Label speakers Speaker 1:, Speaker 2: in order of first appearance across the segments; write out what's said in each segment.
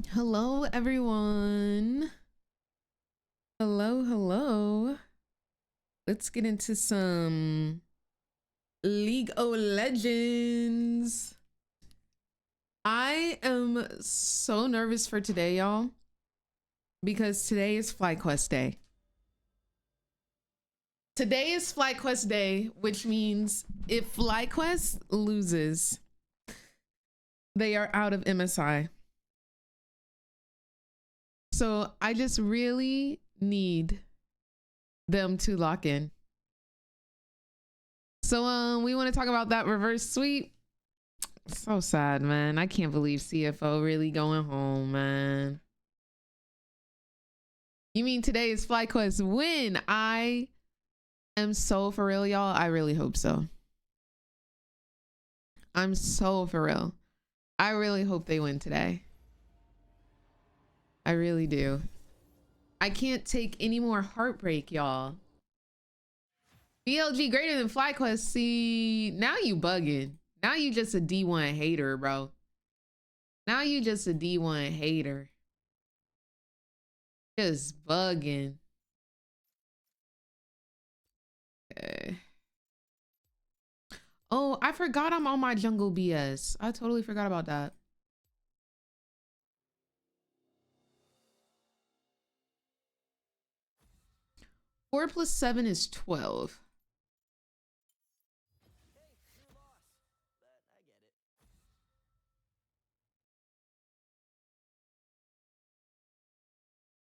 Speaker 1: Hello, everyone. Hello, hello. Let's get into some League of Legends. I am so nervous for today, y'all, because today is FlyQuest Day. Today is FlyQuest Day, which means if FlyQuest loses, they are out of MSI. So I just really need them to lock in. So we want to talk about that reverse sweep. So sad, man. I can't believe CFO really going home, man. You mean today is FlyQuest win? I am so for real, y'all. I really hope so. I'm so for real. I really hope they win today. I really do. I can't take any more heartbreak, y'all. BLG greater than FlyQuest. See, now you bugging. Now you just a D1 hater, bro. Now you just a D1 hater. Just bugging. Okay. Oh, I forgot I'm on my jungle BS. I totally forgot about that. Four plus 7 is 12.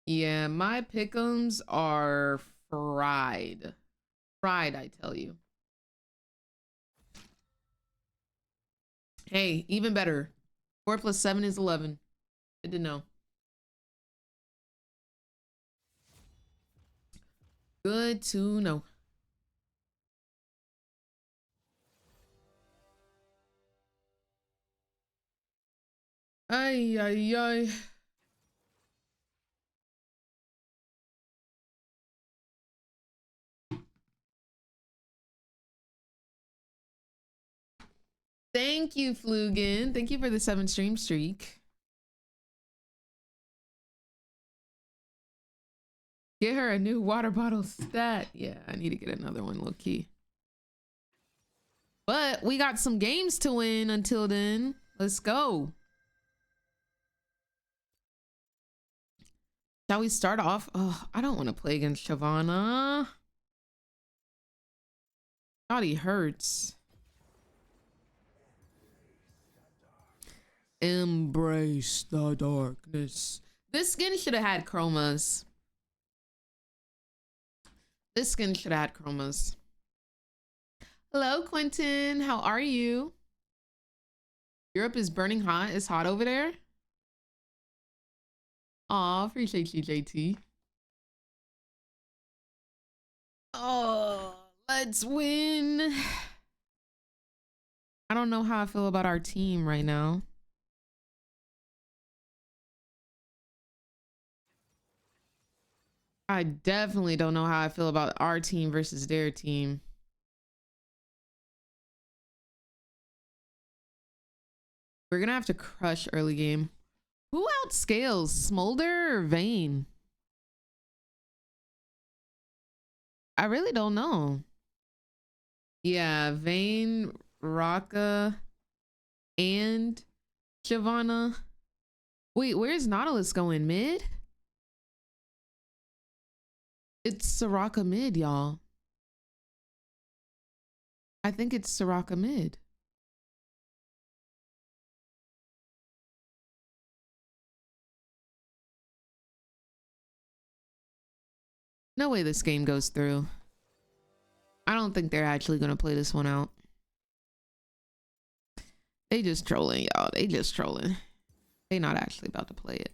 Speaker 1: Yeah, my pick'ems are fried. Fried, I tell you. Hey, even better. 4 plus 7 is 11. Good to know. Good to know. Ay, ay, ay. Thank you, Flugen. Thank you for the 7 stream streak. Get her a new water bottle stat. Yeah, I need to get another one, low key. But we got some games to win until then. Let's go. Shall we start off? Oh, I don't want to play against Shyvana. Body hurts. Embrace the darkness. This skin should have had chromas. This skin should have had chromas. Hello, Quentin. How are you? Europe is burning hot. It's hot over there. Aw, appreciate you, JT. Oh, let's win. I don't know how I feel about our team right now. I definitely don't know how I feel about our team versus their team. We're gonna have to crush early game. Who outscales, Smolder or Vayne? I really don't know. Yeah, Vayne, Raka, and Shyvana. Wait, where's Nautilus going? Mid? It's Soraka mid, y'all. I think it's Soraka mid. No way this game goes through. I don't think they're actually gonna play this one out. They just trolling, y'all. They just trolling. They not actually about to play it.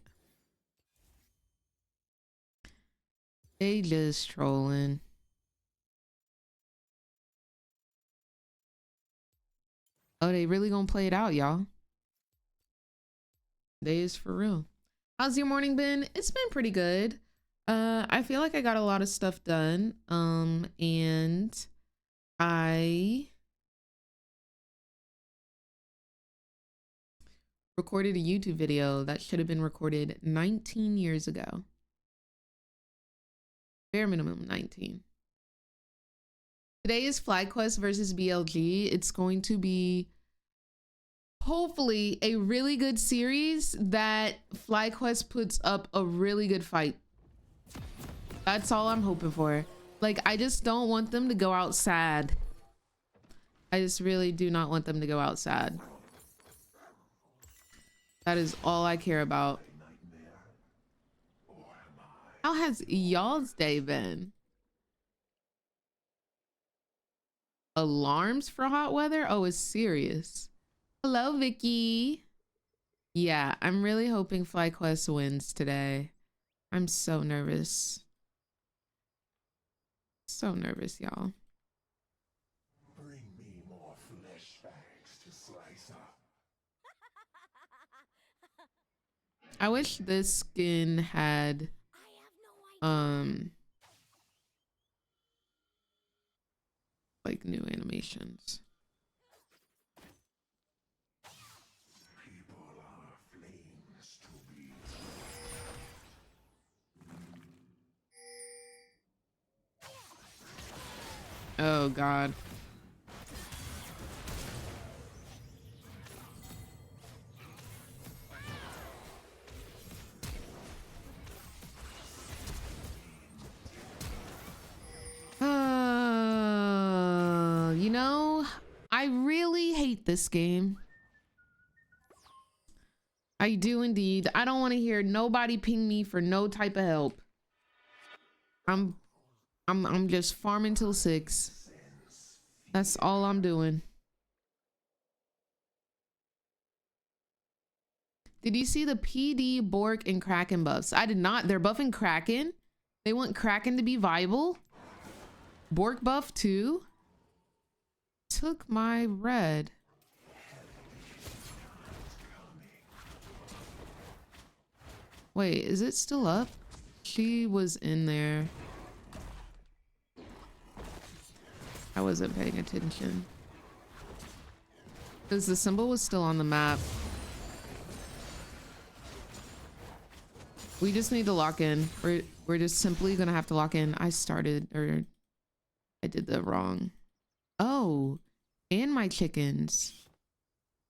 Speaker 1: They just trolling. Oh, they really gonna play it out, y'all. They is for real. How's your morning been? It's been pretty good. I feel like I got a lot of stuff done. And I recorded a YouTube video that should have been recorded 19 years ago. Bare minimum 19. Today is FlyQuest versus BLG. It's going to be hopefully a really good series that FlyQuest puts up a really good fight. That's all I'm hoping for. Like, I just don't want them to go out sad. I just really do not want them to go out sad. That is all I care about. How has y'all's day been? Alarms for hot weather? Oh, it's serious. Hello, Vicky. Yeah, I'm really hoping FlyQuest wins today. I'm so nervous. So nervous, y'all.
Speaker 2: Bring me more flesh bags to slice up.
Speaker 1: I wish this skin had like new animations.
Speaker 2: People are flames to be.
Speaker 1: Oh God. You know, I really hate this game. I do indeed. I don't want to hear nobody ping me for no type of help. I'm just farming till 6. That's all I'm doing. Did you see the PD, Bork, and Kraken buffs? I did not. They're buffing Kraken. They want Kraken to be viable. Bork buff too. Took my red. Wait, is it still up? She was in there. I wasn't paying attention. Because the symbol was still on the map. We just need to lock in. We're just simply gonna have to lock in. I did the wrong. Oh, and my chickens.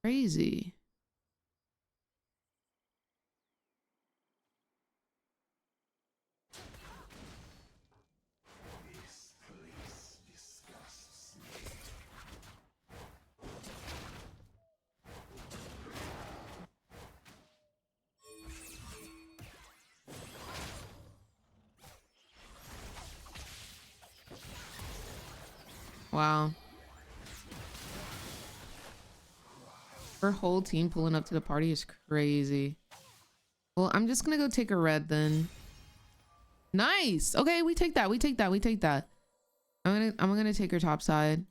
Speaker 1: Crazy.
Speaker 2: This place disgusts me.
Speaker 1: Wow. Her whole team pulling up to the party is crazy. Well, I'm just gonna go take a red then. Nice. Okay, we take that. We take that. We take that. I'm gonna take her top side.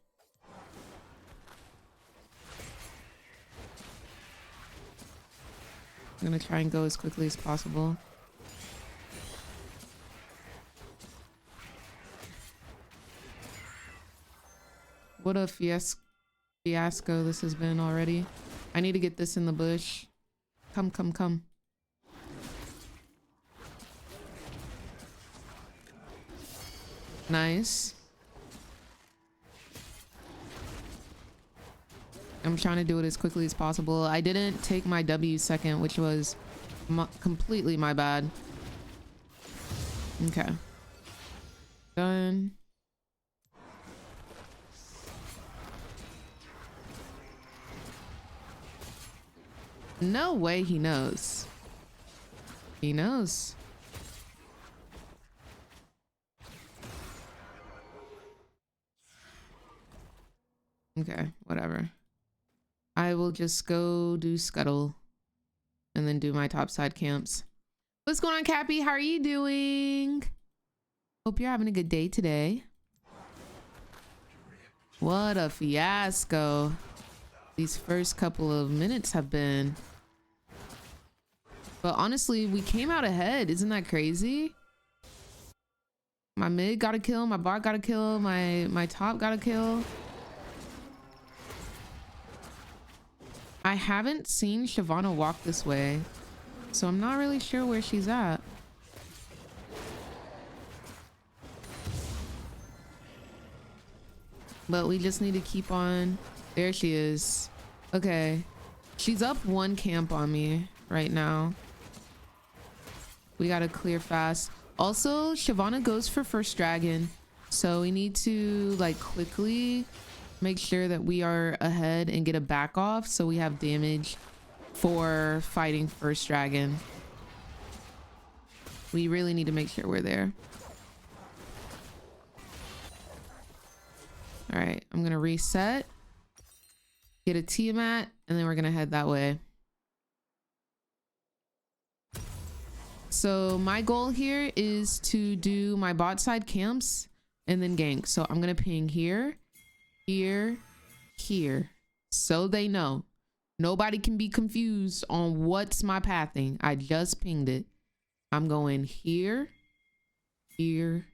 Speaker 1: I'm gonna try and go as quickly as possible. What a fiasco this has been already. I need to get this in the bush. Come, come, come. Nice. I'm trying to do it as quickly as possible. I didn't take my W second, which was completely my bad. Okay. Done. No way he knows. He knows. Okay, whatever. I will just go do scuttle and then do my topside camps. What's going on, Cappy? How are you doing? Hope you're having a good day today. What a fiasco these first couple of minutes have been. But honestly, we came out ahead. Isn't that crazy? My mid got a kill, my bot got a kill, my top got a kill. I haven't seen Shyvana walk this way, so I'm not really sure where she's at. But we just need to keep on. There she is. Okay. She's up one camp on me right now. We gotta clear fast. Also, Shyvana goes for first dragon. So we need to like quickly make sure that we are ahead and get a back off so we have damage for fighting first dragon. We really need to make sure we're there. All right, I'm gonna reset, get a Tiamat, and then we're gonna head that way. So my goal here is to do my bot side camps and then gank. So I'm gonna ping here, here, here, so they know. Nobody can be confused on what's my pathing. I just pinged it. I'm going here, here,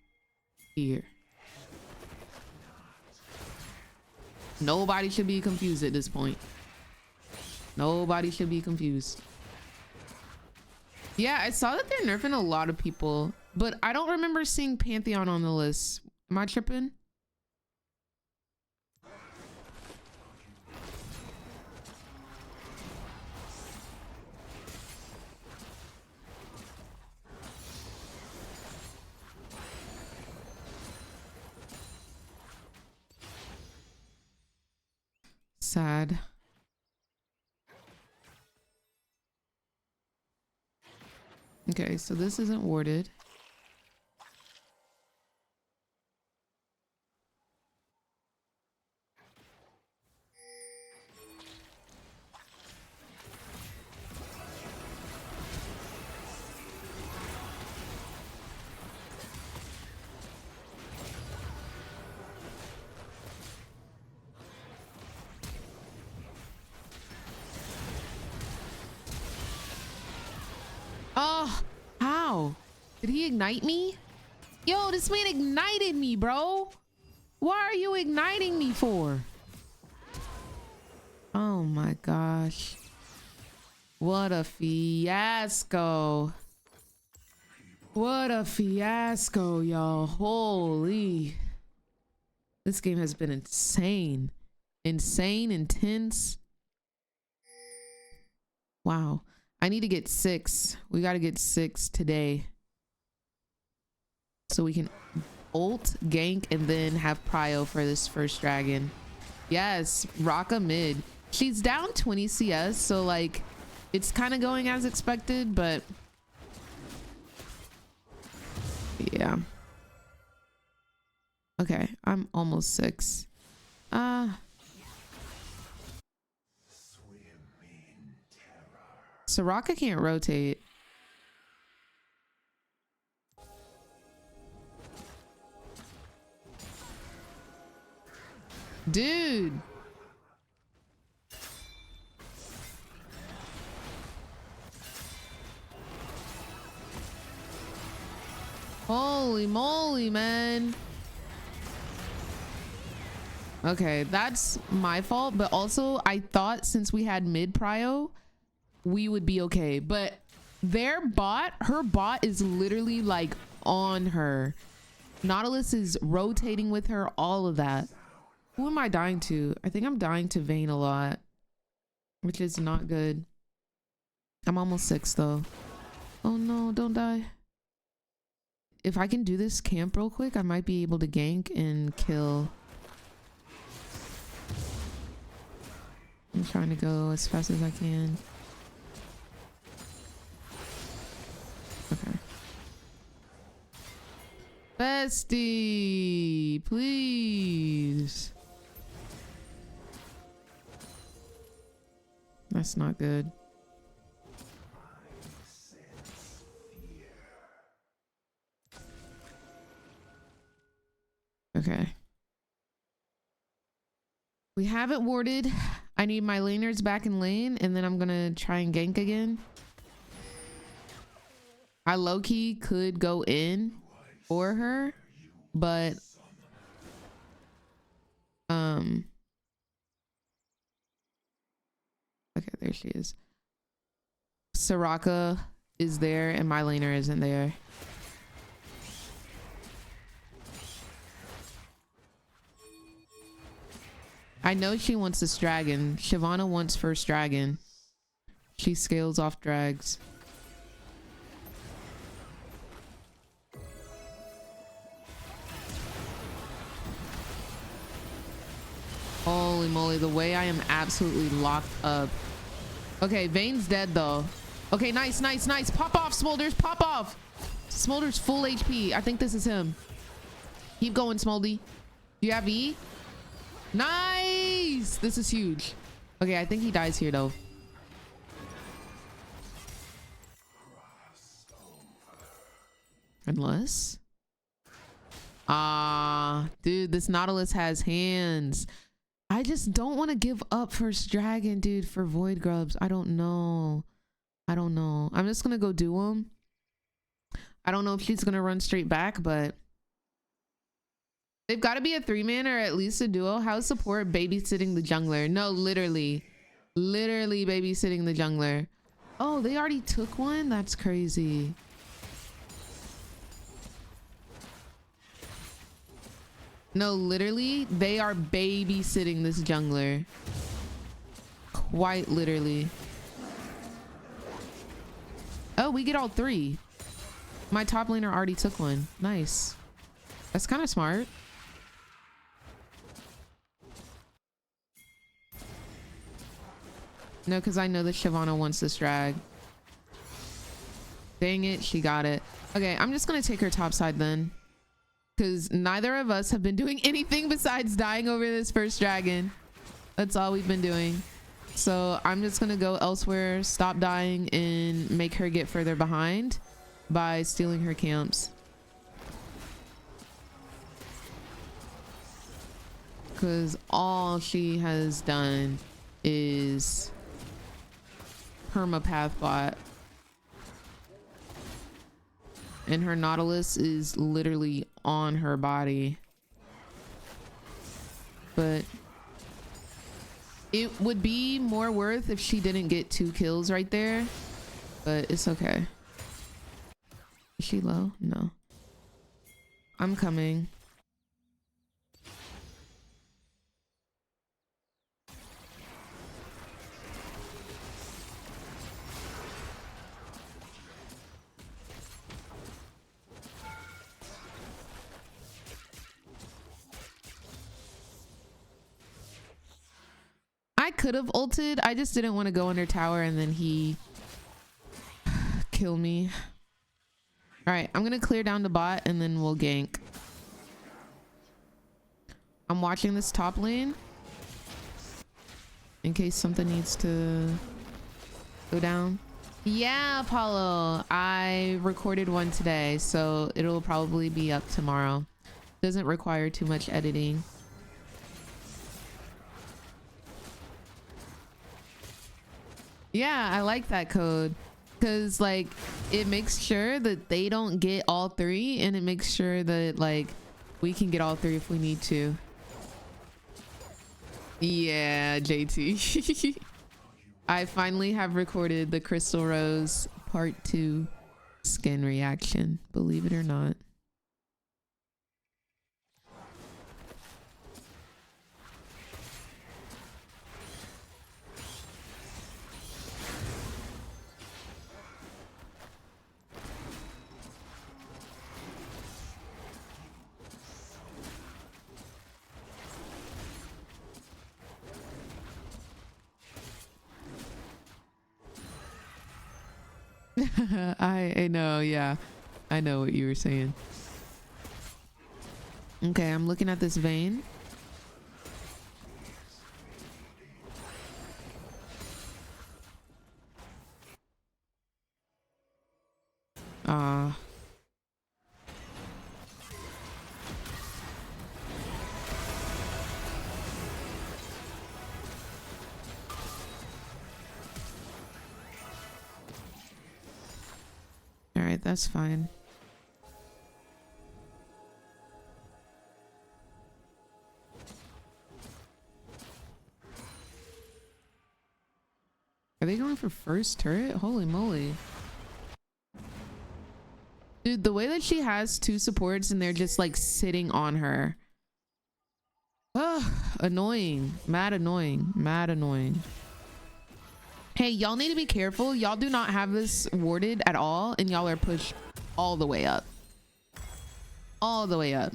Speaker 1: here. Nobody should be confused at this point. Nobody should be confused. Yeah, I saw that they're nerfing a lot of people, but I don't remember seeing Pantheon on the list. Am I tripping? Sad. Okay, so this isn't warded. Oh, how? Did he ignite me? Yo, this man ignited me, bro. Why are you igniting me for? Oh my gosh. What a fiasco. What a fiasco, y'all. Holy. This game has been insane. Insane, intense. Wow. I need to get 6. We got to get 6 today. So we can ult, gank, and then have prio for this first dragon. Yes, Raka mid. She's down 20 CS, so like it's kind of going as expected, but yeah. Okay, I'm almost 6. Soraka can't rotate. Dude. Holy moly, man. Okay, that's my fault, but also I thought since we had mid prio, we would be okay, but their bot, her bot is literally like on her. Nautilus is rotating with her, all of that. Who am I dying to? I think I'm dying to VAYNE a lot, which is not good. I'm almost 6 though. Oh no, don't die. If I can do this camp real quick, I might be able to gank and kill. I'm trying to go as fast as I can. Okay. Bestie, please. That's not good. Okay. We have it warded. I need my laners back in lane, and then I'm gonna try and gank again. I low-key could go in for her, but okay, There she is. Soraka is there and my laner isn't there. I know she wants this dragon. Shyvana wants first dragon. She scales off drags. Holy moly, the way I am absolutely locked up. Okay, Vayne's dead though. Okay, nice, nice, nice. Pop off, Smolders, pop off. Smolder's full HP. I think this is him. Keep going, Smoldy. Do you have E? Nice! This is huge. Okay, I think he dies here though. Unless... dude, this Nautilus has hands. I just don't want to give up first dragon, dude, for Void Grubs. I don't know. I don't know. I'm just gonna go do them. I don't know if she's gonna run straight back, but they've got to be a 3-man or at least a duo. How's support babysitting the jungler? No, literally babysitting the jungler. Oh, they already took one? That's crazy. No, literally, they are babysitting this jungler. Quite literally. Oh, we get all 3. My top laner already took one. Nice. That's kind of smart. No, because I know that Shyvana wants this drag. Dang it, she got it. Okay, I'm just going to take her top side then. Because neither of us have been doing anything besides dying over this first dragon. That's all we've been doing. So I'm just going to go elsewhere, stop dying, and make her get further behind by stealing her camps. Because all she has done is permapath bot. And her Nautilus is literally on her body. But it would be more worth if she didn't get 2 kills right there. But it's okay. Is she low? No. I'm coming. I could have ulted. I just didn't want to go under tower and then he kill me. All right, I'm gonna clear down the bot and then we'll gank. I'm watching this top lane in case something needs to go down. Yeah, Apollo, I recorded one today, so it'll probably be up tomorrow. Doesn't require too much editing. Yeah, I like that code because like it makes sure that they don't get all 3 and it makes sure that like we can get all 3 if we need to. Yeah, JT. I finally have recorded the Crystal Rose part 2 skin reaction, believe it or not. I know, yeah. I know what you were saying. Okay, I'm looking at this Vayne. All right, that's fine. Are they going for first turret? Holy moly. Dude, the way that she has two supports and they're just like sitting on her. Ugh, annoying. Mad annoying. Mad annoying. Hey, y'all need to be careful. Y'all do not have this warded at all, and y'all are pushed all the way up. All the way up.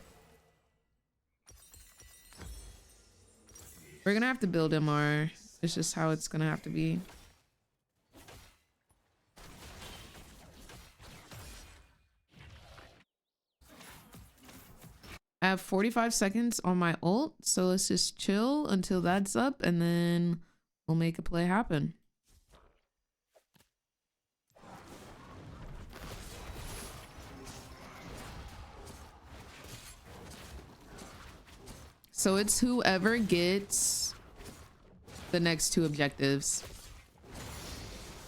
Speaker 1: We're gonna have to build MR. It's just how it's gonna have to be. I have 45 seconds on my ult, so let's just chill until that's up, and then we'll make a play happen. So it's whoever gets the next two objectives.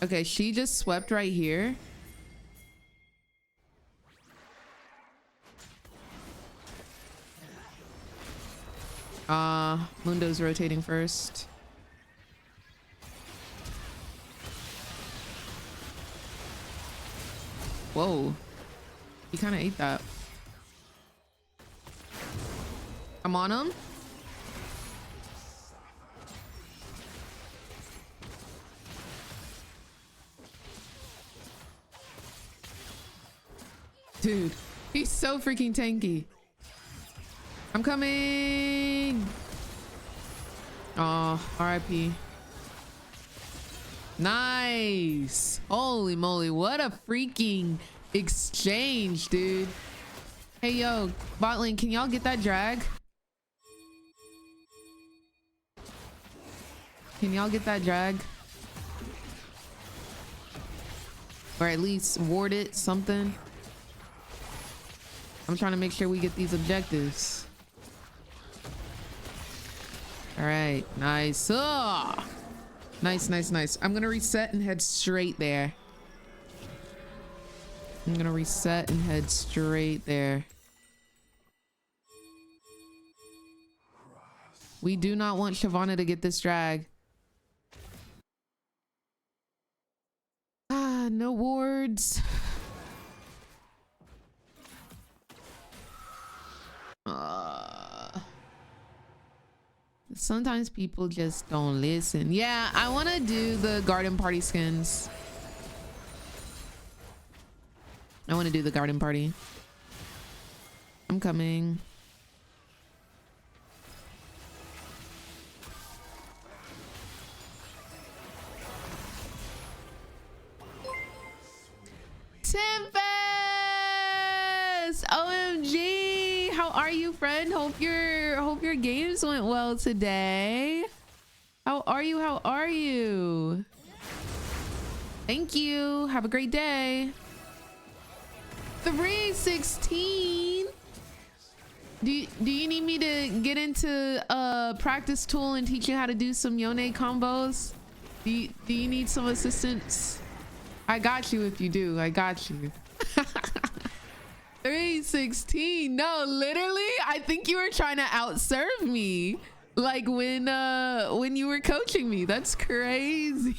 Speaker 1: Okay, she just swept right here. Mundo's rotating first. Whoa. He kind of ate that. I'm on him. Dude, he's so freaking tanky. I'm coming. Oh, RIP. Nice. Holy moly, what a freaking exchange, dude. Hey, yo, bot lane, can y'all get that drag? Can y'all get that drag? Or at least ward it, something. I'm trying to make sure we get these objectives. All right, nice. Oh! Nice, nice, nice. I'm gonna reset and head straight there. I'm gonna reset and head straight there. We do not want Shyvana to get this drag. Ah, no wards. Sometimes people just don't listen. Yeah, I want to do the garden party skins. I want to do the garden party. I'm coming. Tempest! OMG! How are you, friend? Hope your games went well today. How are you? How are you? Thank you. Have a great day. 316. Do you need me to get into practice tool and teach you how to do some Yone combos? Do you need some assistance? I got you if you do. I got you. 316. No, literally, I think you were trying to outserve me. Like when you were coaching me. That's crazy.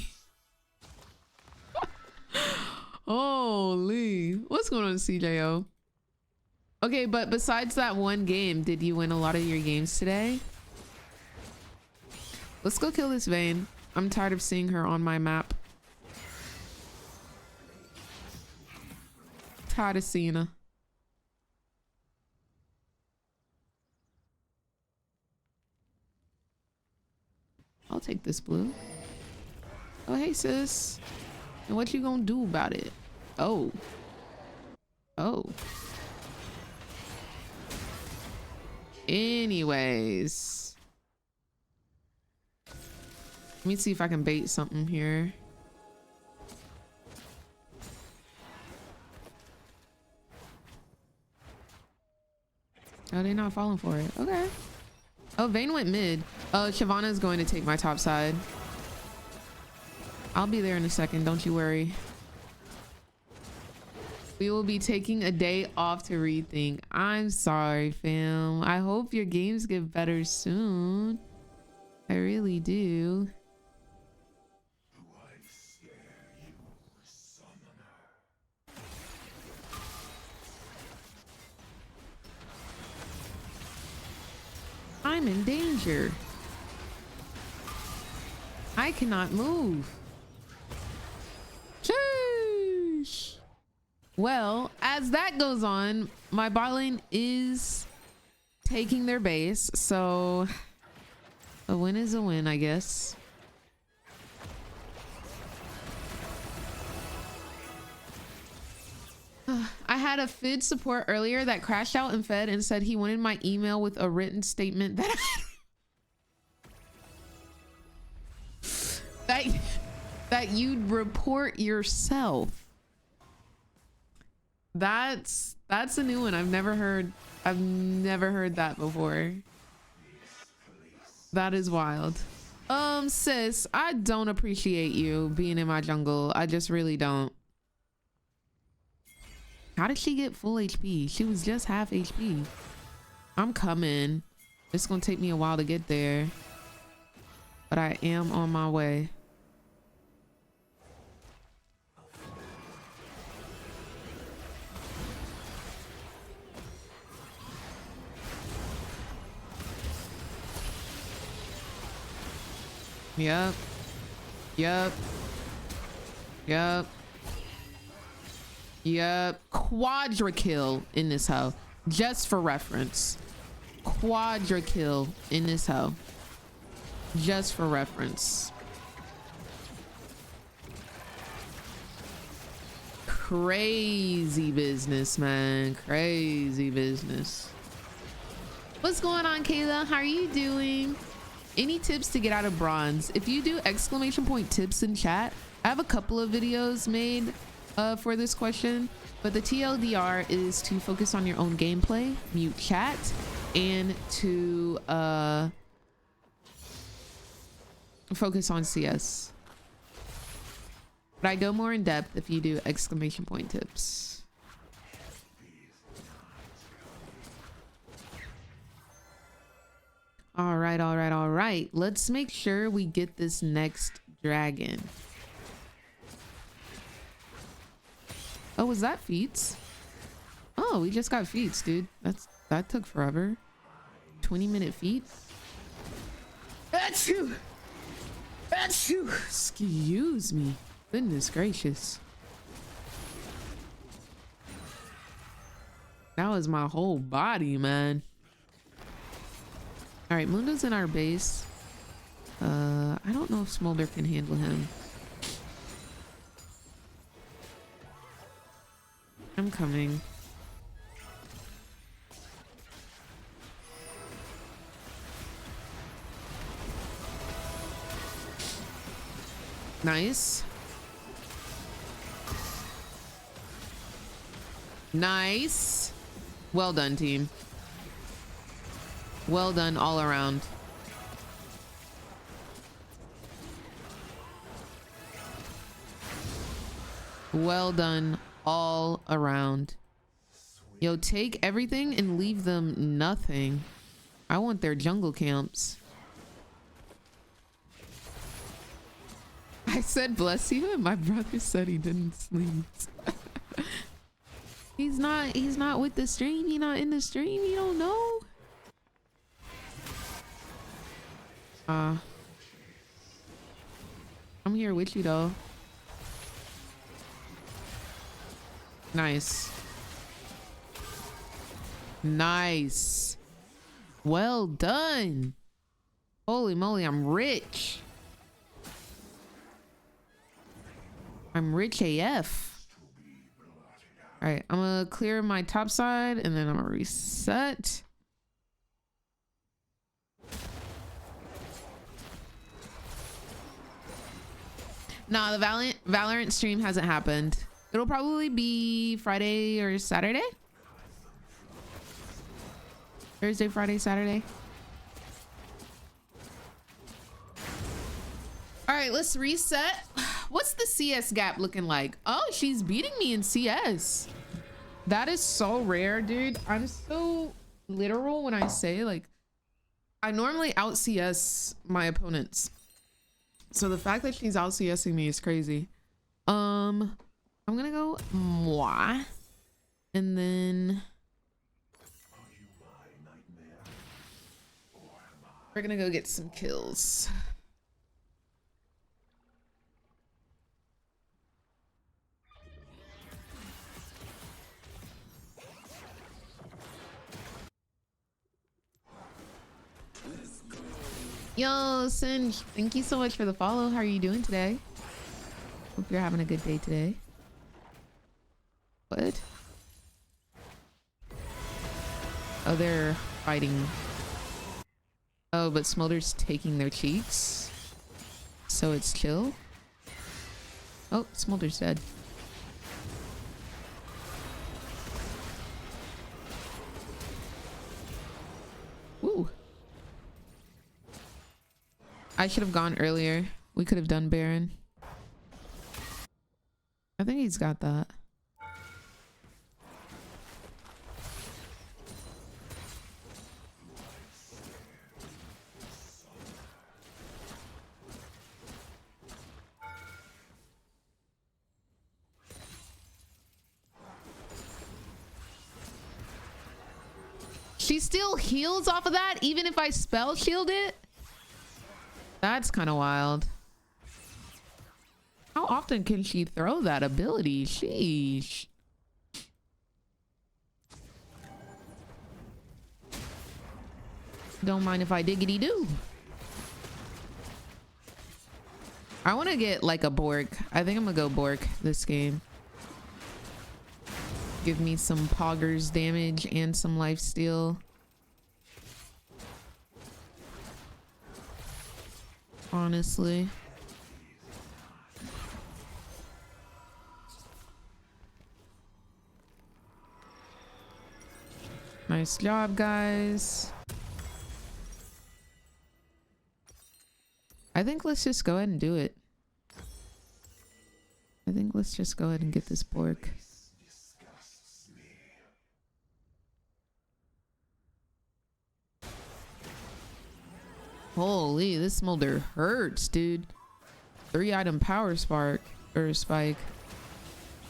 Speaker 1: Holy. What's going on, CJO? Okay, but besides that one game, did you win a lot of your games today? Let's go kill this Vayne. I'm tired of seeing her on my map. Tired of seeing her. I'll take this blue. Oh, hey, sis. And what you gonna do about it? Oh. Oh. Anyways. Let me see if I can bait something here. Oh, they're not falling for it. Okay. Oh, Vayne went mid. Oh, Shyvana is going to take my top side. I'll be there in a second. Don't you worry. We will be taking a day off to rethink. I'm sorry, fam. I hope your games get better soon. I really do. I'm in danger. I cannot move. Sheesh. Well, as that goes on, my bot lane is taking their base, so a win is a win, I guess. I had a FID support earlier that crashed out and fed and said he wanted my email with a written statement that you'd report yourself. That's a new one. I've never heard that before. That is wild. Sis, I don't appreciate you being in my jungle. I just really don't. How did she get full HP? She was just half HP. I'm coming. It's gonna take me a while to get there, but I am on my way. Yep. Yep. Yep. Yep. Quadra kill in this hoe. Just for reference. Quadra kill in this hoe. Just for reference. Crazy business, man. Crazy business. What's going on, Kayla? How are you doing? Any tips to get out of bronze? If you do exclamation point tips in chat, I have a couple of videos made for this question, but the TLDR is to focus on your own gameplay, mute chat, and to focus on CS. But I go more in depth if you do exclamation point tips. All right, all right, all right. Let's make sure we get this next dragon. Oh, was that feats? Oh, we just got feats, dude. That took forever. 20-minute feat. That's you. That's you. Excuse me. Goodness gracious. That was my whole body, man. All right, Mundo's in our base. I don't know if Smolder can handle him. I'm coming. Nice. Nice. Well done, team. Well done all around. Well done all around. Yo, take everything and leave them nothing. I want their jungle camps. I said bless you and my brother said he didn't sleep. He's not with the stream. He's not in the stream. You don't know. I'm here with you though. Nice. Nice. Well done. Holy moly, I'm rich. I'm rich AF. All right, I'm gonna clear my top side and then I'm gonna reset. Nah, the Valorant stream hasn't happened. It'll probably be Friday or Saturday. Thursday, Friday, Saturday. All right, let's reset. What's the CS gap looking like? Oh, she's beating me in CS. That is so rare, dude. I'm so literal when I say, like, I normally out CS my opponents. So the fact that she's out CSing me is crazy. I'm gonna go moi, and then We're gonna go get some kills. Yo, Singe, thank you so much for the follow. How are you doing today? Hope you're having a good day today. What? Oh, they're fighting. Oh, but Smolder's taking their cheeks. So it's chill. Oh, Smolder's dead. Woo. I should have gone earlier. We could have done Baron. I think he's got that. She still heals off of that, even if I spell shield it? That's kind of wild. How often can she throw that ability? Sheesh. Don't mind if I diggity do. I want to get like a Bork. I think I'm gonna go Bork this game. Give me some poggers damage and some lifesteal. Honestly. Nice job, guys. I think let's just go ahead and do it. I think let's just go ahead and get this Bork. Holy, this Smolder hurts, dude. 3-item power spark or spike.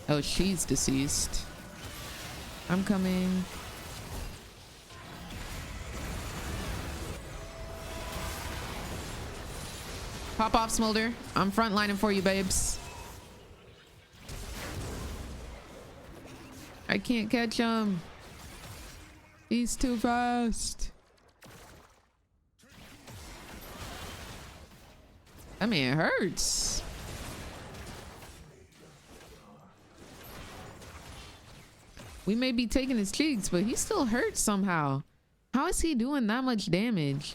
Speaker 1: Oh, she's deceased. I'm coming. Pop off, Smolder. I'm frontlining for you, babes. I can't catch him. He's too fast. I mean, it hurts. We may be taking his cheeks, but he still hurts somehow. How is he doing that much damage?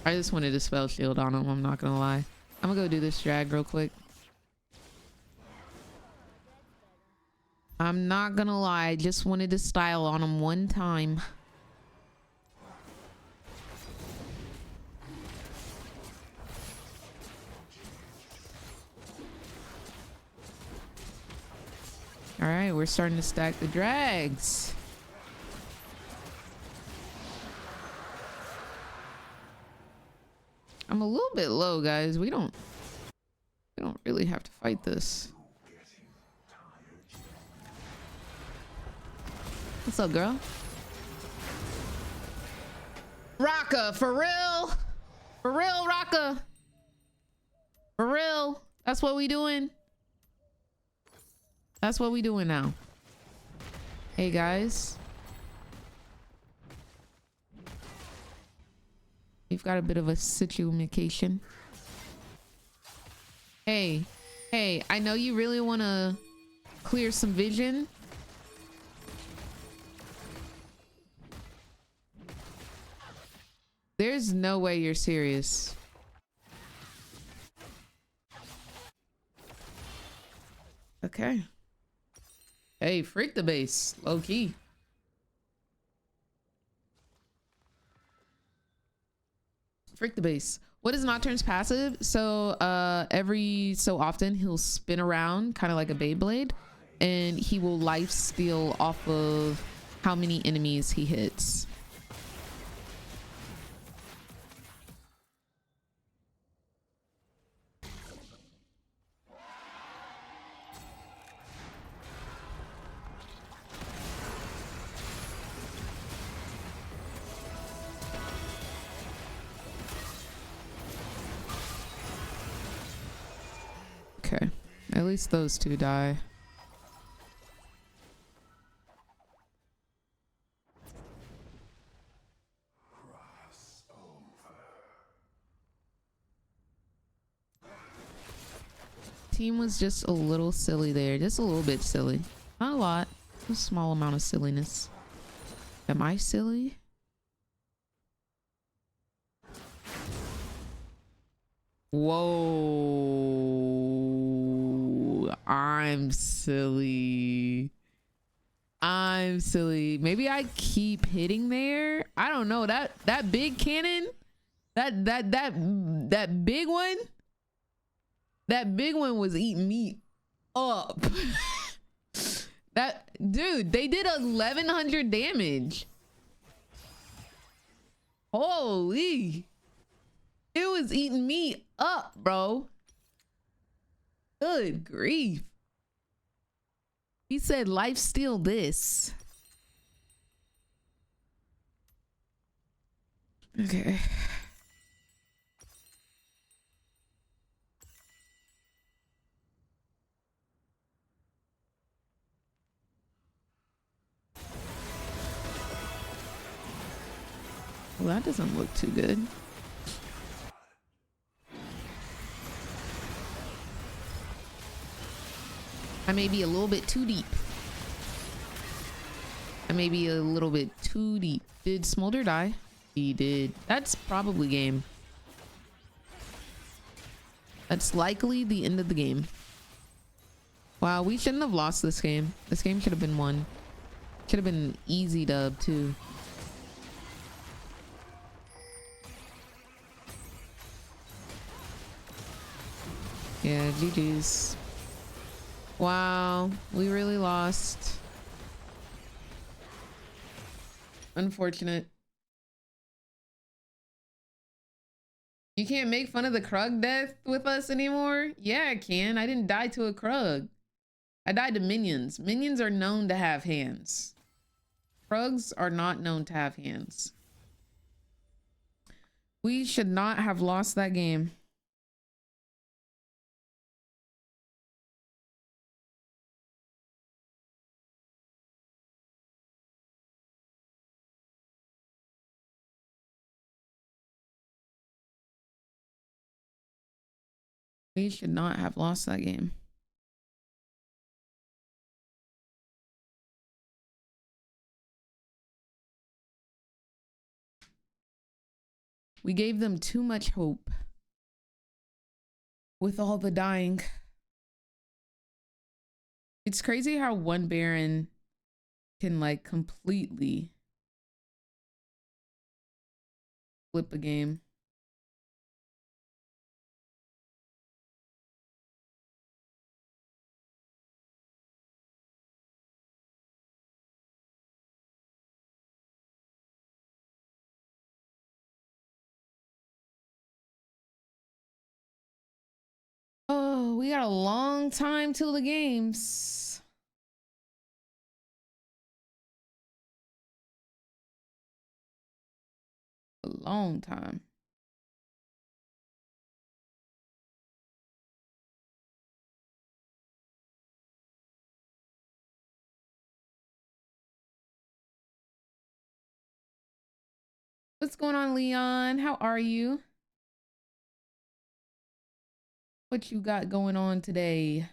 Speaker 1: I just wanted to spell shield on him, I'm not gonna lie. I'm gonna go do this drag real quick. I'm not gonna lie, I just wanted to style on him one time. All right, we're starting to stack the drags. I'm a little bit low, guys. We don't really have to fight this. What's up, girl? Rocka, for real? For real, Rocka? For real? That's what we doing? That's what we doing now. Hey, guys. We've got a bit of a situation. Hey, I know you really want to clear some vision. There's no way you're serious. Okay. Hey, freak the base. Low key. Freak the base. What is Nocturne's passive? So every so often he'll spin around kind of like a Beyblade, and he will life steal off of how many enemies he hits. Okay. At least those two die. Team was just a little silly there. Just a little bit silly. Not a lot. A small amount of silliness. Am I silly? Whoa. I'm silly. I'm silly. Maybe I keep hitting there. I don't know. That big cannon, that big one. That big one was eating me up. That dude, they did 1100 damage. Holy. It was eating me up, bro. Good grief. He said, "Life steal this." Okay. Well, that doesn't look too good. I may be a little bit too deep. I may be a little bit too deep. Did Smolder die? He did. That's probably game. That's likely the end of the game. Wow, we shouldn't have lost this game. This game should have been won. Should have been an easy dub too. Yeah, GG's. Wow, we really lost. Unfortunate. You can't make fun of the Krug death with us anymore? Yeah, I can. I didn't die to a Krug. I died to minions. Minions are known to have hands. Krugs are not known to have hands. We should not have lost that game. We should not have lost that game. We gave them too much hope with all the dying. It's crazy how one Baron can like completely flip a game. Oh, we got a long time till the games. A long time. What's going on, Leon? How are you? What you got going on today?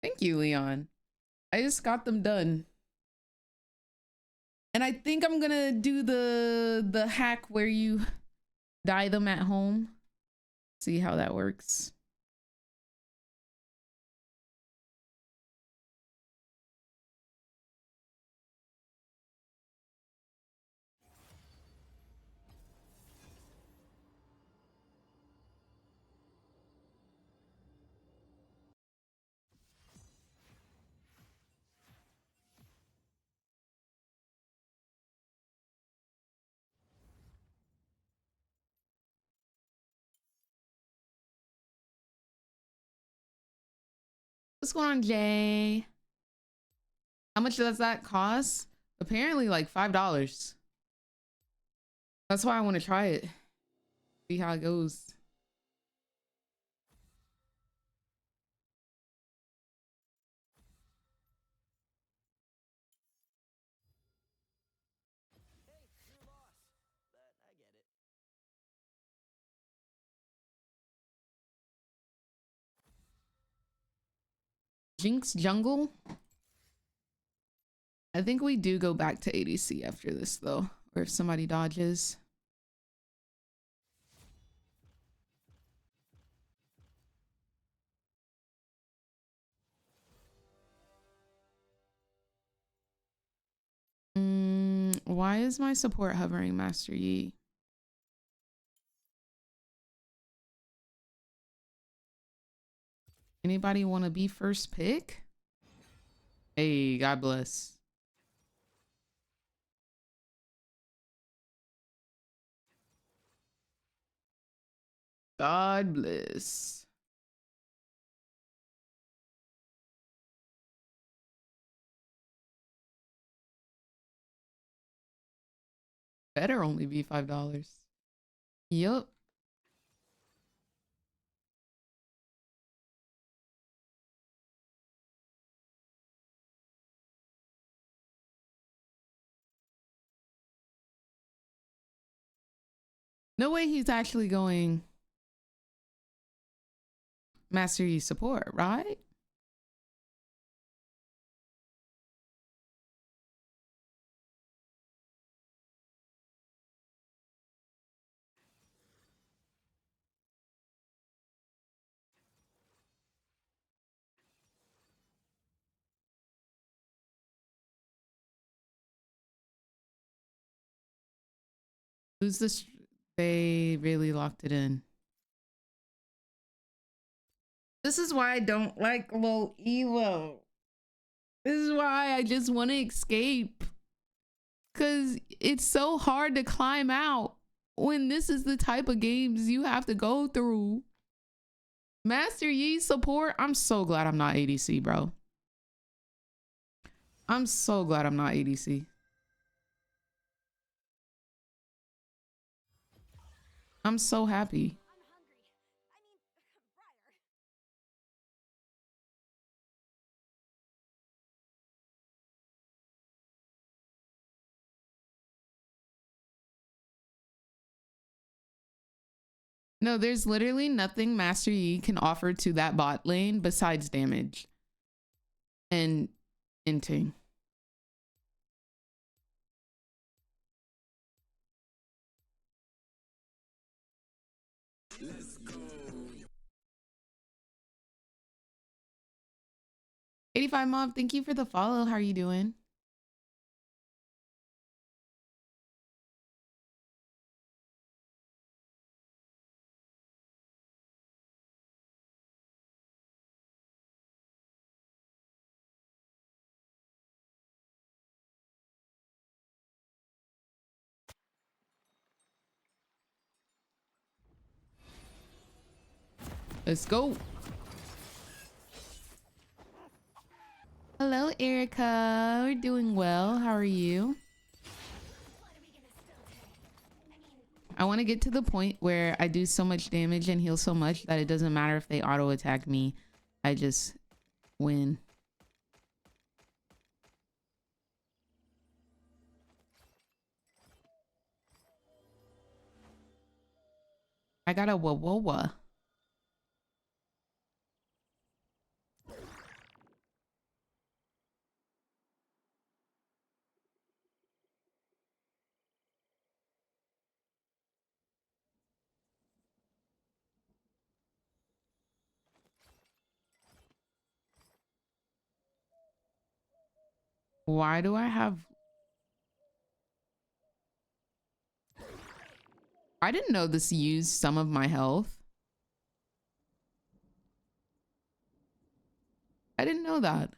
Speaker 1: Thank you, Leon. I just got them done. And I think I'm gonna do the hack where you dye them at home. See how that works. What's going on, Jay? How much does that cost? Apparently like $5. That's why I want to try it. See how it goes. JINX jungle. I think we do go back to ADC after this though, or if somebody dodges. Why is my support hovering, Master Yi? Anybody want to be first pick? Hey, God bless. God bless. Better only be $5. Yup. No way he's actually going Master Yi support, right? Who's this? They really locked it in. This is why I don't like low elo. This is why I just want to escape. Because it's so hard to climb out when this is the type of games you have to go through. Master Yi support. I'm so glad I'm not ADC, bro. I'm so glad I'm not ADC. I'm so happy. No, there's literally nothing Master Yi can offer to that bot lane besides damage and inting. Let's go. 85 Mob, thank you for the follow. How are you doing? Let's go. Hello, Erica. We're doing well. How are you? I want to get to the point where I do so much damage and heal so much that it doesn't matter if they auto attack me. I just win. I got a wah. Why do I have... I didn't know this used some of my health. I didn't know that.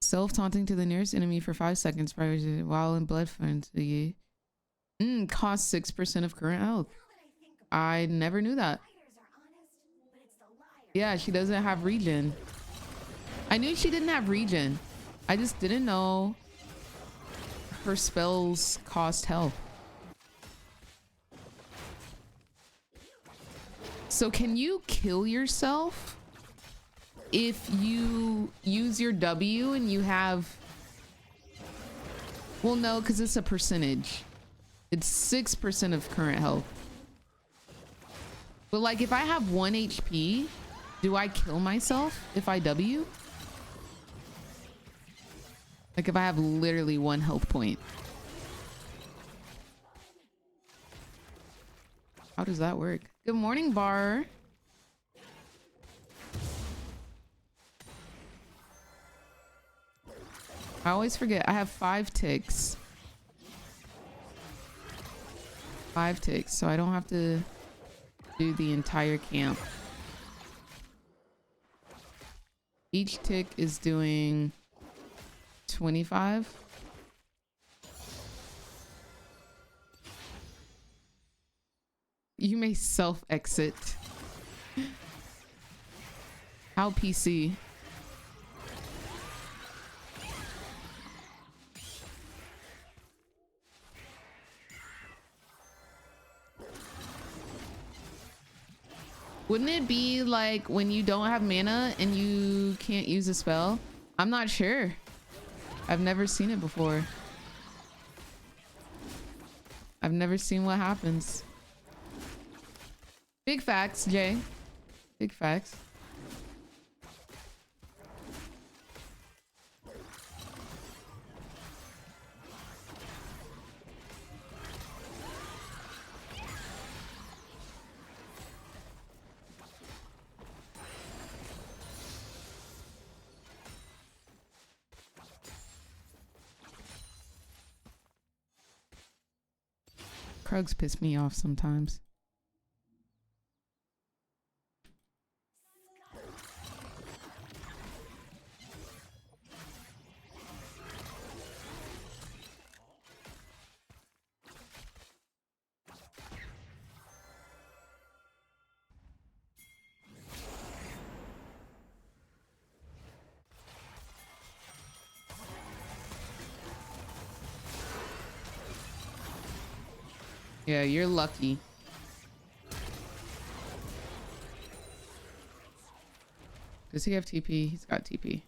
Speaker 1: Self-taunting to the nearest enemy for 5 seconds prior to while in blood frenzy. Cost 6% of current health. I never knew that. Yeah, she doesn't have regen. I knew she didn't have regen. I just didn't know her spells cost health. So can you kill yourself if you use your W and you have... Well, no, because it's a percentage. It's 6% of current health. But like if I have 1 HP, do I kill myself if I W? Like if I have literally 1 health point. How does that work? Good morning, Bar. I always forget. I have 5 ticks. 5 ticks, so I don't have to do the entire camp. Each tick is doing 25. You may self-exit. How PC? Wouldn't it be like when you don't have mana and you can't use a spell? I'm not sure. I've never seen it before. I've never seen what happens. Big facts, Jay. Big facts. Krugs piss me off sometimes. Yeah, you're lucky. Does he have TP? He's got TP.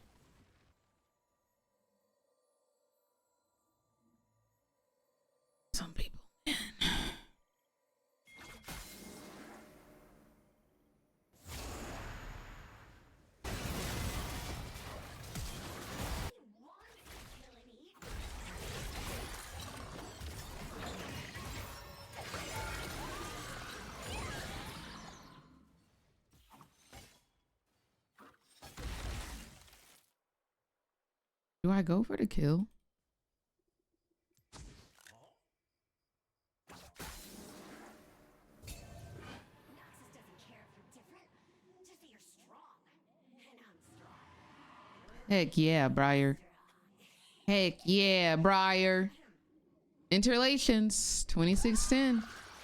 Speaker 1: Some people, man. Do I go for the kill? Heck yeah, Briar. Heck yeah, Briar. Interrelations 2610.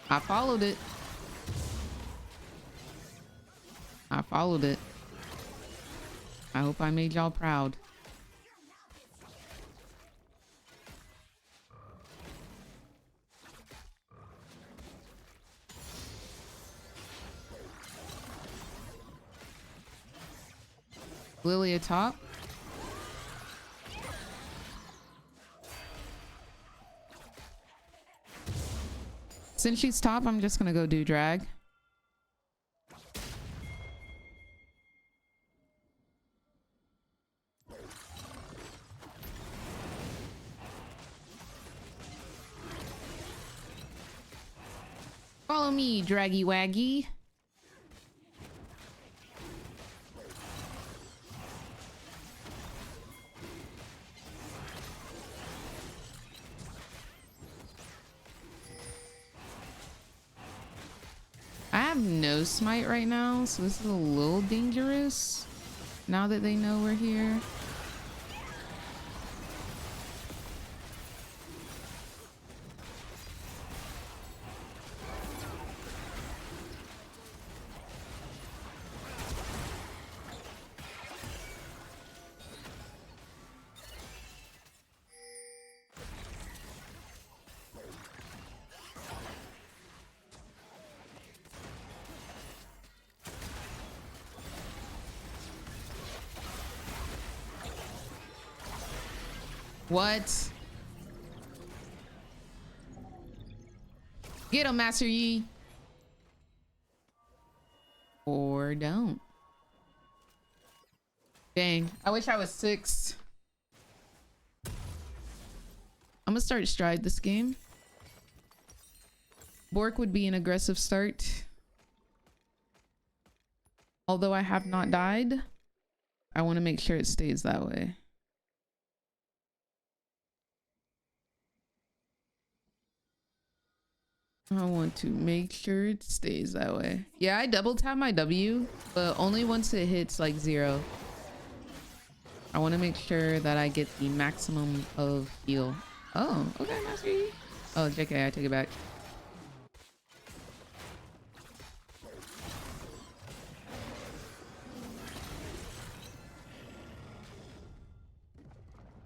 Speaker 1: I followed it. I followed it. I hope I made y'all proud. Lilia top. Since she's top, I'm just gonna go do drag. Follow me, draggy waggy. I have no smite right now, so this is a little dangerous now that they know we're here. What? Get him, Master Yi. Or don't. Dang, I wish I was 6. I'm gonna start Stride this game. Bork would be an aggressive start. Although I have not died, I want to make sure it stays that way. I want to make sure it stays that way. Yeah, I double tap my W, but only once it hits like 0. I want to make sure that I get the maximum of heal. Oh, okay, Master Yi. Oh, JK, I take it back.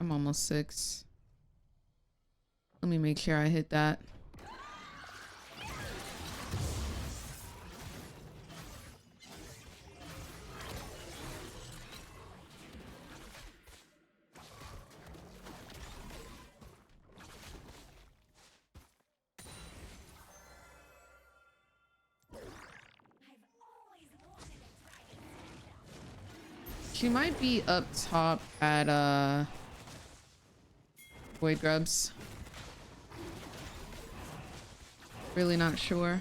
Speaker 1: I'm almost 6. Let me make sure I hit that. She might be up top at Void Grubs. Really not sure.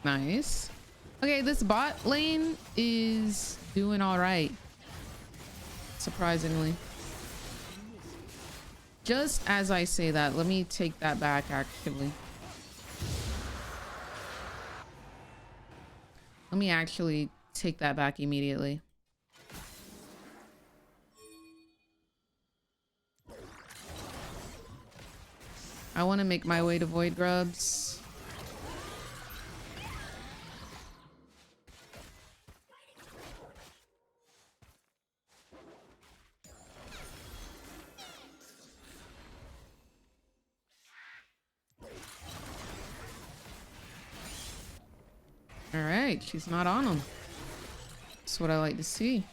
Speaker 1: Nice. Okay, this bot lane is doing all right. Surprisingly. Just as I say that, let me take that back actually. Let me actually take that back immediately. I want to make my way to Void Grubs. All right, she's not on him. That's what I like to see.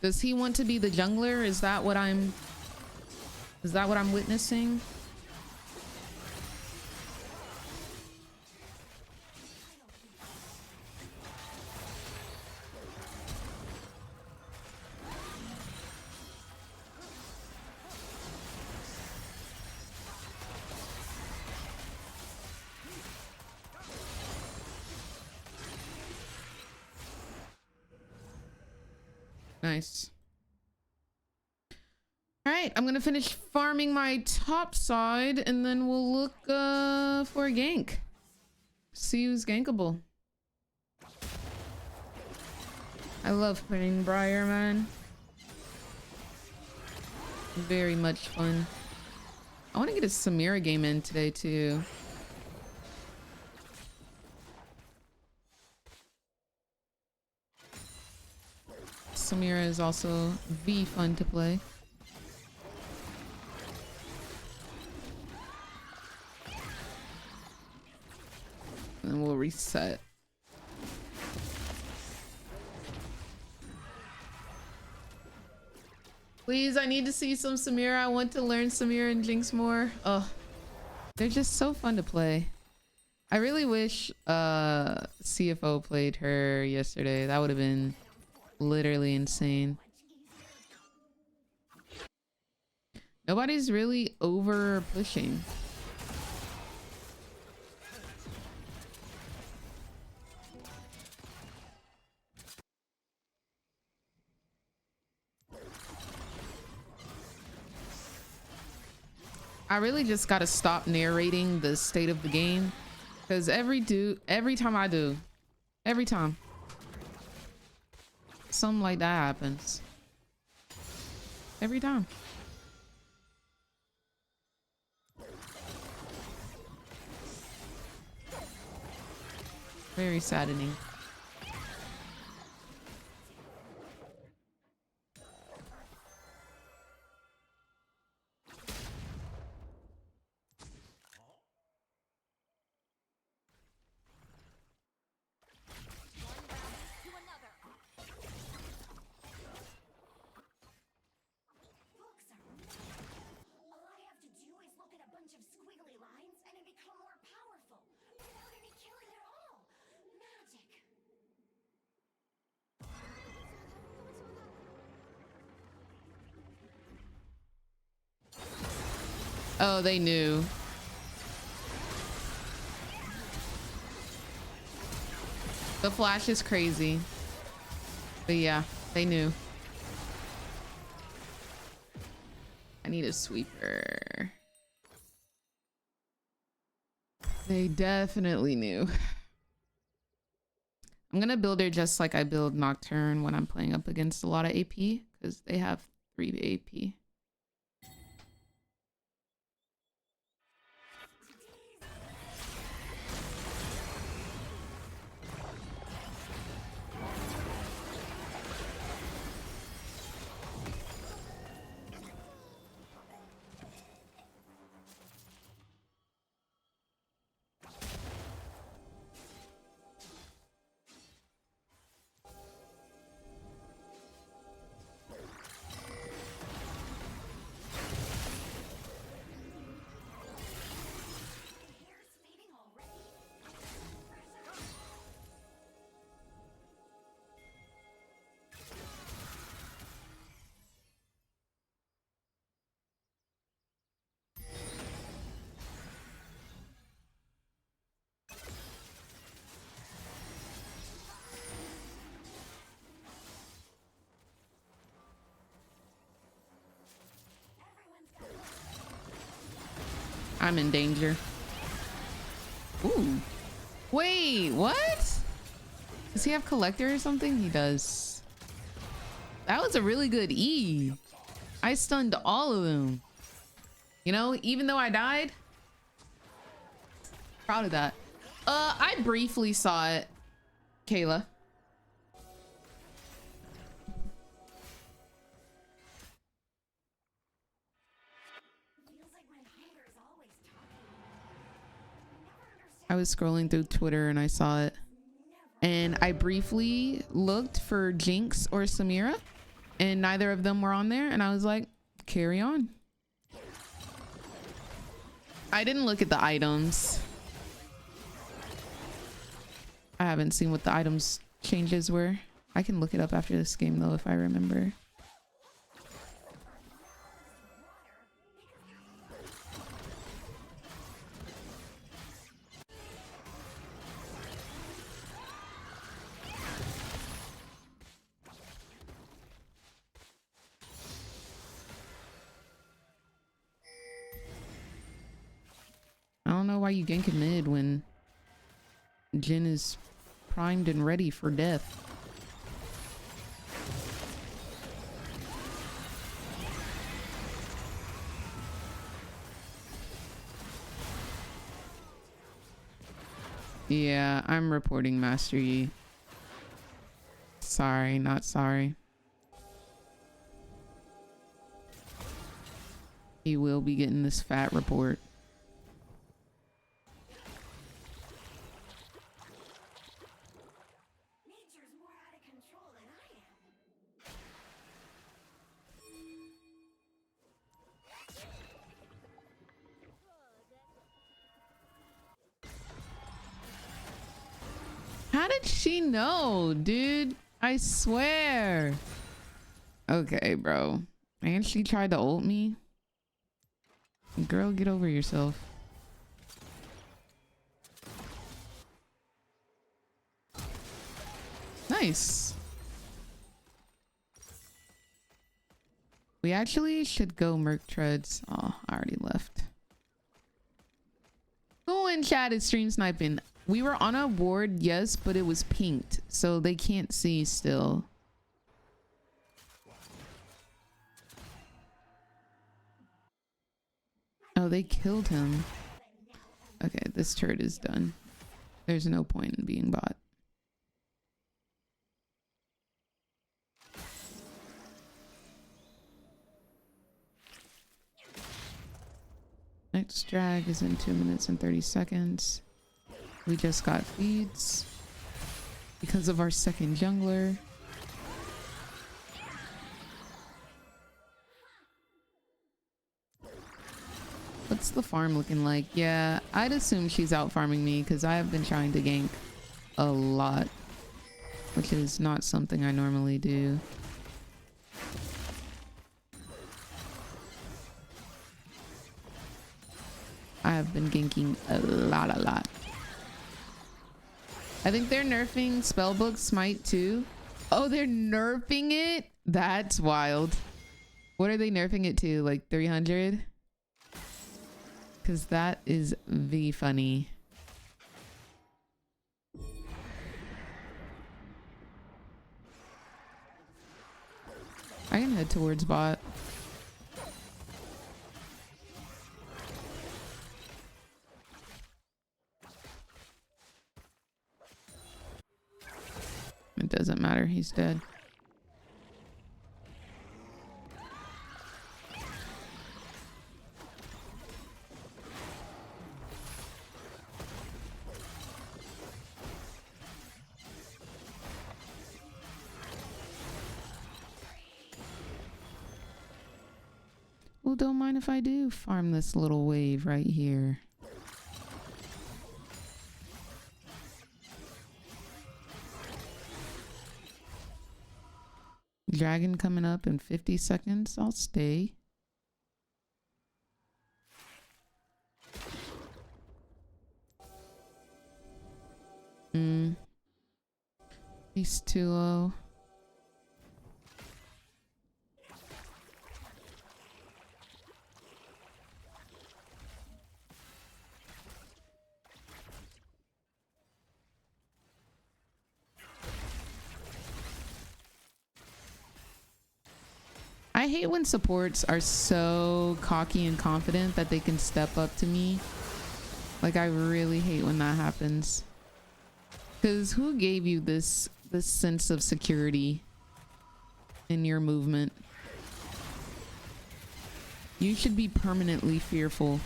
Speaker 1: Does he want to be the jungler? Is that what I'm witnessing? Nice. All right, I'm gonna finish farming my top side and then we'll look for a gank. See who's gankable. I love playing Briar, man. Very much fun. I want to get a Samira game in today too. Samira is also V fun to play. And we'll reset. Please, I need to see some Samira. I want to learn Samira and JINX more. Oh, they're just so fun to play. I really wish CFO played her yesterday. That would have been literally insane. Nobody's really over pushing. I really just gotta stop narrating the state of the game, because every time something like that happens. Every time. Very saddening. Oh, they knew. The flash is crazy. But yeah, they knew. I need a sweeper. They definitely knew. I'm gonna build her just like I build Nocturne when I'm playing up against a lot of AP, because they have 3 AP. I'm in danger. Ooh. Wait, what? Does he have collector or something? He does. That was a really good E. I stunned all of them. You know, even though I died. Proud of that. I briefly saw it, Kayla. I was scrolling through Twitter and I saw it. And I briefly looked for JINX or SAMIRA, and neither of them were on there. And I was like, carry on. I didn't look at the items. I haven't seen what the items changes were. I can look it up after this game though, if I remember. I don't know why you gank in mid when Jhin is primed and ready for death. Yeah, I'm reporting Master Yi. Sorry, not sorry. He will be getting this fat report. How did she know, dude? I swear. Okay, bro. And she tried to ult me. Girl, get over yourself. Nice. We actually should go Merc Treads. Oh, I already left. Who in chat is stream sniping? We were on a ward, yes, but it was pinked, so they can't see still. Oh, they killed him. Okay, this turret is done. There's no point in being bot. Next drag is in 2 minutes and 30 seconds. We just got feeds because of our second jungler. What's the farm looking like? Yeah, I'd assume she's out farming me because I have been trying to gank a lot, which is not something I normally do. have been ganking a lot. I think they're nerfing Spellbook Smite too. Oh, they're nerfing it? That's wild. What are they nerfing it to? Like 300? Because that is V funny. I can head towards bot. It doesn't matter, he's dead. Well, don't mind if I do farm this little wave right here. Dragon coming up in 50 seconds. I'll stay. He's too low. I hate when supports are so cocky and confident that they can step up to me. Like, I really hate when that happens. Because who gave you this sense of security in your movement? You should be permanently fearful.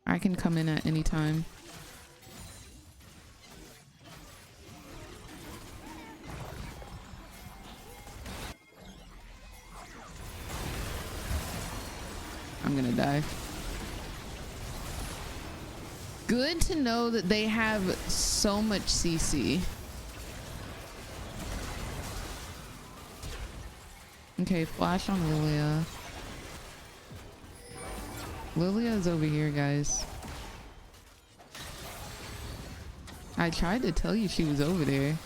Speaker 1: I can come in at any time. I'm gonna die. Good to know that they have so much CC. Okay, flash on Lilia. Lilia's over here, guys. I tried to tell you she was over there.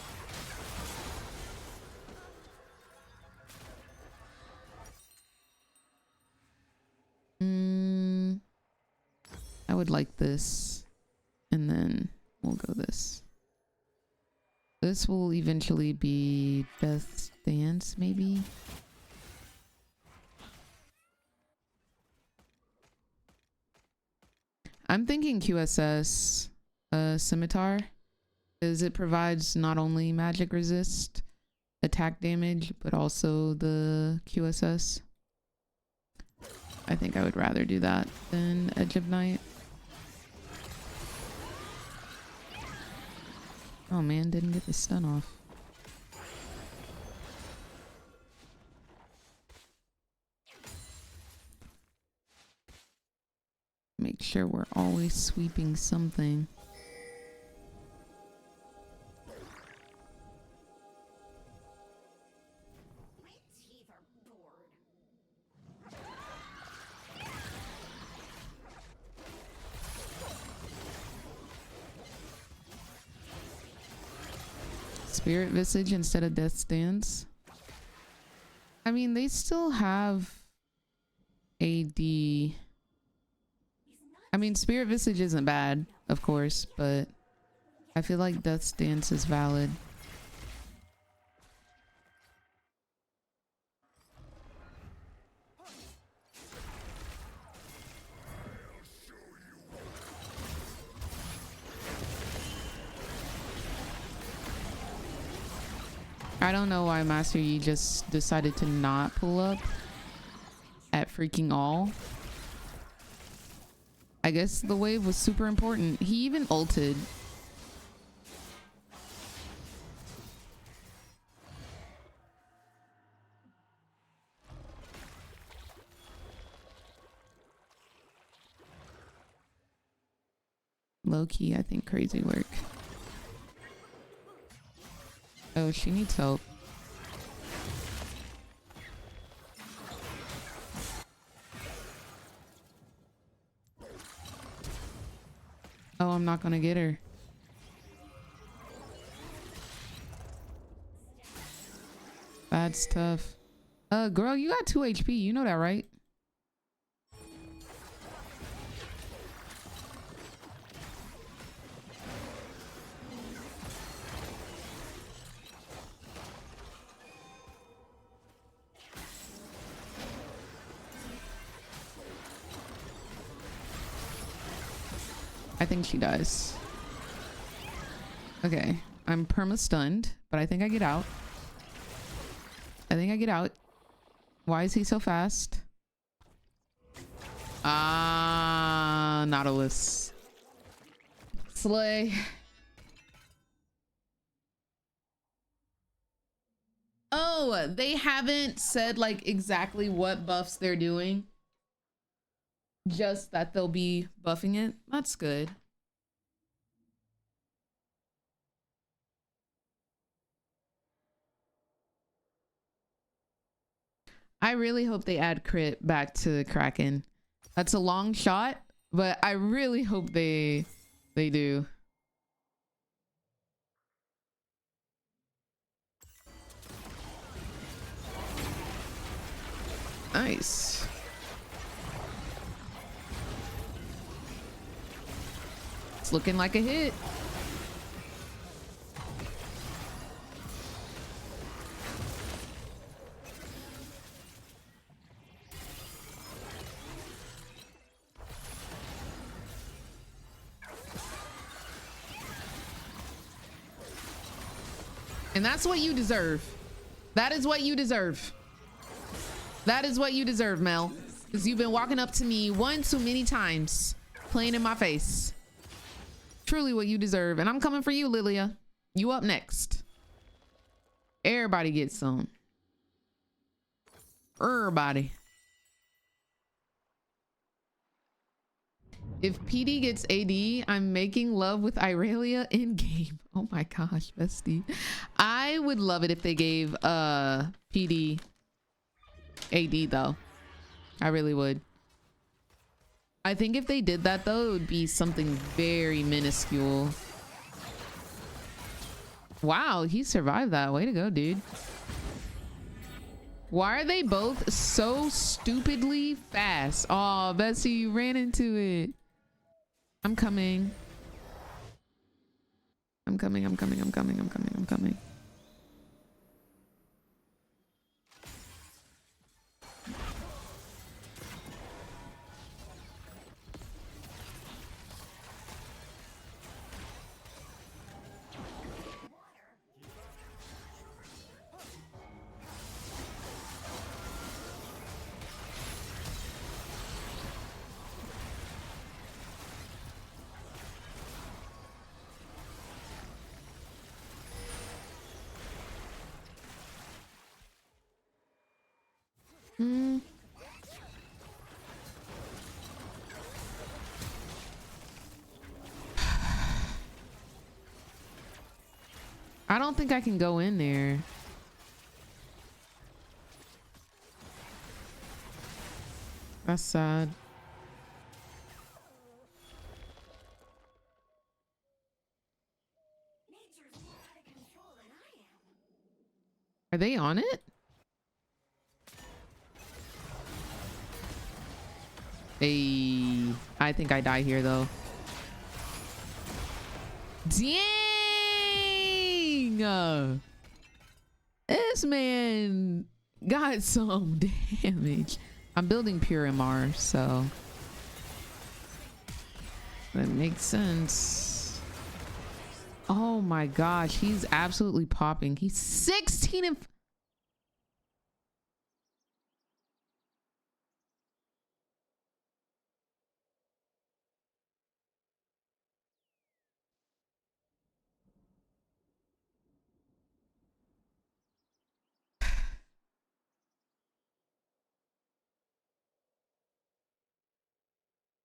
Speaker 1: I would like this, and then we'll go this. This will eventually be Death's Dance, maybe? I'm thinking QSS Scimitar, because it provides not only magic resist, attack damage, but also the QSS. I think I would rather do that than Edge of Night. Oh man, didn't get the stun off. Make sure we're always sweeping something. Spirit Visage instead of Death's Dance. I mean, they still have AD. I mean, Spirit Visage isn't bad, of course, but I feel like Death's Dance is valid. I don't know why Master Yi just decided to not pull up at freaking all. I guess the wave was super important. He even ulted. Low key, I think crazy work. Oh, she needs help. Oh, I'm not gonna get her. That's tough. Girl, you got 2 HP. You know that, right? I think she dies. Okay, I'm perma stunned, but I think I get out. I think I get out. Why is he so fast? Ah, Nautilus. Slay. Oh, they haven't said like exactly what buffs they're doing. Just that they'll be buffing it. That's good. I really hope they add crit back to Kraken. That's a long shot, but I really hope they do. Nice. It's looking like a hit. And that's what you deserve. That is what you deserve. That is what you deserve, Mel. Because you've been walking up to me one too many times, playing in my face. Truly what you deserve. And I'm coming for you, Lilia. You up next. Everybody gets some. Everybody. If PD gets AD, I'm making love with Irelia in game. Oh my gosh, bestie. I would love it if they gave PD AD though. I really would. I think if they did that though, it would be something very minuscule. Wow, he survived that. Way to go, dude. Why are they both so stupidly fast? Oh, Bessie, you ran into it. I'm coming. I'm coming. I don't think I can go in there. That's sad. Are they on it? Hey, I think I die here though. Dang! This man got some damage. I'm building pure MR, so that makes sense. Oh my gosh, he's absolutely popping. He's 16 and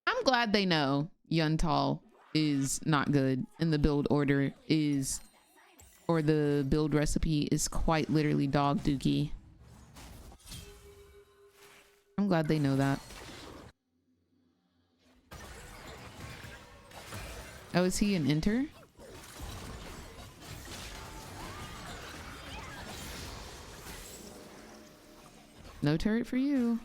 Speaker 1: I'm glad they know Yuntal is not good and the build order is, or the build recipe is quite literally dog dookie. I'm glad they know that. Oh, is he an enter? No turret for you.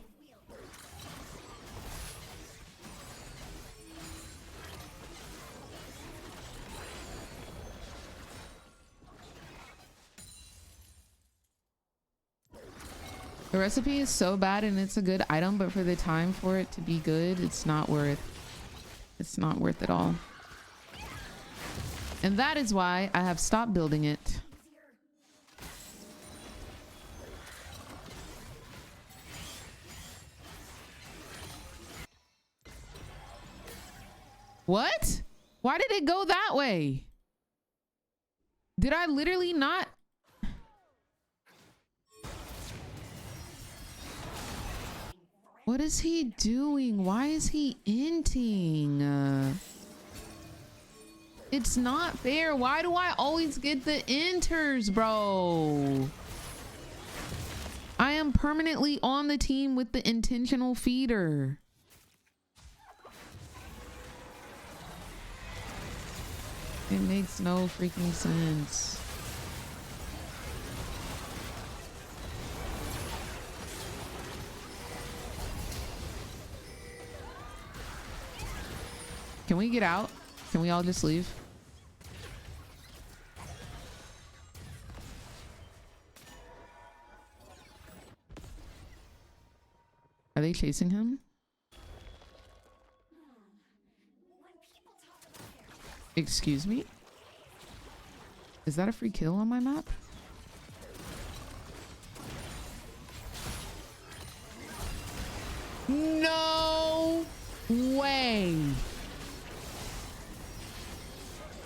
Speaker 1: The recipe is so bad and it's a good item, but for the time for it to be good, it's not worth it all. And that is why I have stopped building it. What? Why did it go that way? Did I literally not? What is he doing? Why is he inting? It's not fair. Why do I always get the enters, bro? I am permanently on the team with the intentional feeder. It makes no freaking sense. Can we get out? Can we all just leave? Are they chasing him? Excuse me? Is that a free kill on my map? No way.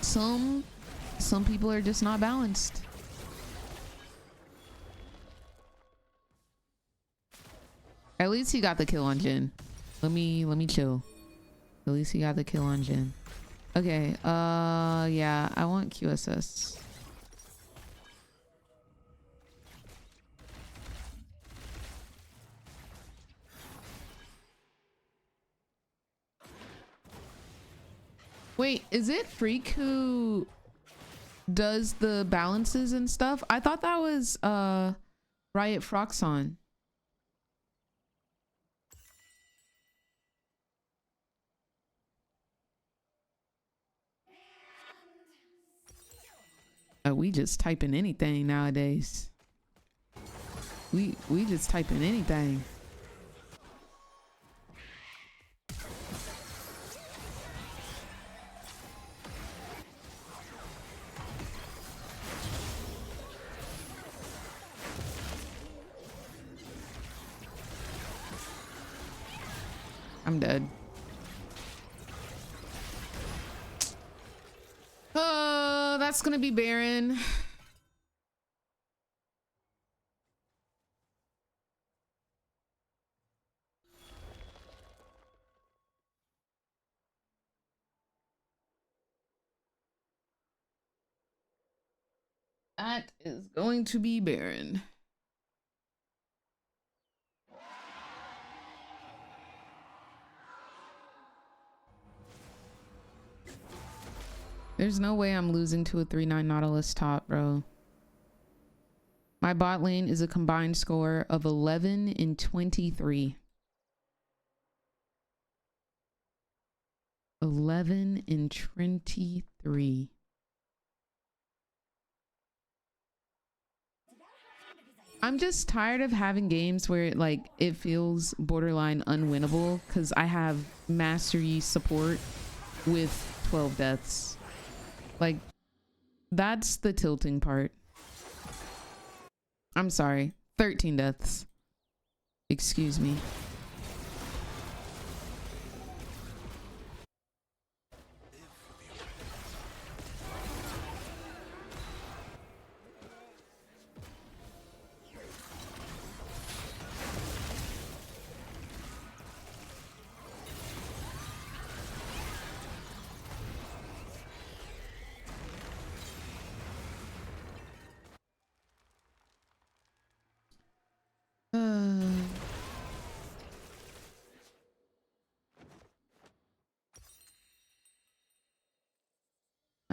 Speaker 1: Some people are just not balanced. At least he got the kill on Jin. Let me chill. At least he got the kill on Jin. Okay, yeah, I want QSS. Wait, is it Freak who does the balances and stuff? I thought that was Riot Froxon. We just type in anything nowadays. We just type in anything. I'm dead. Oh, that's gonna be Baron. That is going to be Baron. There's no way I'm losing to a 3-9 Nautilus top, bro. My bot lane is a combined score of 11 and 23. 11 and 23. I'm just tired of having games where it feels borderline unwinnable because I have mastery support with 12 deaths. Like, that's the tilting part. I'm sorry. 13 deaths. Excuse me.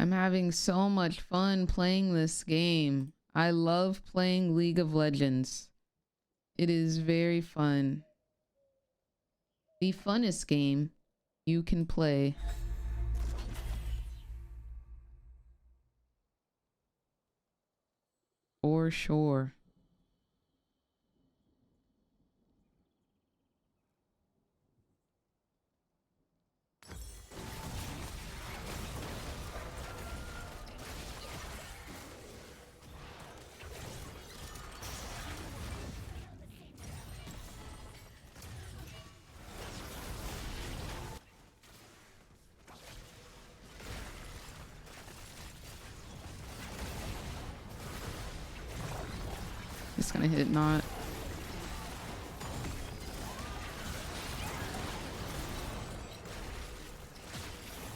Speaker 1: I'm having so much fun playing this game. I love playing League of Legends. It is very fun. The funnest game you can play. For sure. It's gonna hit not.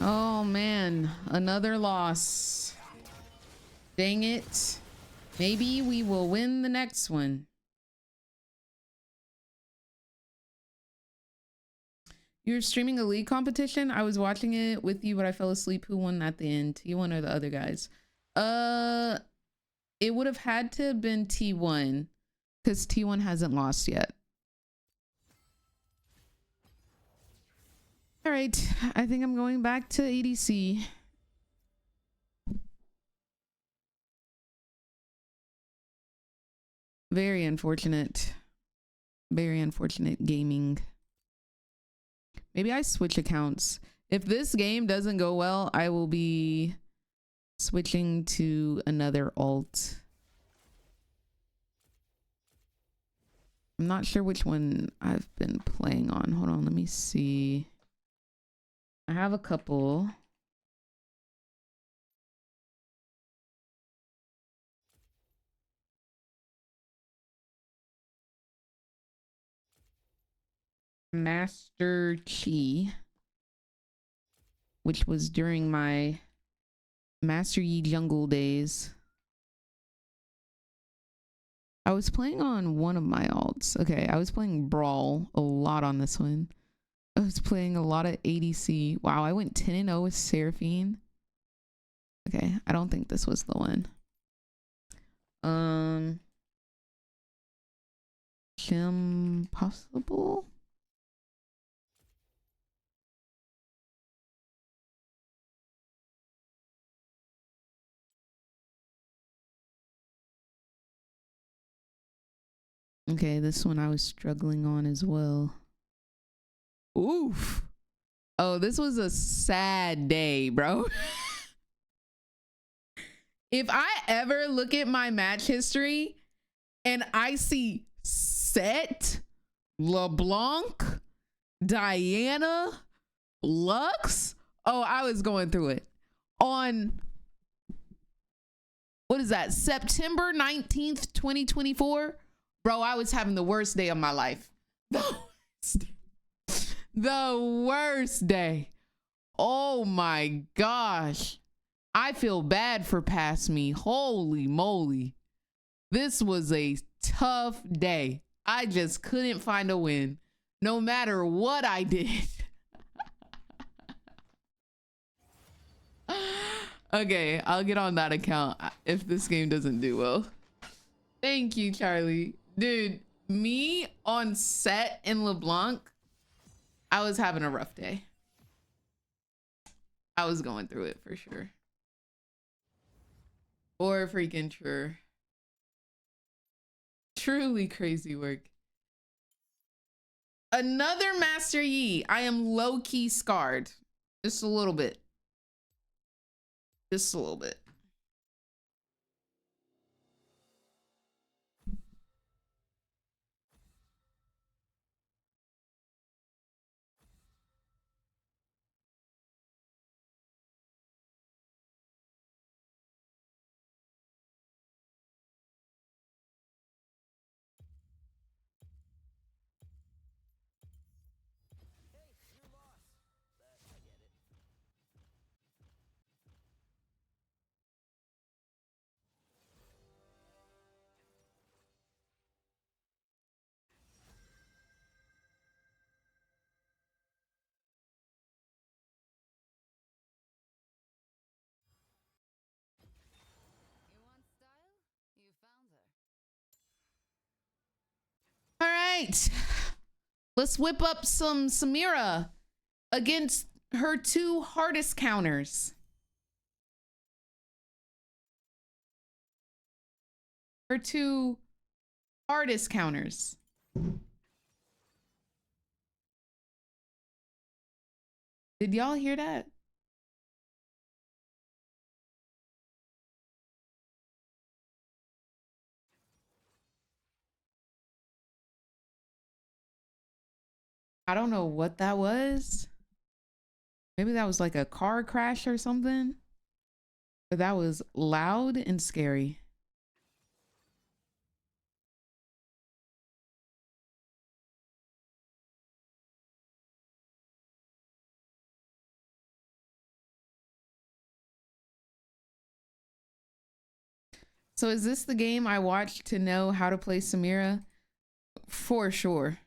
Speaker 1: Oh man, another loss. Dang it. Maybe we will win the next one. You're streaming a league competition? I was watching it with you, but I fell asleep. Who won at the end? T1 or the other guys? It would have had to have been T1 because T1 hasn't lost yet. All right, I think I'm going back to ADC. Very unfortunate. Very unfortunate gaming. Maybe I switch accounts. If this game doesn't go well, I will be switching to another alt. I'm not sure which one I've been playing on. Hold on, let me see. I have a couple. Master Chi, which was during my Master Yi jungle days. I was playing on one of my alts. Okay, I was playing Brawl a lot on this one. I was playing a lot of ADC. Wow, I went 10-0 with Seraphine. Okay, I don't think this was the one. Chim possible? Okay, this one I was struggling on as well. Oof. Oh, this was a sad day, bro. If I ever look at my match history and I see Set, LeBlanc, Diana, Lux, oh, I was going through it. On, what is that, September 19th, 2024? Bro, I was having the worst day of my life. The worst day. Oh my gosh. I feel bad for past me. Holy moly. This was a tough day. I just couldn't find a win, no matter what I did. Okay, I'll get on that account if this game doesn't do well. Thank you, Charlie. Dude, me on Set in LeBlanc, I was having a rough day. I was going through it for sure. Or freaking sure. Truly crazy work. Another Master Yi. I am low-key scarred. Just a little bit. Just a little bit. right. Let's whip up some SAMIRA against her two hardest counters. Her two hardest counters. Did y'all hear that? I don't know what that was. Maybe that was like a car crash or something. But that was loud and scary. So is this the game I watched to know how to play SAMIRA? For sure.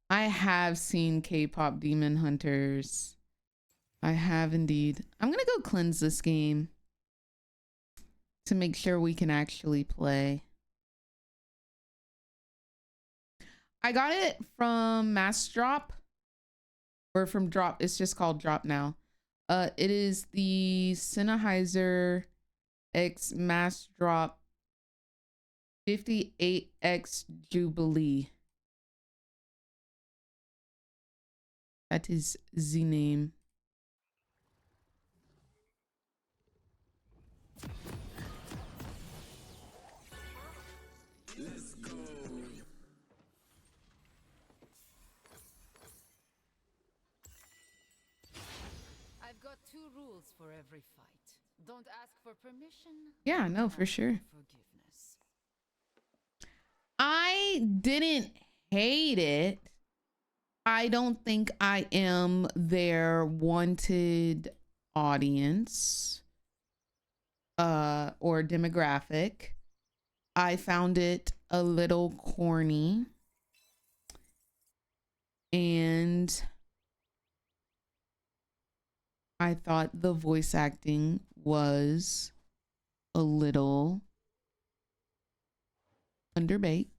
Speaker 1: I have seen K-pop Demon Hunters. I have indeed. I'm gonna go cleanse this game to make sure we can actually play. I got it from Mass Drop, or from Drop. It's just called Drop now. It is the Sennheiser X Mass Drop 58X Jubilee. That is the name.
Speaker 2: Let's go.
Speaker 3: I've got two rules for every fight. Don't ask for permission.
Speaker 1: Yeah, no, for sure.
Speaker 3: Forgiveness.
Speaker 1: I didn't hate it. I don't think I am their wanted audience or demographic. I found it a little corny, and I thought the voice acting was a little underbaked.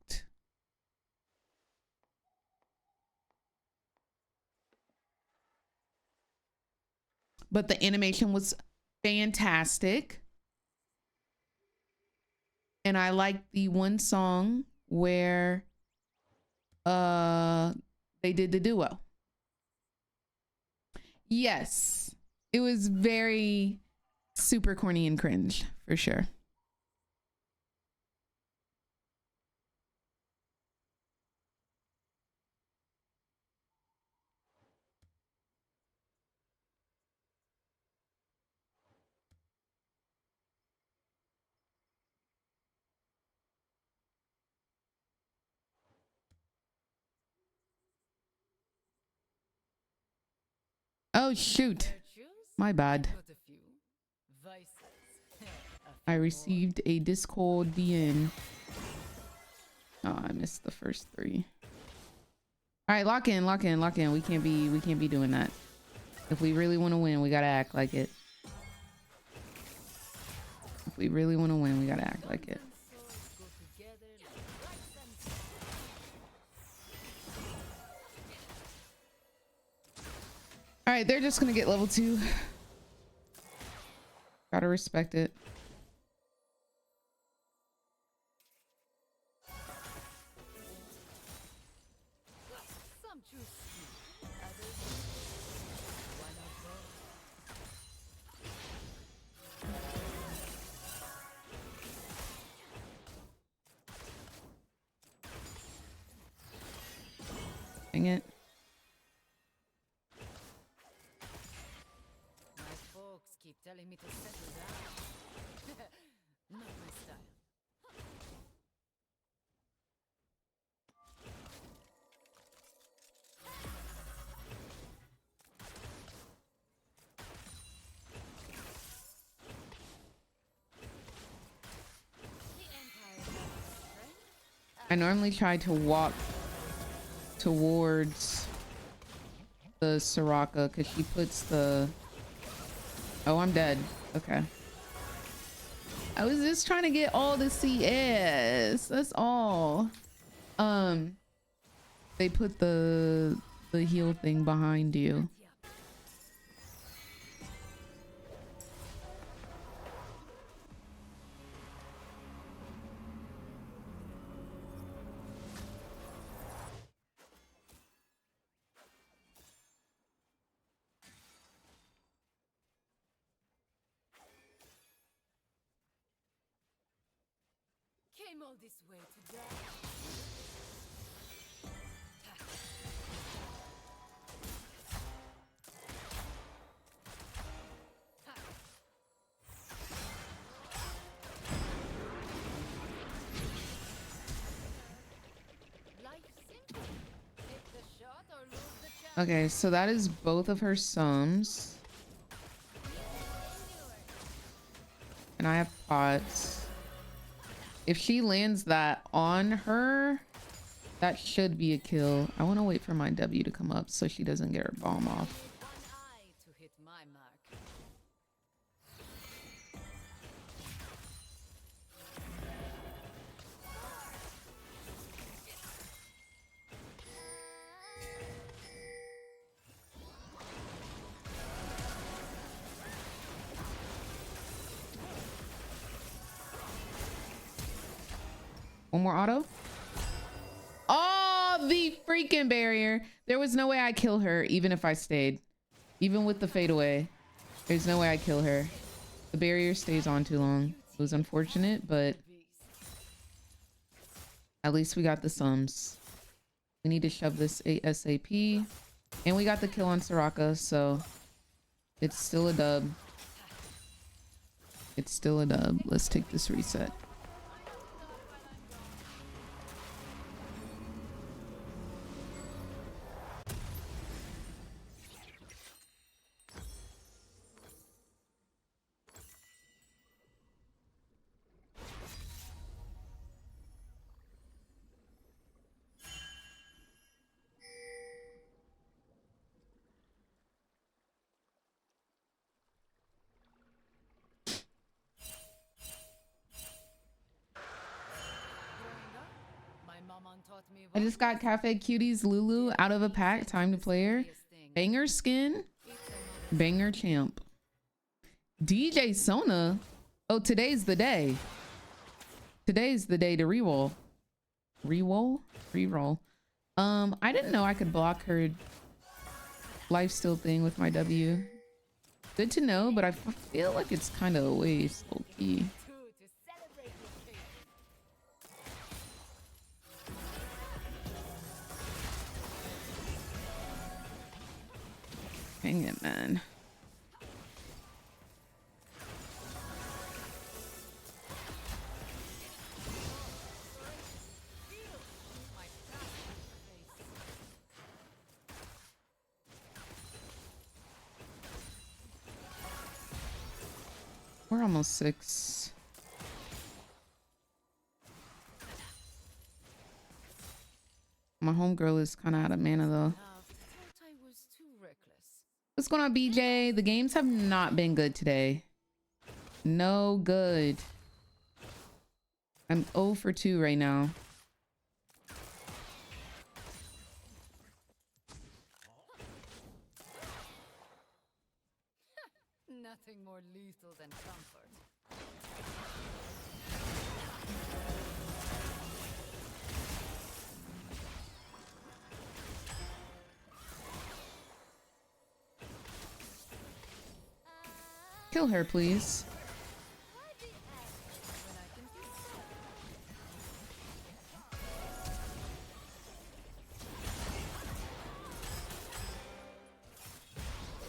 Speaker 1: But the animation was fantastic. And I liked the one song where they did the duo. Yes. It was very super corny and cringe for sure. Oh shoot. My bad.
Speaker 3: Got a few. Vices.
Speaker 1: I received a Discord DN. Oh, I missed the first three. All right, lock in, lock in, lock in. We can't be doing that. If we really want to win, we gotta act like it. If we really want to win, we gotta act like it. All right, they're just gonna get level 2. Gotta respect it.
Speaker 3: Some choose speed, others one of both.
Speaker 1: Dang it.
Speaker 3: My folks keep telling me to settle down. Not my style.
Speaker 1: I normally try to walk towards the Soraka because she puts the... Oh, I'm dead. Okay. I was just trying to get all the CS. That's all. They put the heal thing behind you.
Speaker 3: Came all this way to die. Life simple. Take the shot or lose the chance.
Speaker 1: Okay, so that is both of her sums. And I have pots. If she lands that on her, that should be a kill. I want to wait for my W to come up so she doesn't get her bomb off.
Speaker 3: One eye to hit my mark.
Speaker 1: One more auto. Oh, the freaking barrier. There was no way I kill her even if I stayed. Even with the fadeaway. There's no way I kill her. The barrier stays on too long. It was unfortunate, but at least we got the sums. We need to shove this ASAP. And we got the kill on Soraka, so it's still a dub. It's still a dub. Let's take this reset. I just got Cafe Cuties Lulu out of a pack. Time to play her. Banger skin. Banger champ. DJ Sona. Oh, today's the day. Today's the day to reroll. Reroll? Reroll. I didn't know I could block her lifesteal thing with my W. Good to know, but I feel like it's kind of a waste. Okay. Dang it, man. We're almost 6. My homegirl is kind of out of mana though. What's going on, BJ? The games have not been good today. No good. I'm 0 for 2 right now.
Speaker 3: Nothing more lethal than comfort.
Speaker 1: Kill her, please.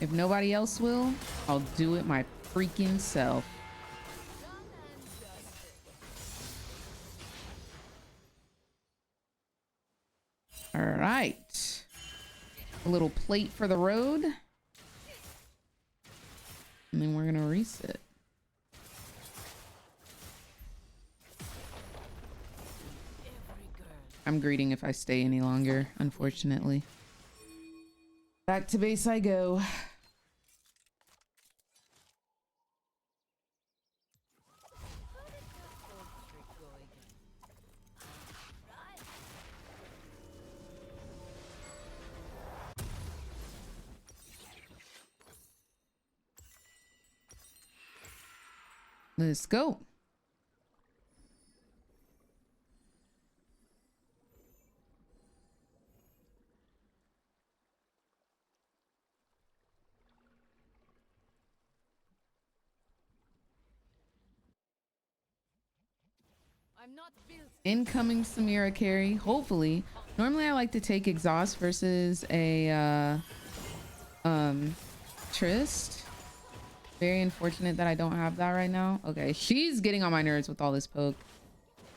Speaker 1: If nobody else will, I'll do it my freaking self. All right. A little plate for the road. And then we're gonna reset.
Speaker 3: Every girl
Speaker 1: I'm greeting if I stay any longer, unfortunately. Back to base I go. Let's go.
Speaker 3: I'm not built.
Speaker 1: Incoming Samira carry, hopefully. Normally I like to take exhaust versus a Trist. Very unfortunate that I don't have that right now. Okay, she's getting on my nerves with all this poke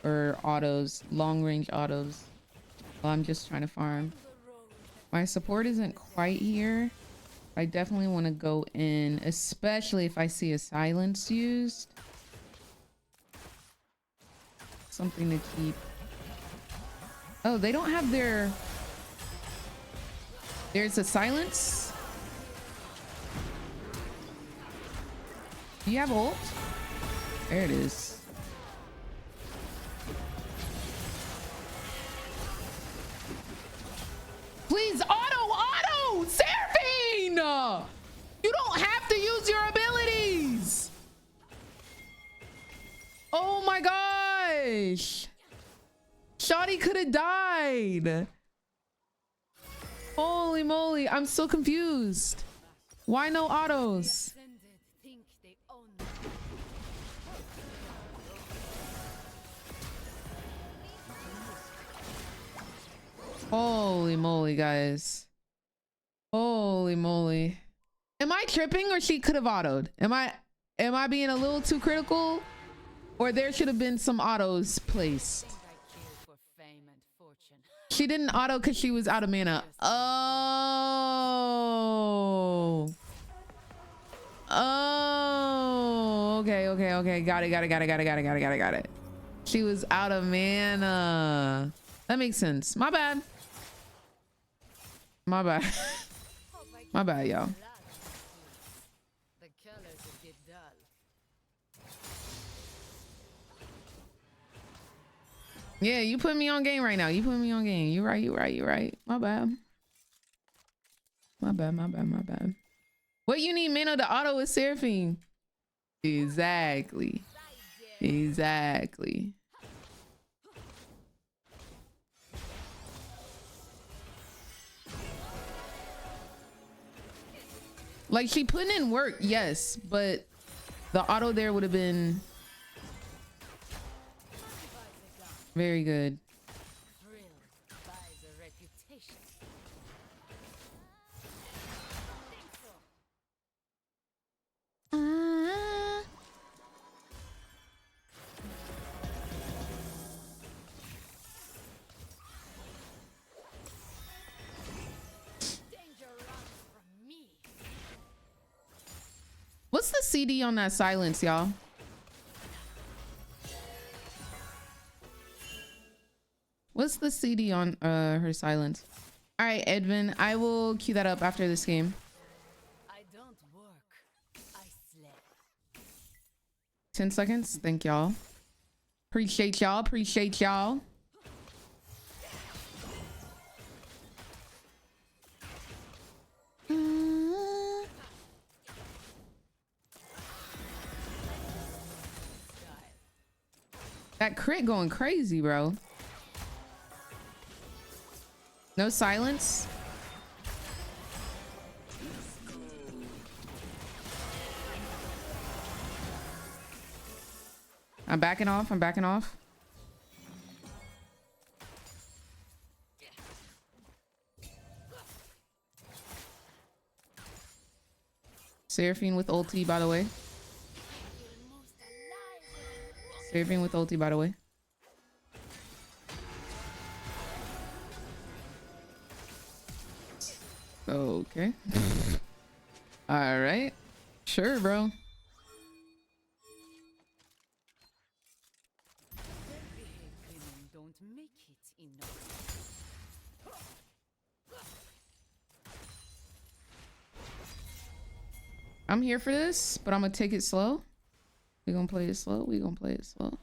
Speaker 1: or autos, long range autos. Well, I'm just trying to farm. My support isn't quite here. I definitely want to go in, especially if I see a silence used. Something to keep. Oh, they don't have their... There's a silence. Do you have ult? There it is. Please, auto! Seraphine! You don't have to use your abilities! Oh my gosh! Shawty could have died! Holy moly, I'm so confused. Why no autos? Holy moly, guys. Holy moly. Am I tripping or she could have autoed? Am I being a little too critical? Or there should have been some autos placed. She didn't auto because she was out of mana. Oh. Oh. Okay. Got it. She was out of mana. That makes sense. My bad. My bad, y'all. Yeah, you put me on game right now. You put me on game. You right. My bad. What you need mana to auto with Seraphine? Exactly. Like, she put in work, yes, but the auto there would have been very good. What's the CD on that silence, y'all? What's the CD on her silence? All right, Edvin, I will queue that up after this game.
Speaker 3: I don't work, I slay.
Speaker 1: 10 seconds. Thank y'all. Appreciate y'all. That crit going crazy, bro. No silence. I'm backing off. Seraphine with ulti, by the way. Okay. All right. Sure, bro.
Speaker 3: won't make it enough.
Speaker 1: I'm here for this, but I'm gonna take it slow. We gonna play it slow. We gonna play it slow.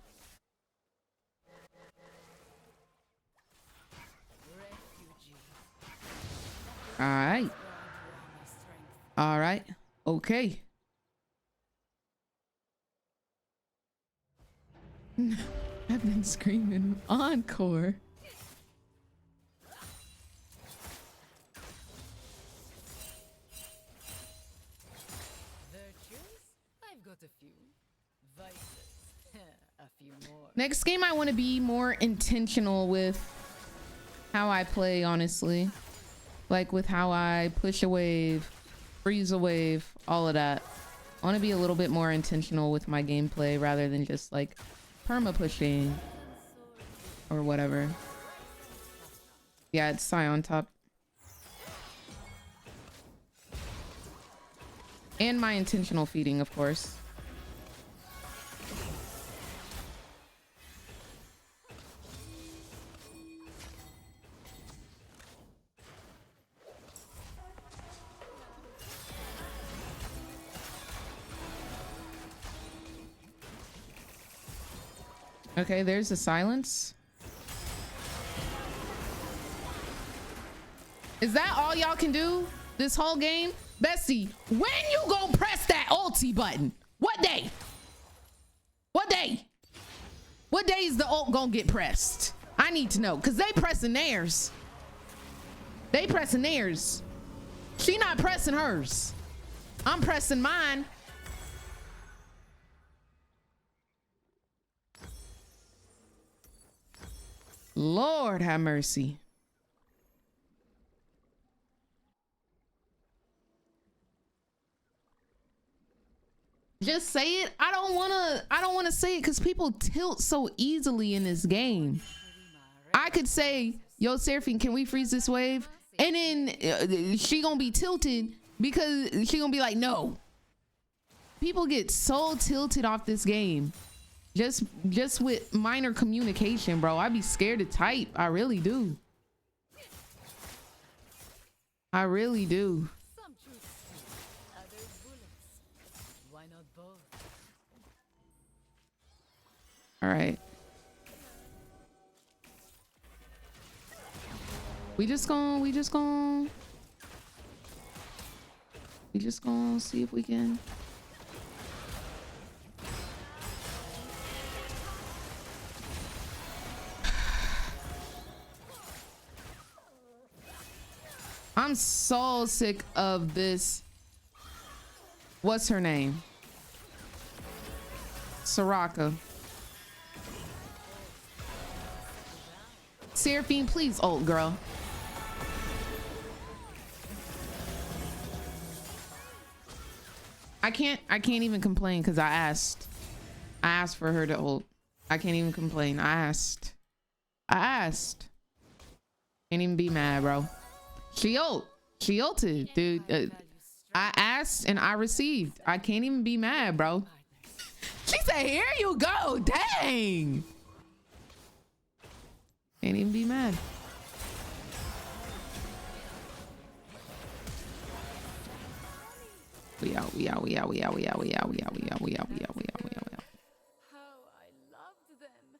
Speaker 1: All right. All right. Okay. I've been screaming encore.
Speaker 3: Virtues? I've got a few. Vices? A few more.
Speaker 1: Next game, I want to be more intentional with how I play, honestly. Like with how I push a wave, freeze a wave, all of that. I want to be a little bit more intentional with my gameplay rather than just like perma pushing or whatever. Yeah, it's Psy on top. And my intentional feeding, of course. Okay, there's the silence. Is that all y'all can do this whole game? Bessie, when you gonna press that ulti button? What day? What day? What day is the ult gonna get pressed? I need to know, because they pressing theirs. They pressing theirs. She not pressing hers. I'm pressing mine. Lord have mercy. Just say it. I don't want to say it because people tilt so easily in this game. I could say, yo, Seraphine, can we freeze this wave? And then she gonna be tilted because she gonna be like, no. People get so tilted off this game. Just with minor communication, bro. I'd be scared to type. I really do. I really do.
Speaker 3: Some truths, others bullets. Why not both?
Speaker 1: All right. We just gonna see if we can. I'm so sick of this. What's her name? Soraka. Seraphine, please ult, girl. I can't even complain because I asked for her to ult. I can't even complain. I asked. Can't even be mad, bro. She ulted, dude. I asked and I received. I can't even be mad, bro. She said, here you go. Dang. Can't even be mad. We out.
Speaker 3: How I loved them.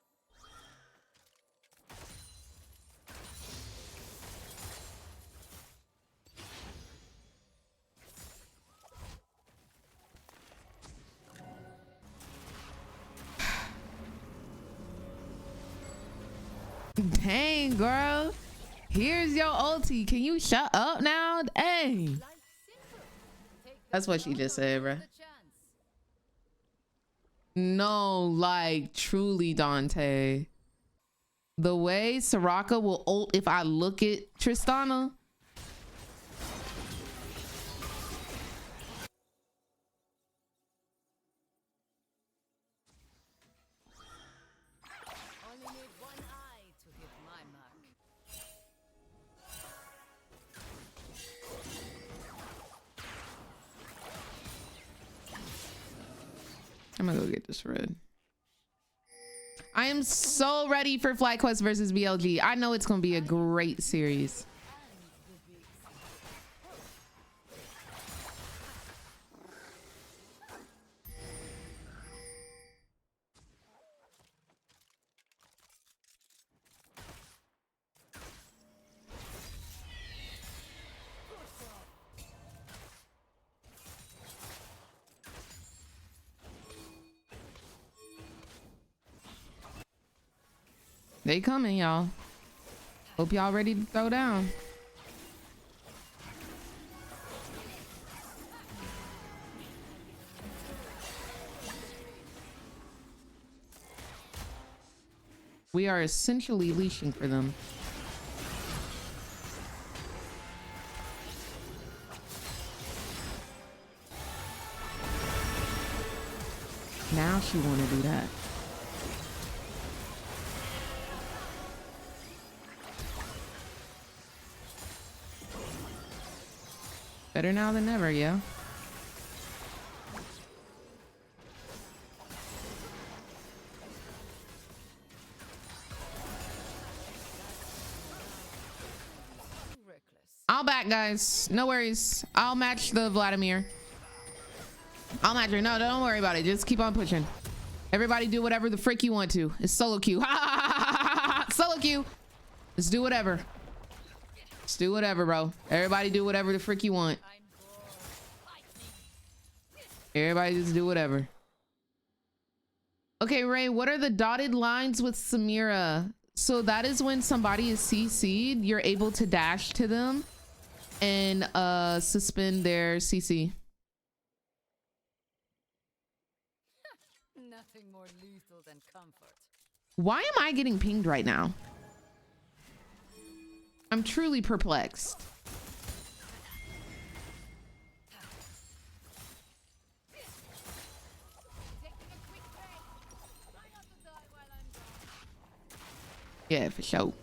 Speaker 1: Dang, girl. Here's your ulti. Can you shut up now? Dang. That's what she just said, bro. No, like truly, Dante. The way Soraka will ult if I look at Tristana.
Speaker 3: Only need one eye to hit my mark.
Speaker 1: I'm gonna go get this red. I I'm so ready for FlyQuest versus BLG. I know it's gonna be a great series. They coming, y'all. Hope y'all ready to throw down. We are essentially leashing for them. Now she want to do that. Better now than never, yeah. I'll back, guys. No worries. I'll match the Vladimir. I'll match her. No, don't worry about it. Just keep on pushing. Everybody do whatever the frick you want to. It's solo queue. Solo queue. Let's do whatever. Let's do whatever, bro. Everybody do whatever the frick you want. Everybody just do whatever. Okay, Ray, what are the dotted lines with Samira? So that is when somebody is CC'd, you're able to dash to them and suspend their CC.
Speaker 3: Nothing more lethal than comfort.
Speaker 1: Why am I getting pinged right now? I'm truly perplexed. Yeah, for sure.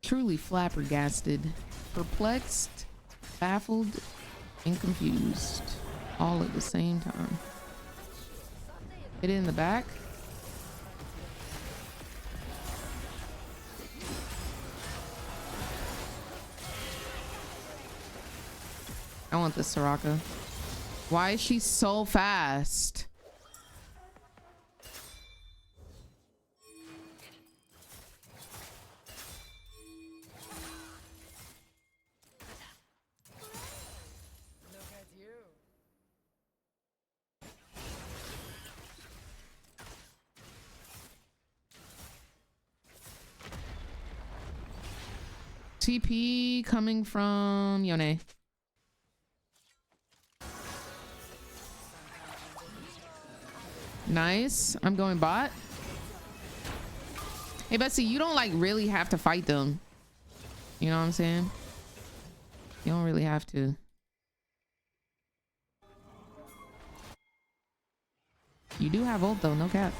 Speaker 1: Truly flabbergasted, perplexed, baffled, and confused all at the same time. Get it in the back. I want this Soraka. Why is she so fast?
Speaker 3: Look at you.
Speaker 1: TP coming from Yone. Nice. I'm going bot. Hey, Betsy, you don't like really have to fight them. You know what I'm saying? You don't really have to. You do have ult though, no cap.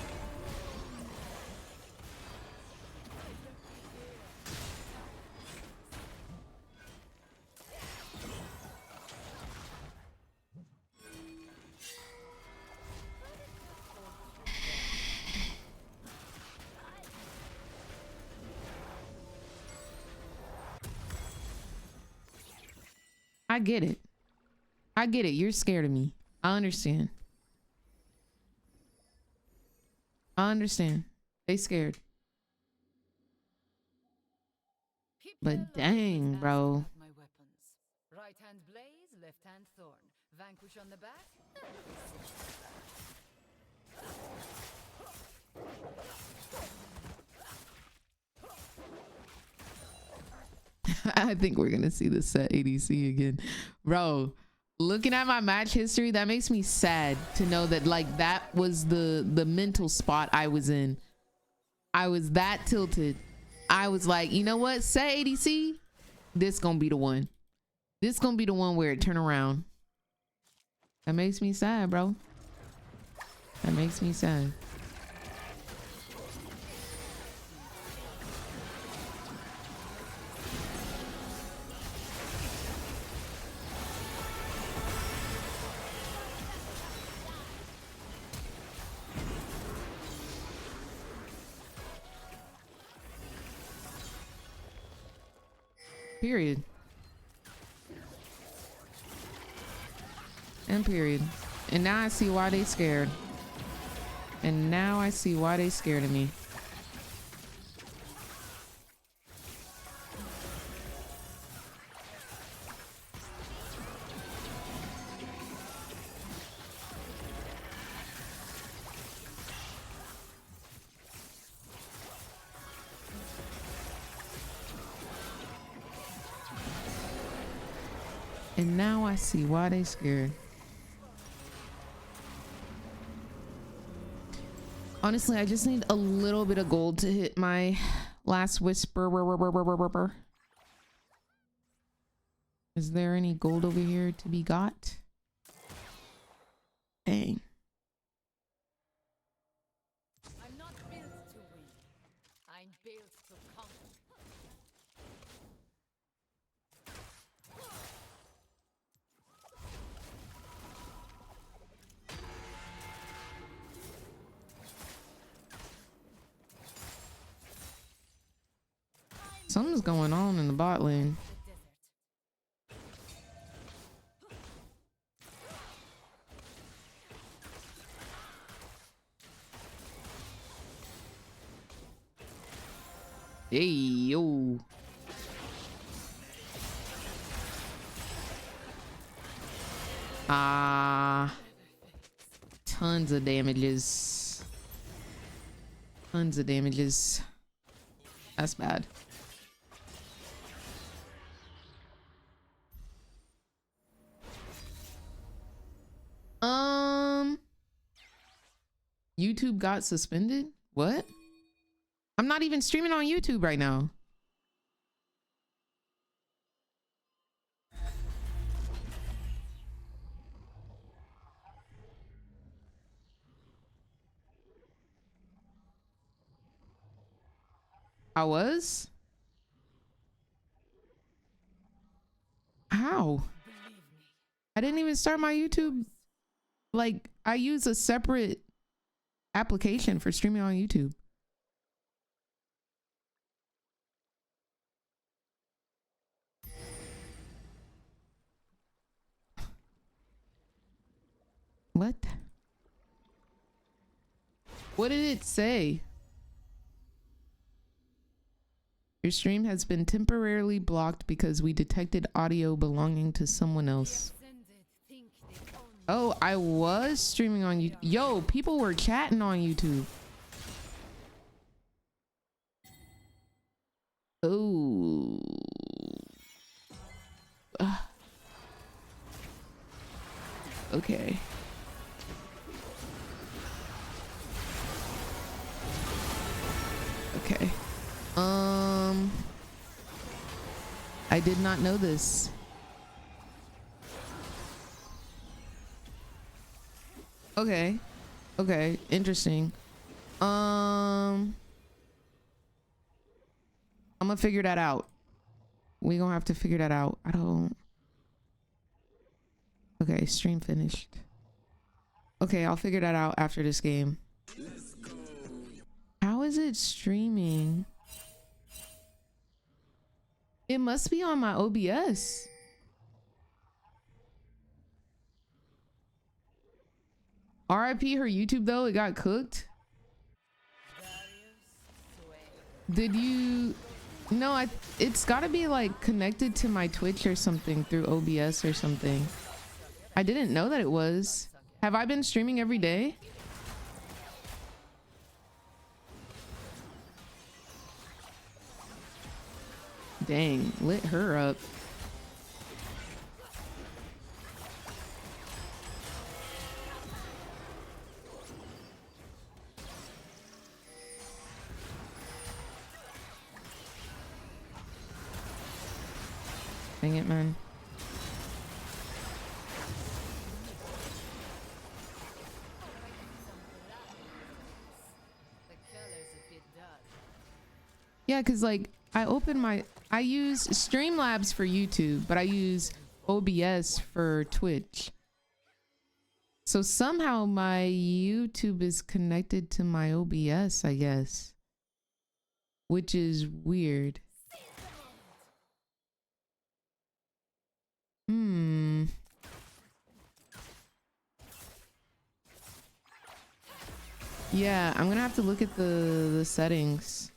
Speaker 1: I get it. I get it. You're scared of me. I understand. I understand. They scared. But dang, bro.
Speaker 3: My weapons. Right hand blaze, left hand thorn. Vanquish on the back.
Speaker 1: I think we're gonna see the set ADC again, bro. Looking at my match history, that makes me sad to know that like that was the mental spot I was in. I was that tilted. I was like, you know what, set ADC, this gonna be the one. This gonna be the one where it turn around. That makes me sad, bro. That makes me sad. Period. And period. And now I see why they scared. And now I see why they scared of me. And now I see why they scared. Honestly, I just need a little bit of gold to hit my last whisper. Is there any gold over here to be got? Dang.
Speaker 3: I'm not built to win. I'm built to conquer.
Speaker 1: Something's going on in the bot lane. Hey, yo. Tons of damages. Tons of damages. That's bad. YouTube got suspended? What? I'm not even streaming on YouTube right now. I was? How? I didn't even start my YouTube. Like, I use a separate application for streaming on YouTube. What? What did it say? Your stream has been temporarily blocked because we detected audio belonging to someone else. Oh, I was streaming on YouTube. Yo, people were chatting on YouTube. Oh. Okay. Okay. I did not know this. Okay. Okay, interesting. I'm gonna figure that out. We gonna have to figure that out. I don't. Okay, stream finished. Okay, I'll figure that out after this game. How is it streaming? It must be on my OBS. RIP her YouTube though, it got cooked. Did you? No, it's gotta be like connected to my Twitch or something through OBS or something. I didn't know that it was. Have I been streaming every day? Dang, lit her up. Dang it, man. Yeah, because like I use Streamlabs for YouTube, but I use OBS for Twitch. So somehow my YouTube is connected to my OBS, I guess. Which is weird. Hmm. Yeah, I'm gonna have to look at the settings.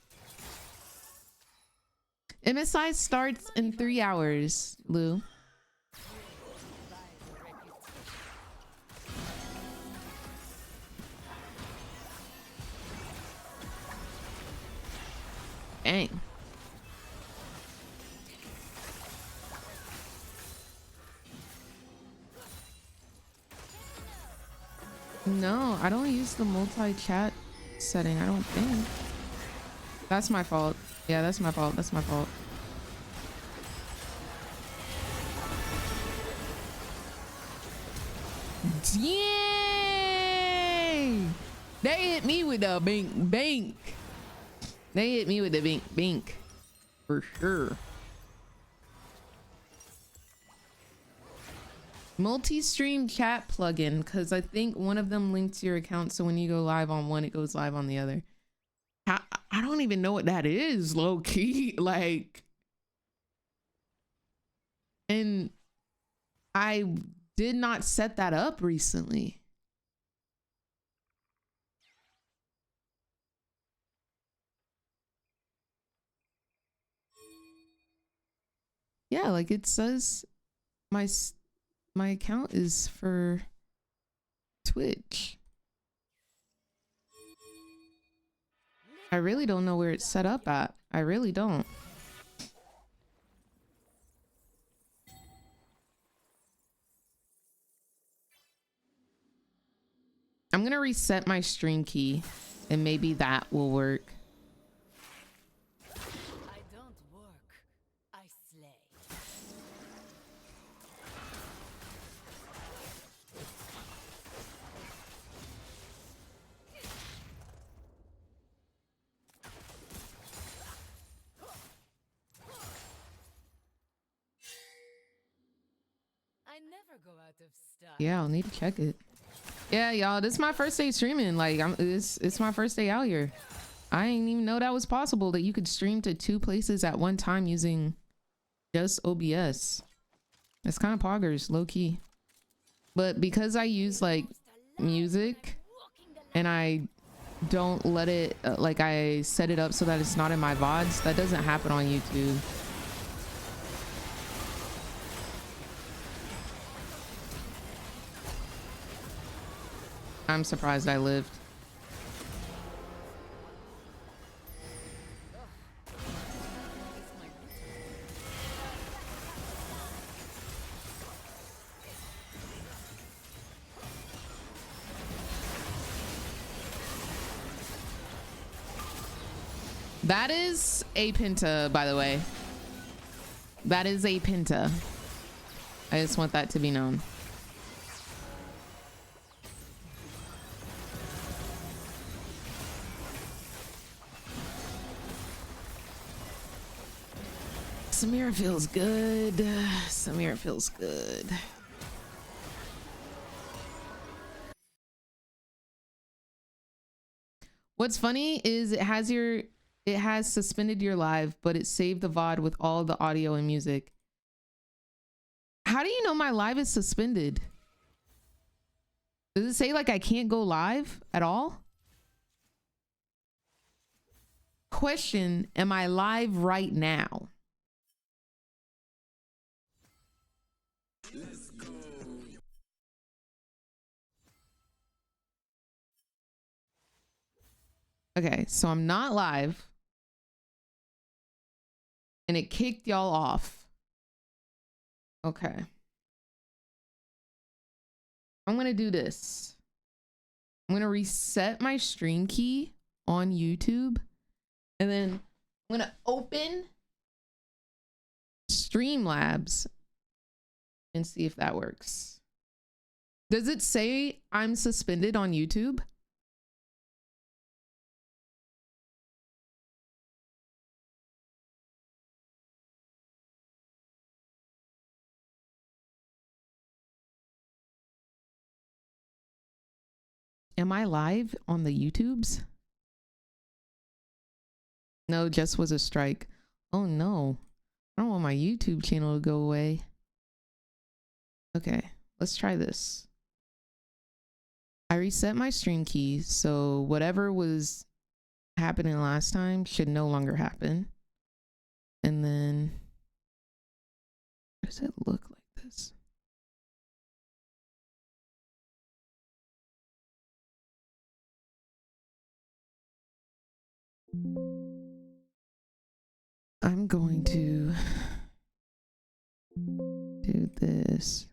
Speaker 1: MSI starts in 3 hours, Lou. Dang. No, I don't use the multi-chat setting, I don't think. That's my fault. Yeah, that's my fault. That's my fault. Yay! They hit me with the bink bink. They hit me with the bink bink. For sure. Multi-stream chat plugin, because I think one of them links to your account, so when you go live on one, it goes live on the other. I don't even know what that is, low key. Like, and I did not set that up recently. Yeah, like it says my account is for Twitch. I really don't know where it's set up at. I really don't. I'm gonna reset my stream key and maybe that will work.
Speaker 3: I don't work, I slay. I never go out of style.
Speaker 1: Yeah, I'll need to check it. Yeah, y'all, this is my first day streaming. Like, it's my first day out here. I didn't even know that was possible, that you could stream to 2 places at one time using just OBS. It's kind of poggers, low key. But because I use like music and I don't let it, like I set it up so that it's not in my VODs, that doesn't happen on YouTube. I'm surprised I lived. That is a Penta, by the way. That is a Penta. I just want that to be known. Samira feels good. Samira feels good. What's funny is it has suspended your live, but it saved the VOD with all the audio and music. How do you know my live is suspended? Does it say like I can't go live at all? Question, am I live right now?
Speaker 2: Let's go.
Speaker 1: Okay, so I'm not live. And it kicked y'all off. Okay. I'm gonna do this. I'm gonna reset my stream key on YouTube. And then I'm gonna open Streamlabs and see if that works. Does it say I'm suspended on YouTube? Am I live on the YouTubes? No, just was a strike. Oh no. I don't want my YouTube channel to go away. Okay, let's try this. I reset my stream key, so whatever was happening last time should no longer happen. And then, what does it look like this? I'm going to do this.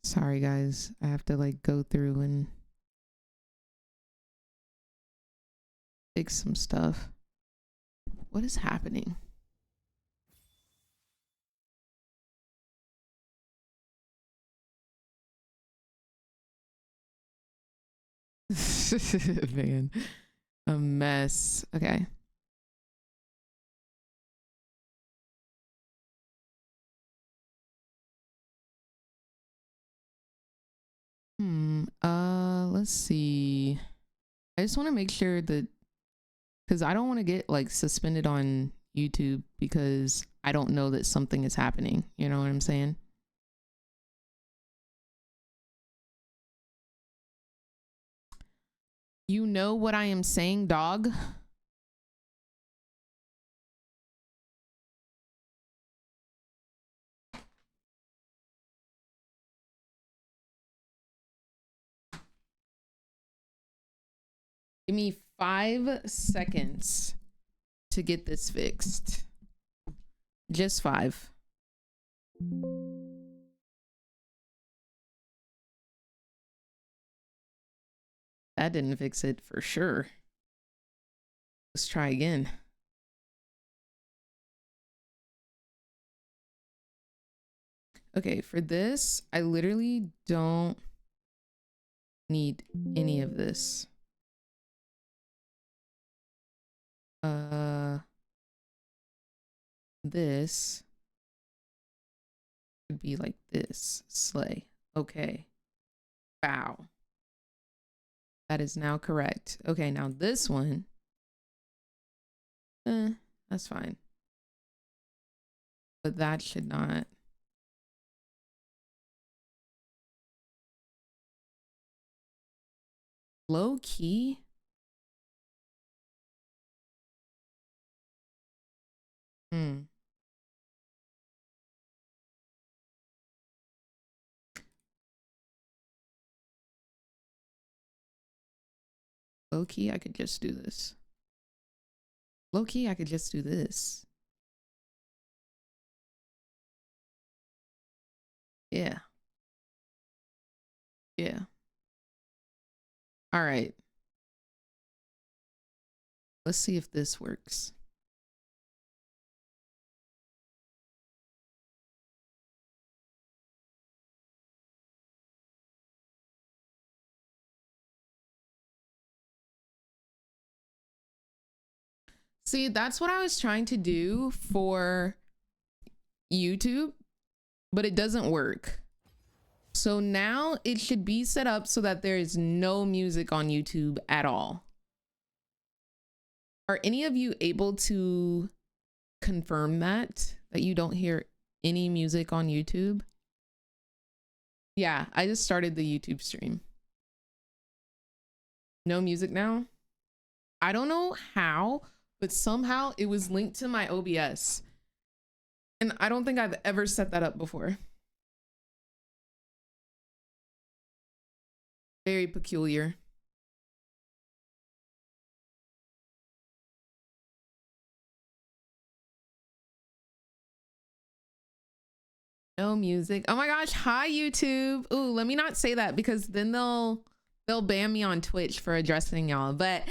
Speaker 1: Sorry guys, I have to like go through and fix some stuff. What is happening? Man, a mess. Okay. Let's see. I just want to make sure that, because I don't want to get like suspended on YouTube because I don't know that something is happening. You know what I'm saying? You know what I am saying, dog? Give me 5 seconds to get this fixed. Just 5. That didn't fix it for sure. Let's try again. Okay, for this, I literally don't need any of this. This would be like this. Slay. Okay. Bow. That is now correct. Okay, now this one. That's fine. But that should not. Low key. Low key, I could just do this. Low key, I could just do this. Yeah. Yeah. All right. Let's see if this works. See, that's what I was trying to do for YouTube, but it doesn't work. So now it should be set up so that there is no music on YouTube at all. Are any of you able to confirm that you don't hear any music on YouTube? Yeah, I just started the YouTube stream. No music now? I don't know how, but somehow it was linked to my OBS. And I don't think I've ever set that up before. Very peculiar. No music. Oh my gosh, hi YouTube. Ooh, let me not say that because then they'll ban me on Twitch for addressing y'all. But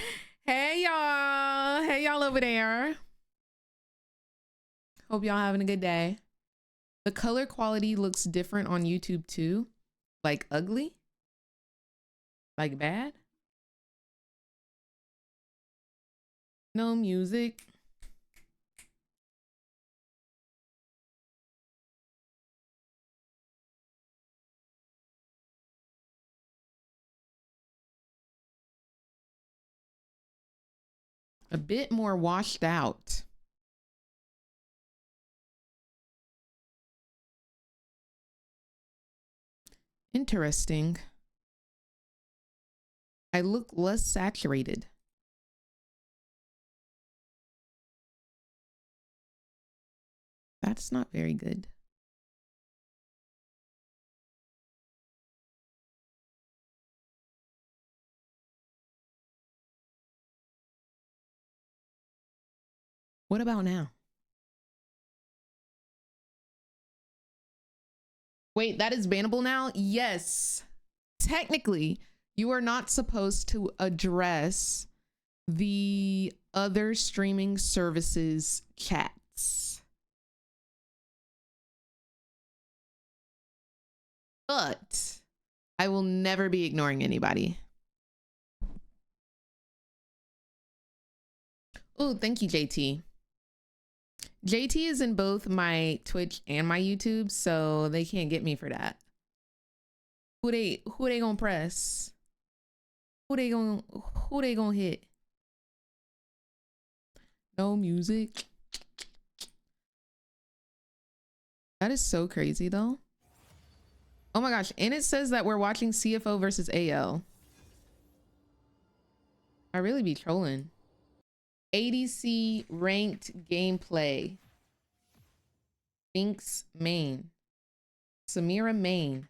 Speaker 1: hey y'all. Hey y'all over there. Hope y'all having a good day. The color quality looks different on YouTube too. Like ugly? Like bad? No music. A bit more washed out. Interesting. I look less saturated. That's not very good. What about now? Wait, that is bannable now? Yes. Technically, you are not supposed to address the other streaming services chats. But I will never be ignoring anybody. Oh, thank you, JT. JT is in both my Twitch and my YouTube, so they can't get me for that. Who they gonna press? Who they gonna hit? No music. That is so crazy though. Oh my gosh, and it says that we're watching CFO versus AL. I really be trolling. ADC ranked gameplay. JINX main. SAMIRA main.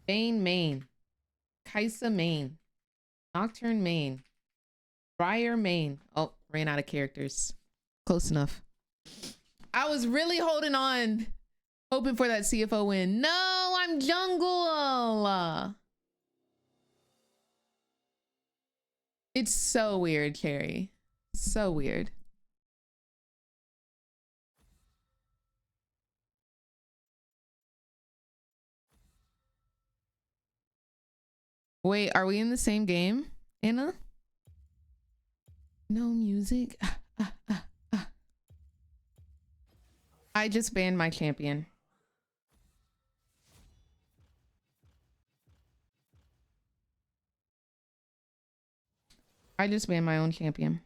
Speaker 1: VAYNE main. KAISA main. Nocturne main. Briar main. Oh, ran out of characters. Close enough. I was really holding on, hoping for that CFO win. No, I'm jungle. It's so weird, Cherry. So weird. Wait, are we in the same game, Anna? No music. I just banned my champion. I just banned my own champion.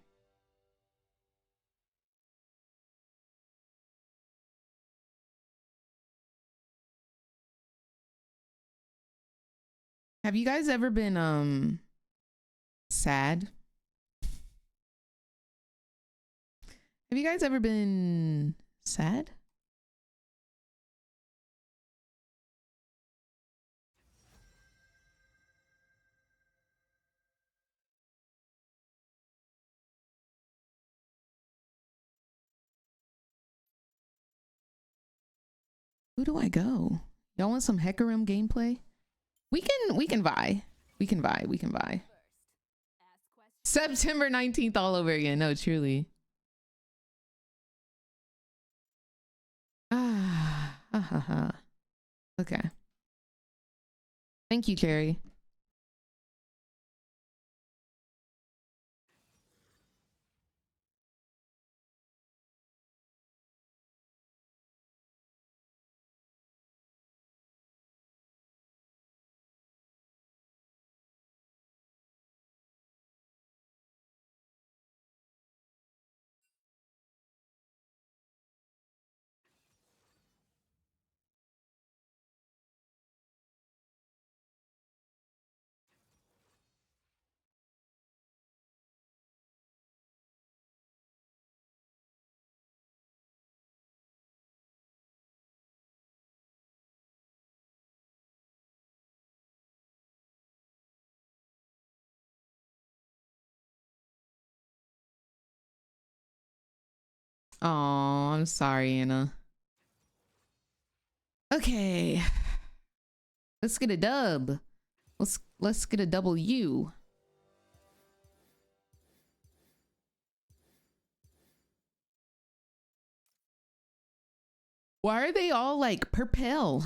Speaker 1: Have you guys ever been sad? Have you guys ever been sad? Who do I go? Y'all want some Hecarim gameplay? We can vie. We can vie. September 19th all over again. No, truly. Okay. Thank you, Cherry. Oh, I'm sorry, Anna. Okay. Let's get a dub. Let's get a W. Why are they all like purple?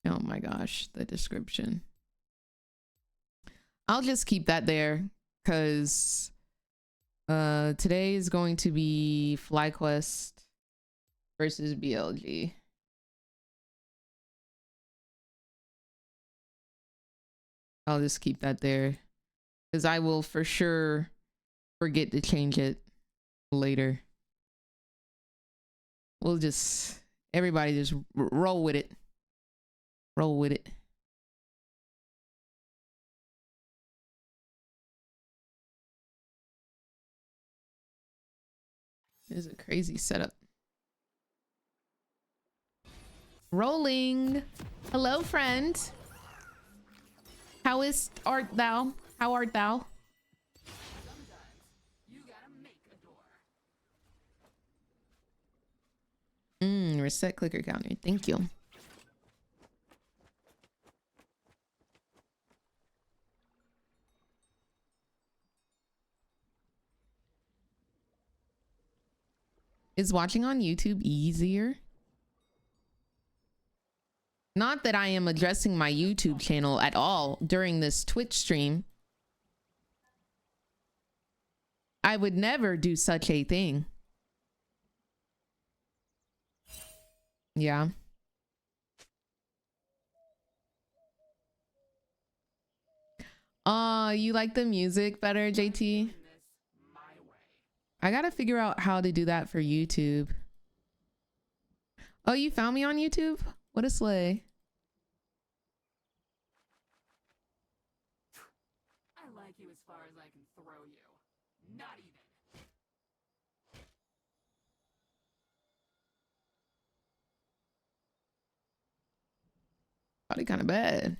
Speaker 1: Oh my gosh, the description. I'll just keep that there because today is going to be FlyQuest versus BLG. I'll just keep that there because I will for sure forget to change it later. We'll just, everybody just roll with it. Roll with it. This is a crazy setup. Rolling. Hello, friend. How art thou? How art thou? Reset clicker counter. Thank you. Is watching on YouTube easier? Not that I am addressing my YouTube channel at all during this Twitch stream. I would never do such a thing. Yeah. You like the music better, JT? I gotta figure out how to do that for YouTube. Oh, you found me on YouTube? What a slay.
Speaker 3: I like you as far as I can throw you. Not even.
Speaker 1: Probably kind of bad.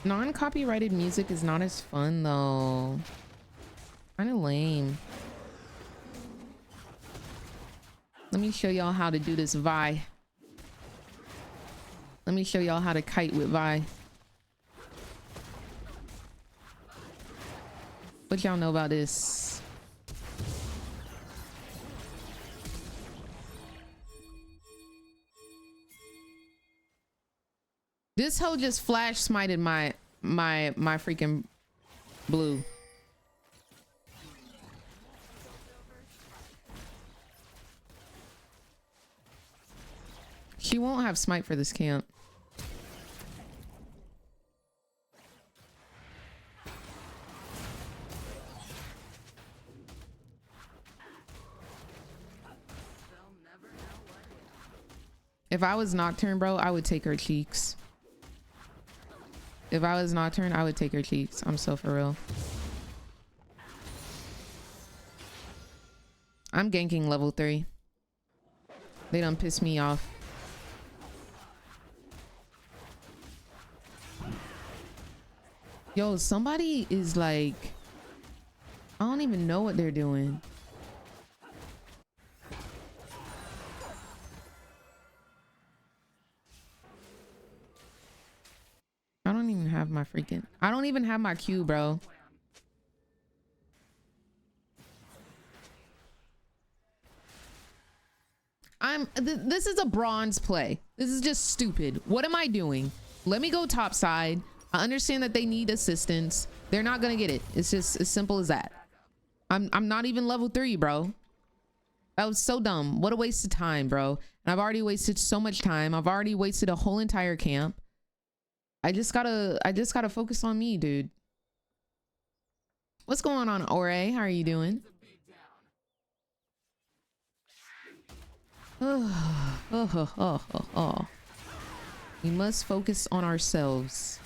Speaker 1: Non-copyrighted music is not as fun though. Kind of lame. Let me show y'all how to do this Vi. Let me show y'all how to kite with Vi. What y'all know about this? This hoe just flash smited my freaking blue. She won't have smite for this camp. If I was Nocturne, bro, I would take her cheeks. If I was Nocturne, I would take her cheeks. I'm so for real. I'm ganking level 3. They done piss me off. Yo, somebody is like, I don't even know what they're doing. I don't even have my freaking, I don't even have my Q, bro. This is a bronze play. This is just stupid. What am I doing? Let me go top side. I understand that they need assistance. They're not gonna get it. It's just as simple as that. I'm not even level 3, bro. That was so dumb. What a waste of time, bro. And I've already wasted so much time. I've already wasted a whole entire camp. I just gotta focus on me, dude. What's going on, Ore? How are you doing? We must focus on ourselves.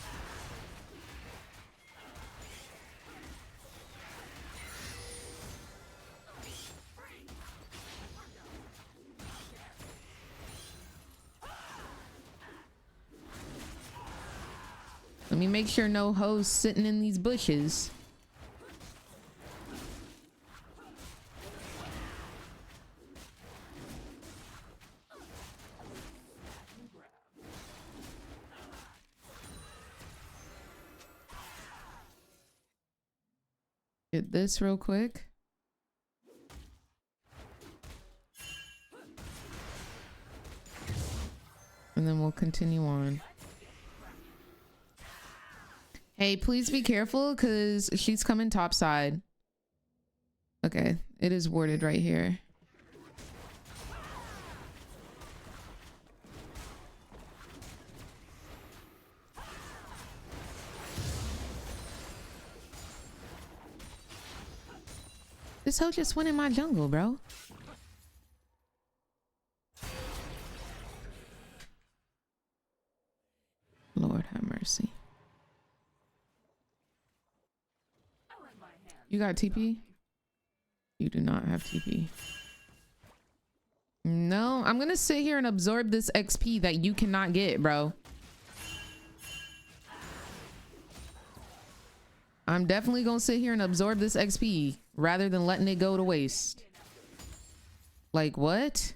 Speaker 1: Let me make sure no hoes sitting in these bushes. Get this real quick. And then we'll continue on. Hey, please be careful because she's coming topside. Okay, it is worded right here. This hoe just went in my jungle, bro. Lord have mercy. You got TP? You do not have TP. No, I'm gonna sit here and absorb this XP that you cannot get, bro. I'm definitely gonna sit here and absorb this XP rather than letting it go to waste. Like, what?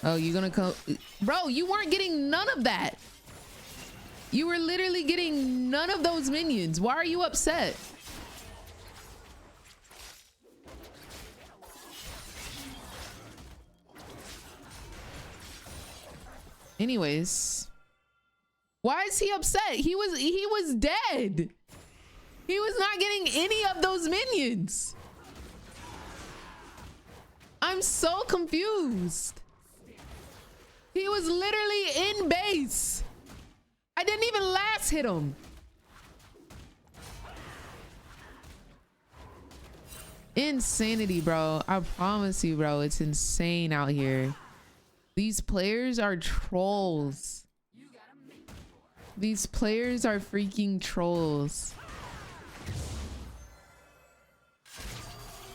Speaker 1: Oh, you gonna come? Bro, you weren't getting none of that. You were literally getting none of those minions. Why are you upset? Anyways, why is he upset? He was dead. He was not getting any of those minions. I'm so confused. He was literally in base. I didn't even last hit him. Insanity, bro. I promise you, bro. It's insane out here. These players are trolls. These players are freaking trolls.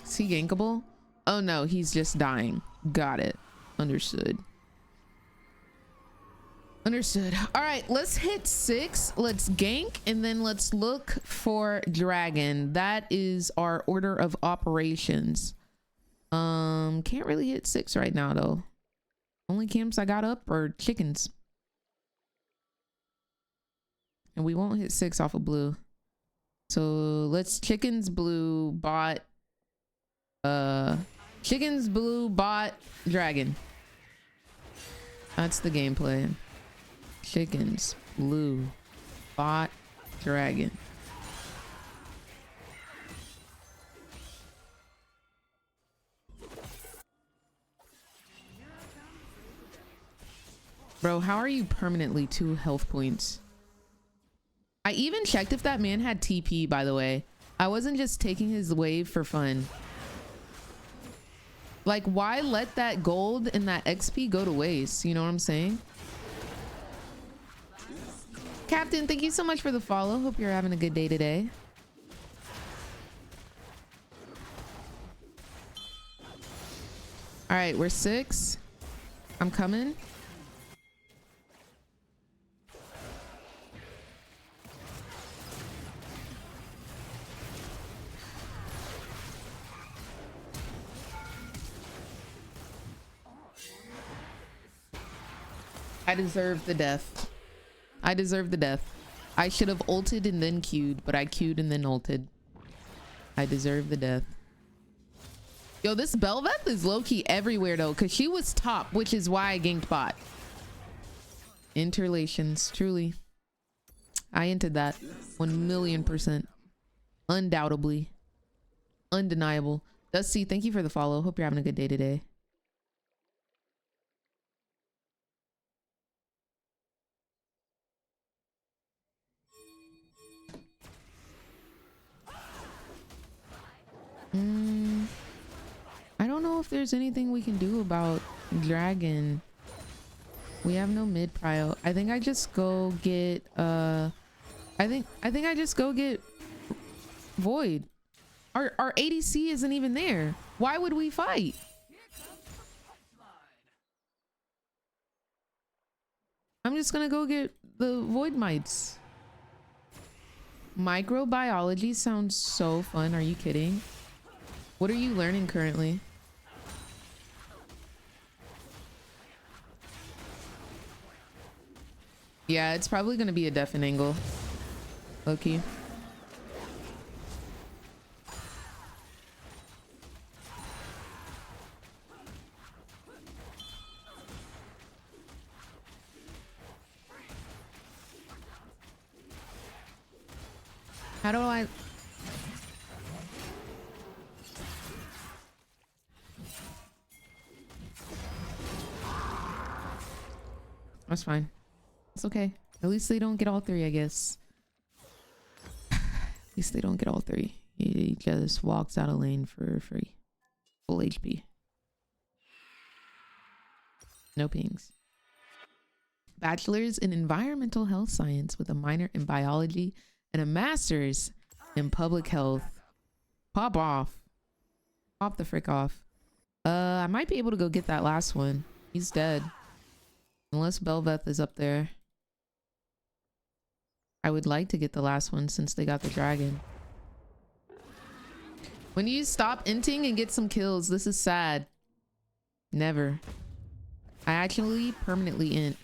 Speaker 1: Is he gankable? Oh no, he's just dying. Got it. Understood. Understood. All right, let's hit 6. Let's gank and then let's look for dragon. That is our order of operations. Can't really hit 6 right now though. Only camps I got up are chickens. And we won't hit 6 off of blue. So let's chickens blue bot. Chickens blue bot dragon. That's the gameplay. Chickens blue bot dragon. Bro, how are you permanently 2 health points? I even checked if that man had TP, by the way. I wasn't just taking his wave for fun. Like, why let that gold and that XP go to waste? You know what I'm saying? Captain, thank you so much for the follow. Hope you're having a good day today. All right, we're 6. I'm coming. I deserve the death. I deserve the death. I should have ulted and then queued, but I queued and then ulted. I deserve the death. Yo, this Belveth is low-key everywhere though, because she was top, which is why I ganked bot. Interrelations, truly. I entered that 1,000,000%. Undoubtedly. Undeniable. Dusty, thank you for the follow. Hope you're having a good day today. I don't know if there's anything we can do about dragon. We have no mid prio. I think I just go get I think I just go get void. Our ADC isn't even there. Why would we fight? I'm just gonna go get the void mites. Microbiology sounds so fun. Are you kidding? What are you learning currently? Yeah, it's probably gonna be a deafen angle. Low-key. How do I... That's fine. It's okay. At least they don't get all 3, I guess. At least they don't get all 3. He just walks out of lane for free. Full HP. No pings. Bachelor's in environmental health science with a minor in biology and a master's in public health. Pop off. Pop the frick off. I might be able to go get that last one. He's dead. Unless Belveth is up there. I would like to get the last one since they got the dragon. When do you stop inting and get some kills? This is sad. Never. I actually permanently int.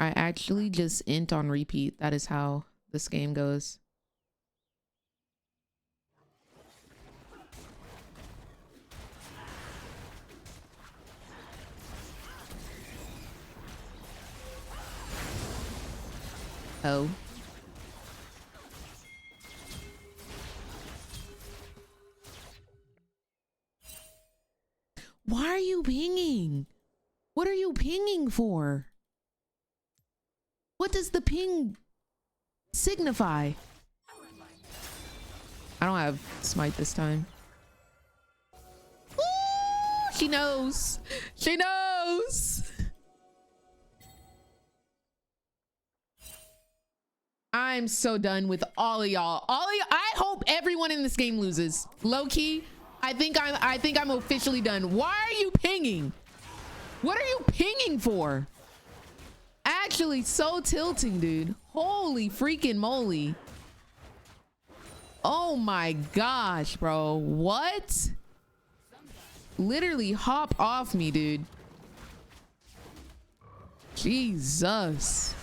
Speaker 1: I actually just int on repeat. That is how this game goes. Oh. Why are you pinging? What are you pinging for? What does the ping signify? I don't have smite this time. Ooh, she knows. She knows. I'm so done with all of y'all. I hope everyone in this game loses. Low key, I think I'm officially done. Why are you pinging? What are you pinging for? Actually so tilting, dude. Holy freaking moly. Oh my gosh, bro. What? Literally hop off me, dude. Jesus.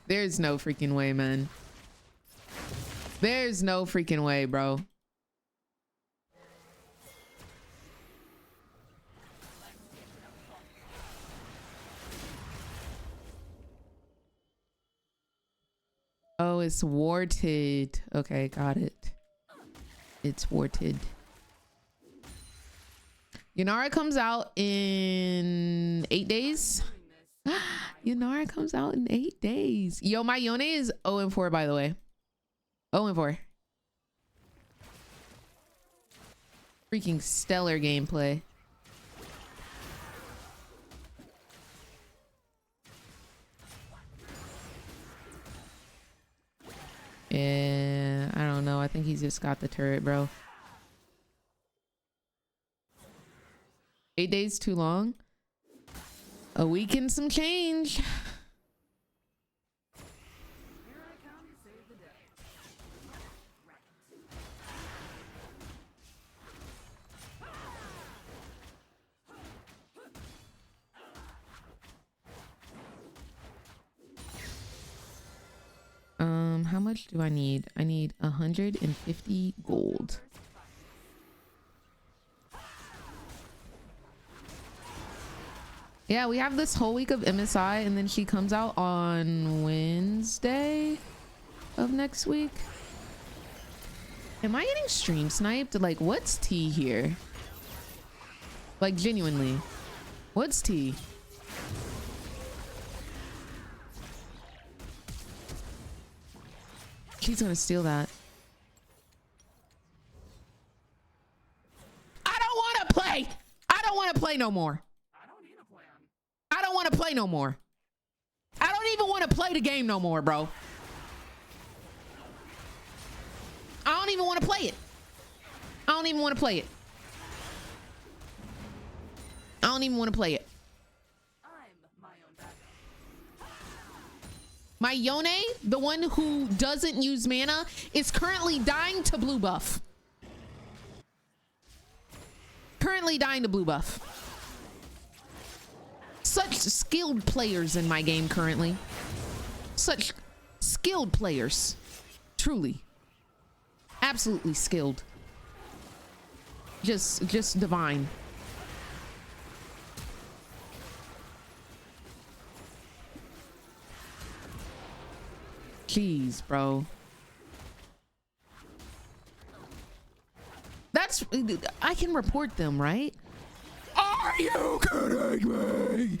Speaker 1: There's no freaking way, man. There's no freaking way, bro. Oh, it's warted. Okay, got it. It's warted. YUNARA comes out in 8 days. YUNARA comes out in 8 days. Yo, my Yone is 0-4, by the way. 0-4. Freaking stellar gameplay. Yeah, I don't know. I think he's just got the turret, bro. 8 days too long. A week and some change. How much do I need? I need 150 gold. Yeah, we have this whole week of MSI and then she comes out on Wednesday of next week. Am I getting stream sniped? Like, what's T here? Like, genuinely, what's T? She's gonna steal that. I don't want to play. I don't want to play no more. I don't want to play no more. I don't even want to play the game no more, bro. I don't even want to play it. I don't even want to play it. I don't even want to play it. My Yone, the one who doesn't use mana, is currently dying to blue buff. Currently dying to blue buff. Such skilled players in my game currently. Such skilled players. Truly. Absolutely skilled. Just divine. Jeez, bro. That's I can report them, right? Are you kidding me?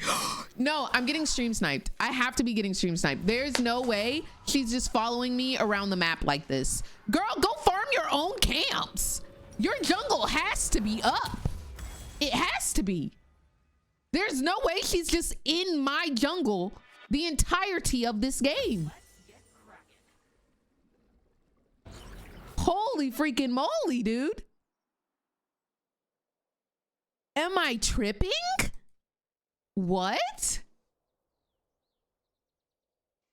Speaker 1: No, I'm getting stream sniped. I have to be getting stream sniped. There's no way she's just following me around the map like this. Girl, go farm your own camps. Your jungle has to be up. It has to be. There's no way she's just in my jungle the entirety of this game. Holy freaking moly, dude. Am I tripping? What?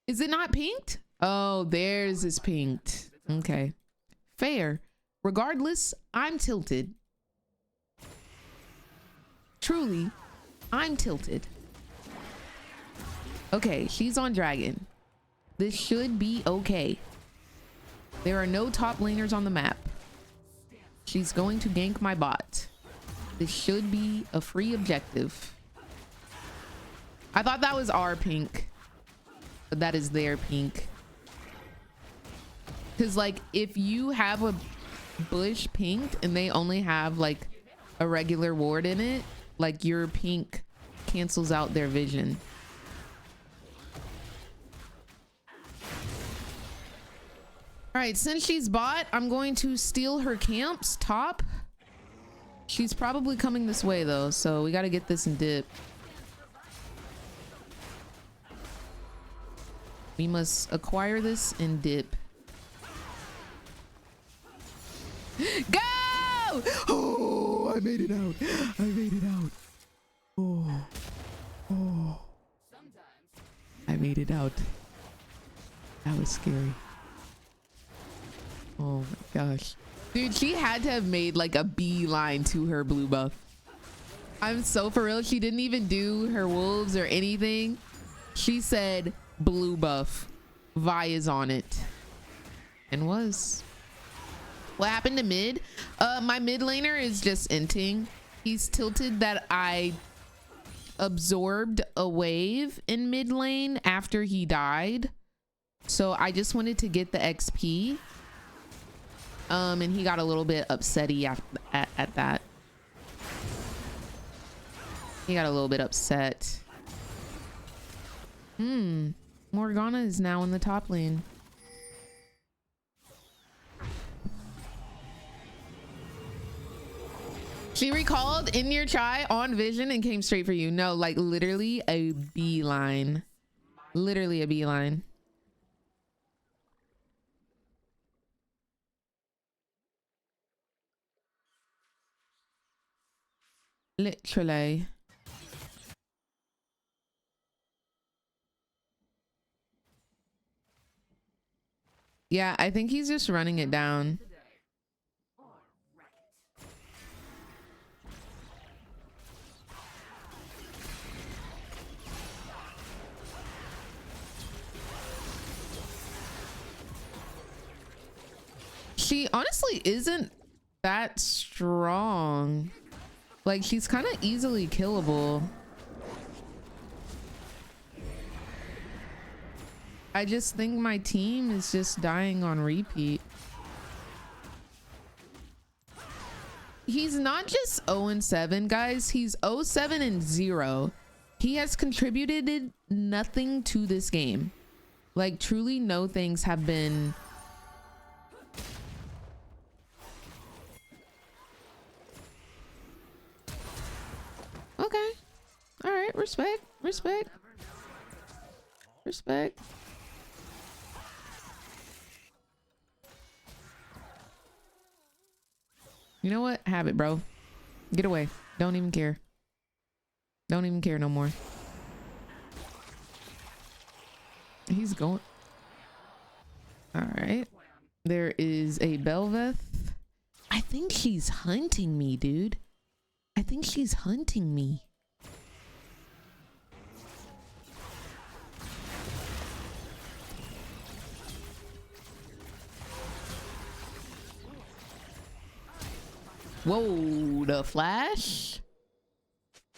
Speaker 1: Is it not pinked? Oh, theirs is pinked. Okay. Fair. Regardless, I'm tilted. Truly, I'm tilted. Okay, she's on dragon. This should be okay. There are no top laners on the map. She's going to gank my bot. This should be a free objective. I thought that was our pink, but that is their pink. Because like if you have a bush pinked and they only have like a regular ward in it, like your pink cancels out their vision. All right, since she's bot, I'm going to steal her camps top. She's probably coming this way though, so we got to get this and dip. We must acquire this and dip. Go! Oh, I made it out. I made it out. Oh, oh. I made it out. That was scary. Oh my gosh. Dude, she had to have made like a beeline to her blue buff. I'm so for real. She didn't even do her wolves or anything. She said blue buff. Vi is on it. And was. What happened to mid? My mid laner is just inting. He's tilted that I absorbed a wave in mid lane after he died. So I just wanted to get the XP. And he got a little bit upsetty at that. He got a little bit upset. Morgana is now in the top lane. She recalled in your chai on vision and came straight for you. No, like literally a beeline. Literally a beeline. Literally. Yeah, I think he's just running it down. She honestly isn't that strong. Like, she's kind of easily killable. I just think my team is just dying on repeat. He's not just 0-7, guys. He's 0-7-0. He has contributed nothing to this game. Like, truly no things have been... Okay. All right. Respect. Respect. Respect. You know what? Have it, bro. Get away. Don't even care. Don't even care no more. He's going. All right. There is a Belveth. I think she's hunting me, dude. I think she's hunting me. Whoa, the flash?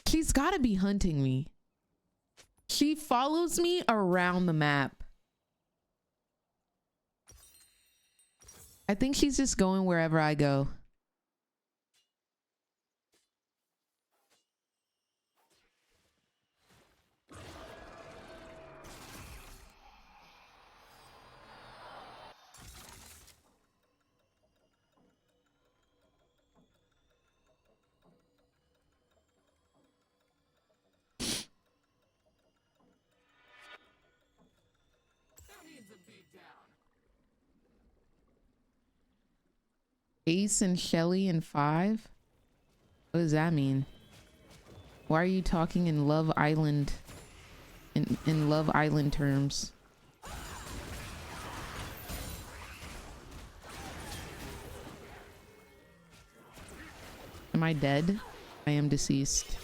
Speaker 1: She's gotta be hunting me. She follows me around the map. I think she's just going wherever I go. Ace and Shelly in 5? What does that mean? Why are you talking in Love Island in Love Island terms? Am I dead? I am deceased.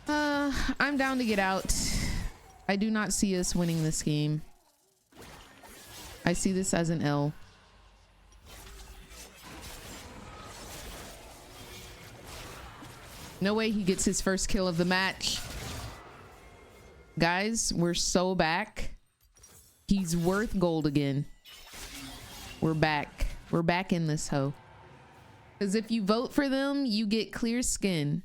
Speaker 1: I'm down to get out. I do not see us winning this game. I see this as an L. No way he gets his first kill of the match. Guys, we're so back. He's worth gold again. We're back. We're back in this hoe. Because if you vote for them, you get clear skin.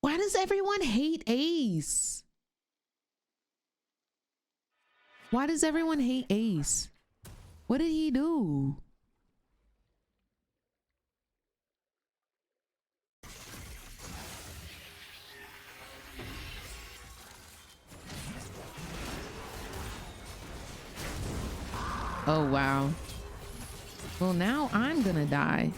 Speaker 1: Why does everyone hate Ace? Why does everyone hate Ace? What did he do? Oh, wow. Well, now I'm gonna die.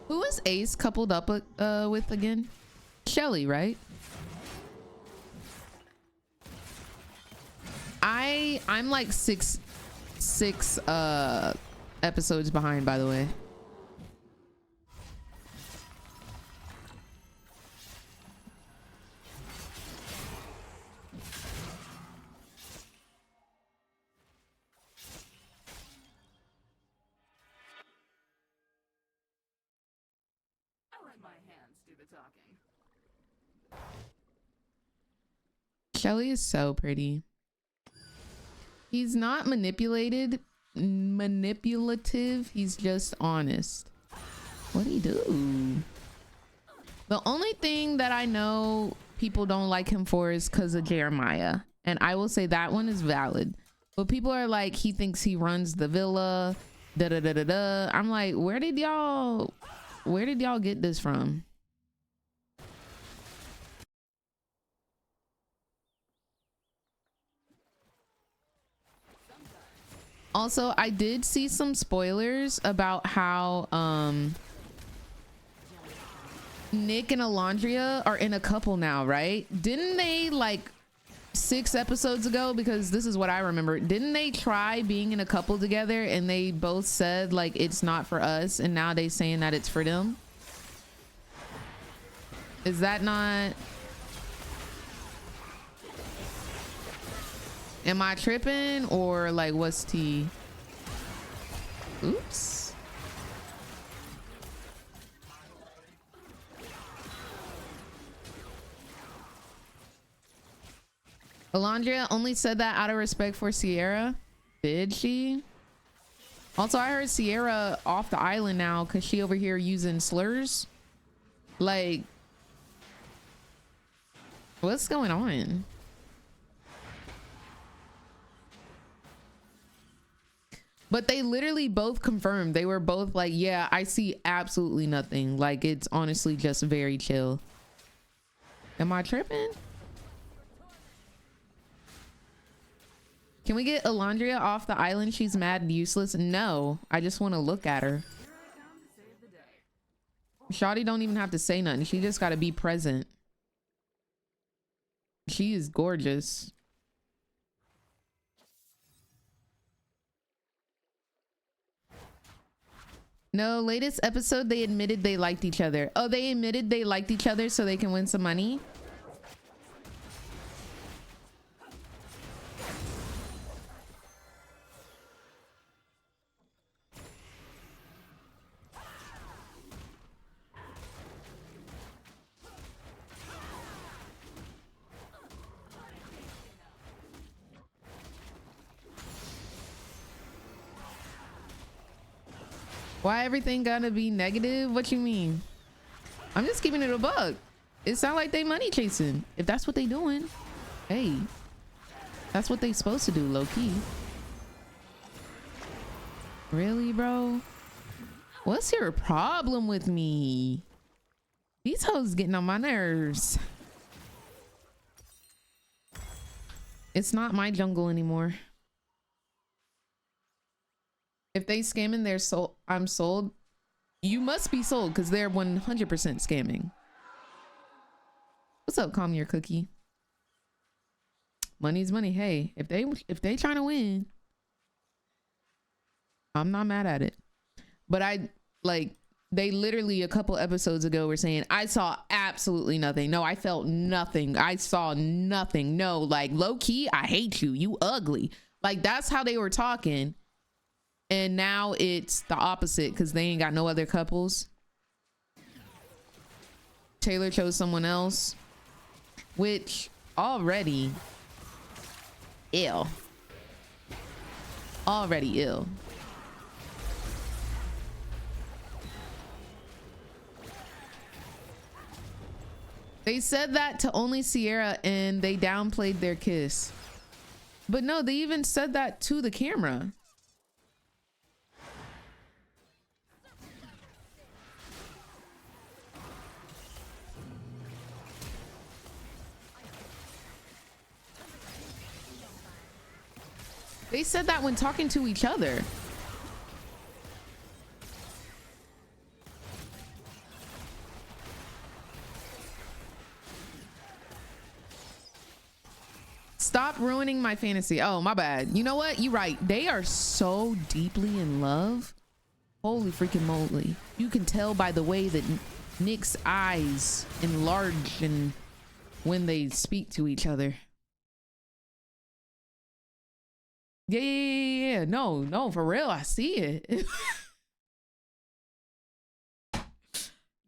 Speaker 1: Who is Ace coupled up with again? Shelly, right? I'm like six episodes behind, by the way. Shelly is so pretty. He's not manipulative. He's just honest. What'd he do? The only thing that I know people don't like him for is because of Jeremiah. And I will say that one is valid. But people are like, he thinks he runs the villa. Da da da da da. I'm like, where did y'all get this from? Also, I did see some spoilers about how Nick and Alondria are in a couple now, right? Didn't they, like 6 episodes ago, because this is what I remember, didn't they try being in a couple together and they both said like it's not for us, and now they saying that it's for them? Is that not... Am I tripping, or like what's tea? Oops. Alondria only said that out of respect for Sierra. Did she? Also, I heard Sierra off the island now because she over here using slurs. Like, what's going on? But they literally both confirmed. They were both like, yeah, I see absolutely nothing. Like, it's honestly just very chill. Am I tripping? Can we get Alondria off the island? She's mad and useless. No, I just want to look at her. Shawty don't even have to say nothing. She just got to be present. She is gorgeous. No, latest episode, they admitted they liked each other. Oh, they admitted they liked each other so they can win some money? Why everything gotta be negative? What you mean? I'm just keeping it a buck. It sound like they money chasing. If that's what they doing, hey, that's what they supposed to do, low key. Really, bro? What's your problem with me? These hoes getting on my nerves. It's not my jungle anymore. If they scamming their soul, I'm sold. You must be sold because they're 100% scamming. What's up, Calm Your Cookie? Money's money. Hey, if they trying to win, I'm not mad at it. But they literally a couple episodes ago were saying I saw absolutely nothing. No, I felt nothing. I saw nothing. No, like low key, I hate you. You ugly. Like that's how they were talking. And now it's the opposite because they ain't got no other couples. Taylor chose someone else, which already ill. Already ill. They said that to only Sierra and they downplayed their kiss. But no, they even said that to the camera. They said that when talking to each other. Stop ruining my fantasy. Oh, my bad. You know what? You're right. They are so deeply in love. Holy freaking moly. You can tell by the way that Nick's eyes enlarge and when they speak to each other. Yeah. No, for real. I see it.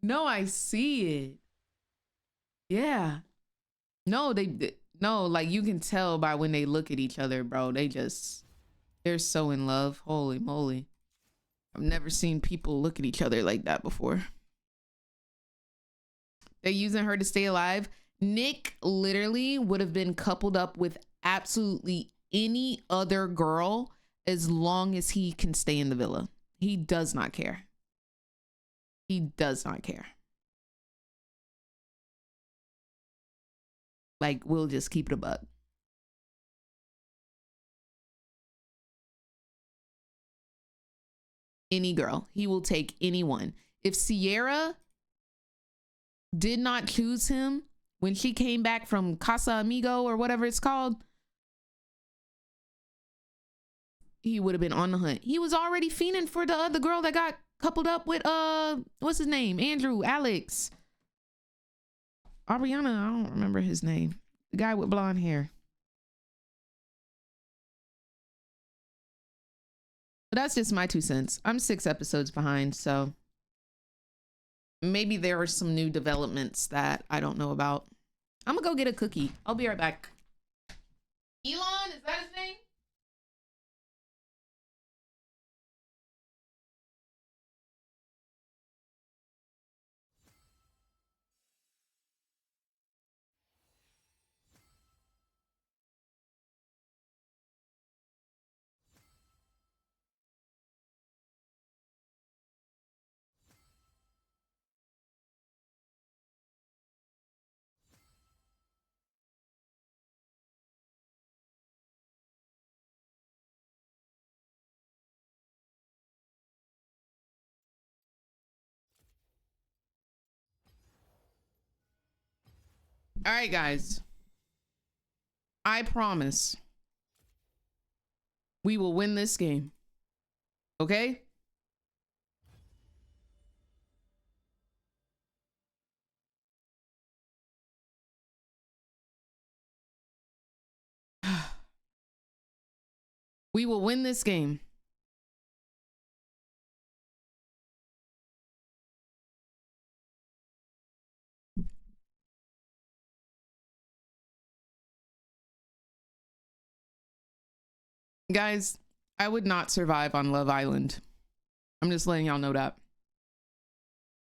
Speaker 1: No, I see it. Yeah. No, no, like you can tell by when they look at each other, bro. They're so in love. Holy moly. I've never seen people look at each other like that before. They're using her to stay alive. Nick literally would have been coupled up with absolutely any other girl as long as he can stay in the villa. He does not care. He does not care. Like, we'll just keep it a buck. Any girl. He will take anyone. If Sierra did not choose him when she came back from Casa Amigo or whatever it's called, he would have been on the hunt. He was already fiending for the other girl that got coupled up with what's his name? Andrew, Alex, Ariana, I don't remember his name. The guy with blonde hair. But that's just my 2 cents. I'm 6 episodes behind, so maybe there are some new developments that I don't know about. I'm gonna go get a cookie. I'll be right back. Elon, is that his name? All right, guys. I promise we will win this game. Okay? We will win this game. Guys, I would not survive on Love Island. I'm just letting y'all know that.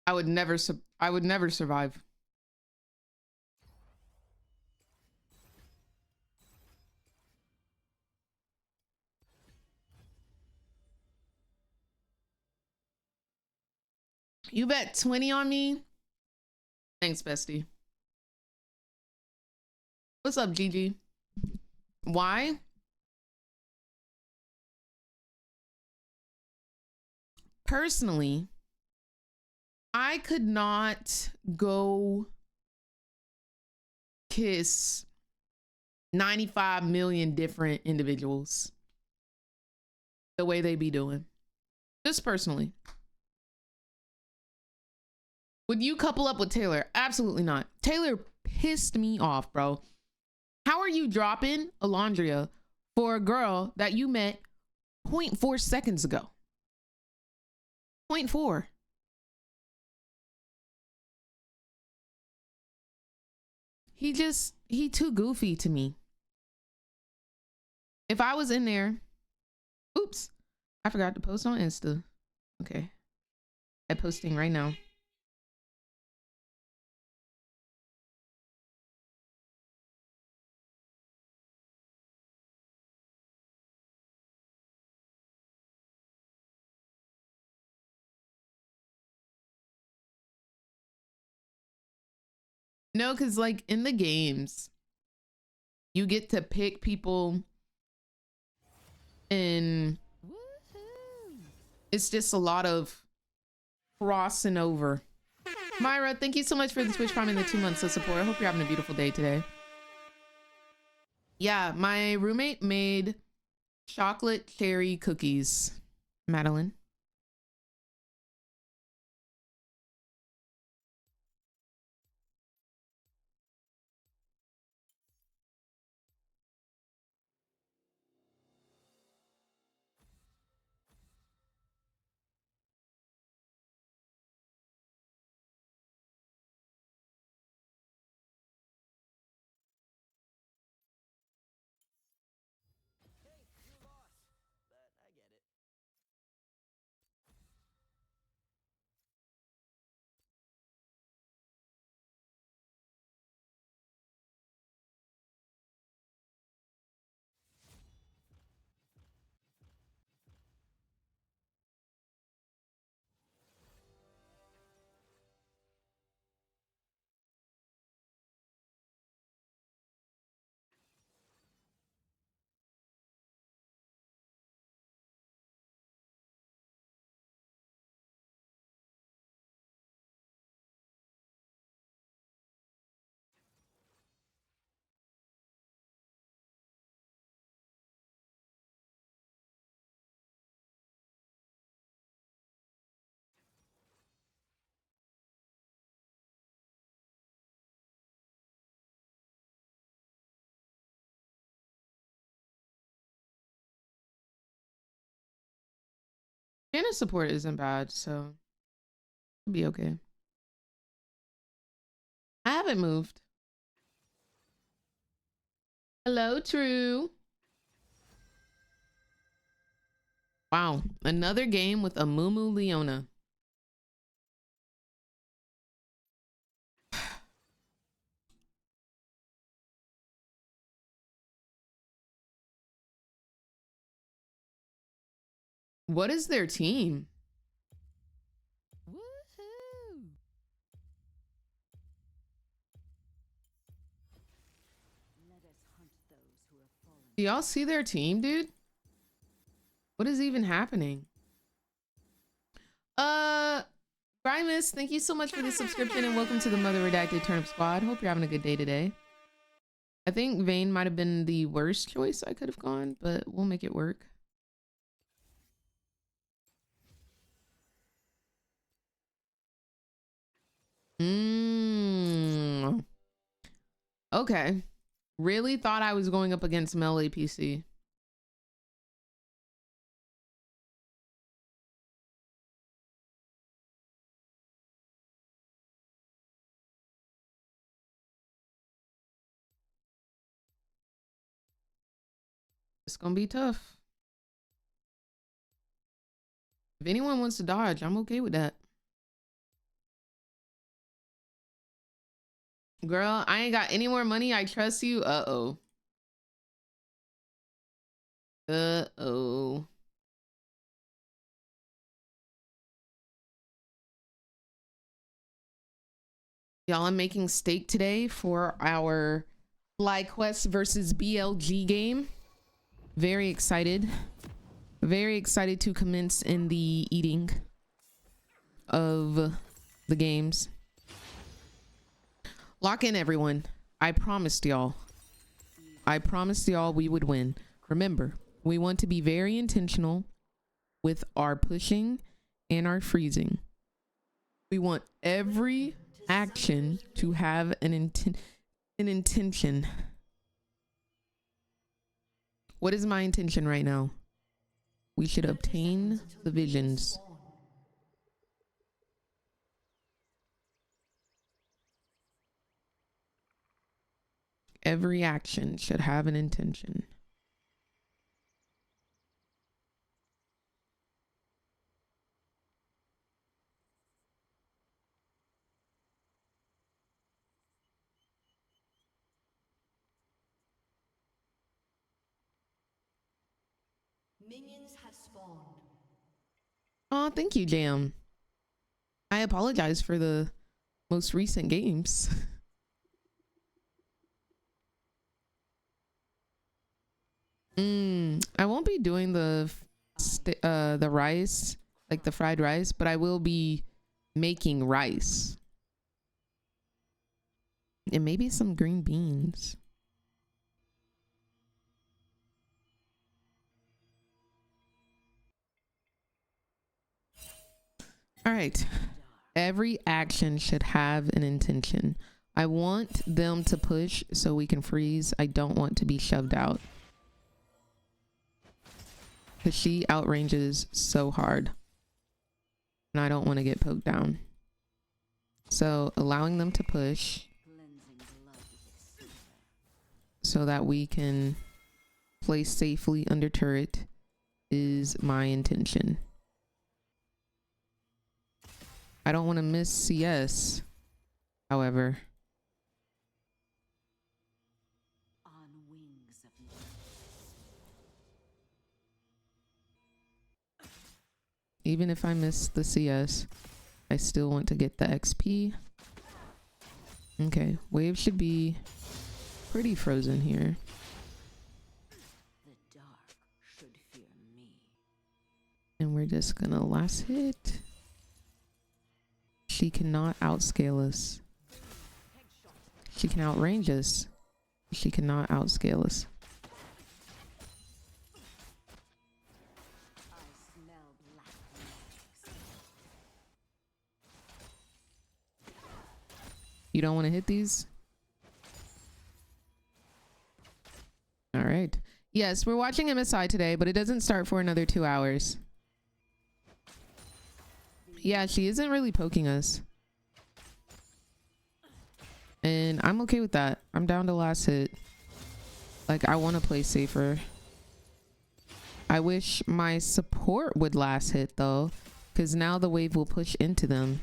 Speaker 1: I would never survive. You bet 20 on me? Thanks, bestie. What's up, Gigi? Why? Personally, I could not go kiss 95 million different individuals the way they be doing. Just personally. Would you couple up with Taylor? Absolutely not. Taylor pissed me off, bro. How are you dropping Alondria for a girl that you met 0.4 seconds ago? 0.4. He too goofy to me. If I was in there, oops, I forgot to post on Insta. Okay, I'm posting right now. No, because like in the games, you get to pick people and it's just a lot of crossing over. Myra, thank you so much for the Twitch Prime and the 2 months of support. I hope you're having a beautiful day today. Yeah, my roommate made chocolate cherry cookies. Madeline. Janice support isn't bad, so it'll be okay. I haven't moved. Hello, True. Wow, another game with a Mumu Leona. What is their team?
Speaker 3: Woohoo! Let us hunt those who have fallen.
Speaker 1: Do y'all see their team, dude? What is even happening? Grimus, thank you so much for the subscription and welcome to the Mother Redacted Turnip Squad. Hope you're having a good day today. I think Vayne might have been the worst choice I could have gone, but we'll make it work. Okay. Really thought I was going up against Mel APC. It's gonna be tough. If anyone wants to dodge, I'm okay with that. Girl, I ain't got any more money. I trust you. Uh-oh. Uh-oh. Y'all, I'm making steak today for our FlyQuest versus BLG game. Very excited. Very excited to commence in the eating of the games. Lock in, everyone. I promised y'all. I promised y'all we would win. Remember, we want to be very intentional with our pushing and our freezing. We want every action to have an intention. What is my intention right now? We should obtain the visions. Every action should have an intention.
Speaker 4: Minions have spawned.
Speaker 1: Oh, thank you, Jam. I apologize for the most recent games. I won't be doing the rice, like the fried rice, but I will be making rice. And maybe some green beans. All right. Every action should have an intention. I want them to push so we can freeze. I don't want to be shoved out. Because she outranges so hard. And I don't want to get poked down. So allowing them to push so that we can play safely under turret is my intention. I don't want to miss CS, however. Even if I miss the CS, I still want to get the XP. Okay, wave should be pretty frozen here.
Speaker 4: The dark should fear me.
Speaker 1: And we're just gonna last hit. She cannot outscale us. She can outrange us. She cannot outscale us. You don't want to hit these? All right. Yes, we're watching MSI today, but it doesn't start for another 2 hours. Yeah, she isn't really poking us. And I'm okay with that. I'm down to last hit. Like, I want to play safer. I wish my support would last hit, though. Because now the wave will push into them.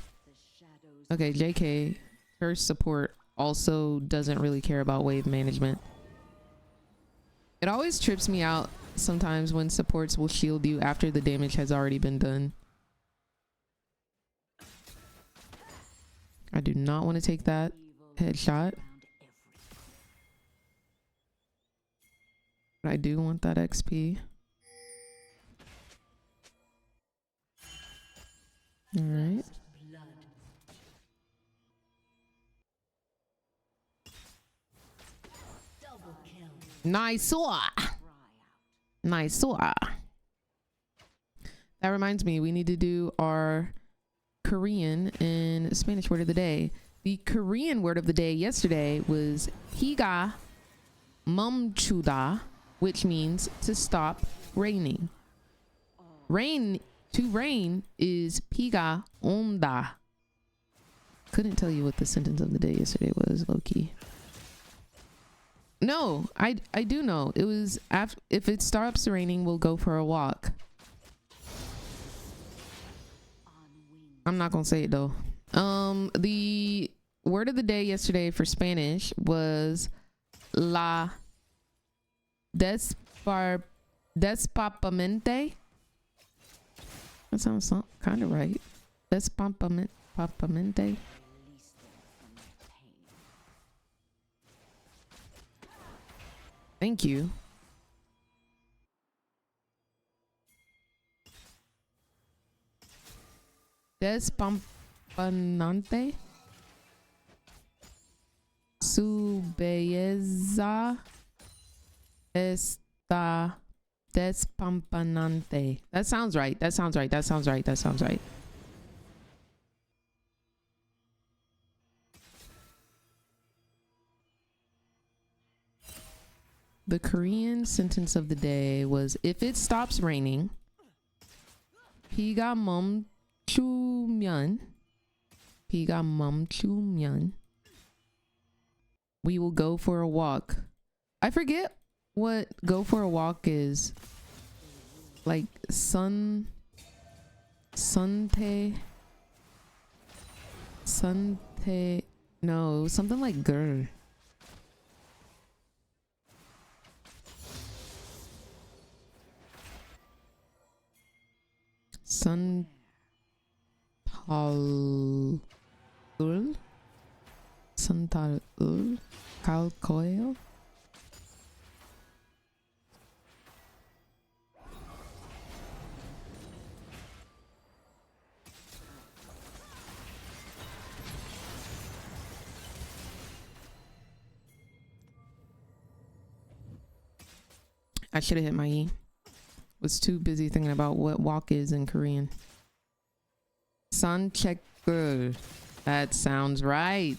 Speaker 1: Okay, JK. Her support also doesn't really care about wave management. It always trips me out sometimes when supports will shield you after the damage has already been done. I do not want to take that headshot. But I do want that XP. All right. Nice. Nice. That reminds me, we need to do our Korean and Spanish word of the day. The Korean word of the day yesterday was Higa 멈추다, which means to stop raining. To rain is 비가 온다. Couldn't tell you what the sentence of the day yesterday was, low-key. No, I do know. It was after, if it stops raining, we'll go for a walk. I'm not gonna say it though. The word of the day yesterday for Spanish was la despapamente. That sounds kind of right. Despapamente. Thank you. Despampanante. Su belleza está despampanante. That sounds right. That sounds right. That sounds right. That sounds right. The Korean sentence of the day was, if it stops raining, 비가 멈추면, we will go for a walk. I forget what go for a walk is. Like sunte, no, something like gur. Santalul, Calcoil. I should have hit my E. Was too busy thinking about what walk is in Korean. Sanchekur. That sounds right.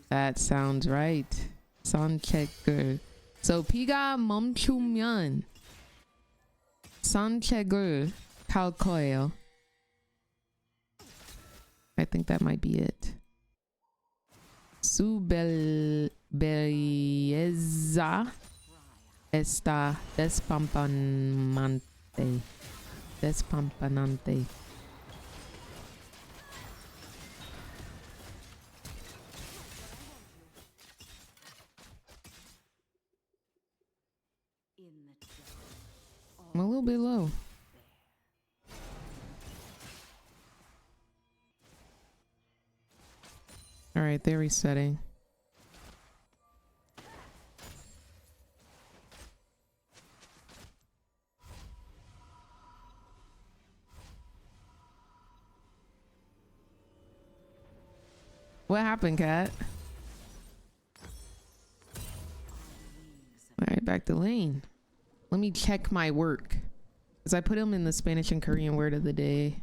Speaker 1: That sounds right. Sanchekur. So 피가 멈추면 산책을 갈 거예요. I think that might be it. Su belleza está despampanante. Despampanante. I'm a little bit low. All right, they're resetting. What happened, cat? All right, back to lane. Let me check my work, because I put them in the Spanish and Korean word of the day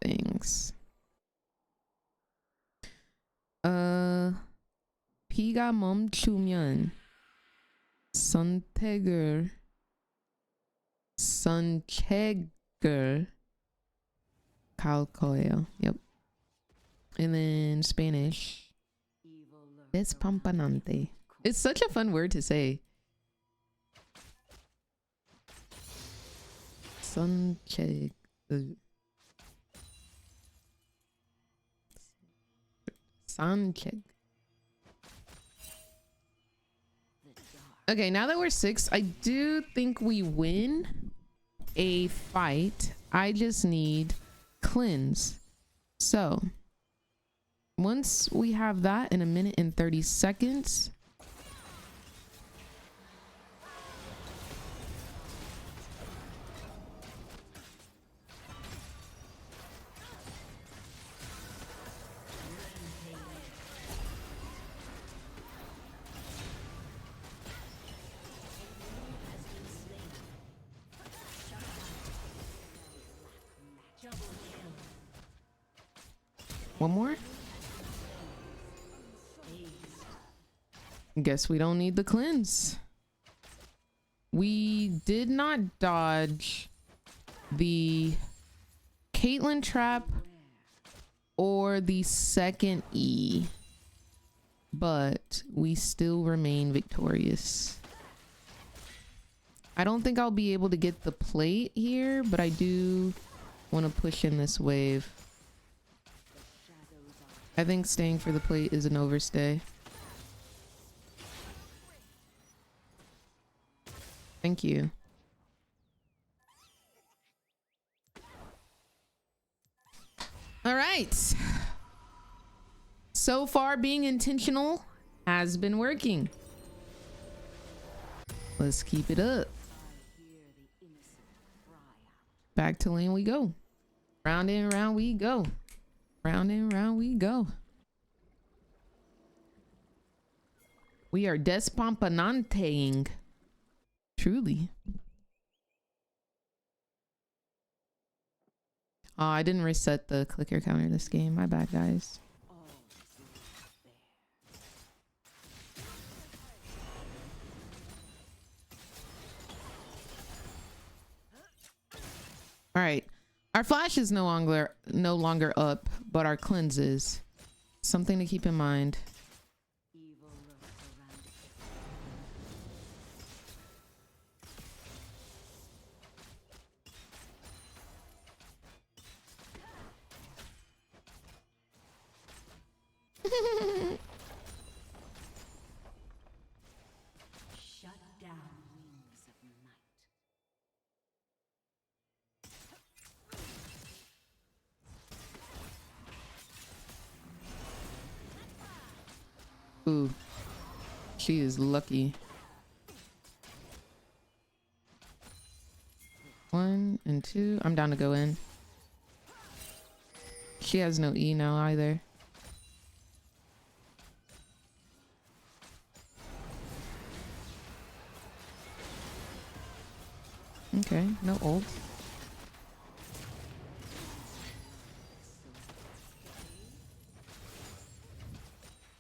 Speaker 1: things. 비가 멈추면 산책을 갈 거예요. Yep. And then Spanish. Despampanante. It's such a fun word to say. Sancheg. Sancheg. Okay, now that we're 6, I do think we win a fight. I just need cleanse. So once we have that in 1 minute and 30 seconds, one more. Guess we don't need the cleanse. We did not dodge the Caitlyn trap or the second E, but we still remain victorious. I don't think I'll be able to get the plate here, but I do want to push in this wave. I think staying for the plate is an overstay. Thank you. All right. So far, being intentional has been working. Let's keep it up. Back to lane we go. Round and round we go. Round and round we go. We are despompananteing. Truly. Oh, I didn't reset the clicker counter this game. My bad, guys. All right. Our flash is no longer up, but our cleanse is. Something to keep in mind.
Speaker 4: Shut down, wings of night.
Speaker 1: Ooh. She is lucky. 1 and 2. I'm down to go in. She has no E now either. Okay, no ult.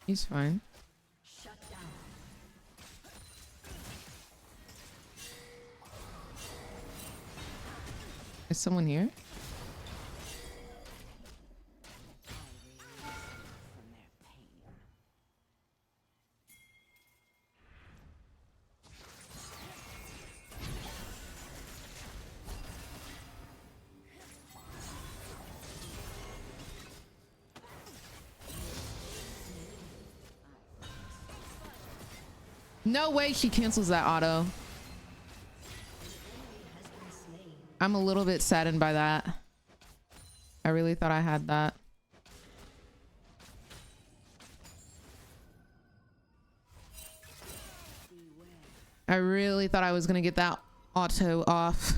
Speaker 1: He's fine.
Speaker 4: Shut down.
Speaker 1: Is someone here?
Speaker 4: From their pain.
Speaker 1: No way she cancels that auto. I'm a little bit saddened by that. I really thought I had that. I really thought I was gonna get that auto off.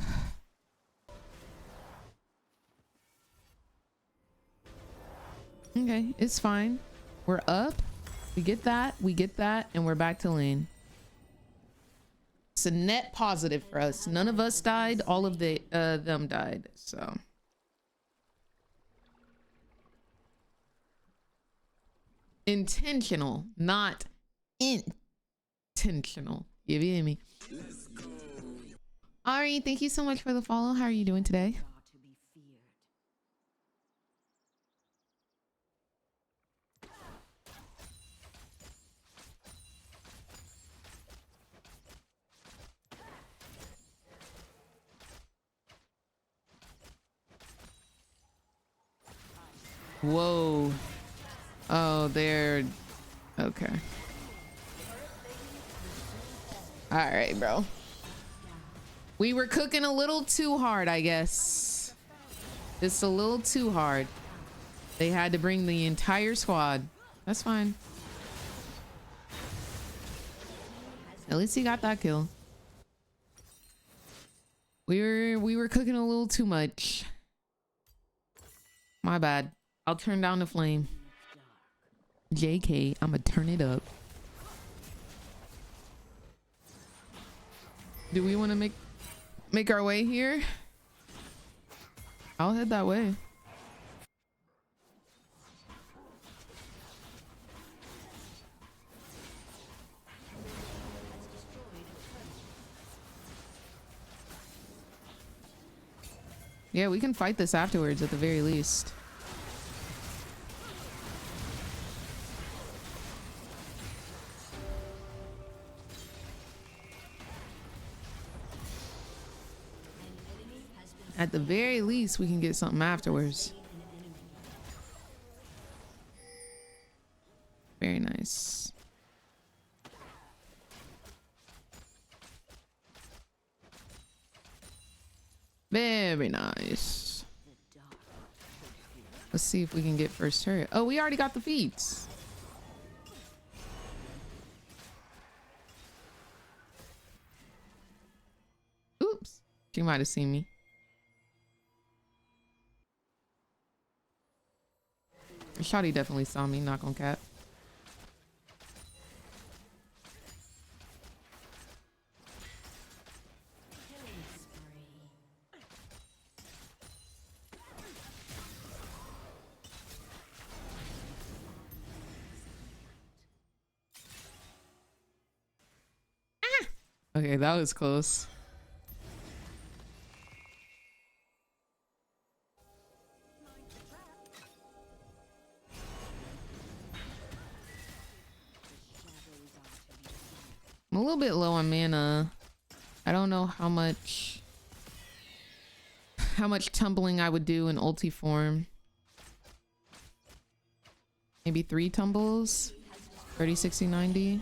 Speaker 1: Okay, it's fine. We're up. We get that, and we're back to lane. It's a net positive for us. None of us died. All of them died. So intentional, not intentional. You feel me? Ari, thank you so much for the follow. How are you doing today?
Speaker 4: Are to be feared.
Speaker 1: Whoa. Oh, they're okay. All right, bro. We were cooking a little too hard, I guess. Just a little too hard. They had to bring the entire squad. That's fine. At least he got that kill. We were cooking a little too much. My bad. I'll turn down the flame. JK, I'ma turn it up. Do we want to make our way here? I'll head that way. Yeah, we can fight this afterwards at the very least. At the very least, we can get something afterwards. Very nice. Very nice. Let's see if we can get first turret. Oh, we already got the feats. She might have seen me. Shawty definitely saw me, not gonna cap. Okay, that was close. I'm a little bit low on mana. I don't know how much tumbling I would do in ulti form. Maybe 3 tumbles. 30, 60, 90.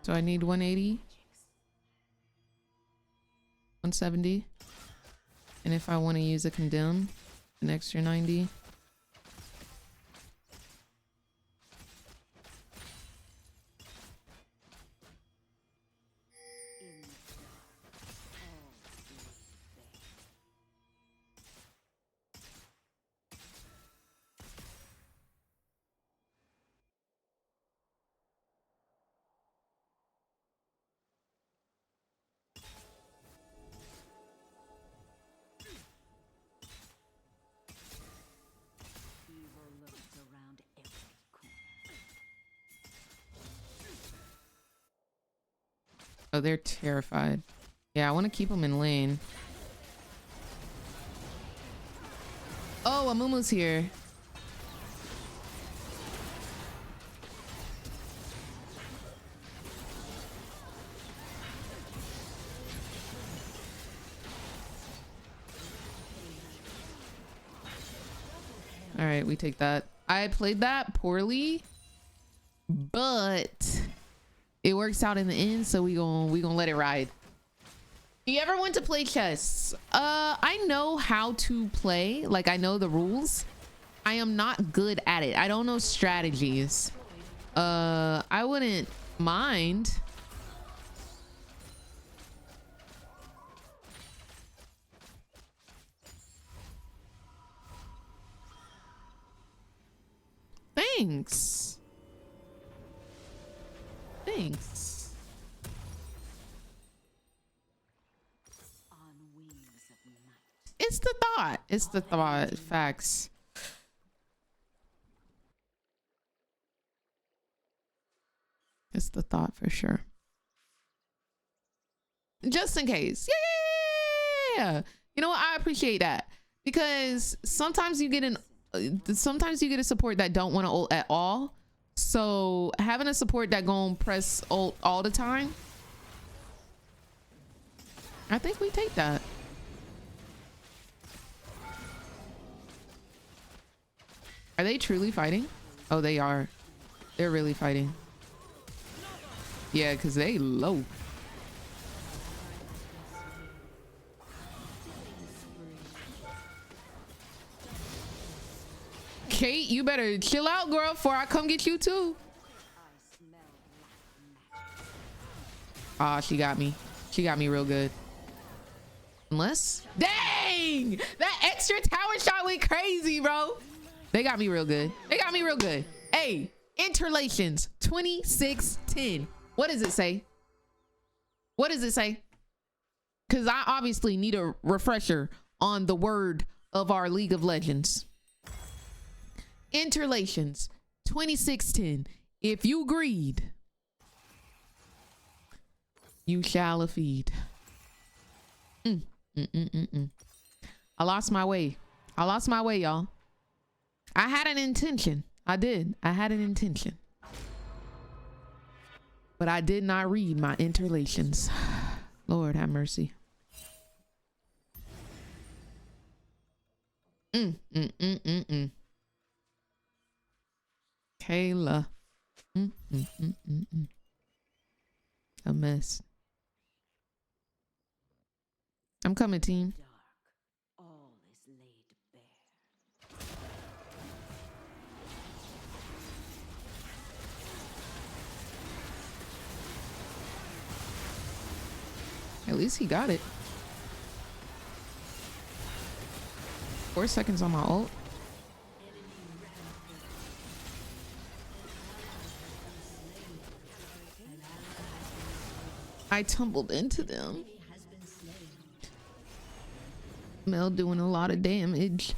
Speaker 1: So I need 180. 170. And if I want to use a condemn, an extra 90. Oh, they're terrified. Yeah, I want to keep them in lane. Oh, Amumu's here. All right, we take that. I played that poorly, but it works out in the end, so we gonna let it ride. You ever want to play chess? I know how to play, like I know the rules. I am not good at it. I don't know strategies. I wouldn't mind. Thanks. Thanks. It's the thought. It's the thought. Facts. It's the thought for sure. Just in case. Yeah. You know what? I appreciate that, because sometimes you get a support that don't want to ult at all. So having a support that gonna press ult all the time, I think we take that. Are they truly fighting? Oh, they are. They're really fighting. Yeah, because they low. Kate, you better chill out, girl, before I come get you too. Ah, she got me. She got me real good. Unless, dang, that extra tower shot went crazy, bro. They got me real good. They got me real good. Hey, interlations 2610. What does it say? What does it say? Because I obviously need a refresher on the word of our League of Legends. Interlations 2610. If you greed, you shall feed. I lost my way. I lost my way, y'all. I had an intention. I did. I had an intention. But I did not read my interlations. Lord have mercy. Kayla. A mess. I'm coming, team.
Speaker 4: All is laid bare.
Speaker 1: least he got it. 4 seconds on my ult. I tumbled into them. Mel doing a lot of damage.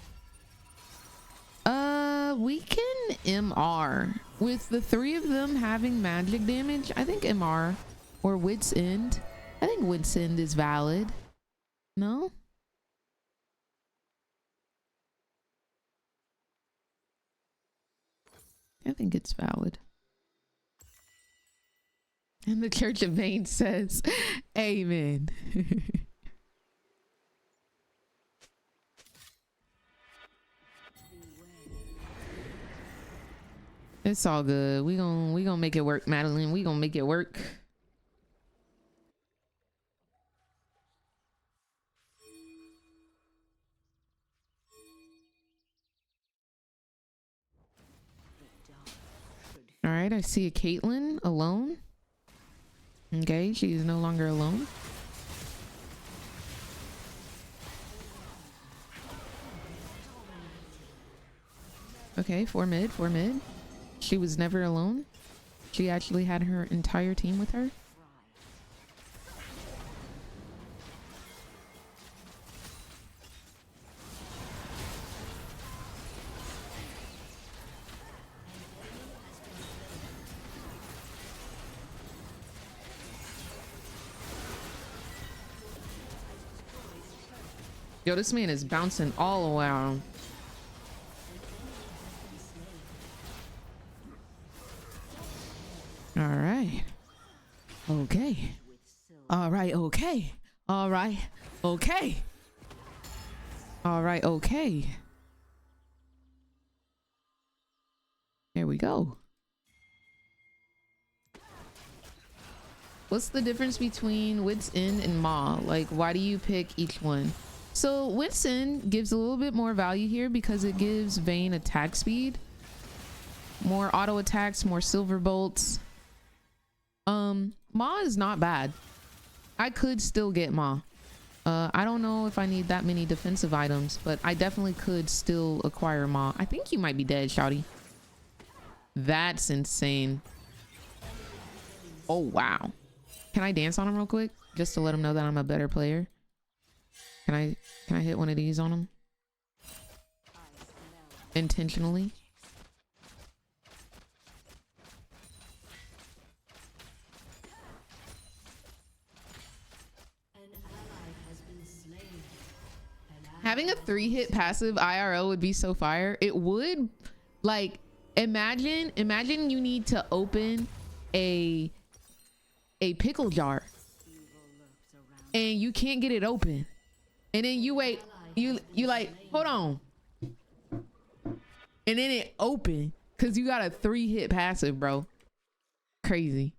Speaker 1: We can MR. With the 3 of them having magic damage, I think MR or Wit's End. I think Wit's End is valid. No? I think it's valid. And the Church of VAYNE says, amen. It's all good. We gonna make it work, Madeline. We gonna make it work. All right, I see a Caitlyn alone. Okay, she is no longer alone. Okay, 4 mid, 4 mid. She was never alone. She actually had her entire team with her. Yo, this man is bouncing all around. All right. Okay. All right. Okay. All right. Okay. All right. Okay. There we go. What's the difference between Wit's End and Maw? Like, why do you pick each one? So Wit's End gives a little bit more value here because it gives Vayne attack speed, more auto attacks, more silver bolts. Maw is not bad. I could still get Maw. I don't know if I need that many defensive items, but I definitely could still acquire Maw. I think you might be dead, shouty. That's insane. Oh wow. Can I dance on him real quick just to let him know that I'm a better player? Can I hit one of these on him intentionally? Having a 3-hit passive IRL would be so fire. It would. Like, imagine you need to open a pickle jar and you can't get it open, and then you wait, you like, hold on, and then it open because you got a 3-hit passive, bro. Crazy.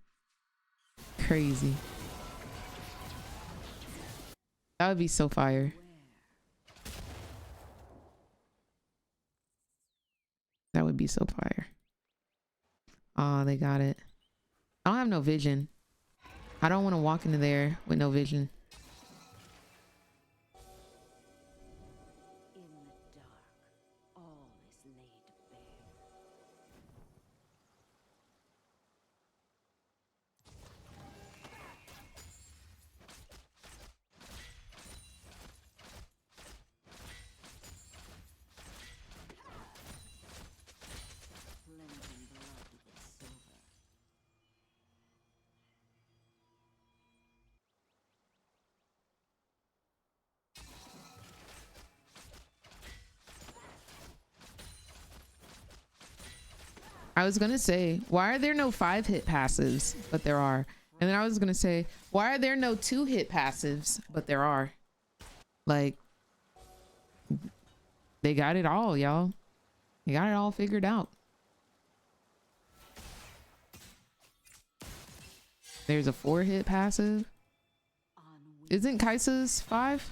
Speaker 1: That would be so fire. That would be so fire. Oh, they got it. I don't have no vision. I don't want to walk into there with no vision.
Speaker 4: In the dark, all is laid bare. Cleansing blood with its silver.
Speaker 1: I was gonna say, why are there no 5-hit passives? But there are. And then I was gonna say, why are there no 2-hit passives? But there are. Like, they got it all, y'all. They got it all figured out. There's a 4-hit passive. Isn't Kaisa's 5?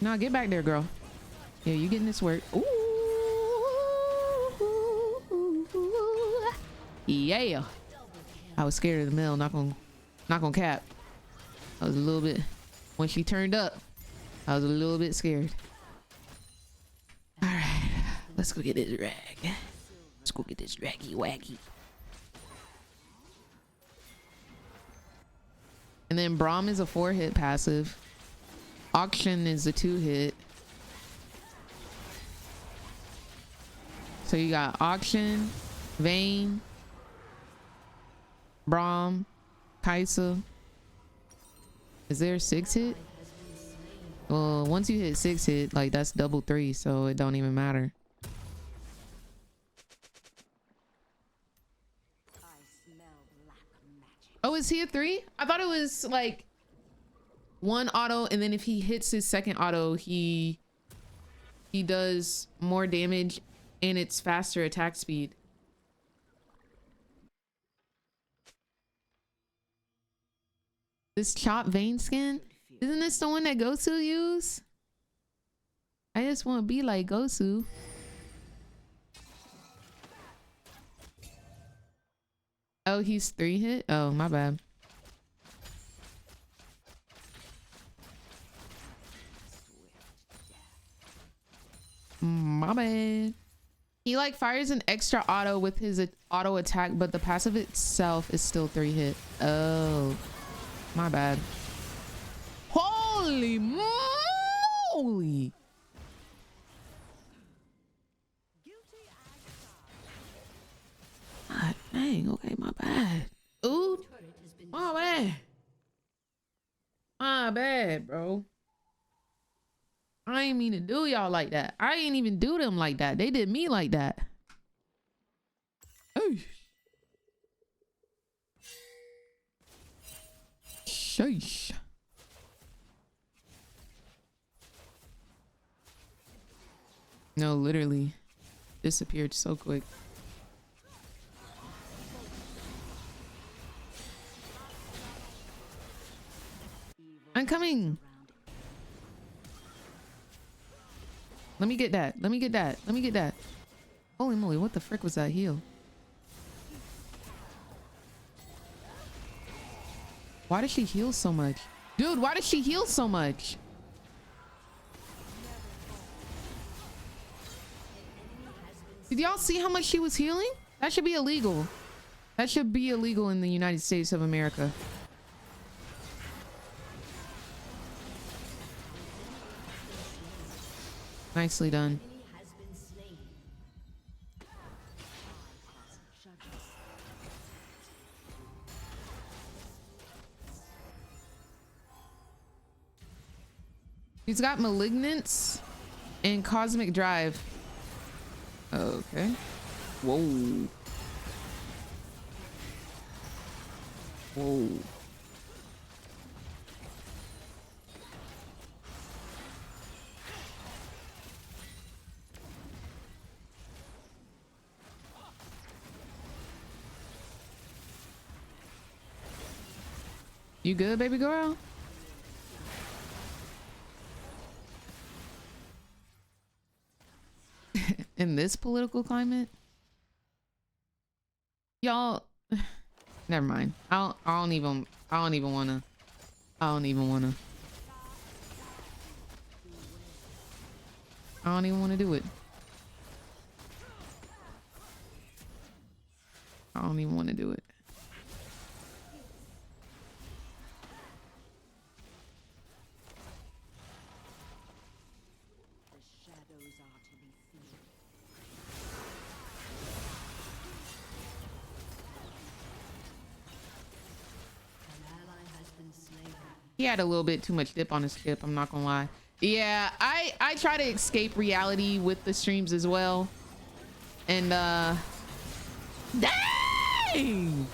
Speaker 1: No, get back there, girl. Yeah, you getting this work. Ooh. Yeah. I was scared of the mill. Not gonna cap. I was a little bit, when she turned up, I was a little bit scared. All right, let's go get this rag. Let's go get this raggy waggy. And then Braum is a 4-hit passive. Auction is a 2-hit. So you got Auction, Vayne, Braum, KAISA. Is there a 6-hit? Well, once you hit 6-hit, like that's double 3, so it don't even matter. Oh, is he a 3? I thought it was like 1 auto, and then if he hits his second auto, he does more damage and it's faster attack speed. This chop Vayne skin, isn't this the one that Gosu use? I just want to be like Gosu. Oh, he's 3-hit? Oh, my bad. My bad. He like fires an extra auto with his auto attack, but the passive itself is still 3-hit. Oh, my bad. Holy moly. God dang, okay, my bad. Ooh, my bad. My bad, bro. I ain't mean to do y'all like that. I ain't even do them like that. They did me like that. Oh. Sheesh. No, literally disappeared so quick. I'm coming. Let me get that. Let me get that. Let me get that. Holy moly, what the frick was that heal? Why does she heal so much? Dude, why does she heal so much? Did y'all see how much she was healing? That should be illegal. That should be illegal in the United States of America. Nicely done. He's got Malignance and Cosmic Drive. Okay. Whoa. Whoa. You good, baby girl? In this political climate? Y'all, never mind. I don't even wanna I don't even wanna do it. I don't even wanna do it. He had a little bit too much dip on his chip, I'm not gonna lie. Yeah, I try to escape reality with the streams as well. And dang!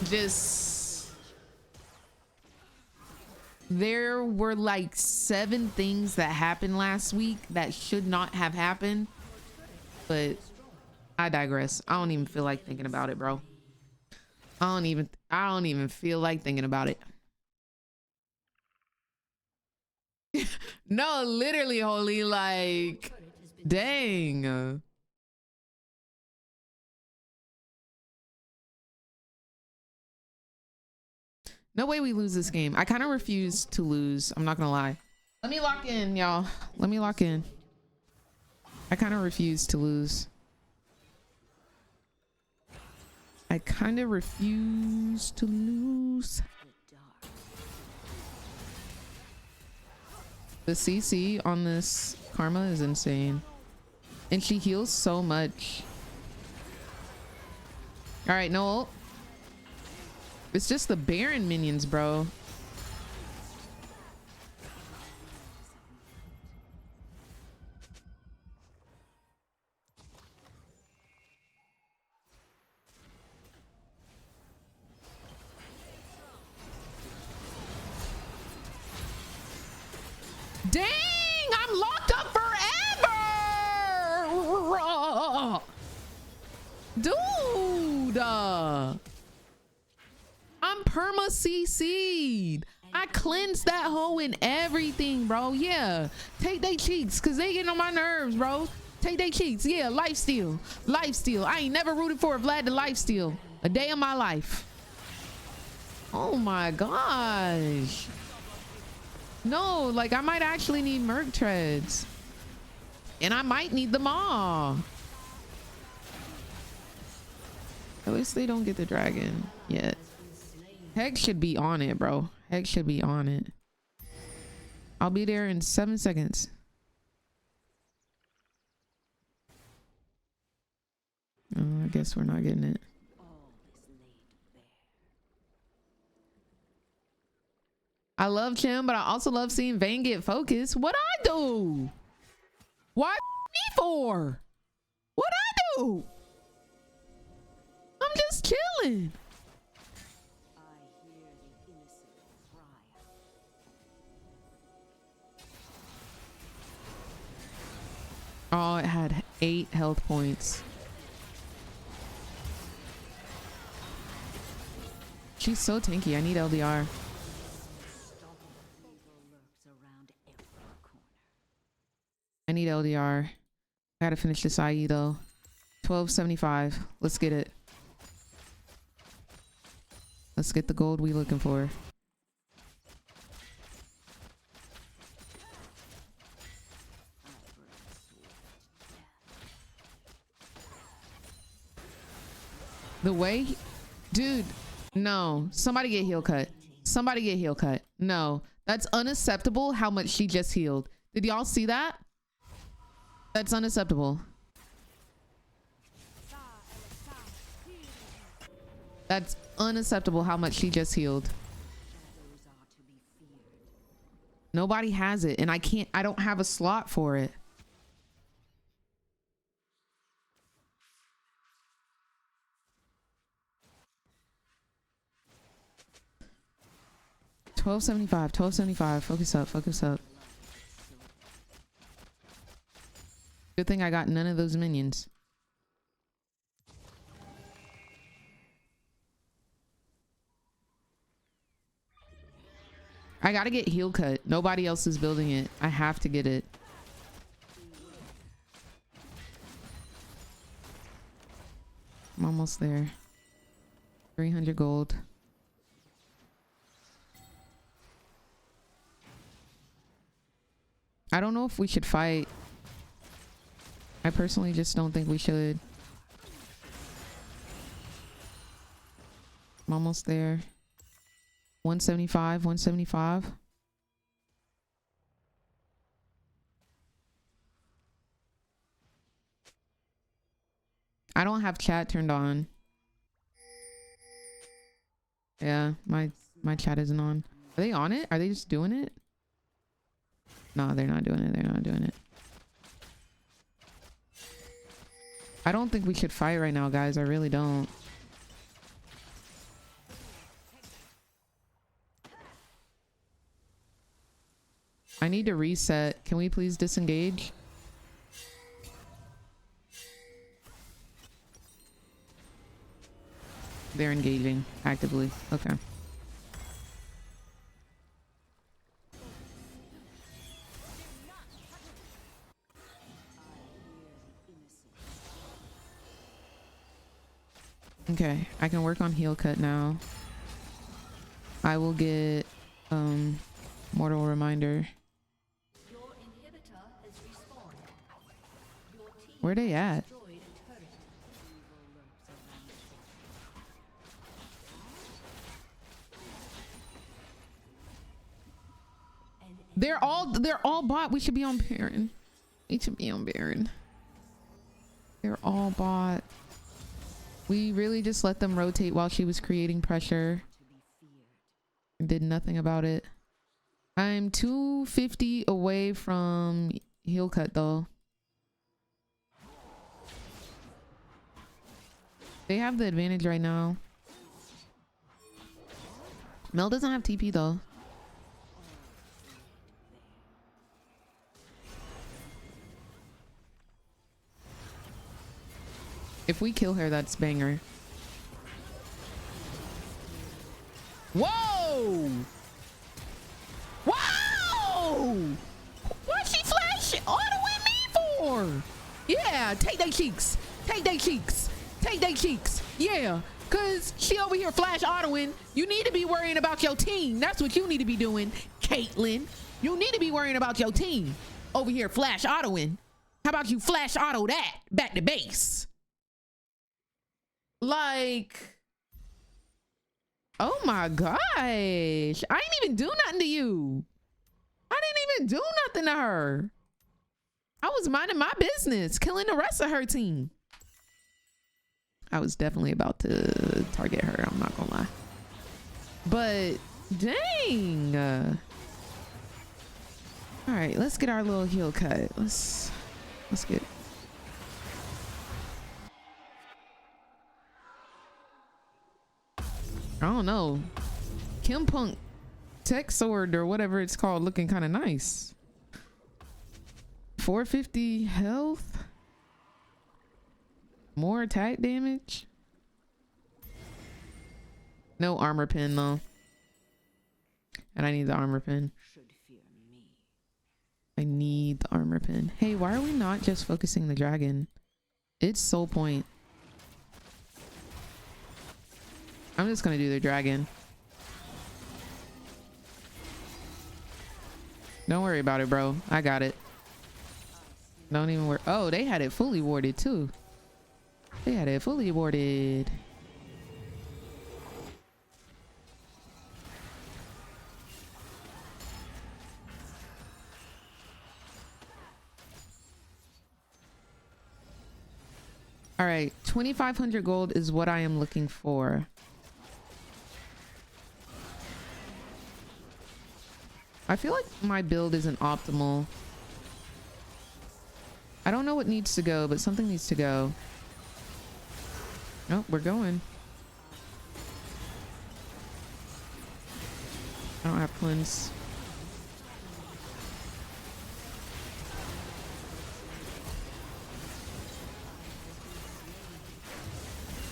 Speaker 1: Just there were like 7 things that happened last week that should not have happened. But I digress. I don't even feel like thinking about it, bro. I don't even feel like thinking about it. No, literally, holy, like, dang. No way we lose this game. I kind of refuse to lose. I'm not gonna lie. Let me lock in, y'all. Let me lock in. I kind of refuse to lose. I kind of refuse to lose. The CC on this Karma is insane. And she heals so much. All right, no ult. It's just the Baron minions, bro. Dang, I'm locked up forever. Dude. I'm perma CC'd. I cleansed that hoe and everything, bro. Yeah. Take they cheeks, cause they getting on my nerves, bro. Take they cheeks. Yeah, lifesteal. Lifesteal. I ain't never rooted for Vlad to lifesteal a day in my life. Oh my gosh. No, like I might actually need Merc treads. And I might need them all. At least they don't get the dragon yet. Heck should be on it, bro. Heck should be on it. I'll be there in 7 seconds. Oh, I guess we're not getting it. I love Chim, but I also love seeing Vayne get focused. What I do? Why me for? What I do? I'm just chilling. Oh, it had 8 health points. She's so tanky. I need LDR. I need LDR. I gotta finish this IE though. 1275. Let's get it. Let's get the gold we looking for. The way, dude, no. Somebody get heal cut. Somebody get heal cut. No, that's unacceptable how much she just healed. Did y'all see that? That's unacceptable. That's unacceptable how much she just healed. Nobody has it, and I don't have a slot for it. $12.75. Focus up, focus up. Good thing I got none of those minions. I gotta get heal cut. Nobody else is building it. I have to get it. I'm almost there. 300 gold. I don't know if we should fight. I personally just don't think we should. I'm almost there. 175, 175. I don't have chat turned on. Yeah, my chat isn't on. Are they on it? Are they just doing it? No, they're not doing it. They're not doing it. I don't think we should fight right now, guys. I really don't. I need to reset. Can we please disengage? They're engaging actively. Okay. Okay, I can work on heal cut now. I will get Mortal Reminder.
Speaker 4: Your inhibitor has respawned. Your team
Speaker 1: Where they at?
Speaker 4: destroyed a turret.
Speaker 1: They're all bot. We should be on Baron. We should be on Baron. They're all bot. We really just let them rotate while she was creating pressure. Did nothing about it. I'm 250 away from heal cut though. They have the advantage right now. Mel doesn't have TP though. If we kill her, that's banger. Whoa! Whoa! What's she flash autoing me for? Yeah, take they cheeks. Take they cheeks. Take they cheeks. Yeah, cause she over here flash autoing. You need to be worrying about your team. That's what you need to be doing, Caitlyn. You need to be worrying about your team. Over here flash autoing. How about you flash auto that back to base? Like, oh my gosh, I didn't even do nothing to you. I didn't even do nothing to her. I was minding my business, killing the rest of her team. I was definitely about to target her, I'm not gonna lie. But dang. All right, let's get our little heal cut. Let's get. I don't know. Kim Punk Tech Sword or whatever it's called looking kind of nice. 450 health. More attack damage. No armor pin though. And I need the armor pin.
Speaker 4: Should fear me.
Speaker 1: I need the armor pin. Hey, why are we not just focusing the dragon? It's soul point. I'm just gonna do the dragon. Don't worry about it, bro. I got it. Don't even worry. Oh, they had it fully warded too. They had it fully warded. All right, 2,500 gold is what I am looking for. I feel like my build isn't optimal. I don't know what needs to go, but something needs to go. Oh, we're going. I don't have cleanse.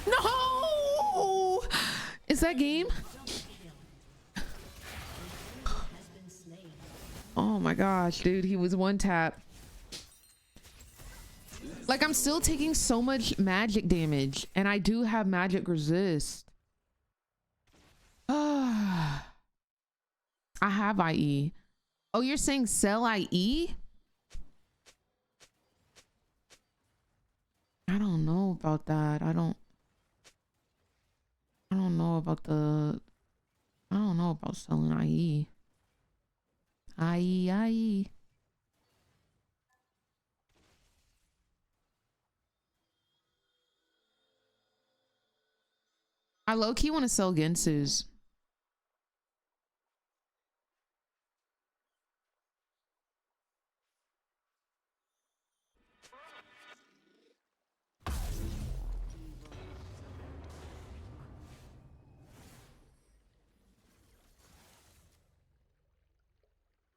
Speaker 1: No! Is that game? Oh my gosh, dude, he was one tap. Like, I'm still taking so much magic damage, and I do have magic resist. I have IE. Oh, you're saying sell IE? I don't know about that. I don't know about I don't know about selling IE. IE. I low-key want to sell Gensu's.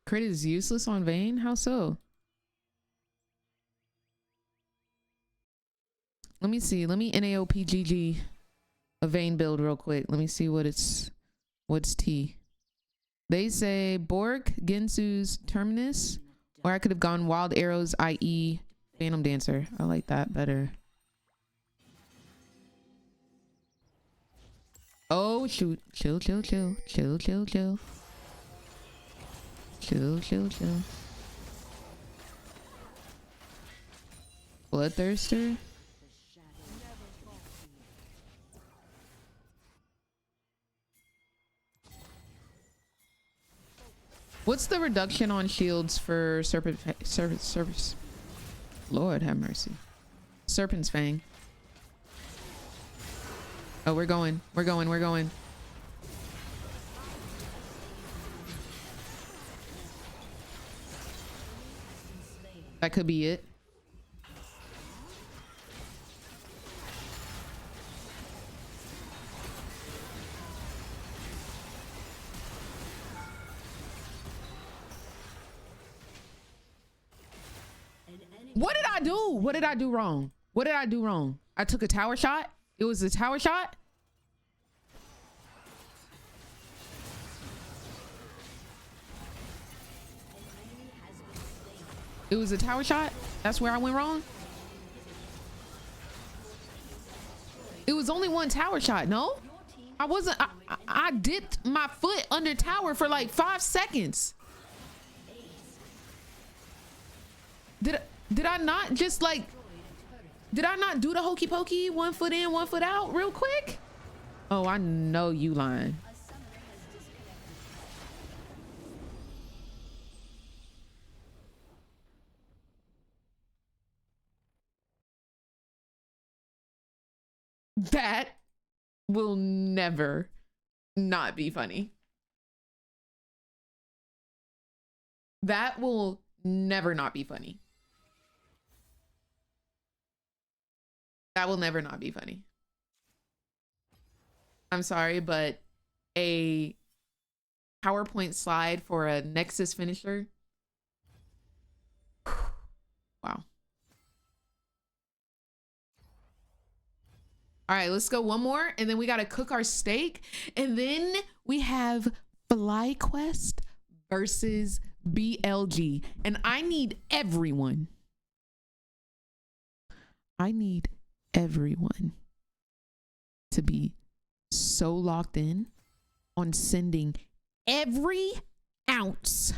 Speaker 1: Crit is useless on Vayne? How so? Let me see. Let me NAOPGG a Vayne build real quick. Let me see what's T. They say Bork, Gensu's Terminus, or I could have gone Wild Arrows, IE, Phantom Dancer. I like that better. Oh shoot. Chill, chill, chill. Chill, chill, chill. Chill, chill, chill. Bloodthirster. What's the reduction on shields for service? Lord have mercy. Serpent's Fang. Oh, we're going. We're going. We're going. That could be it. What did I do? What did I do wrong? What did I do wrong? I took a tower shot. It was a tower shot. It was a tower shot. That's where I went wrong. It was only one tower shot. No, I wasn't. I dipped my foot under tower for like 5 seconds. Did I not just like, did I not do the hokey pokey 1 foot in, 1 foot out real quick? Oh, I know you lying. That will never not be funny. That will never not be funny. That will never not be funny. I'm sorry, but a PowerPoint slide for a Nexus finisher. Wow. All right, let's go one more, and then we got to cook our steak, and then we have FlyQuest versus BLG, and I need everyone. I need everyone to be so locked in on sending every ounce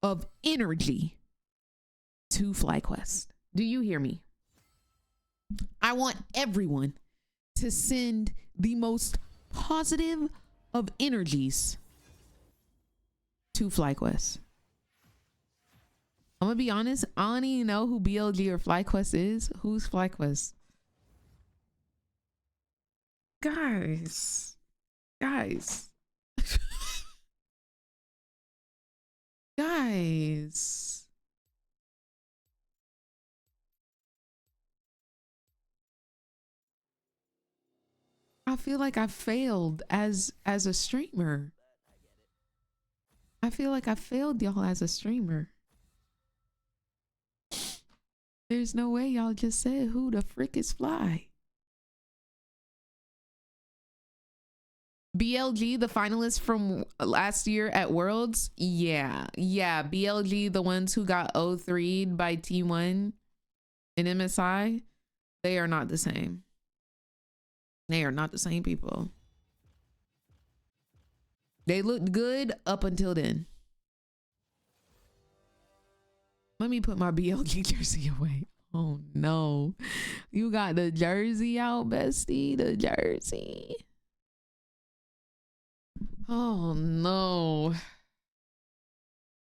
Speaker 1: of energy to FlyQuest. Do you hear me? I want everyone to send the most positive of energies to FlyQuest. I'm gonna be honest, I don't even know who BLG or FlyQuest is. Who's FlyQuest? Guys. Guys. Guys. I feel like I failed as a streamer. I feel like I failed y'all as a streamer. There's no way y'all just said who the frick is Fly. BLG, the finalists from last year at Worlds. Yeah. BLG, the ones who got 0-3'd by T1 in MSI. They are not the same. They are not the same people. They looked good up until then. Let me put my BLG jersey away. Oh no. You got the jersey out, bestie. The jersey. Oh no.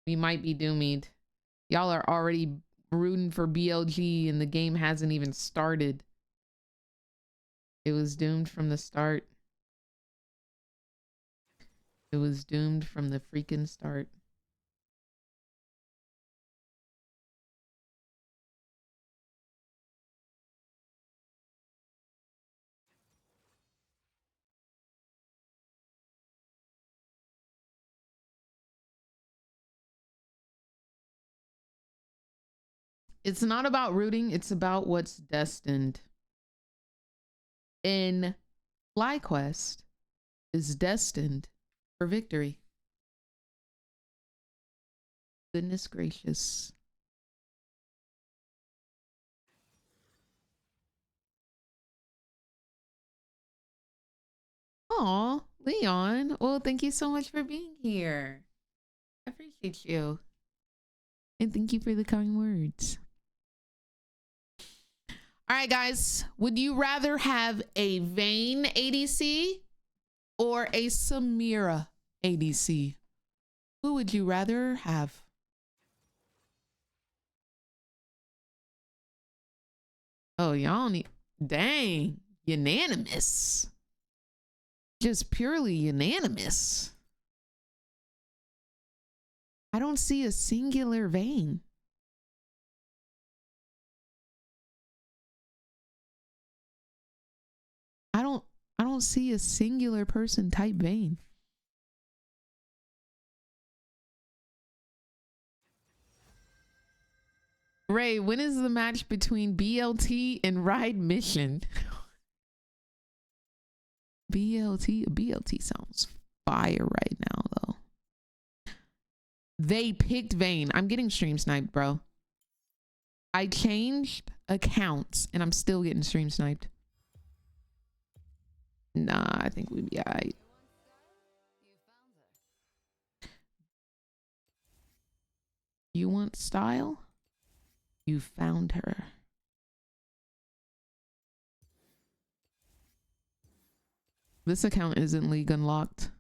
Speaker 1: We might be doomed. Y'all are already rooting for BLG and the game hasn't even started. It was doomed from the start. It was doomed from the freaking start. It's not about rooting, it's about what's destined. In FlyQuest is destined for victory. Goodness gracious. Oh, Leon. Well, thank you so much for being here. I appreciate you. And thank you for the kind words. All right, guys. Would you rather have a VAYNE ADC or a SAMIRA ADC? Who would you rather have? Oh, y'all need... Dang. Unanimous. Just purely unanimous. I don't see a singular VAYNE. I don't see a singular person type VAYNE. Ray, when is the match between BLT and Ride Mission? BLT sounds fire right now though. They picked VAYNE. I'm getting stream sniped, bro. I changed accounts and I'm still getting stream sniped. Nah, I think we'd be alright. You want style? You found her. This account isn't league unlocked.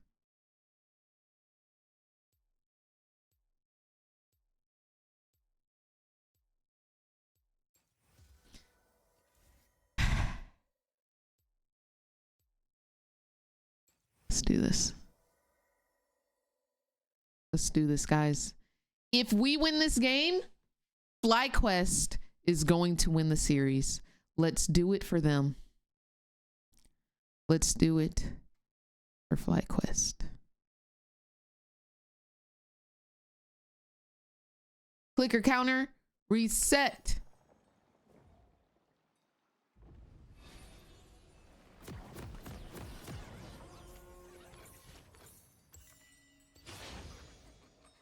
Speaker 1: Let's do this. Let's do this, guys. If we win this game, FlyQuest is going to win the series. Let's do it for them. Let's do it for FlyQuest. Clicker counter, reset.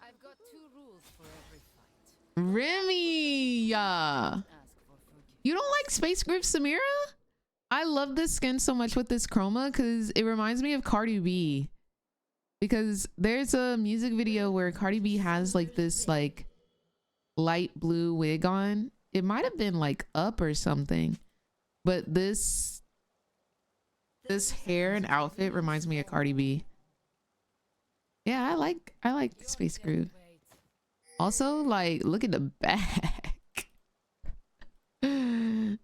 Speaker 3: I've got 2 rules for every fight.
Speaker 1: Remy,
Speaker 3: Ask for forgiveness.
Speaker 1: you don't like Space Group Samira? I love this skin so much with this chroma because it reminds me of Cardi B. Because there's a music video where Cardi B has like this like light blue wig on. It might have been like Up or something, but this hair and outfit reminds me of Cardi B. Yeah, I like Space Group. Also, like, look at the back.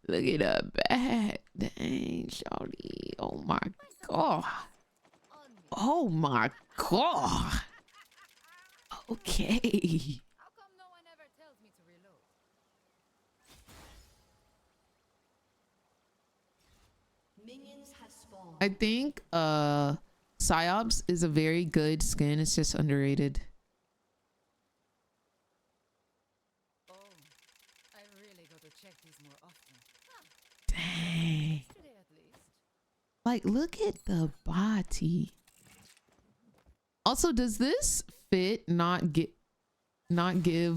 Speaker 1: Look at the back. Dang, shawty. Oh my god. Oh my god. Okay.
Speaker 3: How come no one ever tells me to reload?
Speaker 4: Minions have spawned.
Speaker 1: I think Psyops is a very good skin. It's just underrated.
Speaker 3: Oh, I really got to check these more often.
Speaker 1: Dang.
Speaker 3: Today at least.
Speaker 1: Like, look at the body. Also, does this fit not give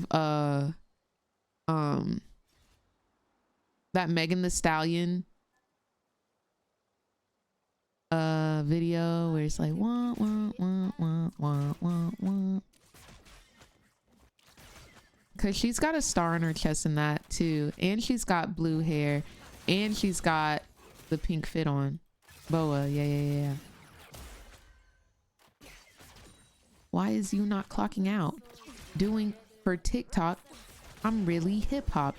Speaker 1: that Megan Thee Stallion video where it's like wah wah wah wah wah wah wah, because she's got a star on her chest in that too, and she's got blue hair, and she's got the pink fit on. Boa, yeah. Why is you not clocking out? Doing for TikTok, I'm really hip hop.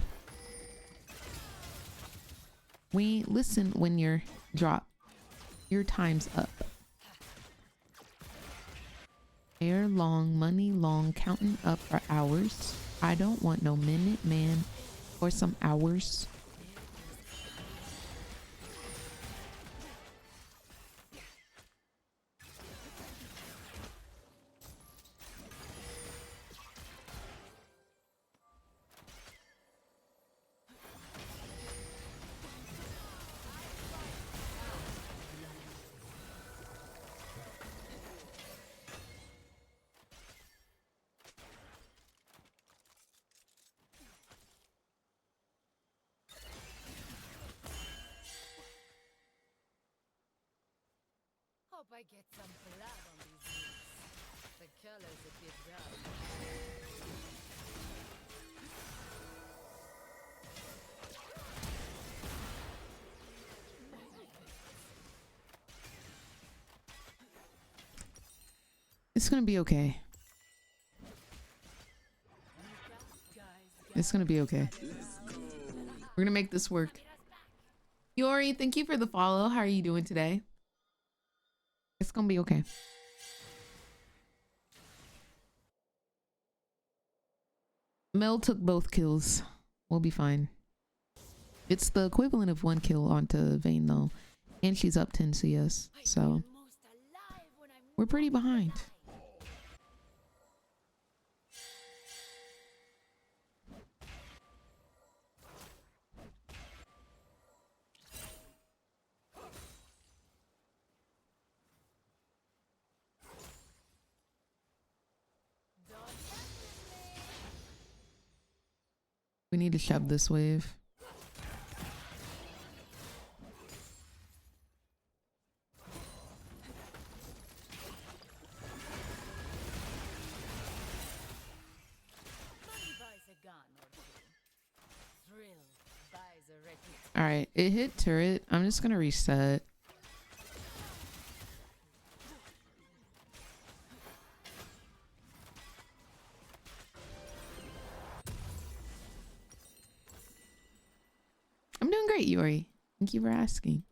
Speaker 1: We listen when you're drop. Your time's up. Hair long, money long, counting up for hours. I don't want no minute, man, or some hours.
Speaker 3: Hope I get some blood on these wheels. The color's a bit dark.
Speaker 1: It's gonna be okay. It's gonna be okay. We're gonna make this work. Yori, thank you for the follow. How are you doing today? It's gonna be okay. Mel took both kills. We'll be fine. It's the equivalent of 1 kill onto Vayne though. And she's up 10 CS. So we're pretty behind. We need to shove this wave. All right, it hit turret. I'm just gonna reset. I'm doing great, Yori. Thank you for asking.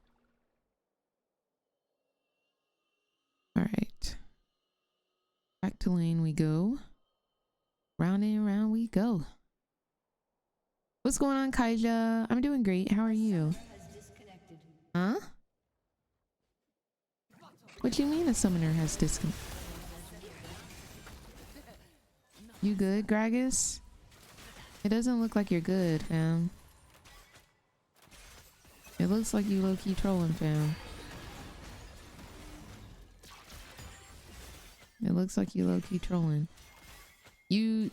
Speaker 1: All right. Back to lane we go. Round and round we go. What's going on, Kaija? I'm doing great. How are you? Huh? What do you mean a summoner has disconnected? You good, Gragas? It doesn't look like you're good, fam. It looks like you low-key trolling, fam. It looks like you low-key trolling. You...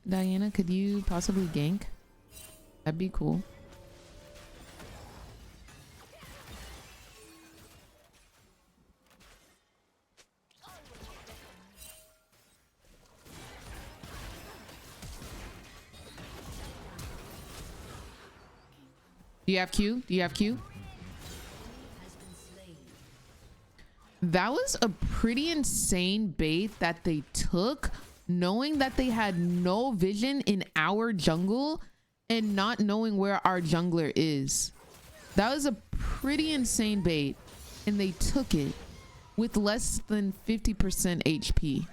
Speaker 1: Diana, could you possibly gank? That'd be cool. Do you have Q? Do you have Q? That was a pretty insane bait that they took, knowing that they had no vision in our jungle and not knowing where our jungler is. That was a pretty insane bait, and they took it with less than 50% HP.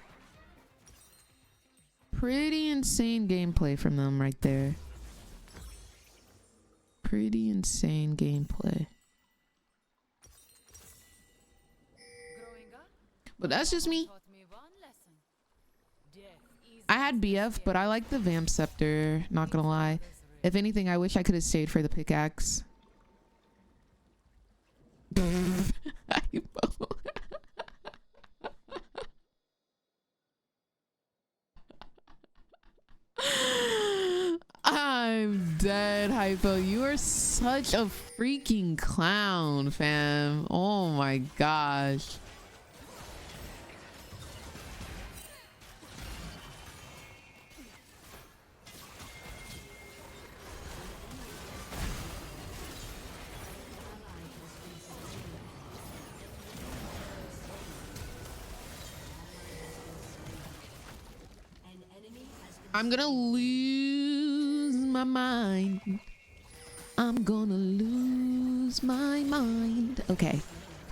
Speaker 1: Pretty insane gameplay from them right there. Pretty insane gameplay. But that's just me. I had BF, but I like the Vamp Scepter, not gonna lie. If anything, I wish I could have stayed for the pickaxe. I'm dead, Hypo. You are such a freaking clown, fam. Oh my gosh. I'm gonna lose my mind. I'm gonna lose my mind. Okay.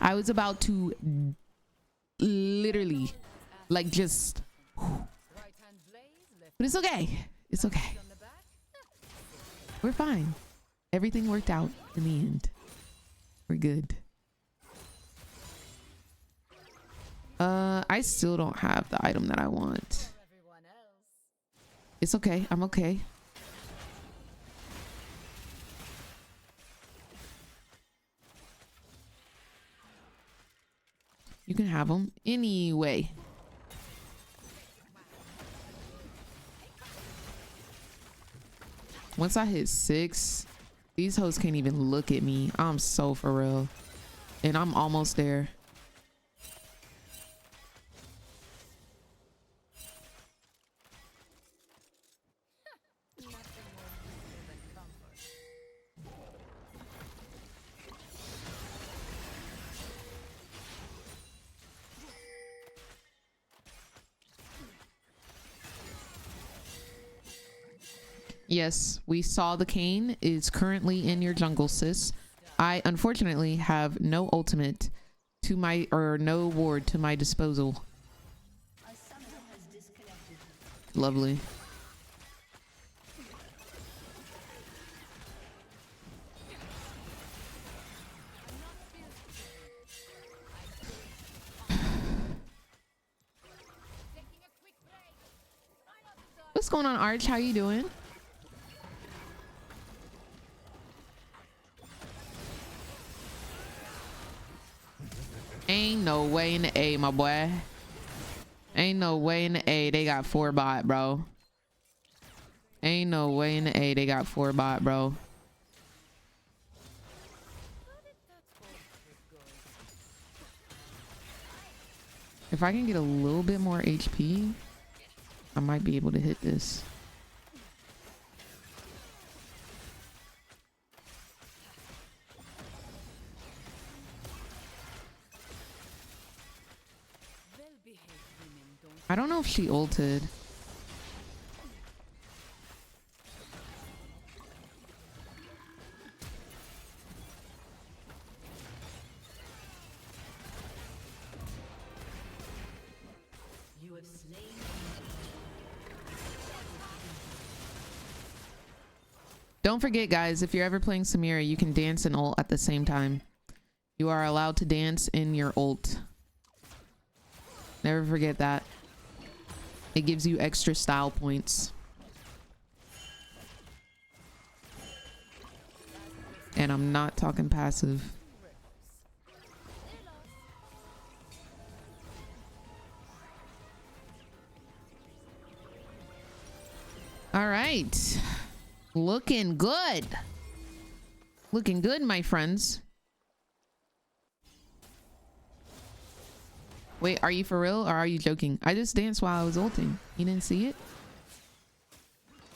Speaker 1: I was about to literally like just, but it's okay. It's okay. We're fine. Everything worked out in the end. We're good. I still don't have the item that I want. It's okay. I'm okay. You can have them anyway. Once I hit 6, these hoes can't even look at me. I'm so for real. And I'm almost there. Yes, we saw the cane is currently in your jungle, sis. I unfortunately have no ultimate to my, or no ward to my disposal. Lovely. What's going on, Arch? How you doing? Ain't no way in the A, my boy. Ain't no way in the A. They got 4 bot, bro. Ain't no way in the A. They got 4 bot, bro. If I can get a little bit more HP, I might be able to hit this. I don't know if she ulted.
Speaker 4: You have slain.
Speaker 1: Don't forget, guys, if you're ever playing Samira, you can dance and ult at the same time. You are allowed to dance in your ult. Never forget that. It gives you extra style points. And I'm not talking passive. All right. Looking good. Looking good, my friends. Wait, are you for real or are you joking? I just danced while I was ulting. You didn't see it?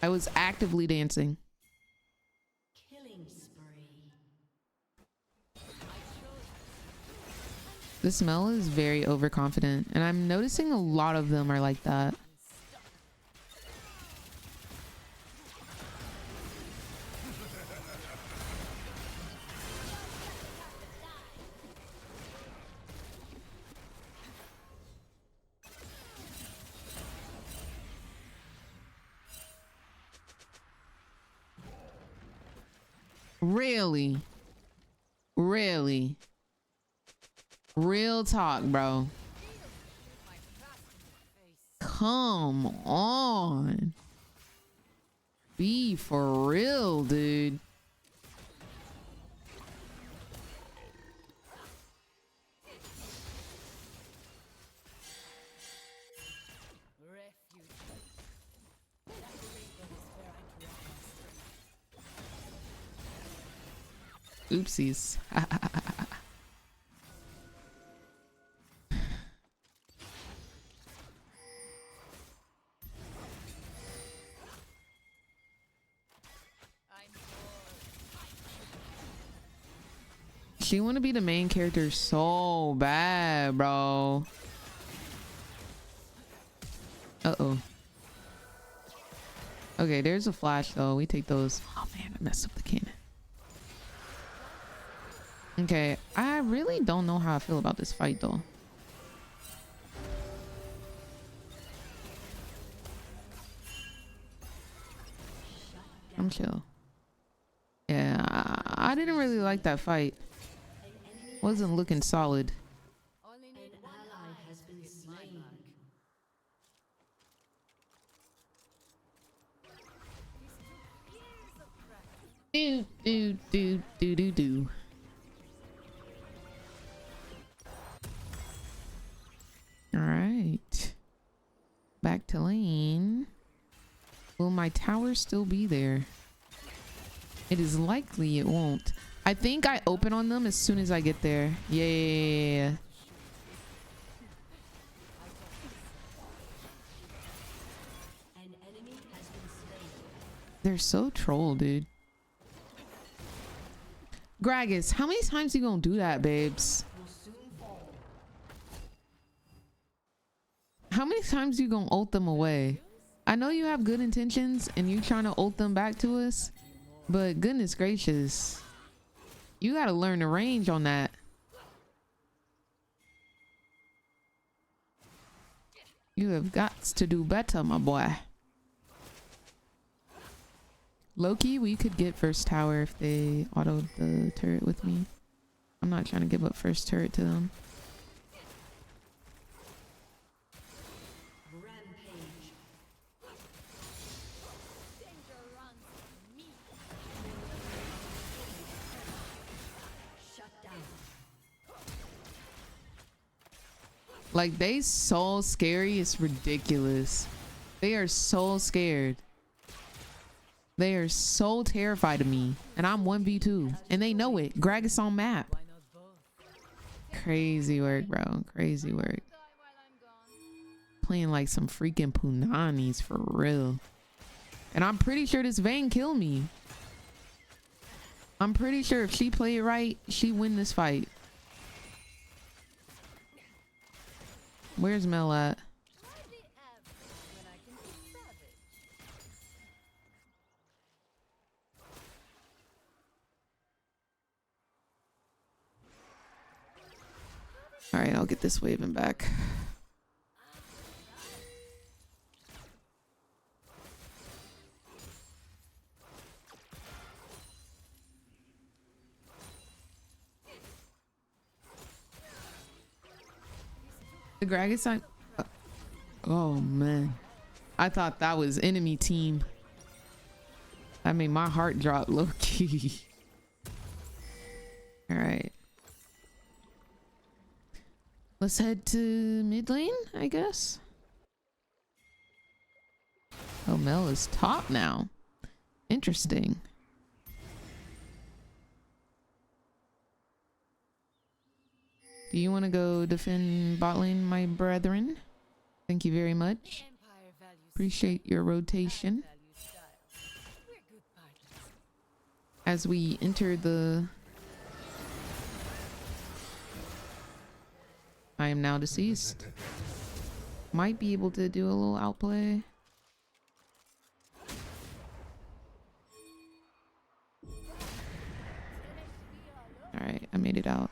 Speaker 1: I was actively dancing.
Speaker 4: Killing spree.
Speaker 1: The smell is very overconfident, and I'm noticing a lot of them are like that. Really? Really? Real talk, bro. Come on. Be for real, dude. Oopsies. She want to be the main character so bad, bro. Uh-oh. Okay, there's a flash though. We take those. Oh man, I messed up the cannon. Okay, I really don't know how I feel about this fight though. I'm chill. Yeah, I didn't really like that fight. Wasn't looking solid.
Speaker 3: Only
Speaker 4: An
Speaker 3: need one
Speaker 4: ally
Speaker 3: eye
Speaker 4: has
Speaker 3: to
Speaker 4: been
Speaker 3: hit my
Speaker 4: slain.
Speaker 3: mark.
Speaker 1: Do do do do do do. All right, back to lane. Will my tower still be there? It is likely it won't. I think I open on them as soon as I get there. Yeah. They're so troll, dude. Gragas, how many times you gonna do that, babes? How many times you gonna ult them away? I know you have good intentions and you trying to ult them back to us, but goodness gracious, you gotta learn the range on that. You have got to do better, my boy. Loki, we could get first tower if they autoed the turret with me. I'm not trying to give up first turret to them.
Speaker 4: Rampage. Shut down.
Speaker 1: Like, they so scary, it's ridiculous. They are so scared. They are so terrified of me, and I'm 1v2, and they know it. Gragas on map. Crazy work, bro. Crazy work. Playing like some freaking punanis for real. And I'm pretty sure this Vayne killed me. I'm pretty sure if she play it right, she win this fight. Where's Mel at? All right, I'll get this waving back. The Gragas sign. Oh man, I thought that was enemy team. That made my heart drop low key. All right. Let's head to mid lane, I guess. Oh, Mel is top now. Interesting. Do you want to go defend bot lane, my brethren? Thank you very much. Appreciate your rotation. As we enter the... I am now deceased. Might be able to do a little outplay. All right, I made it out.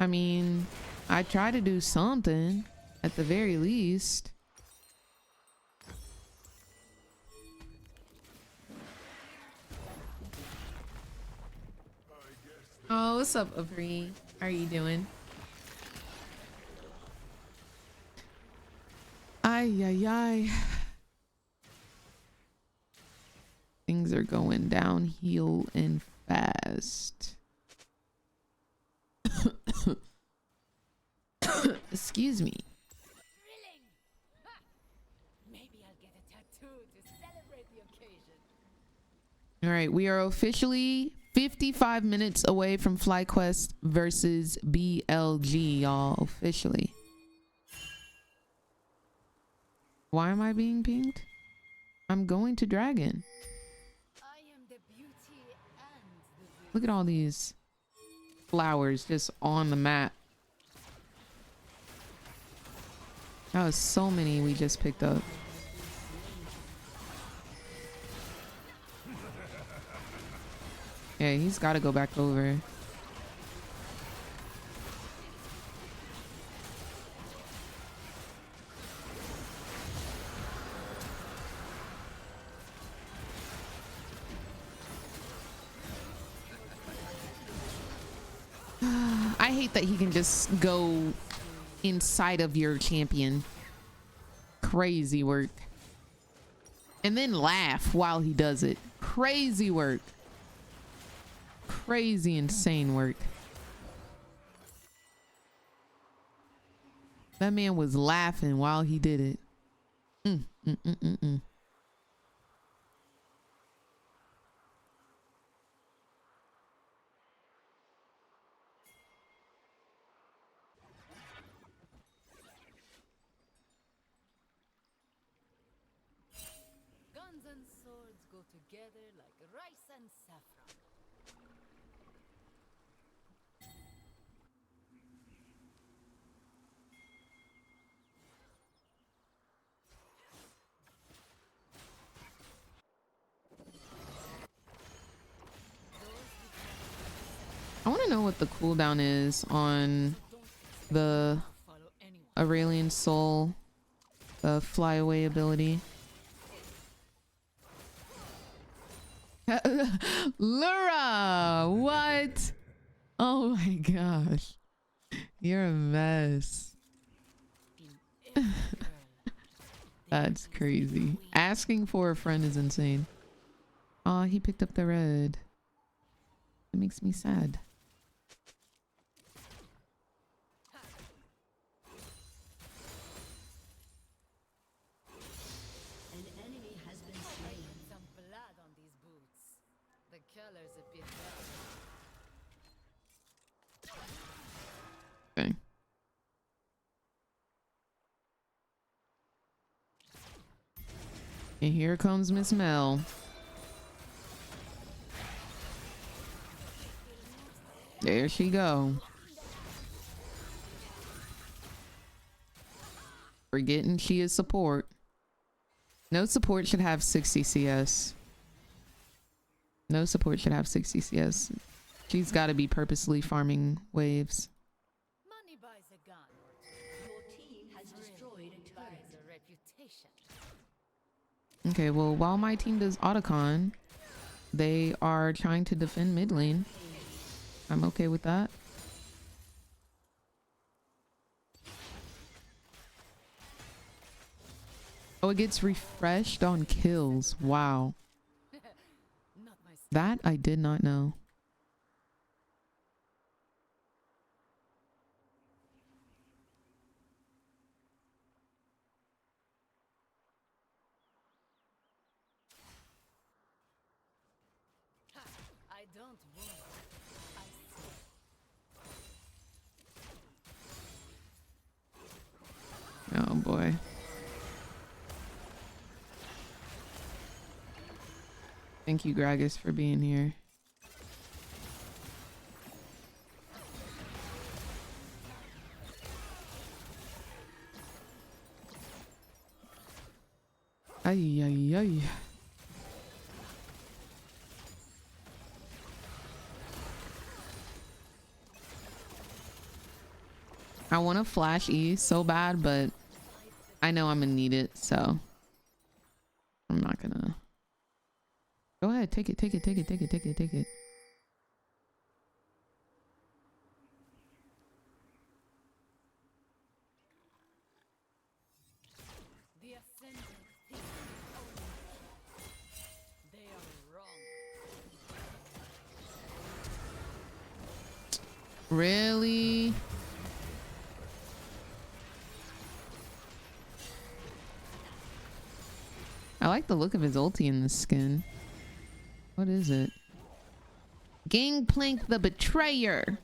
Speaker 1: I mean, I try to do something at the very least. Oh, what's up, Avery? How are you doing? Ay, ay, ay. Things are going downhill and fast. Excuse me.
Speaker 3: Maybe I'll get a tattoo to celebrate the occasion.
Speaker 1: All right, we are officially 55 minutes away from FlyQuest versus BLG, y'all. Officially. Why am I being pinged? I'm going to Dragon.
Speaker 3: I am the beauty and the
Speaker 1: Look at all these flowers just on the map. That was so many we just picked up. Yeah, he's got to go back over. hate that he can just go inside of your champion. Crazy work. And then laugh while he does it. Crazy work. Crazy insane work. That man was laughing while he did it.
Speaker 3: Guns and swords go together like rice and saffron.
Speaker 1: I want to know what the cooldown is on the
Speaker 3: Follow anyone.
Speaker 1: Aurelian Soul, the flyaway ability. Lura, what? Oh my gosh, you're a mess. That's crazy. Asking for a friend is insane. Aw, he picked up the red. It makes me sad.
Speaker 4: An enemy has been slain.
Speaker 3: Some blood on these boots. The color's a bit dark.
Speaker 1: Okay. And here comes Miss Mel. There she go. Forgetting she is support. No support should have 60 CS. No support should have 60 CS. She's got to be purposely farming waves.
Speaker 3: Money buys a gun.
Speaker 4: Your team has destroyed a
Speaker 3: Buys
Speaker 4: turret.
Speaker 3: a reputation.
Speaker 1: Okay, well, while my team does Otacon, they are trying to defend mid lane. I'm okay with that. Oh, it gets refreshed on kills. Wow.
Speaker 3: Not my
Speaker 1: That I did not know.
Speaker 3: I don't worry. I see.
Speaker 1: Oh boy. Thank you, Gragas, for being here. Ay, ay, ay. I want to flash E so bad, but I know I'm gonna need it, so I'm not gonna. Go ahead, take it, take it, take it, take it, take it, take it.
Speaker 3: The Ascendant thinks only they are wrong.
Speaker 1: Really? I like the look of his ulti in this skin. What is it? Gangplank the Betrayer.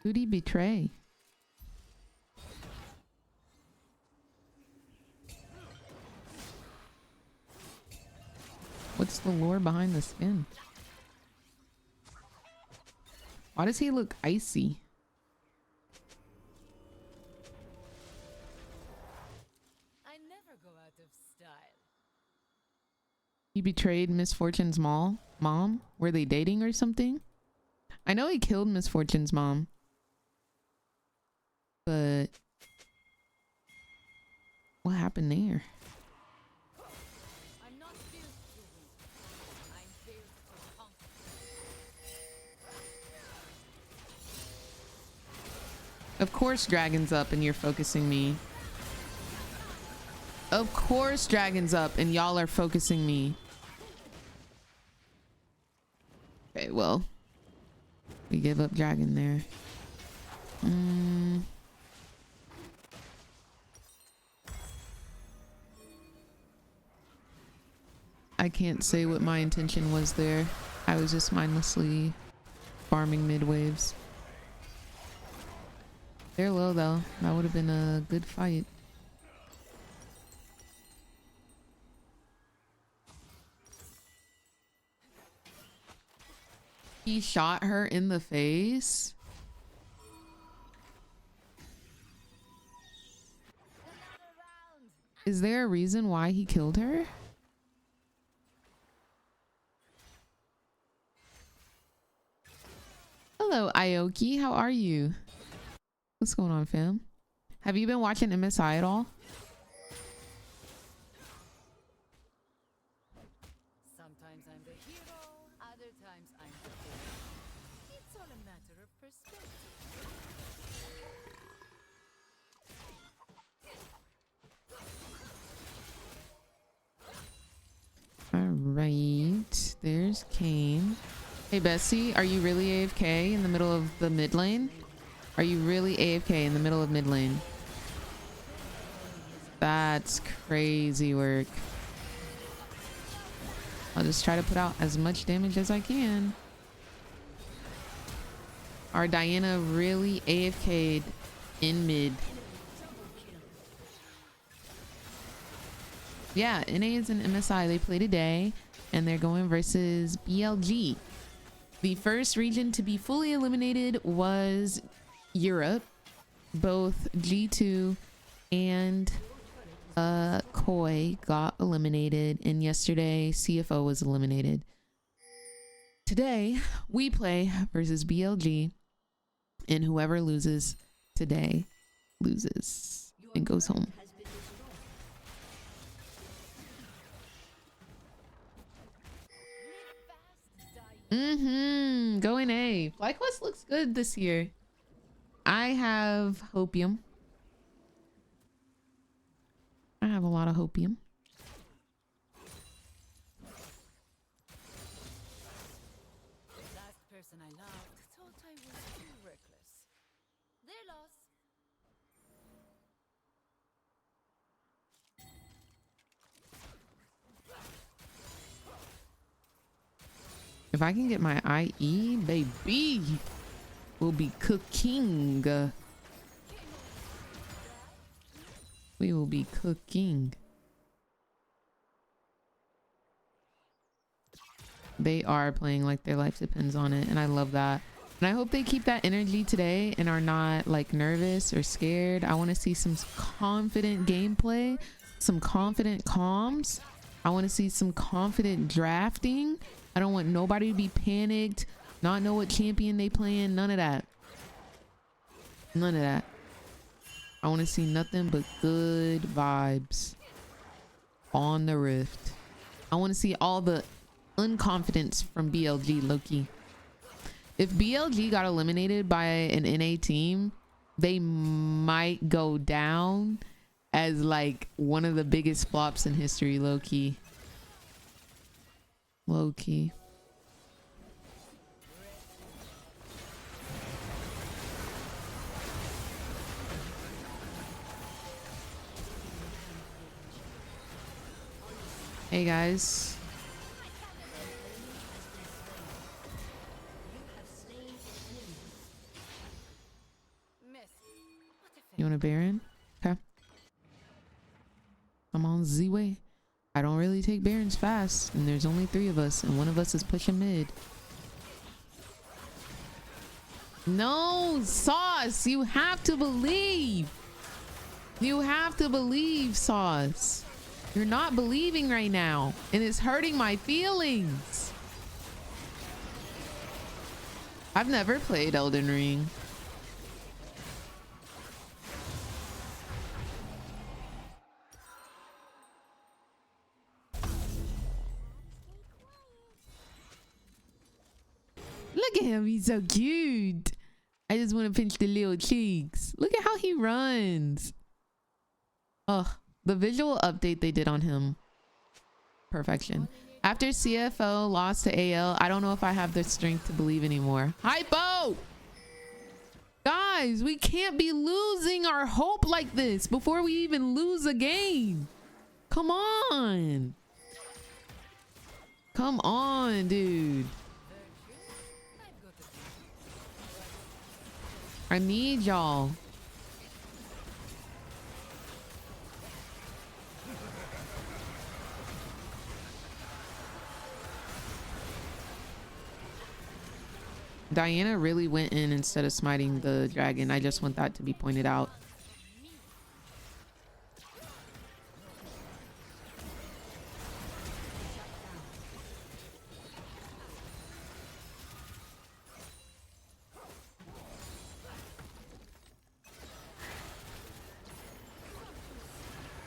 Speaker 1: Who'd he betray? What's the lore behind the skin? Why does he look icy?
Speaker 3: I never go out of style.
Speaker 1: He betrayed Miss Fortune's mom? Were they dating or something? I know he killed Miss Fortune's mom. But what happened there?
Speaker 3: I'm not built to win. I'm built to conquer.
Speaker 1: Of course Dragon's up and you're focusing me. Of course Dragon's up and y'all are focusing me. Okay, well. We give up Dragon there. I can't say what my intention was there. I was just mindlessly farming mid waves. They're low though. That would have been a good fight. He shot her in the face. Is there a reason why he killed her? Hello, Aoki. How are you? What's going on, fam? Have you been watching MSI at all?
Speaker 3: Sometimes I'm the hero, other times I'm the villain. It's all a matter of perspective.
Speaker 1: All right. There's Kane. Hey, Bessie, are you really AFK in the middle of the mid lane? Are you really AFK in the middle of mid lane? That's crazy work. I'll just try to put out as much damage as I can. Our Diana really AFK'd in mid. Yeah, NA is an MSI. They play today and they're going versus BLG. The first region to be fully eliminated was Europe. Both G2 and Koi got eliminated, and yesterday CFO was eliminated. Today we play versus BLG, and whoever loses today loses and goes home. Going A. FlyQuest looks good this year. I have hopium. I have a lot of hopium.
Speaker 3: Last person I loved thought I was too reckless. Their loss.
Speaker 1: If I can get my IE, baby, we'll be cooking. We will be cooking. They are playing like their life depends on it, and I love that. And I hope they keep that energy today and are not like nervous or scared. I want to see some confident gameplay, some confident comms. I want to see some confident drafting. I don't want nobody to be panicked, not know what champion they playing, none of that. None of that. I want to see nothing but good vibes on the Rift. I want to see all the unconfidence from BLG, Loki. If BLG got eliminated by an NA team, they might go down as like one of the biggest flops in history, low-key. Low-key. Hey guys. You want a Baron? Okay. I'm on Z-Way. I don't really take Barons fast, and there's only 3 of us, and one of us is pushing mid. No, Sauce, you have to believe. You have to believe, Sauce. You're not believing right now, and it's hurting my feelings. I've never played Elden Ring. Look at him, he's so cute. I just want to pinch the little cheeks. Look at how he runs. Ugh, the visual update they did on him. Perfection. After CFO lost to AL, I don't know if I have the strength to believe anymore. Hypo! Guys, we can't be losing our hope like this before we even lose a game. Come on. Come on, dude. I need y'all. Diana really went in instead of smiting the dragon. I just want that to be pointed out.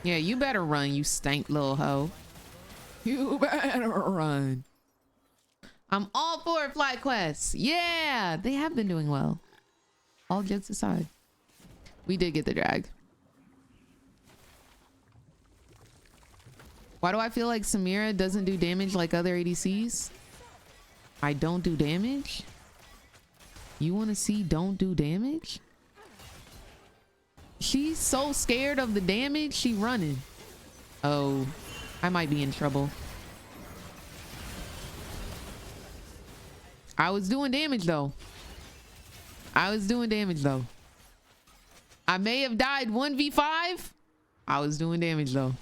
Speaker 1: Yeah, you better run, you stank little hoe. You better run. I'm all for flight quests. Yeah, they have been doing well. All jokes aside. We did get the drag. Why do I feel like Samira doesn't do damage like other ADCs? I don't do damage? You want to see don't do damage? She's so scared of the damage, she running. Oh, I might be in trouble. I was doing damage though. I may have died 1v5. I was doing damage though.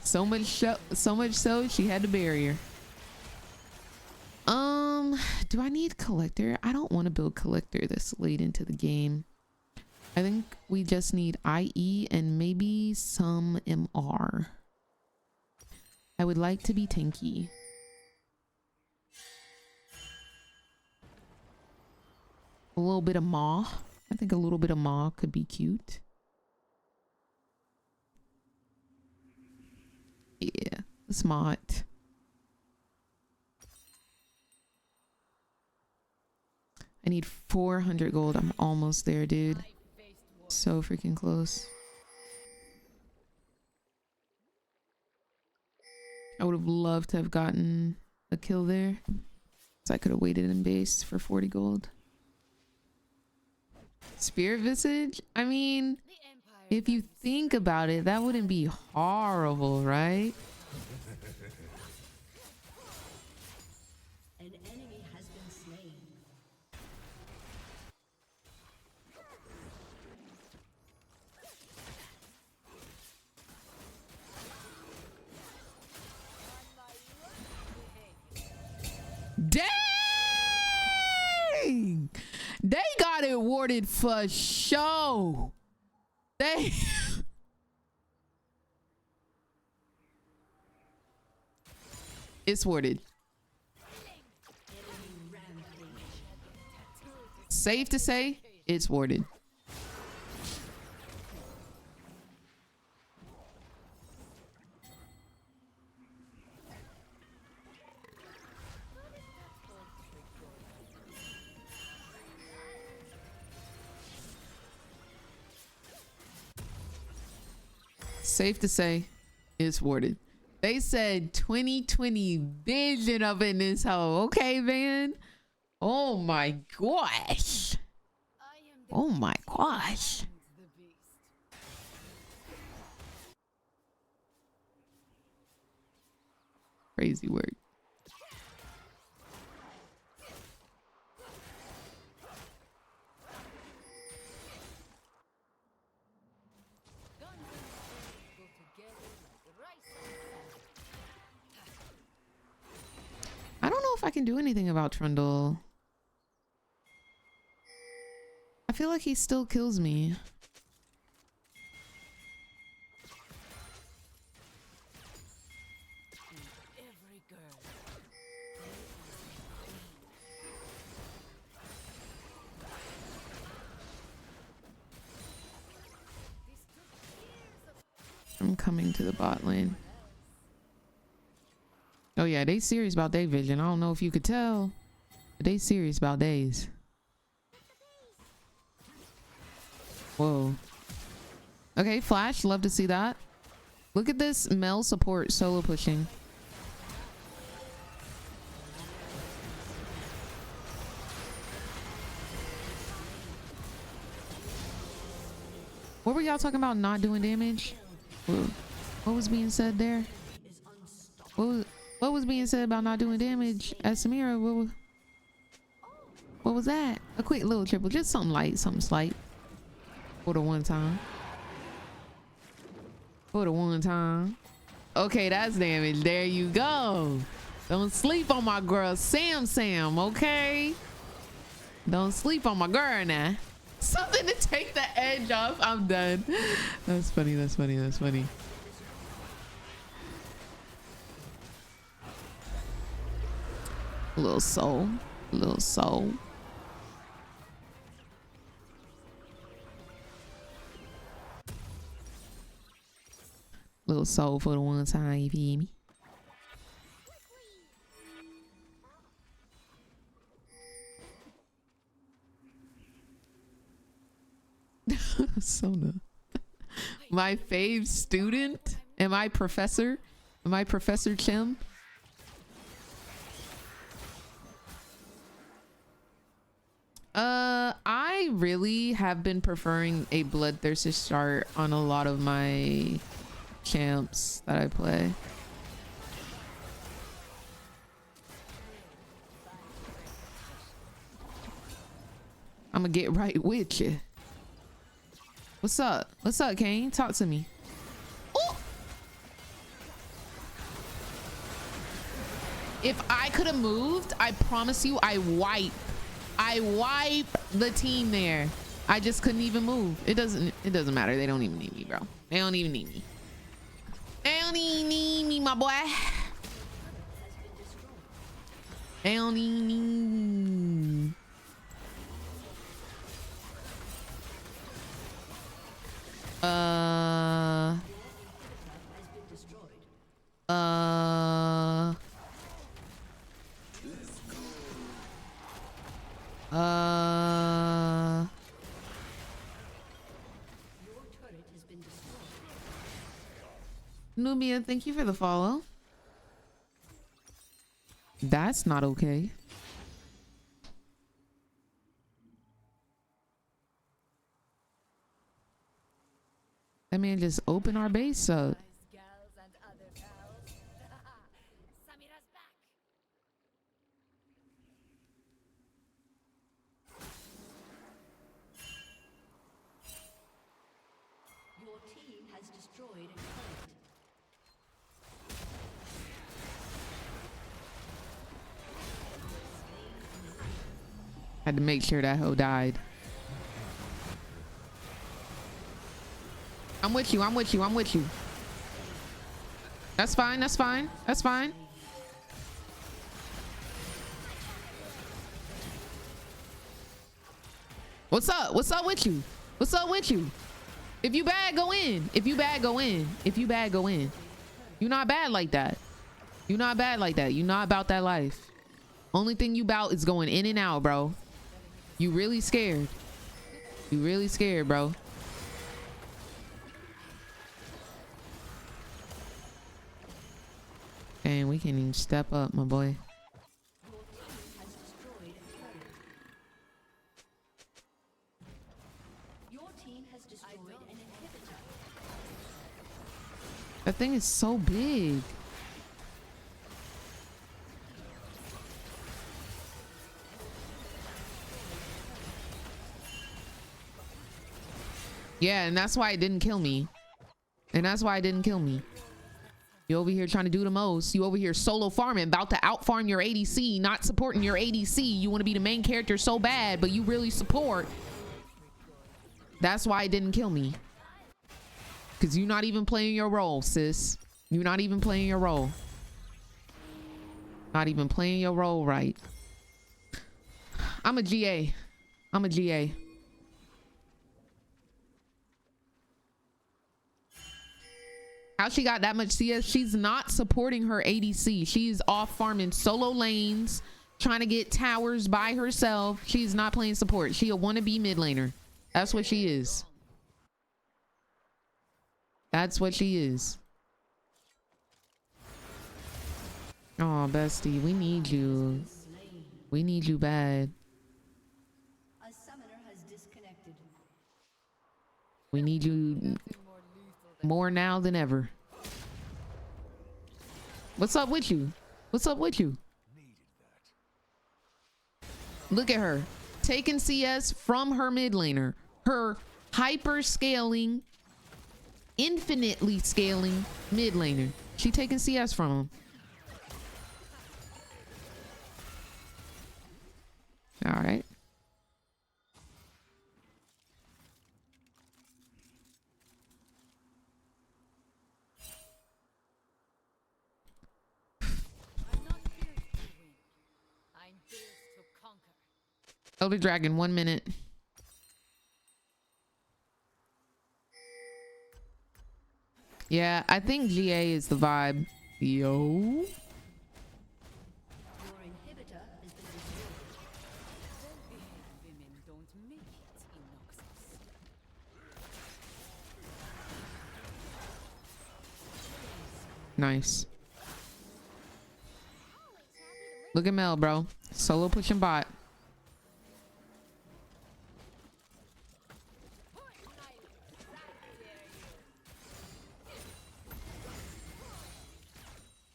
Speaker 1: So much so she had the barrier. Do I need collector? I don't want to build collector this late into the game. I think we just need IE and maybe some MR. I would like to be tanky. A little bit of maw. I think a little bit of maw could be cute. Yeah, smart. I need 400 gold. I'm almost there, dude. So freaking close. I would have loved to have gotten a kill there. So I could have waited in base for 40 gold. Spirit Visage? I mean, if you think about it, that wouldn't be horrible, right?
Speaker 4: An enemy has been slain.
Speaker 1: Dang! They got it warded for show. They it's warded. Safe to say, it's warded. Safe to say, it's warded. They said 2020 vision up in this hole. Okay, man. Oh my gosh. Oh my gosh. Crazy work. I don't know if I can do anything about Trundle. I feel like he still kills me. I'm coming to the bot lane. Oh yeah, they serious about their vision. I don't know if you could tell, but they serious about days. Whoa. Okay, Flash, love to see that. Look at this Mel support solo pushing. What were y'all talking about not doing damage? What was being said there? What was being said about not doing damage at Samira? What was that? A quick little triple, just something light, something slight. For the one time. For the one time. Okay, that's damage. There you go. Don't sleep on my girl Sam, okay? Don't sleep on my girl now. Something to take the edge off. I'm done. That's funny, that's funny, that's funny. Little soul. Little soul. Little soul for the one time, you feel me? Sona. My fave student? Am I Professor? Am I Professor Chim? I really have been preferring a bloodthirsty start on a lot of my champs that I play. I'm gonna get right with you. What's up? What's up, Kane? Talk to me. Ooh. If I could have moved, I promise you I wipe the team there. I just couldn't even move. It doesn't matter. They don't even need me, bro. They don't even need me. They don't even need me, my boy. They don't even need me. Nubia, thank you for the follow. That's not okay. That man just opened our base up.
Speaker 3: Samira's back.
Speaker 4: Your team has destroyed a turret.
Speaker 1: Had to make sure that hoe died. I'm with you. I'm with you. I'm with you. That's fine. That's fine. That's fine. What's up? What's up with you? What's up with you? If you bad, go in. If you bad, go in. If you bad, go in. You not bad like that. You not bad like that. You not about that life. Only thing you about is going in and out, bro. You really scared. You really scared, bro. And we can even step up, my boy.
Speaker 4: Your team has destroyed an inhibitor.
Speaker 1: That thing is so big. Yeah, and that's why it didn't kill me. And that's why it didn't kill me. You over here trying to do the most. You over here solo farming, about to out farm your ADC, not supporting your ADC. You want to be the main character so bad, but you really support. That's why it didn't kill me. Because you're not even playing your role, sis. You're not even playing your role. Not even playing your role right. I'm a GA. I'm a GA. How she got that much CS? She's not supporting her ADC. She's off farming solo lanes, trying to get towers by herself. She's not playing support. She a wannabe mid laner. That's what she is. That's what she is. Oh, bestie, we need you. We need you bad.
Speaker 4: A summoner has disconnected.
Speaker 1: We need you
Speaker 3: Nothing more lethal than
Speaker 1: more now than ever. What's up with you? What's up with you? Look at her taking CS from her mid laner. Her hyper scaling, infinitely scaling mid laner. She taking CS from him. All right.
Speaker 3: I'm not built to win. I'm built to conquer.
Speaker 1: Elder Dragon, 1 minute. Yeah, I think GA is the vibe. Yo.
Speaker 4: Your inhibitor has been destroyed.
Speaker 3: Well-behaved women don't make it in Noxus.
Speaker 1: Nice. Look at Mel, bro. Solo pushing bot.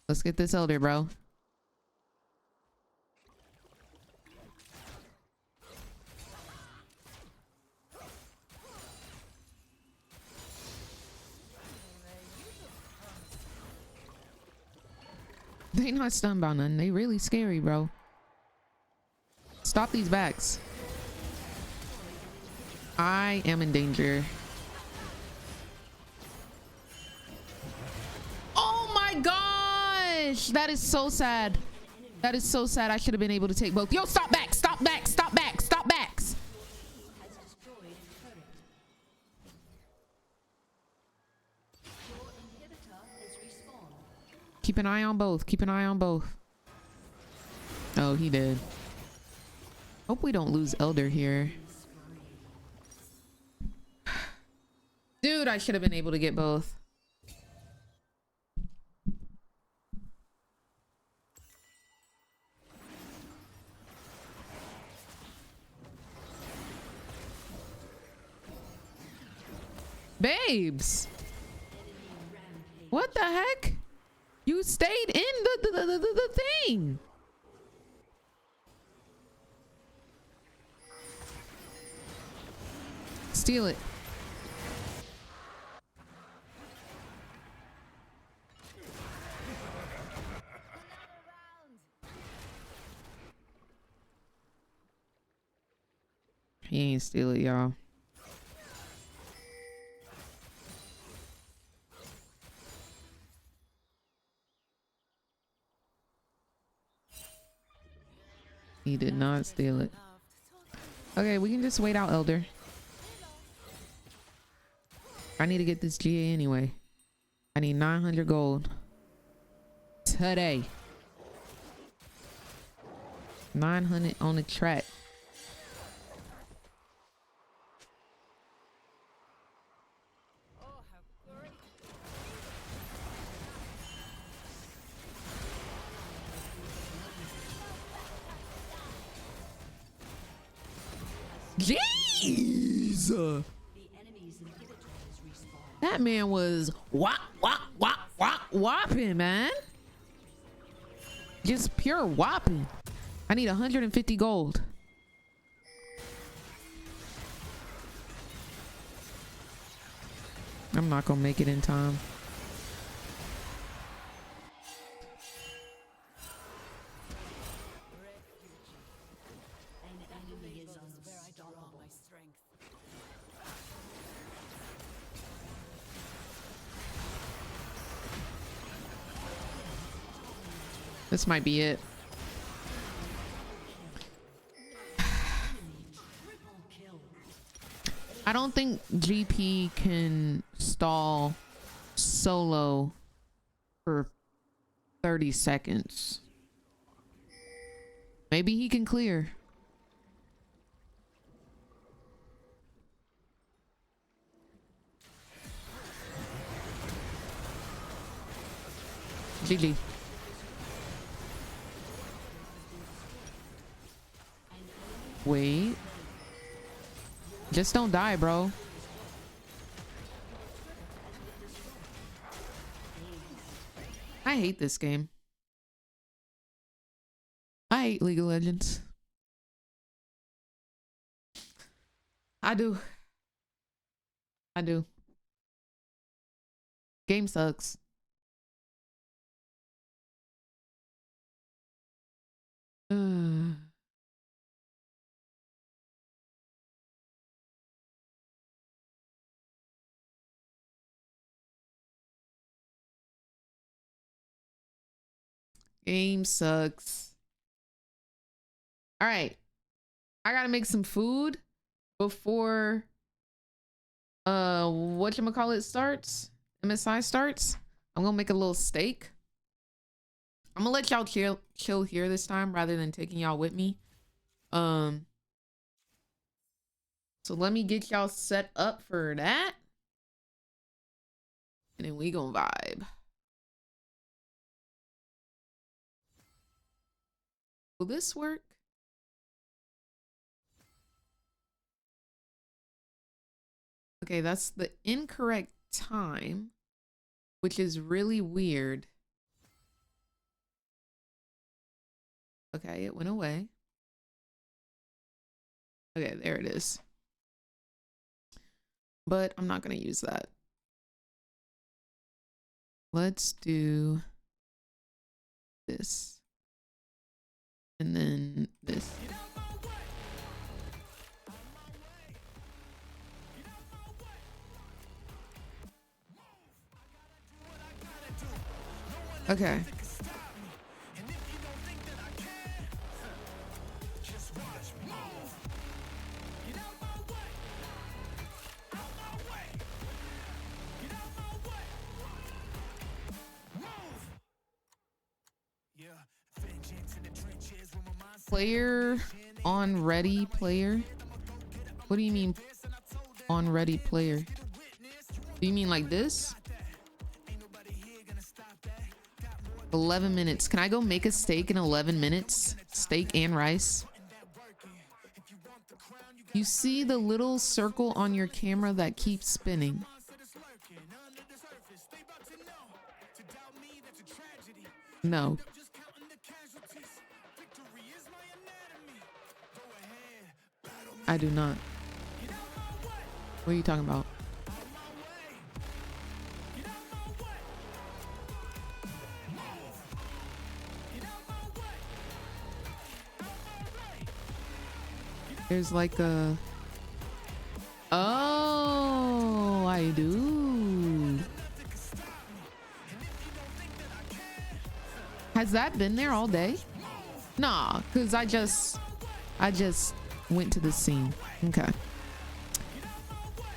Speaker 1: Let's get this elder, bro. They not stunned by none. They really scary, bro. Stop these backs. I am in danger. Oh my gosh! That is so sad. That is so sad. I should have been able to take both. Yo, stop back! Stop back! Stop back! Stop backs!
Speaker 4: Has destroyed a turret. Your inhibitor has respawned.
Speaker 1: Keep an eye on both. Keep an eye on both. Oh, he did. Hope we don't lose Elder here. Dude, I should have been able to get both. Babes, what the heck? You stayed in the thing. Steal it. He ain't steal it, y'all. He did not steal it. Okay, we can just wait out, Elder. I need to get this GA anyway. I need 900 gold today. 900 on the track.
Speaker 3: Oh, how great.
Speaker 1: Jeez!
Speaker 4: The enemy's inhibitor has respawned.
Speaker 1: That man was whopping, man. Just pure whopping. I need 150 gold. I'm not gonna make it in time.
Speaker 4: An enemy is
Speaker 3: Where I draw
Speaker 4: unstoppable.
Speaker 3: my strength.
Speaker 1: This might be it.
Speaker 4: Triple kill.
Speaker 1: I don't think GP can stall solo for 30 seconds. Maybe he can clear. GG. Wait. Just don't die, bro. I hate this game. I hate League of Legends. I do. I do. Game sucks. Game sucks. All right. I gotta make some food before whatchamacallit starts. MSI starts. I'm gonna make a little steak. I'm gonna let y'all chill here this time rather than taking y'all with me. So let me get y'all set up for that. And then we gonna vibe. Will this work? Okay, that's the incorrect time, which is really weird. Okay, it went away. Okay, there it is. But I'm not gonna use that. Let's do this. And then this. Okay. Player on ready player? What do you mean on ready player? Do you mean like this? 11 minutes. Can I go make a steak in 11 minutes? Steak and rice. You see the little circle on your camera that keeps spinning? No. I do not. What are you talking about? There's like a... Oh, I do. Has that been there all day? Nah, because I just went to the scene. Okay.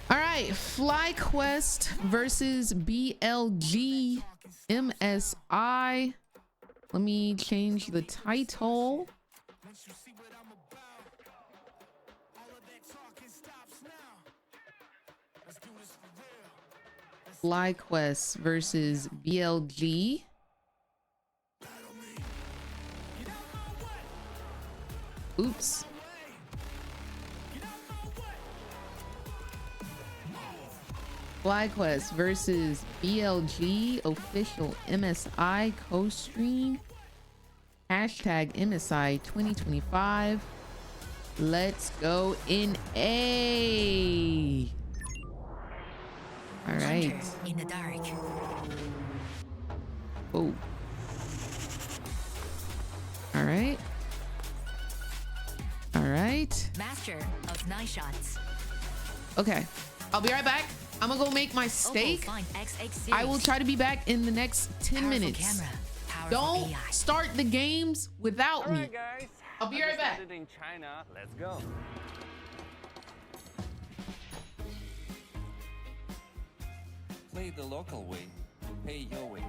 Speaker 1: All right, FlyQuest versus BLG MSI. Let me change the title. FlyQuest versus BLG. Oops. FlyQuest versus BLG official MSI co-stream. Hashtag MSI 2025. Let's go in A. All right.
Speaker 3: In the dark.
Speaker 1: Oh. All right. All right.
Speaker 3: Master of night shots.
Speaker 1: Okay. I'll be right back. I'm gonna go make my steak. I will try to be back in the next 10 minutes. Don't start the games without me.
Speaker 5: Guys,
Speaker 1: I'll be right back.
Speaker 5: in China. Let's go.
Speaker 6: Play the local way. Pay your way.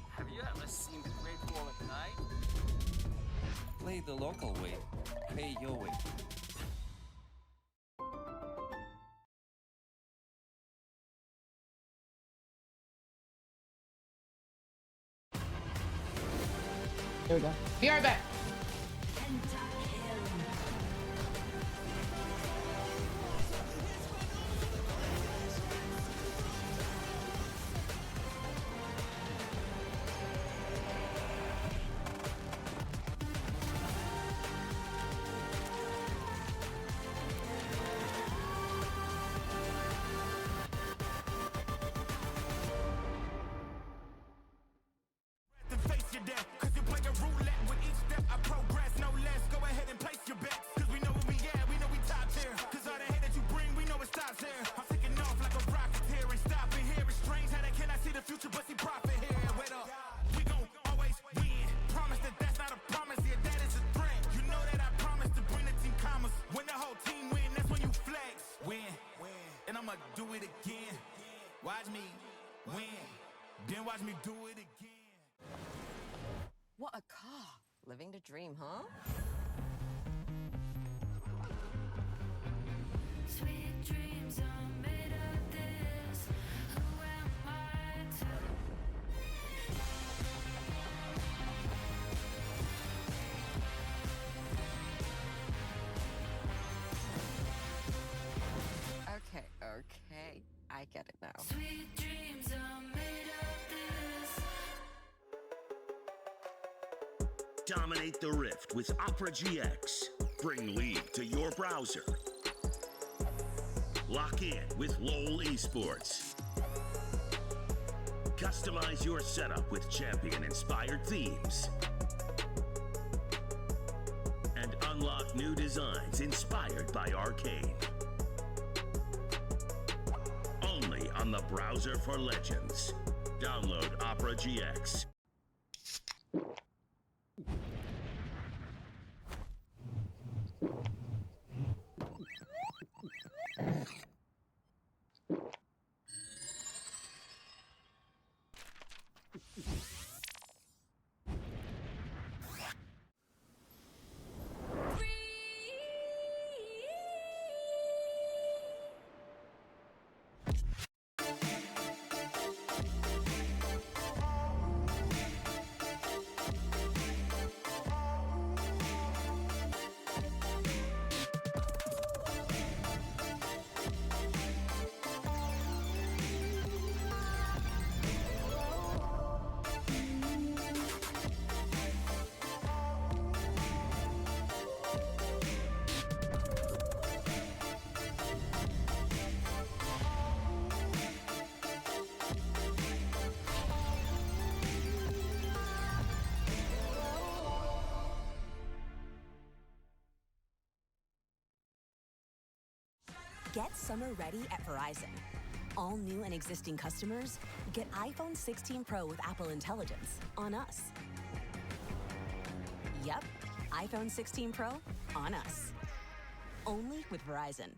Speaker 5: Have you ever seen the Great Wall at night?
Speaker 6: Play the local way. Pay your way.
Speaker 1: There we go. Be right back.
Speaker 7: Then face your death, cause you play a roulette with each step. I progress, no less. Go ahead and place your bets, cause we know where we at, we know we top tier. Cause all the hate that you bring, we know it stops here. I'm taking off like a rocket here, ain't stopping here. It's strange how they cannot see the future, but see profit here. Wait up, we gon' always win. Promise that that's not a promise, yeah, that is a threat. You know that I promise to bring the team commas. When the whole team win, that's when you flex. Win, and I'ma do it again. Watch me win, then watch me do it again.
Speaker 8: What a car. Living the dream, huh?
Speaker 3: Sweet dreams are made of this. Who am I to?
Speaker 8: Okay, okay. I get it now.
Speaker 3: Sweet dreams are made of this.
Speaker 9: Dominate the Rift with Opera GX. Bring League to your browser. Lock in with LoL Esports. Customize your setup with champion-inspired themes. And unlock new designs inspired by Arcane. Only on the browser for legends. Download Opera GX.
Speaker 10: Get summer ready at Verizon. All new and existing customers get iPhone 16 Pro with Apple Intelligence on us. Yep, iPhone 16 Pro on us. Only with Verizon.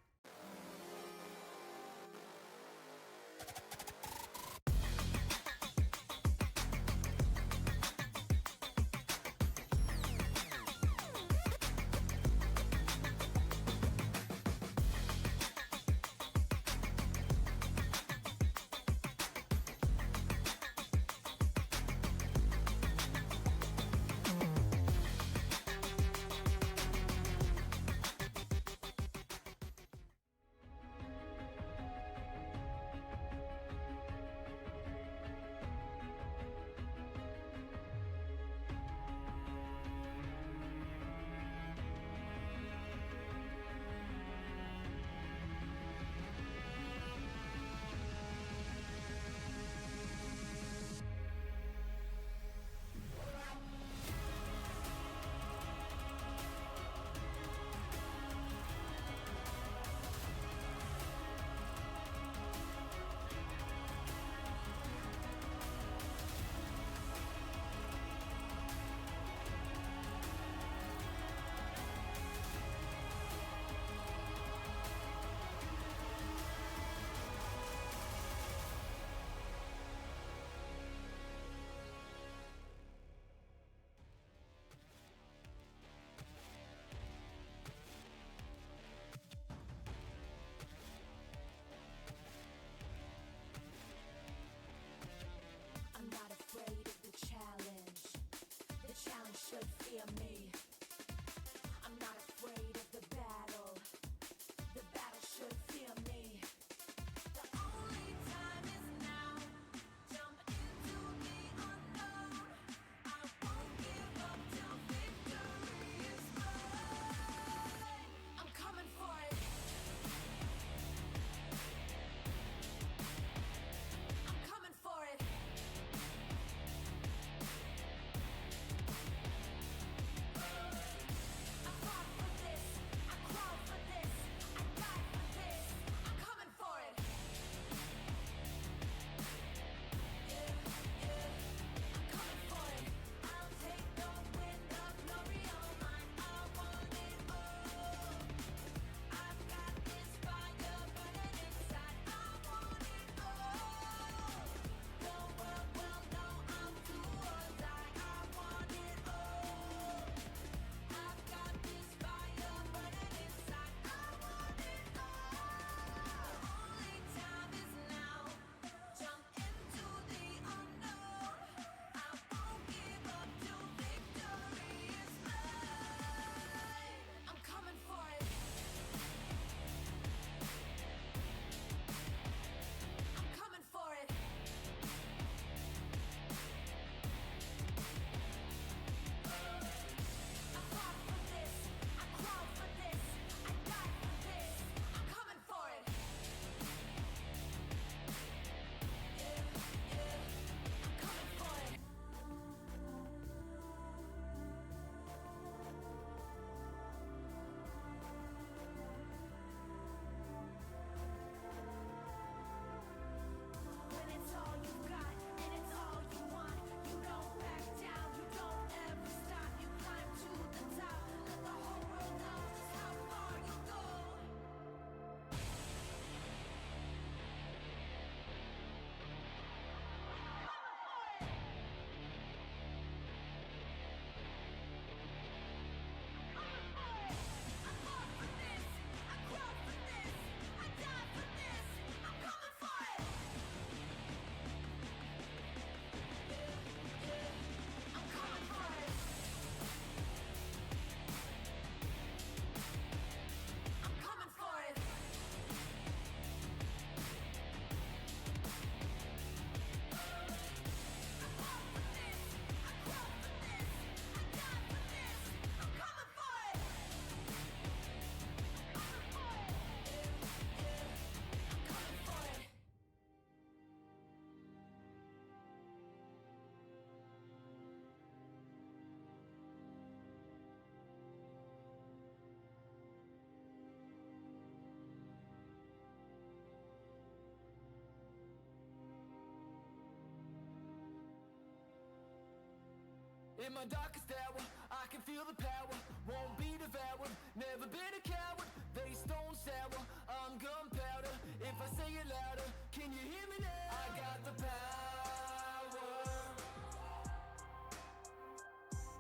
Speaker 7: In my darkest hour, I can feel the power. Won't be devoured, never been a coward. They stone sour, I'm gunpowder. If I say it louder, can you hear me now? I got the power.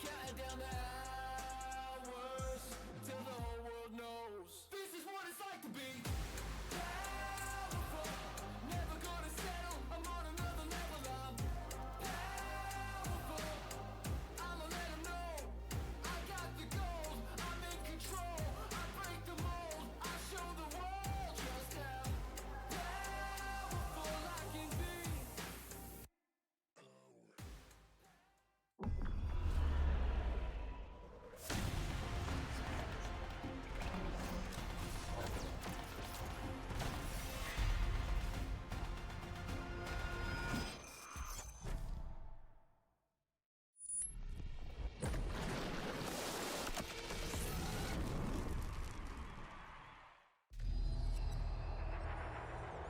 Speaker 7: Counting down the hours till the whole world knows. This is what it's like to be powerful. Never gonna settle, I'm on another level. I'm powerful. I'ma let 'em know I got the gold. I'm in control. I break the mold. I show the world just how powerful I can be.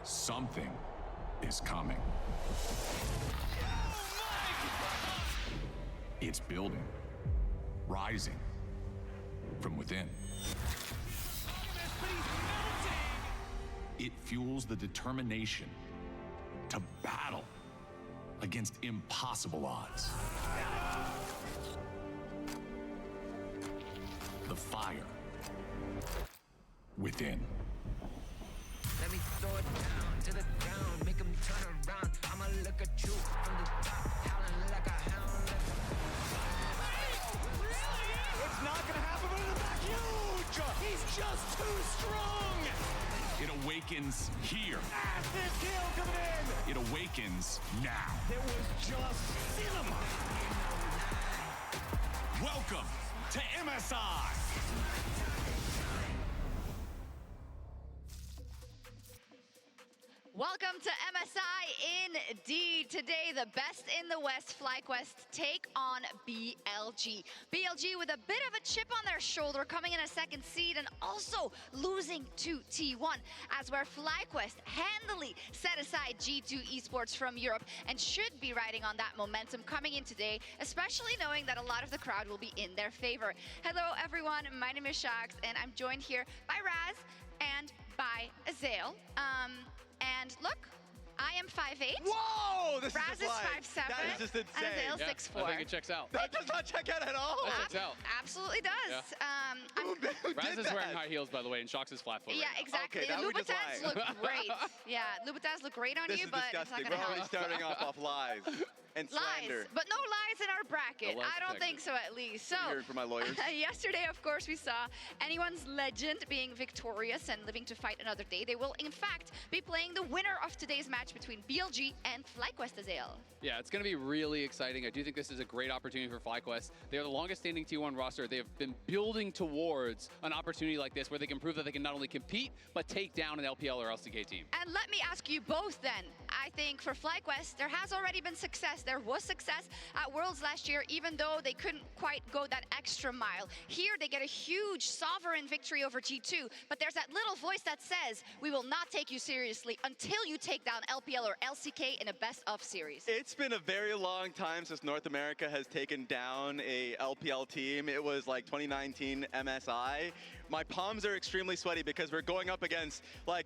Speaker 2: Something is coming. It's building, rising from within. It fuels the determination to battle against impossible odds. The fire within.
Speaker 5: Let me throw it down to the ground, make them turn around. I'ma look at you from the top, howling like a hound.
Speaker 7: It's not gonna happen, but it's back huge! He's just too strong!
Speaker 2: It awakens here.
Speaker 7: Massive kill coming in!
Speaker 2: It awakens now.
Speaker 7: It was just cinema!
Speaker 2: Welcome to MSI.
Speaker 11: Welcome to MSI indeed. Today, the best in the West, FlyQuest, take on BLG. BLG with a bit of a chip on their shoulder, coming in a second seed and also losing to T1, as where FlyQuest handily set aside G2 Esports from Europe and should be riding on that momentum coming in today, especially knowing that a lot of the crowd will be in their favor. Hello everyone, my name is Shax and I'm joined here by Raz and by Azael. And look, I am 5'8".
Speaker 12: Whoa! This
Speaker 11: Raz
Speaker 12: is
Speaker 11: is
Speaker 12: just
Speaker 11: 5'7".
Speaker 12: That is just insane.
Speaker 11: And Azael's
Speaker 13: Yeah,
Speaker 11: 6'4".
Speaker 13: I think it checks out.
Speaker 12: That does not check out at all.
Speaker 13: That checks out.
Speaker 11: Absolutely does.
Speaker 13: Yeah.
Speaker 12: Who
Speaker 13: Raz
Speaker 12: did
Speaker 13: is
Speaker 12: that?
Speaker 13: wearing high heels, by the way, and Shox is flat foot.
Speaker 11: Yeah,
Speaker 13: right now.
Speaker 11: exactly.
Speaker 12: Okay,
Speaker 11: The
Speaker 12: now we just
Speaker 11: Louboutins
Speaker 12: lied.
Speaker 11: look great. Yeah, Louboutins look great on
Speaker 12: This
Speaker 11: you,
Speaker 12: is
Speaker 11: but it's not
Speaker 12: disgusting.
Speaker 11: gonna
Speaker 12: We're already
Speaker 11: happen.
Speaker 12: starting off lies and slander.
Speaker 11: Lies, but no lies in our bracket.
Speaker 13: No lies
Speaker 11: I don't
Speaker 13: detected.
Speaker 11: think so, at least. So,
Speaker 12: Hearing from my lawyers.
Speaker 11: yesterday, of course, we saw anyone's legend being victorious and living to fight another day. They will, in fact, be playing the winner of today's match between BLG and FlyQuest Azael.
Speaker 13: Yeah, it's going to be really exciting. I do think this is a great opportunity for FlyQuest. They are the longest standing T1 roster. They have been building towards an opportunity like this where they can prove that they can not only compete, but take down an LPL or LCK team.
Speaker 11: And let me ask you both then. I think for FlyQuest, there has already been success. There was success at Worlds last year, even though they couldn't quite go that extra mile. Here, they get a huge sovereign victory over G2, but there's that little voice that says, we will not take you seriously until you take down LPL or LCK in a best-of series.
Speaker 12: It's been a very long time since North America has taken down a LPL team. It was like 2019 MSI. My palms are extremely sweaty because we're going up against like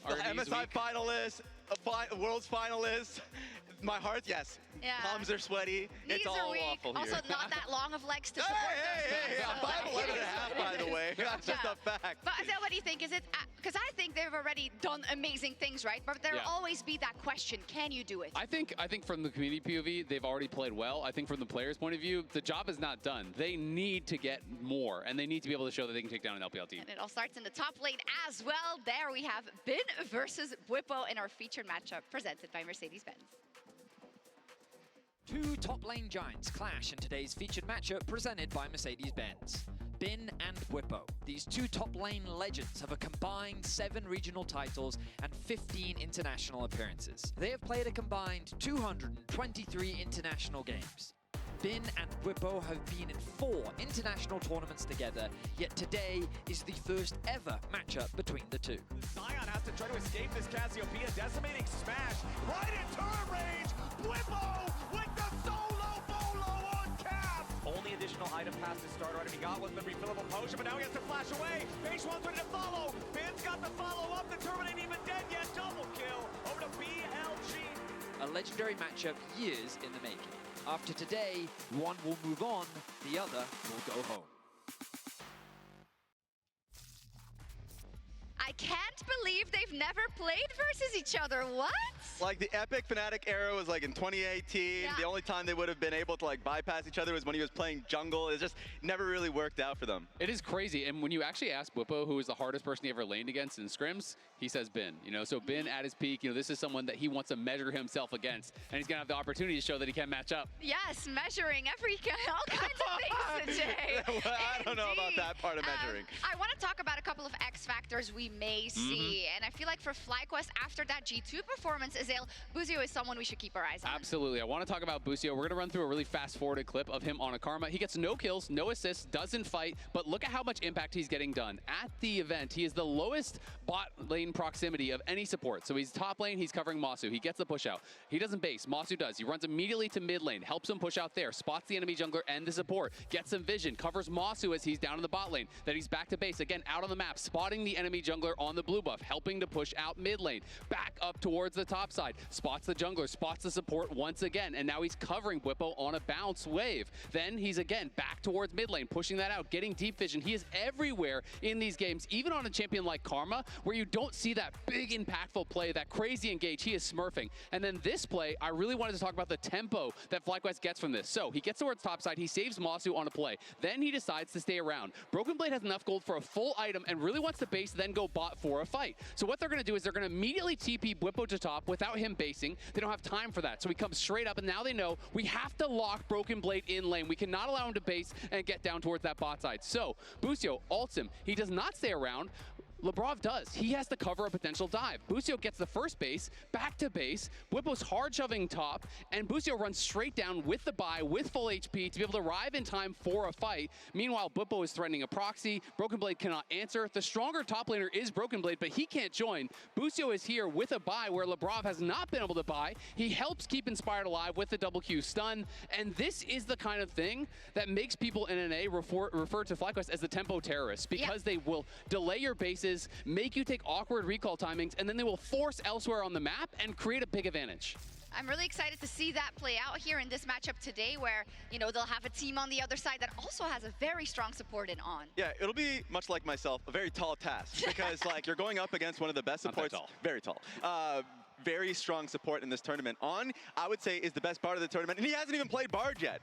Speaker 12: the MSI finalists, World's finalists. My heart, yes.
Speaker 11: Yeah.
Speaker 12: Palms are sweaty.
Speaker 11: Knees
Speaker 12: it's all
Speaker 11: are weak.
Speaker 12: awful here.
Speaker 11: Also, not that long of legs to support
Speaker 12: Hey, I'm 5'11 and a half, by the way. That's just a fact.
Speaker 11: But Azael, what do you think? Is it because I think they've already done amazing things, right? But there will always be that question: can you do it?
Speaker 13: I think from the community POV, they've already played well. I think from the players' point of view, the job is not done. They need to get more, and they need to be able to show that they can take down an LPL team.
Speaker 11: And it all starts in the top lane as well. There we have Bin versus Bwipo in our featured matchup presented by Mercedes-Benz.
Speaker 14: Two top lane giants clash in today's featured matchup presented by Mercedes-Benz. Bin and Bwipo, these two top lane legends, have a combined 7 regional titles and 15 international appearances. They have played a combined 223 international games. Bin and Bwipo have been in 4 international tournaments together, yet today is the first ever matchup between the two.
Speaker 7: Zion has to try to escape this Cassiopeia. Decimating smash right in turret range. Bwipo with the solo bolo on cap.
Speaker 15: has to start already. He got one, the refillable potion, but now he has to flash away. H1's ready to follow. Bin's got the follow-up. The Terminate ain't even dead yet. Double kill over to BLG.
Speaker 14: A legendary matchup years in the making. After today, one will move on, the other will go home.
Speaker 11: I can't believe they've never played versus each other. What?
Speaker 12: Like the Epic Fnatic era was like in 2018.
Speaker 11: Yeah.
Speaker 12: The only time they would have been able to like bypass each other was when he was playing jungle. It just never really worked out for them.
Speaker 13: It is crazy, and when you actually ask Bwipo who is the hardest person he ever laned against in scrims, he says Bin. You know, so Bin at his peak, you know, this is someone that he wants to measure himself against, and he's gonna have the opportunity to show that he can match up.
Speaker 11: Yes, measuring all kinds of things today.
Speaker 12: Well, I don't know about that part of measuring.
Speaker 11: I want to talk about a couple of X factors we may see, and I feel like for FlyQuest after that G2 performance, Azale, Buzio is someone we should keep our eyes on.
Speaker 13: Absolutely. I want to talk about Buzio. We're going to run through a really fast-forwarded clip of him on a Karma. He gets no kills, no assists, doesn't fight, but look at how much impact he's getting done. At the event, he is the lowest bot lane proximity of any support. So he's top lane, he's covering Masu. He gets the push out. He doesn't base. Masu does. He runs immediately to mid lane, helps him push out there, spots the enemy jungler and the support, gets some vision, covers Masu as he's down in the bot lane. Then he's back to base, again, out on the map, spotting the enemy jungler on the blue buff, helping to push out mid lane, back up towards the top side, spots the jungler, spots the support once again, and now he's covering Bwipo on a bounce wave. Then he's again back towards mid lane, pushing that out, getting deep vision. He is everywhere in these games, even on a champion like Karma, where you don't see that big impactful play, that crazy engage. He is smurfing. And then this play, I really wanted to talk about the tempo that FlyQuest gets from this. So he gets towards top side, he saves Masu on a play. Then he decides to stay around. Broken Blade has enough gold for a full item and really wants to base, then go bot for a fight. So what they're going to do is they're going to immediately TP Bwipo to top without him basing. They don't have time for that. So he comes straight up, and now they know we have to lock Broken Blade in lane. We cannot allow him to base and get down towards that bot side. So Buzio ults him. He does not stay around. Labrov does. He has to cover a potential dive. Buzio gets the first base, back to base. Bwipo's hard shoving top, and Buzio runs straight down with the buy, with full HP to be able to arrive in time for a fight. Meanwhile, Bwipo is threatening a proxy. Broken Blade cannot answer. The stronger top laner is Broken Blade, but he can't join. Buzio is here with a buy where Labrov has not been able to buy. He helps keep Inspired alive with the double Q stun, and this is the kind of thing that makes people in NA refer to FlyQuest as the tempo terrorists, because they will delay your bases, make you take awkward recall timings, and then they will force elsewhere on the map and create a big advantage.
Speaker 11: I'm really excited to see that play out here in this matchup today where, you know, they'll have a team on the other side that also has a very strong support in On.
Speaker 12: Yeah, it'll be much like myself, a very tall task because like you're going up against one of the best supports.
Speaker 13: Not that tall.
Speaker 12: Very tall. Very strong support in this tournament. On, I would say, is the best part of the tournament, and he hasn't even played Bard yet.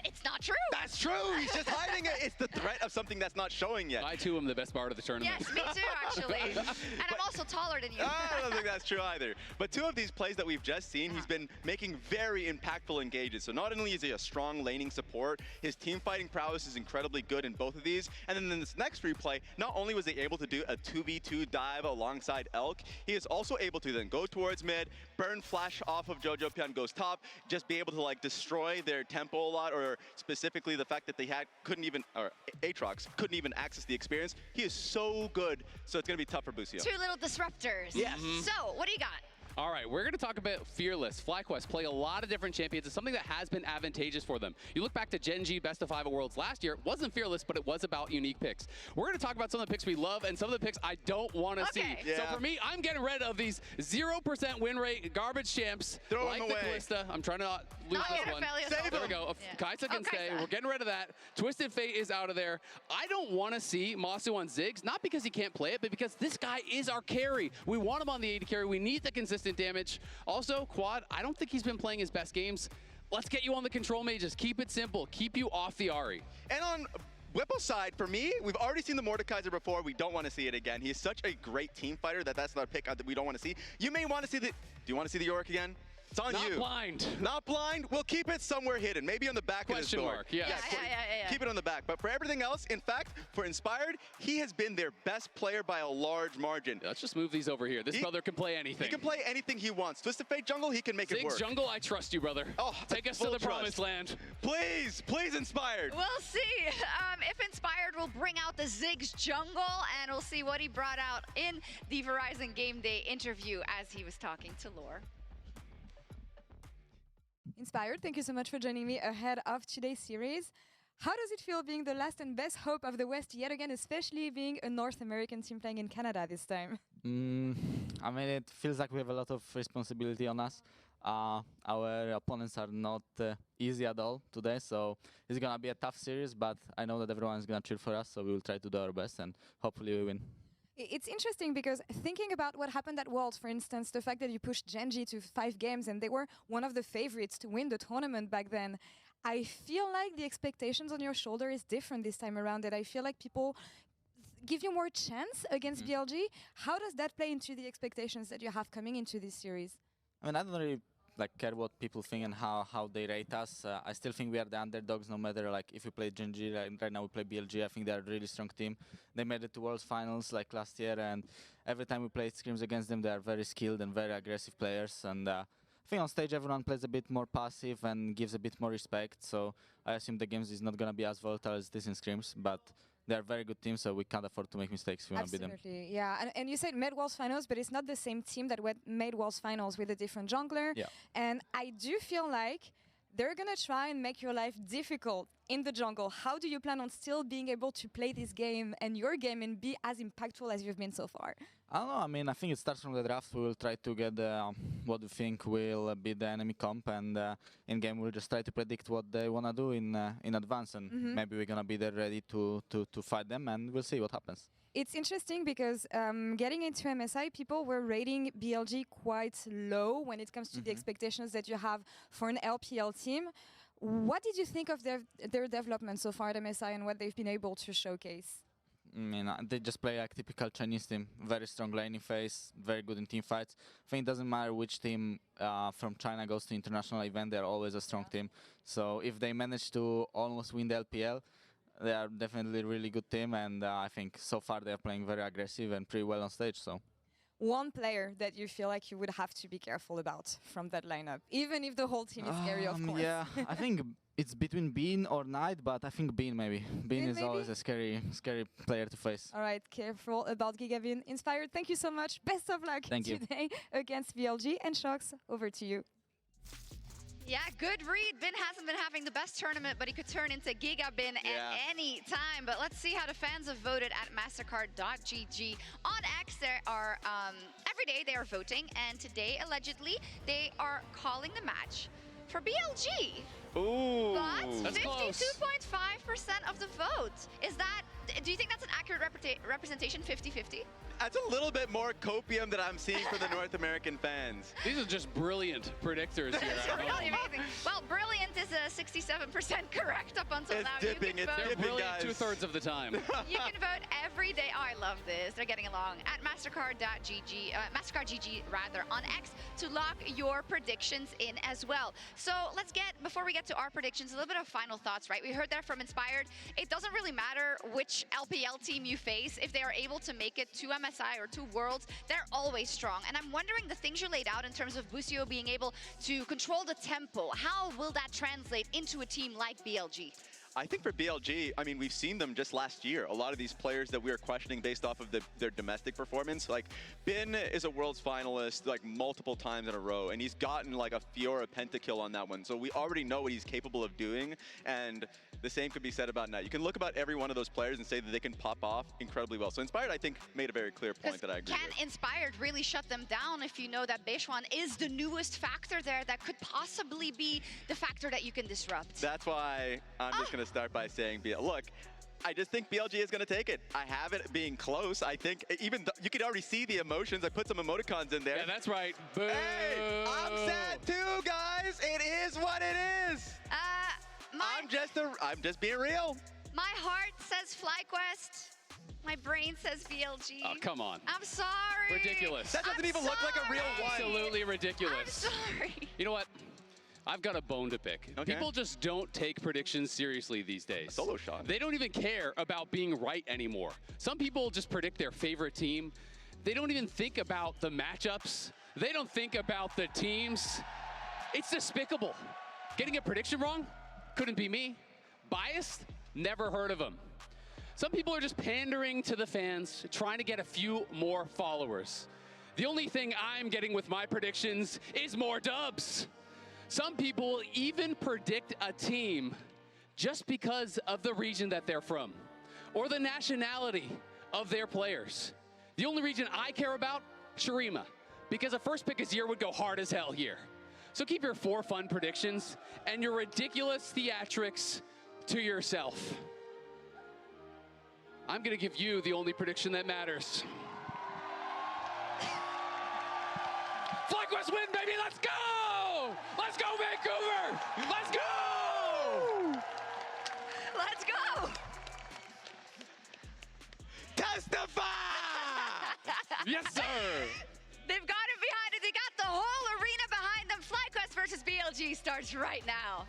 Speaker 11: It's not true.
Speaker 12: That's true. He's just hiding it. It's the threat of something that's not showing yet.
Speaker 13: I too am the best part of the tournament.
Speaker 11: Yes, me too, actually. And I'm also taller than you.
Speaker 12: I don't think that's true either. But two of these plays that we've just seen, he's been making very impactful engages. So not only is he a strong laning support, his team fighting prowess is incredibly good in both of these. And then in this next replay, not only was he able to do a 2v2 dive alongside Elk, he is also able to then go towards mid, burn flash off of Jojo Pion, goes top, just be able to like destroy their tempo a lot, or specifically the fact that they Aatrox couldn't even access the experience. He is so good, so it's gonna be tough for Buzio.
Speaker 11: Two little disruptors.
Speaker 12: Yes.
Speaker 11: So, what do you got?
Speaker 13: All right, we're going to talk about Fearless. FlyQuest play a lot of different champions. It's something that has been advantageous for them. You look back to Gen G Best of 5 at Worlds last year. It wasn't Fearless, but it was about unique picks. We're going to talk about some of the picks we love and some of the picks I don't want to see.
Speaker 12: Yeah.
Speaker 13: So for me, I'm getting rid of these 0% win rate garbage champs.
Speaker 12: Throw
Speaker 13: like
Speaker 12: them
Speaker 13: the
Speaker 12: away.
Speaker 13: Callista. I'm trying to not lose this one. There we go. Kaisa can stay. We're getting rid of that. Twisted Fate is out of there. I don't want to see Masu on Ziggs, not because he can't play it, but because this guy is our carry. We want him on the AD carry. We need the consistent damage. Also, Quad, I don't think he's been playing his best games. Let's get you on the control mages. Keep it simple. Keep you off the Ahri.
Speaker 12: And on Whipple's side, for me, we've already seen the Mordekaiser before. We don't want to see it again. He's such a great team fighter that's not a pick that we don't want to see. You may want to see the... Do you want to see the Yorick again? It's on you.
Speaker 13: Not blind.
Speaker 12: Not blind. We'll keep it somewhere hidden. Maybe on the back of his
Speaker 13: Question
Speaker 12: door.
Speaker 13: mark, yeah.
Speaker 11: Yeah.
Speaker 12: Keep it on the back. But for everything else, in fact, for Inspired, he has been their best player by a large margin.
Speaker 13: Let's just move these over here. This brother can play anything.
Speaker 12: He can play anything he wants. Twisted Fate jungle, he can make it
Speaker 13: Ziggs
Speaker 12: work.
Speaker 13: jungle, I trust you, brother.
Speaker 12: Oh,
Speaker 13: take us to the promised land.
Speaker 12: Please, please, Inspired.
Speaker 11: We'll see if Inspired will bring out the Ziggs jungle, and we'll see what he brought out in the Verizon Game Day interview as he was talking to Lore.
Speaker 16: Inspired, thank you so much for joining me ahead of today's series. How does it feel being the last and best hope of the West yet again, especially being a North American team playing in Canada this time?
Speaker 17: I mean, it feels like we have a lot of responsibility on us. Our opponents are not easy at all today, so it's gonna be a tough series, but I know that everyone is gonna cheer for us, so we will try to do our best and hopefully we win.
Speaker 16: It's interesting because thinking about what happened at Worlds, for instance, the fact that you pushed Genji to 5 games and they were one of the favorites to win the tournament back then, I feel like the expectations on your shoulder is different this time around, that I feel like people give you more chance against BLG. How does that play into the expectations that you have coming into this series?
Speaker 17: I mean, I don't really care what people think and how they rate us. I still think we are the underdogs, no matter if we play Genji, right now we play BLG. I think they're a really strong team. They made it to World Finals last year, and every time we play scrims against them, they are very skilled and very aggressive players. And I think on stage everyone plays a bit more passive and gives a bit more respect. So I assume the games is not gonna be as volatile as this in scrims, but they're a very good team, so we can't afford to make mistakes if we want to beat them.
Speaker 16: Absolutely, yeah. And you said made Worlds Finals, but it's not the same team that made Worlds Finals with a different jungler.
Speaker 17: Yeah.
Speaker 16: And I do feel like they're going to try and make your life difficult in the jungle. How do you plan on still being able to play this game and your game and be as impactful as you've been so far?
Speaker 17: I don't know. I mean, I think it starts from the draft. We will try to get what we think will be the enemy comp, and in game we'll just try to predict what they want to do in advance, and maybe we're gonna be there ready to fight them, and we'll see what happens.
Speaker 16: It's interesting because getting into MSI, people were rating BLG quite low when it comes to the expectations that you have for an LPL team. What did you think of their development so far at MSI and what they've been able to showcase?
Speaker 17: I mean, they just play like typical Chinese team. Very strong laning phase, very good in team fights. I think it doesn't matter which team from China goes to international event, they're always a strong team. So if they manage to almost win the LPL, they are definitely a really good team, and I think so far they're playing very aggressive and pretty well on stage. So.
Speaker 16: One player that you feel like you would have to be careful about from that lineup, even if the whole team is scary, of course.
Speaker 17: Yeah, I think it's between Bean or Knight, but I think Bean maybe. Bean is always a scary player to face.
Speaker 16: All right, careful about Gigabin. Inspired, thank you so much. Best of luck today against BLG. And Shox, over to you.
Speaker 11: Yeah, good read. Bin hasn't been having the best tournament, but he could turn into Gigabin at any time. But let's see how the fans have voted at mastercard.gg. On X, there are, every day they are voting, and today, allegedly, they are calling the match for BLG.
Speaker 12: Ooh,
Speaker 11: but
Speaker 12: that's
Speaker 11: 52.5% of the vote. Do you think that's an accurate representation, 50-50?
Speaker 12: That's a little bit more copium that I'm seeing for the North American fans.
Speaker 13: These are just brilliant predictors here.
Speaker 11: It's really amazing. Well, brilliant is a 67% correct up until now.
Speaker 12: They're dipping,
Speaker 13: brilliant 2/3 of the time.
Speaker 11: You can vote every day. Oh, I love this. They're getting along. At mastercard.gg, mastercard.gg rather, on X to lock your predictions in as well. So let's before we get to our predictions, a little bit of final thoughts, right? We heard that from Inspired. It doesn't really matter which LPL team you face. If they are able to make it to MSI or to Worlds, they're always strong. And I'm wondering the things you laid out in terms of Busio being able to control the tempo. How will that translate into a team like BLG?
Speaker 12: I think for BLG, I mean, we've seen them just last year. A lot of these players that we are questioning based off of their domestic performance. Like, Bin is a Worlds finalist multiple times in a row, and he's gotten a Fiora pentakill on that one. So we already know what he's capable of doing, and the same could be said about Knight. You can look about every one of those players and say that they can pop off incredibly well. So Inspired, I think, made a very clear point that I agree with.
Speaker 11: Can Inspired really shut them down if you know that Beishwan is the newest factor there that could possibly be the factor that you can disrupt?
Speaker 12: That's why I'm just going to start by saying, look, I just think BLG is going to take it. I have it being close. I think even you could already see the emotions. I put some emoticons in there.
Speaker 13: Yeah, that's right. Boo.
Speaker 12: Hey, I'm sad too, guys. It is what it is. I'm just being real.
Speaker 11: My heart says FlyQuest. My brain says BLG.
Speaker 13: Oh, come on.
Speaker 11: I'm sorry.
Speaker 13: Ridiculous.
Speaker 12: That doesn't even look like a real one.
Speaker 13: Absolutely ridiculous.
Speaker 11: I'm sorry.
Speaker 13: You know what? I've got a bone to pick.
Speaker 12: Okay.
Speaker 13: People just don't take predictions seriously these days.
Speaker 12: A solo shot.
Speaker 13: They don't even care about being right anymore. Some people just predict their favorite team. They don't even think about the matchups. They don't think about the teams. It's despicable. Getting a prediction wrong? Couldn't be me. Biased? Never heard of them. Some people are just pandering to the fans, trying to get a few more followers. The only thing I'm getting with my predictions is more dubs. Some people even predict a team just because of the region that they're from or the nationality of their players. The only region I care about, Shurima, because a first pick Azir would go hard as hell here. So keep your 4 fun predictions and your ridiculous theatrics to yourself. I'm gonna give you the only prediction that matters. FlyQuest win, baby, let's go! Let's go, Vancouver! Let's go!
Speaker 11: Let's go!
Speaker 12: Testify!
Speaker 13: Yes, sir!
Speaker 11: They've got it behind it. They got the whole arena behind them. FlyQuest versus BLG starts right now.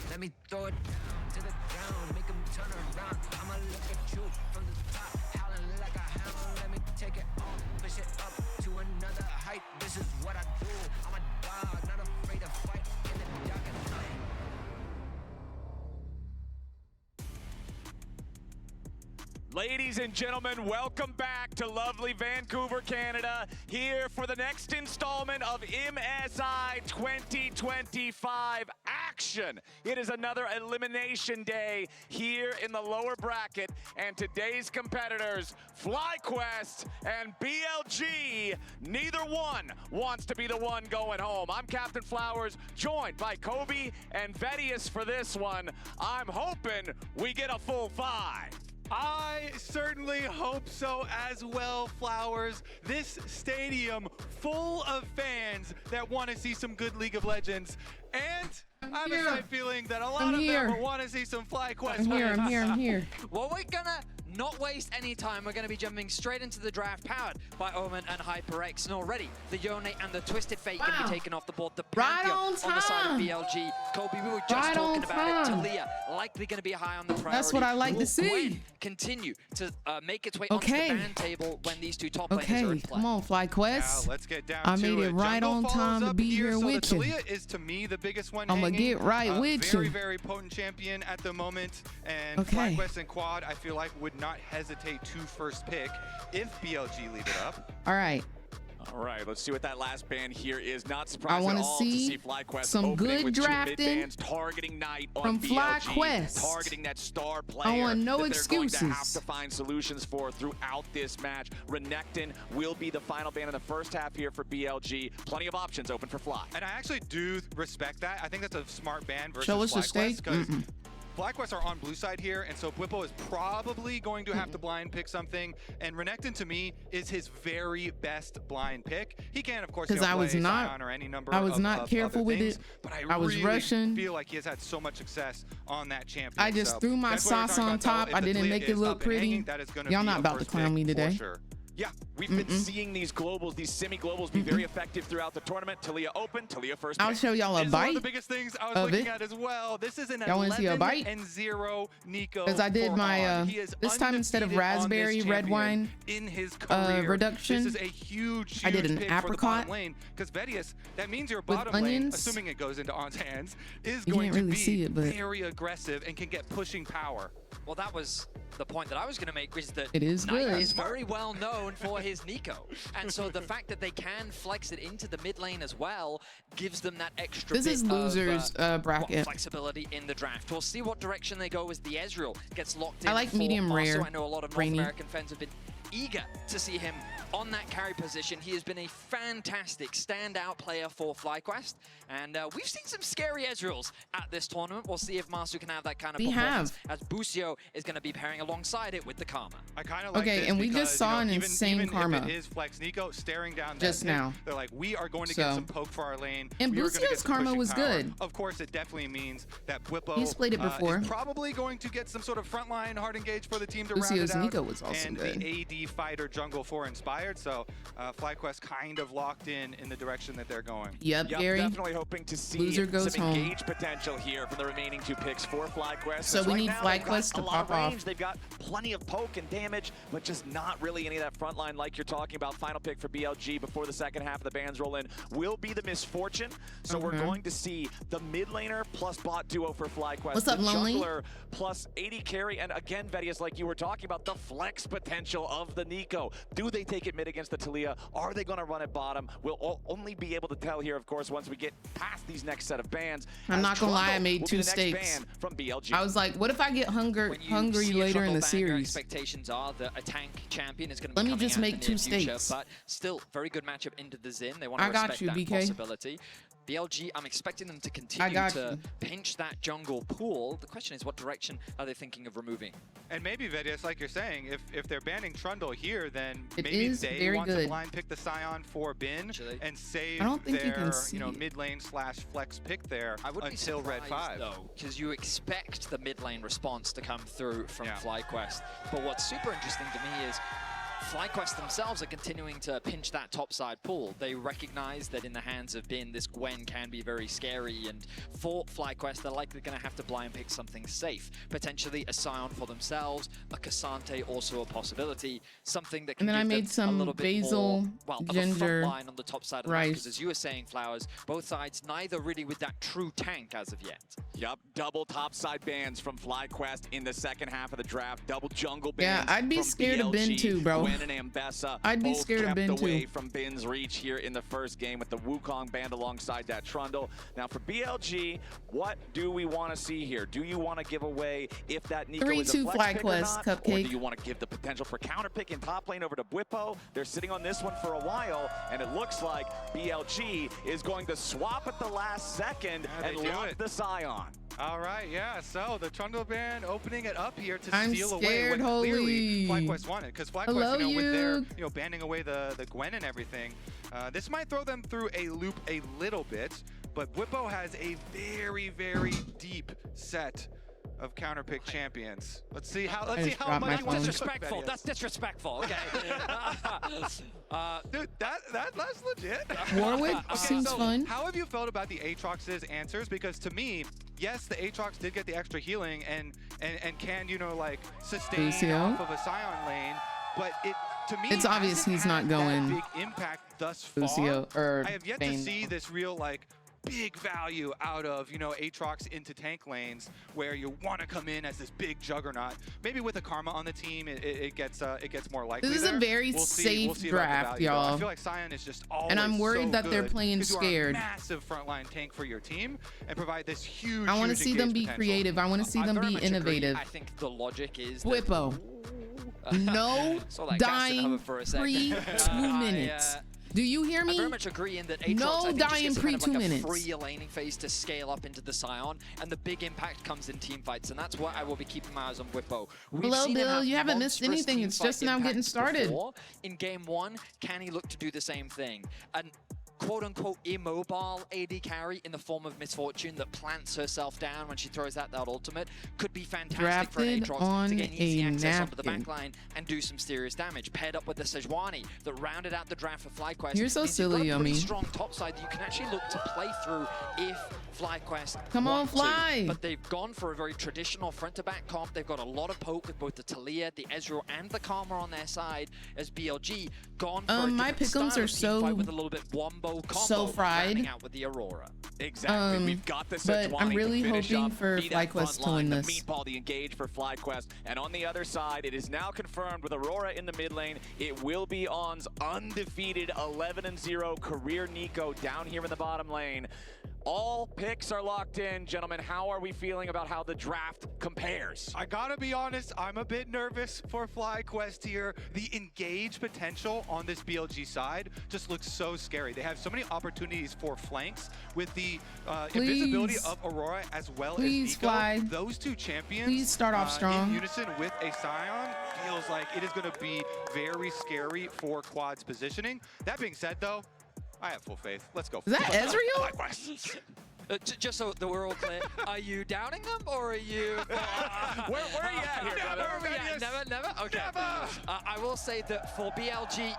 Speaker 5: Let me throw it down to the ground, make them turn around. I'ma look at you from the top, howling like a hound. Let me take it off, push it up to another height. This is what I do. I'm a dog, not afraid to fight in the dark at night.
Speaker 15: Ladies and gentlemen, welcome back to lovely Vancouver, Canada, here for the next installment of MSI 2025 action. It is another elimination day here in the lower bracket, and today's competitors, FlyQuest and BLG, neither one wants to be the one going home. I'm Captain Flowers, joined by Kobe and Vedius for this one. I'm hoping we get a full 5.
Speaker 18: I certainly hope so as well, Flowers. This stadium full of fans that want to see some good League of Legends. And I have a slight feeling that a lot of them want to see some FlyQuest wins.
Speaker 1: I'm here.
Speaker 14: Well, we're gonna not waste any time. We're gonna be jumping straight into the draft powered by Omen and HyperX. And already, the Yone and the Twisted Fate can be taken off the board. The Pantheon on the side of BLG. Kobe, we were just talking about it. Talia likely gonna be high on the priority.
Speaker 1: That's what I like to see.
Speaker 14: Gwen continue to make its way onto the ban table when these two top laners are in play.
Speaker 1: Come on, FlyQuest.
Speaker 18: Now, let's get down
Speaker 1: I
Speaker 18: to
Speaker 1: made it right
Speaker 18: Jungle
Speaker 1: on
Speaker 18: follows
Speaker 1: time to
Speaker 18: up
Speaker 1: be
Speaker 18: here,
Speaker 1: here
Speaker 18: so
Speaker 1: with
Speaker 18: the
Speaker 1: you.
Speaker 18: Talia is to me the biggest one.
Speaker 1: I'm gonna get right with
Speaker 18: very,
Speaker 1: you.
Speaker 18: very potent champion at the moment, and
Speaker 1: Okay.
Speaker 18: FlyQuest and Quad I feel like would not hesitate to first pick if BLG leave it up.
Speaker 1: All right.
Speaker 15: All right, let's see what that last ban here is. Not
Speaker 1: I
Speaker 15: surprised
Speaker 1: want
Speaker 15: at
Speaker 1: to
Speaker 15: all
Speaker 1: see
Speaker 15: FlyQuest
Speaker 1: some
Speaker 15: opening
Speaker 1: good
Speaker 15: with two
Speaker 1: drafting
Speaker 15: mid-bans, targeting Knight on
Speaker 1: from
Speaker 15: BLG,
Speaker 1: FlyQuest.
Speaker 15: targeting that star player
Speaker 1: I want no
Speaker 15: that they're going to have
Speaker 1: excuses.
Speaker 15: to find solutions for throughout this match. Renekton will be the final ban in the first half here for BLG. Plenty of options open for Fly.
Speaker 18: And I actually do respect that. I think that's a smart ban versus
Speaker 1: Show us the
Speaker 18: FlyQuest,
Speaker 1: stage.
Speaker 18: because FlyQuest are on blue side here, and so Bwipo is probably going to have to blind pick something, and Renekton to me is his very best blind pick. He can, of course,
Speaker 1: Because I was not,
Speaker 18: Sion or any number
Speaker 1: I was
Speaker 18: of,
Speaker 1: not
Speaker 18: of
Speaker 1: careful
Speaker 18: other
Speaker 1: with
Speaker 18: things,
Speaker 1: it.
Speaker 18: but
Speaker 1: I was
Speaker 18: really
Speaker 1: rushing.
Speaker 18: feel like he has had so much success on that champion.
Speaker 1: I just
Speaker 18: so
Speaker 1: threw my
Speaker 18: that's what we're
Speaker 1: sauce
Speaker 18: talking
Speaker 1: on
Speaker 18: about, though.
Speaker 1: top.
Speaker 18: If
Speaker 1: I
Speaker 18: the
Speaker 1: didn't
Speaker 18: Talia
Speaker 1: make it
Speaker 18: is
Speaker 1: look
Speaker 18: up and
Speaker 1: pretty.
Speaker 18: hanging, that is gonna
Speaker 1: Y'all
Speaker 18: be
Speaker 1: not
Speaker 18: a
Speaker 1: about to
Speaker 18: first
Speaker 1: clown
Speaker 18: pick
Speaker 1: me
Speaker 18: for
Speaker 1: today.
Speaker 18: sure.
Speaker 15: Yeah, we've been seeing these globals, these semi-globals be very effective throughout the tournament. Talia open, Talia first
Speaker 1: I'll
Speaker 15: pick.
Speaker 1: show y'all a
Speaker 18: This is one
Speaker 1: bite
Speaker 18: of the biggest things I was
Speaker 1: of
Speaker 18: looking
Speaker 1: it.
Speaker 18: at as well. This is an
Speaker 1: Y'all wanna see a bite?
Speaker 18: 11-0 Nico.
Speaker 1: Because I did my,
Speaker 18: He is
Speaker 1: this time instead of
Speaker 18: undefeated on this
Speaker 1: raspberry red
Speaker 18: champion
Speaker 1: wine
Speaker 18: in his career.
Speaker 1: reduction,
Speaker 18: This is a huge,
Speaker 1: I did
Speaker 18: huge
Speaker 1: an
Speaker 18: pick for the
Speaker 1: apricot
Speaker 18: bottom lane. Because Vedius, that means your
Speaker 1: with
Speaker 18: bottom lane,
Speaker 1: onions.
Speaker 18: assuming it goes into On's hands, is
Speaker 1: You
Speaker 18: going
Speaker 1: can't
Speaker 18: to
Speaker 1: really
Speaker 18: be
Speaker 1: see it, but
Speaker 18: very aggressive and can get pushing power.
Speaker 14: Well, that was the point that I was going to make, is that
Speaker 1: it is
Speaker 14: Knight
Speaker 1: good.
Speaker 14: is very well known for his Nico. And so the fact that they can flex it into the mid lane as well gives them that extra
Speaker 1: This
Speaker 14: bit
Speaker 1: is losers
Speaker 14: of
Speaker 1: bracket.
Speaker 14: flexibility in the draft. We'll see what direction they go as the Ezreal gets locked in.
Speaker 1: I like
Speaker 14: for
Speaker 1: medium
Speaker 14: Marsu.
Speaker 1: rare,
Speaker 14: I know a lot of North
Speaker 1: rainy.
Speaker 14: American fans have been eager to see him on that carry position. He has been a fantastic standout player for FlyQuest, and we've seen some scary Ezreals at this tournament. We'll see if Marsu can have that kind of
Speaker 1: We
Speaker 14: performance, as Busio is going to be pairing alongside it with the Karma.
Speaker 18: I kind of like
Speaker 1: Okay,
Speaker 18: this
Speaker 1: and we
Speaker 18: because,
Speaker 1: just saw
Speaker 18: you know,
Speaker 1: an insane
Speaker 18: even
Speaker 1: Karma.
Speaker 18: if it is Flex Nico staring down that
Speaker 1: Just
Speaker 18: pick,
Speaker 1: now.
Speaker 18: they're like, we are going to
Speaker 1: So.
Speaker 18: get some poke for our lane.
Speaker 1: And
Speaker 18: We are gonna get
Speaker 1: Busio's
Speaker 18: some
Speaker 1: Karma
Speaker 18: pushing
Speaker 1: was
Speaker 18: power.
Speaker 1: good.
Speaker 18: Of course, it definitely means that Bwipo
Speaker 1: He's played it before.
Speaker 18: is probably going to get some sort of frontline hard engage for the team to round
Speaker 1: Busio's
Speaker 18: it out.
Speaker 1: Nico was also
Speaker 18: and
Speaker 1: good.
Speaker 18: the AD fighter jungle for inspired. So FlyQuest kind of locked in the direction that they're going.
Speaker 1: Yep, Gary.
Speaker 15: Definitely hoping to see
Speaker 1: Loser goes
Speaker 15: some
Speaker 1: home.
Speaker 15: engage potential here from the remaining two picks for FlyQuest.
Speaker 1: So
Speaker 15: As
Speaker 1: we
Speaker 15: right
Speaker 1: need
Speaker 15: now, they've got
Speaker 1: FlyQuest to
Speaker 15: a lot of
Speaker 1: pop off.
Speaker 15: range. They've got plenty of poke and damage, but just not really any of that front line like you're talking about. Final pick for BLG before the second half of the bans roll in will be the Misfortune. So we're going to see the mid laner plus bot duo for FlyQuest.
Speaker 1: What's up,
Speaker 15: the
Speaker 1: Lonely?
Speaker 15: jungler plus AD carry, and again, Vedius, like you were talking about, the flex potential of the Nico. Do they take it mid against the Talia? Are they going to run it bottom? We'll only be able to tell here, of course, once we get past these next set of bans.
Speaker 1: I'm not gonna lie, I made
Speaker 15: will be
Speaker 1: 2
Speaker 15: the next
Speaker 1: stakes.
Speaker 15: ban from BLG.
Speaker 1: I was like, what if I get hungry later in the
Speaker 14: Your
Speaker 1: series?
Speaker 14: expectations are that a tank champion is going to be
Speaker 1: Let me
Speaker 14: coming
Speaker 1: just
Speaker 14: out
Speaker 1: make
Speaker 14: in the
Speaker 1: 2
Speaker 14: near future,
Speaker 1: stakes.
Speaker 14: but still very good matchup into the Xin. They want to
Speaker 1: I got
Speaker 14: respect
Speaker 1: you,
Speaker 14: that
Speaker 1: BK.
Speaker 14: possibility. BLG, I'm expecting them to continue to pinch that jungle pool. The question is, what direction are they thinking of removing?
Speaker 18: And maybe, Vedius, like you're saying, if they're banning Trundle here, then
Speaker 1: It
Speaker 18: maybe
Speaker 1: is
Speaker 18: they
Speaker 1: very
Speaker 18: want to
Speaker 1: good.
Speaker 18: blind pick the Scion for Bin and save
Speaker 1: I don't think you
Speaker 18: their
Speaker 1: can see it.
Speaker 18: mid lane slash flex pick there
Speaker 14: I would
Speaker 18: until
Speaker 14: be
Speaker 18: Red 5.
Speaker 14: though, because you expect the mid lane response to come through from FlyQuest. But what's super interesting to me is FlyQuest themselves are continuing to pinch that topside pool. They recognize that in the hands of Bin, this Gwen can be very scary, and for FlyQuest, they're likely going to have to blind pick something safe. Potentially a Scion for themselves, a Cassante also a possibility, something that can
Speaker 1: And then I
Speaker 14: give
Speaker 1: made
Speaker 14: them a
Speaker 1: some
Speaker 14: little bit
Speaker 1: basil,
Speaker 14: more, well, of a
Speaker 1: ginger,
Speaker 14: front line on the top side of the map,
Speaker 1: rice.
Speaker 14: because as you were saying, Flowers, both sides neither really with that true tank as of yet.
Speaker 15: Yep, double topside bans from FlyQuest in the second half of the draft. Double jungle
Speaker 1: Yeah,
Speaker 15: bans.
Speaker 1: I'd be
Speaker 15: from
Speaker 1: scared of Ben
Speaker 15: BLG,
Speaker 1: too, bro.
Speaker 15: Gwen and Ambessa.
Speaker 1: I'd be
Speaker 15: both
Speaker 1: scared of
Speaker 15: kept
Speaker 1: Ben
Speaker 15: away
Speaker 1: too.
Speaker 15: from Bin's reach here in the first game with the Wukong banned alongside that Trundle. Now for BLG, what do we want to see here? Do you want to give away if that Nico is a
Speaker 1: 3-2
Speaker 15: flex pick or
Speaker 1: FlyQuest,
Speaker 15: not? Or
Speaker 1: Cupcake.
Speaker 15: do you want to give the potential for counter pick in top lane over to Bwipo? They're sitting on this one for a while, and it looks like BLG is going to swap at the last second and
Speaker 18: they do
Speaker 15: lock
Speaker 18: it.
Speaker 15: the Scion.
Speaker 18: All right, yeah, so the Trundle ban opening it up here to
Speaker 1: I'm
Speaker 18: steal away
Speaker 1: scared,
Speaker 18: what clearly
Speaker 1: holy.
Speaker 18: FlyQuest wanted. Because FlyQuest,
Speaker 1: Hello,
Speaker 18: with their,
Speaker 1: you.
Speaker 18: banning away the Gwen and everything, this might throw them through a loop a little bit, but Bwipo has a very, very deep set of counter pick champions. Let's see how much you want to cook,
Speaker 14: Disrespectful.
Speaker 18: Vedius.
Speaker 14: That's disrespectful. Okay.
Speaker 18: Dude, that's legit.
Speaker 1: Warwick seems
Speaker 18: so
Speaker 1: fun.
Speaker 18: How have you felt about the Aatrox's answers? Because to me, yes, the Aatrox did get the extra healing and can, sustain
Speaker 1: Lucio.
Speaker 18: off of a Scion lane, but to me,
Speaker 1: It's obvious
Speaker 18: hasn't
Speaker 1: he's
Speaker 18: had
Speaker 1: not going
Speaker 18: that big impact thus far.
Speaker 1: Lucio, or
Speaker 18: I have yet to
Speaker 1: Vayne.
Speaker 18: see this real big value out of Aatrox into tank lanes where you want to come in as this big juggernaut. Maybe with a Karma on the team, it gets more likely.
Speaker 1: This is a
Speaker 18: there.
Speaker 1: very
Speaker 18: We'll
Speaker 1: safe
Speaker 18: see about the
Speaker 1: draft,
Speaker 18: value, though.
Speaker 1: y'all.
Speaker 18: I feel like Scion is just always
Speaker 1: And I'm worried
Speaker 18: so
Speaker 1: that they're
Speaker 18: good
Speaker 1: playing
Speaker 18: 'cause you are a
Speaker 1: scared.
Speaker 18: massive frontline tank for your team and provide this huge.
Speaker 1: I want to
Speaker 18: huge
Speaker 1: see them
Speaker 18: engage
Speaker 1: be
Speaker 18: potential.
Speaker 1: creative. I want to see them
Speaker 14: very
Speaker 1: be
Speaker 14: much agree.
Speaker 1: innovative.
Speaker 14: I think the logic is
Speaker 1: Bwipo. No
Speaker 14: Saw that Gaston hover
Speaker 1: dying
Speaker 14: for a second.
Speaker 1: pre-2 minutes. Do you hear
Speaker 14: I
Speaker 1: me?
Speaker 14: very much agree in that Aatrox,
Speaker 1: No
Speaker 14: I think, just
Speaker 1: dying
Speaker 14: gets kind of
Speaker 1: pre-2
Speaker 14: like
Speaker 1: minutes.
Speaker 14: a free laning phase to scale up into the Scion, and the big impact comes in team fights, and that's what I will be keeping my eyes on Bwipo. We've
Speaker 1: Hello,
Speaker 14: seen him
Speaker 1: Bill.
Speaker 14: have
Speaker 1: You haven't missed
Speaker 14: monstrous
Speaker 1: anything.
Speaker 14: team
Speaker 1: It's
Speaker 14: fight
Speaker 1: just now getting
Speaker 14: impacts
Speaker 1: started.
Speaker 14: before. In game 1, can he look to do the same thing? And quote-unquote immobile AD carry in the form of Misfortune that plants herself down when she throws out that ultimate could be fantastic for an
Speaker 1: Drafted
Speaker 14: Aatrox
Speaker 1: on
Speaker 14: to gain easy
Speaker 1: a
Speaker 14: access onto the
Speaker 1: napkin.
Speaker 14: backline and do some serious damage. Paired up with the Sejuani that rounded out the draft for FlyQuest.
Speaker 1: You're so
Speaker 14: means you've got
Speaker 1: silly,
Speaker 14: a pretty
Speaker 1: Yummy.
Speaker 14: strong top side that you can actually look to play through if FlyQuest
Speaker 1: Come on,
Speaker 14: want to.
Speaker 1: Fly.
Speaker 14: But they've gone for a very traditional front-to-back comp. They've got a lot of poke with both the Talia, the Ezreal, and the Karma on their side as BLG gone for a
Speaker 1: My
Speaker 14: different
Speaker 1: pick'ems
Speaker 14: style
Speaker 1: are
Speaker 14: of team fight
Speaker 1: so-
Speaker 14: with a little bit wombo combo,
Speaker 1: so fried.
Speaker 14: rounding out with the Aurora.
Speaker 15: Exactly. We've got the
Speaker 1: but I'm
Speaker 15: Sejuani
Speaker 1: really
Speaker 15: to finish
Speaker 1: hoping
Speaker 15: up,
Speaker 1: for
Speaker 15: be that
Speaker 1: FlyQuest
Speaker 15: front
Speaker 1: to
Speaker 15: line,
Speaker 1: win
Speaker 15: the
Speaker 1: this.
Speaker 15: meatball, the engage for FlyQuest. And on the other side, it is now confirmed with Aurora in the mid lane. It will be On's undefeated 11-0 career Nico down here in the bottom lane. All picks are locked in. Gentlemen, how are we feeling about how the draft compares?
Speaker 18: I gotta be honest, I'm a bit nervous for FlyQuest here. The engage potential on this BLG side just looks so scary. They have so many opportunities for flanks with the invisibility of Aurora as well as Nico.
Speaker 1: Fly.
Speaker 18: Those two champions
Speaker 1: Please start off strong.
Speaker 18: in unison with a Scion feels like it is gonna be very scary for Quad's positioning. That being said though, I have full faith. Let's go.
Speaker 1: Is that Ezreal?
Speaker 18: FlyQuest.
Speaker 14: Just so that we're all clear, are you downing them or are you?
Speaker 15: Where are you at here, brother?
Speaker 14: Where are we at? Never? Okay. I will say that for BLG,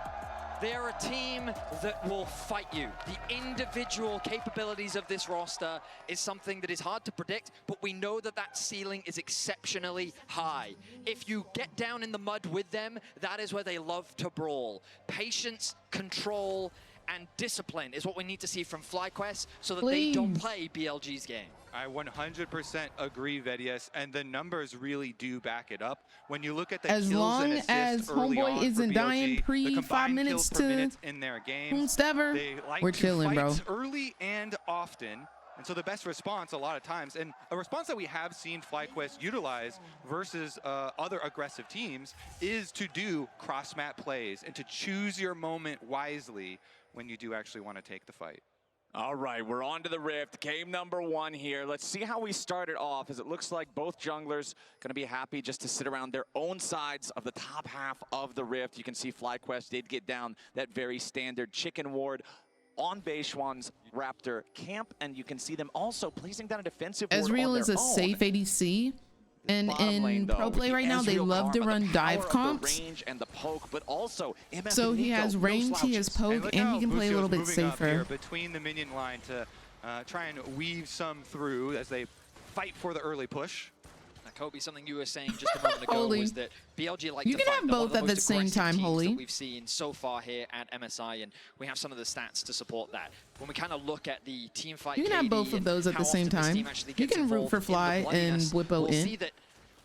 Speaker 14: They're a team that will fight you. The individual capabilities of this roster is something that is hard to predict, but we know that that ceiling is exceptionally high. If you get down in the mud with them, that is where they love to brawl. Patience, control, and discipline is what we need to see from FlyQuest so that they don't play BLG's game.
Speaker 18: I 100% agree, Vedius, and the numbers really do back it up. When you look at the
Speaker 1: as
Speaker 18: kills
Speaker 1: long
Speaker 18: and assists
Speaker 1: as
Speaker 18: early
Speaker 1: homeboy
Speaker 18: on
Speaker 1: isn't
Speaker 18: for
Speaker 1: dying
Speaker 18: BLG,
Speaker 1: pre
Speaker 18: the
Speaker 1: 5 minutes
Speaker 18: kills per
Speaker 1: to
Speaker 18: minute in their games,
Speaker 1: whomstever,
Speaker 18: they like
Speaker 1: we're
Speaker 18: to
Speaker 1: chilling, bro.
Speaker 18: fight early and often. And so the best response a lot of times, and a response that we have seen FlyQuest utilize versus other aggressive teams, is to do cross-map plays and to choose your moment wisely when you do actually want to take the fight.
Speaker 15: All right, we're on to the Rift. Game number 1 here. Let's see how we started off, as it looks like both junglers going to be happy just to sit around their own sides of the top half of the Rift. You can see FlyQuest did get down that very standard chicken ward on Beishwan's Raptor camp, and you can see them also placing down a defensive ward
Speaker 1: Ezreal
Speaker 15: on
Speaker 1: is
Speaker 15: their
Speaker 1: a
Speaker 15: own.
Speaker 1: safe ADC. And
Speaker 15: Bottom lane,
Speaker 1: in
Speaker 15: though,
Speaker 1: pro
Speaker 15: with
Speaker 1: play
Speaker 15: the
Speaker 1: right now, they
Speaker 15: Ezreal
Speaker 1: love to
Speaker 15: karma,
Speaker 1: run
Speaker 15: the power
Speaker 1: dive
Speaker 15: of the
Speaker 1: comps.
Speaker 15: range and the poke, but also MF
Speaker 1: So
Speaker 15: and
Speaker 1: he
Speaker 15: Nico,
Speaker 1: has
Speaker 15: no
Speaker 1: range, he has
Speaker 15: slouches.
Speaker 1: poke,
Speaker 18: look
Speaker 1: and
Speaker 18: how
Speaker 1: he can play a little bit
Speaker 18: Lucio's moving up here
Speaker 1: safer.
Speaker 18: between the minion line to try and weave some through as they fight for the early push.
Speaker 14: Kobe, something you were saying just a moment ago
Speaker 1: Holy.
Speaker 14: was that BLG like
Speaker 1: You
Speaker 14: to
Speaker 1: can
Speaker 14: fight.
Speaker 1: have
Speaker 14: They're one of
Speaker 1: both at the
Speaker 14: most
Speaker 1: same
Speaker 14: aggressive
Speaker 1: time,
Speaker 14: teams
Speaker 1: Holy.
Speaker 14: that we've seen so far here at MSI, and we have some of the stats to support that. When we kind of look at the team fight,
Speaker 1: You can have
Speaker 14: KD
Speaker 1: both of
Speaker 14: and
Speaker 1: those at
Speaker 14: how
Speaker 1: the same
Speaker 14: often this
Speaker 1: time.
Speaker 14: team actually
Speaker 1: You
Speaker 14: gets
Speaker 1: can root
Speaker 14: involved
Speaker 1: for
Speaker 14: in the
Speaker 1: Fly and
Speaker 14: bloodiness,
Speaker 1: Whippo
Speaker 14: we'll
Speaker 1: in.
Speaker 14: see that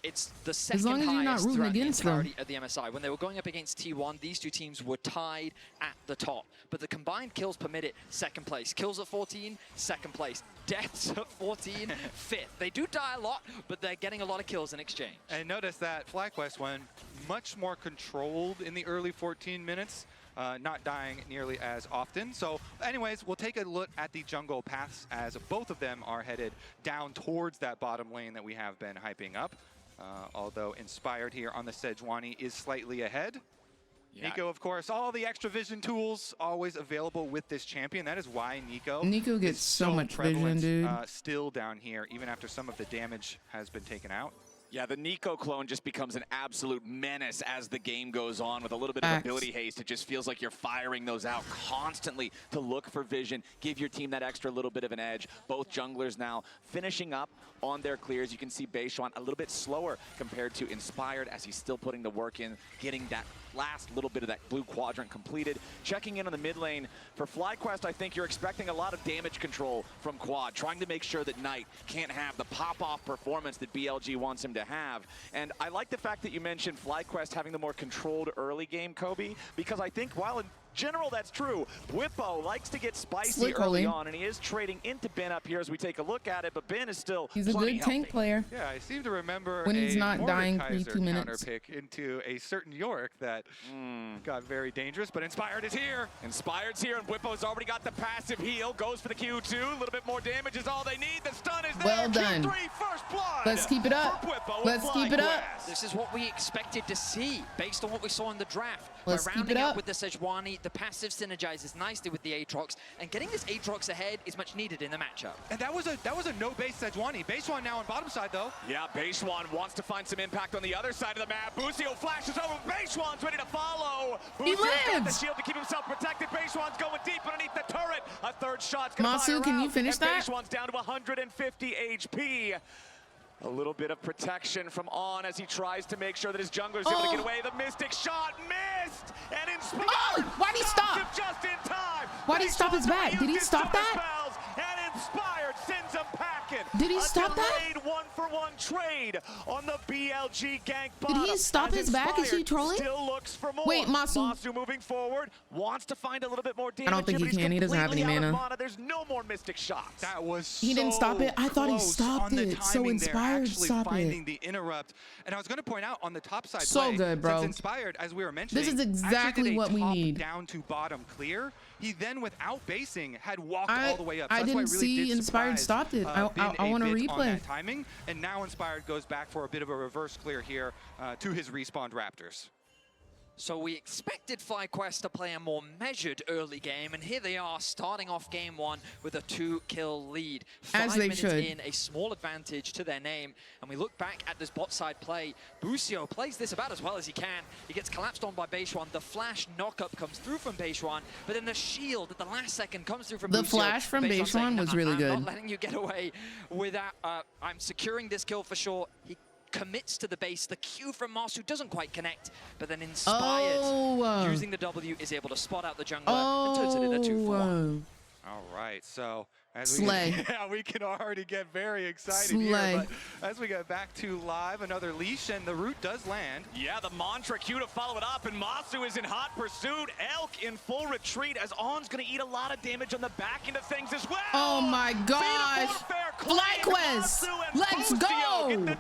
Speaker 14: it's the second
Speaker 1: long as you're not
Speaker 14: highest
Speaker 1: rooting
Speaker 14: throughout
Speaker 1: against
Speaker 14: the
Speaker 1: them.
Speaker 14: entirety of the MSI. When they were going up against T1, these two teams were tied at the top. But the combined kills per minute, second place. Kills at 14, second place. Deaths at 14, fifth. They do die a lot, but they're getting a lot of kills in exchange.
Speaker 18: And notice that FlyQuest went much more controlled in the early 14 minutes, not dying nearly as often. So anyways, we'll take a look at the jungle paths as both of them are headed down towards that bottom lane that we have been hyping up. Although Inspired here on the Sejuani is slightly ahead.
Speaker 15: Yeah.
Speaker 18: Nico, of course, all the extra vision tools always available with this champion. That is why Nico
Speaker 1: gets
Speaker 18: is
Speaker 1: so much vision,
Speaker 18: prevalent,
Speaker 1: dude.
Speaker 18: still down here, even after some of the damage has been taken out.
Speaker 15: Yeah, the Nico clone just becomes an absolute menace as the game goes on. With a little bit of
Speaker 1: Facts.
Speaker 15: ability haste, it just feels like you're firing those out constantly to look for vision, give your team that extra little bit of an edge. Both junglers now finishing up on their clears. You can see Beishwan a little bit slower compared to Inspired as he's still putting the work in, getting that last little bit of that blue quadrant completed. Checking in on the mid lane. For FlyQuest, I think you're expecting a lot of damage control from Quad, trying to make sure that Knight can't have the pop-off performance that BLG wants him to have. And I like the fact that you mentioned FlyQuest having the more controlled early game, Kobe, because I think while in general that's true, Whippo likes to get spicy
Speaker 1: Slick
Speaker 15: early
Speaker 1: Holy.
Speaker 15: on, and he is trading into Ben up here as we take a look at it, but Ben is still
Speaker 1: He's a
Speaker 15: plenty
Speaker 1: good tank
Speaker 15: healthy.
Speaker 1: player.
Speaker 18: Yeah, I seem to remember
Speaker 1: When he's
Speaker 18: a
Speaker 1: not dying
Speaker 18: Mordekaiser
Speaker 1: pre 2 minutes.
Speaker 18: counterpick into a certain York that got very dangerous, but Inspired is here.
Speaker 15: Inspired's here, and Whippo's already got the passive heal. Goes for the Q2. A little bit more damage is all they need. The stun is there.
Speaker 1: Well done.
Speaker 15: Q3, first blood.
Speaker 1: Let's keep it up.
Speaker 15: for Whippo and
Speaker 1: Let's keep it up.
Speaker 15: FlyQuest.
Speaker 14: This is what we expected to see based on what we saw in the draft.
Speaker 1: Let's
Speaker 14: By
Speaker 1: keep
Speaker 14: rounding
Speaker 1: it
Speaker 14: out
Speaker 1: up.
Speaker 14: with the Sejuani, the passive synergizes nicely with the Aatrox, and getting this Aatrox ahead is much needed in the matchup.
Speaker 18: And that was a no base Sejuani. Beishwan now on bottom side though.
Speaker 15: Yeah, Beishwan wants to find some impact on the other side of the map. Busio flashes over. Beishwan's ready to follow.
Speaker 1: He
Speaker 15: Busio's got the
Speaker 1: lives.
Speaker 15: shield to keep himself protected. Beishwan's going deep underneath the turret. A third shot's gonna
Speaker 1: Masu,
Speaker 15: fire
Speaker 1: can you
Speaker 15: out,
Speaker 1: finish
Speaker 15: and
Speaker 1: that?
Speaker 15: Beishwan's down to 150 HP. A little bit of protection from On as he tries to make sure that his jungler's able to get away. The Mystic shot missed! And Inspired
Speaker 1: why'd he stop?
Speaker 15: him just in time!
Speaker 1: Why'd he stop his back? Did he stop that?
Speaker 15: Spells, and Inspired sends him packing.
Speaker 1: Did he stop that?
Speaker 15: A delayed 1-for-1 trade on the BLG gank
Speaker 1: Did he
Speaker 15: bottom.
Speaker 1: stop
Speaker 15: as
Speaker 1: his back? Is he
Speaker 15: Inspired
Speaker 1: trolling?
Speaker 15: Still looks for more.
Speaker 1: Wait, Masu.
Speaker 15: Masu moving forward, wants to find a little bit more damage.
Speaker 1: I don't think
Speaker 15: here,
Speaker 1: he
Speaker 15: but he's
Speaker 1: can. He doesn't have any
Speaker 15: completely out of
Speaker 1: mana.
Speaker 15: There's no more Mystic shots.
Speaker 18: That was
Speaker 1: He didn't stop it? I thought he
Speaker 18: close
Speaker 1: stopped
Speaker 18: on the
Speaker 1: it. So
Speaker 18: timing there,
Speaker 1: Inspired
Speaker 18: actually
Speaker 1: stopped
Speaker 18: finding
Speaker 1: it.
Speaker 18: the interrupt. And I was going to point out on the top side
Speaker 1: So
Speaker 18: play,
Speaker 1: good, bro.
Speaker 18: since Inspired, as we were mentioning,
Speaker 1: This is
Speaker 18: actually
Speaker 1: exactly
Speaker 18: did a
Speaker 1: what we
Speaker 18: top
Speaker 1: need.
Speaker 18: down to bottom clear. He then, without basing, had walked all the way up. So
Speaker 1: I
Speaker 18: that's why
Speaker 1: didn't
Speaker 18: it really
Speaker 1: see
Speaker 18: did
Speaker 1: Inspired
Speaker 18: surprise,
Speaker 1: stopped it.
Speaker 18: Ben
Speaker 1: I want to
Speaker 18: bit on
Speaker 1: replay.
Speaker 18: that timing. And now Inspired goes back for a bit of a reverse clear here to his respawned Raptors.
Speaker 14: So we expected FlyQuest to play a more measured early game, and here they are starting off game 1 with a 2-kill lead.
Speaker 1: As they
Speaker 14: 5 minutes
Speaker 1: should.
Speaker 14: in, a small advantage to their name, and we look back at this bot side play. Busio plays this about as well as he can. He gets collapsed on by Beishwan. The flash knock-up comes through from Beishwan, but then the shield at the last second comes through from
Speaker 1: The
Speaker 14: Busio.
Speaker 1: flash from
Speaker 14: Beishwan saying,
Speaker 1: Beishwan was really
Speaker 14: I'm
Speaker 1: good.
Speaker 14: not letting you get away without, I'm securing this kill for sure. He commits to the base. The Q from Masu doesn't quite connect, but then Inspired, using the W, is able to spot out the jungler and turns it into 2-for-1.
Speaker 18: All right, so as
Speaker 1: Slay.
Speaker 18: we can already get very excited
Speaker 1: Slay.
Speaker 18: here, but as we get back to live, another leash, and the root does land.
Speaker 15: Yeah, the mantra Q to follow it up, and Masu is in hot pursuit. Elk in full retreat, as On's going to eat a lot of damage on the back end of things as well.
Speaker 1: Oh my gosh. FlyQuest, let's go.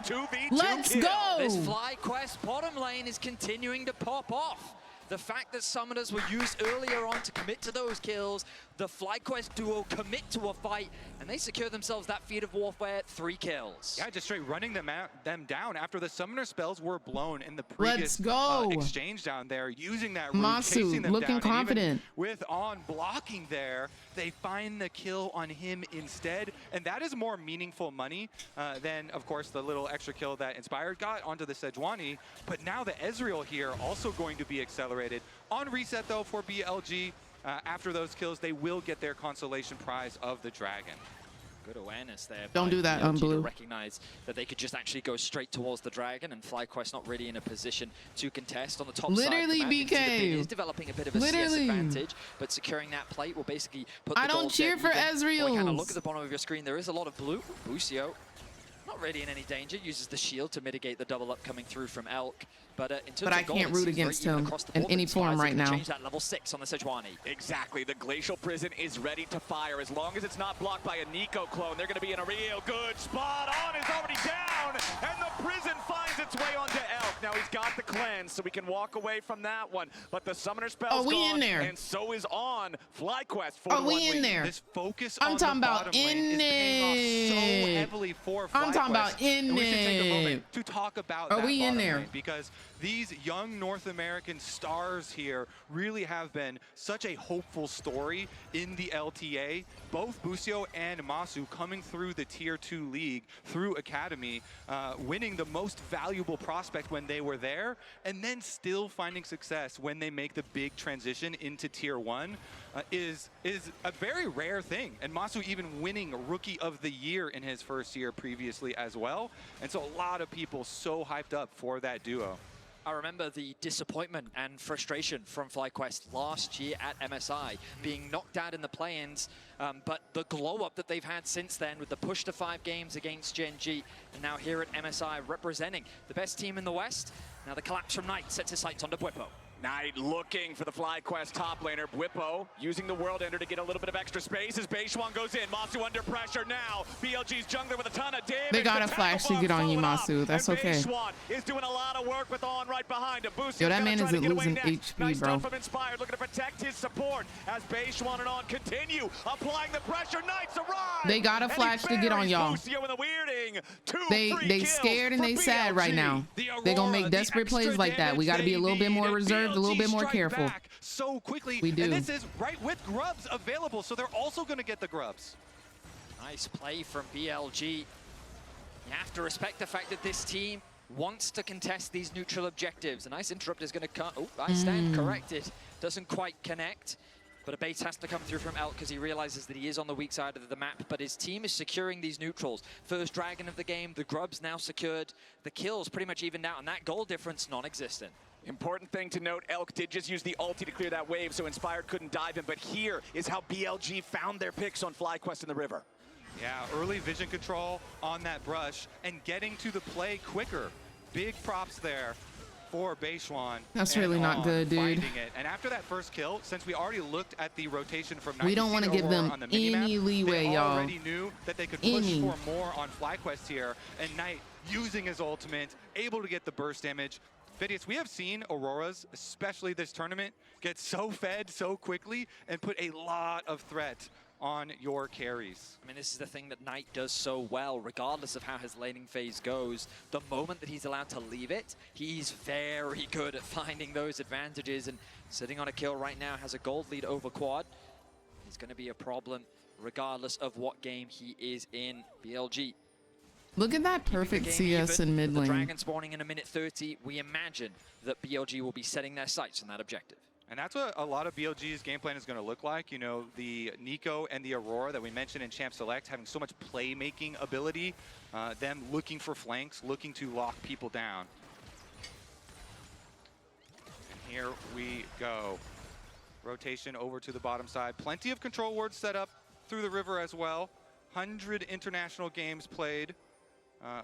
Speaker 1: Let's go.
Speaker 14: This FlyQuest bottom lane is continuing to pop off. The fact that summoners were used earlier on to commit to those kills, the FlyQuest duo commit to a fight, and they secure themselves that feat of warfare, 3 kills.
Speaker 18: Yeah, just straight running them down after the summoner spells were blown in the previous exchange down there, using that root, chasing them
Speaker 1: looking
Speaker 18: down,
Speaker 1: confident.
Speaker 18: With On blocking there, they find the kill on him instead, and that is more meaningful money than, of course, the little extra kill that Inspired got onto the Sejuani. But now the Ezreal here also going to be accelerated. On reset, though, for BLG, after those kills, they will get their consolation prize of the Dragon.
Speaker 14: Good awareness there.
Speaker 1: Don't do that,
Speaker 14: BLG
Speaker 1: Blue.
Speaker 14: to recognize that they could just actually go straight towards the Dragon, and FlyQuest not really in a position to contest on the top
Speaker 1: Literally,
Speaker 14: side.
Speaker 1: BK.
Speaker 14: Is developing a bit of a CS advantage, but securing that plate will basically put the
Speaker 1: I don't
Speaker 14: gold
Speaker 1: cheer
Speaker 14: dead
Speaker 1: for
Speaker 14: even.
Speaker 1: Ezreals.
Speaker 14: When we kind of look at the bottom of your screen, there is a lot of blue. Busio, not really in any danger, uses the shield to mitigate the double up coming through from Elk. But in terms
Speaker 1: But
Speaker 14: of
Speaker 1: I
Speaker 14: gold,
Speaker 1: can't
Speaker 14: it
Speaker 1: root
Speaker 14: seems very
Speaker 1: against
Speaker 14: even
Speaker 1: him
Speaker 14: across the
Speaker 1: in
Speaker 14: board.
Speaker 1: any
Speaker 14: Inspires
Speaker 1: form
Speaker 14: are
Speaker 1: right
Speaker 14: gonna
Speaker 1: now.
Speaker 14: Change that level 6 on the Sejuani.
Speaker 15: Exactly. The Glacial Prison is ready to fire. As long as it's not blocked by a Nico clone, they're going to be in a real good spot. On is already down, and the prison finds its way onto Elk. Now he's got the cleanse, so we can walk away from that one. But the summoner spell's gone,
Speaker 1: in there?
Speaker 15: and so is On. FlyQuest 4-1
Speaker 1: Are we in there?
Speaker 18: This focus
Speaker 1: I'm
Speaker 18: on
Speaker 1: talking
Speaker 18: the
Speaker 1: about
Speaker 18: bottom lane is paying off so heavily for FlyQuest.
Speaker 1: I'm talking about in
Speaker 18: And we should take a
Speaker 1: it.
Speaker 18: moment to talk about
Speaker 1: Are
Speaker 18: that
Speaker 1: we in
Speaker 18: bottom
Speaker 1: there?
Speaker 18: lane, because these young North American stars here really have been such a hopeful story in the LTA. Both Busio and Masu coming through the Tier 2 league, through Academy, winning the most valuable prospect when they were there, and then still finding success when they make the big transition into Tier 1 is a very rare thing. And Masu even winning Rookie of the Year in his first year previously as well. And so a lot of people so hyped up for that duo.
Speaker 14: I remember the disappointment and frustration from FlyQuest last year at MSI, being knocked out in the play-ins, but the glow-up that they've had since then with the push to 5 games against Gen G, and now here at MSI representing the best team in the West. Now the collapse from Knight sets his sights onto Bwipo.
Speaker 15: Knight looking for the FlyQuest top laner. Bwipo using the World Ender to get a little bit of extra space as Beishwan goes in. Masu under pressure now. BLG's jungler with a ton of damage.
Speaker 1: They got a flash to get on you, Masu. That's okay.
Speaker 15: Beishwan is doing a lot of work with On right behind him. Busio
Speaker 1: Yo, that man
Speaker 15: try to
Speaker 1: isn't
Speaker 15: get away
Speaker 1: losing
Speaker 15: next.
Speaker 1: HP,
Speaker 15: Nice
Speaker 1: bro.
Speaker 15: stuff from Inspired, looking to protect his support as Beishwan and On continue applying the pressure. Knights arrive.
Speaker 1: They got a flash to get on y'all.
Speaker 15: Busio with a weirding.
Speaker 1: They scared and they sad right now. They gonna make desperate plays like that. We gotta be a little bit more reserved, a little bit more careful.
Speaker 18: Back so quickly.
Speaker 1: We do.
Speaker 18: And this is right with grubs available, so they're also going to get the grubs.
Speaker 14: Nice play from BLG. You have to respect the fact that this team wants to contest these neutral objectives. A nice interrupt is going to come. Oh, I stand corrected. Doesn't quite connect. But a bait has to come through from Elk because he realizes that he is on the weak side of the map. But his team is securing these neutrals. First Dragon of the game. The grubs now secured. The kills pretty much evened out. And that goal difference non-existent.
Speaker 15: Important thing to note, Elk did just use the ulti to clear that wave, so Inspired couldn't dive in, but here is how BLG found their picks on FlyQuest in the river.
Speaker 18: Yeah, early vision control on that brush and getting to the play quicker. Big props there for Beishwan.
Speaker 1: That's really not good, dude.
Speaker 18: Finding it. And after that first kill, since we already looked at the rotation from
Speaker 1: We don't want to give them any leeway,
Speaker 18: they
Speaker 1: y'all.
Speaker 18: already knew that they could push for more on FlyQuest here. And Knight using his ultimate, able to get the burst damage. Phidias, we have seen Auroras, especially this tournament, get so fed so quickly and put a lot of threat on your carries.
Speaker 14: I mean, this is the thing that Knight does so well, regardless of how his laning phase goes. The moment that he's allowed to leave it, he's very good at finding those advantages, and sitting on a kill right now, has a gold lead over Quad. He's going to be a problem regardless of what game he is in. BLG.
Speaker 1: Look at that perfect CS in mid
Speaker 14: The
Speaker 1: lane.
Speaker 14: Dragon spawning in a minute 30. We imagine that BLG will be setting their sights on that objective.
Speaker 18: And that's what a lot of BLG's game plan is going to look like. You know, the Nico and the Aurora that we mentioned in Champ Select having so much playmaking ability, them looking for flanks, looking to lock people down. And here we go. Rotation over to the bottom side. Plenty of control wards set up through the river as well. 100 international games played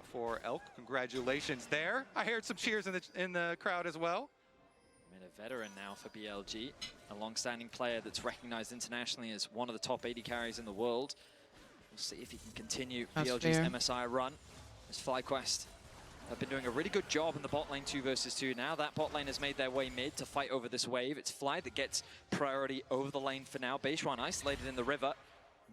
Speaker 18: for Elk. Congratulations there. I heard some cheers in the crowd as well.
Speaker 14: I mean, a veteran now for BLG, a long-standing player that's recognized internationally as one of the top 80 carries in the world. We'll see if he can continue BLG's MSI run. As FlyQuest have been doing a really good job in the bot lane 2 versus 2. Now that bot lane has made their way mid to fight over this wave. It's Fly that gets priority over the lane for now. Beishwan isolated in the river.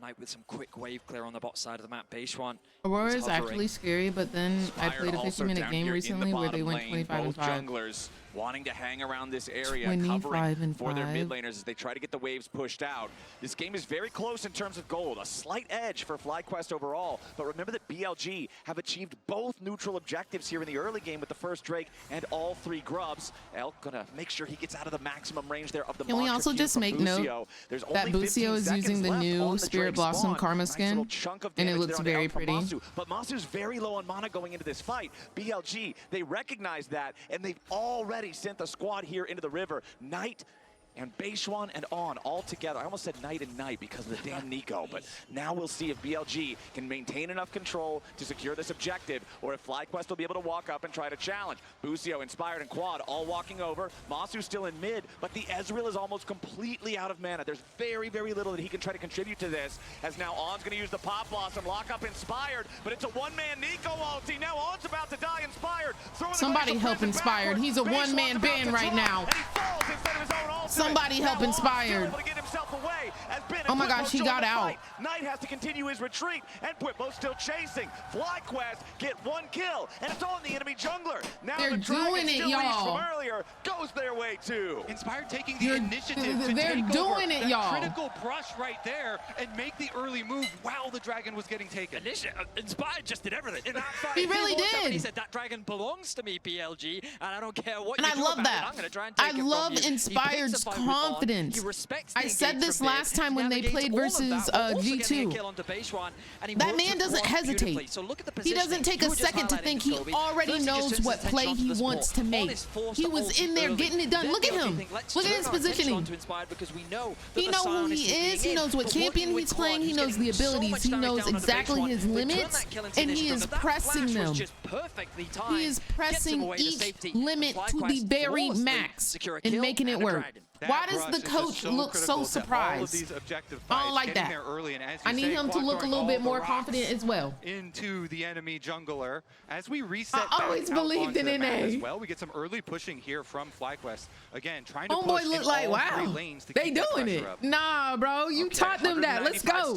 Speaker 14: Knight with some quick wave clear on the bot side of the map. Beishwan
Speaker 1: Aurora is actually scary, but then I played a 50-minute game recently where they went 25 and 5.
Speaker 15: Junglers wanting to hang around this area, covering for their mid laners as they try to get the waves pushed out. This game is very close in terms of gold, a slight edge for FlyQuest overall, but remember that BLG have achieved both neutral objectives here in the early game with the first Drake and all 3 grubs. Elk gonna make sure he gets out of the maximum range there of the
Speaker 1: Can we also just make note that Busio is using the new Spirit Blossom Karma skin, and it looks very pretty.
Speaker 15: But Masu's very low on mana going into this fight. BLG, they recognize that, and they've already sent the squad here into the river. Knight and Beishwan and On all together. I almost said Knight and Knight because of the damn Nico, but now we'll see if BLG can maintain enough control to secure this objective, or if FlyQuest will be able to walk up and try to challenge. Busio, Inspired, and Quad all walking over. Masu's still in mid, but the Ezreal is almost completely out of mana. There's very, very little that he can try to contribute to this, as now On's going to use the Pop Blossom, lock up Inspired, but it's a one-man Nico ulti. Now On's about to die. Inspired.
Speaker 1: Somebody help Inspired. He's a one-man band right now. Somebody help Inspired. Oh my gosh, he got out.
Speaker 15: Knight has to continue his retreat, and Bwipo still chasing. FlyQuest get 1 kill, and it's on the enemy jungler. Now
Speaker 1: they're
Speaker 15: the
Speaker 1: doing it, y'all.
Speaker 15: From earlier goes their way too.
Speaker 18: Inspired taking the initiative to
Speaker 1: they're
Speaker 18: take
Speaker 1: doing
Speaker 18: over
Speaker 1: it,
Speaker 18: that
Speaker 1: y'all.
Speaker 18: critical brush right there and make the early move while the dragon was getting taken.
Speaker 14: Inspired just did everything. In that fight,
Speaker 1: He really did.
Speaker 14: He said, that dragon belongs to me, BLG, and I don't care what
Speaker 1: and
Speaker 14: you
Speaker 1: I
Speaker 14: do
Speaker 1: love
Speaker 14: about
Speaker 1: that.
Speaker 14: it. I'm gonna try and take
Speaker 1: I
Speaker 14: it from
Speaker 1: love
Speaker 14: you.
Speaker 1: Inspired's confidence. I said this last time when they played versus G2. That man doesn't hesitate. He doesn't take a second to think. He already knows what play he wants to make. He was in there getting it done. Look at him. Look at his positioning. He knows who he is. He knows what champion he's playing. He knows the abilities. He knows exactly his limits, and he is pressing them. He is pressing each limit to the very max and making it work. Why does the coach look so surprised? I don't like that. I need him to look a little bit more confident as well.
Speaker 18: Into the enemy jungler as we reset.
Speaker 1: I always believed in NA
Speaker 18: as well. We get some early pushing here from FlyQuest. Again, trying to
Speaker 1: Homeboy
Speaker 18: push
Speaker 1: look like, wow, they doing it. Nah, bro, you taught them that. Let's go.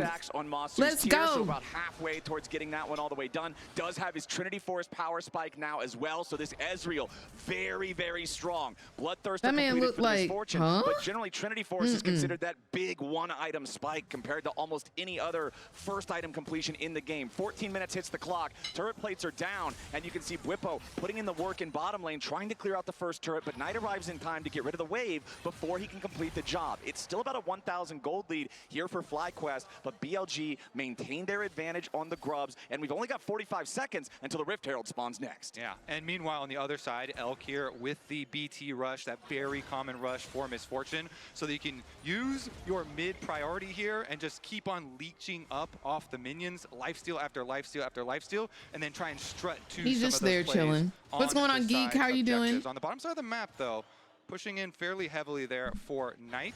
Speaker 1: Let's go.
Speaker 15: So about halfway towards getting that one all the way done. Does have his Trinity Force power spike now as well. So this Ezreal, very, very strong. Bloodthirster
Speaker 1: that man looked like, huh?
Speaker 15: But generally, Trinity Force is considered that big one-item spike compared to almost any other first item completion in the game. 14 minutes hits the clock. Turret plates are down, and you can see Bwipo putting in the work in bottom lane, trying to clear out the first turret, but Knight arrives in time to get rid of the wave before he can complete the job. It's still about a 1,000 gold lead here for FlyQuest, but BLG maintained their advantage on the grubs, and we've only got 45 seconds until the Rift Herald spawns next.
Speaker 18: Yeah, and meanwhile on the other side, Elk here with the BT rush, that very common rush for Misfortune, so that you can use your mid priority here and just keep on leeching up off the minions, lifesteal after lifesteal after lifesteal, and then try and strut to
Speaker 1: He's
Speaker 18: some
Speaker 1: just
Speaker 18: of those
Speaker 1: there
Speaker 18: plays
Speaker 1: chilling. What's going on, Geek? How are you doing?
Speaker 18: On the bottom side of the map, though, pushing in fairly heavily there for Knight.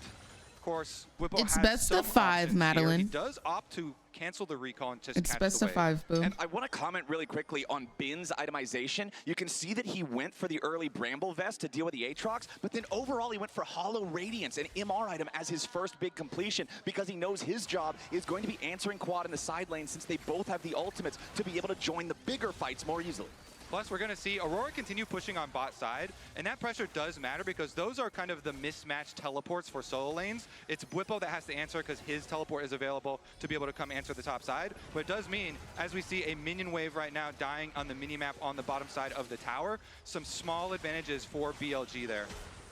Speaker 18: Of course, Whippo
Speaker 1: It's
Speaker 18: has
Speaker 1: best
Speaker 18: some
Speaker 1: of 5,
Speaker 18: options here.
Speaker 1: Madeline.
Speaker 18: He does opt to cancel the recall and just
Speaker 1: It's
Speaker 18: catch
Speaker 1: best
Speaker 18: the
Speaker 1: of
Speaker 18: wave.
Speaker 1: 5, Boo.
Speaker 19: And I want to comment really quickly on Bin's itemization. You can see that he went for the early Bramble Vest to deal with the Aatrox, but then overall he went for Hollow Radiance, an MR item, as his first big completion because he knows his job is going to be answering quad in the side lane since they both have the ultimates to be able to join the bigger fights more easily.
Speaker 18: Plus, we're going to see Aurora continue pushing on bot side, and that pressure does matter because those are kind of the mismatched teleports for solo lanes. It's Whippo that has to answer because his teleport is available to be able to come answer the top side. But it does mean, as we see a minion wave right now dying on the minimap on the bottom side of the tower, some small advantages for BLG there.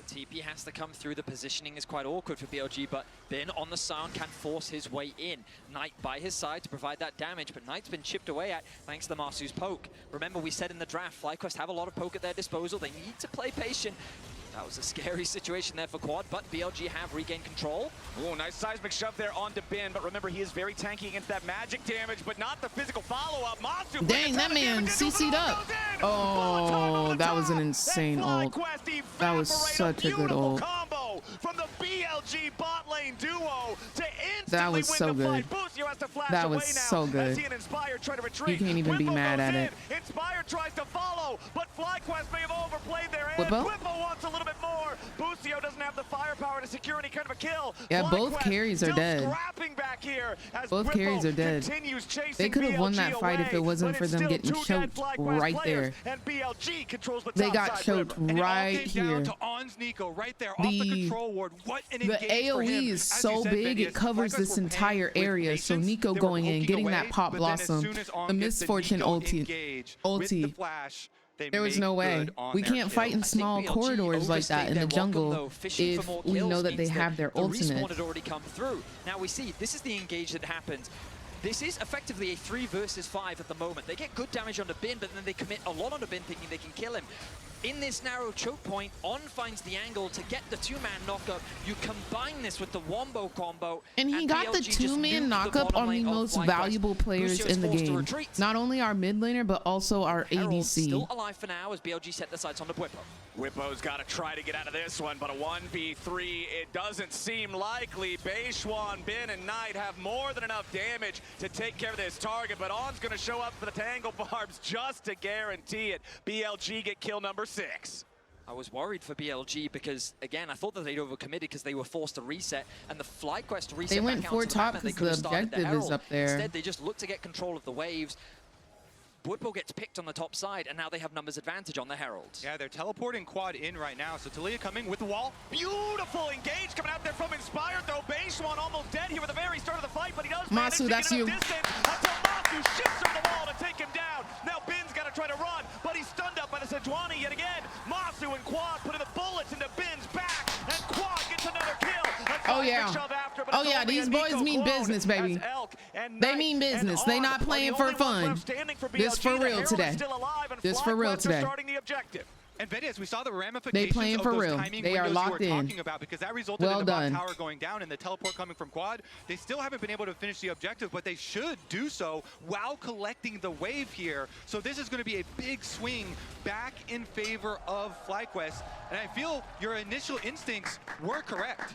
Speaker 14: TP has to come through. The positioning is quite awkward for BLG, but Bin on the sound can force his way in. Knight by his side to provide that damage, but Knight's been chipped away at thanks to Masu's poke. Remember, we said in the draft, FlyQuest have a lot of poke at their disposal. They need to play patient. That was a scary situation there for Quad, but BLG have regained control.
Speaker 15: Oh, nice seismic shove there onto Bin, but remember, he is very tanky against that magic damage, but not the physical follow-up. Masu,
Speaker 1: Dang, that man CC'd up. Oh, that was an insane ult. That was such a good ult.
Speaker 15: Combo from the BLG bot lane duo to
Speaker 1: That was so good. That was so good. You can't even be mad at it.
Speaker 15: Inspire tries to follow, but FlyQuest may have overplayed their hand.
Speaker 1: Whippo?
Speaker 15: Whippo wants a little bit more. Busio doesn't have the firepower to secure any kind of a kill.
Speaker 1: Yeah, both carries are dead.
Speaker 15: Back here as
Speaker 1: Both
Speaker 15: Whippo
Speaker 1: carries are dead. They could have won that fight if it wasn't for them getting choked right there.
Speaker 15: And BLG controls the
Speaker 1: They got choked right here.
Speaker 18: Right there, off the control ward. What an
Speaker 1: The AoE is so big, it covers this entire area. So Nico going in, getting that pop blossom, the misfortune ulti. There was no way. We can't fight in small corridors like that in the jungle if we know that they have their ultimate.
Speaker 14: Had already come through. Now we see this is the engage that happens. This is effectively a 3 versus 5 at the moment. They get good damage onto Bin, but then they commit a lot onto Bin thinking they can kill him. In this narrow choke point, On finds the angle to get the 2-man knockup. You combine this with the Wombo combo.
Speaker 1: And he got the 2-man knockup on the most valuable players in the game. Not only our mid laner, but also our ADC.
Speaker 14: Still alive for now as BLG set the sights on the Whippo.
Speaker 15: Whippo's got to try to get out of this one, but a 1v3, it doesn't seem likely. Beishwan, Bin, and Knight have more than enough damage to take care of this target, but On's going to show up for the Tangle Barbs just to guarantee it. BLG get kill number 6.
Speaker 14: I was worried for BLG because, again, I thought that they'd overcommitted because they were forced to reset, and the FlyQuest reset
Speaker 1: They went
Speaker 14: back
Speaker 1: 4
Speaker 14: out to
Speaker 1: top
Speaker 14: the map, and they
Speaker 1: because
Speaker 14: could
Speaker 1: the
Speaker 14: have started
Speaker 1: objective is
Speaker 14: Herald.
Speaker 1: up there.
Speaker 14: Instead, they just looked to get control of the waves. Whippo gets picked on the top side, and now they have numbers advantage on the Heralds.
Speaker 18: Yeah, they're teleporting quad in right now. So Talia coming with the wall.
Speaker 15: Beautiful engage coming out there from Inspired, though. Beishwan almost dead here at the very start of the fight, but he does manage
Speaker 1: Masu,
Speaker 15: to
Speaker 1: that's
Speaker 15: get
Speaker 1: you.
Speaker 15: enough distance until Masu shifts from the wall to take him down. Now Bin's got to try to run, but he's stunned up by the Sejuani yet again. Masu and Quad putting the bullets into Bin's back, and Quad gets another kill.
Speaker 1: Oh yeah. Oh yeah, these boys mean business, baby. They mean business. They not playing for fun. This for real today. This for real today.
Speaker 18: And Betty, as we saw the ramifications
Speaker 1: playing for
Speaker 18: of those
Speaker 1: real.
Speaker 18: timing
Speaker 1: They are
Speaker 18: windows you
Speaker 1: locked
Speaker 18: were
Speaker 1: in.
Speaker 18: talking about, because that resulted
Speaker 1: Well
Speaker 18: in the
Speaker 1: done.
Speaker 18: bot tower going down and the teleport coming from Quad. They still haven't been able to finish the objective, but they should do so while collecting the wave here. So this is going to be a big swing back in favor of FlyQuest. And I feel your initial instincts were correct.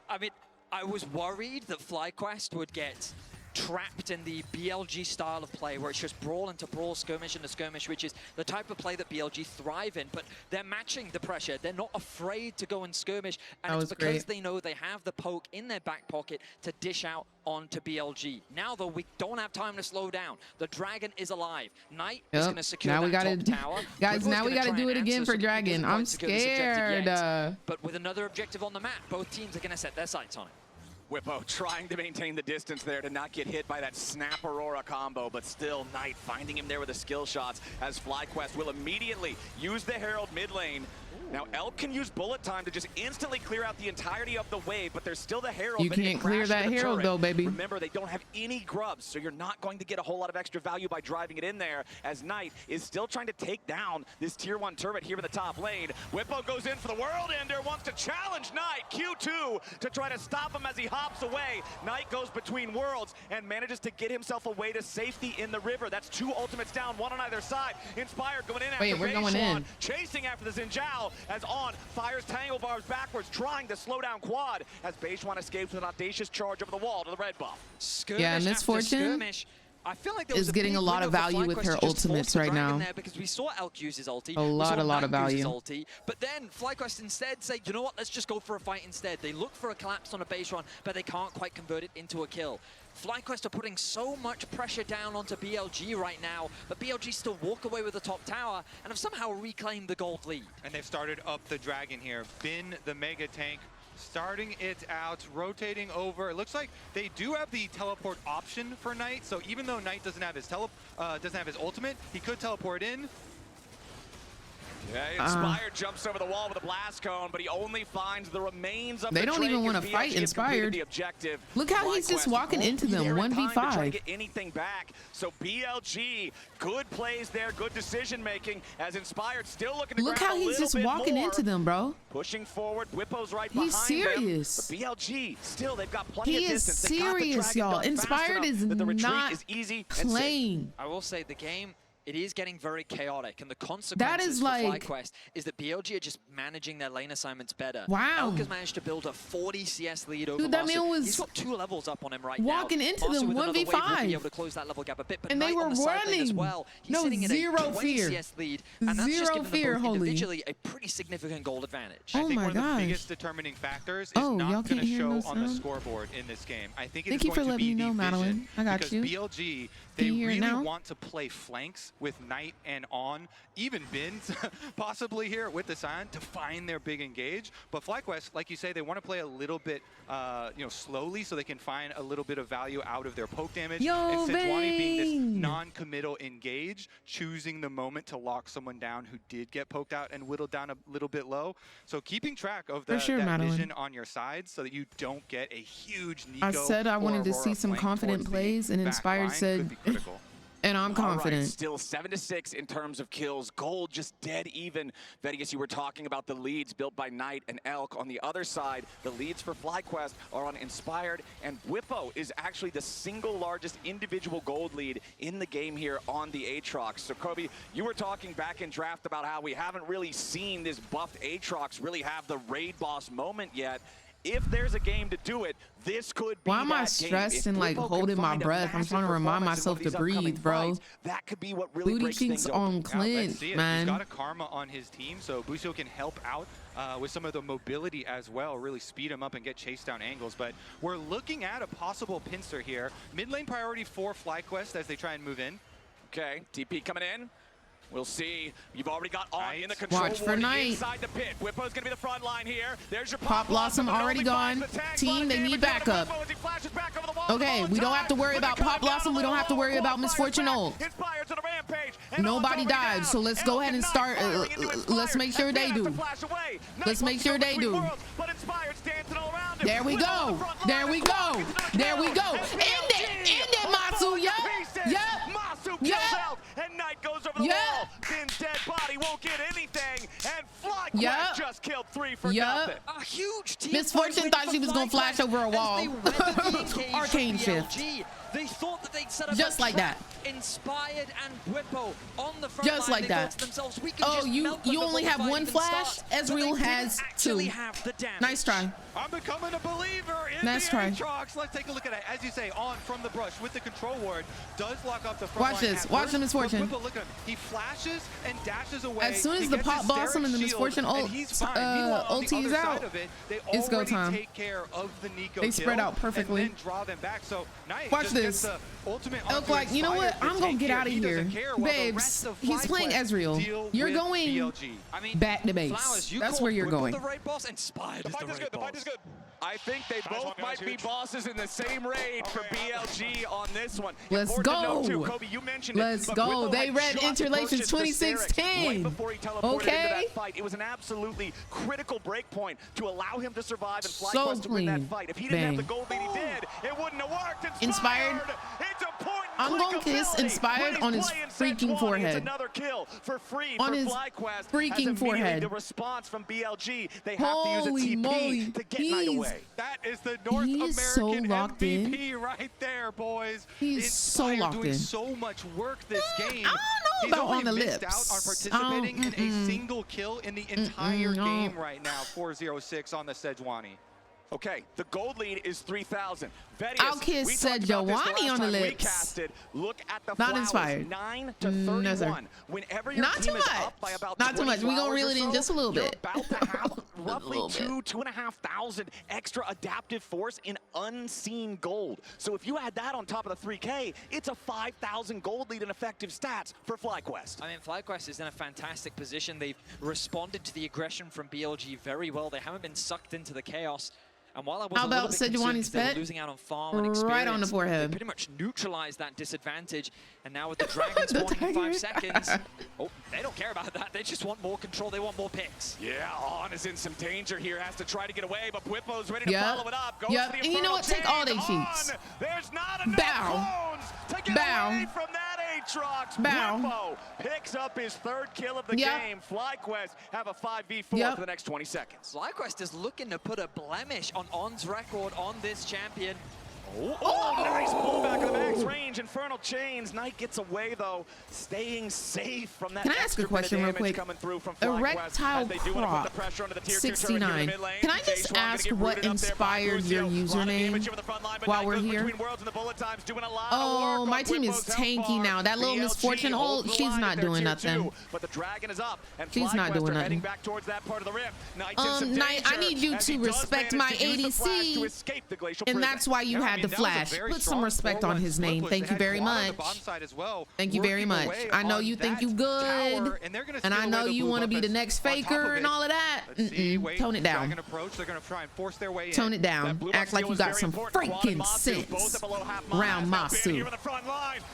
Speaker 14: I mean, I was worried that FlyQuest would get trapped in the BLG style of play where it's just brawl into brawl, skirmish into skirmish, which is the type of play that BLG thrive in, but they're matching the pressure. They're not afraid to go and skirmish, and it's because they know they have the poke in their back pocket to dish out onto BLG. Now, though, we don't have time to slow down. The Dragon is alive. Knight is going to secure
Speaker 1: now we
Speaker 14: that
Speaker 1: gotta,
Speaker 14: top tower.
Speaker 1: guys,
Speaker 14: Whippo's
Speaker 1: now we
Speaker 14: gonna
Speaker 1: got to
Speaker 14: try
Speaker 1: do
Speaker 14: and
Speaker 1: it again
Speaker 14: answer,
Speaker 1: for
Speaker 14: so he
Speaker 1: Dragon.
Speaker 14: doesn't
Speaker 1: I'm
Speaker 14: want to secure this objective
Speaker 1: scared.
Speaker 14: yet. But with another objective on the map, both teams are going to set their sights on it.
Speaker 15: Whippo trying to maintain the distance there to not get hit by that Snap Aurora combo, but still Knight finding him there with the skill shots as FlyQuest will immediately use the Herald mid lane. Now, Elk can use bullet time to just instantly clear out the entirety of the wave, but there's still the Herald.
Speaker 1: You can't clear that Herald though, baby.
Speaker 15: Remember, they don't have any grubs, so you're not going to get a whole lot of extra value by driving it in there, as Knight is still trying to take down this tier 1 turret here in the top lane. Whippo goes in for the World Ender, wants to challenge Knight, Q2, to try to stop him as he hops away. Knight goes between worlds and manages to get himself away to safety in the river. That's 2 ultimates down, 1 on either side. Inspired going in after
Speaker 1: Wait, we're going in.
Speaker 15: Chasing after the Zinjao.
Speaker 19: as On fires Tangle Barbs backwards, trying to slow down Quad as Beishwan escapes with an audacious charge over the wall to the red buff.
Speaker 14: Skirmish
Speaker 1: Yeah,
Speaker 14: after
Speaker 1: Misfortune
Speaker 14: skirmish. I feel like there was
Speaker 1: is getting
Speaker 14: big
Speaker 1: a lot
Speaker 14: window
Speaker 1: of
Speaker 14: for
Speaker 1: value with
Speaker 14: FlyQuest
Speaker 1: her
Speaker 14: to just
Speaker 1: ultimates
Speaker 14: force the
Speaker 1: right
Speaker 14: dragon
Speaker 1: now.
Speaker 14: there because we saw Elk use his ulti.
Speaker 1: A lot of
Speaker 14: Matt use his
Speaker 1: value.
Speaker 14: ulti, but then FlyQuest instead say, you know what, let's just go for a fight instead. They look for a collapse on a base run, but they can't quite convert it into a kill. FlyQuest are putting so much pressure down onto BLG right now, but BLG still walk away with the top tower and have somehow reclaimed the gold lead.
Speaker 18: And they've started up the dragon here. Bin, the mega tank, starting it out, rotating over. It looks like they do have the teleport option for Knight, so even though Knight doesn't have his ultimate, he could teleport in.
Speaker 19: Yeah, Inspired jumps over the wall with a blast cone, but he only finds the remains of
Speaker 1: They
Speaker 19: the
Speaker 1: don't
Speaker 19: Drake
Speaker 1: even
Speaker 19: as
Speaker 1: want to
Speaker 19: BLG
Speaker 1: fight
Speaker 19: has completed
Speaker 1: Inspired.
Speaker 19: the objective.
Speaker 1: Look how he's just walking into them, 1v5.
Speaker 19: Try to get anything back. So BLG, good plays there, good decision making as Inspired still looking to
Speaker 1: Look
Speaker 19: grab
Speaker 1: how
Speaker 19: a
Speaker 1: he's
Speaker 19: little
Speaker 1: just
Speaker 19: bit
Speaker 1: walking
Speaker 19: more.
Speaker 1: into them, bro.
Speaker 19: Pushing forward, Whippo's right
Speaker 1: He's
Speaker 19: behind
Speaker 1: serious.
Speaker 19: them. But BLG, still, they've got plenty
Speaker 1: He
Speaker 19: of
Speaker 1: is
Speaker 19: distance. They got the
Speaker 1: serious,
Speaker 19: dragon
Speaker 1: y'all.
Speaker 19: done fast
Speaker 1: Inspired
Speaker 19: enough
Speaker 1: is
Speaker 19: that the retreat
Speaker 1: not
Speaker 19: is easy and safe.
Speaker 1: playing.
Speaker 14: I will say the game, it is getting very chaotic, and the consequences
Speaker 1: is
Speaker 14: for
Speaker 1: like-
Speaker 14: FlyQuest is that BLG are just managing their lane assignments better.
Speaker 1: Wow.
Speaker 14: Elk has managed to build a 40 CS lead over
Speaker 1: Dude, that
Speaker 14: Masu.
Speaker 1: man was
Speaker 14: He's got 2 levels up on him right
Speaker 1: walking
Speaker 14: now.
Speaker 1: into
Speaker 14: Masu
Speaker 1: them
Speaker 14: with another wave
Speaker 1: 1v5.
Speaker 14: would be able to close that level gap a bit, but
Speaker 1: And they
Speaker 14: Knight
Speaker 1: were
Speaker 14: on the side lane as
Speaker 1: running.
Speaker 14: well. He's
Speaker 1: No,
Speaker 14: sitting at
Speaker 1: zero
Speaker 14: a 20
Speaker 1: fear.
Speaker 14: CS lead, and that's just
Speaker 1: Zero
Speaker 14: giving
Speaker 1: fear,
Speaker 14: them both
Speaker 1: holy.
Speaker 14: individually a pretty significant gold advantage.
Speaker 18: I think
Speaker 1: my
Speaker 18: one of the
Speaker 1: gosh.
Speaker 18: biggest determining factors is
Speaker 1: Oh, y'all
Speaker 18: not going
Speaker 1: can't
Speaker 18: to
Speaker 1: hear
Speaker 18: show
Speaker 1: no
Speaker 18: on the
Speaker 1: sound?
Speaker 18: scoreboard in this game. I think
Speaker 1: Thank
Speaker 18: it's
Speaker 1: you for
Speaker 18: going to
Speaker 1: letting
Speaker 18: be
Speaker 1: me know,
Speaker 18: the
Speaker 1: Madeline.
Speaker 18: vision,
Speaker 1: I got
Speaker 18: because
Speaker 1: you.
Speaker 18: BLG,
Speaker 1: Can
Speaker 18: they
Speaker 1: you hear it
Speaker 18: really
Speaker 1: now?
Speaker 18: want to play flanks with Knight and On, even Bins possibly here with the Scion to find their big engage. But FlyQuest, like you say, they want to play a little bit slowly so they can find a little bit of value out of their poke damage.
Speaker 1: Yo,
Speaker 18: and Sejuani being this
Speaker 1: Vayne!
Speaker 18: non-committal engage, choosing the moment to lock someone down who did get poked out and whittled down a little bit low. So keeping track of
Speaker 1: For sure,
Speaker 18: that
Speaker 1: Madeline.
Speaker 18: vision on your side so that you don't get a huge Nico
Speaker 1: I said I
Speaker 18: or
Speaker 1: wanted to
Speaker 18: Aurora
Speaker 1: see some
Speaker 18: flank
Speaker 1: confident
Speaker 18: towards the
Speaker 1: plays, and
Speaker 18: back
Speaker 1: Inspired
Speaker 18: line
Speaker 1: said,
Speaker 18: could be critical.
Speaker 1: and I'm confident.
Speaker 19: All right, still 7-6 in terms of kills. Gold just dead even. Vegas, you were talking about the leads built by Knight and Elk. On the other side, the leads for FlyQuest are on Inspired, and Whippo is actually the single largest individual gold lead in the game here on the Aatrox. So Kobe, you were talking back in draft about how we haven't really seen this buffed Aatrox really have the raid boss moment yet. If there's a game to do it, this could be
Speaker 1: Why am I
Speaker 19: that game.
Speaker 1: stressed
Speaker 19: If
Speaker 1: and like
Speaker 19: Whippo can
Speaker 1: holding my
Speaker 19: find a
Speaker 1: breath? I'm
Speaker 19: massive
Speaker 1: trying to remind
Speaker 19: performance in one
Speaker 1: myself
Speaker 19: of
Speaker 1: to
Speaker 19: these upcoming
Speaker 1: breathe, bro.
Speaker 19: fights, that could be what really
Speaker 1: Booty
Speaker 19: breaks
Speaker 1: cheeks
Speaker 19: things open.
Speaker 1: on
Speaker 18: Let's
Speaker 1: Clint,
Speaker 18: see it.
Speaker 1: man.
Speaker 18: He's got a Karma on his team, so Busio can help out with some of the mobility as well, really speed him up and get chase down angles. But we're looking at a possible pincer here. Mid lane priority for FlyQuest as they try and move in.
Speaker 19: Okay, TP coming in. We'll see. You've already got On in the control
Speaker 1: Watch for
Speaker 19: ward
Speaker 1: Knight.
Speaker 19: inside the pit. Whippo's gonna be the front line here. There's your
Speaker 1: Pop Blossom already gone. Team, they need backup. Okay, we don't have to worry about Pop Blossom. We don't have to worry about Misfortune ult. Nobody died, so let's go ahead and start. Let's make sure they do. Let's make sure they do. There we go. There we go. There we go. End it, Masu. Yup.
Speaker 19: Masu kills out, and Knight goes over the wall. Bin's dead body won't get anything, and FlyQuest just killed 3 for nothing.
Speaker 14: A huge team.
Speaker 1: Misfortune thought she was gonna flash over a wall. Arcane shift.
Speaker 14: They thought that they'd set up
Speaker 1: Just
Speaker 14: a
Speaker 1: like
Speaker 14: trap.
Speaker 1: that.
Speaker 14: Inspired and Whippo on the front
Speaker 1: Just
Speaker 14: line.
Speaker 1: like
Speaker 14: They
Speaker 1: that.
Speaker 14: thought to themselves, we can
Speaker 1: Oh,
Speaker 14: just melt them
Speaker 1: you only
Speaker 14: before the
Speaker 1: have
Speaker 14: fight
Speaker 1: one
Speaker 14: even
Speaker 1: flash?
Speaker 14: starts. But
Speaker 1: Ezreal
Speaker 14: they didn't
Speaker 1: has
Speaker 14: actually
Speaker 1: 2.
Speaker 14: have the damage.
Speaker 1: Nice try.
Speaker 18: I'm becoming a believer in
Speaker 1: Nice
Speaker 18: the
Speaker 1: try.
Speaker 18: Aatrox. Let's take a look at it. As you say, On from the brush with the control ward does lock up the front
Speaker 1: Watch
Speaker 18: line
Speaker 1: this.
Speaker 18: at
Speaker 1: Watch
Speaker 18: first,
Speaker 1: the Misfortune.
Speaker 18: but Whippo, look at him. He flashes and dashes away.
Speaker 1: As soon as
Speaker 18: He
Speaker 1: the
Speaker 18: gets
Speaker 1: Pop
Speaker 18: his
Speaker 1: Blossom and the
Speaker 18: Xerath
Speaker 1: Misfortune
Speaker 18: shield, and
Speaker 1: ult,
Speaker 18: he's fine. Meanwhile, on the
Speaker 1: ulti is
Speaker 18: other
Speaker 1: out,
Speaker 18: side of it, they
Speaker 1: it's go
Speaker 18: already
Speaker 1: time.
Speaker 18: take care of the Nico
Speaker 1: They spread
Speaker 18: kill
Speaker 1: out perfectly.
Speaker 18: and then draw them back. So Knight
Speaker 1: Watch
Speaker 18: just
Speaker 1: this.
Speaker 18: gets the ultimate
Speaker 1: Elk
Speaker 18: onto
Speaker 1: like, you know what?
Speaker 18: Inspired to
Speaker 1: I'm gonna
Speaker 18: take
Speaker 1: get
Speaker 18: care.
Speaker 1: out of
Speaker 18: He
Speaker 1: here.
Speaker 18: doesn't care while the
Speaker 1: Babes,
Speaker 18: rest of
Speaker 1: he's playing
Speaker 18: FlyQuest
Speaker 1: Ezreal.
Speaker 18: deal
Speaker 1: You're
Speaker 18: with
Speaker 1: going
Speaker 18: BLG.
Speaker 1: back to base.
Speaker 14: Flowers, you
Speaker 1: That's
Speaker 14: called
Speaker 1: where you're
Speaker 14: Whippo
Speaker 1: going.
Speaker 14: the raid boss. Inspired is the raid boss.
Speaker 19: I think they both might be bosses in the same raid for BLG on this one.
Speaker 1: Let's
Speaker 19: Important to note,
Speaker 1: go.
Speaker 19: too, Kobe, you mentioned
Speaker 1: Let's
Speaker 19: it, but
Speaker 1: go.
Speaker 19: Whippo
Speaker 1: They
Speaker 19: had
Speaker 1: read
Speaker 19: just
Speaker 1: Interlations
Speaker 19: purchased the
Speaker 1: 2016.
Speaker 19: Right before he teleported
Speaker 1: Okay.
Speaker 19: into that fight. It was an absolutely critical break point to allow him to survive and
Speaker 1: So
Speaker 19: FlyQuest to win that
Speaker 1: clean.
Speaker 19: fight. If he didn't have
Speaker 1: Bang.
Speaker 19: the gold lead he did, it wouldn't have worked.
Speaker 1: Inspired.
Speaker 19: It's a point
Speaker 1: I'm gonna kiss inspired on his freaking forehead.
Speaker 19: Another kill for free
Speaker 1: on
Speaker 19: for
Speaker 1: his
Speaker 19: FlyQuest.
Speaker 1: freaking forehead.
Speaker 19: The response from BLG. They have
Speaker 1: Holy
Speaker 19: to use a TP
Speaker 1: moly.
Speaker 19: to get Knight away.
Speaker 18: That is the North
Speaker 1: so
Speaker 18: American
Speaker 1: locked
Speaker 18: MVP right there, boys.
Speaker 1: He's so locked
Speaker 18: doing
Speaker 1: in.
Speaker 18: so much work this game.
Speaker 1: I don't know
Speaker 18: He's
Speaker 1: about
Speaker 18: only
Speaker 1: on the
Speaker 18: missed
Speaker 1: lips.
Speaker 18: out on participating in a single kill in the entire game right now. 4-0-6 on the Sejuani.
Speaker 19: Okay, the gold lead is 3,000.
Speaker 1: I'll kiss Sejuani on the lips.
Speaker 19: Look at the
Speaker 1: Not
Speaker 19: flowers,
Speaker 1: inspired.
Speaker 19: 9 to 31.
Speaker 1: No, sir.
Speaker 19: Whenever your
Speaker 1: Not
Speaker 19: team
Speaker 1: too
Speaker 19: is
Speaker 1: much.
Speaker 19: up by about
Speaker 1: Not too much.
Speaker 19: 20
Speaker 1: We're gonna reel
Speaker 19: flowers
Speaker 1: it in
Speaker 19: or
Speaker 1: just a little
Speaker 19: you're
Speaker 1: bit.
Speaker 19: about to have roughly 2,500 extra adaptive force in unseen gold. So if you add that on top of the 3K, it's a 5,000 gold lead in effective stats for FlyQuest.
Speaker 14: I mean, FlyQuest is in a fantastic position. They've responded to the aggression from BLG very well. They haven't been sucked into the chaos. And while I was
Speaker 1: How
Speaker 14: a little
Speaker 1: about
Speaker 14: bit concerned
Speaker 1: Sejuani's
Speaker 14: 'cause they were
Speaker 1: pet?
Speaker 14: losing out on farm and experience,
Speaker 1: Right on the forehead.
Speaker 14: they pretty much neutralized that disadvantage. And now with the Dragon spawning in 5 seconds, they don't care about that. They just want more control. They want more picks.
Speaker 19: Yeah, On is in some danger here. Has to try to get away, but Whippo's ready to follow it up. Goes
Speaker 1: Yep.
Speaker 19: for the
Speaker 1: And you know what? Take all they cheats.
Speaker 19: There's not enough
Speaker 1: Bow.
Speaker 19: clones to get
Speaker 1: Bow.
Speaker 19: away from that Aatrox.
Speaker 1: Bow.
Speaker 19: Whippo picks up his 3rd kill of the game. FlyQuest have a 5v4 for the next 20 seconds.
Speaker 14: FlyQuest is looking to put a blemish on On's record on this champion.
Speaker 19: Nice pullback of the max range. Infernal Chains. Knight gets away, though, staying safe from that.
Speaker 1: Can I ask a question real quick?
Speaker 19: Coming through from
Speaker 1: Erectile Crop 69. Can I just ask what inspired your username while we're here? Oh, my team is tanky now. That little Misfortune, she's not doing nothing.
Speaker 19: But the Dragon is up, and
Speaker 1: She's not doing
Speaker 19: heading
Speaker 1: nothing.
Speaker 19: back towards that part of the rift.
Speaker 1: Knight, I need you to respect my ADC, and that's why you had the flash. Put some respect on his name. Thank you very much. Thank you very much. I know you think you good, and I know you want to be the next Faker and all of that. Tone it down. Tone it down. Act like you got some freaking sense around Masu.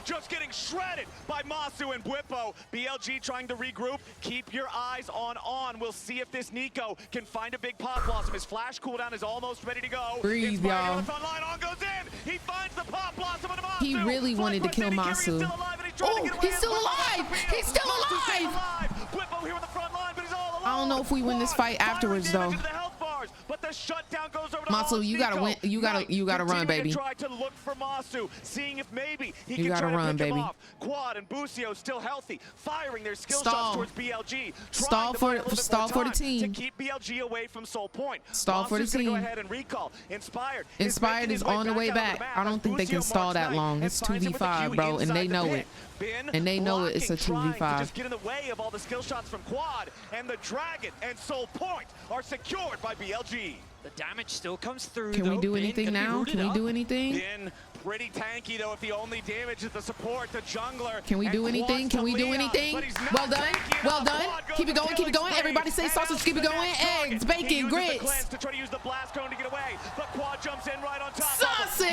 Speaker 19: Just getting shredded by Masu and Whippo. BLG trying to regroup. Keep your eyes on. We'll see if this Nico can find a big Pop Blossom. His flash cooldown is almost ready to go.
Speaker 1: Breathe, y'all.
Speaker 19: On goes in. He finds the Pop Blossom of Masu.
Speaker 1: He really wanted to kill Masu. Oh, he's still alive. He's still alive.
Speaker 19: Whippo here in the front line, but he's all alone.
Speaker 1: I don't know if we win this fight afterwards though.
Speaker 19: But the shutdown goes over to
Speaker 1: Masu, you gotta win. You gotta run, baby.
Speaker 19: Try to look for Masu, seeing if maybe he
Speaker 1: You
Speaker 19: can
Speaker 1: gotta
Speaker 19: try to
Speaker 1: run,
Speaker 19: pick him
Speaker 1: baby.
Speaker 19: off. Quad and Busio still healthy, firing their skill
Speaker 1: Stall.
Speaker 19: shots towards BLG.
Speaker 1: Stall for the team.
Speaker 19: To keep BLG away from Soul Point.
Speaker 1: Stall for the
Speaker 19: Masu's gonna go
Speaker 1: team.
Speaker 19: ahead and recall. Inspired.
Speaker 1: Inspired is on the way back. I don't think they can stall that long. It's 2v5, bro, and they know it. And they know it. It's a 2v5.
Speaker 19: Just get in the way of all the skill shots from Quad, and the Dragon and Soul Point are secured by BLG.
Speaker 14: The damage still comes through.
Speaker 1: Can we do anything now? Can we do anything?
Speaker 19: Bin pretty tanky though. If the only damage is the support, the jungler.
Speaker 1: Can we do anything? Can we do anything? Well done. Well done. Keep it going. Keep it going. Everybody say sausage. Keep it going. Eggs, bacon, grits.
Speaker 19: To try to use the blast cone to get away, but Quad jumps in right on top.
Speaker 1: Sausage.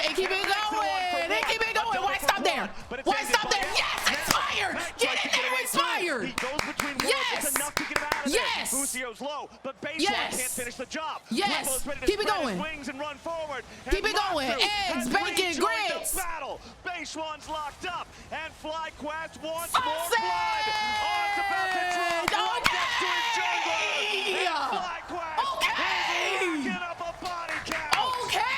Speaker 1: And keep it going. And keep it going. Why stop there? Why stop there? Yes, Inspire. Get in there, Inspire.
Speaker 19: He goes between worlds.
Speaker 1: Yes.
Speaker 19: It's enough to get him out of
Speaker 1: Yes.
Speaker 19: there. Busio's low, but Baseline
Speaker 1: Yes.
Speaker 19: can't finish the job.
Speaker 1: Yes.
Speaker 19: Whipple's ready to
Speaker 1: Keep it
Speaker 19: spread his
Speaker 1: going.
Speaker 19: wings and run forward.
Speaker 1: Keep
Speaker 19: And
Speaker 1: it going.
Speaker 19: Masu
Speaker 1: Eggs,
Speaker 19: has
Speaker 1: bacon,
Speaker 19: rejoined
Speaker 1: grits.
Speaker 19: the battle. Baseone's locked up, and FlyQuest wants
Speaker 1: Sausage.
Speaker 19: more blood. On's about to drop right next to his jungler.
Speaker 1: Okay.
Speaker 19: And FlyQuest is racking up a body count.
Speaker 1: Okay.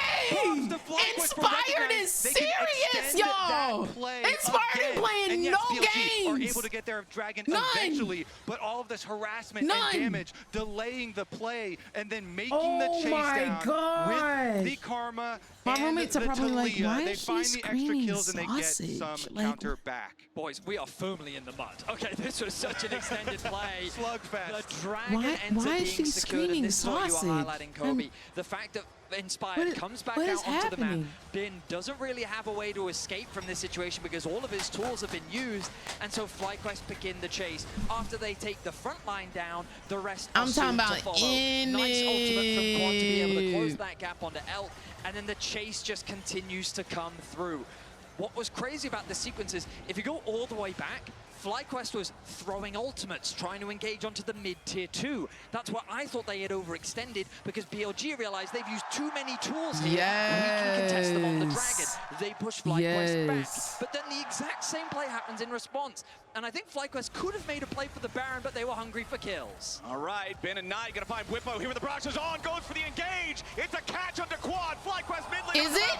Speaker 1: Inspired is serious, y'all. Inspired is playing no games.
Speaker 18: Are able to get their Dragon
Speaker 1: None.
Speaker 18: eventually, but all of this harassment
Speaker 1: None.
Speaker 18: and damage, delaying the play, and then making the
Speaker 1: Oh
Speaker 18: chase
Speaker 1: my
Speaker 18: down
Speaker 1: gosh.
Speaker 18: with the karma.
Speaker 1: My
Speaker 18: and
Speaker 1: roommates are
Speaker 18: the
Speaker 1: probably like,
Speaker 18: Talia.
Speaker 1: why
Speaker 18: They
Speaker 1: is she
Speaker 18: find the extra
Speaker 1: screaming
Speaker 18: kills and they get
Speaker 1: sausage?
Speaker 18: some
Speaker 1: Like,
Speaker 18: counter back.
Speaker 14: Boys, we are firmly in the mud. Okay, this was such an extended play.
Speaker 18: Slugfest.
Speaker 14: The Dragon
Speaker 1: Why
Speaker 14: ends up
Speaker 1: is
Speaker 14: being
Speaker 1: she
Speaker 14: secured, and
Speaker 1: screaming
Speaker 14: this is what you are
Speaker 1: sausage?
Speaker 14: highlighting, Kobe. The fact that Inspired comes back
Speaker 1: what
Speaker 14: out
Speaker 1: is
Speaker 14: onto the map.
Speaker 1: happening?
Speaker 14: Bin doesn't really have a way to escape from this situation because all of his tools have been used, and so FlyQuest begin the chase. After they take the front line down, the rest are
Speaker 1: I'm
Speaker 14: soon
Speaker 1: talking
Speaker 14: to
Speaker 1: about
Speaker 14: follow.
Speaker 1: in
Speaker 14: Nice ultimate from Quad to be able to close
Speaker 1: it.
Speaker 14: that gap onto Elk, and then the chase just continues to come through. What was crazy about the sequence is, if you go all the way back, FlyQuest was throwing ultimates, trying to engage onto the mid-tier 2. That's where I thought they had overextended, because BLG realized they've used too many tools here. We can contest them on the Dragon. They push FlyQuest back. But then the exact same play happens in response. And I think FlyQuest could have made a play for the Baron, but they were hungry for kills.
Speaker 19: All right, Ben and Knight gonna find Whippo here with the Brox is on, goes for the engage. It's a catch under quad. FlyQuest mid lane.
Speaker 1: Is it?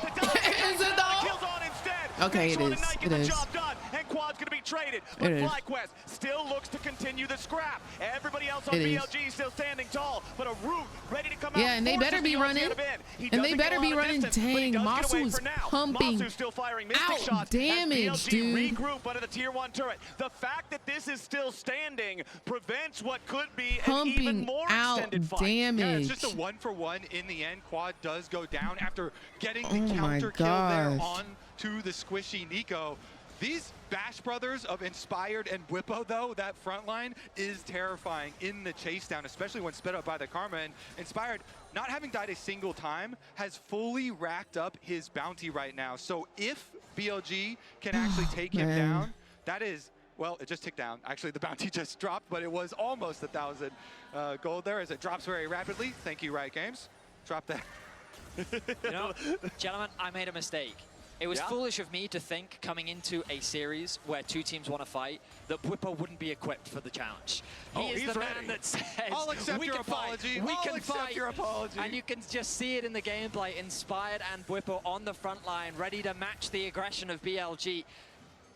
Speaker 1: Is it though?
Speaker 19: Kills on instead.
Speaker 1: Okay, it is. It is.
Speaker 19: Job done, and Quad's gonna be traded. But FlyQuest still looks to continue the scrap. Everybody else on BLG still standing tall, but a root ready to come out.
Speaker 1: Yeah, and they better be running. And they better be running. Dang, Masu's pumping out damage, dude.
Speaker 19: Regroup under the tier 1 turret. The fact that this is still standing prevents what could be
Speaker 1: pumping
Speaker 19: an even more extended fight.
Speaker 1: Damage.
Speaker 18: Yeah, it's just a 1-for-1 in the end. Quad does go down after getting the counter kill there on to the squishy Nico. These Bash brothers of Inspired and Whippo, though, that front line is terrifying in the chase down, especially when sped up by the Karma. And Inspired, not having died a single time, has fully racked up his bounty right now. So if BLG can actually take him down, that is, well, it just ticked down. Actually, the bounty just dropped, but it was almost 1,000 gold there as it drops very rapidly. Thank you, Riot Games. Drop that.
Speaker 14: You know, gentlemen, I made a mistake. It was foolish of me to think, coming into a series where 2 teams want to fight, that Whippo wouldn't be equipped for the challenge. He is the man that says,
Speaker 18: I'll accept your apology.
Speaker 14: We can
Speaker 18: accept
Speaker 14: fight.
Speaker 18: your apology.
Speaker 14: And you can just see it in the gameplay. Inspired and Whippo on the front line, ready to match the aggression of BLG.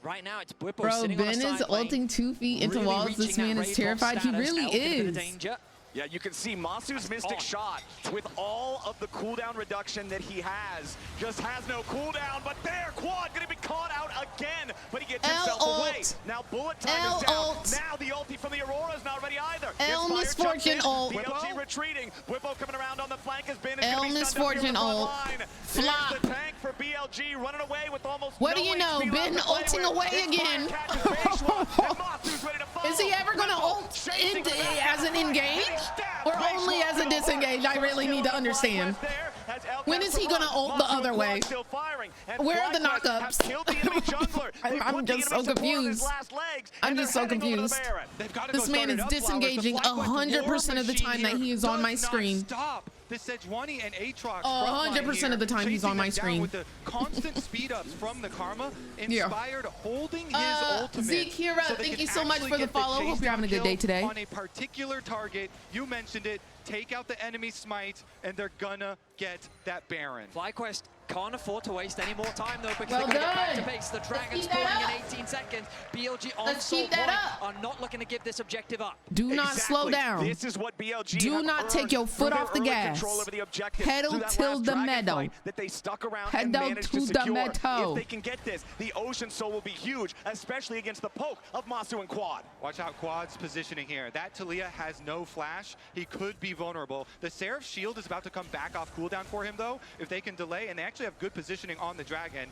Speaker 14: Right now, it's Whippo sitting on the side
Speaker 1: Ben is ulting 2 feet into walls. This man is terrified. He really is.
Speaker 19: Yeah, you can see Masu's Mystic Shot, with all of the cooldown reduction that he has, just has no cooldown, but there, Quad gonna be caught out again, but he gets himself away. Now bullet time is down. Now the ulti from the Aurora is not ready either.
Speaker 1: Misfortune ult.
Speaker 19: BLG retreating. Whippo coming around on the flank has been
Speaker 1: Misfortune ult.
Speaker 19: Flop. The tank for BLG running away with almost
Speaker 1: what do you know? Ben ulting away again. Is he ever gonna ult as an engage? Or only as a disengage? I really need to understand. When is he gonna ult the other way? Where are the knockups? I'm just so confused. I'm just so confused. This man is disengaging 100% of the time that he is on my screen.
Speaker 18: The Sejuani and Aatrox
Speaker 1: 100% of the time he's on my screen.
Speaker 18: With the constant speed ups from the Karma, Inspired holding his ultimate.
Speaker 1: Zeke Hero, thank you so much for the follow. Hope you're having a good day today.
Speaker 18: On a particular target, you mentioned it. Take out the enemy smite, and they're gonna get that Baron.
Speaker 14: FlyQuest can't afford to waste any more time, though, because they're going to get back to base. The Dragon's pulling in 18 seconds. BLG on salt point are not looking to give this objective up.
Speaker 1: Do not slow down.
Speaker 19: This is what BLG
Speaker 1: do not take your foot off the gas. Pedal till the meadow.
Speaker 19: That they stuck around
Speaker 1: and managed to secure.
Speaker 19: If they can get this, the Ocean Soul will be huge, especially against the poke of Masu and Quad.
Speaker 18: Watch out, Quad's positioning here. That Talia has no flash. He could be vulnerable. The Seraph shield is about to come back off cooldown for him, though, if they can delay, and they actually have good positioning on the Dragon.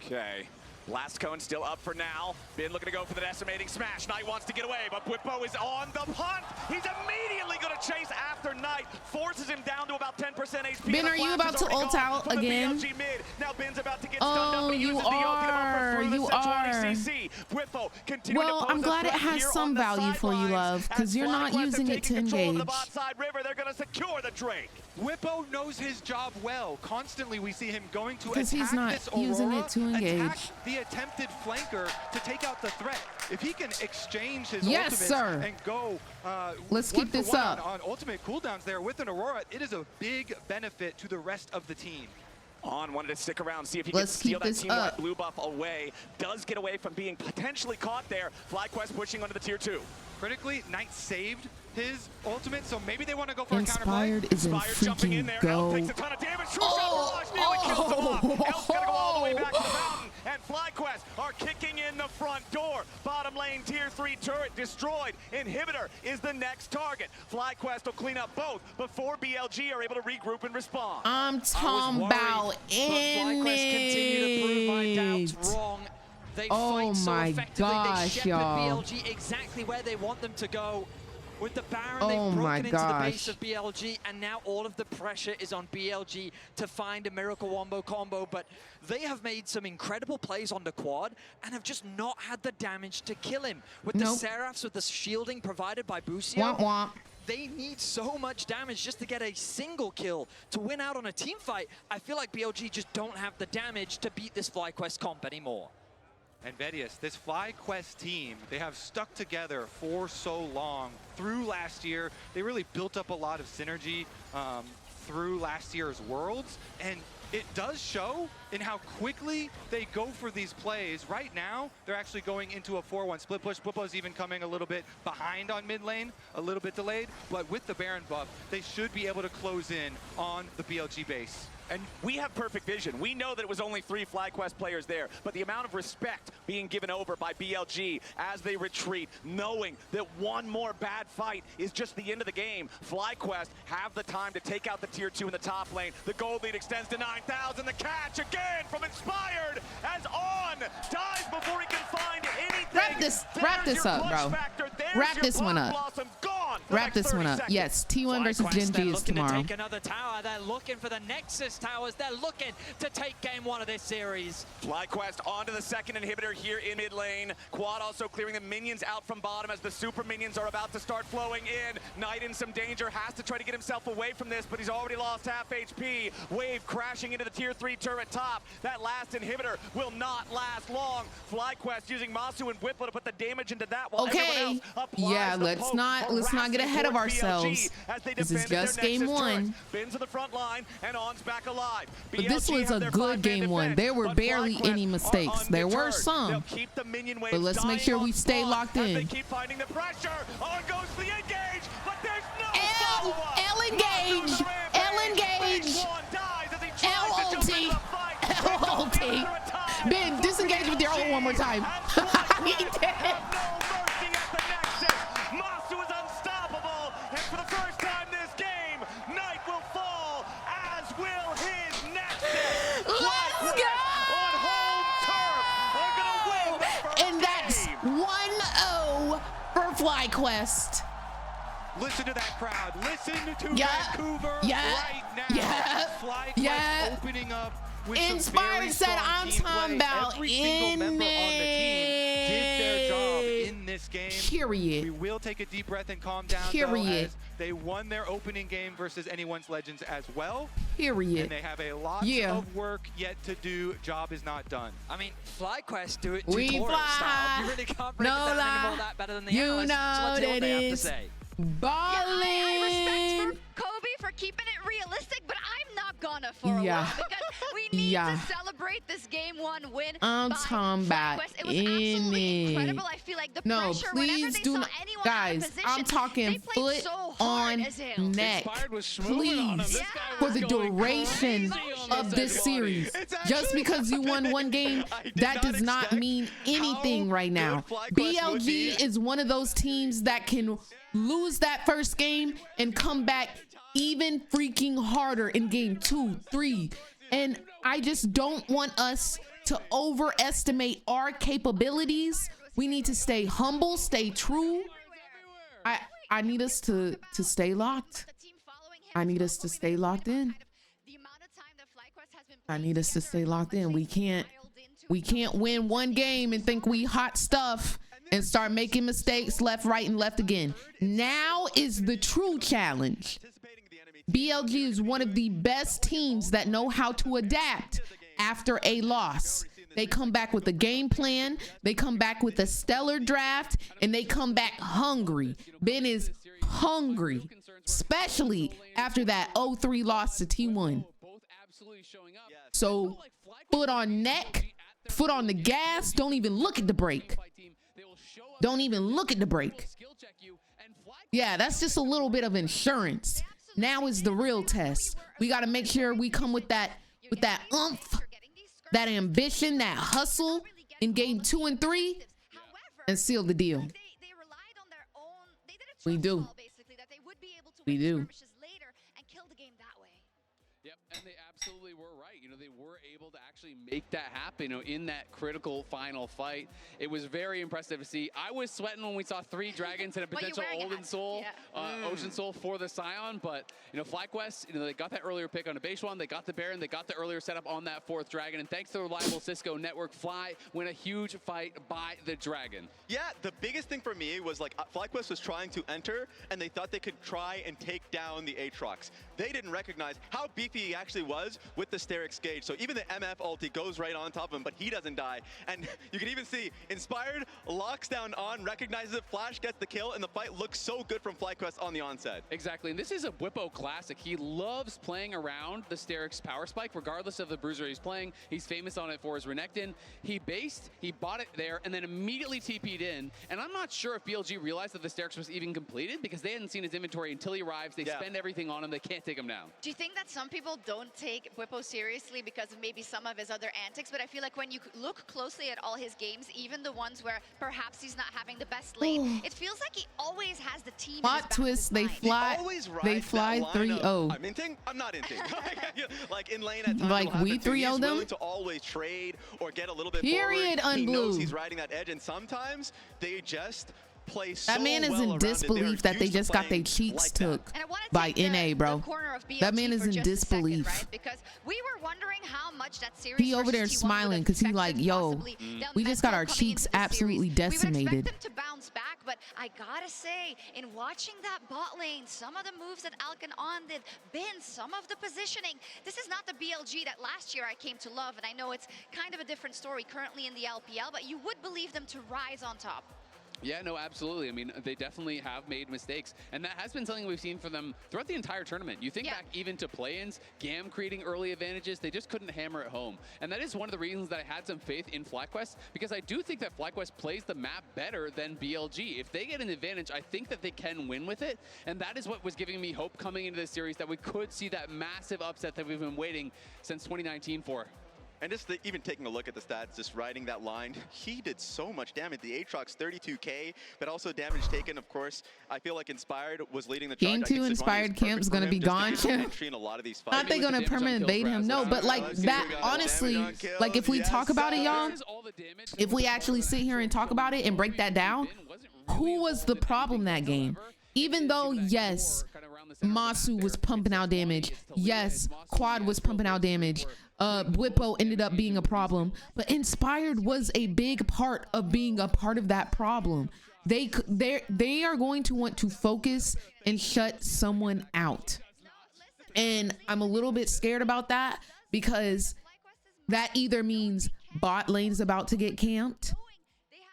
Speaker 19: Okay. Last cone still up for now. Ben looking to go for the decimating smash. Knight wants to get away, but Whippo is on the punt. He's immediately going to chase after Knight. Forces him down to about 10% HP.
Speaker 1: Ben, are you about to ult out again?
Speaker 19: Now Ben's about to get
Speaker 1: oh, you are. You are. Well, I'm glad it has some value for you, love, because you're not using it to engage.
Speaker 19: They're going to secure the Drake.
Speaker 18: Whippo knows his job well. Constantly we see him going to
Speaker 1: attack he's not
Speaker 18: this Aurora,
Speaker 1: using it to engage.
Speaker 18: The attempted flanker to take out the threat. If he can exchange his
Speaker 1: ultimates
Speaker 18: and go
Speaker 1: let's keep this up
Speaker 18: on ultimate cooldowns there with an Aurora, it is a big benefit to the rest of the team.
Speaker 19: On wanted to stick around, see if he can steal that team blue buff away. Does get away from being potentially caught there. FlyQuest pushing onto the tier 2.
Speaker 18: Critically, Knight saved his ultimate, so maybe they want to go for
Speaker 1: Inspired
Speaker 18: a counterplay.
Speaker 1: is in freaking go.
Speaker 19: Takes a ton of damage. True shot for nearly kills him off. Elf's gonna go all the way back to the fountain, and FlyQuest are kicking in the front door. Bottom lane tier 3 turret destroyed. Inhibitor is the next target. FlyQuest will clean up both before BLG are able to regroup and respond.
Speaker 1: I'm talking about
Speaker 14: FlyQuest continue to prove my doubts wrong. They fight so effectively. They shepherd BLG exactly where they want them to go. With the Baron,
Speaker 1: Oh
Speaker 14: they've
Speaker 1: my
Speaker 14: broken into the base
Speaker 1: gosh.
Speaker 14: of BLG, and now all of the pressure is on BLG to find a Miracle Wombo combo, but they have made some incredible plays on the quad and have just not had the damage to kill him. With
Speaker 1: Nope.
Speaker 14: the Seraphs, with the shielding provided by Busio,
Speaker 1: Womp womp.
Speaker 14: they need so much damage just to get a single kill to win out on a team fight. I feel like BLG just don't have the damage to beat this FlyQuest comp anymore.
Speaker 18: And Vedius, this FlyQuest team, they have stuck together for so long. Through last year, they really built up a lot of synergy through last year's Worlds, and it does show in how quickly they go for these plays. Right now, they're actually going into a 4-1 split push. Bwipo's even coming a little bit behind on mid lane, a little bit delayed, but with the Baron buff, they should be able to close in on the BLG base.
Speaker 19: And we have perfect vision. We know that it was only 3 FlyQuest players there, but the amount of respect being given over by BLG as they retreat, knowing that one more bad fight is just the end of the game. FlyQuest have the time to take out the tier 2 in the top lane. The gold lead extends to 9,000. The catch again from Inspired as On dies before he can find anything.
Speaker 1: Wrap this up, bro. Wrap this one up. Wrap this one up. Yes, T1 versus Gen G is tomorrow.
Speaker 14: They're looking to take another tower. They're looking for the Nexus towers. They're looking to take game 1 of this series.
Speaker 19: FlyQuest onto the second inhibitor here in mid lane. Quad also clearing the minions out from bottom as the super minions are about to start flowing in. Knight in some danger, has to try to get himself away from this, but he's already lost half HP. Wave crashing into the tier 3 turret top. That last inhibitor will not last long. FlyQuest using Masu and Bwipo to put the damage into that while everyone else applies
Speaker 1: yeah,
Speaker 19: the
Speaker 1: let's
Speaker 19: poke,
Speaker 1: not get ahead of
Speaker 19: harassing towards
Speaker 1: ourselves.
Speaker 19: BLG as they
Speaker 1: This is
Speaker 19: defended their
Speaker 1: just game
Speaker 19: Nexus
Speaker 1: 1.
Speaker 19: turret. Bins to the front line and On's back alive.
Speaker 1: But this
Speaker 19: BLG
Speaker 1: was
Speaker 19: have
Speaker 1: a
Speaker 19: their
Speaker 1: good
Speaker 19: 5-man
Speaker 1: game 1.
Speaker 19: defense,
Speaker 1: There were
Speaker 19: but
Speaker 1: barely
Speaker 19: FlyQuest
Speaker 1: any
Speaker 19: are
Speaker 1: mistakes. There were
Speaker 19: undeterred.
Speaker 1: some.
Speaker 19: They'll keep the minion waves
Speaker 1: But let's make sure we stay locked
Speaker 19: as they
Speaker 1: in.
Speaker 19: keep finding the pressure. On goes the engage, but there's no
Speaker 1: L engage. L engage. L ulti. L ulti. Ben, disengage with your ult one more time. He did.
Speaker 19: Masu is unstoppable, and for the first time this game, Knight will fall, as will his Nexus.
Speaker 1: Let's go!
Speaker 19: On home turf are gonna win the first
Speaker 1: And that's 1-0 for FlyQuest.
Speaker 18: Listen to that crowd. Listen to
Speaker 1: Yeah.
Speaker 18: Vancouver
Speaker 1: Yeah.
Speaker 18: right now.
Speaker 1: Yeah.
Speaker 18: FlyQuest
Speaker 1: Yeah.
Speaker 18: opening up with some
Speaker 1: Inspired
Speaker 18: very
Speaker 1: said,
Speaker 18: strong
Speaker 1: I'm
Speaker 18: team
Speaker 1: talking
Speaker 18: play.
Speaker 1: about
Speaker 18: Every single member on the team did their job in this game.
Speaker 1: Period.
Speaker 18: We will take a deep breath and calm down.
Speaker 1: Period.
Speaker 18: Though, as they won their opening game versus Anyone's Legends as well.
Speaker 1: Period.
Speaker 18: And they have a lot of work yet to do. Job is not done.
Speaker 14: I mean, FlyQuest do it
Speaker 1: We
Speaker 14: tutorial
Speaker 1: fly.
Speaker 14: style. You really can't break
Speaker 1: No
Speaker 14: it down
Speaker 1: lie.
Speaker 14: anymore that better than the
Speaker 1: You
Speaker 14: analysts. So
Speaker 1: know
Speaker 14: let's hear what
Speaker 1: that
Speaker 14: they have to
Speaker 1: is
Speaker 14: say.
Speaker 1: ballin'.
Speaker 11: I respect for Kobe for keeping it realistic, but I'm not gonna for a
Speaker 1: Yeah.
Speaker 11: while because we need
Speaker 1: Yeah.
Speaker 11: to celebrate this game 1 win.
Speaker 1: I'm
Speaker 11: by
Speaker 1: talking about
Speaker 11: FlyQuest. It was absolutely
Speaker 1: in
Speaker 11: incredible.
Speaker 1: it.
Speaker 11: I feel like the
Speaker 1: No,
Speaker 11: pressure whenever
Speaker 1: please
Speaker 11: they
Speaker 1: do
Speaker 11: saw
Speaker 1: not,
Speaker 11: anyone out of
Speaker 1: guys.
Speaker 11: position,
Speaker 1: I'm talking
Speaker 11: they played
Speaker 1: foot
Speaker 11: so hard
Speaker 1: on
Speaker 11: as hell.
Speaker 1: neck.
Speaker 13: Inspired was smoothing on him.
Speaker 1: Please,
Speaker 13: This guy
Speaker 1: for
Speaker 13: was
Speaker 1: the
Speaker 13: going
Speaker 1: duration
Speaker 13: crazy on
Speaker 1: of
Speaker 13: this
Speaker 1: this
Speaker 13: body.
Speaker 1: series. Just because you won one game, that does not mean anything right now. BLG is one of those teams that can lose that first game and come back even freaking harder in game 2, 3. And I just don't want us to overestimate our capabilities. We need to stay humble, stay true. I need us to stay locked. I need us to stay locked in. I need us to stay locked in. We can't win one game and think we hot stuff and start making mistakes left, right, and left again. Now is the true challenge. BLG is one of the best teams that know how to adapt after a loss. They come back with a game plan, they come back with a stellar draft, and they come back hungry. Ben is hungry, especially after that 0-3 loss to T1. So foot on neck, foot on the gas, don't even look at the break. Don't even look at the break. Yeah, that's just a little bit of insurance. Now is the real test. We got to make sure we come with that oomph, that ambition, that hustle in game 2 and 3 and seal the deal. We do. We do.
Speaker 13: Yep, and they absolutely absolutely were right. You know, they were able to actually make that happen, you know, in that critical final fight. It was very impressive to see. I was sweating when we saw 3 dragons and a potential Olden Soul, Ocean Soul for the Scion, but, you know, FlyQuest, you know, they got that earlier pick on a base one, they got the Baron, they got the earlier setup on that 4th dragon, and thanks to the reliable Cisco network, Fly win a huge fight by the dragon.
Speaker 12: Yeah, the biggest thing for me was like FlyQuest was trying to enter, and they thought they could try and take down the Aatrox. They didn't recognize how beefy he actually was with the Sterix gauge. So even the MF ulti goes right on top of him, but he doesn't die. And you can even see Inspired locks down on, recognizes it, Flash gets the kill, and the fight looks so good from FlyQuest on the onset.
Speaker 13: Exactly, and this is a Whippo classic. He loves playing around the Sterix power spike, regardless of the bruiser he's playing. He's famous on it for his Renekton. He based, he bought it there, and then immediately TP'd in. And I'm not sure if BLG realized that the Sterix was even completed, because they hadn't seen his inventory until he arrives. They spend everything on him. They can't take him down.
Speaker 11: Do you think that some people don't take Whippo seriously because of maybe some of his other antics? But I feel like when you look closely at all his games, even the ones where perhaps he's not having the best lane, it feels like he always has the team.
Speaker 1: Plot twist, they fly 3-0.
Speaker 12: I'm inting, I'm not inting. Like in lane at times,
Speaker 1: like we 3-0 them.
Speaker 12: To always trade or get a little bit
Speaker 1: Period.
Speaker 12: forward. He knows
Speaker 1: Unblue.
Speaker 12: he's riding that edge, and sometimes they just play
Speaker 1: That
Speaker 12: so
Speaker 1: man is
Speaker 12: well
Speaker 1: in
Speaker 12: around
Speaker 1: disbelief that they just got their cheeks took by NA, bro. That man is in disbelief.
Speaker 11: Right? Because we were wondering how much that series
Speaker 1: He over there smiling because he like, yo, we just got our cheeks absolutely decimated.
Speaker 11: We would expect him to bounce back, but I gotta say, in watching that bot lane, some of the moves that Alkan On did, some of the positioning, this is not the BLG that last year I came to love, and I know it's kind of a different story currently in the LPL, but you would believe them to rise on top.
Speaker 13: Yeah, no, absolutely. I mean, they definitely have made mistakes, and that has been something we've seen from them throughout the entire tournament. You think back even to play-ins, GAM creating early advantages, they just couldn't hammer it home. And that is one of the reasons that I had some faith in FlyQuest, because I do think that FlyQuest plays the map better than BLG. If they get an advantage, I think that they can win with it, and that is what was giving me hope coming into this series, that we could see that massive upset that we've been waiting since 2019 for.
Speaker 12: And just even taking a look at the stats, just riding that line, he did so much damage. The Aatrox 32k, but also damage taken, of course. I feel like Inspired was leading the charge.
Speaker 1: Game 2 Inspired Camp's gonna be gone. Not they gonna permanent bait him, no, but like that, honestly, like if we talk about it, y'all, if we actually sit here and talk about it and break that down, who was the problem that game? Even though, yes, Masu was pumping out damage, yes, Quad was pumping out damage, Whippo ended up being a problem, but Inspired was a big part of being a part of that problem. They are going to want to focus and shut someone out, and I'm a little bit scared about that, because that either means bot lane is about to get camped,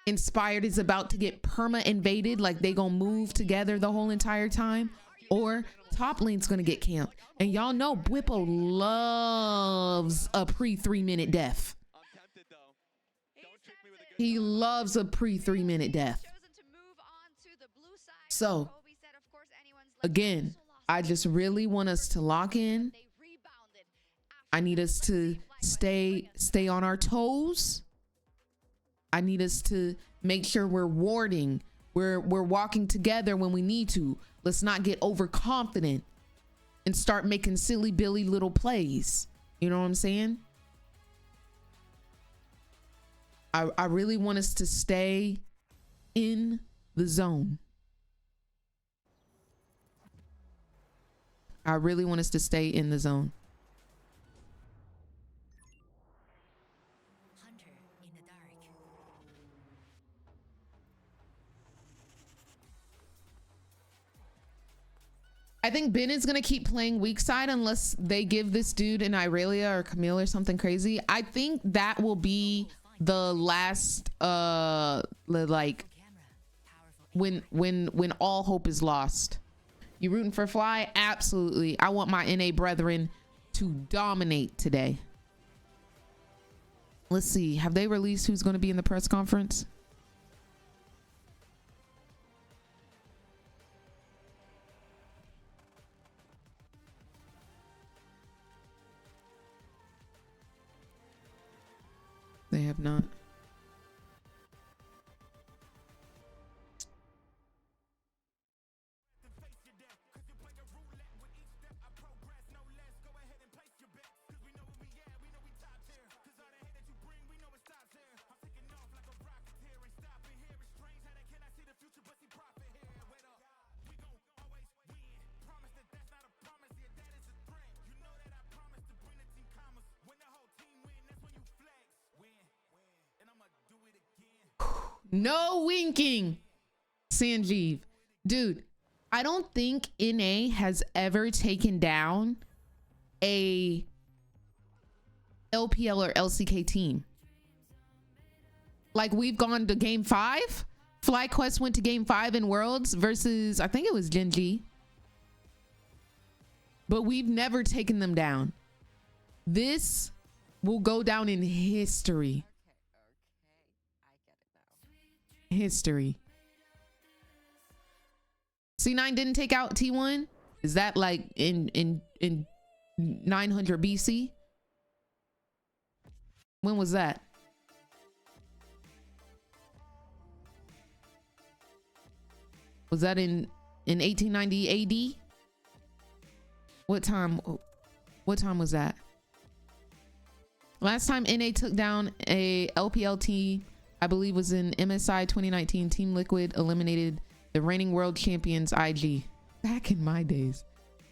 Speaker 1: Inspired is about to get perma invaded, like they gonna move together the whole entire time, or top lane's gonna get camped. And y'all know Whippo loves a pre-3-minute death. He loves a pre-3-minute death. So again, I just really want us to lock in. I need us to stay on our toes. I need us to make sure we're warding. We're walking together when we need to. Let's not get overconfident and start making silly Billy little plays. You know what I'm saying? I really want us to stay in the zone. I really want us to stay in the zone. I think Ben is going to keep playing weak side unless they give this dude an Irelia or Camille or something crazy. I think that will be the last, like when all hope is lost. You rooting for Fly? Absolutely. I want my NA brethren to dominate today. Let's see. Have they released who's going to be in the press conference? They have not. No winking. Sanjeev. Dude, I don't think NA has ever taken down a LPL or LCK team. Like, we've gone to game 5. FlyQuest went to game 5 in Worlds versus, I think it was Genji. But we've never taken them down. This will go down in history. History. C9 didn't take out T1? Is that like in 900 BC? When was that? Was that in 1890 AD? What time was that? Last time NA took down a LPL team, I believe, was in MSI 2019. Team Liquid eliminated the reigning world champions IG. Back in my days.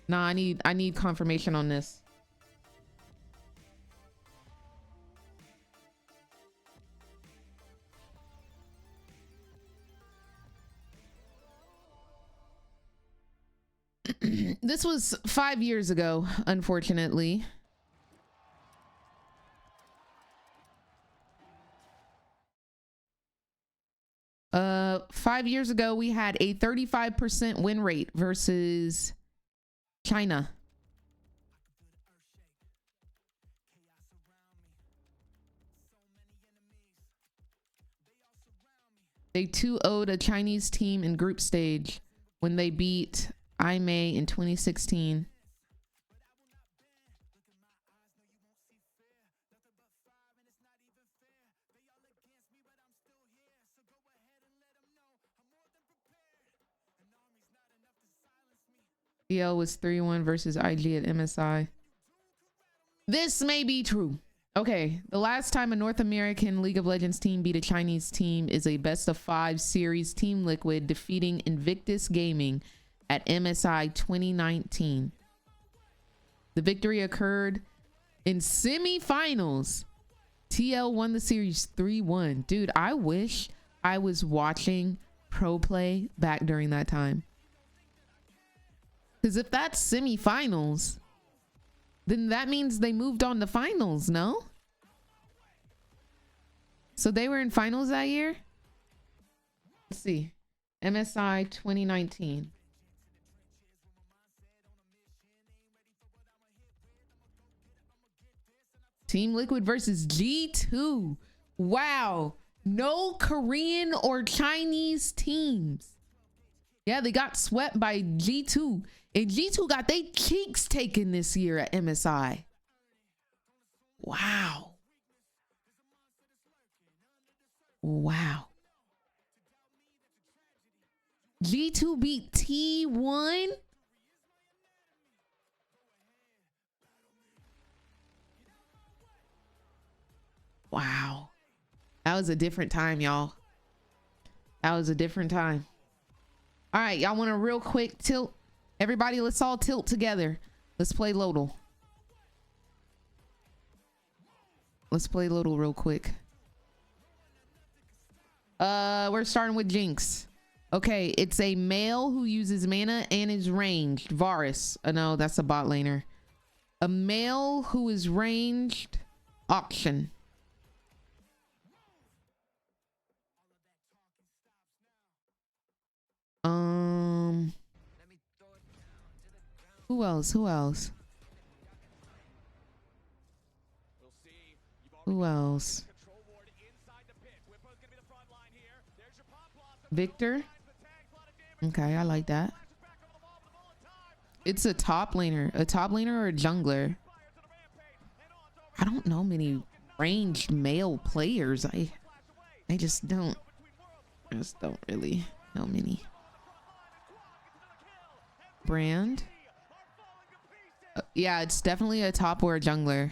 Speaker 1: Nah, I need confirmation on this. This was 5 years ago, unfortunately. Uh, 5 years ago, we had a 35% win rate versus China. They 2-0'd a Chinese team in group stage when they beat IMEI in 2016. DL was 3-1 versus IG at MSI. This may be true. Okay, the last time a North American League of Legends team beat a Chinese team is a best of 5 series. Team Liquid defeating Invictus Gaming at MSI 2019. The victory occurred in semifinals. TL won the series 3-1. Dude, I wish I was watching pro play back during that time. Because if that's semifinals, then that means they moved on to finals, no? So they were in finals that year? Let's see. MSI 2019. Team Liquid versus G2. Wow. No Korean or Chinese teams. Yeah, they got swept by G2. And G2 got their cheeks taken this year at MSI. Wow. Wow. G2 beat T1. Wow. That was a different time, y'all. That was a different time. All right, y'all want a real quick tilt? Everybody, let's all tilt together. Let's play Lodal. Let's play Lodal real quick. We're starting with JINX. Okay, it's a male who uses mana and is ranged. Varus. No, that's a bot laner. A male who is ranged. Auction. Who else? Who else? Who else? Victor? Okay, I like that. It's a top laner. A top laner or a jungler? I don't know many ranged male players. I just don't really know many. Brand? Yeah, it's definitely a top or a jungler.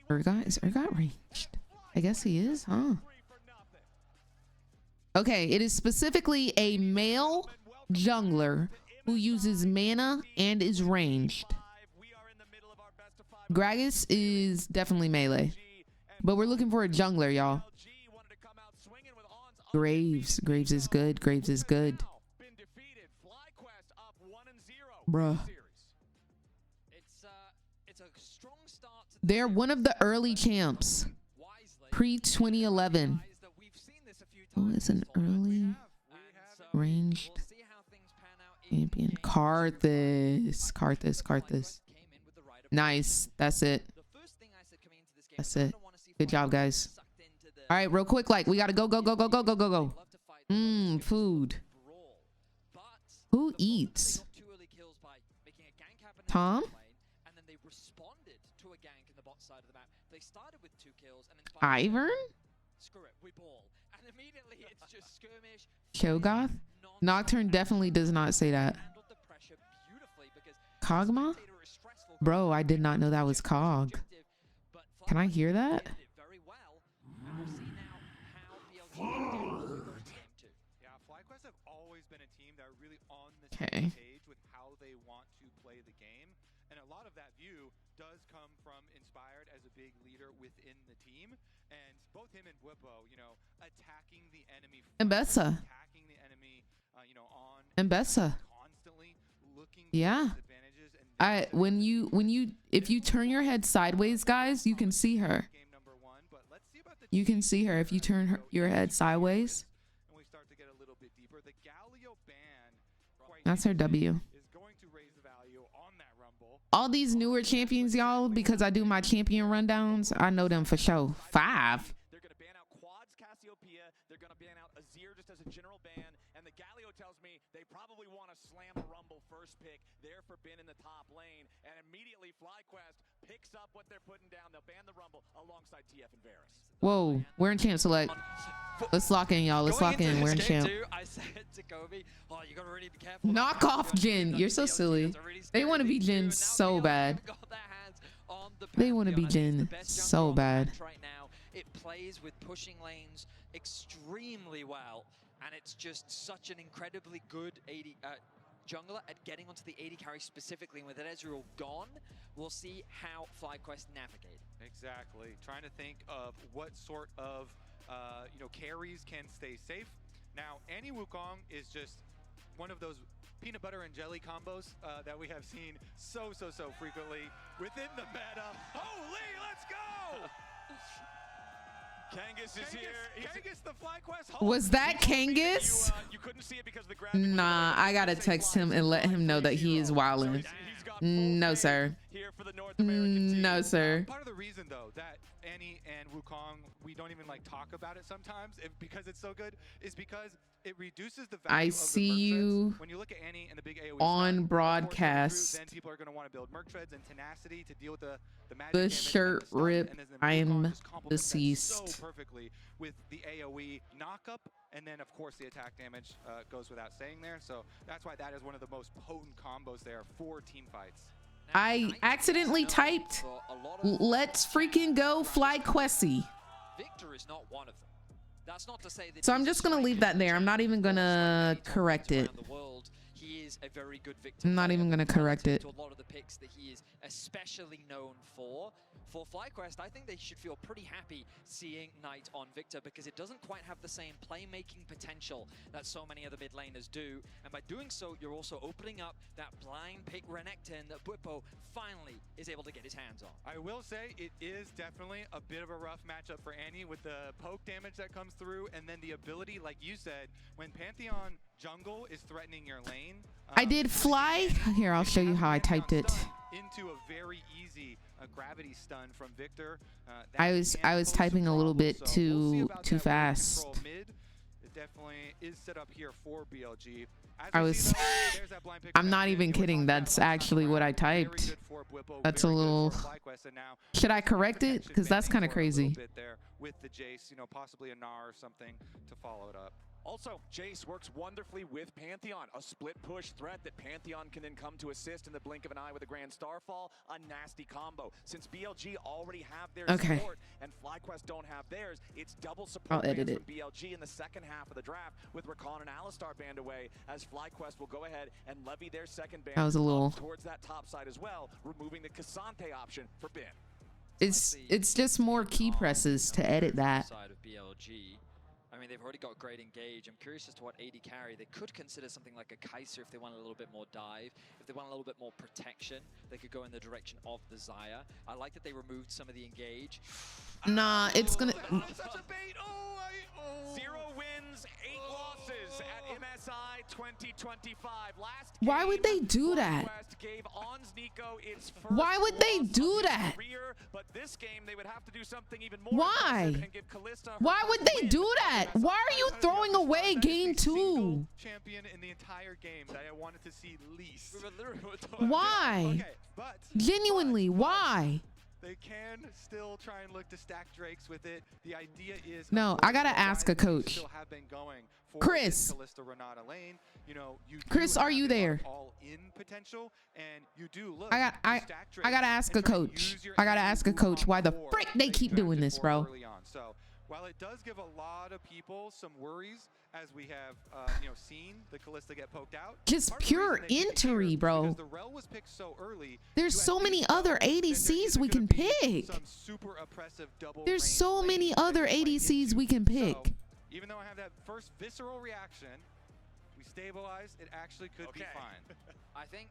Speaker 1: Urgot? Is Urgot ranged? I guess he is, huh? Okay, it is specifically a male jungler who uses mana and is ranged. Gragas is definitely melee, but we're looking for a jungler, y'all. Graves is good. Graves is good. Bruh. They're one of the early champs. Pre 2011. Oh, it's an early ranged champion. Karthus. Nice. That's it. That's it. Good job, guys. All right, real quick, like we gotta go. Food. Who eats? Tom? Ivern? Shogoth? Nocturne definitely does not say that. Kog'Maw? Bro, I did not know that was Cog. Can I hear that?
Speaker 18: Yeah, FlyQuest have always been a team that are really on the
Speaker 1: Okay.
Speaker 18: same page with how they want to play the game. And a lot of that view does come from Inspired as a big leader within the team. And both him and Whippo, you know, attacking the enemy.
Speaker 1: Mbessa.
Speaker 18: Attacking the enemy, you know, on
Speaker 1: Mbessa.
Speaker 18: constantly looking
Speaker 1: Yeah.
Speaker 18: for advantages. And
Speaker 1: If you turn your head sideways, guys, you can see her. You can see her if you turn your head sideways.
Speaker 18: and we start to get a little bit deeper. The Galio ban, quite
Speaker 1: That's her W.
Speaker 18: is going to raise the value on that Rumble.
Speaker 1: All these newer champions, y'all, because I do my champion rundowns, I know them for sure. 5.
Speaker 19: They're going to ban out Quads Cassiopeia. They're going to ban out Azir just as a general ban. And the Galio tells me they probably want to slam the Rumble first pick there for Bin in the top lane. And immediately FlyQuest picks up what they're putting down. They'll ban the Rumble alongside TF and Varus.
Speaker 1: Whoa, we're in champ select. Let's lock in, y'all. Let's lock in. We're in champ.
Speaker 14: I said to Kobe, oh, you gotta really be careful.
Speaker 1: Knock off Jin. You're so silly. They want to be Jin so bad. They want to be Jin so bad.
Speaker 14: Right now, it plays with pushing lanes extremely well, and it's just such an incredibly good jungler at getting onto the AD carry specifically. And with Ezreal gone, we'll see how FlyQuest navigate.
Speaker 18: Exactly. Trying to think of what sort of carries can stay safe. Now, Annie Wukong is just one of those peanut butter and jelly combos that we have seen so frequently within the meta. Holy, let's go!
Speaker 15: Kangas is here.
Speaker 18: Kangas, the FlyQuest.
Speaker 1: Was that Kangas?
Speaker 15: You couldn't see it because the gravity.
Speaker 1: Nah, I gotta text him and let him know that he is wildin'. No, sir. No, sir.
Speaker 18: Part of the reason, though, that Annie and Wukong, we don't even like talk about it sometimes because it's so good, is because it reduces the value
Speaker 1: I
Speaker 18: of
Speaker 1: see
Speaker 18: the merc
Speaker 1: you
Speaker 18: treads. When you look at Annie and the big AoE
Speaker 1: on
Speaker 18: stun,
Speaker 1: broadcast.
Speaker 18: then people are going to want to build merc treads and tenacity to deal with the magic
Speaker 1: The
Speaker 18: damage
Speaker 1: shirt
Speaker 18: and the stun,
Speaker 1: rip.
Speaker 18: and then Wukong
Speaker 1: I'm
Speaker 18: just complements that
Speaker 1: deceased.
Speaker 18: so perfectly with the AoE knockup, and then of course the attack damage goes without saying there. So that's why that is one of the most potent combos there for team fights.
Speaker 1: I accidentally typed, let's freaking go FlyQuesty.
Speaker 14: Victor is not one of them. That's not to say that
Speaker 1: So I'm just gonna leave that there. I'm not even gonna correct it.
Speaker 14: he is a very good Victor.
Speaker 1: I'm not even gonna correct it.
Speaker 14: To a lot of the picks that he is especially known for. For FlyQuest, I think they should feel pretty happy seeing Knight on Victor because it doesn't quite have the same playmaking potential that so many other mid laners do. And by doing so, you're also opening up that blind pick Renekton that Bwipo finally is able to get his hands on.
Speaker 18: I will say it is definitely a bit of a rough matchup for Annie with the poke damage that comes through, and then the ability, like you said, when Pantheon jungle is threatening your lane.
Speaker 1: I did fly. Here, I'll show you how I typed it.
Speaker 18: Into a very easy gravity stun from Victor.
Speaker 1: I was typing a little bit too fast.
Speaker 18: Mid. It definitely is set up here for BLG.
Speaker 1: I'm not even kidding. That's actually what I typed. That's a little. Should I correct it? Because that's kind of crazy.
Speaker 18: With the Jace, possibly a Gnar or something to follow it up.
Speaker 19: Also, Jace works wonderfully with Pantheon, a split push threat that Pantheon can then come to assist in the blink of an eye with a Grand Starfall, a nasty combo. Since BLG already have their support and FlyQuest don't have theirs, it's double support
Speaker 1: I'll edit
Speaker 19: bans
Speaker 1: it.
Speaker 19: from BLG in the second half of the draft with Rakan and Alistar banned away, as FlyQuest will go ahead and levy their second ban
Speaker 1: That was a little.
Speaker 19: towards that top side as well, removing the Cassante option for Bin.
Speaker 1: It's just more key presses to edit that.
Speaker 14: Side of BLG. I mean, they've already got great engage. I'm curious as to what AD carry. They could consider something like a KAISA if they want a little bit more dive. If they want a little bit more protection, they could go in the direction of the Xayah. I like that they removed some of the engage.
Speaker 1: Nah, it's gonna.
Speaker 15: Such a bait. 0 wins, 8 losses at MSI 2025.
Speaker 1: Why would they do that?
Speaker 15: Gave Ons Nico its first
Speaker 1: Why would they
Speaker 15: loss
Speaker 1: do
Speaker 15: of his
Speaker 1: that?
Speaker 15: career, but this game they would have to do something even more
Speaker 1: Why?
Speaker 15: impressive and give Kalista her
Speaker 1: Why would
Speaker 15: first
Speaker 1: they
Speaker 15: win.
Speaker 1: do that? Why are you throwing away game 2?
Speaker 18: Champion in the entire game that I wanted to see least.
Speaker 1: Why?
Speaker 18: Okay, but
Speaker 1: Genuinely, why?
Speaker 18: they can still try and look to stack Drakes with it. The idea is
Speaker 1: No, I gotta ask a coach.
Speaker 18: still have been going for
Speaker 1: Chris.
Speaker 18: this Kalista Renata lane. You know, you do
Speaker 1: Chris, are
Speaker 18: have
Speaker 1: you
Speaker 18: a lot
Speaker 1: there?
Speaker 18: of all-in potential, and you do look
Speaker 1: I
Speaker 18: to stack Drakes
Speaker 1: gotta ask a
Speaker 18: and try and
Speaker 1: coach.
Speaker 18: use your
Speaker 1: I gotta
Speaker 18: energy
Speaker 1: ask a
Speaker 18: move
Speaker 1: coach
Speaker 18: on
Speaker 1: why the
Speaker 18: board
Speaker 1: frick
Speaker 18: that
Speaker 1: they
Speaker 18: you
Speaker 1: keep doing
Speaker 18: drafted
Speaker 1: this,
Speaker 18: for
Speaker 1: bro.
Speaker 18: early on. So while it does give a lot of people some worries as we have seen the Kalista get poked out,
Speaker 1: Just
Speaker 18: part of the
Speaker 1: pure
Speaker 18: reason they picked her
Speaker 1: injury,
Speaker 18: is
Speaker 1: bro.
Speaker 18: because the Rel was picked so early.
Speaker 1: There's so many other ADCs we can pick.
Speaker 18: Some super oppressive double
Speaker 1: There's
Speaker 18: range
Speaker 1: so many
Speaker 18: lanes that
Speaker 1: other
Speaker 18: you play
Speaker 1: ADCs
Speaker 18: into.
Speaker 1: we can pick.
Speaker 18: So, even though I have that first visceral reaction, we stabilize. It actually could be fine.
Speaker 14: I think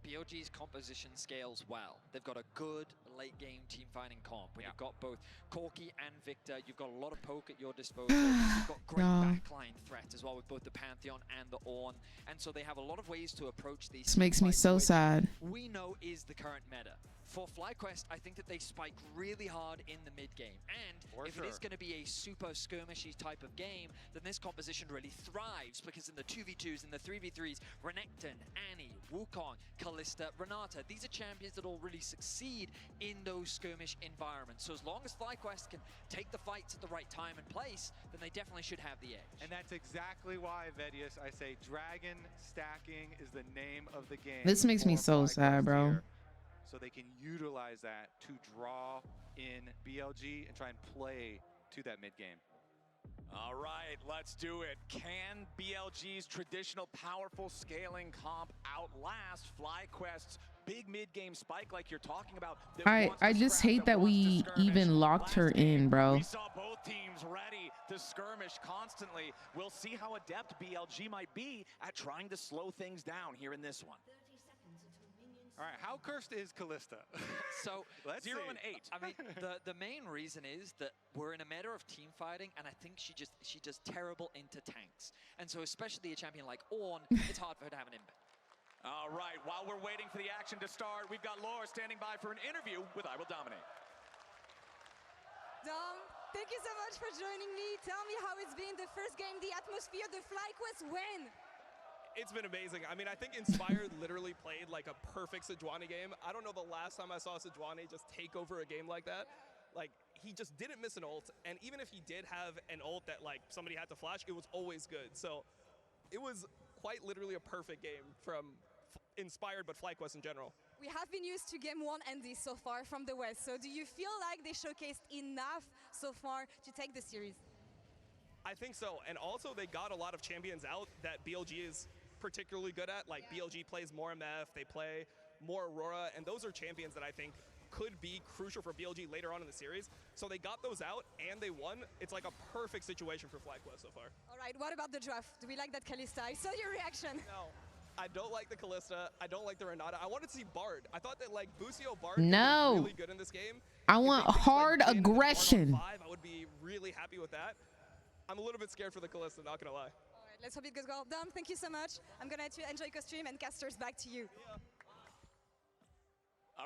Speaker 14: BLG's composition scales well. They've got a good late game team fighting comp. When you've got both Corki and Victor, you've got a lot of poke at your disposal. You've got great backline threat as well with both the Pantheon and the Ornn. And so they have a lot of ways to approach these.
Speaker 1: This makes me so sad.
Speaker 14: We know is the current meta. For FlyQuest, I think that they spike really hard in the mid game. And if it is going to be a super skirmishy type of game, then this composition really thrives because in the 2v2s and the 3v3s, Renekton, Annie, Wukong, Kalista, Renata, these are champions that all really succeed in those skirmish environments. So as long as FlyQuest can take the fights at the right time and place, then they definitely should have the edge.
Speaker 18: And that's exactly why, Vedius, I say dragon stacking is the name of the game.
Speaker 1: This makes me
Speaker 18: for
Speaker 1: so
Speaker 18: FlyQuest
Speaker 1: sad, bro.
Speaker 18: here. So they can utilize that to draw in BLG and try and play to that mid game.
Speaker 15: All right, let's do it. Can BLG's traditional powerful scaling comp outlast FlyQuest's big mid-game spike like you're talking about?
Speaker 1: I just hate that we even locked her in, bro.
Speaker 15: We saw both teams ready to skirmish constantly. We'll see how adept BLG might be at trying to slow things down here in this one.
Speaker 18: All right, how cursed is Kalista?
Speaker 14: So
Speaker 18: Let's
Speaker 14: 0
Speaker 18: see.
Speaker 14: and 8. I mean, the main reason is that we're in a meta of team fighting, and I think she does terrible into tanks. And so especially a champion like Ornn, it's hard for her to have an impact.
Speaker 15: All right, while we're waiting for the action to start, we've got Laura standing by for an interview with I Will Dominate.
Speaker 16: Dom, thank you so much for joining me. Tell me how it's been the first game, the atmosphere, the FlyQuest win.
Speaker 20: It's been amazing. I mean, I think Inspired literally played like a perfect Sejuani game. I don't know the last time I saw Sejuani just take over a game like that. Like, he just didn't miss an ult, and even if he did have an ult that like somebody had to flash, it was always good. So it was quite literally a perfect game from Inspired, but FlyQuest in general.
Speaker 16: We have been used to game 1 and this so far from the West. So do you feel like they showcased enough so far to take the series?
Speaker 20: I think so, and also they got a lot of champions out that BLG is particularly good at. Like BLG plays more MF, they play more Aurora, and those are champions that I think could be crucial for BLG later on in the series. So they got those out and they won. It's like a perfect situation for FlyQuest so far.
Speaker 16: All right, what about the draft? Do we like that Kalista? I saw your reaction.
Speaker 20: No, I don't like the Kalista. I don't like the Renata. I wanted to see Bard. I thought that like Busio Bard
Speaker 1: No.
Speaker 20: was really good in this game.
Speaker 1: I want hard aggression.
Speaker 20: I would be really happy with that. I'm a little bit scared for the Kalista, not gonna lie.
Speaker 16: All right, let's hope it goes well. Dom, thank you so much. I'm gonna let you enjoy your stream, and casters back to you.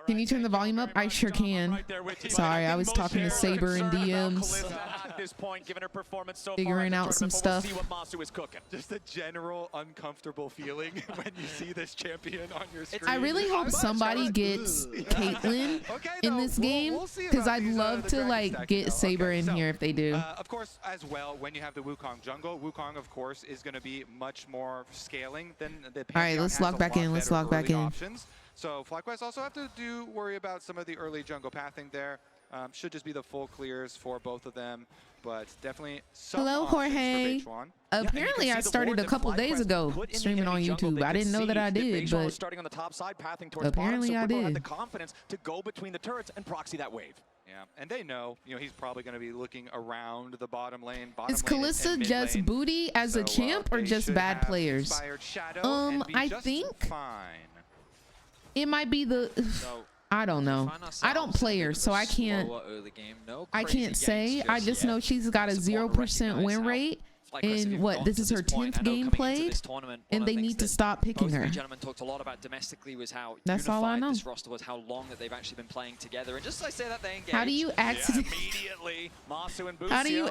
Speaker 1: Can you turn the volume up? I sure can. Sorry, I was talking to Saber in DMs.
Speaker 15: At this point, given her performance so
Speaker 1: Figuring
Speaker 15: far
Speaker 1: out some stuff.
Speaker 15: We'll see what Masu is cooking.
Speaker 18: Just a general uncomfortable feeling when you see this champion on your screen.
Speaker 1: I really hope somebody gets Caitlyn in this game, because I'd love to like get Saber in here if they do.
Speaker 18: Of course, as well, when you have the Wukong jungle, Wukong, of course, is going to be much more scaling than the Pantheon.
Speaker 1: All right, let's
Speaker 18: has
Speaker 1: lock
Speaker 18: a
Speaker 1: back
Speaker 18: lot
Speaker 1: in. Let's
Speaker 18: better
Speaker 1: lock back
Speaker 18: early
Speaker 1: in.
Speaker 18: options. So FlyQuest also have to worry about some of the early jungle pathing there. Should just be the full clears for both of them, but definitely some
Speaker 1: Hello,
Speaker 18: options
Speaker 1: Jorge.
Speaker 18: for Beichuan.
Speaker 1: Apparently, I started a couple days ago streaming on YouTube. I didn't know that I did,
Speaker 19: was
Speaker 1: but
Speaker 19: starting on the top side, pathing towards
Speaker 1: apparently
Speaker 19: bottom, so
Speaker 1: I
Speaker 19: Whippo had
Speaker 1: did.
Speaker 19: the confidence to go between the turrets and proxy that wave.
Speaker 18: Yeah, Yeah, and they know, he's probably going to be looking around the bottom lane.
Speaker 1: Is Kalista just booty as a champ or just bad players? I think it might be the. I don't know. I don't play her, so I can't. I can't say. I just know she's got a 0% win rate. And what, this is her 10th game played, and they need to stop picking her.
Speaker 14: Gentlemen talked a lot about domestically was how
Speaker 1: that's all I know.
Speaker 14: This roster was, how long that they've actually been playing together. And just as I say that, they engage.
Speaker 1: How do you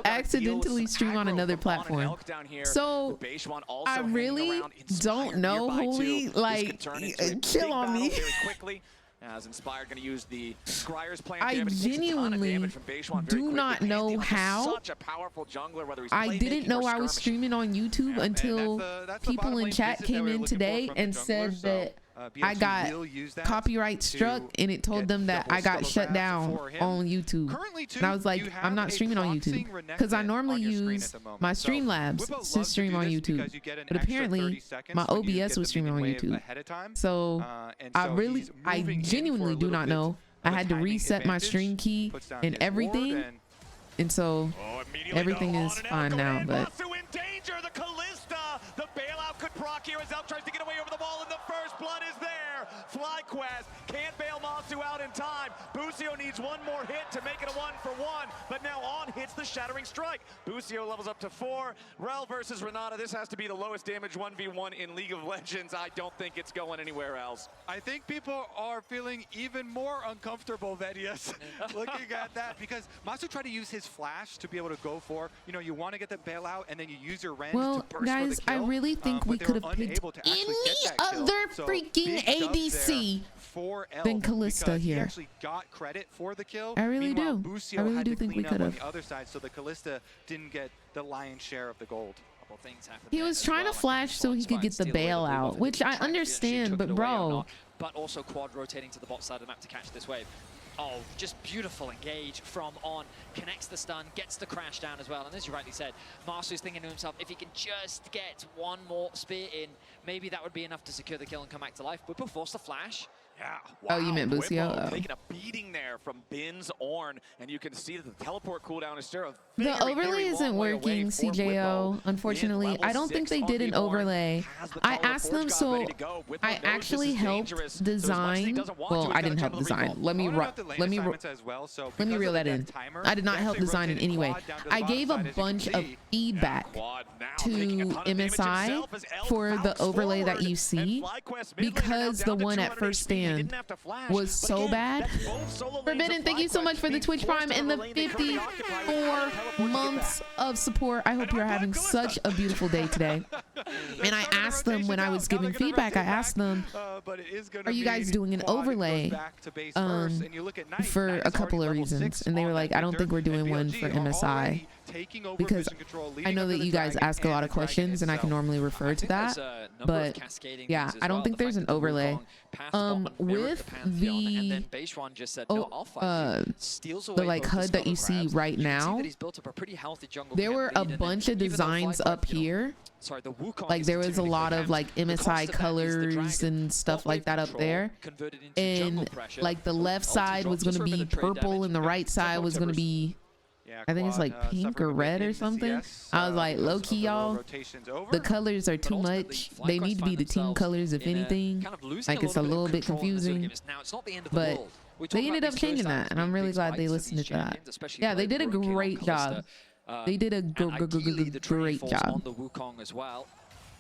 Speaker 1: accidentally stream on another platform? So I really don't know, Holy. Like, chill on me.
Speaker 19: As Inspired going to use the Scryer's plan.
Speaker 1: I genuinely do not know how. I didn't know I was streaming on YouTube until people in chat came in today and said that I got copyright struck, and it told them that I got shut down on YouTube. And I was like, I'm not streaming on YouTube because I normally use my Streamlabs to stream on YouTube, but apparently my OBS was streaming on YouTube. So I genuinely do not know. I had to reset my stream key and everything, and so everything is fine now. But
Speaker 15: the bailout could proc here as Elk tries to get away over the wall, and the first blood is there. FlyQuest can't bail Masu out in time. Busio needs one more hit to make it a 1-for-1, but now On hits the Shattering Strike. Busio levels up to 4. Rel versus Renata. This has to be the lowest damage 1v1 in League of Legends. I don't think it's going anywhere else.
Speaker 18: I think people are feeling even more uncomfortable, Vedius, looking at that, because Masu tried to use his flash to be able to go for, you want to get the bailout, and then you use your Ren to burst
Speaker 1: guys,
Speaker 18: for the kill.
Speaker 1: I really think we could have picked any other freaking ADC than Kalista here.
Speaker 18: Actually got credit for the kill.
Speaker 1: I really do. I really do think we could have.
Speaker 18: On the other side, so the Kalista didn't get the lion's share of the gold.
Speaker 1: He was trying to flash so he could get the bailout, which I understand, but bro.
Speaker 14: But also quad rotating to the bot side of the map to catch this wave. Oh, just beautiful engage from On. Connects the stun, gets the crash down as well. And as you rightly said, Masu's thinking to himself, if he can just get one more spear in, maybe that would be enough to secure the kill and come back to life. Whippo forced the flash.
Speaker 19: Yeah.
Speaker 1: Wow. Oh, you meant Busio?
Speaker 19: Taking a beating there from Bin's Ornn, and you can see that the teleport cooldown is still
Speaker 1: the overlay isn't working, CJO. Unfortunately, I don't think they did an overlay. I asked them, so I actually helped design. Well, I didn't help design. Let me reel that in. I did not help design in any way. I gave a bunch of feedback to MSI for the overlay that you see, because the one at first stand was so bad. Forbidden, thank you so much for the Twitch Prime and the 54 months of support. I hope you're having such a beautiful day today. And I asked them when I was giving feedback, I asked them, are you guys doing an overlay for a couple of reasons? And they were like, I don't think we're doing one for MSI, because I know that you guys ask a lot of questions and I can normally refer to that, but yeah, I don't think there's an overlay. With the like HUD that you see right now, there were a bunch of designs up here. Like there was a lot of like MSI colors and stuff like that up there, and like the left side was going to be purple and the right side was going to be, I think it's like pink or red or something. I was like, low key, y'all, the colors are too much. They need to be the team colors, if anything. Like, it's a little bit confusing, but they ended up changing that, and I'm really glad they listened to that. Yeah, they did a great job. They did a great job.
Speaker 14: On the Wukong as well.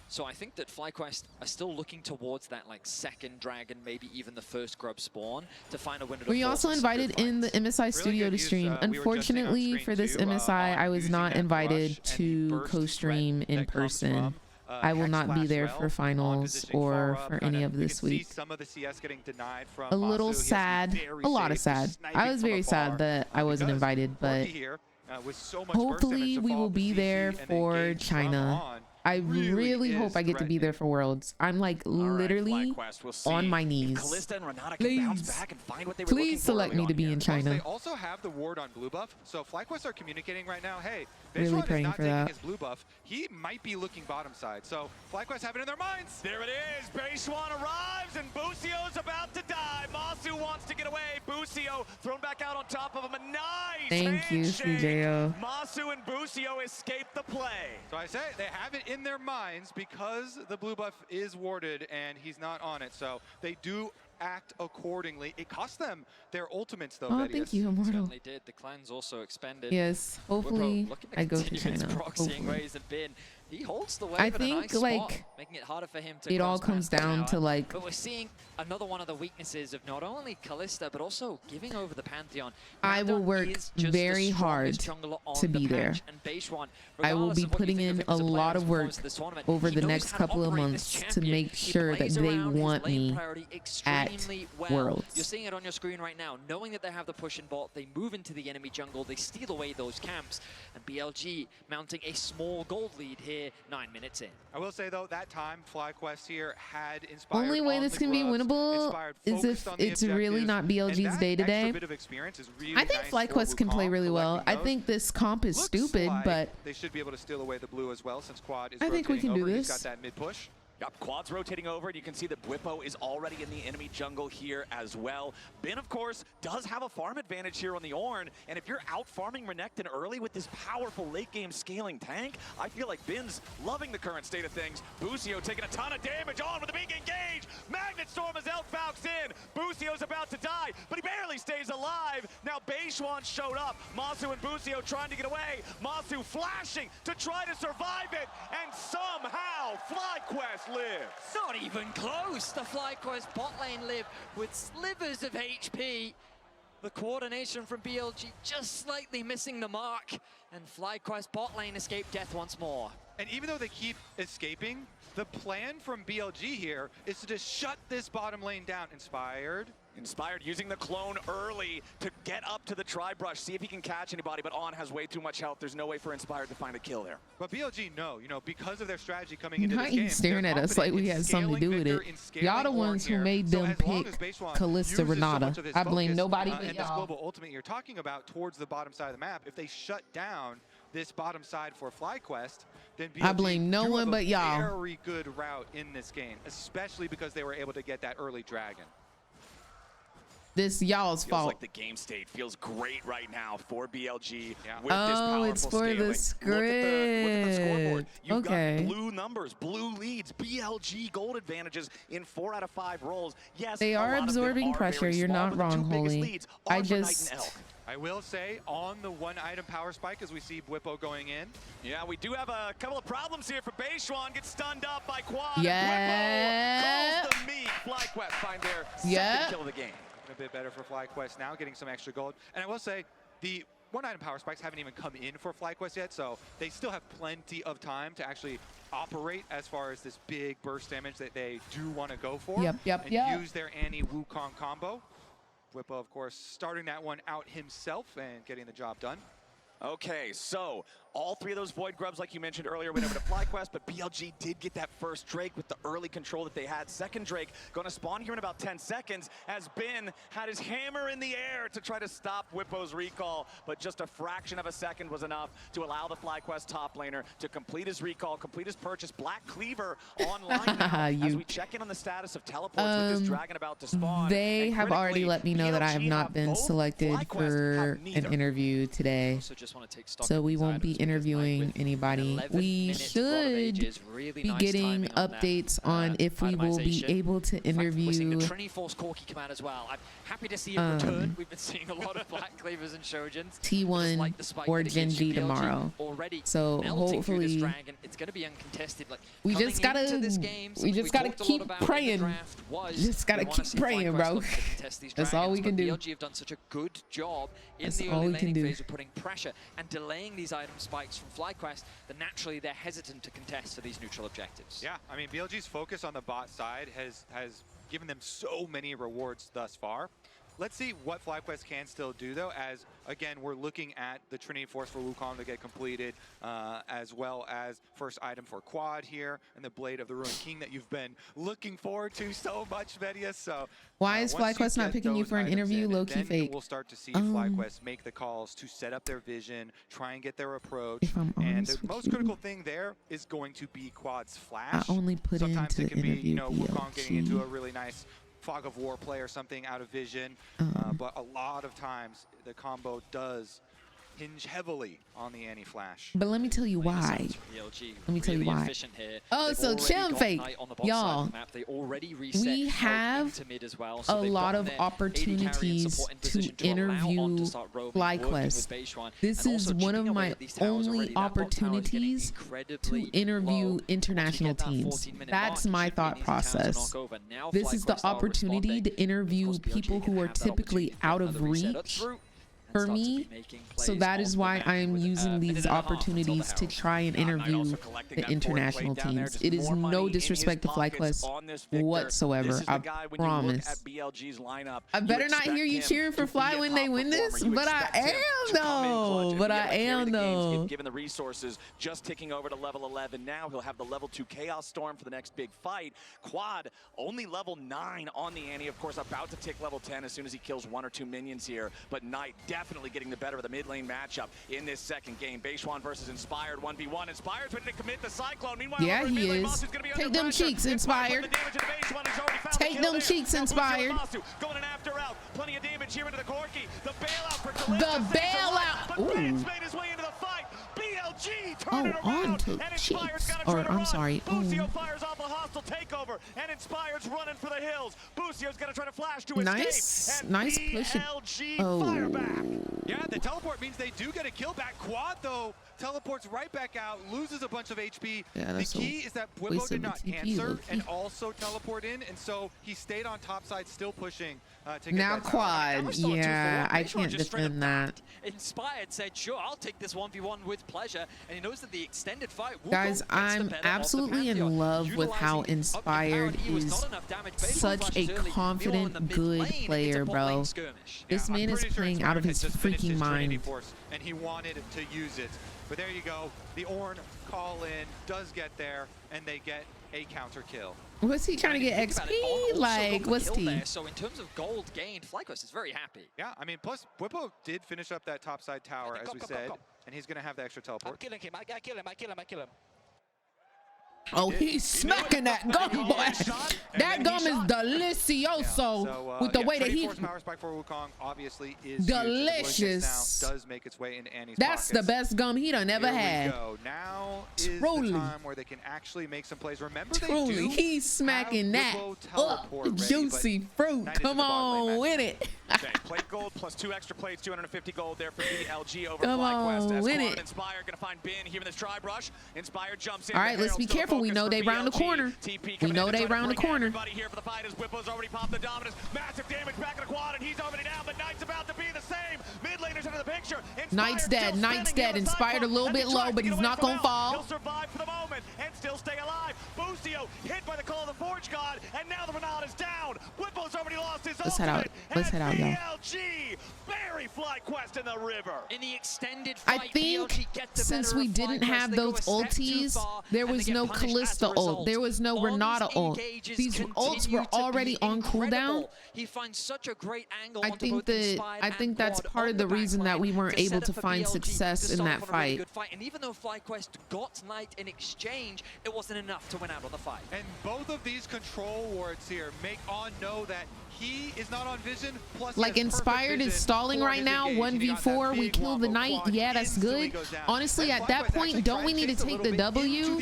Speaker 14: So I think that FlyQuest are still looking towards that like second dragon, maybe even the first grub spawn, to find a window.
Speaker 1: Were you also invited in the MSI studio to stream? Unfortunately for this MSI, I was not invited to co-stream in person. I will not be there for finals or for any of this week. A little sad, a lot of sad. I was very sad that I wasn't invited, but hopefully we will be there for China. I really hope I get to be there for Worlds. I'm like literally on my knees.
Speaker 19: Kalista and Renata can bounce back and find what they were
Speaker 1: Please select me to be in China.
Speaker 18: They also have the ward on blue buff, so FlyQuest are communicating right now, hey,
Speaker 1: Really
Speaker 18: Vayne is
Speaker 1: praying
Speaker 18: not
Speaker 1: for
Speaker 18: taking
Speaker 1: that.
Speaker 18: his blue buff. He might be looking bottom side, so FlyQuest have it in their minds.
Speaker 15: There it is. Beishwan arrives, and Busio's about to die. Masu wants to get away. Busio thrown back out on top of him. A nice
Speaker 1: Thank you,
Speaker 15: handshake.
Speaker 1: CJO.
Speaker 15: Masu and Busio escape the play.
Speaker 18: So I say they have it in their minds because the blue buff is warded and he's not on it, so they do act accordingly. It cost them their ultimates though.
Speaker 1: Oh, thank you, Immortal.
Speaker 14: Certainly did. The clan's also expanded.
Speaker 1: Yes, hopefully I go to China.
Speaker 14: Proxying
Speaker 1: Hopefully.
Speaker 14: Raze have been. He holds the wave
Speaker 1: I
Speaker 14: in a
Speaker 1: think,
Speaker 14: nice spot,
Speaker 1: like,
Speaker 14: making it harder for him to
Speaker 1: it all
Speaker 14: cross
Speaker 1: comes
Speaker 14: Panther
Speaker 1: down
Speaker 14: Tower.
Speaker 1: to, like-
Speaker 14: But we're seeing another one of the weaknesses of not only Kalista but also giving over the Pantheon.
Speaker 1: I will work
Speaker 14: is just the
Speaker 1: very hard
Speaker 14: strongest jungler on
Speaker 1: to be
Speaker 14: the
Speaker 1: there.
Speaker 14: patch, and Beishwan,
Speaker 1: I will
Speaker 14: regardless
Speaker 1: be
Speaker 14: of what you
Speaker 1: putting
Speaker 14: think
Speaker 1: in
Speaker 14: him
Speaker 1: a
Speaker 14: as player
Speaker 1: lot
Speaker 14: and
Speaker 1: of
Speaker 14: his
Speaker 1: work
Speaker 14: performance this tournament,
Speaker 1: over
Speaker 14: he
Speaker 1: the
Speaker 14: knows
Speaker 1: next
Speaker 14: how to
Speaker 1: couple of
Speaker 14: operate this
Speaker 1: months to
Speaker 14: champion.
Speaker 1: make
Speaker 14: He
Speaker 1: sure that
Speaker 14: plays
Speaker 1: they
Speaker 14: around his
Speaker 1: want
Speaker 14: lane
Speaker 1: me
Speaker 14: priority
Speaker 1: at
Speaker 14: extremely well.
Speaker 1: Worlds.
Speaker 14: You're seeing it on your screen right now. Knowing that they have the push in bot, they move into the enemy jungle, they steal away those camps, and BLG mounting a small gold lead here 9 minutes in.
Speaker 18: I will say though, that time FlyQuest here had Inspired
Speaker 1: Only way
Speaker 18: on
Speaker 1: this
Speaker 18: the
Speaker 1: can be
Speaker 18: gloves,
Speaker 1: winnable
Speaker 18: Inspired
Speaker 1: is
Speaker 18: focused
Speaker 1: if
Speaker 18: on the
Speaker 1: it's really
Speaker 18: objectives,
Speaker 1: not
Speaker 18: and
Speaker 1: BLG's
Speaker 18: that
Speaker 1: day to
Speaker 18: extra
Speaker 1: day.
Speaker 18: bit of experience is really
Speaker 1: I think
Speaker 18: nice for
Speaker 1: FlyQuest can play
Speaker 18: Wukong,
Speaker 1: really well.
Speaker 18: collecting
Speaker 1: I
Speaker 18: those.
Speaker 1: think this comp is
Speaker 18: Looks
Speaker 1: stupid,
Speaker 18: like
Speaker 1: but
Speaker 18: they should be able to steal away the blue as well since Quad is
Speaker 1: I think we
Speaker 18: rotating
Speaker 1: can do
Speaker 18: over. He's
Speaker 1: this.
Speaker 18: got that mid push.
Speaker 19: Yep, Quad's rotating over, and you can see that Bwipo is already in the enemy jungle here as well. Bin, of course, does have a farm advantage here on the Ornn, and if you're out farming Renekton early with this powerful late-game scaling tank, I feel like Bin's loving the current state of things. Busio taking a ton of damage on with a big engage. Magnet Storm as Elk Falc's in. Busio's about to die, but he barely stays alive. Now Beishwan showed up. Masu and Busio trying to get away. Masu flashing to try to survive it, and somehow FlyQuest lives.
Speaker 14: Not even close. The FlyQuest bot lane live with slivers of HP. The coordination from BLG just slightly missing the mark, and FlyQuest bot lane escape death once more.
Speaker 18: And even though they keep escaping, the plan from BLG here is to just shut this bottom lane down.
Speaker 19: Inspired using the clone early to get up to the tri-brush, see if he can catch anybody, but On has way too much health. There's no way for Inspired to find a kill there.
Speaker 18: But BLG know, because of their strategy coming into
Speaker 1: Not
Speaker 18: this
Speaker 1: you
Speaker 18: game,
Speaker 1: staring
Speaker 18: they're
Speaker 1: at us like
Speaker 18: confident
Speaker 1: we
Speaker 18: in
Speaker 1: had something to do with
Speaker 18: scaling
Speaker 1: it.
Speaker 18: Victor, in scaling
Speaker 1: Y'all the
Speaker 18: Ornn
Speaker 1: ones who
Speaker 18: here.
Speaker 1: made
Speaker 18: So
Speaker 1: them
Speaker 18: as long
Speaker 1: pick
Speaker 18: as Beishwan
Speaker 1: Kalista
Speaker 18: uses so
Speaker 1: Renata.
Speaker 18: much of his
Speaker 1: I blame
Speaker 18: focus,
Speaker 1: nobody but
Speaker 18: and this
Speaker 1: y'all.
Speaker 18: global ultimate you're talking about towards the bottom side of the map, if they shut down this bottom side for FlyQuest, then BLG
Speaker 1: I blame no
Speaker 18: do
Speaker 1: one
Speaker 18: have a
Speaker 1: but y'all.
Speaker 18: very good route in this game, especially because they were able to get that early dragon.
Speaker 1: This y'all's
Speaker 19: Feels
Speaker 1: fault.
Speaker 19: like the game state feels great right now for BLG with this
Speaker 1: Oh,
Speaker 19: powerful
Speaker 1: it's for
Speaker 19: scaling.
Speaker 1: the
Speaker 19: Look at the scoreboard. You've
Speaker 1: Okay.
Speaker 19: got blue numbers, blue leads, BLG gold advantages in 4 out of 5 rolls. Yes,
Speaker 1: They
Speaker 19: a
Speaker 1: are
Speaker 19: lot of them
Speaker 1: absorbing
Speaker 19: are
Speaker 1: pressure.
Speaker 19: very
Speaker 1: You're
Speaker 19: small,
Speaker 1: not
Speaker 19: but the
Speaker 1: wrong,
Speaker 19: two biggest
Speaker 1: Holy.
Speaker 19: leads
Speaker 1: I
Speaker 19: are for Knight
Speaker 1: just
Speaker 19: and Elk.
Speaker 18: I will say, on the one item power spike, as we see Bwipo going in.
Speaker 15: Yeah, we do have a couple of problems here for Beishwan. Gets stunned up by Quad.
Speaker 1: Yeah.
Speaker 15: Bwipo calls the meat. FlyQuest find their
Speaker 1: Yeah.
Speaker 15: second kill of the game.
Speaker 18: A bit better for FlyQuest now, getting some extra gold. And I will say, the one item power spikes haven't even come in for FlyQuest yet, so they still have plenty of time to actually operate as far as this big burst damage that they do want to go for.
Speaker 1: Yep,
Speaker 18: and use their Annie-Wukong combo. Bwipo, of course, starting that one out himself and getting the job done.
Speaker 19: Okay, so all 3 of those Void Grubs, like you mentioned earlier, went over to FlyQuest, but BLG did get that first Drake with the early control that they had. Second Drake going to spawn here in about 10 seconds as Bin had his hammer in the air to try to stop Bwipo's recall, but just a fraction of a second was enough to allow the FlyQuest top laner to complete his recall, complete his purchase. Black Cleaver online now as we check in on the status of teleports with this dragon about to spawn.
Speaker 1: They
Speaker 19: And
Speaker 1: have already
Speaker 19: critically,
Speaker 1: let me know that I have
Speaker 19: BLG
Speaker 1: not been
Speaker 19: both,
Speaker 1: selected
Speaker 19: FlyQuest
Speaker 1: for
Speaker 19: have neither.
Speaker 1: an interview today. So we won't be interviewing anybody. We should
Speaker 14: really
Speaker 1: be
Speaker 14: nice
Speaker 1: getting
Speaker 14: timing on that,
Speaker 1: updates on if we will be
Speaker 14: itemization.
Speaker 1: able to
Speaker 14: We're seeing
Speaker 1: interview.
Speaker 14: the Trini Force Corki come out as well. I'm happy to see it return. We've been seeing a lot of Black Cleavers and Shoujins.
Speaker 1: T1
Speaker 14: Like the spike
Speaker 1: or
Speaker 14: that it gives
Speaker 1: Genji
Speaker 14: you, BLG
Speaker 1: tomorrow.
Speaker 14: Already
Speaker 1: So
Speaker 14: melting through this
Speaker 1: hopefully
Speaker 14: dragon. It's going to be uncontested. Like,
Speaker 1: we
Speaker 14: coming
Speaker 1: just gotta
Speaker 14: into this game,
Speaker 1: we
Speaker 14: something
Speaker 1: just gotta
Speaker 14: talked a lot
Speaker 1: keep
Speaker 14: about in the
Speaker 1: praying.
Speaker 14: draft was
Speaker 1: Just gotta
Speaker 14: we wanna
Speaker 1: keep
Speaker 14: see
Speaker 1: praying,
Speaker 14: FlyQuest
Speaker 1: bro.
Speaker 14: look to contest these
Speaker 1: That's all we
Speaker 14: dragons,
Speaker 1: can
Speaker 14: but
Speaker 1: do.
Speaker 14: BLG have done such a good job in
Speaker 1: That's
Speaker 14: the
Speaker 1: all
Speaker 14: early
Speaker 1: we can
Speaker 14: laning
Speaker 1: do.
Speaker 14: phase of putting pressure and delaying these item spikes from FlyQuest that naturally they're hesitant to contest for these neutral objectives.
Speaker 18: Yeah, I mean, BLG's focus on the bot side has given them so many rewards thus far. let's see what FlyQuest can still do, though, as, again, we're looking at the Trinity Force for Wukong to get completed, as well as first item for Quad here, and the Blade of the Ruined King that you've been looking forward to so much, Vedia. So
Speaker 1: why is FlyQuest not picking you for an interview? Low-key fake.
Speaker 18: We'll start to see FlyQuest make the calls to set up their vision, try and get their approach. And the most critical thing there is going to be Quad's flash.
Speaker 1: I only put
Speaker 18: Sometimes
Speaker 1: into
Speaker 18: it can be, you
Speaker 1: interview
Speaker 18: know, Wukong getting into a really nice fog of war play or something out of vision, but a lot of times the combo does hinge heavily on the anti-flash.
Speaker 1: But let me tell you why. Let me tell you why. Oh, so Chim fake, y'all. We have a lot of opportunities to interview FlyQuest. This is one of my only opportunities to interview international teams. That's my thought process. This is the opportunity to interview people who are typically out of reach for me, so that is why I am using these opportunities to try and interview the international teams. It is no disrespect to FlyQuest whatsoever, I promise. I better not hear you cheering for Fly when they win this, but I am though. But I am though.
Speaker 19: Given the resources, just ticking over to level 11 now, he'll have the level 2 Chaos Storm for the next big fight. Quad only level 9 on the ante, of course, about to tick level 10 as soon as he kills 1 or 2 minions here, but Knight definitely getting the better of the mid lane matchup in this second game. Beishwan versus Inspired 1v1. Inspired's ready to commit the Cyclone. Meanwhile,
Speaker 1: yeah, he is. Take them cheeks, Inspired. Take them cheeks, Inspired.
Speaker 19: Going an after out. Plenty of damage here into the Corki. The bailout for Kalista.
Speaker 1: The bailout. Ooh.
Speaker 19: Made his way into the fight. BLG turn it around.
Speaker 1: On to cheeks. Or I'm sorry.
Speaker 19: Busio fires off a hostile takeover, and Inspired's running for the hills. Busio's gonna try to flash to
Speaker 1: nice,
Speaker 19: escape.
Speaker 1: nice push.
Speaker 18: Fire back. Yeah, the teleport means they do get a kill back. Quad, though, teleports right back out, loses a bunch of HP.
Speaker 1: Yeah,
Speaker 18: the key is that Bwipo did not answer and also teleport in, and so he stayed on top side, still pushing to get
Speaker 1: now
Speaker 18: that
Speaker 1: Quad, yeah, I can't defend that.
Speaker 14: Inspired said, sure, I'll take this 1v1 with pleasure, and he knows that the extended fight
Speaker 1: guys, I'm absolutely in love with how Inspired is such a confident, good player, bro. This man is playing out of his freaking mind.
Speaker 18: And he wanted to use it. But there you go. The Ornn call in does get there, and they get a counter kill.
Speaker 1: Was he trying to get XP? Like, what's he?
Speaker 14: So in terms of gold gained, FlyQuest is very happy.
Speaker 18: Yeah, I mean, plus Bwipo did finish up that top side tower, as we said, and he's going to have the extra teleport.
Speaker 14: I'm killing him. I kill him. I kill him.
Speaker 1: Oh, he's smacking that gum, boy. That gum is delicioso. With the way that he
Speaker 18: power spike for Wukong obviously is
Speaker 1: delicious.
Speaker 18: Now does make its way into Annie's
Speaker 1: That's
Speaker 18: pockets.
Speaker 1: the best gum he done ever had.
Speaker 18: Now is the time where they can actually make some plays. Remember, they do
Speaker 1: he's smacking that juicy fruit. Come on with it.
Speaker 19: Okay, plate gold plus 2 extra plates, 250 gold there for BLG over
Speaker 1: Come
Speaker 19: FlyQuest.
Speaker 1: on
Speaker 19: As
Speaker 1: with
Speaker 19: Quad
Speaker 1: it.
Speaker 19: Inspired gonna find Bin here in this tribe rush. Inspired jumps in.
Speaker 1: All right, let's be careful. We know they round the corner. We know they round the corner.
Speaker 19: Everybody here for the fight as Whippo's already popped the dominance. Massive damage back in the Quad, and he's already down, but Knight's about to be the same. Mid laners into the picture.
Speaker 1: Knight's dead. Knight's dead. Inspired a little bit low, but he's not gonna fall.
Speaker 19: He'll survive for the moment and still stay alive. Busio hit by the call of the Forge God, and now the Renata is down. Whippo's already lost his
Speaker 1: Let's head out. Let's head out, y'all.
Speaker 19: BLG bury FlyQuest in the river.
Speaker 14: In the extended
Speaker 1: I
Speaker 14: fight,
Speaker 1: think
Speaker 14: BLG get the
Speaker 1: since
Speaker 14: better
Speaker 1: we
Speaker 14: of
Speaker 1: didn't
Speaker 14: FlyQuest,
Speaker 1: have
Speaker 14: they go
Speaker 1: those
Speaker 14: a step too
Speaker 1: ulties,
Speaker 14: far,
Speaker 1: there
Speaker 14: and
Speaker 1: was
Speaker 14: they
Speaker 1: no
Speaker 14: get punished as
Speaker 1: Kalista
Speaker 14: a
Speaker 1: ult.
Speaker 14: result.
Speaker 1: There was no Renata ult.
Speaker 14: Engages
Speaker 1: These ults
Speaker 14: continue
Speaker 1: were
Speaker 14: to be
Speaker 1: already on cooldown.
Speaker 14: incredible. He finds such a great angle
Speaker 1: I
Speaker 14: onto
Speaker 1: think
Speaker 14: both
Speaker 1: that
Speaker 14: Inspired
Speaker 1: that's
Speaker 14: and
Speaker 1: part of the
Speaker 14: Quad on
Speaker 1: reason that we weren't
Speaker 14: to
Speaker 1: able
Speaker 14: set
Speaker 1: to
Speaker 14: up for
Speaker 1: find
Speaker 14: BLG
Speaker 1: success
Speaker 14: to
Speaker 1: in
Speaker 14: start
Speaker 1: that
Speaker 14: off on a really
Speaker 1: fight.
Speaker 14: good fight. And even though FlyQuest got Knight in exchange, it wasn't enough to win out on the fight.
Speaker 18: And both of these control wards here make On know that he is not on vision. Plus,
Speaker 1: like Inspired is stalling right now, 1v4. We kill the Knight. Yeah, that's good. Honestly, at that point, don't we need to take the W?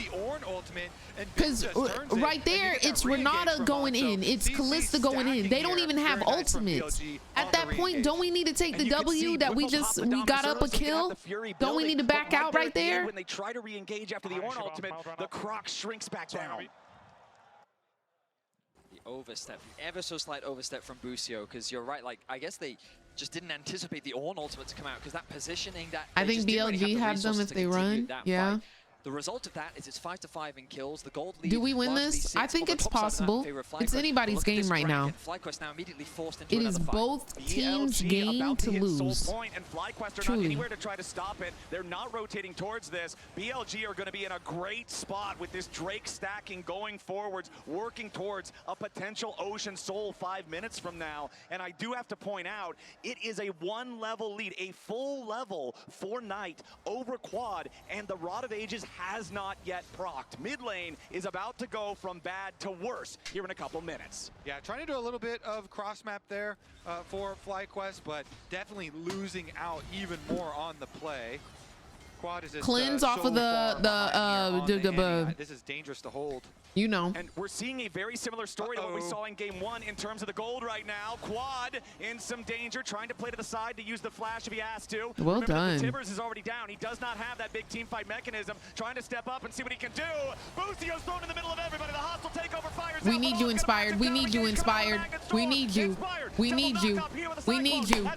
Speaker 1: Because right there, it's Renata going in. It's Kalista going in. They don't even have ultimates. At that point, don't we need to take the W that we got up a kill? Don't we need to back out right there?
Speaker 19: When they try to re-engage after the Ornn ultimate, the Croc shrinks back down.
Speaker 14: Overstep, the ever so slight overstep from Busio, because you're right, like, I guess they just didn't anticipate the Ornn ultimate to come out, because that positioning that
Speaker 1: I think BLG have them if they run, yeah.
Speaker 14: The result of that is it's 5-5 in kills. The gold lead.
Speaker 1: Do we win
Speaker 14: largely
Speaker 1: this?
Speaker 14: sits
Speaker 1: I think
Speaker 14: on the
Speaker 1: it's
Speaker 14: top side of that in
Speaker 1: possible.
Speaker 14: favor of
Speaker 1: It's
Speaker 14: FlyQuest.
Speaker 1: anybody's
Speaker 14: Look at this
Speaker 1: game right
Speaker 14: drag,
Speaker 1: now.
Speaker 14: and FlyQuest now immediately forced into
Speaker 1: It is
Speaker 14: another fight.
Speaker 1: both teams'
Speaker 19: BLG
Speaker 1: game
Speaker 19: about
Speaker 1: to
Speaker 19: hit
Speaker 1: lose.
Speaker 19: Soul Point, and FlyQuest are
Speaker 1: Truly.
Speaker 19: not anywhere to try to stop it. They're not rotating towards this. BLG are going to be in a great spot with this Drake stacking going forwards, working towards a potential Ocean Soul 5 minutes from now. And I do have to point out, it is a 1-level lead, a full level for Knight over Quad, and the Rod of Ages has not yet procced. Mid lane is about to go from bad to worse here in a couple minutes.
Speaker 18: Yeah, trying to do a little bit of cross map there for FlyQuest, but definitely losing out even more on the play. Quad is just,
Speaker 1: Cleanse off
Speaker 18: so
Speaker 1: of the
Speaker 18: this is dangerous to hold.
Speaker 1: You know.
Speaker 19: And we're seeing a very similar story to what we saw in game 1 in terms of the gold right now. Quad in some danger, trying to play to the side to use the flash if he has to.
Speaker 1: Well
Speaker 19: Remember
Speaker 1: done.
Speaker 19: that Tibbers is already down. He does not have that big team fight mechanism. Trying to step up and see what he can do. Boostio's thrown in the middle of everybody. The hostile takeover fires.
Speaker 1: We need you inspired. We need you inspired. We need you. We need you. We need you.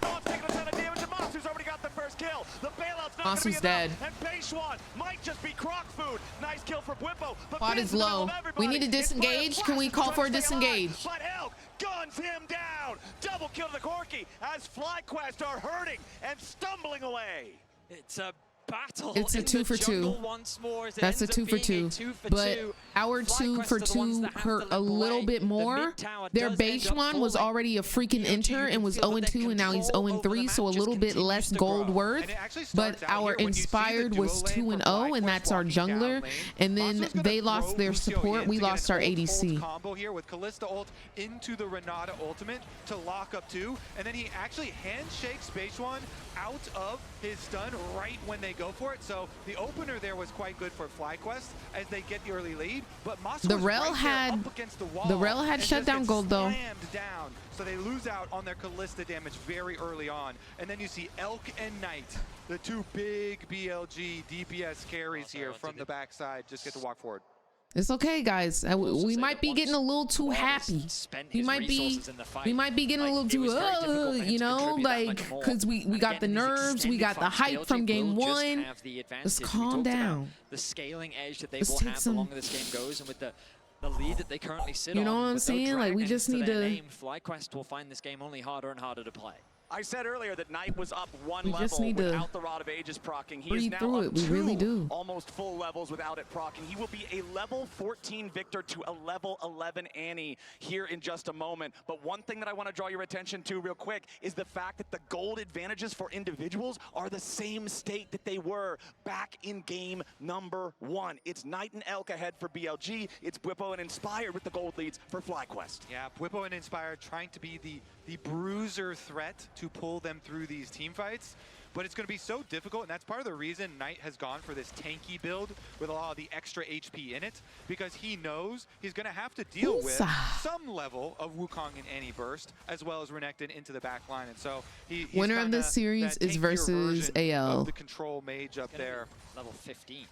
Speaker 1: Masu's dead.
Speaker 19: And Peishuan might just be croc food. Nice kill for Bwipo.
Speaker 1: Quad is low. We need to disengage. Can we call for a disengage?
Speaker 19: But Elk guns him down. Double kill to the Corki as FlyQuest are hurting and stumbling away.
Speaker 14: It's a battle.
Speaker 1: It's a 2 for 2. That's a 2 for 2. But our 2 for 2 hurt a little bit more. Their base one was already a freaking enter and was 0-2, and now he's 0-3, so a little bit less gold worth. But our inspired was 2-0, and that's our jungler. And then they lost their support. We lost our ADC.
Speaker 18: Combo here with Kalista ult into the Renata ultimate to lock up 2, and then he actually handshakes Beishuan out of his stun right when they go for it. So the opener there was quite good for FlyQuest as they get the early lead, but Moscow
Speaker 1: The Rel had shutdown gold though.
Speaker 18: Down, so they lose out on their Kalista damage very early on. And then you see Elk and Knight, the 2 big BLG DPS carries here from the backside, just get to walk forward.
Speaker 1: It's okay, guys. We might be getting a little too happy. We might be getting a little too, you know, like, because we got the nerves, we got the hype from game 1. Let's calm down.
Speaker 14: The scaling edge that they
Speaker 1: Let's
Speaker 14: will
Speaker 1: take
Speaker 14: have
Speaker 1: some-
Speaker 14: the longer this game goes, and with the lead that they currently sit
Speaker 1: You
Speaker 14: on.
Speaker 1: know what I'm
Speaker 14: with no
Speaker 1: saying? Like, we
Speaker 14: dragons
Speaker 1: just need
Speaker 14: their
Speaker 1: to-
Speaker 14: name, FlyQuest will find this game only harder and harder to play.
Speaker 19: I said earlier that Knight was up 1
Speaker 1: We just
Speaker 19: level
Speaker 1: need to
Speaker 19: without the Rod of Ages proccing. He is
Speaker 1: breathe
Speaker 19: now
Speaker 1: through
Speaker 19: up
Speaker 1: it. We really
Speaker 19: 2
Speaker 1: do.
Speaker 19: almost full levels without it proccing. He will be a level 14 Victor to a level 11 Annie here in just a moment. But one thing that I want to draw your attention to real quick is the fact that the gold advantages for individuals are the same state that they were back in game number 1. It's Knight and Elk ahead for BLG. It's Bwipo and Inspired with the gold leads for FlyQuest.
Speaker 18: Yeah, Bwipo and Inspired trying to be the bruiser threat to pull them through these team fights, but it's going to be so difficult, and that's part of the reason Knight has gone for this tanky build with a lot of the extra HP in it, because he knows he's going to have to deal with some level of Wukong and Annie burst, as well as Renekton into the back line, and so he's
Speaker 1: Winner of this series is versus AL.
Speaker 18: the control mage up there.
Speaker 14: Level 15.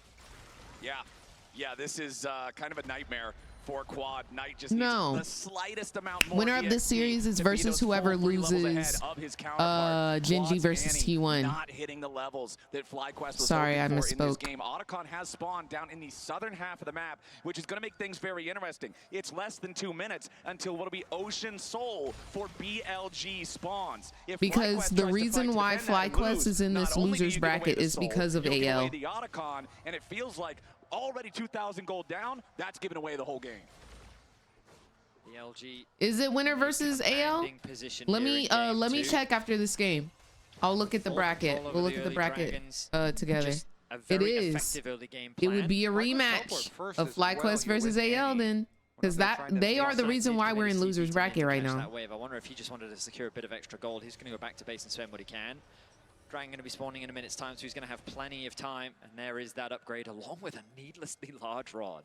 Speaker 19: Yeah, this is kind of a nightmare for Quad. Knight just
Speaker 1: No.
Speaker 19: needs the slightest amount more.
Speaker 1: Winner of this series is versus whoever loses Genji versus T1.
Speaker 19: Not hitting the levels that FlyQuest was
Speaker 1: Sorry, I
Speaker 19: hoping for in this
Speaker 1: misspoke.
Speaker 19: game. Otacon has spawned down in the southern half of the map, which is going to make things very interesting. It's less than 2 minutes until what'll be Ocean Soul for BLG spawns. If
Speaker 1: Because
Speaker 19: FlyQuest
Speaker 1: the
Speaker 19: tries to
Speaker 1: reason
Speaker 19: fight to
Speaker 1: why
Speaker 19: defend that and
Speaker 1: FlyQuest
Speaker 19: lose,
Speaker 1: is in
Speaker 19: not
Speaker 1: this
Speaker 19: only do
Speaker 1: losers
Speaker 19: you give away
Speaker 1: bracket
Speaker 19: the
Speaker 1: is
Speaker 19: soul,
Speaker 1: because of
Speaker 19: you'll give away
Speaker 1: AL.
Speaker 19: the Otacon, and it feels like already 2,000 gold down, that's giving away the whole game.
Speaker 14: The LG
Speaker 1: Is it winner versus AL?
Speaker 14: position
Speaker 1: Let
Speaker 14: here
Speaker 1: me
Speaker 14: in game
Speaker 1: let me
Speaker 14: 2.
Speaker 1: check after this game. I'll look at the bracket.
Speaker 14: control
Speaker 1: We'll
Speaker 14: over
Speaker 1: look
Speaker 14: the
Speaker 1: at the
Speaker 14: early
Speaker 1: bracket
Speaker 14: dragons.
Speaker 1: together.
Speaker 14: Just a
Speaker 1: It
Speaker 14: very
Speaker 1: is.
Speaker 14: effective early game
Speaker 1: It would
Speaker 14: plan.
Speaker 1: be a rematch of FlyQuest versus AL then, because they are the reason why we're in losers bracket right now.
Speaker 14: That wave. I wonder if he just wanted to secure a bit of extra gold. He's going to go back to base and spend what he can. Dragon going to be spawning in a minute's time, so he's going to have plenty of time. And there is that upgrade along with a needlessly large rod.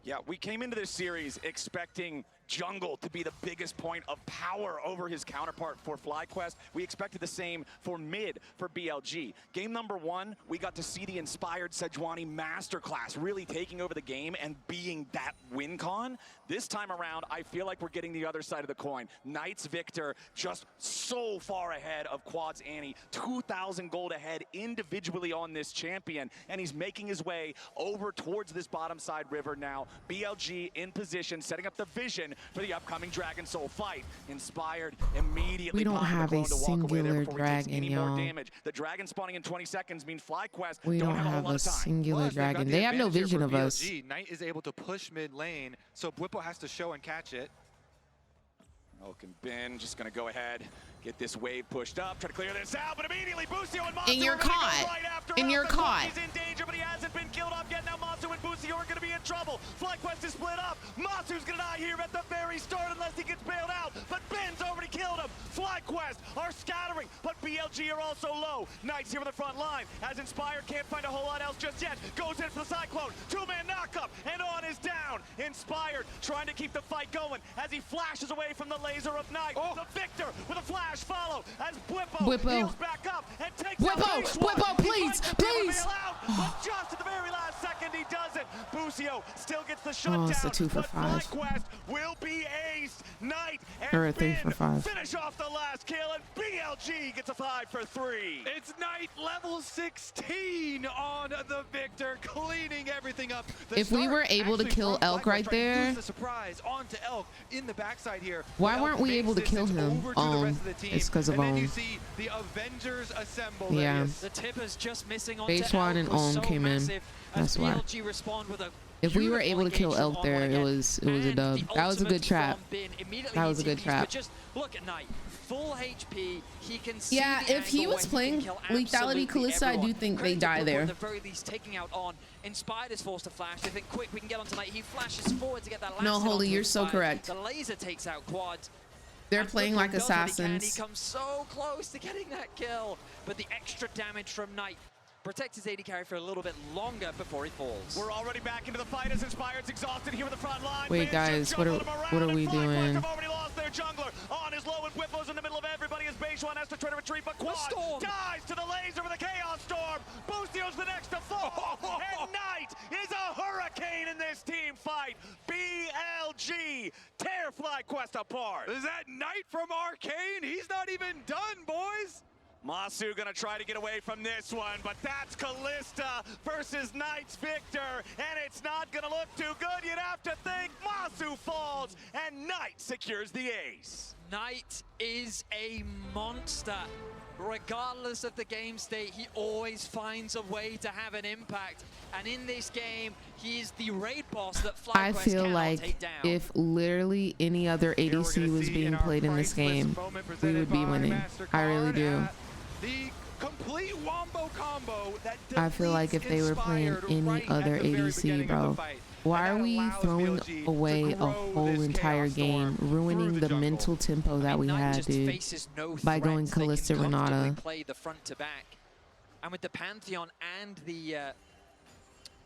Speaker 19: Yeah, we came into this series expecting jungle to be the biggest point of power over his counterpart for FlyQuest. We expected the same for mid for BLG. Game number 1, we got to see the inspired Sejuani masterclass really taking over the game and being that win con. This time around, I feel like we're getting the other side of the coin. Knight's Victor just so far ahead of Quad's Annie, 2,000 gold ahead individually on this champion, and he's making his way over towards this bottom side river now. BLG in position, setting up the vision for the upcoming Dragon Soul fight. Inspired immediately.
Speaker 1: We don't have a singular dragon, y'all.
Speaker 19: The dragon spawning in 20 seconds means FlyQuest
Speaker 1: We don't have a singular dragon. They have no vision of us.
Speaker 18: Knight is able to push mid lane, so Bwipo has to show and catch it.
Speaker 19: Elk and Ben just going to go ahead, get this wave pushed up, try to clear this out, but immediately Busio and Masu
Speaker 1: And you're
Speaker 19: are gonna
Speaker 1: caught.
Speaker 19: go right after
Speaker 1: And you're
Speaker 19: Elk.
Speaker 1: caught.
Speaker 19: He's in danger, but he hasn't been killed off yet. Now Masu and Busio are going to be in trouble. FlyQuest is split up. Masu's going to die here at the very start unless he gets bailed out, but Ben's already killed him. FlyQuest are scattering, but BLG are also low. Knight's here on the front line. As Inspired can't find a whole lot else just yet. Goes in for the Cyclone. Two-man knockup, and on is down. Inspired trying to keep the fight going as he flashes away from the laser of Knight. The Victor with a flash follow as Bwipo heals back up and takes
Speaker 1: Bwipo, please, please.
Speaker 19: But just at the very last second, he doesn't. Busio still gets the shutdown.
Speaker 1: Oh, it's a 2 for 5.
Speaker 19: FlyQuest will be aced. Knight
Speaker 1: Or
Speaker 19: and
Speaker 1: a 3
Speaker 19: Ben
Speaker 1: for 5.
Speaker 19: finish off the last kill, and BLG gets a 5 for 3.
Speaker 18: It's Knight level 16 on the Victor, cleaning everything up.
Speaker 1: If we were able to kill Elk right there,
Speaker 18: the surprise onto Elk in the backside here.
Speaker 1: why weren't we able to kill him? It's because of
Speaker 18: And then you see the Avengers assemble.
Speaker 1: Yeah.
Speaker 14: The tip is just missing on
Speaker 1: Base one and Ohm came in. That's why. If we were able to kill Elk there, it was a dub. That was a good trap. That was a good trap.
Speaker 14: Just look at Knight. Full HP, he can see
Speaker 1: Yeah,
Speaker 14: the
Speaker 1: if he
Speaker 14: angle
Speaker 1: was
Speaker 14: where he can
Speaker 1: playing
Speaker 14: kill
Speaker 1: Lethality
Speaker 14: absolutely
Speaker 1: Kalista, I do
Speaker 14: everyone.
Speaker 1: think they
Speaker 14: Credit to
Speaker 1: die
Speaker 14: Bwipo
Speaker 1: there.
Speaker 14: At the very least, taking out on. Inspired is forced to flash. They think, quick, we can get on tonight. He flashes forward to get that last
Speaker 1: No,
Speaker 14: hit
Speaker 1: Holy,
Speaker 14: onto
Speaker 1: you're so
Speaker 14: Inspired.
Speaker 1: correct.
Speaker 14: The laser takes out Quad.
Speaker 1: They're
Speaker 14: And
Speaker 1: playing
Speaker 14: Bwipo
Speaker 1: like
Speaker 14: does what he can.
Speaker 1: assassins.
Speaker 14: He comes so close to getting that kill, but the extra damage from Knight protects his AD carry for a little bit longer before he falls.
Speaker 19: We're already back into the fight as Inspired's exhausted here with the front line.
Speaker 1: Wait, guys, what are we doing?
Speaker 19: Have already lost their jungler. On is low and Bwipo's in the middle of everybody as Base One has to try to retreat, but Quad dies to the laser with a Chaos Storm. Busio's the next to fall, and Knight is a hurricane in this team fight. BLG tear FlyQuest apart.
Speaker 18: Is that Knight from Arcane? He's not even done, boys.
Speaker 19: Masu gonna try to get away from this one, but that's Kalista versus Knight's Victor, and it's not gonna look too good. You'd have to think Masu falls, and Knight secures the ace.
Speaker 14: Knight is a monster. Regardless of the game state, he always finds a way to have an impact. And in this game, he is the raid boss that FlyQuest
Speaker 1: I feel
Speaker 14: cannot
Speaker 1: like
Speaker 14: take down.
Speaker 1: if literally any other ADC was being played in this game, we would be winning. I really do.
Speaker 18: The complete wombo combo that
Speaker 1: I feel like if they were playing any other ADC, bro. Why are we throwing away a whole entire game, ruining the mental tempo that we had, dude, by going Kalista Renata?
Speaker 14: Play the front to back, and with the Pantheon and the I've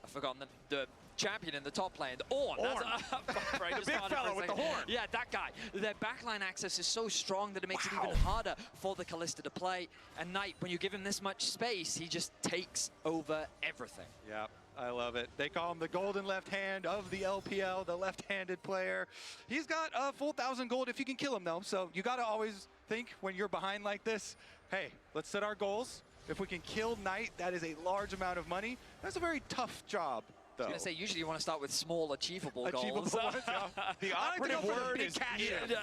Speaker 14: forgotten the champion in the top lane, Ornn.
Speaker 19: The big fella with the horn.
Speaker 14: Yeah, that guy. Their backline access is so strong that it makes it even harder for the Kalista to play. And Knight, when you give him this much space, he just takes over everything.
Speaker 18: Yeah. I love it. They call him the golden left hand of the LPL, the left-handed player. He's got a full 1,000 gold if you can kill him, though. So you got to always think when you're behind like this, hey, let's set our goals. If we can kill Knight, that is a large amount of money. That's a very tough job, though.
Speaker 14: I was going to say, usually you want to start with small, achievable
Speaker 18: Achievable
Speaker 14: goals.
Speaker 18: ones, yeah.
Speaker 19: The operative word is
Speaker 14: if.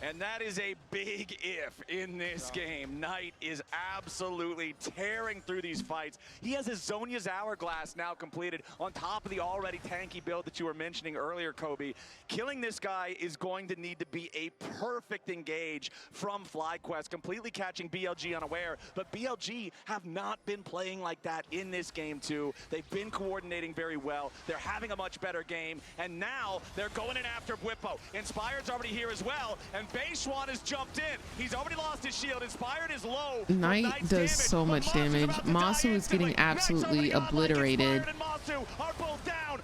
Speaker 19: And that is a big if in this game. Knight is absolutely tearing through these fights. He has his Zhonya's Hourglass now completed on top of the already tanky build that you were mentioning earlier, Kobe. Killing this guy is going to need to be a perfect engage from FlyQuest, completely catching BLG unaware. But BLG have not been playing like that in this game too. They've been coordinating very well. They're having a much better game. And now they're going in after Bwipo. Inspired's already here as well. And
Speaker 15: Beishwan has jumped in. He's already lost his shield. Inspired is low.
Speaker 1: Knight does so much damage. Masu is getting absolutely obliterated.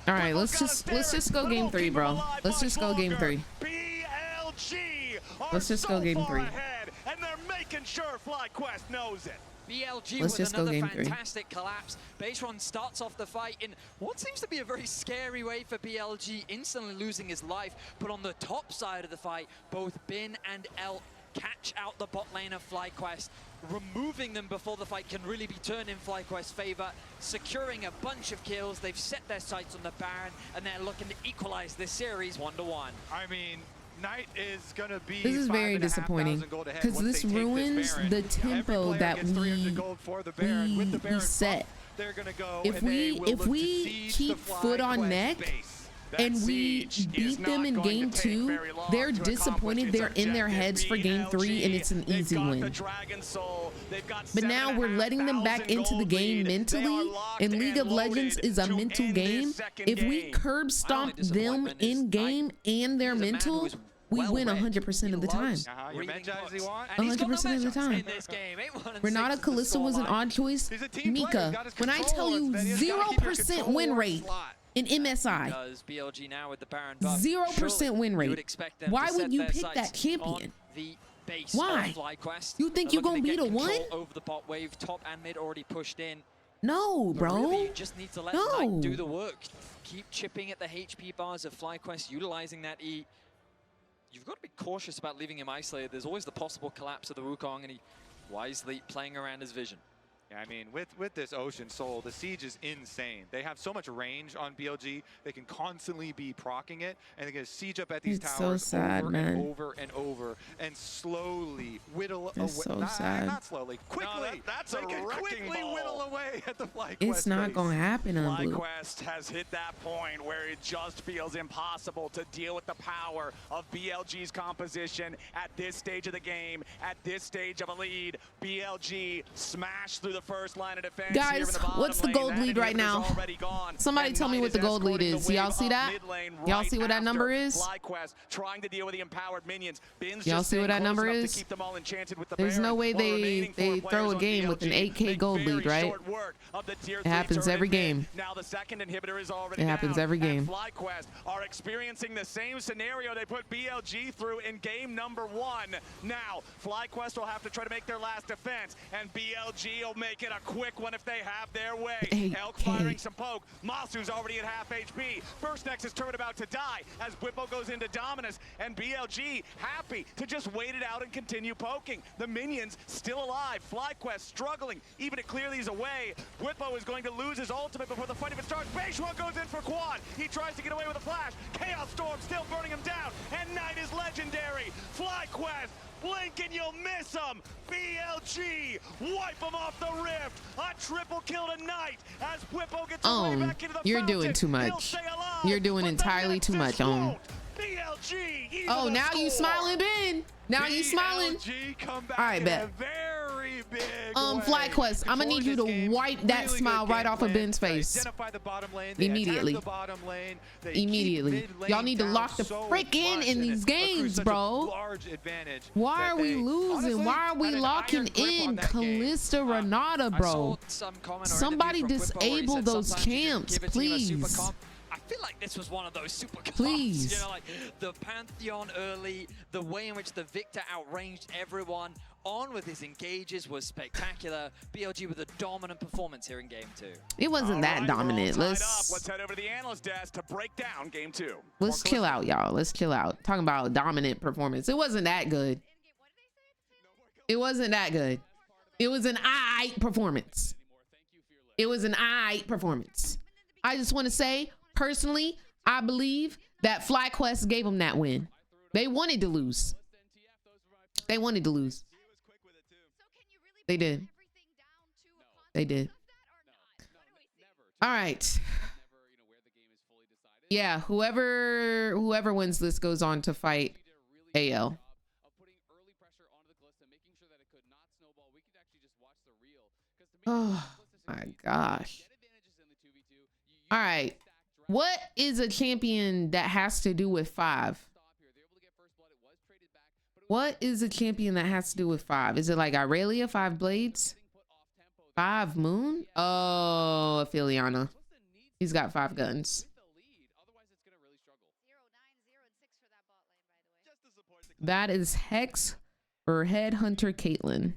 Speaker 1: All right, let's just go game 3, bro. Let's just go game 3. Let's just go game 3.
Speaker 15: And they're making sure FlyQuest knows it.
Speaker 14: BLG
Speaker 1: Let's
Speaker 14: with
Speaker 1: just go
Speaker 14: another
Speaker 1: game 3.
Speaker 14: fantastic collapse. Beishwan starts off the fight in what seems to be a very scary way for BLG, instantly losing his life. But on the top side of the fight, both Bin and El catch out the bot lane of FlyQuest, removing them before the fight can really be turned in FlyQuest's favor, securing a bunch of kills. They've set their sights on the Baron, and they're looking to equalize this series 1-1.
Speaker 18: I mean, Knight is gonna be.
Speaker 1: This is very disappointing because this ruins the tempo that we set. If we keep foot on neck and we beat them in game 2, they're disappointed. They're in their heads for game 3, and it's an easy win. But now we're letting them back into the game mentally, and League of Legends is a mental game. If we curb stomp them in game and their mental, we win 100% of the time. 100% of the time. Renata Kalista was an odd choice. Mika, when I tell you 0% win rate in MSI, 0% win rate, why would you pick that champion? Why? You think you're gonna beat a 1?
Speaker 14: Over the bot wave, top and mid already pushed in.
Speaker 1: No, bro.
Speaker 14: Really, you just need to let Knight do the work. Keep chipping at the HP bars of FlyQuest, utilizing that E. You've got to be cautious about leaving him isolated. There's always the possible collapse of the Wukong, and he wisely playing around his vision.
Speaker 18: Yeah, I mean, with this Ocean Soul, the siege is insane. They have so much range on BLG. They can constantly be proccing it, and they're going to siege up at these towers
Speaker 1: so sad,
Speaker 18: over
Speaker 1: man.
Speaker 18: and over and over, and slowly whittle away.
Speaker 1: So sad.
Speaker 18: Not slowly, quickly.
Speaker 15: That's
Speaker 18: they
Speaker 15: a
Speaker 18: can
Speaker 15: wrecking
Speaker 18: quickly
Speaker 15: ball.
Speaker 18: whittle away at the FlyQuest.
Speaker 1: It's not gonna happen on Blue.
Speaker 19: FlyQuest has hit that point where it just feels impossible to deal with the power of BLG's composition at this stage of the game, at this stage of a lead. BLG smashed through the first line of defense.
Speaker 1: Guys, what's the gold lead right now? Somebody tell me what the gold lead is. Y'all see that? Y'all see what that number is?
Speaker 19: FlyQuest trying to deal with the empowered minions.
Speaker 1: Y'all see what that number is? There's no way they throw a game with an 8K gold lead, right? It happens every game.
Speaker 19: Now the second inhibitor is already
Speaker 1: It happens every game.
Speaker 19: FlyQuest are experiencing the same scenario they put BLG through in game number 1. Now FlyQuest will have to try to make their last defense, and BLG will make it a quick one if they have their way. Elk firing some poke. Masu's already at half HP. First Nexus turret about to die as Whippo goes into dominance, and BLG happy to just wait it out and continue poking. The minions still alive. FlyQuest struggling even to clear these away. Whippo is going to lose his ultimate before the fight even starts. Beishwan goes in for quad. He tries to get away with a flash. Chaos Storm still burning him down, and Knight is legendary. FlyQuest, blink and you'll miss him. BLG, wipe him off the rift. A triple kill tonight as Whippo gets away back into the
Speaker 1: You're
Speaker 19: fountain.
Speaker 1: doing too much. You're doing entirely too much,
Speaker 19: BLG,
Speaker 1: Oh, now you smiling, Ben. Now you smiling. All right, bet. FlyQuest, I'm gonna need you to wipe that smile right off of Ben's face. Immediately. Immediately. Y'all need to lock the frick in these games, bro. Why are we losing? Why are we locking in Kalista Renata, bro? Somebody disable those camps, please.
Speaker 14: I feel like this was one of those super cards.
Speaker 1: Please.
Speaker 14: You know, like the Pantheon early, the way in which the Victor outranged everyone, on with his engages was spectacular. BLG with a dominant performance here in game 2.
Speaker 1: It wasn't that dominant.
Speaker 19: Let's head over to the analyst desk to break down game 2.
Speaker 1: Let's chill out, y'all. Let's chill out. Talking about dominant performance. It wasn't that good. It wasn't that good. It was an aight performance. It was an aight performance. I just want to say, personally, I believe that FlyQuest gave them that win. They wanted to lose. They wanted to lose. They did. They did. All right. Yeah, whoever wins this goes on to fight AL. Oh my gosh. All right. What is a champion that has to do with 5? What is a champion that has to do with 5? Is it like Irelia, 5 blades? 5 moon? Oh, Apheliana. He's got 5 guns. That is Hex or Headhunter Caitlyn.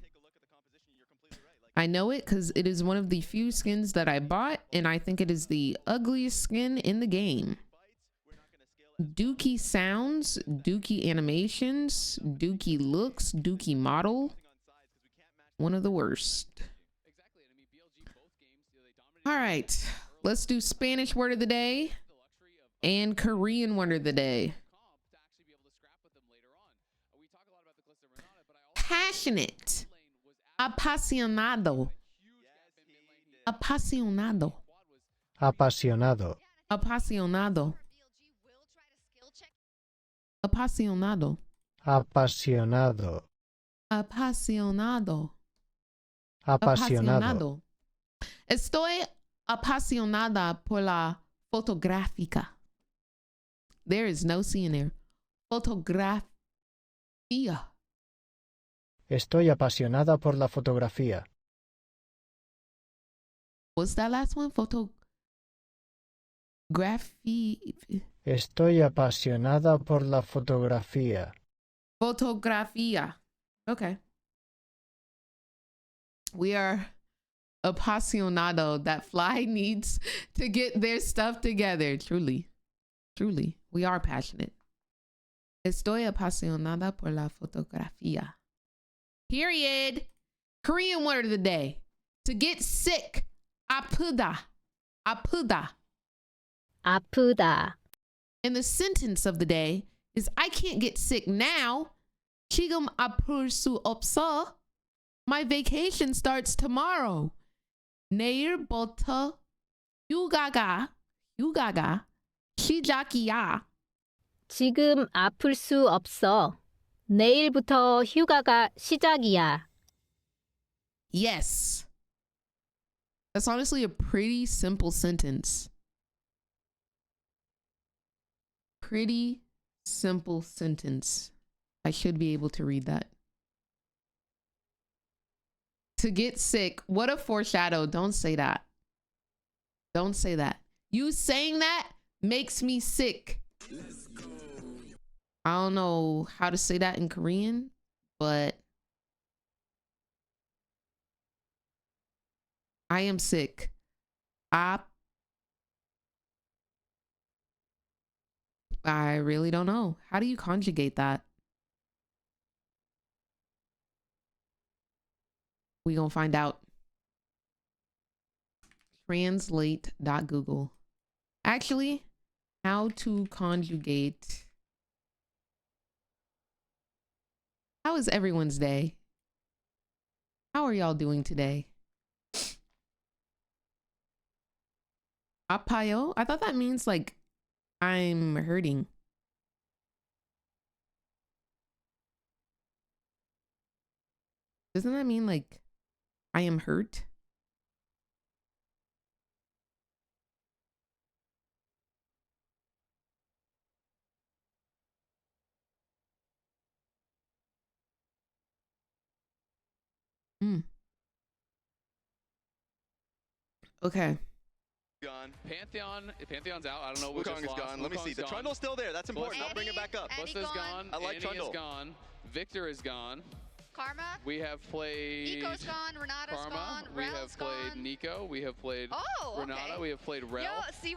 Speaker 1: I know it because it is one of the few skins that I bought, and I think it is the ugliest skin in the game. Dookie sounds, dookie animations, dookie looks, dookie model. One of the worst. All right, let's do Spanish word of the day and Korean word of the day. Passionate. Apasionado. Apasionado.
Speaker 21: Apasionado.
Speaker 1: Apasionado. Apasionado.
Speaker 21: Apasionado.
Speaker 1: Apasionado.
Speaker 21: Apasionado.
Speaker 1: Estoy apasionada por la fotográfica. There is no C in there. Fotografía.
Speaker 21: Estoy apasionada por la fotografía.
Speaker 1: What's that last one?
Speaker 21: Estoy apasionada por la fotografía.
Speaker 1: Fotografía. Okay. We are apasionado. That fly needs to get their stuff together. Truly. Truly. We are passionate. Estoy apasionada por la fotografía. Period. Korean word of the day. To get sick. 아프다. 아프다.
Speaker 22: 아프다.
Speaker 1: And the sentence of the day is I can't get sick now. 지금 아플 수 없어. My vacation starts tomorrow. 내일부터 휴가가 시작이야.
Speaker 22: 지금 아플 수 없어. 내일부터 휴가가 시작이야.
Speaker 1: Yes. That's honestly a pretty simple sentence. Pretty simple sentence. I should be able to read that. To get sick. What a foreshadow. Don't say that. Don't say that. You saying that makes me sick. I don't know how to say that in Korean, but I am sick. I really don't know. How do you conjugate that? We gonna find out. Translate.google. Actually, how to conjugate. How is everyone's day? How are y'all doing today? Apayo? I thought that means like I'm hurting. Doesn't that mean like I am hurt? Okay.
Speaker 12: Gone.
Speaker 13: Pantheon's out. I don't know what
Speaker 12: Wukong is gone. Let me see. The Trundle's still there. That's important. I'll bring it back up.
Speaker 13: Busta's gone.
Speaker 12: I like
Speaker 13: Annie
Speaker 12: Trundle.
Speaker 13: is gone. Victor is gone.
Speaker 11: Karma.
Speaker 13: We have played
Speaker 11: Nico's gone. Renata's
Speaker 13: Karma.
Speaker 11: gone.
Speaker 13: We
Speaker 11: Rel's
Speaker 13: have played
Speaker 11: gone.
Speaker 13: Nico. We have played Renata.
Speaker 11: Okay.
Speaker 13: We have played Rel.
Speaker 11: Yo, see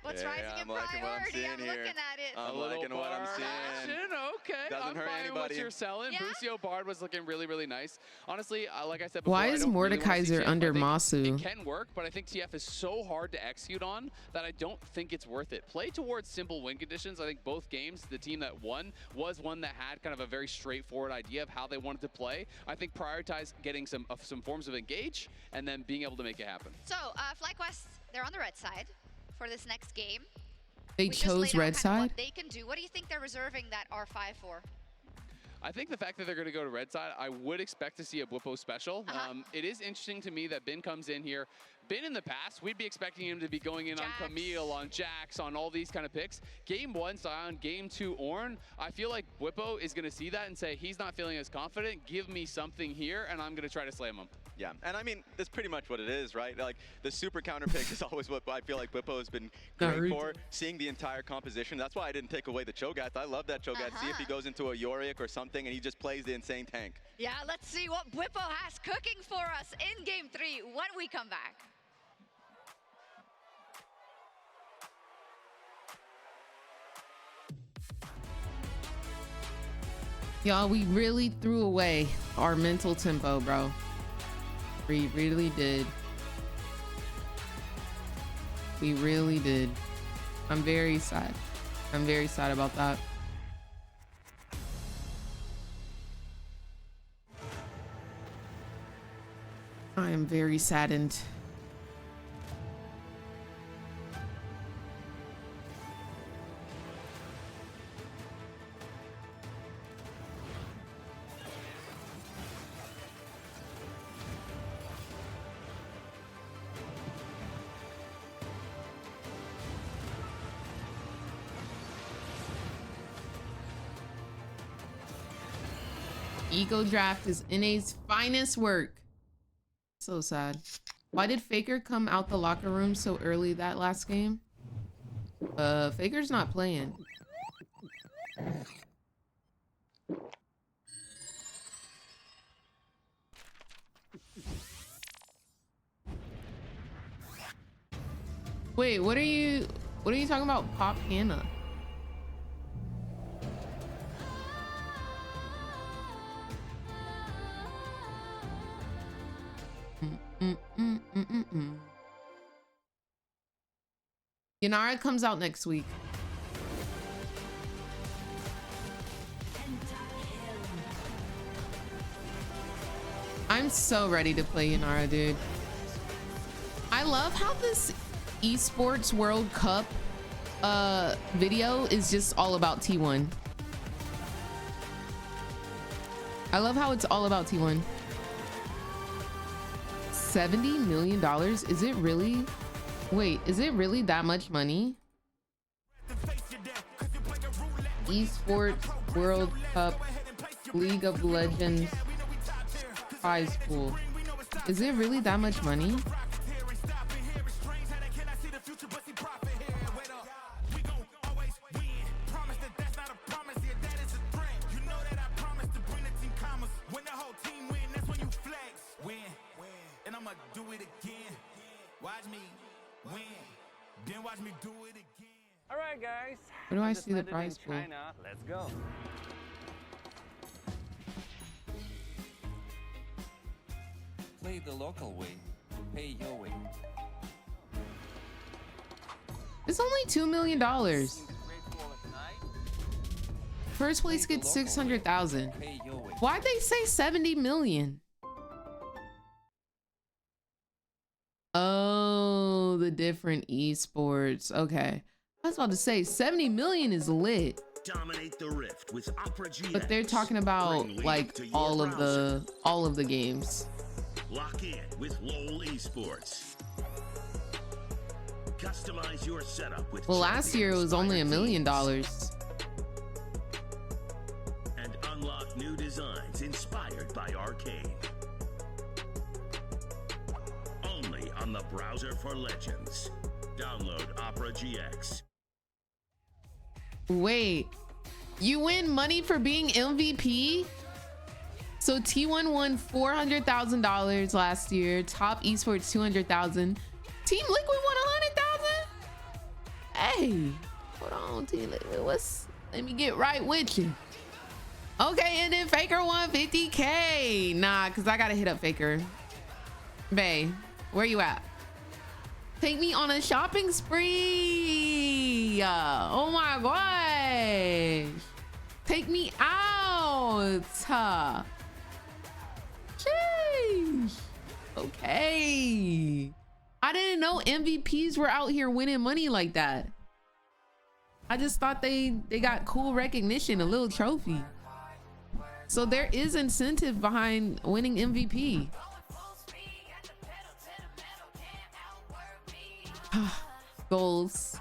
Speaker 11: what's rising in priority? I'm looking at it.
Speaker 12: I'm liking what I'm seeing.
Speaker 13: Okay,
Speaker 12: Doesn't
Speaker 13: I'm
Speaker 12: hurt
Speaker 13: buying
Speaker 12: anybody.
Speaker 13: what you're selling.
Speaker 11: Yeah?
Speaker 13: Busio Bard was looking really, really nice. Honestly, like I said before,
Speaker 1: Why
Speaker 13: I
Speaker 1: is
Speaker 13: don't really wanna see
Speaker 1: Mordekaiser
Speaker 13: TF.
Speaker 1: under
Speaker 13: I think
Speaker 1: Masu?
Speaker 13: It can work, but I think TF is so hard to execute on that I don't think it's worth it. Play towards simple win conditions. I think both games, the team that won was one that had kind of a very straightforward idea of how they wanted to play. I think prioritize getting some forms of engage and then being able to make it happen.
Speaker 11: So, FlyQuest, they're on the red side for this next game.
Speaker 1: They chose red side?
Speaker 11: What they can do. What do you think they're reserving that R5 for?
Speaker 13: I think the fact that they're going to go to red side, I would expect to see a Bwipo special. It is interesting to me that Bin comes in here Been in the past, we'd be expecting him to be going in on Camille, on Jax, on all these kind of picks. Game 1 Sion, game 2 Ornn. I feel like Bwipo is gonna see that and say, he's not feeling as confident, give me something here, and I'm gonna try to slam him.
Speaker 12: Yeah, and I mean, that's pretty much what it is, right? Like, the super counter pick is always what I feel like Bwipo has been great for, seeing the entire composition. That's why I didn't take away the Cho'Gath. I love that Cho'Gath. See if he goes into a Yorick or something, and he just plays the insane tank.
Speaker 11: Yeah, let's see what Bwipo has cooking for us in game 3 when we come back.
Speaker 1: Y'all, we really threw away our mental tempo, bro. We really did. We really did. I'm very sad. I'm very sad about that. I am very saddened. Ego draft is NA's finest work. So sad. Why did Faker come out the locker room so early that last game? Faker's not playing. Wait, what are you talking about, Pop Hannah? YUNARA comes out next week. I'm so ready to play YUNARA, dude. I love how this esports World Cup video is just all about T1. I love how it's all about T1. $70 million? Is it really? Wait, is it really that much money? Esports World Cup League of Legends prize pool. Is it really that much money?
Speaker 4: Alright guys.
Speaker 1: Where do I see the prize pool?
Speaker 4: China. Let's go. Play the local way. Pay your way.
Speaker 1: It's only $2 million. First place gets 600,000. Why'd they say 70 million? Oh, the different esports. Okay. I was about to say 70 million is lit.
Speaker 9: Dominate the rift with Opera GX.
Speaker 1: But they're talking about like all of the games.
Speaker 9: Lock in with LOL Esports. Customize your setup with
Speaker 1: Last year it was only $1 million.
Speaker 9: And unlock new designs inspired by Arcane. Only on the browser for Legends. Download Opera GX.
Speaker 1: Wait, you win money for being MVP? So T1 won $400,000 last year. Top esports 200,000. Team Liquid won 100,000. Hey, hold on, Team Liquid. Let me get right with you. Okay, and then Faker won 50K. Nah, cause I gotta hit up Faker. Bae, where you at? Take me on a shopping spree. Oh my gosh. Take me out. Sheesh. Okay. I didn't know MVPs were out here winning money like that. I just thought they got cool recognition, a little trophy. So there is incentive behind winning MVP. Goals.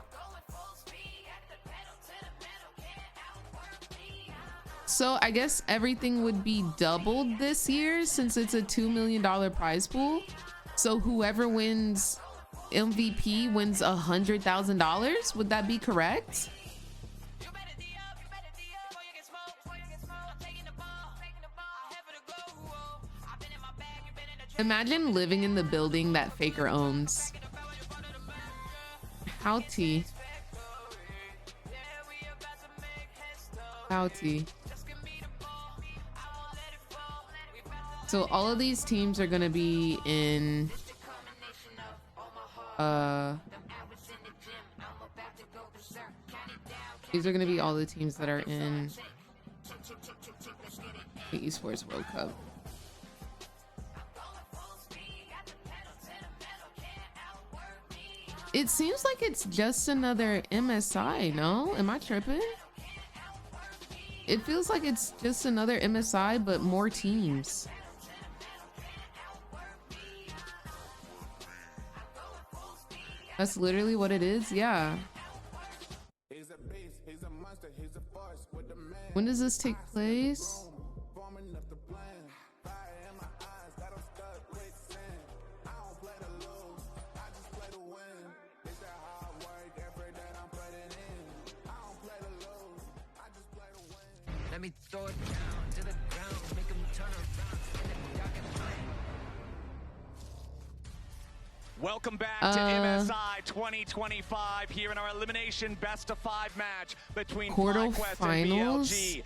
Speaker 1: So I guess everything would be doubled this year since it's a $2 million prize pool. So whoever wins MVP wins $100,000. Would that be correct? Imagine living in the building that Faker owns. Howty. Howty. So all of these teams are gonna be in these are gonna be all the teams that are in the Esports World Cup. It seems like it's just another MSI, no? Am I tripping? It feels like it's just another MSI, but more teams. That's literally what it is, yeah. When does this take place?
Speaker 5: Let me throw it down to the ground, make them turn around.
Speaker 15: Welcome back to MSI 2025 here in our elimination best of 5 match between FlyQuest and BLG.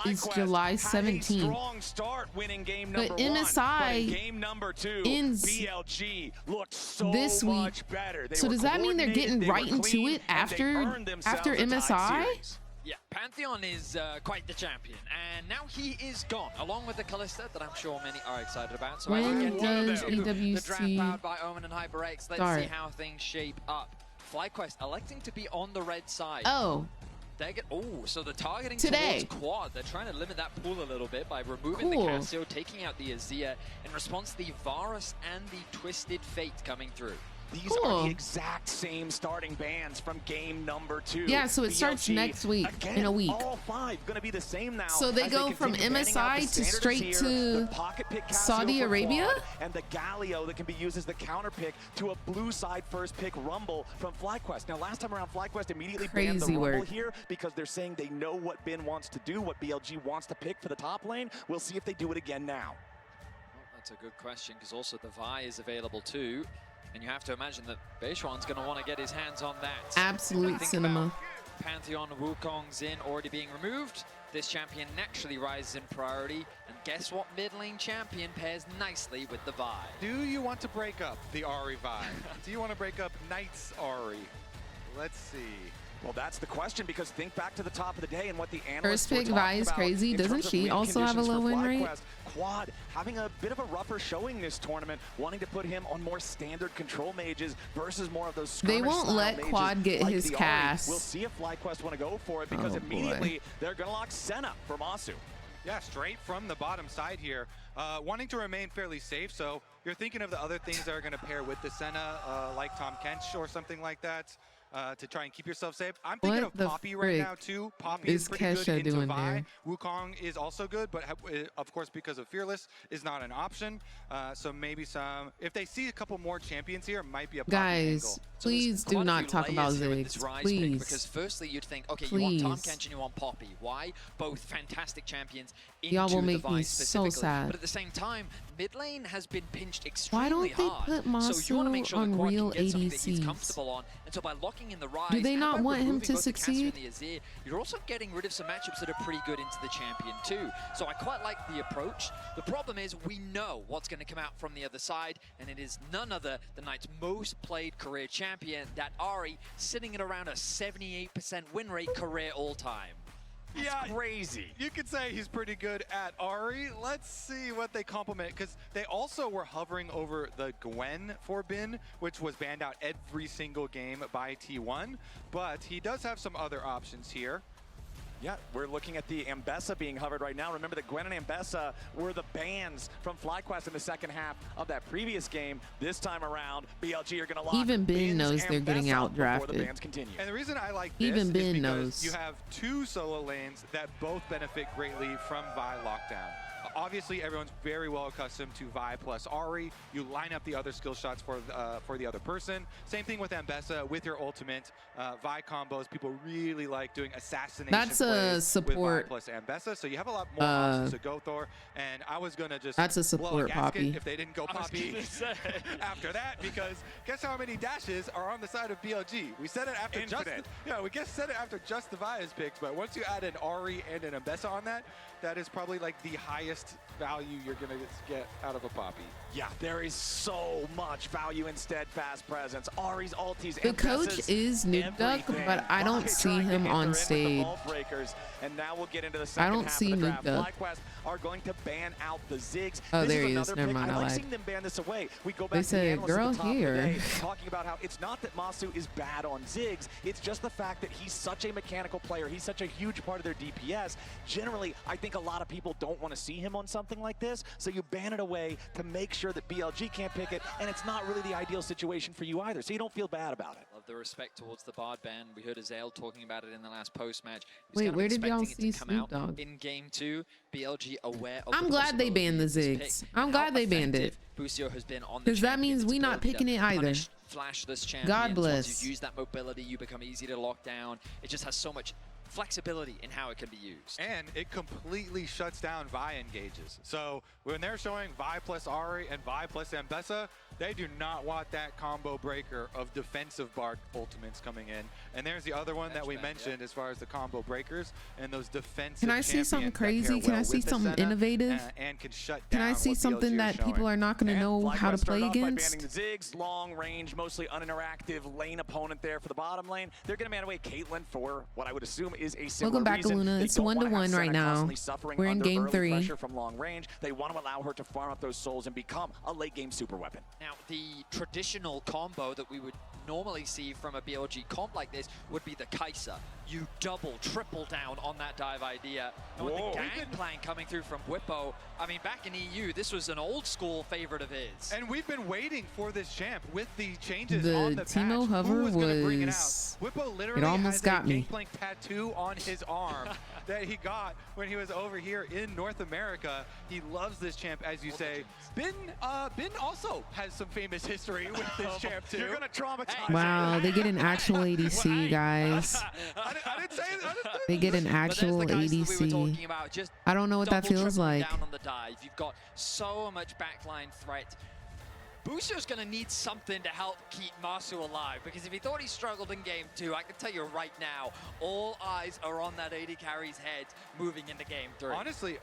Speaker 1: Is July 17th.
Speaker 15: Strong start winning game number
Speaker 1: But
Speaker 15: 1.
Speaker 1: MSI
Speaker 15: But game number 2,
Speaker 1: ends
Speaker 15: BLG looked so
Speaker 1: this week.
Speaker 15: much better. They
Speaker 1: So
Speaker 15: were
Speaker 1: does that mean they're getting
Speaker 15: coordinated,
Speaker 1: right
Speaker 15: they were
Speaker 1: into
Speaker 15: clean,
Speaker 1: it
Speaker 15: and they earned themselves
Speaker 1: after
Speaker 15: a tied
Speaker 1: MSI?
Speaker 15: series.
Speaker 14: Yeah, Pantheon is quite the champion, and now he is gone, along with the Callista that I'm sure many are excited about. So
Speaker 1: When
Speaker 14: as we get
Speaker 1: does
Speaker 14: into the draft
Speaker 1: EWC
Speaker 14: powered by Omen and HyperX, let's
Speaker 1: start?
Speaker 14: see how things shape up. FlyQuest electing to be on the red side.
Speaker 1: Oh.
Speaker 14: So the targeting
Speaker 1: Today.
Speaker 14: towards quad. They're trying to limit that pool a little bit by removing
Speaker 1: Cool.
Speaker 14: the Casio, taking out the Azir, in response to the Varus and the Twisted Fate coming through.
Speaker 19: These are the exact same starting bands from game number 2.
Speaker 1: Yeah, so it starts
Speaker 19: BLG,
Speaker 1: next week,
Speaker 19: again,
Speaker 1: in a week.
Speaker 19: All 5 going to be the same now.
Speaker 1: So they
Speaker 19: as
Speaker 1: go from
Speaker 19: continue banning out
Speaker 1: MSI
Speaker 19: the
Speaker 1: to
Speaker 19: standards
Speaker 1: straight
Speaker 19: here,
Speaker 1: to
Speaker 19: the pocket pick Casio
Speaker 1: Saudi
Speaker 19: for
Speaker 1: Arabia?
Speaker 19: quad, and the Galio that can be used as the counter pick to a blue side first pick Rumble from FlyQuest. Now last time around, FlyQuest immediately banned the
Speaker 1: Crazy
Speaker 19: Rumble
Speaker 1: work.
Speaker 19: here because they're saying they know what Bin wants to do, what BLG wants to pick for the top lane. We'll see if they do it again now.
Speaker 14: Well, that's a good question, because also the Vi is available too. And you have to imagine that Beishuan's going to want to get his hands on that.
Speaker 1: Absolute
Speaker 14: Think
Speaker 1: cinema.
Speaker 14: about Pantheon Wukong's in already being removed. This champion naturally rises in priority. And guess what mid lane champion pairs nicely with the Vi?
Speaker 18: Do you want to break up the Ahri vibe? Do you want to break up Knight's Ahri? Let's see.
Speaker 19: Well, that's the question, because think back to the top of the day and what the analysts
Speaker 1: First
Speaker 19: were
Speaker 1: pick
Speaker 19: talking
Speaker 1: Vi is
Speaker 19: about
Speaker 1: crazy.
Speaker 19: in
Speaker 1: Doesn't
Speaker 19: terms of
Speaker 1: she
Speaker 19: win
Speaker 1: also have a
Speaker 19: conditions
Speaker 1: low
Speaker 19: for
Speaker 1: win rate?
Speaker 19: FlyQuest. Quad having a bit of a rougher showing this tournament, wanting to put him on more standard control mages versus more of those skirmish
Speaker 1: They won't
Speaker 19: style
Speaker 1: let
Speaker 19: mages
Speaker 1: Quad get
Speaker 19: like
Speaker 1: his
Speaker 19: the Ahri.
Speaker 1: cast.
Speaker 19: We'll see if FlyQuest want to go for it, because
Speaker 1: Oh, boy.
Speaker 19: immediately they're going to lock Senna for Masu.
Speaker 18: Yeah, straight from the bottom side here. Wanting to remain fairly safe, so you're thinking of the other things that are going to pair with the Senna, like Tom Kench or something like that, to try and keep yourself safe. I'm thinking
Speaker 1: What
Speaker 18: of
Speaker 1: the
Speaker 18: Poppy right now
Speaker 1: frick
Speaker 18: too. Poppy
Speaker 1: is
Speaker 18: is pretty
Speaker 1: Kesha
Speaker 18: good into
Speaker 1: doing
Speaker 18: Vi.
Speaker 1: there?
Speaker 18: Wukong is also good, but of course because of Fearless is not an option. So maybe some, if they see a couple more champions here, it might be a Poppy
Speaker 1: Guys,
Speaker 18: angle.
Speaker 1: please do
Speaker 14: Quite a
Speaker 1: not
Speaker 14: few
Speaker 1: talk about
Speaker 14: layers here with this
Speaker 1: Ziggs.
Speaker 14: Rise pick, because
Speaker 1: Please.
Speaker 14: firstly you'd think, okay, you want Tom
Speaker 1: Please.
Speaker 14: Kench and you want Poppy. Why? Both fantastic champions
Speaker 1: Y'all
Speaker 14: into
Speaker 1: will
Speaker 14: the
Speaker 1: make
Speaker 14: Vi
Speaker 1: me so
Speaker 14: specifically.
Speaker 1: sad.
Speaker 14: But at the same time, mid lane has been pinched
Speaker 1: Why
Speaker 14: extremely
Speaker 1: don't they
Speaker 14: hard.
Speaker 1: put
Speaker 14: So you want to make
Speaker 1: Masu
Speaker 14: sure
Speaker 1: on
Speaker 14: the Quad
Speaker 1: real
Speaker 14: can get something that he's
Speaker 1: ADCs?
Speaker 14: comfortable on. And so by locking in the Rise,
Speaker 1: Do they
Speaker 14: and
Speaker 1: not
Speaker 14: by
Speaker 1: want him
Speaker 14: removing
Speaker 1: to
Speaker 14: both the Casio
Speaker 1: succeed?
Speaker 14: and the Azir, you're also getting rid of some matchups that are pretty good into the champion too. So I quite like the approach. The problem is we know what's going to come out from the other side, and it is none other than Knight's most played career champion, that Ahri, sitting at around a 78% win rate career all time.
Speaker 18: That's
Speaker 19: crazy.
Speaker 18: You could say he's pretty good at Ahri. Let's see what they complement, because they also were hovering over the Gwen for Bin, which was banned out every single game by T1. But he does have some other options here.
Speaker 19: Yeah, we're looking at the Ambessa being hovered right now. Remember that Gwen and Ambessa were the bans from FlyQuest in the second half of that previous game. This time around, BLG are going to lock
Speaker 1: Even Ben
Speaker 19: Bin's
Speaker 1: knows they're getting
Speaker 19: Ambessa before
Speaker 1: outdrafted.
Speaker 19: the bans continue.
Speaker 18: And the reason I like this
Speaker 1: Even
Speaker 18: is
Speaker 1: Ben
Speaker 18: because
Speaker 1: knows.
Speaker 18: you have two solo lanes that both benefit greatly from Vi lockdown. Obviously, everyone's very well accustomed to Vi plus Ahri. You line up the other skill shots for the other person. Same thing with Ambessa with your ultimate. Vi combos, people really like doing assassination
Speaker 1: That's a
Speaker 18: plays
Speaker 1: support.
Speaker 18: with Vi plus Ambessa, so you have a lot more options to go for. And I was gonna just
Speaker 1: That's a
Speaker 18: blow
Speaker 1: support,
Speaker 18: gasket
Speaker 1: Poppy.
Speaker 18: if they didn't go Poppy after that, because guess how many dashes are on the side of BLG? We said it after said it after just the Vias picks, but once you add an Ahri and an Ambessa on that, that is probably like the highest value you're gonna get out of a Poppy.
Speaker 19: Yeah, there is so much value in Steadfast Presence. Ahri's ultis,
Speaker 1: The coach is Nuke Duck, but I don't see him on stage.
Speaker 19: And now we'll get into the second
Speaker 1: I don't
Speaker 19: half
Speaker 1: see
Speaker 19: of the
Speaker 1: Nuke
Speaker 19: draft.
Speaker 1: Duck.
Speaker 19: FlyQuest are going to ban out the Ziggs.
Speaker 1: Oh,
Speaker 19: This
Speaker 1: there he
Speaker 19: another
Speaker 1: is. Never
Speaker 19: pick.
Speaker 1: mind,
Speaker 19: I
Speaker 1: I
Speaker 19: like
Speaker 1: lied.
Speaker 19: seeing them ban this away. We go back
Speaker 1: They
Speaker 19: to the
Speaker 1: said,
Speaker 19: analysts at
Speaker 1: "Girl,
Speaker 19: the top of the
Speaker 1: here."
Speaker 19: day, talking about how it's not that Masu is bad on Ziggs, it's just the fact that he's such a mechanical player. He's such a huge part of their DPS. Generally, I think a lot of people don't want to see him on something like this, so you ban it away to make sure that BLG can't pick it, and it's not really the ideal situation for you either, so you don't feel bad about it.
Speaker 14: Love the respect towards the Bard ban. We heard Azael talking about it in the last post-match.
Speaker 1: Wait, where did y'all see Snoop Dogg?
Speaker 14: In game 2, BLG aware of
Speaker 1: I'm
Speaker 14: the
Speaker 1: glad they
Speaker 14: possibility
Speaker 1: banned the
Speaker 14: of this
Speaker 1: Ziggs.
Speaker 14: pick,
Speaker 1: I'm glad
Speaker 14: how
Speaker 1: they banned it.
Speaker 14: effective Busio has been on the
Speaker 1: Because that
Speaker 14: champion,
Speaker 1: means
Speaker 14: its
Speaker 1: we not
Speaker 14: ability
Speaker 1: picking
Speaker 14: to
Speaker 1: it either.
Speaker 14: punish flashless champions.
Speaker 1: God bless.
Speaker 14: Once you use that mobility, you become easy to lock down. It just has so much flexibility in how it can be used.
Speaker 18: And it completely shuts down Vi engages. So when they're showing Vi plus Ahri and Vi plus Ambessa, they do not want that combo breaker of defensive Bard ultimates coming in. And there's the other one that we mentioned as far as the combo breakers and those defensive
Speaker 1: Can I see something
Speaker 18: champions that
Speaker 1: crazy?
Speaker 18: pair
Speaker 1: Can I
Speaker 18: well
Speaker 1: see
Speaker 18: with the
Speaker 1: something
Speaker 18: Senna,
Speaker 1: innovative?
Speaker 18: And can shut
Speaker 1: Can
Speaker 18: down
Speaker 1: I see
Speaker 18: what
Speaker 1: something
Speaker 18: BLG
Speaker 1: that
Speaker 18: showing.
Speaker 1: people are not going to know how to
Speaker 19: FlyQuest
Speaker 1: play
Speaker 19: start off by
Speaker 1: against?
Speaker 19: banning the Ziggs, long range, mostly uninteractive lane opponent there for the bottom lane. They're going to ban away Caitlyn for what I would assume is a similar
Speaker 1: Welcome back,
Speaker 19: reason.
Speaker 1: Luna.
Speaker 19: They
Speaker 1: It's
Speaker 19: don't wanna
Speaker 1: 1-1
Speaker 19: have
Speaker 1: right
Speaker 19: Senna
Speaker 1: now.
Speaker 19: constantly suffering
Speaker 1: We're in
Speaker 19: under
Speaker 1: game
Speaker 19: early
Speaker 1: 3.
Speaker 19: pressure from long range. They want to allow her to farm up those souls and become a late game super weapon.
Speaker 14: Now, the traditional combo that we would normally see from a BLG comp like this would be the KAISA. You double, triple down on that dive idea. And with the gangplank coming through from Whippo, I mean, back in EU, this was an old school favorite of his.
Speaker 18: And we've been waiting for this champ with the changes
Speaker 1: The
Speaker 18: on the
Speaker 1: Teemo
Speaker 18: patch.
Speaker 1: hover
Speaker 18: Who was gonna bring it
Speaker 1: was-
Speaker 18: out? Whippo
Speaker 1: it
Speaker 18: literally
Speaker 1: almost
Speaker 18: has
Speaker 1: got
Speaker 18: a
Speaker 1: me.
Speaker 18: Gangplank tattoo on his arm that he got when he was over here in North America. He loves this champ, as you say. Ben also has some famous history with this champ too.
Speaker 19: You're gonna traumatize.
Speaker 1: Wow, they get an actual ADC, guys.
Speaker 18: I didn't say it.
Speaker 1: They get an actual ADC. I don't know what that feels like.
Speaker 14: Down on the dive. You've got so much backline threat. Busio's going to need something to help keep Masu alive, because if he thought he struggled in game 2, I can tell you right now, all eyes are on that AD carry's head moving into game 3.
Speaker 18: Honestly,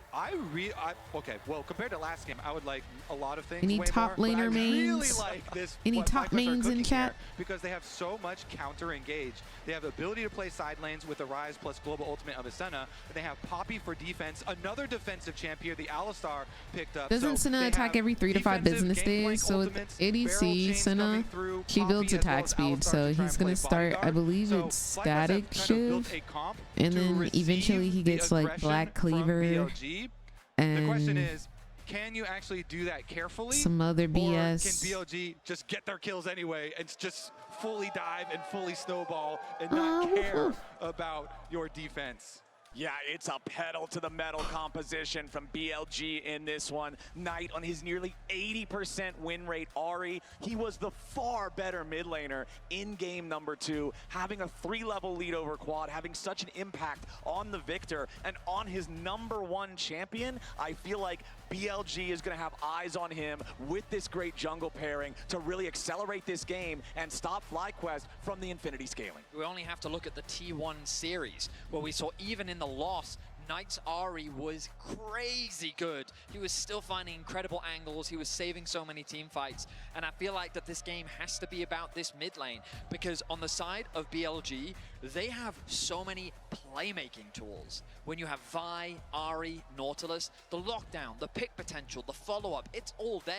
Speaker 18: okay, well, compared to last game, I would like a lot of things
Speaker 1: Any
Speaker 18: way
Speaker 1: top
Speaker 18: more, but
Speaker 1: laner
Speaker 18: I really
Speaker 1: mains?
Speaker 18: like this.
Speaker 1: Any
Speaker 18: what
Speaker 1: top
Speaker 18: FlyQuest are
Speaker 1: mains in
Speaker 18: cooking
Speaker 1: chat?
Speaker 18: here, because they have so much counter engage. They have the ability to play side lanes with the Rise plus global ultimate of Senna. They have Poppy for defense, another defensive champ here, the Alistar picked up.
Speaker 1: Doesn't
Speaker 18: So
Speaker 1: Senna
Speaker 18: they
Speaker 1: attack
Speaker 18: have
Speaker 1: every 3 to 5
Speaker 18: defensive
Speaker 1: business
Speaker 18: Gangplank
Speaker 1: days? So with
Speaker 18: ultimates, barrel
Speaker 1: ADC,
Speaker 18: chains
Speaker 1: Senna,
Speaker 18: coming through,
Speaker 1: she
Speaker 18: Poppy
Speaker 1: builds
Speaker 18: as well
Speaker 1: attack
Speaker 18: as
Speaker 1: speed,
Speaker 18: Alistar
Speaker 1: so
Speaker 18: to try
Speaker 1: he's
Speaker 18: and
Speaker 1: going
Speaker 18: play
Speaker 1: to start, I
Speaker 18: bodyguard.
Speaker 1: believe
Speaker 18: So
Speaker 1: it's
Speaker 18: FlyQuest
Speaker 1: static
Speaker 18: have kind of built
Speaker 1: shiv,
Speaker 18: a comp
Speaker 1: and
Speaker 18: to
Speaker 1: then
Speaker 18: receive
Speaker 1: eventually he
Speaker 18: the
Speaker 1: gets like
Speaker 18: aggression
Speaker 1: Black
Speaker 18: from
Speaker 1: Cleaver,
Speaker 18: BLG. The question
Speaker 1: and
Speaker 18: is, can you actually do that carefully?
Speaker 1: some other BS.
Speaker 18: Or can BLG just get their kills anyway and just fully dive and fully snowball and not care about your defense?
Speaker 19: Yeah, it's a pedal to the metal composition from BLG in this one. Knight on his nearly 80% win rate. Ahri, he was the far better mid laner in game number 2, having a 3-level lead over Quad, having such an impact on the victor and on his number 1 champion. I feel like BLG is going to have eyes on him with this great jungle pairing to really accelerate this game and stop FlyQuest from the infinity scaling.
Speaker 14: We only have to look at the T1 series, where we saw even in the loss, Knight's Ahri was crazy good. He was still finding incredible angles. He was saving so many team fights. And I feel like that this game has to be about this mid lane, because on the side of BLG, they have so many playmaking tools. When you have Vi, Ari, Nautilus, the lockdown, the pick potential, the follow-up, it's all there.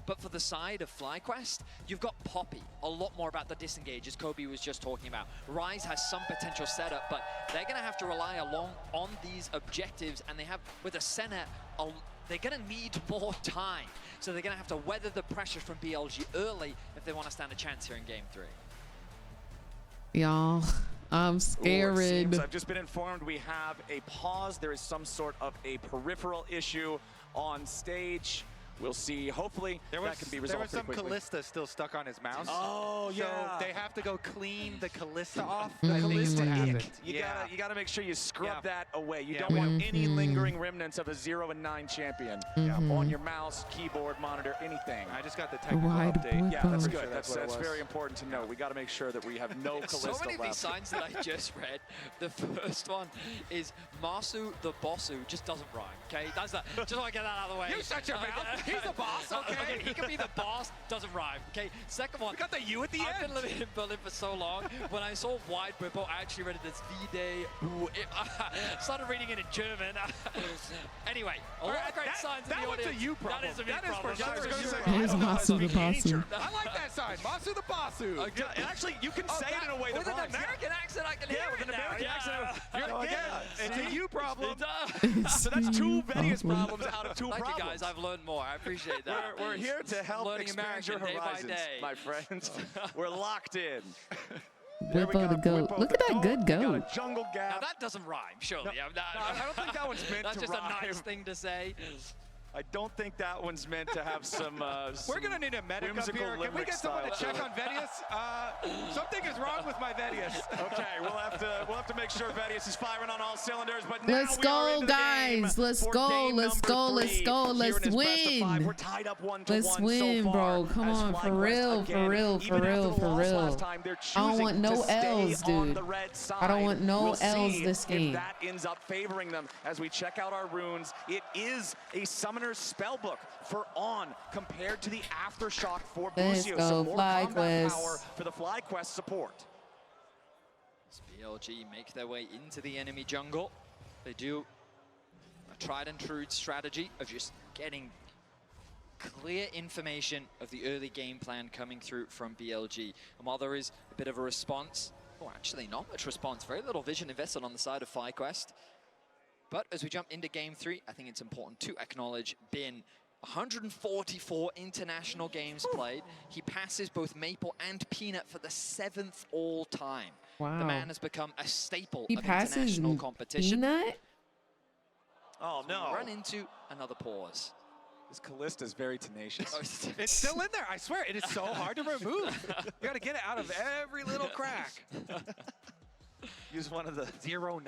Speaker 14: But for the side of FlyQuest, you've got Poppy, a lot more about the disengage, as Kobe was just talking about. Rise has some potential setup, but they're going to have to rely along on these objectives, and they have, with a Senna, they're going to need more time. So they're going to have to weather the pressure from BLG early if they want to stand a chance here in Game 3.
Speaker 1: Y'all, I'm scared.
Speaker 19: I've just been informed we have a pause. There is some sort of a peripheral issue on stage. We'll see. Hopefully that can be resolved.
Speaker 18: There was some
Speaker 19: quickly.
Speaker 18: Callista still stuck on his mouse.
Speaker 19: Oh, yeah.
Speaker 18: So they have to go clean the Callista off.
Speaker 19: The
Speaker 18: I think is what happened.
Speaker 19: You gotta make sure you scrub that away. You
Speaker 18: Yeah.
Speaker 19: don't want any lingering remnants of a 0-9 champion on your mouse, keyboard, monitor, anything.
Speaker 18: I just got the technical
Speaker 1: Wide
Speaker 18: update.
Speaker 19: Yeah, that's
Speaker 1: Sure
Speaker 19: good. That's very important to know. We got to make sure that we have no Callista
Speaker 14: So many of these
Speaker 19: left.
Speaker 14: signs that I just read. The first one is Masu the Bossu just doesn't rhyme. Okay, that's that. Just want to get that out of the way.
Speaker 18: You shut your mouth. He's the boss. Okay.
Speaker 14: He can be the boss. Doesn't rhyme. Okay. Second one.
Speaker 18: We got the U at the end.
Speaker 14: I've been living in Berlin for so long. When I saw Wide Whippo, I actually read it as V-Day. Started reading it in German. Anyway, a lot of great signs in the audience.
Speaker 18: That's a U problem.
Speaker 14: That is a me
Speaker 18: That is
Speaker 14: problem.
Speaker 18: for
Speaker 1: Here's Masu the Basu.
Speaker 18: I like that sign. Masu the Basu.
Speaker 19: Actually, you can say it in a way that
Speaker 14: with an
Speaker 19: rhymes.
Speaker 14: American accent, I can hear
Speaker 19: with
Speaker 14: it
Speaker 19: an American accent.
Speaker 18: It's a U problem.
Speaker 19: So that's two Vedius problems out of two
Speaker 14: Thank
Speaker 19: problems.
Speaker 14: you guys, I've learned more. I appreciate that.
Speaker 19: We're here to help
Speaker 14: Learning
Speaker 19: expand your
Speaker 14: American day by
Speaker 19: horizons,
Speaker 14: day.
Speaker 19: my friends. We're locked in. There we
Speaker 1: Whippo the
Speaker 19: go,
Speaker 1: goat.
Speaker 19: Whippo
Speaker 1: Look
Speaker 19: the
Speaker 1: at that good
Speaker 19: We got
Speaker 1: goat.
Speaker 19: a jungle
Speaker 14: Now
Speaker 19: gap.
Speaker 14: that doesn't rhyme, surely.
Speaker 19: I don't think that one's meant
Speaker 14: That's
Speaker 19: to
Speaker 14: just
Speaker 19: rhyme.
Speaker 14: a nice thing to say.
Speaker 19: I don't think that one's meant to have some.
Speaker 18: We're gonna need a medic up
Speaker 19: whimsical
Speaker 18: here. Can we
Speaker 19: limerick
Speaker 18: get someone to
Speaker 19: style
Speaker 18: check on Vedius? Something is wrong with my Vedius.
Speaker 19: Okay, we'll have to make sure Vedius is firing on all cylinders. But now
Speaker 1: Let's
Speaker 19: we are
Speaker 1: go,
Speaker 19: into the game
Speaker 1: guys. Let's
Speaker 19: for
Speaker 1: go.
Speaker 19: game
Speaker 1: Let's
Speaker 19: number
Speaker 1: go. Let's
Speaker 19: 3
Speaker 1: go.
Speaker 19: here
Speaker 1: Let's
Speaker 19: in this best of 5.
Speaker 1: win.
Speaker 19: We're tied up 1-1
Speaker 1: Let's win,
Speaker 19: so far.
Speaker 1: bro. Come
Speaker 19: as
Speaker 1: on, for
Speaker 19: FlyQuest
Speaker 1: real,
Speaker 19: again,
Speaker 1: for real,
Speaker 19: even
Speaker 1: for
Speaker 19: after
Speaker 1: real,
Speaker 19: the
Speaker 1: for
Speaker 19: loss
Speaker 1: real.
Speaker 19: last time, they're
Speaker 1: I don't
Speaker 19: choosing
Speaker 1: want no
Speaker 19: to stay
Speaker 1: L's,
Speaker 19: on
Speaker 1: dude.
Speaker 19: the red side.
Speaker 1: I don't want no
Speaker 19: We'll
Speaker 1: L's
Speaker 19: see
Speaker 1: this game.
Speaker 19: If that ends up favoring them as we check out our runes. It is a summoner's spellbook for On compared to the Aftershock for
Speaker 1: Let's
Speaker 19: Busio.
Speaker 1: go,
Speaker 19: So more combat
Speaker 1: FlyQuest.
Speaker 19: power for the FlyQuest support.
Speaker 14: As BLG make their way into the enemy jungle, they do a tried and true strategy of just getting clear information of the early game plan coming through from BLG. And while there is a bit of a response, oh, actually not much response, very little vision invested on the side of FlyQuest. But as we jump into game 3, I think it's important to acknowledge Bin. 144 international games played. He passes both Maple and Peanut for the 7th all time.
Speaker 1: Wow.
Speaker 14: The man has become a staple
Speaker 1: He
Speaker 14: of
Speaker 1: passes
Speaker 14: international competition.
Speaker 1: Peanut?
Speaker 19: Oh,
Speaker 14: So
Speaker 19: no.
Speaker 14: we run into another pause.
Speaker 19: This Callista is very tenacious.
Speaker 18: It's still in there. I swear, it is so hard to remove. You got to get it out of every little crack.
Speaker 19: Use one of the
Speaker 18: 0-9.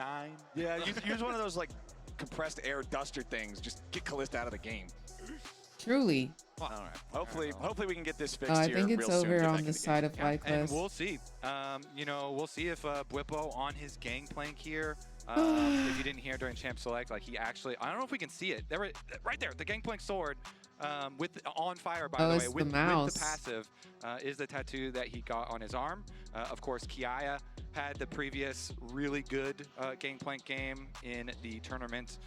Speaker 19: Yeah, use one of those like compressed air duster things. Just get Callista out of the game.
Speaker 1: Truly.
Speaker 19: All right. Hopefully we can get this fixed
Speaker 1: I
Speaker 19: here
Speaker 1: think it's
Speaker 19: real soon.
Speaker 1: over
Speaker 19: Get
Speaker 1: on
Speaker 19: back
Speaker 1: the
Speaker 19: in the
Speaker 1: side
Speaker 19: game.
Speaker 1: of
Speaker 18: And
Speaker 1: FlyQuest.
Speaker 18: we'll see. We'll see if Bwipo on his gangplank here. If you didn't hear during Champ Select, like he actually, I don't know if we can see it. There, right there, the gangplank sword with on fire. By the way,
Speaker 1: it's
Speaker 18: with
Speaker 1: the mouse.
Speaker 18: the passive is the tattoo that he got on his arm. Of course, Kiaya had the previous really good gangplank game in the tournament.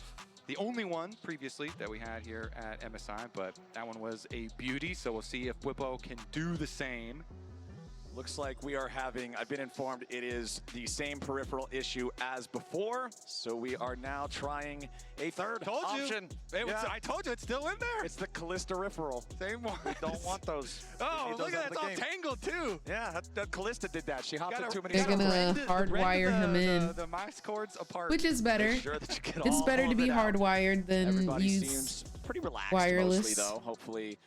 Speaker 18: The only one previously that we had here at MSI, but that one was a beauty. So we'll see if Bwipo can do the same.
Speaker 19: Looks like we are having, I've been informed it is the same peripheral issue as before. So we are now trying a third option.
Speaker 18: I told you, it's still in there.
Speaker 19: It's the Callista referral.
Speaker 18: Same one.
Speaker 19: Don't want those.
Speaker 18: Oh,
Speaker 19: We
Speaker 18: look
Speaker 19: need those
Speaker 18: at that. It's
Speaker 19: out
Speaker 18: all
Speaker 19: of the game.
Speaker 18: tangled too.
Speaker 19: Yeah, that Callista did that. She hopped in too many
Speaker 1: They're gonna
Speaker 19: times.
Speaker 1: hardwire him in.
Speaker 18: The mouse cords apart.
Speaker 1: Which is better.
Speaker 19: Make sure that you get
Speaker 1: It's
Speaker 19: all
Speaker 1: better to
Speaker 19: of
Speaker 1: be
Speaker 19: it out.
Speaker 1: hardwired than
Speaker 19: Everybody
Speaker 1: use
Speaker 19: seems pretty relaxed
Speaker 1: wireless.
Speaker 19: mostly though. Hopefully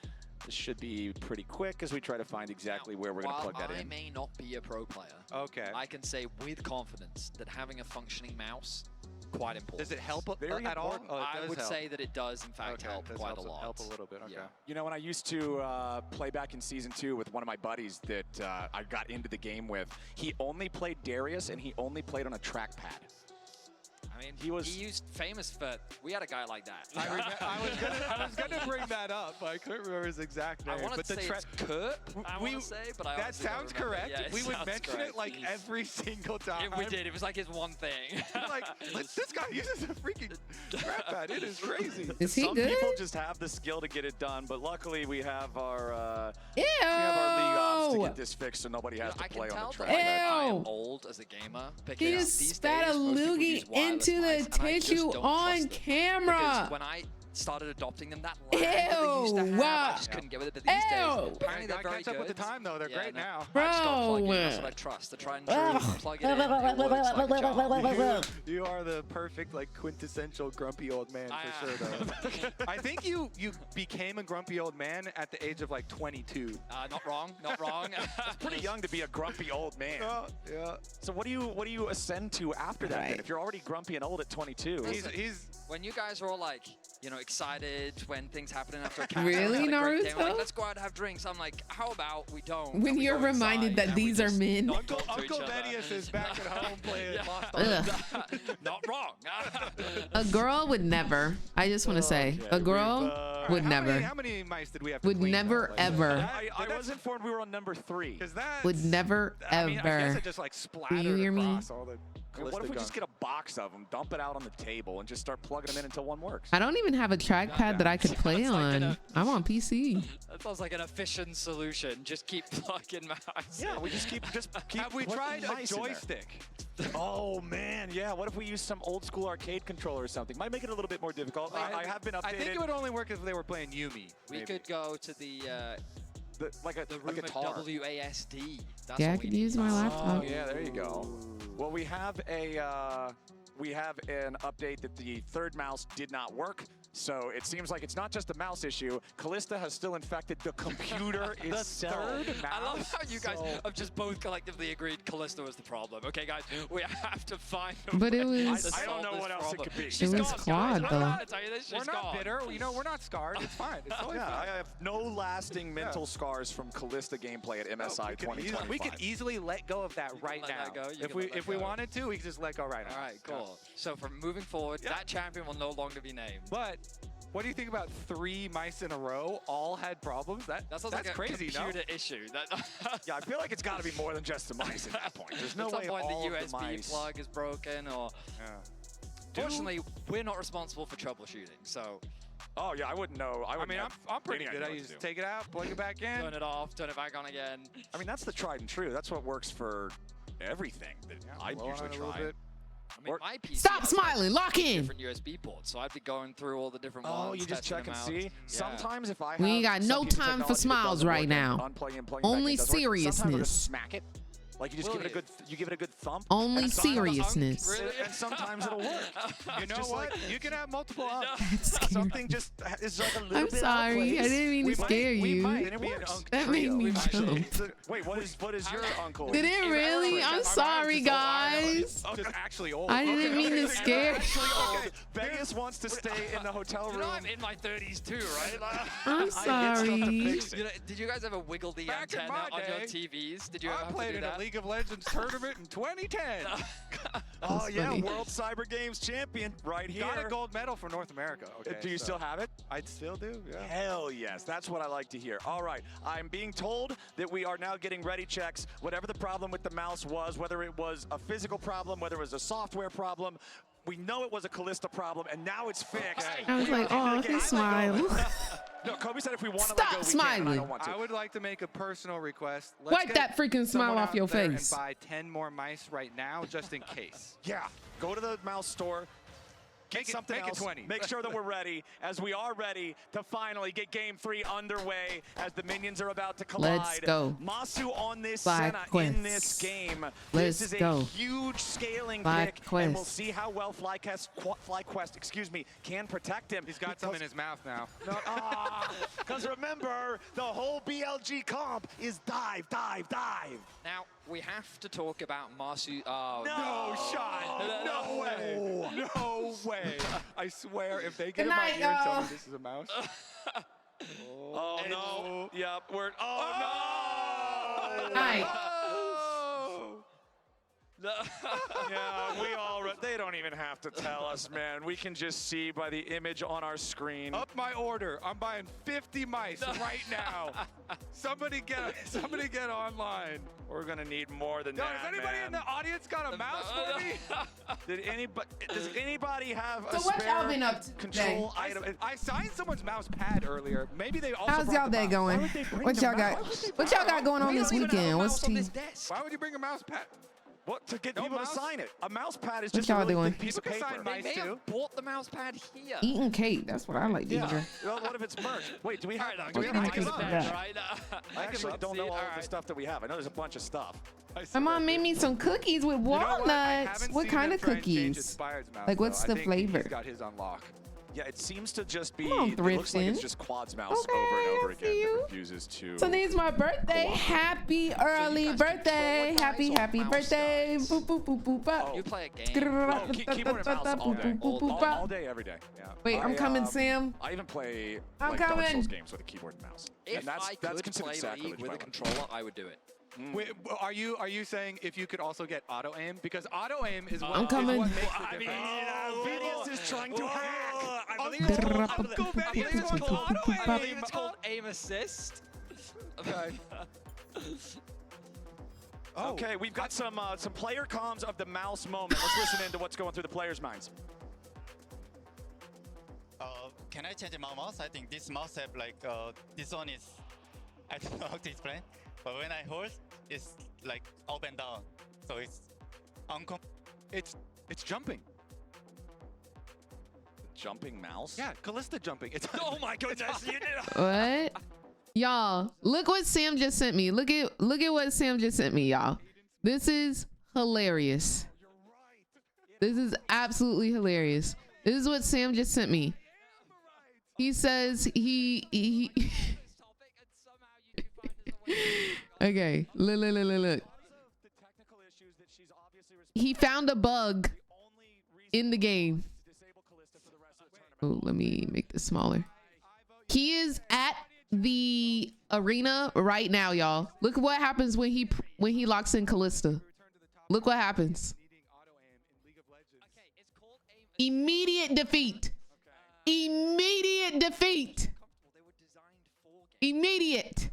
Speaker 19: this should be pretty quick as we try to find exactly where we're going to
Speaker 14: While
Speaker 19: plug that
Speaker 14: I
Speaker 19: in.
Speaker 14: may not be a pro player,
Speaker 18: okay,
Speaker 14: I can say with confidence that having a functioning mouse quite important.
Speaker 18: Does it help
Speaker 19: Very
Speaker 18: at all?
Speaker 19: important.
Speaker 18: Oh, it
Speaker 14: I
Speaker 18: does
Speaker 14: would
Speaker 18: help.
Speaker 14: say that it does, in fact, help
Speaker 18: This
Speaker 14: quite
Speaker 18: helps
Speaker 14: a lot.
Speaker 18: Help a little bit. Okay.
Speaker 14: Yeah.
Speaker 19: You know, when I used to play back in Season 2 with one of my buddies that I got into the game with, he only played Darius and he only played on a trackpad.
Speaker 14: I mean,
Speaker 19: He was
Speaker 14: used famous for. We had a guy like that.
Speaker 18: I was gonna bring that up, but I couldn't remember his exact name.
Speaker 14: I wanted
Speaker 18: but
Speaker 14: to say it's Kurt. I want to say, but I
Speaker 18: that
Speaker 14: honestly don't
Speaker 18: sounds
Speaker 14: remember.
Speaker 18: correct.
Speaker 14: Yeah, it
Speaker 18: we would
Speaker 14: sounds
Speaker 18: mention
Speaker 14: correct.
Speaker 18: it like every single time.
Speaker 14: If we did, it was like his one thing.
Speaker 18: Like, this guy uses a freaking strap pad. It is crazy.
Speaker 1: Is he
Speaker 19: Some
Speaker 1: good?
Speaker 19: people just have the skill to get it done, but luckily we have our
Speaker 1: Ew!
Speaker 19: we have our league ops to get this fixed, so nobody has to
Speaker 14: I
Speaker 19: play
Speaker 14: can
Speaker 19: on
Speaker 14: tell
Speaker 19: the
Speaker 14: that
Speaker 19: track.
Speaker 14: I am
Speaker 1: Ew.
Speaker 14: old as a gamer. Because
Speaker 1: He just
Speaker 14: these
Speaker 1: spat
Speaker 14: days,
Speaker 1: a
Speaker 14: most people
Speaker 1: loogie
Speaker 14: use wireless
Speaker 1: into the
Speaker 14: mics, and I just
Speaker 1: tissue
Speaker 14: don't
Speaker 1: on
Speaker 14: trust them.
Speaker 1: camera.
Speaker 14: Because when I started adopting them, that lag that they used to
Speaker 1: Ew.
Speaker 14: have, I just couldn't get with it. But these days,
Speaker 1: Ew.
Speaker 14: apparently they're
Speaker 18: I
Speaker 14: very
Speaker 18: catch up with the
Speaker 14: good.
Speaker 18: time though. They're great now.
Speaker 14: I just don't plug in.
Speaker 1: Bro.
Speaker 14: That's what I trust. The try and true. Plug it in. It works like a charm.
Speaker 18: You are the perfect, like, quintessential grumpy old man for sure, though. I think you became a grumpy old man at the age of like 22.
Speaker 14: Not wrong. Not wrong.
Speaker 19: It's pretty young to be a grumpy old man.
Speaker 18: Yeah.
Speaker 19: So what do you ascend to after that? Then? If you're already grumpy and old at 22,
Speaker 18: He's
Speaker 14: when you guys are all like, you know, excited when things happening after a catch.
Speaker 1: Really,
Speaker 14: Naruto? Like,
Speaker 1: Naruto?
Speaker 14: let's go out and have drinks. I'm like, how about we don't?
Speaker 1: When you're reminded that these are men.
Speaker 18: Uncle Thaddeus is back at home playing Lost
Speaker 1: Ugh.
Speaker 14: Not wrong.
Speaker 1: A girl would never. I just want to say, a girl would never.
Speaker 18: How many mice did we have to
Speaker 1: Would
Speaker 18: clean,
Speaker 1: never
Speaker 18: though? Like,
Speaker 1: ever.
Speaker 19: I was informed we were on number 3.
Speaker 18: Because that
Speaker 1: Would never
Speaker 18: I mean, I guess
Speaker 1: ever.
Speaker 18: it just like
Speaker 1: Do
Speaker 18: splattered
Speaker 1: you hear me?
Speaker 18: across all the
Speaker 19: What if we
Speaker 18: Callista
Speaker 19: just get a box of them, dump it out on the table, and just start plugging them in until one works?
Speaker 1: I don't even have a trackpad that I could play on. I'm on PC.
Speaker 14: That sounds like an efficient solution. Just keep plugging mouse.
Speaker 19: Yeah, we just keep
Speaker 18: Have we
Speaker 19: putting
Speaker 18: tried a
Speaker 19: mice in there.
Speaker 18: joystick?
Speaker 19: Oh man, yeah. What if we use some old school arcade controller or something? Might make it a little bit more difficult. I have been updated.
Speaker 18: I think it would only work if they were playing Yumi.
Speaker 14: We
Speaker 18: maybe.
Speaker 14: could go to the
Speaker 19: like a
Speaker 14: rumored
Speaker 19: guitar.
Speaker 14: WASD. That's
Speaker 1: Yeah, I
Speaker 14: what we
Speaker 1: could
Speaker 14: need.
Speaker 1: use my laptop.
Speaker 19: Oh yeah, there you go. Well, we have an update that the third mouse did not work. So it seems like it's not just a mouse issue. Callista has still infected the computer itself.
Speaker 14: I love how you guys have just both collectively agreed Callista was the problem. Okay, guys, we have to find a
Speaker 1: But it
Speaker 14: way
Speaker 1: was-
Speaker 14: to
Speaker 19: I don't
Speaker 14: solve
Speaker 19: know
Speaker 14: this
Speaker 19: what else it
Speaker 14: problem.
Speaker 19: could be.
Speaker 14: She's
Speaker 1: It was
Speaker 14: gone,
Speaker 1: Claude,
Speaker 14: guys.
Speaker 1: though.
Speaker 14: I'm not tell you this.
Speaker 18: We're
Speaker 14: She's
Speaker 18: not
Speaker 14: gone.
Speaker 18: bitter. You know, we're not scarred. It's fine. It's totally
Speaker 19: Yeah,
Speaker 18: fine.
Speaker 19: I have no lasting mental scars from Callista gameplay at MSI 2025.
Speaker 18: We could easily let go of that right
Speaker 14: let
Speaker 18: now.
Speaker 14: that go? You
Speaker 18: If
Speaker 14: can
Speaker 18: we
Speaker 14: let that
Speaker 18: if we
Speaker 14: go.
Speaker 18: wanted to, we could just let go right now.
Speaker 14: All right, cool. So from moving forward, that champion will no longer be named.
Speaker 18: But what do you think about 3 mice in a row all had problems?
Speaker 14: That sounds
Speaker 18: that's
Speaker 14: like a
Speaker 18: crazy,
Speaker 14: computer issue. That
Speaker 19: Yeah, I feel like it's got to be more than just the mice at that point. There's no
Speaker 14: At some
Speaker 19: way
Speaker 14: point
Speaker 19: all
Speaker 14: the
Speaker 19: of the
Speaker 14: USB
Speaker 19: mice.
Speaker 14: plug is broken, or fortunately, we're not responsible for troubleshooting. So
Speaker 19: Oh yeah, I wouldn't know.
Speaker 18: I mean, I'm pretty
Speaker 19: any
Speaker 18: good.
Speaker 19: idea
Speaker 18: I
Speaker 19: what to
Speaker 18: just
Speaker 19: do.
Speaker 18: take it out, plug it back in.
Speaker 14: turn it off, turn it back on again.
Speaker 19: I mean, that's the tried and true. That's what works for everything that I
Speaker 18: blow on
Speaker 19: usually
Speaker 18: it a little
Speaker 19: try.
Speaker 18: bit.
Speaker 14: I mean, my PC
Speaker 1: Stop
Speaker 14: has,
Speaker 1: smiling,
Speaker 14: like,
Speaker 1: lock in.
Speaker 14: different USB ports, so I'd be going through all the different ones.
Speaker 19: Oh, you just
Speaker 14: testing
Speaker 19: check and
Speaker 14: them
Speaker 19: see.
Speaker 14: out.
Speaker 19: Sometimes if I have
Speaker 1: We ain't got
Speaker 19: some
Speaker 1: no
Speaker 19: piece of
Speaker 1: time for
Speaker 19: technology that
Speaker 1: smiles
Speaker 19: doesn't
Speaker 1: right
Speaker 19: work
Speaker 1: now.
Speaker 19: and unplugging and plugging
Speaker 1: Only
Speaker 19: back in doesn't work, sometimes I'll
Speaker 1: seriousness.
Speaker 19: just smack it. Like you just give it a good, you give it a good thump.
Speaker 1: Only
Speaker 19: and sometimes-
Speaker 1: seriousness.
Speaker 19: And sometimes it'll work.
Speaker 18: You know
Speaker 19: Just
Speaker 18: what?
Speaker 19: like-
Speaker 18: You can have multiple up.
Speaker 19: Something just is like a little
Speaker 1: I'm
Speaker 19: bit
Speaker 1: sorry.
Speaker 19: out of
Speaker 1: I
Speaker 19: place.
Speaker 1: didn't mean to scare
Speaker 18: We
Speaker 1: you.
Speaker 18: might
Speaker 19: And it
Speaker 18: be an
Speaker 19: works.
Speaker 18: unk
Speaker 1: That made
Speaker 18: trio.
Speaker 1: me
Speaker 18: Actually.
Speaker 1: jump.
Speaker 19: Wait, what is your uncle?
Speaker 1: Did it really? I'm sorry, guys.
Speaker 18: Just actually old.
Speaker 1: I didn't mean to scare.
Speaker 19: Vegas wants to stay in the hotel
Speaker 14: You
Speaker 19: room.
Speaker 14: know, I'm in my 30s too, right? Like,
Speaker 1: I'm sorry.
Speaker 14: you know, did you guys ever wiggle the
Speaker 18: Back in
Speaker 14: antenna
Speaker 18: my
Speaker 14: on your
Speaker 18: day,
Speaker 14: TVs? Did you ever
Speaker 18: I
Speaker 14: have to
Speaker 18: played
Speaker 14: do
Speaker 18: in
Speaker 14: that?
Speaker 18: a League of Legends tournament in 2010.
Speaker 19: Oh yeah,
Speaker 1: funny.
Speaker 19: World Cyber Games champion right here.
Speaker 18: Got a gold medal for North America. Okay,
Speaker 19: Do you
Speaker 18: so
Speaker 19: still have it?
Speaker 18: I still do. Yeah.
Speaker 19: Hell yes, that's what I like to hear. All right, I'm being told that we are now getting ready checks. Whatever the problem with the mouse was, whether it was a physical problem, whether it was a software problem, we know it was a Callista problem, and now it's fixed.
Speaker 1: I was like, oh, he smiled.
Speaker 19: No, Kobe said if we want to
Speaker 1: Stop
Speaker 19: let go, we can, and I
Speaker 1: smiling.
Speaker 19: don't want to.
Speaker 18: I would like to make a personal request.
Speaker 1: Wipe
Speaker 18: get
Speaker 1: that freaking smile
Speaker 18: someone
Speaker 1: off
Speaker 18: out
Speaker 1: your
Speaker 18: there
Speaker 1: face.
Speaker 18: And buy 10 more mice right now, just in case.
Speaker 19: Yeah, go to the mouse store. Get something
Speaker 18: make it
Speaker 19: else.
Speaker 18: 20.
Speaker 19: Make sure that we're ready, as we are ready to finally get Game 3 underway as the minions are about to collide.
Speaker 1: Let's go.
Speaker 19: Masu on this
Speaker 1: Black
Speaker 19: Senna in
Speaker 1: Quest.
Speaker 19: this game.
Speaker 1: Let's
Speaker 19: this is
Speaker 1: go.
Speaker 19: a huge scaling
Speaker 1: Black
Speaker 19: pick, and we'll
Speaker 1: Quest.
Speaker 19: see how well FlyQuest, can protect him.
Speaker 18: He's got some in his mouth now.
Speaker 19: Because remember, the whole BLG comp is dive, dive, dive.
Speaker 14: Now, we have to talk about Masu. Oh,
Speaker 18: No shot. No way. No way. I swear, if they get in
Speaker 1: Good
Speaker 18: my
Speaker 1: night,
Speaker 18: ear and tell
Speaker 1: y'all.
Speaker 18: me this is a mouse.
Speaker 19: Oh, no. Yep, we're. Oh, no.
Speaker 1: Hi.
Speaker 19: Yeah, we all. They
Speaker 15: don't even have to tell us, man. We can just see by the image on our screen.
Speaker 18: Up my order. I'm buying 50 mice right now. Somebody get online.
Speaker 15: We're gonna need more than
Speaker 18: Yo,
Speaker 15: that,
Speaker 18: has anybody in the audience got a mouse for me?
Speaker 15: Does anybody have
Speaker 1: So
Speaker 15: a
Speaker 1: what y'all
Speaker 15: spare
Speaker 1: been up to
Speaker 15: control item?
Speaker 18: I signed someone's mouse pad earlier. Maybe they also
Speaker 1: How's
Speaker 18: brought
Speaker 1: y'all
Speaker 18: the
Speaker 1: day
Speaker 18: mouse.
Speaker 1: going?
Speaker 18: Why would they bring
Speaker 1: What
Speaker 18: the
Speaker 1: y'all
Speaker 18: mouse?
Speaker 1: got? What y'all got going on this weekend? What's tea?
Speaker 18: Why would you bring a mouse pad?
Speaker 15: What, to get
Speaker 18: No
Speaker 15: people
Speaker 18: mouse?
Speaker 15: to sign it? A mouse pad is
Speaker 1: What
Speaker 15: just a
Speaker 1: y'all
Speaker 15: really
Speaker 1: doing?
Speaker 15: big piece of
Speaker 18: People can
Speaker 15: paper.
Speaker 18: sign mice
Speaker 14: They
Speaker 18: too.
Speaker 14: have bought the mouse pad here.
Speaker 1: Eating cake. That's what I like to
Speaker 15: Yeah.
Speaker 1: drink.
Speaker 15: Well, what if it's merch? Wait, do we have
Speaker 14: Alright,
Speaker 15: do we
Speaker 14: I'm
Speaker 15: have
Speaker 14: gonna
Speaker 15: ice
Speaker 14: take
Speaker 15: on?
Speaker 14: a bench right now.
Speaker 15: I actually don't know all of the
Speaker 14: Alright.
Speaker 15: stuff that we have. I know there's a bunch of stuff.
Speaker 1: My mom made me some cookies with walnuts. What kind of cookies? Like, what's the flavor?
Speaker 18: He's got his on lock.
Speaker 15: Yeah, it seems to just be.
Speaker 1: Come on,
Speaker 15: It looks like it's
Speaker 1: Thrifton.
Speaker 15: just Quad's mouse
Speaker 1: Okay,
Speaker 15: over and over
Speaker 1: I
Speaker 15: again
Speaker 1: see you.
Speaker 15: that refuses to.
Speaker 1: Today's my birthday.
Speaker 15: Wow.
Speaker 1: Happy early
Speaker 14: guys
Speaker 1: birthday.
Speaker 14: control
Speaker 1: Happy,
Speaker 14: guys or
Speaker 1: happy
Speaker 14: mouse
Speaker 1: birthday.
Speaker 14: guys?
Speaker 1: Boop, boop, boop, boop, boop.
Speaker 14: You play a game.
Speaker 15: Oh, keyboard and mouse all day. All day, every day. Yeah.
Speaker 1: Wait, I'm coming, Sam.
Speaker 15: I even play
Speaker 1: I'm
Speaker 15: like Dark Souls
Speaker 1: coming.
Speaker 15: games with a keyboard and mouse.
Speaker 14: If
Speaker 15: and that's
Speaker 14: I
Speaker 15: that's
Speaker 14: could
Speaker 15: considered
Speaker 14: play
Speaker 15: sacrilege
Speaker 14: League with
Speaker 15: by
Speaker 14: a
Speaker 15: the way.
Speaker 14: controller, I would do it.
Speaker 18: Wait, are you saying if you could also get auto aim? Because auto aim is what,
Speaker 1: I'm coming.
Speaker 18: is what makes the
Speaker 15: I mean,
Speaker 18: difference.
Speaker 15: Vedius is trying to hack.
Speaker 18: I believe it's called auto
Speaker 14: I
Speaker 18: aim.
Speaker 14: believe it's called aim assist.
Speaker 18: Okay.
Speaker 15: Okay, we've got some player comms of the mouse moment. Let's listen into what's going through the players' minds.
Speaker 6: Can I change my mouse? I think this mouse have like this one is I don't know how to explain, but when I hold, it's like up and down, so it's
Speaker 18: It's jumping.
Speaker 15: Jumping mouse?
Speaker 18: Yeah, Callista jumping. It's
Speaker 15: Oh my goodness! You did.
Speaker 1: What? Y'all, look what Sam just sent me. Look at what Sam just sent me, y'all. This is hilarious. This is absolutely hilarious. This is what Sam just sent me. He says he okay, look. He found a bug in the game. Oh, let me make this smaller. He is at the arena right now, y'all. Look what happens when he locks in Callista. Look what happens. Immediate defeat. Immediate defeat. Immediate.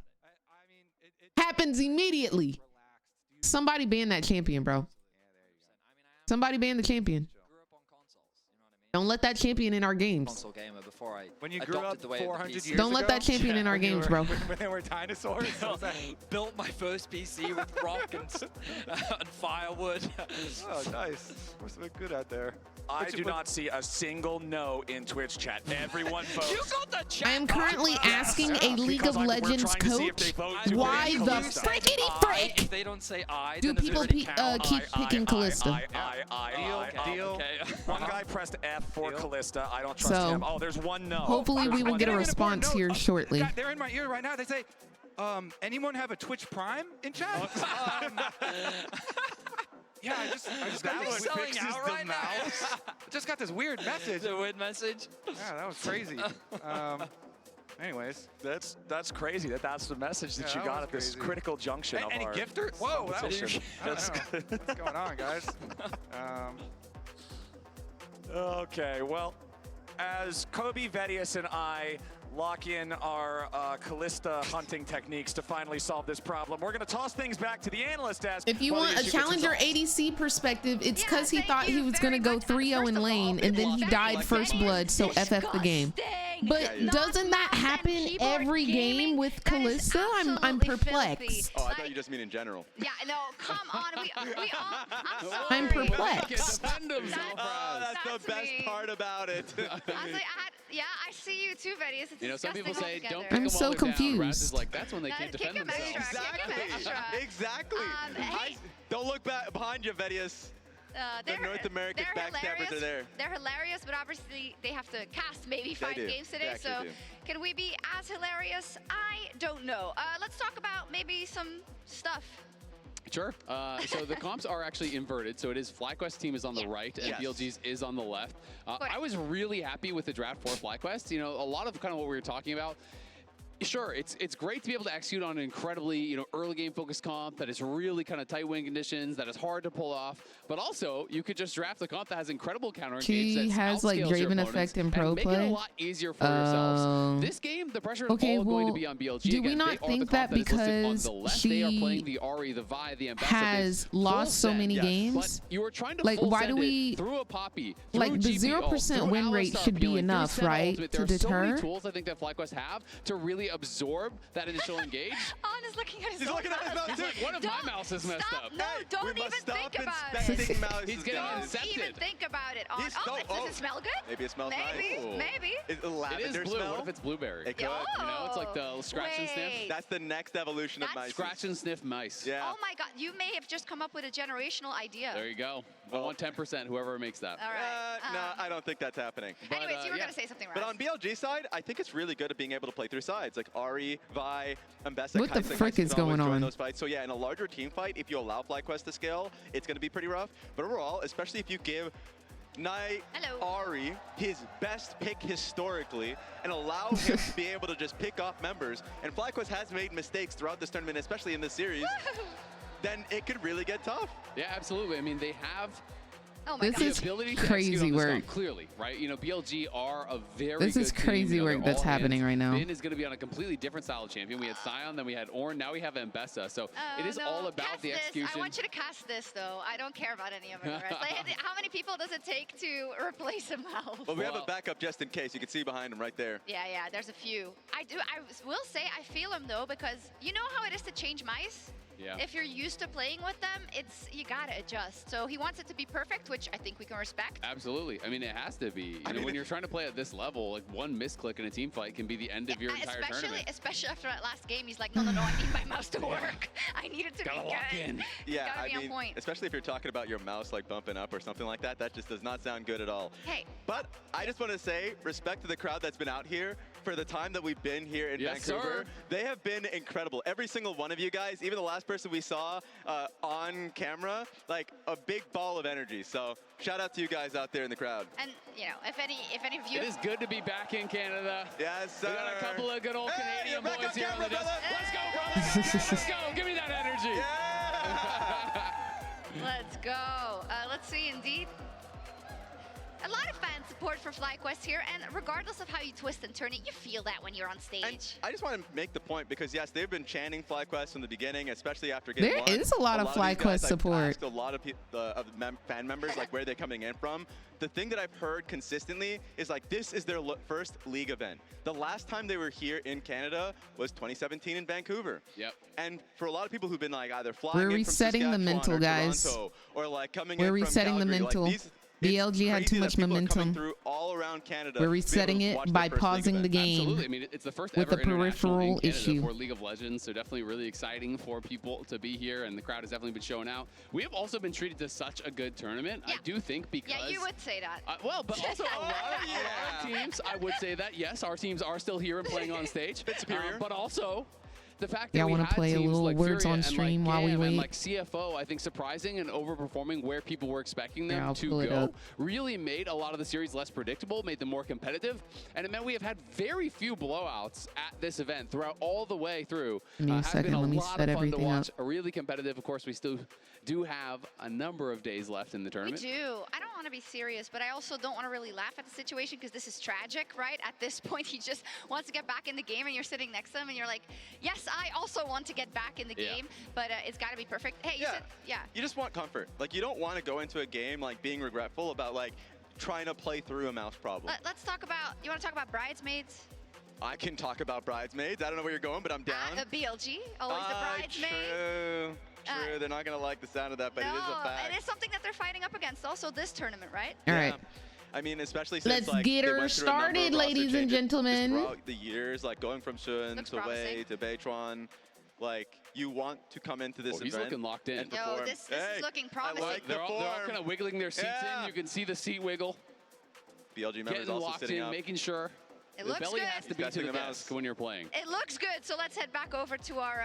Speaker 1: Happens immediately. Somebody ban that champion, bro. Somebody ban the champion. Don't let that champion in our games.
Speaker 14: Console gamer before I
Speaker 18: When you grew up
Speaker 14: adopted the way
Speaker 18: 400
Speaker 14: of the PC.
Speaker 18: years
Speaker 1: Don't let that champion in our
Speaker 18: when you
Speaker 1: games,
Speaker 18: were-
Speaker 1: bro.
Speaker 18: When they were dinosaurs.
Speaker 14: Built my first PC with rock and firewood.
Speaker 18: Oh, nice. Must have been good out there.
Speaker 15: I do not see a single no in Twitch chat. Everyone votes.
Speaker 14: You got the chat.
Speaker 1: I am currently asking a League of Legends coach why the frickety frick
Speaker 14: If they don't say I,
Speaker 1: do
Speaker 14: then does it
Speaker 1: people
Speaker 14: really count?
Speaker 1: keep picking Callista.
Speaker 15: Deal.
Speaker 14: Okay.
Speaker 15: One guy pressed F for Callista. I don't trust
Speaker 1: So,
Speaker 15: him. Oh, there's one no.
Speaker 1: hopefully we will get a response here shortly.
Speaker 18: They're in my ear right now. They say, anyone have a Twitch Prime in chat? Yeah, I just got this
Speaker 14: selling out right now.
Speaker 18: just got this weird message.
Speaker 14: It's a weird message.
Speaker 18: Yeah, that was crazy. Anyways,
Speaker 15: that's crazy. That's the message that
Speaker 18: Yeah,
Speaker 15: you
Speaker 18: that
Speaker 15: got
Speaker 18: was
Speaker 15: at this
Speaker 18: crazy.
Speaker 15: critical junction of
Speaker 18: any
Speaker 15: our
Speaker 18: gifter? Whoa, that was
Speaker 15: competition.
Speaker 18: I don't know. What's going on, guys?
Speaker 15: Okay, well, as Kobe, Vedius, and I lock in our Callista hunting techniques to finally solve this problem, we're going to toss things back to the analyst desk.
Speaker 1: If you
Speaker 15: while
Speaker 1: want
Speaker 15: the
Speaker 1: a
Speaker 15: issue gets
Speaker 1: challenger
Speaker 15: resolved.
Speaker 1: ADC perspective, it's because he thought he was going to go 3-0 in lane and then he died first blood, so FF the game. But doesn't that happen every game with Callista? I'm perplexed.
Speaker 12: Oh, I thought you just mean in general.
Speaker 11: Yeah, no, come on. We all, I'm sorry.
Speaker 1: I'm perplexed.
Speaker 12: That's the best part about it.
Speaker 11: I was like, I see you too, Betty. It's
Speaker 13: You know, some people say
Speaker 11: disgusting
Speaker 13: don't
Speaker 11: altogether.
Speaker 13: pick
Speaker 1: I'm
Speaker 13: them
Speaker 1: so
Speaker 13: while they're down. Raz
Speaker 1: confused.
Speaker 13: is like, that's when they
Speaker 11: No,
Speaker 13: can't
Speaker 11: kick
Speaker 13: defend
Speaker 11: him
Speaker 13: themselves.
Speaker 11: extra, kick him extra.
Speaker 12: Exactly.
Speaker 11: Hey,
Speaker 12: Don't look back behind you, Vedius. The North American backstabbers are there.
Speaker 11: They're hilarious, but obviously they have to cast maybe 5
Speaker 12: do.
Speaker 11: games
Speaker 12: They
Speaker 11: today.
Speaker 12: actually
Speaker 11: So
Speaker 12: do.
Speaker 11: can we be as hilarious? I don't know. Let's talk about maybe some stuff.
Speaker 13: Sure. So the comps are actually inverted. So it is FlyQuest team is on the right and
Speaker 12: Yes.
Speaker 13: BLG's is on the left. I was really happy with the draft for FlyQuest. You know, a lot of kind of what we were talking about. Sure, it's great to be able to execute on an incredibly, early game focused comp that is really kind of tight win conditions, that is hard to pull off. But also, you could just draft a comp that has incredible counter engage.
Speaker 1: She has like Draven effect in pro
Speaker 13: play.
Speaker 1: play.
Speaker 13: Make it a lot easier for yourselves. This game, the pressure is all going to be on BLG.
Speaker 1: Do we not think that because
Speaker 13: they are playing the Ahri, the Vi, the Ambessa,
Speaker 1: has lost so many games?
Speaker 13: But you were trying to
Speaker 1: like, why do we
Speaker 13: through a Poppy,
Speaker 1: like the 0% win rate should be enough, right, to deter?
Speaker 13: There are so many tools I think that FlyQuest have to really absorb that initial engage.
Speaker 11: On is looking at his
Speaker 12: He's looking at his mouse.
Speaker 13: He's like, one of my mouse is messed up.
Speaker 11: No, don't even think about it.
Speaker 13: He's getting
Speaker 11: Don't even think about it. On. Does it smell good?
Speaker 12: Maybe it smells
Speaker 11: nice. Maybe.
Speaker 12: It's a
Speaker 13: It
Speaker 12: lavender
Speaker 13: is blue.
Speaker 12: smell.
Speaker 13: What if it's blueberry?
Speaker 12: It could.
Speaker 13: It's like the scratch and sniff.
Speaker 12: That's the next evolution of mice.
Speaker 13: Scratch and sniff mice.
Speaker 12: Yeah.
Speaker 11: Oh my God, you may have just come up with a generational idea.
Speaker 13: There you go. I want 10%, whoever makes that.
Speaker 11: All right.
Speaker 12: No, I don't think that's happening.
Speaker 11: Anyways, you were going to say something, right?
Speaker 12: But on BLG side, I think it's really good at being able to play through sides. Like Ahri, Vi, Ambessa,
Speaker 1: What the
Speaker 12: KAISA
Speaker 1: frick
Speaker 12: can
Speaker 1: is
Speaker 12: always
Speaker 1: going
Speaker 12: join
Speaker 1: on?
Speaker 12: those fights. So yeah, in a larger team fight, if you allow FlyQuest to scale, it's going to be pretty rough. But overall, especially if you give Ahri his best pick historically and allow him to be able to just pick off members, and FlyQuest has made mistakes throughout this tournament, especially in this series, then it could really get tough.
Speaker 13: Yeah, absolutely. I mean, they have
Speaker 1: This is
Speaker 13: ability to
Speaker 1: crazy
Speaker 13: execute on this
Speaker 1: work.
Speaker 13: comp, clearly, right? BLG are a very
Speaker 1: This
Speaker 13: good
Speaker 1: is
Speaker 13: team.
Speaker 1: crazy work
Speaker 13: they're
Speaker 1: that's
Speaker 13: all
Speaker 1: happening
Speaker 13: hands.
Speaker 1: right now.
Speaker 13: Bin is going to be on a completely different style of champion. We had Sion, then we had Ornn, now we have Ambessa. So it is all about
Speaker 11: cast
Speaker 13: the
Speaker 11: this.
Speaker 13: execution.
Speaker 11: I want you to cast this, though. I don't care about any of the rest. How many people does it take to replace a mouse?
Speaker 12: Well, we have a backup just in case. You can see behind him right there.
Speaker 11: Yeah, there's a few. I will say I feel him, though, because you know how it is to change mice?
Speaker 13: Yeah.
Speaker 11: If you're used to playing with them, you gotta adjust. So he wants it to be perfect, which I think we can respect.
Speaker 13: Absolutely. I mean, it has to be. When you're trying to play at this level, like one misclick in a team fight can be the end of your entire tournament.
Speaker 11: Especially after that last game, he's like, no, I need my mouse to work. I need it to be good.
Speaker 12: Yeah,
Speaker 11: gotta be on point.
Speaker 12: especially if you're talking about your mouse like bumping up or something like that, that just does not sound good at all.
Speaker 11: Hey.
Speaker 12: But I just want to say, respect to the crowd that's been out here for the time that we've been here in Vancouver.
Speaker 13: Sir.
Speaker 12: They have been incredible. Every single one of you guys, even the last person we saw on camera, like a big ball of energy. So shout out to you guys out there in the crowd.
Speaker 11: And if any of you,
Speaker 13: It is good to be back in Canada.
Speaker 12: Yes, sir.
Speaker 13: We got a couple of good old Canadian
Speaker 12: you're back
Speaker 13: boys
Speaker 12: on
Speaker 13: here
Speaker 12: camera,
Speaker 13: on the desk.
Speaker 12: brother.
Speaker 13: Let's go, brother. Let's go. Give me that energy.
Speaker 11: let's go. Let's see, indeed. A lot of fan support for FlyQuest here, and regardless of how you twist and turn it, you feel that when you're on stage.
Speaker 12: And I just want to make the point because yes, they've been chanting FlyQuest from the beginning, especially after game
Speaker 1: There
Speaker 12: one.
Speaker 1: is a lot of
Speaker 12: these guys,
Speaker 1: FlyQuest support.
Speaker 12: I've asked a lot of fan members like where they're coming in from. The thing that I've heard consistently is like this is their first league event. The last time they were here in Canada was 2017 in Vancouver.
Speaker 13: Yep.
Speaker 12: And for a lot of people who've been like either flying
Speaker 1: We're
Speaker 12: in from
Speaker 1: resetting the
Speaker 12: Saskatchewan
Speaker 1: mental,
Speaker 12: or
Speaker 1: guys.
Speaker 12: Toronto, or like coming
Speaker 1: We're
Speaker 12: in
Speaker 1: resetting
Speaker 12: from
Speaker 1: the
Speaker 12: Calgary,
Speaker 1: mental.
Speaker 12: Like these,
Speaker 1: BLG had too much momentum.
Speaker 12: through all around Canada.
Speaker 1: We're resetting it by pausing the game.
Speaker 13: Absolutely. I mean, it's the first
Speaker 1: with
Speaker 13: ever
Speaker 1: a peripheral issue
Speaker 13: for League of Legends, so definitely really exciting for people to be here, and the crowd has definitely been showing out. We have also been treated to such a good tournament. I do think because
Speaker 11: Yeah, you would say that.
Speaker 13: well, but also a lot of teams, I would say that yes, our teams are still here and playing on stage.
Speaker 12: Bit superior.
Speaker 13: But also the fact that
Speaker 1: Yeah, I
Speaker 13: we
Speaker 1: want
Speaker 13: had
Speaker 1: to play a
Speaker 13: teams
Speaker 1: little
Speaker 13: like
Speaker 1: words
Speaker 13: Furia
Speaker 1: on
Speaker 13: and
Speaker 1: stream
Speaker 13: like
Speaker 1: while we
Speaker 13: Gam
Speaker 1: wait.
Speaker 13: and like CFO, I think surprising and overperforming where people were expecting them
Speaker 1: I'll
Speaker 13: to
Speaker 1: pull it
Speaker 13: go,
Speaker 1: up.
Speaker 13: really made a lot of the series less predictable, made them more competitive, and it meant we have had very few blowouts at this event throughout all the way through.
Speaker 1: Give me a
Speaker 13: Has
Speaker 1: second,
Speaker 13: been a
Speaker 1: let me
Speaker 13: lot
Speaker 1: set
Speaker 13: of fun to
Speaker 1: everything
Speaker 13: watch.
Speaker 1: up.
Speaker 13: Really competitive. Of course, we still do have a number of days left in the
Speaker 11: We
Speaker 13: tournament.
Speaker 11: do. I don't want to be serious, but I also don't want to really laugh at the situation because this is tragic, right? At this point, he just wants to get back in the game, and you're sitting next to him, and you're like, yes, I also want to get back in the game, but it's got to be perfect. Hey, you said,
Speaker 12: You just want comfort. Like you don't want to go into a game like being regretful about like trying to play through a mouse problem.
Speaker 11: Let's talk about, you want to talk about Bridesmaids?
Speaker 12: I can talk about Bridesmaids. I don't know where you're going, but I'm down.
Speaker 11: BLG, always the bridesmaid.
Speaker 12: True. They're not going to like the sound of that, but it is a fact.
Speaker 11: It is something that they're fighting up against also this tournament, right?
Speaker 1: All right.
Speaker 12: I mean, especially since
Speaker 1: Let's
Speaker 12: like,
Speaker 1: get
Speaker 12: they
Speaker 1: her
Speaker 12: went through a number of
Speaker 1: started,
Speaker 12: roster
Speaker 1: ladies and
Speaker 12: changes
Speaker 1: gentlemen.
Speaker 12: throughout the years, like going from Shun
Speaker 11: Looks
Speaker 12: to Wei
Speaker 11: promising.
Speaker 12: to Baytron. Like, you want to come into this
Speaker 13: He's
Speaker 12: event
Speaker 13: looking locked in.
Speaker 12: and
Speaker 11: Yo,
Speaker 12: perform.
Speaker 11: this is looking promising.
Speaker 12: I like the
Speaker 13: They're all
Speaker 12: form.
Speaker 13: kind of wiggling their seats in. You can see the seat wiggle.
Speaker 12: BLG members
Speaker 13: Getting
Speaker 12: also
Speaker 13: locked
Speaker 12: sitting
Speaker 13: in,
Speaker 12: up.
Speaker 13: making sure
Speaker 11: It
Speaker 13: the
Speaker 11: looks
Speaker 13: belly
Speaker 11: good.
Speaker 13: has to be to
Speaker 12: Testing
Speaker 13: the
Speaker 12: the mouse.
Speaker 13: desk when you're playing.
Speaker 11: It looks good, so let's head back over to our,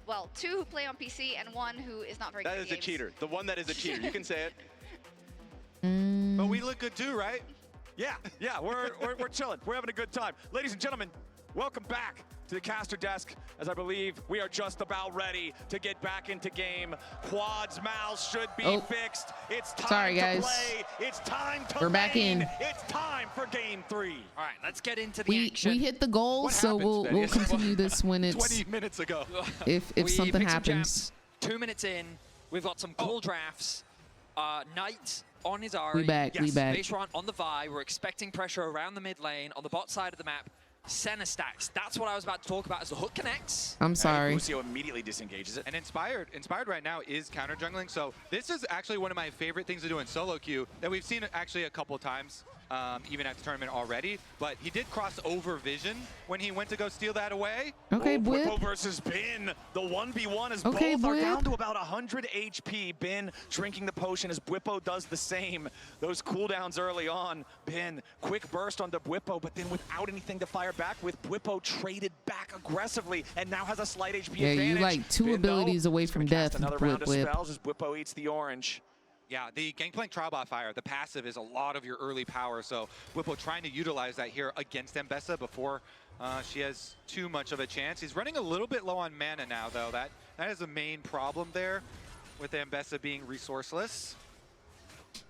Speaker 11: well, 2 who play on PC and 1 who is not very good
Speaker 12: That
Speaker 11: at
Speaker 12: is a
Speaker 11: games.
Speaker 12: cheater. The one that is a cheater. You can say it.
Speaker 15: But we look good too, right? Yeah, we're chilling. We're having a good time. Ladies and gentlemen,
Speaker 3: welcome back to the caster desk, as I believe we are just about ready to get back into game. Quad's mouths should be fixed. It's time to play. It's time to
Speaker 1: We're back in.
Speaker 3: It's time for game 3.
Speaker 14: All right, let's get into the action.
Speaker 1: We hit the goal, so we'll continue this when it's
Speaker 12: 20 minutes ago.
Speaker 1: if something happens.
Speaker 14: 2 minutes in, we've got some cool drafts. Knight on his Ari.
Speaker 1: We back.
Speaker 14: Base run on the Vi. We're expecting pressure around the mid lane on the bot side of the map. Center stacks. That's what I was about to talk about as the hook connects.
Speaker 1: I'm sorry.
Speaker 3: Lucio immediately disengages it.
Speaker 8: And Inspired right now is counter jungling. So this is actually one of my favorite things to do in solo queue that we've seen actually a couple times, even at the tournament already. But he did cross over vision when he went to go steal that away.
Speaker 1: Okay,
Speaker 3: Bwippo versus Bin. The 1v1 as both are down to about 100 HP. Bin drinking the potion as Bwippo does the same. Those cooldowns early on. Bin, quick burst onto Bwippo, but then without anything to fire back with, Bwippo traded back aggressively and now has a slight HP advantage.
Speaker 1: Yeah, you like 2 abilities away from death.
Speaker 3: Another round of spells as Bwippo eats the orange.
Speaker 8: Yeah, the Gangplank Trial by Fire, the passive is a lot of your early power, so Bwippo trying to utilize that here against Mbessa before she has too much of a chance. He's running a little bit low on mana now, though. That is the main problem there with Mbessa being resourceless.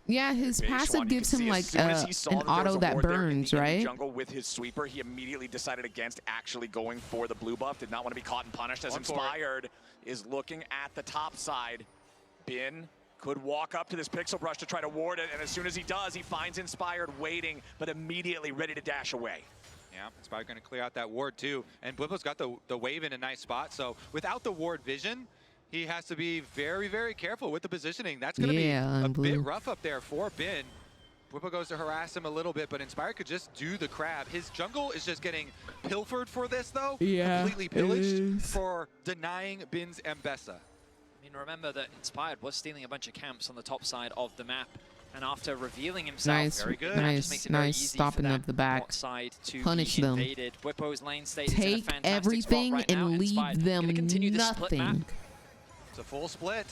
Speaker 1: Yeah, his passive gives him like an auto that burns, right?
Speaker 3: Jungle with his sweeper, he immediately decided against actually going for the blue buff. Did not want to be caught and punished as Inspired is looking at the top side. Bin could walk up to this pixel brush to try to ward it, and as soon as he does, he finds Inspired waiting, but immediately ready to dash away.
Speaker 8: Yeah, Inspired going to clear out that ward too, and Bwippo's got the wave in a nice spot, so without the ward vision, he has to be very, very careful with the positioning. That's going to be a bit rough up there for Bin. Bwippo goes to harass him a little bit, but Inspired could just do the crab. His jungle is just getting pilfered for this, though.
Speaker 1: Yeah,
Speaker 8: completely pillaged for denying Bin's Mbessa.
Speaker 14: I mean, remember that Inspired was stealing a bunch of camps on the top side of the map, and after revealing himself,
Speaker 1: nice stopping up the back. Punish them.
Speaker 14: Bwippo's lane state
Speaker 1: Take
Speaker 14: is in a fantastic
Speaker 1: everything
Speaker 14: spot right now.
Speaker 1: and leave
Speaker 14: Inspired
Speaker 1: them
Speaker 14: nothing.
Speaker 8: It's a full split,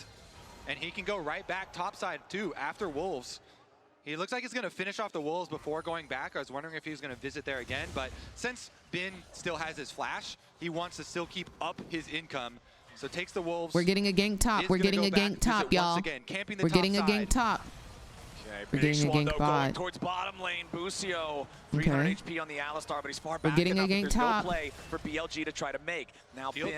Speaker 8: and he can go right back topside too after Wolves. He looks like he's going to finish off the Wolves before going back. I was wondering if he was going to visit there again, but since Bin still has his flash, he wants to still keep up his income. So takes the Wolves.
Speaker 1: We're getting a gank top. We're getting a gank top, y'all. We're getting a gank top. We're getting a gank
Speaker 3: going
Speaker 1: bot.
Speaker 3: towards bottom lane. Bucio, 300 HP on the Alistar, but he's far back.
Speaker 1: We're getting
Speaker 3: enough
Speaker 1: a gank
Speaker 3: there's
Speaker 1: top.
Speaker 3: No play for BLG to try to make. Now Bin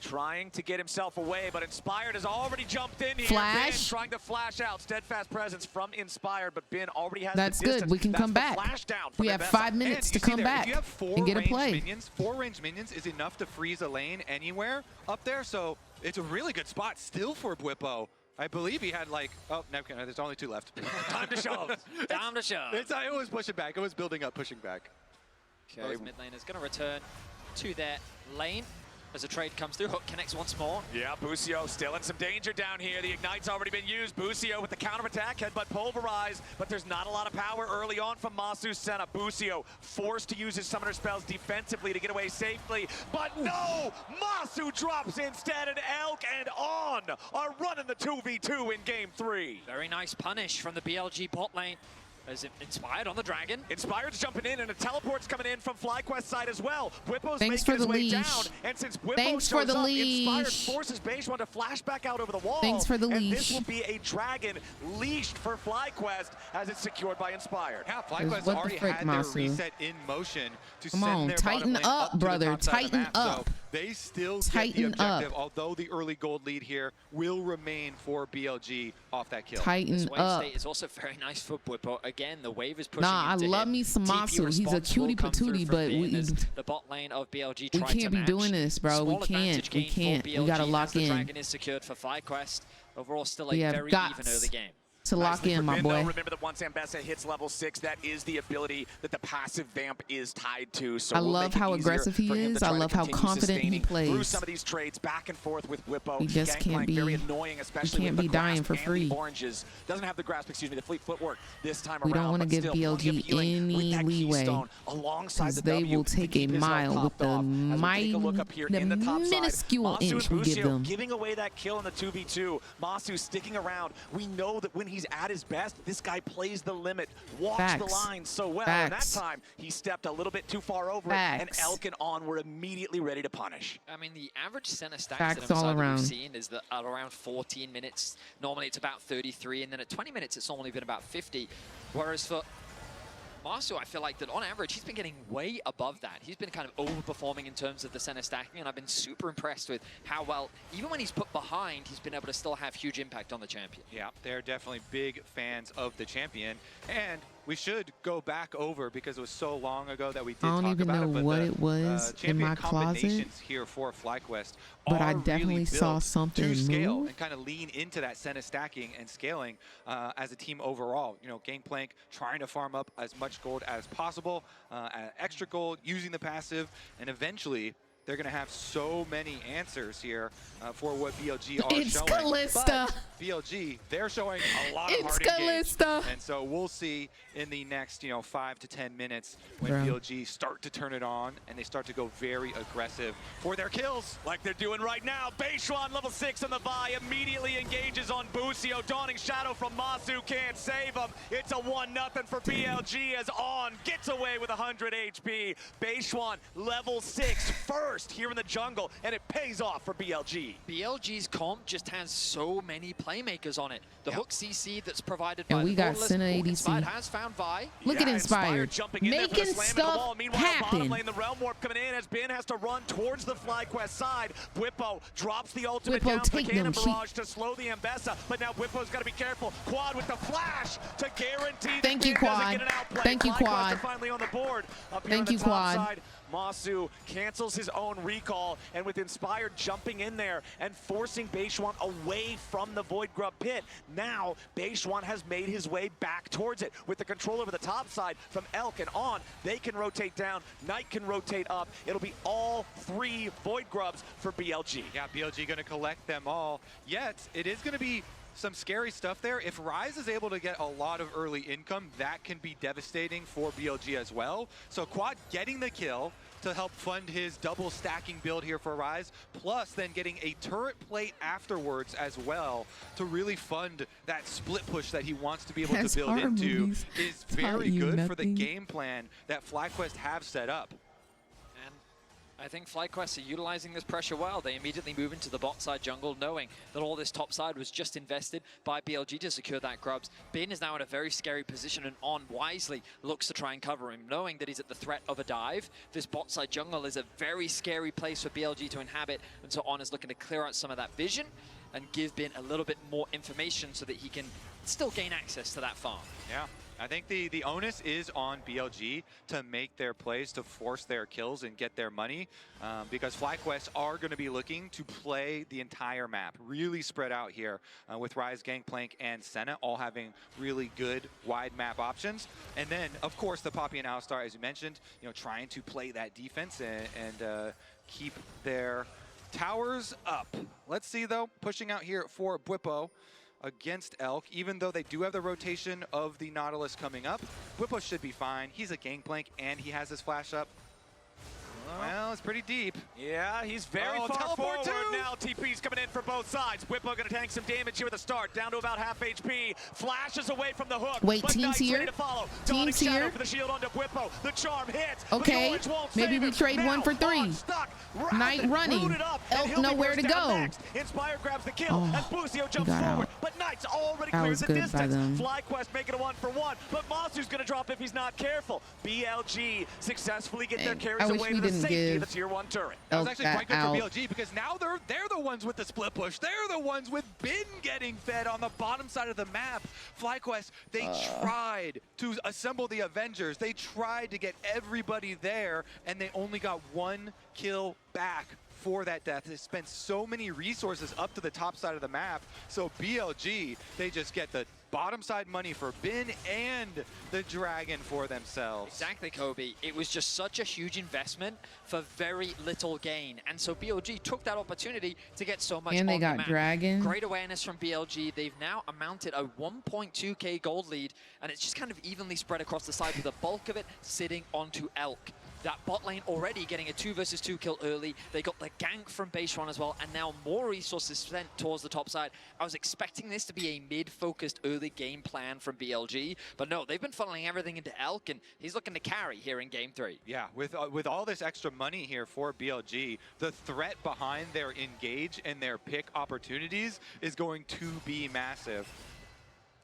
Speaker 3: trying to get himself away, but Inspired has already jumped in here.
Speaker 1: Flash.
Speaker 3: Bin trying to flash out. Steadfast presence from Inspired, but Bin already has
Speaker 1: That's
Speaker 3: the
Speaker 1: good.
Speaker 3: distance.
Speaker 1: We can
Speaker 3: That's
Speaker 1: come
Speaker 3: the
Speaker 1: back.
Speaker 3: Flash down
Speaker 1: We have 5 minutes to come back
Speaker 8: If you have
Speaker 1: and get a play.
Speaker 8: Minions, 4 ranged minions is enough to freeze a lane anywhere up there, so it's a really good spot still for Bwippo. I believe he had like, oh, no, there's only 2 left.
Speaker 3: Time to shove.
Speaker 14: Time to shove.
Speaker 8: It was pushing back. It was building up, pushing back.
Speaker 14: Okay. Mid lane is going to return to their lane as a trade comes through. Hook connects once more.
Speaker 3: Yeah, Bucio still in some danger down here. The Ignite's already been used. Bucio with the counterattack, headbutt pulverize, but there's not a lot of power early on from Masu's Senna. Bucio forced to use his summoner spells defensively to get away safely, but no! Masu drops instead, and Elk and On are running the 2v2 in game 3.
Speaker 14: Very nice punish from the BLG bot lane. As Inspired on the Dragon.
Speaker 3: Inspired's jumping in, and a teleport's coming in from FlyQuest side as well. Bwippo's
Speaker 1: Thanks
Speaker 3: making
Speaker 1: for the
Speaker 3: his way
Speaker 1: leash.
Speaker 3: down, and since Bwippo
Speaker 1: Thanks for the
Speaker 3: shows up,
Speaker 1: leash.
Speaker 3: Inspired forces Base One to flash back out over the wall.
Speaker 1: Thanks for the
Speaker 3: and
Speaker 1: leash.
Speaker 3: this will be a Dragon leashed for FlyQuest as it's secured by Inspired.
Speaker 8: Yeah, FlyQuest already had their reset in motion to
Speaker 1: Come
Speaker 8: send
Speaker 1: on,
Speaker 8: their
Speaker 1: tighten
Speaker 8: bottom lane
Speaker 1: up,
Speaker 8: to the
Speaker 1: brother.
Speaker 8: top side of the
Speaker 1: Tighten
Speaker 8: map.
Speaker 1: up.
Speaker 8: So they still get the
Speaker 1: Tighten
Speaker 8: objective,
Speaker 1: up.
Speaker 8: although the early gold lead here will remain for BLG off that kill.
Speaker 1: Tighten
Speaker 14: This wave
Speaker 1: up.
Speaker 14: state is also very nice for Bwippo. Again, the wave is pushing
Speaker 1: Nah, I
Speaker 14: into
Speaker 1: love
Speaker 14: him.
Speaker 1: me some
Speaker 14: TP
Speaker 1: Masu. He's a
Speaker 14: response will
Speaker 1: cutie
Speaker 14: come through
Speaker 1: patootie,
Speaker 14: from
Speaker 1: but
Speaker 14: Bin as the bot lane of BLG
Speaker 1: we
Speaker 14: tried to
Speaker 1: can't be
Speaker 14: match.
Speaker 1: doing this, bro. We
Speaker 14: Small advantage
Speaker 1: can't. We
Speaker 14: gained for
Speaker 1: can't. We
Speaker 14: BLG
Speaker 1: gotta lock
Speaker 14: as the
Speaker 1: in.
Speaker 14: Dragon is secured for FlyQuest. Overall, still a
Speaker 1: We have
Speaker 14: very
Speaker 1: got
Speaker 14: even early game.
Speaker 1: to lock in, my
Speaker 3: Bin,
Speaker 1: boy.
Speaker 3: though, remember that once Ambessa hits level 6, that is the ability that the passive vamp is tied to. So
Speaker 1: I
Speaker 3: we'll
Speaker 1: love
Speaker 3: make it
Speaker 1: how
Speaker 3: easier
Speaker 1: aggressive he
Speaker 3: for him to
Speaker 1: is. I
Speaker 3: try to
Speaker 1: love how
Speaker 3: continue
Speaker 1: confident he
Speaker 3: sustaining through
Speaker 1: plays.
Speaker 3: some of these trades back and forth with Whippo.
Speaker 1: He just can't be.
Speaker 3: Very annoying, especially
Speaker 1: He can't
Speaker 3: with
Speaker 1: be
Speaker 3: the
Speaker 1: dying
Speaker 3: grasp
Speaker 1: for
Speaker 3: and
Speaker 1: free.
Speaker 3: the oranges. Doesn't have the grasp, excuse me, the fleet footwork this time
Speaker 1: We
Speaker 3: around.
Speaker 1: don't want to
Speaker 3: but
Speaker 1: give
Speaker 3: still, plenty of
Speaker 1: BLG
Speaker 3: healing with
Speaker 1: any
Speaker 3: that
Speaker 1: leeway
Speaker 3: keystone alongside
Speaker 1: because
Speaker 3: the
Speaker 1: they
Speaker 3: W
Speaker 1: will
Speaker 3: to
Speaker 1: take a
Speaker 3: keep his health
Speaker 1: mile with
Speaker 3: topped
Speaker 1: the
Speaker 3: off. As we take a look up here in the top side,
Speaker 1: minuscule
Speaker 3: Masu
Speaker 1: inch
Speaker 3: and
Speaker 1: we give
Speaker 3: Bucio
Speaker 1: them.
Speaker 3: giving away that kill in the 2v2. Masu sticking around. We know that when he he's at his best, this guy plays the limit, walks the line so well. And that time, he stepped a little bit too far over it, and Elk and On were immediately ready to punish.
Speaker 14: I mean, the average center stacks that we've seen is that at around 14 minutes. Normally it's about 33, and then at 20 minutes it's normally been about 50. Whereas for Marsu, I feel like that on average, he's been getting way above that. He's been kind of overperforming in terms of the center stacking, and I've been super impressed with how well, even when he's put behind, he's been able to still have huge impact on the champion.
Speaker 8: Yeah, they're definitely big fans of the champion. And we should go back over, because it was so long ago that we did talk about it.
Speaker 1: I don't even know what it was in my closet.
Speaker 8: Here for FlyQuest,
Speaker 1: but I definitely saw something
Speaker 8: to scale
Speaker 1: move
Speaker 8: and kind of lean into that center stacking and scaling as a team overall. You know, Gangplank trying to farm up as much gold as possible, extra gold, using the passive, and eventually they're going to have so many answers here for what BLG are
Speaker 1: it's
Speaker 8: showing.
Speaker 1: Kalista.
Speaker 8: But BLG, they're showing a lot of
Speaker 1: It's
Speaker 8: hard
Speaker 1: Kalista.
Speaker 8: engage. And so we'll see in the next, 5 to 10 minutes when BLG start to turn it on and they start to go very aggressive for their kills.
Speaker 3: Like they're doing right now. Beishwan, level 6 on the Vi, immediately engages on Busio. Dawning Shadow from Masu can't save him. It's a 1-0 for BLG as On gets away with 100 HP. Beishwan, level 6, first here in the jungle, and it pays off for BLG.
Speaker 14: BLG's comp just has so many playmakers on it. The hook CC that's provided by
Speaker 1: and we got
Speaker 14: Borderless.
Speaker 1: Senna ADC.
Speaker 14: Inspired has found Vi.
Speaker 1: Look at Inspired making stuff happen.
Speaker 3: Lane, the Realm Warp coming in as Bin has to run towards the FlyQuest side. Bwipo drops the ultimate
Speaker 1: Bwipo,
Speaker 3: down for
Speaker 1: take
Speaker 3: Cannon
Speaker 1: them,
Speaker 3: Barrage to slow the Ambessa, but now Bwipo's got to be careful. Quad with the flash to guarantee
Speaker 1: Thank
Speaker 3: that
Speaker 1: you,
Speaker 3: Bin doesn't
Speaker 1: Quad.
Speaker 3: get an outplay.
Speaker 1: Thank you,
Speaker 3: FlyQuest
Speaker 1: Quad.
Speaker 3: are finally on the board. Up here
Speaker 1: Thank
Speaker 3: on
Speaker 1: you,
Speaker 3: the top
Speaker 1: Quad.
Speaker 3: side, Masu cancels his own recall, and with Inspired jumping in there and forcing Beishwan away from the Void Grub pit, now Beishwan has made his way back towards it. With the control over the top side from Elk and On, they can rotate down, Knight can rotate up. It'll be all 3 Void Grubs for BLG.
Speaker 8: Yeah, BLG going to collect them all, yet it is going to be some scary stuff there. If Rise is able to get a lot of early income, that can be devastating for BLG as well. So Quad getting the kill to help fund his double stacking build here for Rise, plus then getting a turret plate afterwards as well to really fund that split push that he wants to be able to build into is very good for the game plan that FlyQuest have set up.
Speaker 14: I think FlyQuest are utilizing this pressure well. They immediately move into the bot side jungle, knowing that all this top side was just invested by BLG to secure that grubs. Bin is now in a very scary position, and On wisely looks to try and cover him, knowing that he's at the threat of a dive. This bot side jungle is a very scary place for BLG to inhabit, and so On is looking to clear out some of that vision and give Bin a little bit more information so that he can still gain access to that farm.
Speaker 8: Yeah. I think the onus is on BLG to make their plays, to force their kills and get their money, because FlyQuest are going to be looking to play the entire map, really spread out here with Rise, Gangplank, and Senna all having really good wide map options. And then, of course, the Poppy and Alistar, as you mentioned, trying to play that defense and keep their towers up. Let's see, though, pushing out here for Bwipo against Elk, even though they do have the rotation of the Nautilus coming up. Bwipo should be fine. He's a Gangplank, and he has his flash up. Well, it's pretty deep.
Speaker 3: Yeah, he's very far forward now. TP's coming in for both sides. Bwipo going to tank some damage here at the start, down to about half HP. Flashes away from the hook.
Speaker 1: Wait,
Speaker 3: but
Speaker 1: team's
Speaker 3: Knight's
Speaker 1: here.
Speaker 3: ready to follow.
Speaker 1: Team's
Speaker 3: Dawning Shadow
Speaker 1: here.
Speaker 3: for the shield onto Bwipo. The charm hits.
Speaker 1: Okay, maybe we trade 1 for 3. Knight running. Elk nowhere to go.
Speaker 3: Inspire grabs the kill as Busio jumps forward, but Knight's already cleared the distance. FlyQuest making a 1 for 1, but Masu's going to drop if he's not careful. BLG successfully get their carries away to the safety of the tier 1 turret.
Speaker 8: That was actually quite good for BLG, because now they're the ones with the split push. They're the ones with Bin getting fed on the bottom side of the map. FlyQuest, they tried to assemble the Avengers. They tried to get everybody there, and they only got 1 kill back for that death. They spent so many resources up to the top side of the map. So BLG, they just get the bottom side money for Bin and the Dragon for themselves.
Speaker 14: Exactly, Kobe. It was just such a huge investment for very little gain. And so BLG took that opportunity to get so much
Speaker 1: And they
Speaker 14: on
Speaker 1: got
Speaker 14: the map.
Speaker 1: Dragon.
Speaker 14: Great awareness from BLG. They've now amounted a 1.2k gold lead, and it's just kind of evenly spread across the side with the bulk of it sitting onto Elk. that bot lane already getting a 2 versus 2 kill early. They got the gank from Beishuan as well, and now more resources spent towards the top side. I was expecting this to be a mid-focused early game plan from BLG, but no, they've been funneling everything into Elk, and he's looking to carry here in game 3.
Speaker 8: Yeah, with all this extra money here for BLG, the threat behind their engage and their pick opportunities is going to be massive.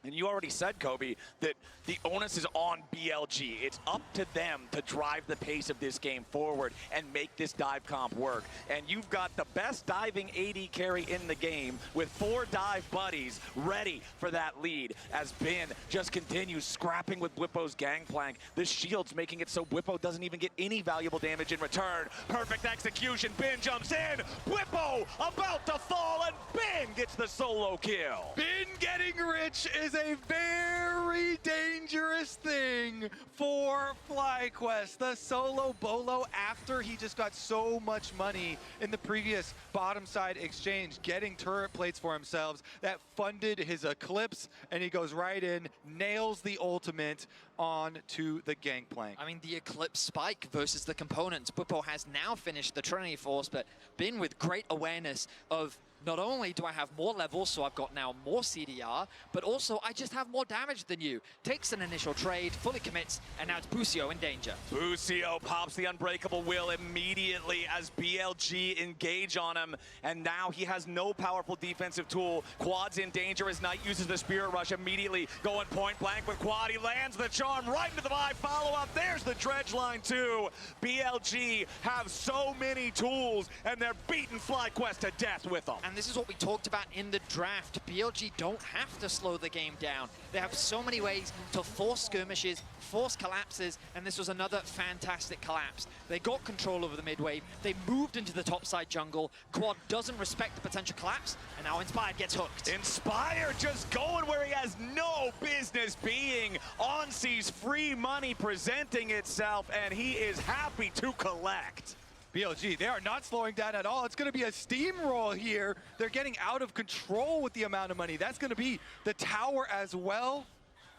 Speaker 19: And you already said, Kobe, that the onus is on BLG. It's up to them to drive the pace of this game forward and make this dive comp work. And you've got the best diving AD carry in the game with 4 dive buddies ready for that lead as Bin just continues scrapping with Bwipo's gangplank. The shield's making it so Bwipo doesn't even get any valuable damage in return. Perfect execution. Bin jumps in. Bwipo about to fall, and Bin gets the solo kill.
Speaker 18: Bin getting rich is a very dangerous thing for FlyQuest. The solo bolo after he just got so much money in the previous bottom side exchange, getting turret plates for himself that funded his Eclipse, and he goes right in, nails the ultimate onto the gangplank.
Speaker 14: I mean, the Eclipse spike versus the components. Bwipo has now finished the Trinity Force, but Bin with great awareness of not only do I have more levels, so I've got now more CDR, but also I just have more damage than you. Takes an initial trade, fully commits, and now it's Busio in danger.
Speaker 19: Busio pops the Unbreakable Will immediately as BLG engage on him, and now he has no powerful defensive tool. Quad's in danger as Knight uses the Spirit Rush immediately, going point blank with Quad. He lands the charm right into the vibe follow-up. There's the dredge line too. BLG have so many tools, and they're beating FlyQuest to death with them.
Speaker 14: And this is what we talked about in the draft. BLG don't have to slow the game down. They have so many ways to force skirmishes, force collapses, and this was another fantastic collapse. They got control over the mid wave. They moved into the topside jungle. Quad doesn't respect the potential collapse, and now Inspired gets hooked.
Speaker 19: Inspire just going where he has no business being. Onsi's free money presenting itself, and he is happy to collect.
Speaker 18: BLG, they are not slowing down at all. It's going to be a steamroll here. They're getting out of control with the amount of money. That's going to be the tower as well.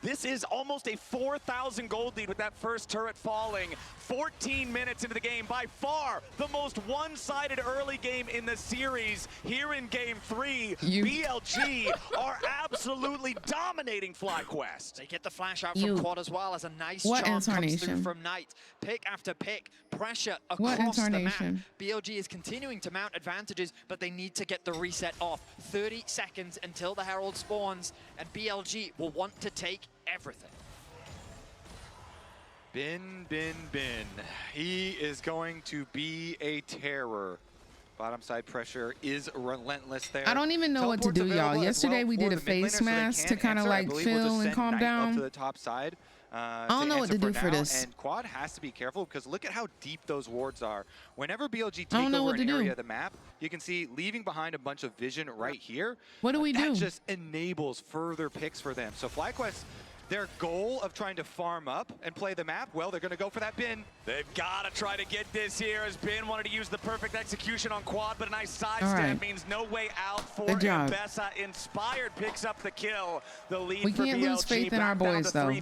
Speaker 19: This is almost a 4,000 gold lead with that first turret falling. 14 minutes into the game, by far the most one-sided early game in the series. Here in game 3, BLG are absolutely dominating FlyQuest.
Speaker 14: They get the flash out from Quad as well as a nice charm comes through from Knight. Pick after pick, pressure across the map. BLG is continuing to mount advantages, but they need to get the reset off. 30 seconds until the Herald spawns, and BLG will want to take everything.
Speaker 8: Bin. He is going to be a terror. Bottom side pressure is relentless there.
Speaker 1: I don't even know what to do, y'all. Yesterday we did a face mask to kind of like chill and calm down.
Speaker 8: Up to the top side.
Speaker 1: I don't know what to do for this.
Speaker 8: And Quad has to be careful because look at how deep those wards are. Whenever BLG take over an area of the map, you can see leaving behind a bunch of vision right here.
Speaker 1: What do we do?
Speaker 8: That just enables further picks for them. So FlyQuest, their goal of trying to farm up and play the map, well, they're going to go for that Bin.
Speaker 19: They've got to try to get this here as Bin wanted to use the perfect execution on Quad, but a nice sidestep means no way out for Mbessa. Inspired picks up the kill. The lead
Speaker 1: we can't lose faith in our boys, though. We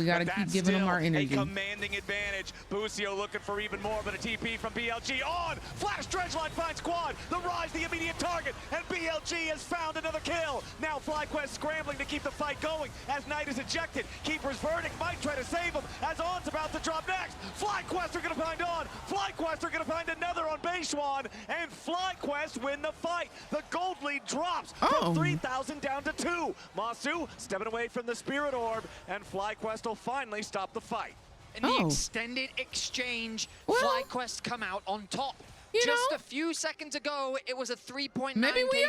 Speaker 1: gotta keep giving them our energy.
Speaker 19: A commanding advantage. Busio looking for even more, but a TP from BLG on. Flash dredge line finds Quad. The Rise, the immediate target, and BLG has found another kill. Now FlyQuest scrambling to keep the fight going as Knight is ejected. Keeper's verdict might try to save him as On's about to drop next. FlyQuest are going to find On. FlyQuest are going to find another on Beishuan, and FlyQuest win the fight. The gold lead drops from 3,000 down to 2. Masu stepping away from the Spirit Orb, and FlyQuest will finally stop the fight.
Speaker 14: In the extended exchange, FlyQuest come out on top. Just a few seconds ago, it was a 3.9k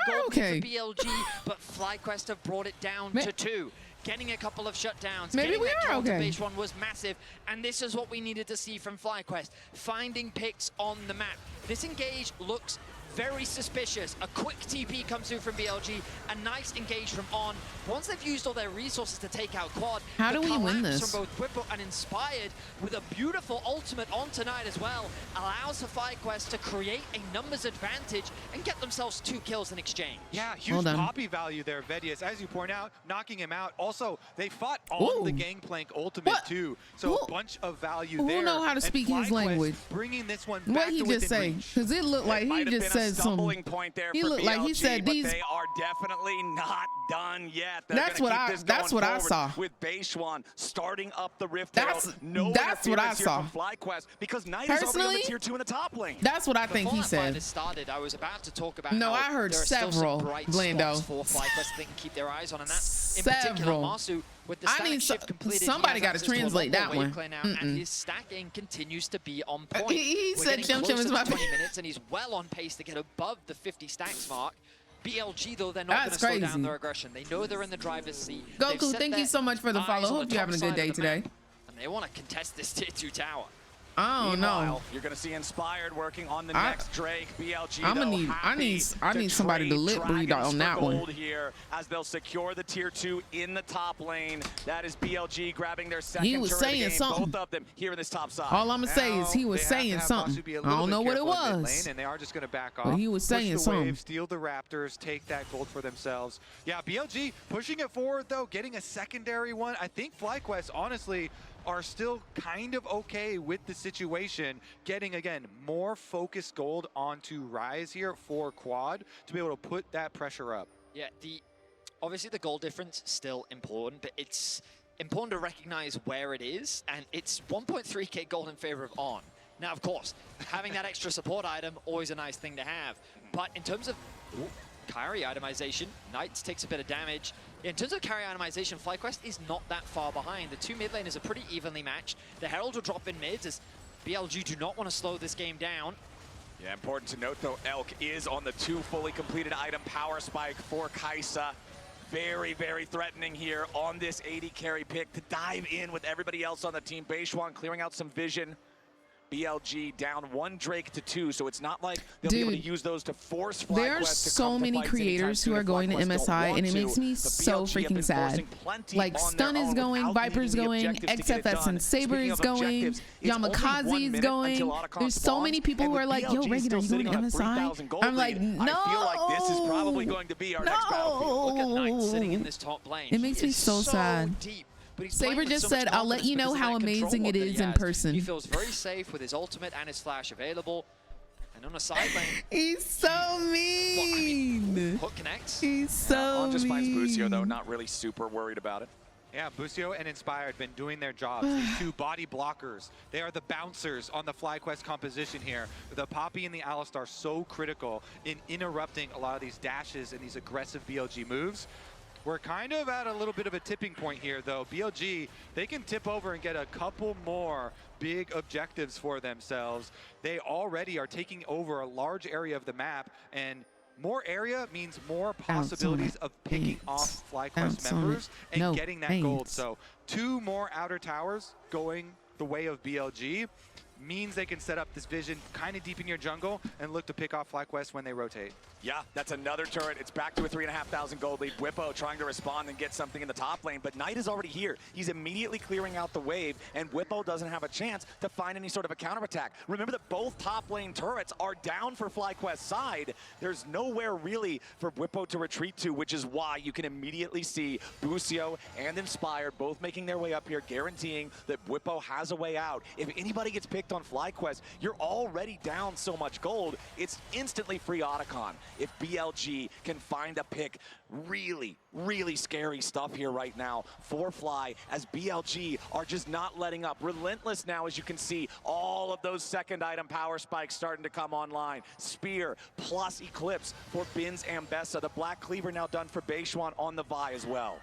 Speaker 14: gold lead for BLG, but FlyQuest have brought it down to 2. Getting a couple of shutdowns, getting that kill to Beishuan was massive, and this is what we needed to see from FlyQuest, finding picks on the map. This engage looks very suspicious. A quick TP comes through from BLG, a nice engage from On. Once they've used all their resources to take out Quad,
Speaker 1: how do we win this?
Speaker 14: From both Whippo and Inspired, with a beautiful ultimate on tonight as well, allows for FlyQuest to create a numbers advantage and get themselves 2 kills in exchange.
Speaker 8: Yeah, huge poppy value there, Vedius, as you point out, knocking him out. Also, they fought on the Gangplank ultimate too, so a bunch of value there.
Speaker 1: Who know how to speak his language?
Speaker 8: Bringing this one
Speaker 1: what
Speaker 8: back
Speaker 1: he
Speaker 8: to
Speaker 1: just say? Because it looked like he just said something.
Speaker 3: Point there
Speaker 1: he
Speaker 3: for
Speaker 1: looked
Speaker 3: BLG,
Speaker 1: like he said
Speaker 3: but
Speaker 1: these.
Speaker 3: They are definitely not done yet.
Speaker 1: That's what I saw.
Speaker 3: With Beishwan starting up the rift.
Speaker 1: That's what I saw.
Speaker 3: FlyQuest, because Knight is already on the tier 2 in the top lane.
Speaker 1: That's what I think he said.
Speaker 14: Started, I was about to talk about.
Speaker 1: No, I heard several. Blando.
Speaker 14: For FlyQuest they can keep their eyes on, and that's in particular Masu. With the static shift completed,
Speaker 1: somebody got to translate that one.
Speaker 14: And his stacking continues to be on point.
Speaker 1: He said Chim Chim is my
Speaker 14: 20 minutes, and he's well on pace to get above the 50 stacks mark. BLG, though, they're not going to slow down their aggression. They know they're in the driver's seat.
Speaker 1: Goku, thank you so much for the follow. Hope you're having a good day today.
Speaker 14: And they want to contest this tier 2 tower.
Speaker 1: Oh no!
Speaker 3: You're gonna see Inspired working on the next Drake. BLG.
Speaker 1: I need somebody to lip read on that one.
Speaker 3: Here as they'll secure the tier 2 in the top lane. That is BLG grabbing their second.
Speaker 1: He was saying something.
Speaker 3: Both of them here in this top side.
Speaker 1: All I'm gonna say is he was saying something. I don't know what it was.
Speaker 8: And they are just gonna back off.
Speaker 1: But he was saying something.
Speaker 8: Wave, steal the Raptors, take that gold for themselves. Yeah, BLG pushing it forward though, getting a secondary one. I think FlyQuest honestly are still kind of okay with the situation, getting again more focused gold onto Rise here for Quad to be able to put that pressure up.
Speaker 14: Yeah, obviously the goal difference still important, but it's important to recognize where it is, and it's 1.3k gold in favor of On. Now, of course, having that extra support item, always a nice thing to have. But in terms of carry itemization, Knights takes a bit of damage. In terms of carry itemization, FlyQuest is not that far behind. The 2 mid laners are pretty evenly matched. The Herald will drop in mids as BLG do not want to slow this game down.
Speaker 3: Yeah, important to note though, Elk is on the 2 fully completed item power spike for Kaisa. Very, very threatening here on this 80 carry pick to dive in with everybody else on the team. Beishwan clearing out some vision. BLG down 1 Drake to 2, so it's not like they'll be able to use those to force FlyQuest.
Speaker 1: There are so many creators who are going to MSI, and it makes me so freaking sad. Like Stun is going, Viper's going, XFS and Saber is going, Yamakaze is going. There's so many people who are like, yo, Reagan, are you going to MSI? I'm like, no.
Speaker 3: I feel like this is probably going to be our next battlefield.
Speaker 14: Look at Knight sitting in this top lane.
Speaker 1: It makes me so sad.
Speaker 14: Deep.
Speaker 1: Saber just said, I'll let you know how amazing it is in person.
Speaker 14: He feels very safe with his ultimate and his flash available. And on a side lane...
Speaker 1: He's so mean!
Speaker 14: Hook connects.
Speaker 1: He's so
Speaker 3: On just finds
Speaker 1: mean.
Speaker 3: Busio, though, not really super worried about it.
Speaker 8: Yeah, Busio and Inspired been doing their jobs. These 2 body blockers. They are the bouncers on the FlyQuest composition here. The Poppy and the Alistar so critical in interrupting a lot of these dashes and these aggressive BLG moves. We're kind of at a little bit of a tipping point here, though. BLG, they can tip over and get a couple more big objectives for themselves. They already are taking over a large area of the map, and more area means more possibilities of picking off FlyQuest members and getting that gold. So 2 more outer towers going the way of BLG means they can set up this vision kind of deep in your jungle and look to pick off FlyQuest when they rotate.
Speaker 3: Yeah, that's another turret. It's back to a 3,500 gold lead. Whippo trying to respond and get something in the top lane, but Knight is already here. He's immediately clearing out the wave, and Whippo doesn't have a chance to find any sort of a counterattack. Remember that both top lane turrets are down for FlyQuest's side. There's nowhere really for Whippo to retreat to, which is why you can immediately see Busio and Inspired both making their way up here, guaranteeing that Whippo has a way out. If anybody gets picked on FlyQuest, you're already down so much gold, it's instantly free Otacon. If BLG can find a pick, really, really scary stuff here right now for Fly, as BLG are just not letting up. Relentless now, as you can see, all of those second item power spikes starting to come online. Spear plus Eclipse for Bin's Ambessa. The Black Cleaver now done for Beishwan on the Vi as well.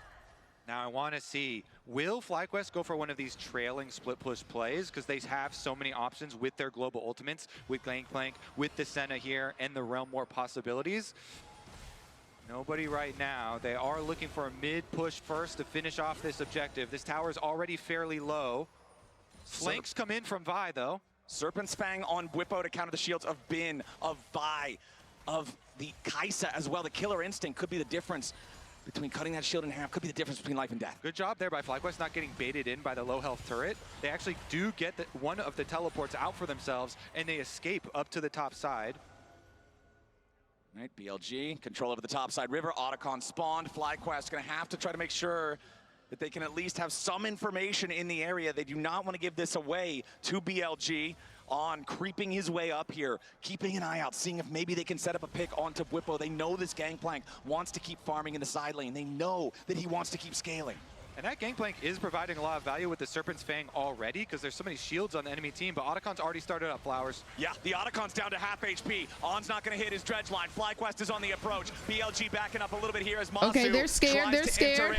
Speaker 8: Now I want to see, will FlyQuest go for one of these trailing split push plays? Because they have so many options with their global ultimates, with Gangplank, with the Senna here, and the Realm War possibilities. Nobody right now. They are looking for a mid push first to finish off this objective. This tower is already fairly low. Flanks come in from Vi though.
Speaker 3: Serpent's Fang on Whippo to counter the shields of Bin, of Vi.
Speaker 19: of the KAISA as well. The killer instinct could be the difference between cutting that shield in half, could be the difference between life and death.
Speaker 8: Good job there by FlyQuest not getting baited in by the low health turret. They actually do get one of the teleports out for themselves, and they escape up to the top side.
Speaker 19: All right, BLG, control over the top side river. Otacon spawned. FlyQuest gonna have to try to make sure that they can at least have some information in the area. They do not want to give this away to BLG. On creeping his way up here, keeping an eye out, seeing if maybe they can set up a pick onto Whippo. They know this Gangplank wants to keep farming in the side lane. They know that he wants to keep scaling.
Speaker 8: And that Gangplank is providing a lot of value with the Serpent's Fang already, because there's so many shields on the enemy team, but Otacon's already started up Flowers.
Speaker 3: Yeah, the Otacon's down to half HP. On's not going to hit his dredge line. FlyQuest is on the approach. BLG backing up a little bit here as Masu
Speaker 1: Okay, they're scared, they're scared.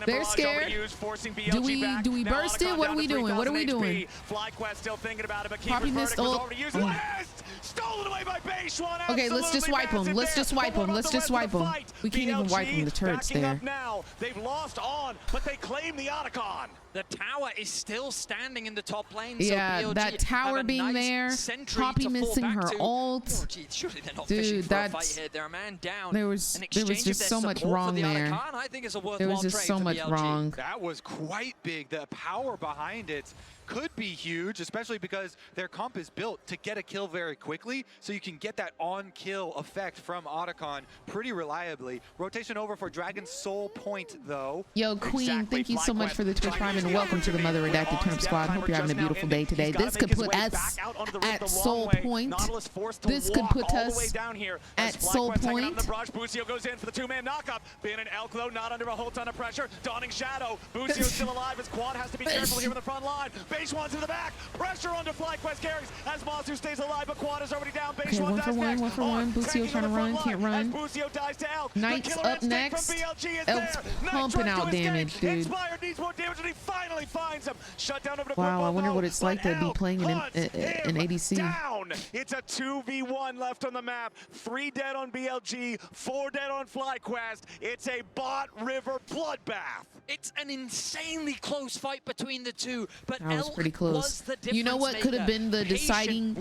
Speaker 3: They're scared. Used, forcing BLG back.
Speaker 1: Do we burst it? What are we doing? What are we doing?
Speaker 3: FlyQuest still thinking about it, but
Speaker 1: Poppy
Speaker 3: Keeper's
Speaker 1: missed
Speaker 3: verdict was already used. Last! Stolen away by Beishwan.
Speaker 1: Okay, let's just wipe them. Let's just wipe them. Let's just wipe them. We can't even wipe them. The turret's there.
Speaker 3: Now they've lost On, but they claim the Otacon.
Speaker 14: The tower is still standing in the top lane.
Speaker 1: Yeah,
Speaker 14: so
Speaker 1: that tower being there, Poppy missing her ult.
Speaker 14: Oh, gee, surely they're not
Speaker 1: Dude,
Speaker 14: for a fight here. They're a man down.
Speaker 1: There was just so much wrong there.
Speaker 14: I think it's a worthwhile
Speaker 1: there was just so much wrong.
Speaker 8: That was quite big. The power behind it could be huge, especially because their comp is built to get a kill very quickly, so you can get that on-kill effect from Otacon pretty reliably. Rotation over for Dragon's Soul Point, though.
Speaker 1: Yo, Queen, thank you so much for the Twitch Prime, and welcome to the Mother Redacted Turnip Squad. Hope you're having a beautiful day today. This could put us at Soul Point. This could put us at Soul Point.
Speaker 3: Busio goes in for the two-man knockup. Bin and Elk, though, not under a whole ton of pressure. Dawning Shadow. Busio still alive. His quad has to be careful here in the front line. Beishwan's in the back. Pressure onto FlyQuest carries as Masu stays alive, but quad is already down.
Speaker 1: Okay, one for one, one for one. Busio trying to run, can't run.
Speaker 3: Busio dies to Elk.
Speaker 1: Knight's up next. Elk's pumping out damage, dude.
Speaker 3: Inspired needs more damage, and he finally finds him. Shut down over to
Speaker 1: Wow, I wonder what it's like to be playing an ADC.
Speaker 3: Down. It's a 2v1 left on the map. 3 dead on BLG, 4 dead on FlyQuest. It's a bot river bloodbath.
Speaker 14: It's an insanely close fight between the two, but
Speaker 1: That was
Speaker 14: Elk
Speaker 1: pretty close.
Speaker 14: was the difference
Speaker 1: You know what could have been the deciding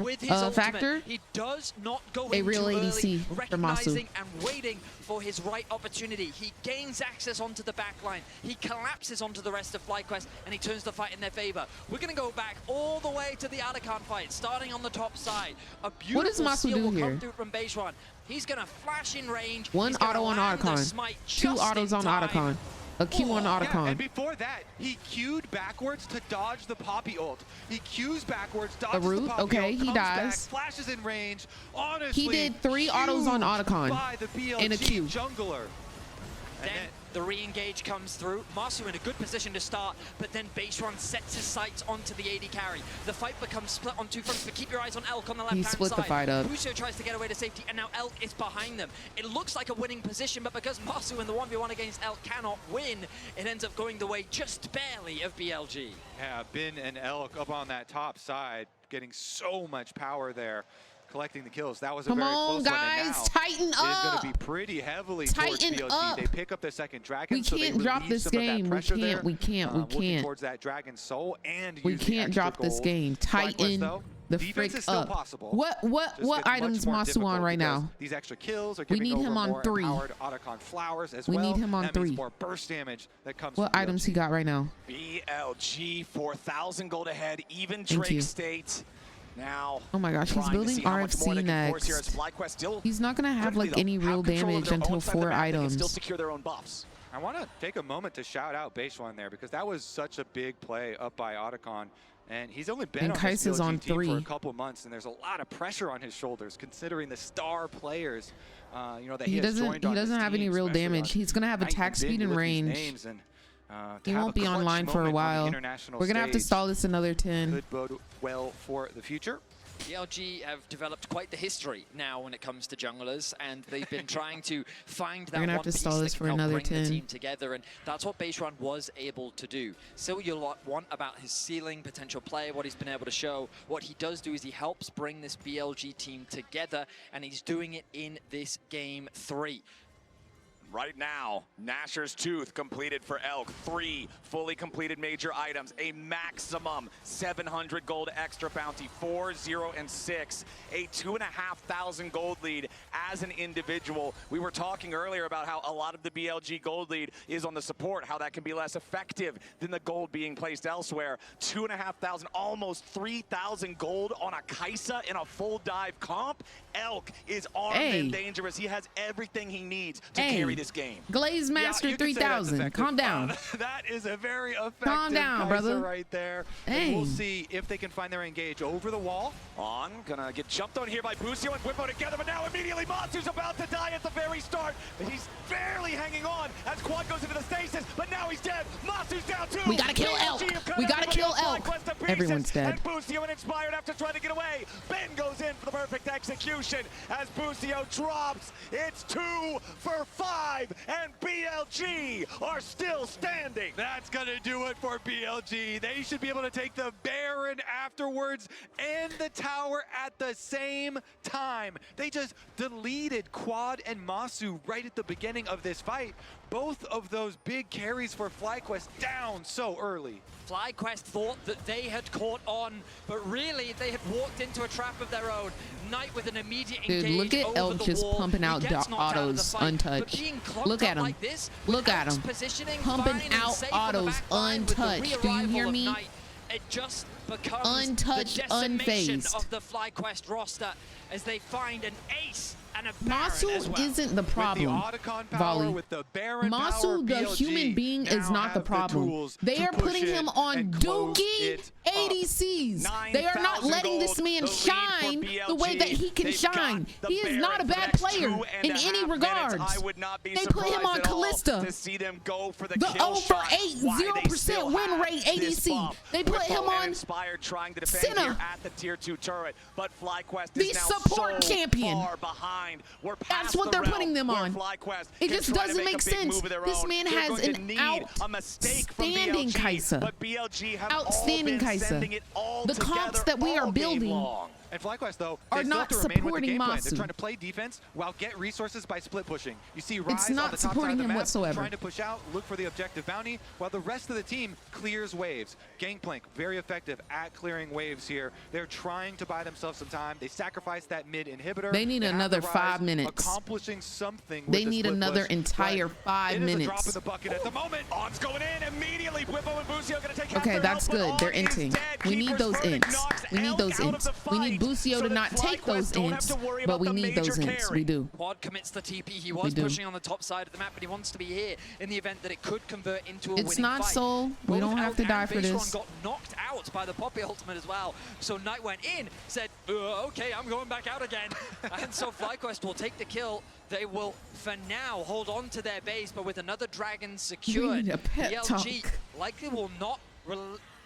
Speaker 1: factor?
Speaker 14: He does not go
Speaker 1: A
Speaker 14: in
Speaker 1: real
Speaker 14: too
Speaker 1: ADC
Speaker 14: early,
Speaker 1: for Masu.
Speaker 14: recognizing and waiting for his right opportunity. He gains access onto the back line. He collapses onto the rest of FlyQuest, and he turns the fight in their favor. We're going to go back all the way to the Otacon fight, starting on the top side. A beautiful
Speaker 1: What does Masu
Speaker 14: steal
Speaker 1: do
Speaker 14: will
Speaker 1: here?
Speaker 14: come through from Beishwan. He's going to flash in range.
Speaker 1: One
Speaker 14: He's gonna
Speaker 1: auto on
Speaker 14: land the
Speaker 1: Otacon.
Speaker 14: smite
Speaker 1: 2
Speaker 14: just
Speaker 1: autos
Speaker 14: in
Speaker 1: on
Speaker 14: time.
Speaker 1: Otacon. A Q on
Speaker 8: Yeah,
Speaker 1: Otacon.
Speaker 8: and before that, he Q'd backwards to dodge the Poppy ult. He Q's backwards, dodges
Speaker 1: root?
Speaker 8: the Poppy
Speaker 1: Okay,
Speaker 8: ult,
Speaker 1: he
Speaker 8: comes
Speaker 1: dies.
Speaker 8: back, flashes in range. Honestly,
Speaker 1: He did 3 autos on Otacon
Speaker 8: by the BLG
Speaker 1: in a Q.
Speaker 8: jungler.
Speaker 14: Then the re-engage comes through. Masu in a good position to start, but then Beishwan sets his sights onto the AD carry. The fight becomes split on 2 fronts, but keep your eyes on Elk on the left-hand side.
Speaker 1: split the fight up.
Speaker 14: Busio tries to get away to safety, and now Elk is behind them. It looks like a winning position, but because Masu in the 1v1 against Elk cannot win, it ends up going the way just barely of BLG.
Speaker 8: Yeah, Bin and Elk up on that top side, getting so much power there. Collecting the kills. That was a
Speaker 1: Come
Speaker 8: very
Speaker 1: on,
Speaker 8: close
Speaker 1: guys,
Speaker 8: one. And now
Speaker 1: tighten
Speaker 8: it is going
Speaker 1: up.
Speaker 8: to be pretty heavily
Speaker 1: Tighten
Speaker 8: towards BLG.
Speaker 1: up.
Speaker 8: They pick up the second dragon.
Speaker 1: We
Speaker 8: so
Speaker 1: can't
Speaker 8: they
Speaker 1: drop
Speaker 8: release
Speaker 1: this
Speaker 8: some of that
Speaker 1: game. We
Speaker 8: pressure
Speaker 1: can't.
Speaker 8: there,
Speaker 1: We can't. We
Speaker 8: working
Speaker 1: can't.
Speaker 8: towards that dragon soul and
Speaker 1: We
Speaker 8: using
Speaker 1: can't
Speaker 8: extra
Speaker 1: drop this
Speaker 8: gold.
Speaker 1: game. Tighten
Speaker 8: though,
Speaker 1: the
Speaker 8: defense
Speaker 1: frick
Speaker 8: is still
Speaker 1: up.
Speaker 8: possible.
Speaker 1: What
Speaker 8: Just gets
Speaker 1: items
Speaker 8: much more
Speaker 1: Masu on
Speaker 8: difficult
Speaker 1: right
Speaker 8: because
Speaker 1: now?
Speaker 8: These extra kills are
Speaker 1: We
Speaker 8: giving
Speaker 1: need him
Speaker 8: over
Speaker 1: on
Speaker 8: more
Speaker 1: 3.
Speaker 8: empowered Otacon flowers as
Speaker 1: We
Speaker 8: well.
Speaker 1: need him on
Speaker 8: That
Speaker 1: 3.
Speaker 8: means more burst damage that comes
Speaker 1: What
Speaker 8: from
Speaker 1: items
Speaker 8: BLG.
Speaker 1: he got right now?
Speaker 19: BLG 4,000 gold ahead, even
Speaker 1: Thank
Speaker 19: Drake
Speaker 1: you.
Speaker 19: State. Now,
Speaker 1: Oh my gosh, he's
Speaker 19: trying to
Speaker 1: building
Speaker 19: see how much more
Speaker 1: RFC
Speaker 19: they can force here as
Speaker 1: next.
Speaker 19: FlyQuest still
Speaker 1: He's not gonna have
Speaker 19: critically,
Speaker 1: like
Speaker 19: though,
Speaker 1: any real
Speaker 19: have control of
Speaker 1: damage
Speaker 19: their
Speaker 1: until
Speaker 19: own side of the
Speaker 1: 4
Speaker 19: map. They can still
Speaker 1: items.
Speaker 19: secure their own buffs.
Speaker 8: I want to take a moment to shout out Beishwan there because that was such a big play up by Otacon. And he's only been
Speaker 1: And
Speaker 8: on this
Speaker 1: KAISA's
Speaker 8: BLG
Speaker 1: on
Speaker 8: team
Speaker 1: 3.
Speaker 8: for a couple months, and there's a lot of pressure on his shoulders considering the star players, you know, that he has joined on
Speaker 1: He
Speaker 8: this
Speaker 1: doesn't have any
Speaker 8: team,
Speaker 1: real
Speaker 8: especially
Speaker 1: damage.
Speaker 8: on
Speaker 1: He's gonna have
Speaker 8: Knight
Speaker 1: attack
Speaker 8: and Bin
Speaker 1: speed and
Speaker 8: with these
Speaker 1: range.
Speaker 8: names, and, to
Speaker 1: He
Speaker 8: have
Speaker 1: won't
Speaker 8: a
Speaker 1: be
Speaker 8: clutch
Speaker 1: online for a
Speaker 8: moment on the
Speaker 1: while.
Speaker 8: international
Speaker 1: We're gonna have to
Speaker 8: stage
Speaker 1: stall this another 10.
Speaker 8: could bode well for the future.
Speaker 14: BLG have developed quite the history now when it comes to junglers, and they've been trying to find
Speaker 1: We're
Speaker 14: that
Speaker 1: gonna have
Speaker 14: one
Speaker 1: to
Speaker 14: piece
Speaker 1: stall
Speaker 14: that
Speaker 1: this
Speaker 14: can
Speaker 1: for
Speaker 14: help
Speaker 1: another
Speaker 14: bring the
Speaker 1: 10.
Speaker 14: team together, and that's what Beishwan was able to do. So you want about his ceiling, potential play, what he's been able to show. What he does do is he helps bring this BLG team together, and he's doing it in this game 3.
Speaker 3: Right now, Nasher's Tooth completed for Elk. 3 fully completed major items. A maximum 700 gold extra bounty. 4, 0, and 6. A 2,500 gold lead as an individual. We were talking earlier about how a lot of the BLG gold lead is on the support, how that can be less effective than the gold being placed elsewhere. 2,500, almost 3,000 gold on a KAISA in a full dive comp. Elk is armed and dangerous. He has everything he needs to carry this game.
Speaker 1: Glaze Master 3000. Calm down.
Speaker 18: That is a very effective
Speaker 1: Calm down,
Speaker 18: KAISA
Speaker 1: brother.
Speaker 18: right there. And we'll see if they can find their engage over the wall.
Speaker 3: Gonna get jumped on here by Busio and Whippo together, but now immediately Masu's about to die at the very start. He's barely hanging on as Quad goes into the stasis, but now he's dead. Masu's down too.
Speaker 1: We gotta kill Elk. We gotta kill Elk. Everyone's dead.
Speaker 3: And Busio and Inspired after trying to get away. Ben goes in for the perfect execution as Busio drops. It's 2 for 5, and BLG are still standing.
Speaker 18: That's gonna do it for BLG. They should be able to take the Baron afterwards and the tower at the same time. They just deleted Quad and Masu right at the beginning of this fight. Both of those big carries for FlyQuest down so early.
Speaker 14: FlyQuest thought that they had caught on, but really they had walked into a trap of their own. Knight with an immediate engage.
Speaker 1: Dude, look at Elk just pumping out autos untouched. Look at him.
Speaker 14: Like this,
Speaker 1: look at him. Pumping out autos untouched. Do you hear me?
Speaker 14: It just becomes
Speaker 1: untouched,
Speaker 14: the decimation
Speaker 1: unfazed.
Speaker 14: of the FlyQuest roster as they find an ace and a Baron
Speaker 1: Masu
Speaker 14: as well.
Speaker 1: isn't the problem. Volley. Masu, the human being, is not the problem. They are putting him on Dookie ADCs. They are not letting this man shine the way that he can shine. He is not a bad player in any regards. They put him on Callista,
Speaker 3: to see them go for the
Speaker 1: the
Speaker 3: kill
Speaker 1: over
Speaker 3: shot.
Speaker 1: 0% win rate ADC. They put him on
Speaker 3: Inspired trying to defend
Speaker 1: Senna,
Speaker 3: here at the tier 2 turret, but FlyQuest
Speaker 1: the
Speaker 3: is now
Speaker 1: support
Speaker 3: so
Speaker 1: champion.
Speaker 3: far behind. We're
Speaker 1: That's
Speaker 3: past
Speaker 1: what
Speaker 3: the
Speaker 1: they're
Speaker 3: realm
Speaker 1: putting them
Speaker 3: where
Speaker 1: on.
Speaker 3: FlyQuest
Speaker 1: It
Speaker 3: can
Speaker 1: just
Speaker 3: try to
Speaker 1: doesn't
Speaker 3: make
Speaker 1: make
Speaker 3: a big
Speaker 1: sense.
Speaker 3: move of their
Speaker 1: This
Speaker 3: own.
Speaker 1: man
Speaker 3: They're
Speaker 1: has
Speaker 3: going to
Speaker 1: an
Speaker 3: need a mistake from
Speaker 1: outstanding
Speaker 3: BLG,
Speaker 1: KAISA.
Speaker 3: but BLG have
Speaker 1: Outstanding
Speaker 3: all been
Speaker 1: KAISA.
Speaker 3: sending it all
Speaker 1: The
Speaker 3: together
Speaker 1: comps that we are
Speaker 3: all game
Speaker 1: building
Speaker 3: long.
Speaker 18: And FlyQuest, though,
Speaker 1: are
Speaker 18: they still
Speaker 1: not
Speaker 18: have to remain with the
Speaker 1: supporting
Speaker 18: game plan.
Speaker 1: Masu.
Speaker 18: They're trying to play defense while get resources by split pushing. You see Rise
Speaker 1: It's
Speaker 18: on
Speaker 1: not
Speaker 18: the top side
Speaker 1: supporting
Speaker 18: of the
Speaker 1: him
Speaker 18: map,
Speaker 1: whatsoever.
Speaker 18: trying to push out, look for the objective bounty, while the rest of the team clears waves. Gangplank, very effective at clearing waves here. They're trying to buy themselves some time. They sacrifice that mid inhibitor.
Speaker 1: They need another 5 minutes.
Speaker 18: Accomplishing something with
Speaker 1: They
Speaker 18: the
Speaker 1: need
Speaker 18: split
Speaker 1: another
Speaker 18: push,
Speaker 1: entire
Speaker 18: but
Speaker 1: 5
Speaker 18: it is a drop
Speaker 1: minutes.
Speaker 18: in the bucket at the moment.
Speaker 3: On's going in immediately. Whippo and Busio going to take
Speaker 1: Okay, that's good. They're inting. We need those ints. We need those ints. We need Busio to not take those ints, but we need those ints. We do.
Speaker 14: Quad commits the TP. He was pushing on the top side of the map, but he wants to be here in the event that it could convert into a winning
Speaker 1: It's not
Speaker 14: fight.
Speaker 1: Soul. We don't have to die for this.
Speaker 14: Got knocked out by the Poppy ultimate as well. So Knight went in, said, okay, I'm going back out again. And so FlyQuest will take the kill. They will, for now, hold on to their base, but with another dragon secured,
Speaker 1: need a pep
Speaker 14: BLG
Speaker 1: talk.
Speaker 14: likely will not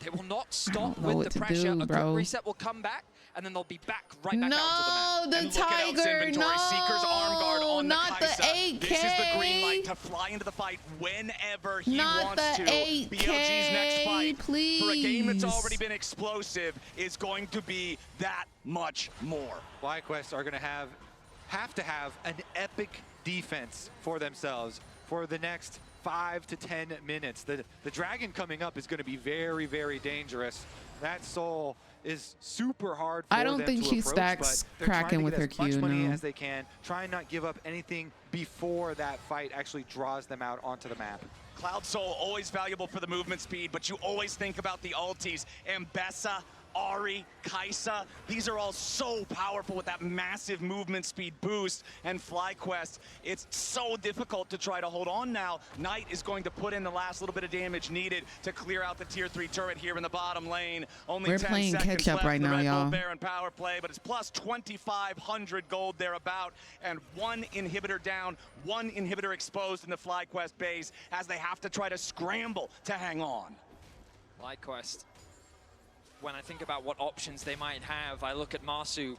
Speaker 14: they will not stop
Speaker 1: know
Speaker 14: with
Speaker 1: what
Speaker 14: the
Speaker 1: to
Speaker 14: pressure.
Speaker 1: do,
Speaker 14: a
Speaker 1: bro.
Speaker 14: quick reset will come back, and then they'll be back right back
Speaker 1: No,
Speaker 14: out to the map.
Speaker 1: the Tiger, no,
Speaker 3: Seeker's arm guard on
Speaker 1: not
Speaker 3: the
Speaker 1: the
Speaker 3: KAISA.
Speaker 1: 8K.
Speaker 3: This is the green light to fly into the fight whenever he
Speaker 1: Not
Speaker 3: wants
Speaker 1: the
Speaker 3: to.
Speaker 1: 8K,
Speaker 3: BLG's next fight
Speaker 1: please.
Speaker 3: for a game that's already been explosive is going to be that much more.
Speaker 18: FlyQuest are going to have to have an epic defense for themselves for the next 5 to 10 minutes. The dragon coming up is going to be very, very dangerous. That Soul is super hard for
Speaker 1: I don't
Speaker 18: them
Speaker 1: think
Speaker 18: to
Speaker 1: she
Speaker 18: approach,
Speaker 1: stacks
Speaker 18: but they're trying
Speaker 1: Kraken
Speaker 18: to
Speaker 1: with
Speaker 18: get
Speaker 1: her
Speaker 18: as much
Speaker 1: Q,
Speaker 18: money
Speaker 1: no.
Speaker 18: as they can, try and not give up anything before that fight actually draws them out onto the map.
Speaker 3: Cloud Soul, always valuable for the movement speed, but you always think about the ultis. Mbessa, Ari, KAISA, these are all so powerful with that massive movement speed boost. And FlyQuest, it's so difficult to try to hold on now. Knight is going to put in the last little bit of damage needed to clear out the tier 3 turret here in the bottom lane. Only
Speaker 1: We're
Speaker 3: 10
Speaker 1: playing
Speaker 3: seconds
Speaker 1: catch up
Speaker 3: left
Speaker 1: right
Speaker 3: in the
Speaker 1: now,
Speaker 3: Red Bull
Speaker 1: y'all.
Speaker 3: Baron power play, but it's plus 2,500 gold thereabout, and 1 inhibitor down, 1 inhibitor exposed in the FlyQuest base as they have to try to scramble to hang on.
Speaker 14: FlyQuest, when I think about what options they might have, I look at Masu.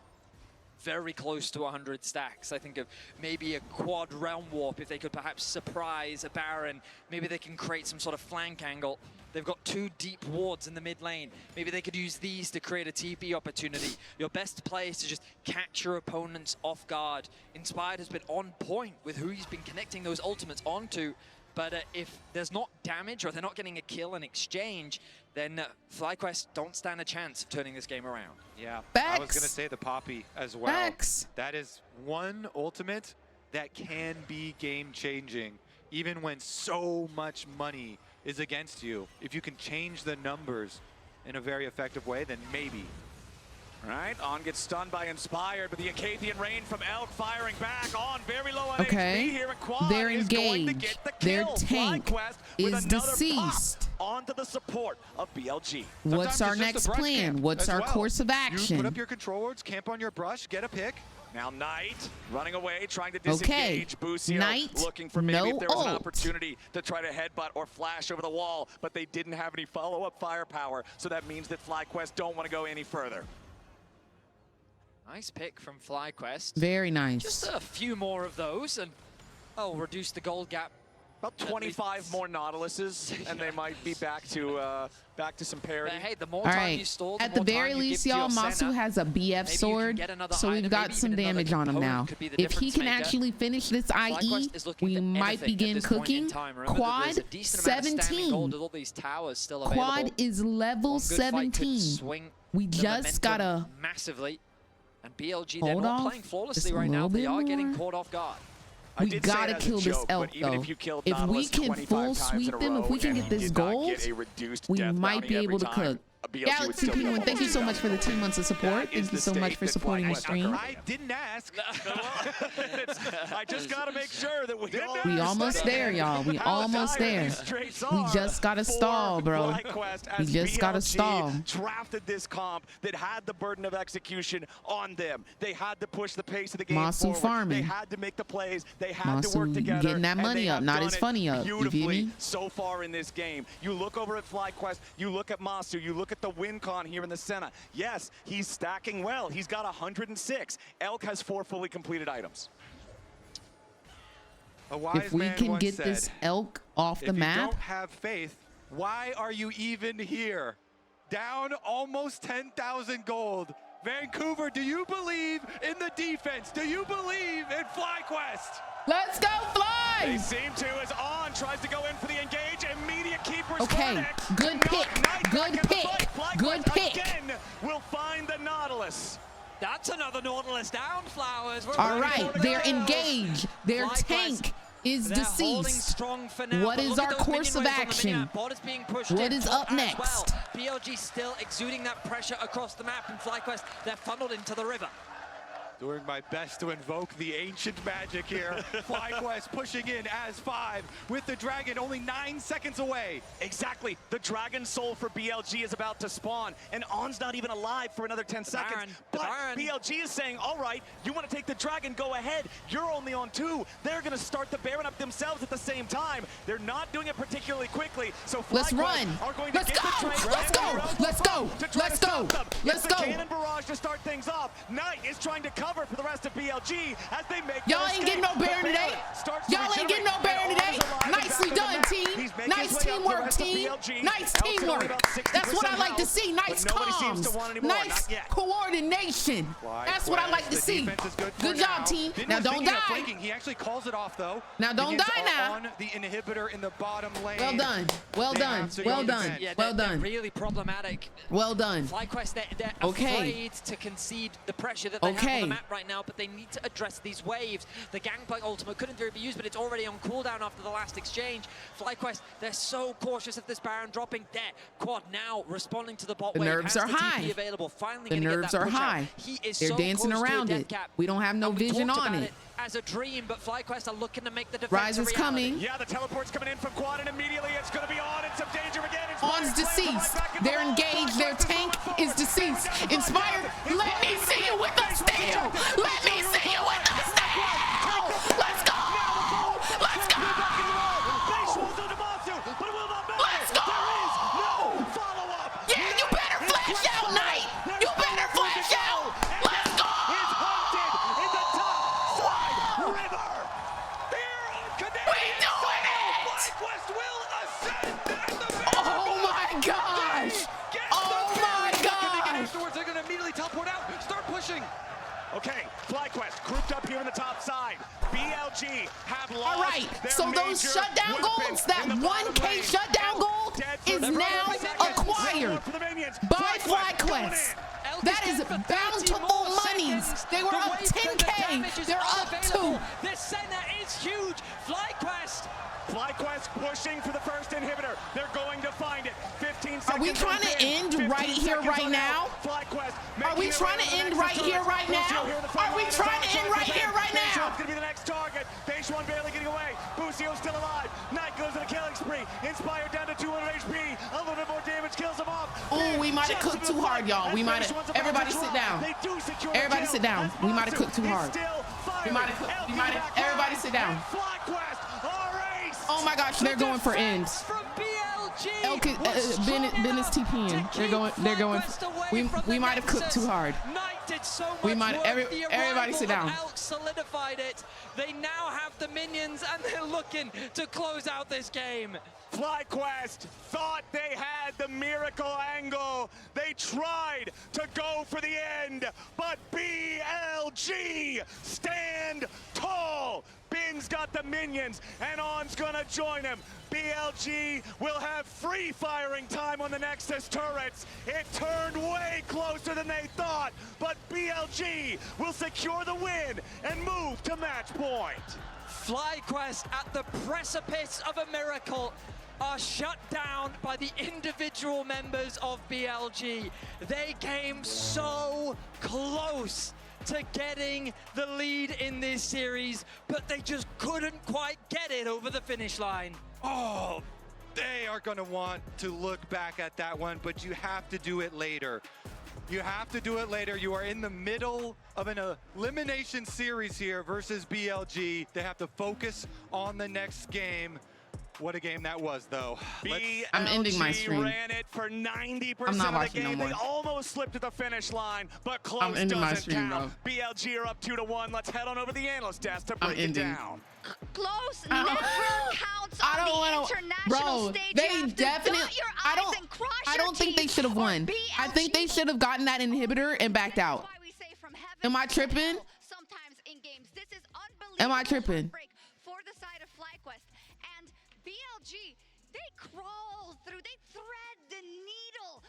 Speaker 14: very close to 100 stacks. I think of maybe a quad realm warp if they could perhaps surprise a Baron. Maybe they can create some sort of flank angle. They've got 2 deep wards in the mid lane. Maybe they could use these to create a TP opportunity. Your best play is to just catch your opponents off guard. Inspired has been on point with who he's been connecting those ultimates onto. But if there's not damage or they're not getting a kill in exchange, then FlyQuest don't stand a chance of turning this game around.
Speaker 8: Yeah,
Speaker 1: Bex.
Speaker 8: I was going to say the Poppy as well.
Speaker 1: Bex.
Speaker 8: That is one ultimate that can be game-changing, even when so much money is against you. If you can change the numbers in a very effective way, then maybe.
Speaker 3: All right, On gets stunned by Inspired, but the Acathian Rain from Elk firing back on very low on
Speaker 1: Okay.
Speaker 3: HP here in Quad.
Speaker 1: They're
Speaker 3: is going to
Speaker 1: engaged.
Speaker 3: get the
Speaker 1: Their
Speaker 3: kill.
Speaker 1: tank
Speaker 3: FlyQuest with
Speaker 1: is
Speaker 3: another
Speaker 1: deceased.
Speaker 3: pop onto the support of BLG.
Speaker 1: What's our next plan? What's our course of
Speaker 8: You
Speaker 1: action?
Speaker 8: put up your control wards, camp on your brush, get a pick.
Speaker 3: Now Knight running away, trying to
Speaker 1: Okay.
Speaker 3: disengage. Busio
Speaker 1: Knight,
Speaker 3: looking for maybe
Speaker 1: no
Speaker 3: if there was an
Speaker 1: ult.
Speaker 3: opportunity to try to headbutt or flash over the wall, but they didn't have any follow-up firepower, so that means that FlyQuest don't want to go any further.
Speaker 14: Nice pick from FlyQuest.
Speaker 1: Very nice.
Speaker 14: Just a few more of those, and oh, reduce the gold gap.
Speaker 3: About 25 more Nautiluses, and they might be back to some parity.
Speaker 14: But hey, the more
Speaker 1: All
Speaker 14: time you
Speaker 1: right.
Speaker 14: stall,
Speaker 1: At the very least, y'all, Masu has a BF sword, so we've got some damage on him now. If he can actually finish this IE, we might begin cooking. Quad 17. Quad is level 17. We just gotta
Speaker 14: massively, and BLG they're
Speaker 1: hold
Speaker 14: not
Speaker 1: off
Speaker 14: playing
Speaker 1: just
Speaker 14: flawlessly
Speaker 1: a
Speaker 14: right now.
Speaker 1: little
Speaker 14: They
Speaker 1: bit
Speaker 14: are getting
Speaker 1: more.
Speaker 14: caught off guard.
Speaker 3: I
Speaker 1: We
Speaker 3: did say
Speaker 1: gotta
Speaker 3: it as a
Speaker 1: kill this
Speaker 3: joke,
Speaker 1: elk,
Speaker 3: but even
Speaker 1: though.
Speaker 3: if you killed
Speaker 1: If we
Speaker 3: Nautilus
Speaker 1: can
Speaker 3: 25
Speaker 1: full
Speaker 3: times in
Speaker 1: sweep
Speaker 3: a
Speaker 1: them, if
Speaker 3: row
Speaker 1: we can
Speaker 3: and
Speaker 1: get
Speaker 3: he
Speaker 1: this
Speaker 3: did not
Speaker 1: gold,
Speaker 3: get a reduced
Speaker 1: we
Speaker 3: death
Speaker 1: might
Speaker 3: bounty
Speaker 1: be
Speaker 3: every
Speaker 1: able to
Speaker 3: time,
Speaker 1: cook.
Speaker 3: BLG would
Speaker 1: Galaxy
Speaker 3: still be
Speaker 1: Penguin,
Speaker 3: able
Speaker 1: thank
Speaker 3: to
Speaker 1: you
Speaker 3: do
Speaker 1: so
Speaker 3: that.
Speaker 1: much for the 2 months of support.
Speaker 3: That is
Speaker 1: Thank you
Speaker 3: the
Speaker 1: so much
Speaker 3: stake
Speaker 1: for
Speaker 3: that
Speaker 1: supporting the
Speaker 3: FlyQuest
Speaker 1: stream.
Speaker 8: I didn't ask.
Speaker 3: I just got to make sure that we all
Speaker 1: We almost there, y'all. We almost there. We just gotta stall, bro. We just gotta stall.
Speaker 3: Drafted this comp that had the burden of execution on them. They had to push the pace of the game
Speaker 1: Masu
Speaker 3: forward.
Speaker 1: farming.
Speaker 3: They had to make the plays. They had to
Speaker 1: Masu
Speaker 3: work together.
Speaker 1: getting that
Speaker 3: and
Speaker 1: money
Speaker 3: they
Speaker 1: up,
Speaker 3: have
Speaker 1: not
Speaker 3: done
Speaker 1: his
Speaker 3: it
Speaker 1: funny up. You feel
Speaker 3: beautifully
Speaker 1: me?
Speaker 3: so far in this game. You look over at FlyQuest, you look at Masu, you look at the win con here in the Senna. Yes, he's stacking well. He's got 106. Elk has 4 fully completed items.
Speaker 8: A wise
Speaker 1: If we
Speaker 8: man
Speaker 1: can
Speaker 8: once
Speaker 1: get
Speaker 8: said,
Speaker 1: this elk off the
Speaker 8: if you
Speaker 1: map,
Speaker 8: don't have faith, why are you even here? Down almost 10,000 gold. Vancouver, do you believe in the defense? Do you believe in FlyQuest?
Speaker 1: let's go fly!
Speaker 3: They seem to, as On tries to go in for the engage. Immediate keepers.
Speaker 1: Okay, good pick, good pick, good pick.
Speaker 3: Again will find the Nautilus.
Speaker 14: That's another Nautilus down, Flowers. We're
Speaker 1: All
Speaker 14: ready
Speaker 1: right,
Speaker 14: for the
Speaker 1: they're
Speaker 14: kill.
Speaker 1: engaged. Their
Speaker 14: FlyQuest,
Speaker 1: tank is
Speaker 14: they're holding
Speaker 1: deceased.
Speaker 14: strong for now,
Speaker 1: What
Speaker 14: but
Speaker 1: is
Speaker 14: look at
Speaker 1: our
Speaker 14: those
Speaker 1: course of
Speaker 14: minion waves on the
Speaker 1: action?
Speaker 14: mini-map. Bot is being pushed
Speaker 1: What
Speaker 14: in,
Speaker 1: is
Speaker 14: top
Speaker 1: up
Speaker 14: as
Speaker 1: next?
Speaker 14: Well. BLG still exuding that pressure across the map, and FlyQuest, they're funneled into the river.
Speaker 8: Doing my best to invoke the ancient magic here. FlyQuest pushing in as 5 with the dragon only 9 seconds away.
Speaker 3: Exactly. The Dragon Soul for BLG is about to spawn, and On's not even alive for another 10 seconds.
Speaker 14: Baron,
Speaker 3: But
Speaker 14: Baron.
Speaker 3: BLG is saying, all right, you want to take the Dragon, go ahead. You're only on 2. They're going to start the Baron up themselves at the same time. They're not doing it particularly quickly, so
Speaker 1: Let's
Speaker 3: FlyQuest
Speaker 1: run.
Speaker 3: are going to
Speaker 1: Let's
Speaker 3: get
Speaker 1: go.
Speaker 3: the train
Speaker 1: Let's
Speaker 3: and
Speaker 1: go.
Speaker 3: Robo
Speaker 1: Let's go.
Speaker 3: Pump to try
Speaker 1: Let's
Speaker 3: to
Speaker 1: go.
Speaker 3: stop them.
Speaker 1: Let's
Speaker 3: It's
Speaker 1: go.
Speaker 3: the Cannon Barrage to start things off. Knight is trying to cover for the rest of BLG as they make
Speaker 1: Y'all
Speaker 3: their
Speaker 1: ain't getting no
Speaker 3: escape.
Speaker 1: Baron
Speaker 3: The
Speaker 1: today.
Speaker 3: Baron starts to
Speaker 1: Y'all ain't getting no
Speaker 3: regenerate,
Speaker 1: Baron
Speaker 3: and
Speaker 1: today.
Speaker 3: On's alive and
Speaker 1: Nicely
Speaker 3: back on the
Speaker 1: done,
Speaker 3: map.
Speaker 1: team.
Speaker 3: He's making
Speaker 1: Nice
Speaker 3: his way up the
Speaker 1: teamwork,
Speaker 3: rest of
Speaker 1: team.
Speaker 3: BLG.
Speaker 1: Nice
Speaker 3: Elk's only
Speaker 1: teamwork.
Speaker 3: about 60%
Speaker 1: That's what I like to
Speaker 3: health,
Speaker 1: see. Nice
Speaker 3: but nobody seems
Speaker 1: comms.
Speaker 3: to want any more.
Speaker 1: Nice
Speaker 3: Not yet.
Speaker 1: coordination. That's what I like to
Speaker 8: The
Speaker 1: see.
Speaker 8: defense is good for
Speaker 1: Good job,
Speaker 8: now.
Speaker 1: team.
Speaker 8: Didn't
Speaker 1: Now
Speaker 8: was
Speaker 1: don't
Speaker 8: thinking of
Speaker 1: die.
Speaker 8: flanking. He actually calls it off though.
Speaker 1: Now don't
Speaker 8: Minions
Speaker 1: die
Speaker 8: are
Speaker 1: now.
Speaker 8: on the inhibitor in the bottom lane.
Speaker 1: Well done. Well
Speaker 8: They
Speaker 1: done.
Speaker 8: have to
Speaker 1: Well
Speaker 8: go
Speaker 1: done.
Speaker 8: defend.
Speaker 14: Yeah,
Speaker 1: Well
Speaker 14: they're
Speaker 1: done.
Speaker 14: really problematic.
Speaker 1: Well done.
Speaker 14: FlyQuest, they're
Speaker 1: Okay.
Speaker 14: afraid to concede the pressure that they have on
Speaker 1: Okay.
Speaker 14: the map right now, but they need to address these waves. The Gangplank ultimate couldn't be used, but it's already on cooldown after the last exchange. FlyQuest, they're so cautious of this Baron dropping. There, Quad now responding to the bot
Speaker 1: The
Speaker 14: wave.
Speaker 1: nerves
Speaker 14: has
Speaker 1: are
Speaker 14: the TP
Speaker 1: high.
Speaker 14: available. Finally
Speaker 1: The
Speaker 14: gonna get
Speaker 1: nerves
Speaker 14: that
Speaker 1: are
Speaker 14: push out.
Speaker 1: high.
Speaker 14: He is
Speaker 1: They're
Speaker 14: so
Speaker 1: dancing
Speaker 14: close to a
Speaker 1: around
Speaker 14: death
Speaker 1: it.
Speaker 14: cap.
Speaker 1: We don't have no
Speaker 14: And we
Speaker 1: vision
Speaker 14: talked
Speaker 1: on
Speaker 14: about
Speaker 1: it.
Speaker 14: as a dream, but FlyQuest are looking to make the defense
Speaker 1: Rise
Speaker 14: a
Speaker 1: is
Speaker 14: reality.
Speaker 1: coming.
Speaker 3: Yeah, the teleport's coming in from Quad, and immediately it's going to be On in some danger again.
Speaker 1: On's deceased. They're engaged. Their tank is deceased. Inspired. Let me see you with us still. Let me see you with us still. Let's go. Let's go. Let's go. Yeah, you better flash out, Knight. You better flash out. Let's go.
Speaker 3: FlyQuest grouped up here in the top side. BLG have lost.
Speaker 1: All right,
Speaker 3: their
Speaker 1: so those
Speaker 3: major
Speaker 1: shutdown
Speaker 3: weapon
Speaker 1: goals, that
Speaker 3: in the bottom
Speaker 1: 1K
Speaker 3: lane.
Speaker 1: shutdown goal is now acquired by FlyQuest. That is bountiful monies. They were up 10K. They're up 2.
Speaker 14: This center is huge.
Speaker 3: FlyQuest pushing for the first inhibitor. They're going to find it. 15 seconds.
Speaker 1: Are we trying to end right here, right now? Are we trying to end right here, right now? Are we trying to end right here, right now?
Speaker 3: Going to be the next target. Beishwan barely getting away. Busio still alive. Knight goes on a killing spree. Inspired down to 200 HP. A little bit more damage kills him off.
Speaker 1: Oh, we might have cooked too hard, y'all. We might have. Everybody sit down. Everybody sit down. We might have cooked too hard. We might have cooked. We might have. Everybody sit down. Oh my gosh, they're going for ends. Ben is TPing. They're going. We might have cooked too hard. We might. Everybody sit down.
Speaker 14: Solidified it. They now have the minions, and they're looking to close out this game.
Speaker 3: FlyQuest thought they had the miracle angle. They tried to go for the end, but BLG stand tall. Bin's got the minions, and On's gonna join him. BLG will have free firing time on the Nexus turrets. It turned way closer than they thought, but BLG will secure the win and move to match point.
Speaker 14: FlyQuest at the precipice of a miracle are shut down by the individual members of BLG. They came so close to getting the lead in this series, but they just couldn't quite get it over the finish line.
Speaker 8: Oh, they are going to want to look back at that one, but you have to do it later. You have to do it later. You are in the middle of an elimination series here versus BLG. They have to focus on the next game. What a game that was, though.
Speaker 1: I'm ending my stream.
Speaker 3: Ran it for 90%
Speaker 1: I'm not
Speaker 3: of the
Speaker 1: watching
Speaker 3: game.
Speaker 1: no
Speaker 3: They
Speaker 1: more.
Speaker 3: almost slipped to the finish line, but close
Speaker 1: I'm ending my
Speaker 3: doesn't
Speaker 1: stream,
Speaker 3: count. BLG are up 2-1. Let's head on over to the analyst desk to
Speaker 1: I'm
Speaker 3: break it
Speaker 1: ending.
Speaker 3: down.
Speaker 11: Close never counts
Speaker 1: I
Speaker 11: on
Speaker 1: don't
Speaker 11: the
Speaker 1: wanna,
Speaker 11: international
Speaker 1: bro.
Speaker 11: stage.
Speaker 1: They
Speaker 11: You have to
Speaker 1: definitely.
Speaker 11: dot your
Speaker 1: I
Speaker 11: I's
Speaker 1: don't.
Speaker 11: and cross
Speaker 1: I
Speaker 11: your
Speaker 1: don't think they
Speaker 11: T's
Speaker 1: should have
Speaker 11: for
Speaker 1: won. I think they should have gotten that inhibitor and backed out. Am I tripping?
Speaker 11: Sometimes in games, this is unbelievable.
Speaker 1: Am I tripping?
Speaker 11: Break for the side of FlyQuest and BLG. They crawl through. They thread the needle.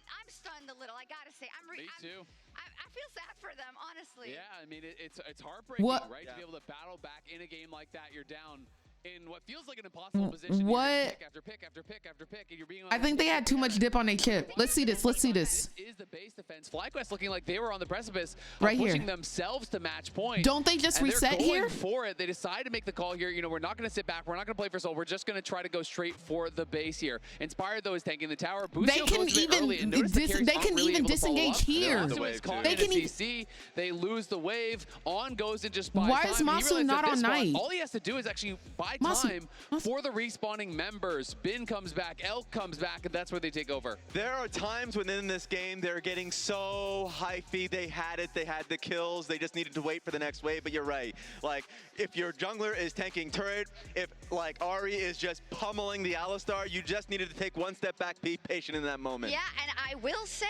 Speaker 11: I'm stunned a little. I gotta say,
Speaker 13: Me too.
Speaker 11: I feel sad for them, honestly.
Speaker 13: Yeah, I mean, it's heartbreaking,
Speaker 1: What-
Speaker 13: right? To be able to battle back in a game like that, you're down in what feels like an impossible position.
Speaker 1: What?
Speaker 13: Pick after pick after pick after pick, and you're being on
Speaker 1: I think they had too much dip on their chip. Let's see this. Let's see this.
Speaker 13: Is the base defense. FlyQuest looking like they were on the precipice of
Speaker 1: Right here.
Speaker 13: pushing themselves to match point.
Speaker 1: Don't they just
Speaker 13: and
Speaker 1: reset
Speaker 13: they're going
Speaker 1: here?
Speaker 13: for it. They decide to make the call here. You know, we're not going to sit back. We're not going to play for soul. We're just going to try to go straight for the base here. Inspired, though, is tanking the tower.
Speaker 1: They
Speaker 13: Busio
Speaker 1: can
Speaker 13: goes a bit early, and
Speaker 1: even
Speaker 13: notice the carries
Speaker 1: they
Speaker 13: aren't
Speaker 1: can
Speaker 13: really
Speaker 1: even
Speaker 13: able to follow
Speaker 1: disengage
Speaker 13: up.
Speaker 1: here.
Speaker 13: Masu is calling
Speaker 1: They
Speaker 13: in
Speaker 1: can
Speaker 13: a
Speaker 1: even.
Speaker 13: CC. They lose the wave. On goes and just buys
Speaker 1: Why
Speaker 13: time.
Speaker 1: is
Speaker 13: and he
Speaker 1: Masu
Speaker 13: realizes
Speaker 1: not
Speaker 13: at
Speaker 1: on
Speaker 13: this spot,
Speaker 1: night?
Speaker 13: all he has to do is actually buy
Speaker 1: Masu-
Speaker 13: time for the respawning members. Bin comes back, Elk comes back, and that's where they take over.
Speaker 12: There are times within this game they're getting so hyphy. They had it, they had the kills, they just needed to wait for the next wave, but you're right. Like, if your jungler is tanking turret, if like Ari is just pummeling the Alistar, you just needed to take one step back, be patient in that moment.
Speaker 11: Yeah, and I will say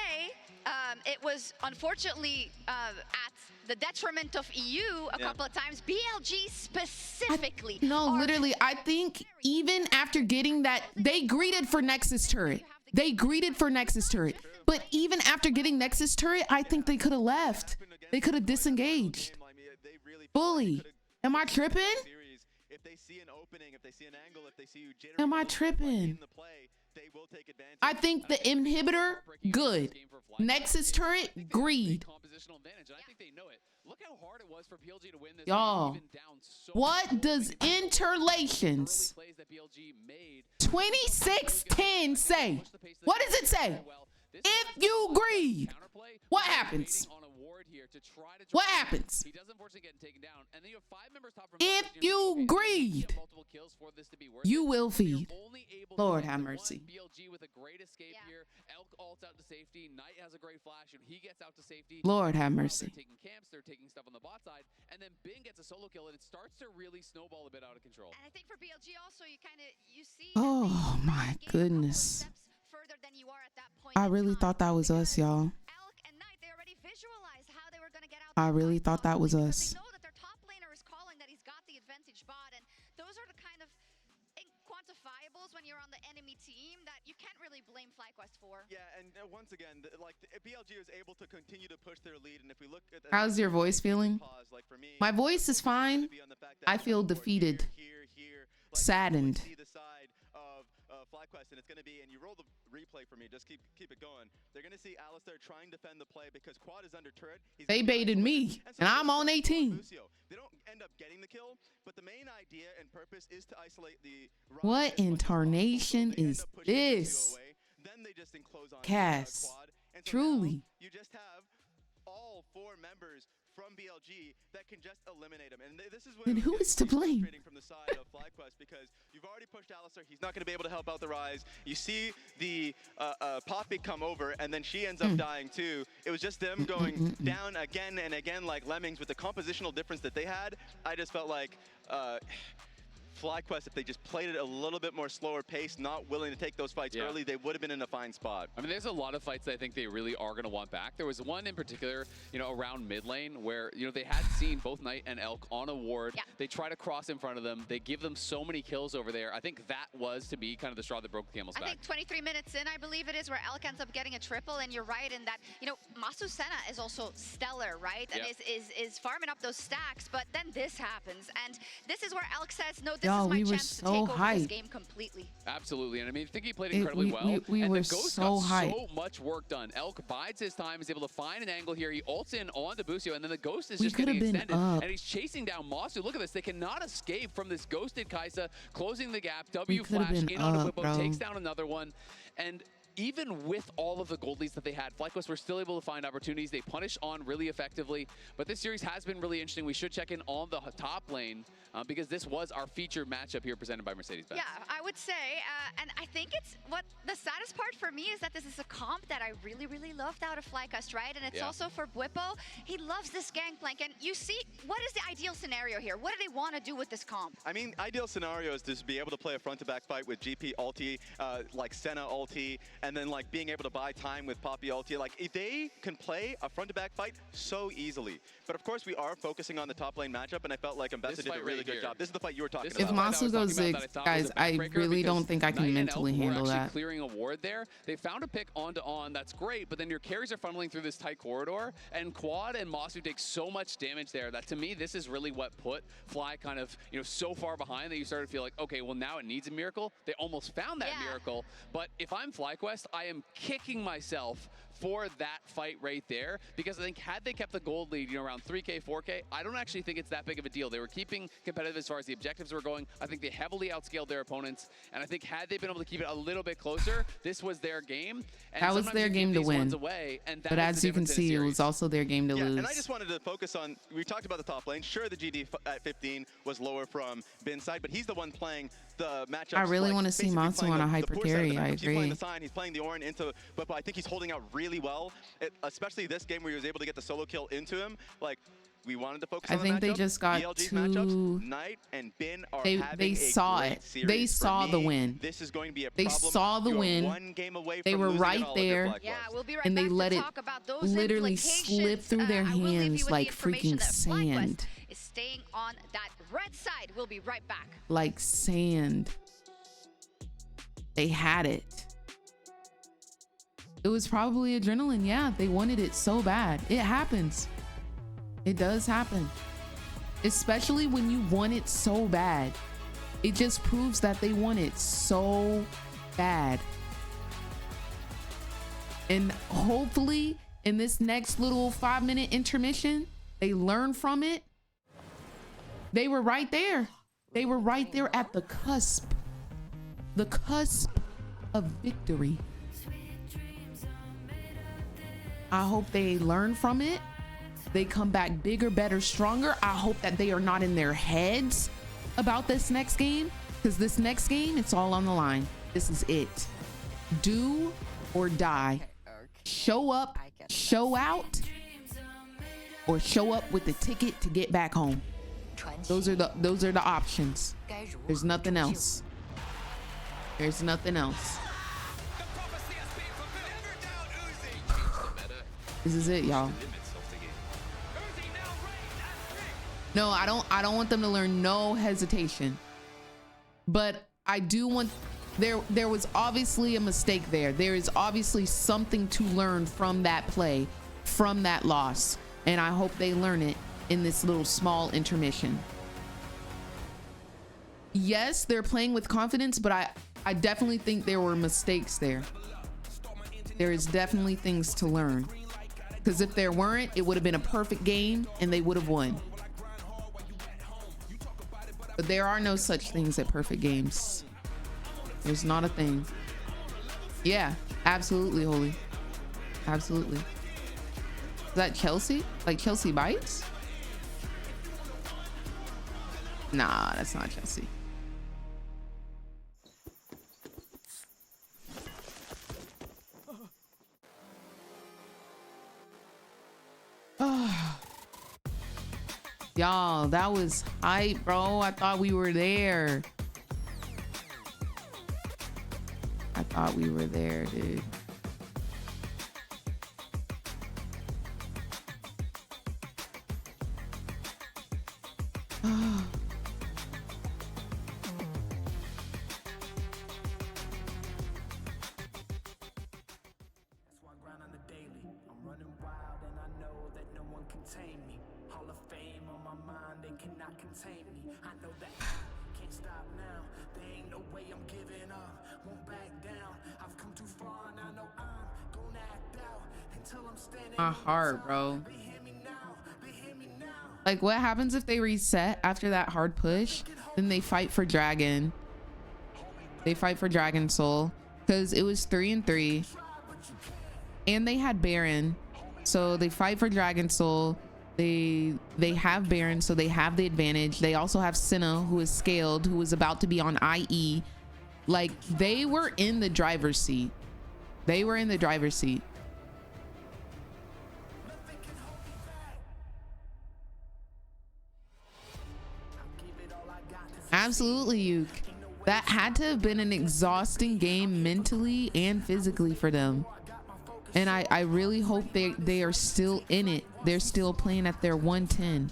Speaker 11: it was unfortunately at the detriment of EU a couple of times. BLG specifically.
Speaker 1: No, literally, I think even after getting that, they greeted for Nexus turret. They greeted for Nexus turret. But even after getting Nexus turret, I think they could have left. They could have disengaged. Fully. Am I tripping?
Speaker 12: If they see an opening, if they see an angle, if they see you jittering
Speaker 1: Am I tripping?
Speaker 12: they will take advantage.
Speaker 1: I think the inhibitor, good. Nexus turret, greed.
Speaker 13: Compositional advantage, and I think they know it. Look how hard it was for PLG to win this.
Speaker 1: Y'all,
Speaker 13: even down so
Speaker 1: what does interlations
Speaker 13: plays that PLG made
Speaker 1: 2610 say? What does it say? If you greed, what happens? What happens?
Speaker 13: He does unfortunately get taken down, and then you have 5 members top from
Speaker 1: If you greed,
Speaker 13: multiple kills for this to be worth
Speaker 1: you
Speaker 13: it.
Speaker 1: will feed.
Speaker 13: Only able
Speaker 1: Lord
Speaker 13: to
Speaker 1: have
Speaker 13: get the
Speaker 1: mercy.
Speaker 13: one. BLG with a great escape here. Elk ults out to safety. Knight has a great flash, and he gets out to safety.
Speaker 1: Lord have
Speaker 13: Meanwhile,
Speaker 1: mercy.
Speaker 13: They're taking camps. They're taking stuff on the bot side, and then Bing gets a solo kill, and it starts to really snowball a bit out of control.
Speaker 11: And I think for BLG also, you see
Speaker 1: Oh my goodness.
Speaker 11: further than you are at that point.
Speaker 1: I really thought that was us, y'all.
Speaker 11: Elk and Knight, they already visualized how they were going to get out
Speaker 1: I really thought that was us.
Speaker 11: Know that their top laner is calling that he's got the advantage bot, and those are the kind of quantifiables when you're on the enemy team that you can't really blame FlyQuest for.
Speaker 12: Yeah, and once again, BLG was able to continue to push their lead, and if we look at
Speaker 1: How's your voice feeling? My voice is fine. I feel defeated, saddened.
Speaker 12: FlyQuest, and it's going to be, and you roll the replay for me, just keep it going. They're going to see Alistar trying to defend the play because Quad is under turret.
Speaker 1: They baited me, and I'm on 18.
Speaker 12: They don't end up getting the kill, but the main idea and purpose is to isolate the...
Speaker 1: What in tarnation is this?
Speaker 12: Then they just enclose on
Speaker 1: Cass,
Speaker 12: Quad. And so
Speaker 1: truly.
Speaker 12: You just have all 4 members from BLG that can just eliminate him, and this is
Speaker 1: Then who is to blame?
Speaker 12: From the side of FlyQuest because you've already pushed Alistar. He's not going to be able to help out the Rise. You see the Poppy come over, and then she ends up dying too. It was just them going down again and again like lemmings with the compositional difference that they had. I just felt like FlyQuest, if they just played it a little bit more slower pace, not willing to take those fights early, they would have been in a fine spot.
Speaker 13: I mean, there's a lot of fights that I think they really are going to want back. There was one in particular, you know, around mid lane where, you know, they had seen both Knight and Elk on a ward. Yeah. They try to cross in front of them. They give them so many kills over there. I think that was to be kind of the straw that broke the camel's back.
Speaker 11: I think 23 minutes in, I believe it is, where Elk ends up getting a triple, and you're right in that, you know, Masu Senna is also stellar, right? And is farming up those stacks, but then this happens, and this is where Elk says, no, this is my chance to take over this game completely.
Speaker 13: Absolutely, and I mean, I think he played incredibly well.
Speaker 1: We
Speaker 13: and
Speaker 1: were
Speaker 13: the Ghost
Speaker 1: so
Speaker 13: got
Speaker 1: hyped.
Speaker 13: so much work done. Elk bides his time, is able to find an angle here. He ults in on the Busio, and then the Ghost is just getting extended. And he's chasing down Masu. Look at this. They cannot escape from this ghosted Kaisa, closing the gap. W flash in on a Whippo, takes down another one. And even with all of the gold leads that they had, FlyQuest were still able to find opportunities. They punish on really effectively. But this series has been really interesting. We should check in on the top lane because this was our featured matchup here presented by Mercedes-Benz.
Speaker 11: Yeah, I would say, and I think it's what the saddest part for me is that this is a comp that I really, really loved out of FlyQuest, right? And it's also for Whippo. He loves this gangplank, and you see, what is the ideal scenario here? What do they want to do with this comp?
Speaker 12: I mean, ideal scenario is to be able to play a front-to-back fight with GP ulti, like Senna ulti, and then like being able to buy time with Poppy ulti. Like, if they can play a front-to-back fight so easily. But of course, we are focusing on the top lane matchup, and I felt like Ambessa did a really good job. This is the fight you were talking about.
Speaker 1: If Masu goes Ziggs, guys, I really don't think I can mentally handle that.
Speaker 13: Clearing a ward there. They found a pick on to on. That's great, but then your carries are funneling through this tight corridor, and Quad and Masu take so much damage there that to me, this is really what put Fly kind of, you know, so far behind that you started to feel like, okay, well now it needs a miracle. They almost found that miracle, but if I'm FlyQuest, I am kicking myself for that fight right there, because I think had they kept the gold lead, you know, around 3K, 4K, I don't actually think it's that big of a deal. They were keeping competitive as far as the objectives were going. I think they heavily outscaled their opponents, and I think had they been able to keep it a little bit closer, this was their game. And
Speaker 1: that was their game to win.
Speaker 13: Away, and
Speaker 1: but as you can see, it was also their game to lose.
Speaker 12: And I just wanted to focus on, we talked about the top lane. Sure, the GD at 15 was lower from Bin's side, but he's the one playing the matchup.
Speaker 1: I really want to see Masu on a hyper carry. I agree.
Speaker 12: He's playing the sign, he's playing the Ornn into, but I think he's holding out really well. Especially this game where he was able to get the solo kill into him. Like, we wanted to focus on the matchup.
Speaker 1: I think they just got
Speaker 12: BLG's
Speaker 1: too...
Speaker 12: matchups, Knight and Bin are
Speaker 1: they saw it. They saw the win.
Speaker 12: This is going to be a
Speaker 1: they
Speaker 12: problem.
Speaker 1: saw the win.
Speaker 12: One game away
Speaker 1: they
Speaker 12: from
Speaker 1: were right
Speaker 12: there.
Speaker 11: Yeah, we'll be right
Speaker 1: and
Speaker 11: back
Speaker 1: they let
Speaker 11: to
Speaker 1: it
Speaker 11: talk about those
Speaker 1: literally slip through their hands like freaking sand.
Speaker 11: Is staying on that red side. We'll be right back.
Speaker 1: Like sand. They had it. It was probably adrenaline. Yeah, they wanted it so bad. It happens. It does happen. Especially when you want it so bad. It just proves that they want it so bad. And hopefully in this next little 5-minute intermission, they learn from it. They were right there. They were right there at the cusp. The cusp of victory. I hope they learn from it. They come back bigger, better, stronger. I hope that they are not in their heads about this next game, because this next game, it's all on the line. This is it. Do or die. Show up, show out, or show up with the ticket to get back home. Those are the options. There's nothing else. There's nothing else. This is it, y'all. No, I don't want them to learn no hesitation. But I do want, there was obviously a mistake there. There is obviously something to learn from that play, from that loss. And I hope they learn it in this little small intermission. Yes, they're playing with confidence, but I definitely think there were mistakes there. There is definitely things to learn. Because if there weren't, it would have been a perfect game and they would have won. But there are no such things at perfect games. There's not a thing. Yeah, absolutely, Holy. Absolutely. Is that Chelsea? Like Chelsea Bites? Nah, that's not Chelsea. Y'all, that was hype, bro. I thought we were there. I thought we were there, dude. My heart, bro. Like, what happens if they reset after that hard push? Then they fight for Dragon. They fight for Dragon Soul because it was 3-3, and they had Baron, so they fight for Dragon Soul. They have Baron, so they have the advantage. They also have Senna, who is scaled, who is about to be on IE. Like, they were in the driver's seat. They were in the driver's seat. Absolutely, Yuke. That had to have been an exhausting game mentally and physically for them. And I really hope they are still in it. They're still playing at their 110.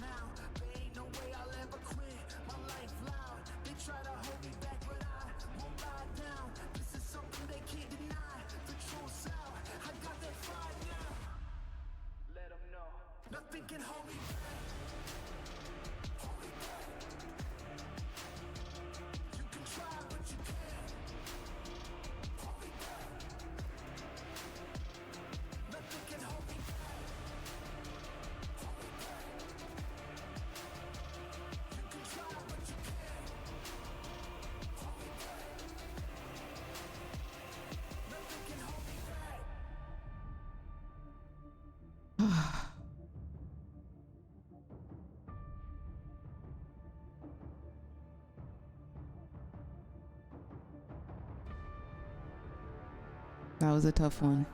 Speaker 1: That was a tough one.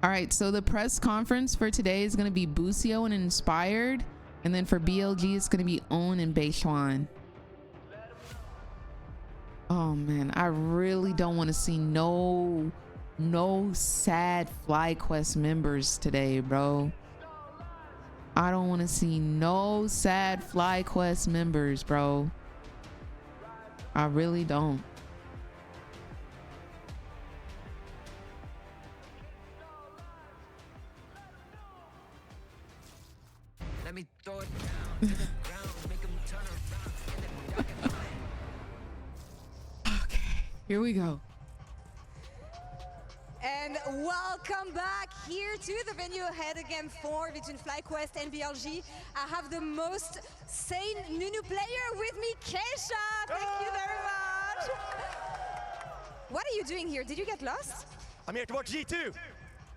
Speaker 1: All right, so the press conference for today is going to be Busio and Inspired, and then for BLG it's going to be Own and Beishuan. Oh man, I really don't want to see no sad FlyQuest members today, bro. I don't want to see no sad FlyQuest members, bro. I really don't.
Speaker 5: Let me throw it down to the ground, make them turn around.
Speaker 1: Okay, here we go.
Speaker 16: And welcome back here to the venue ahead of Game 4 between FlyQuest and BLG. I have the most sane Nunu player with me, KAISA. Thank you very much. What are you doing here? Did you get lost?
Speaker 2: I'm here to watch G2.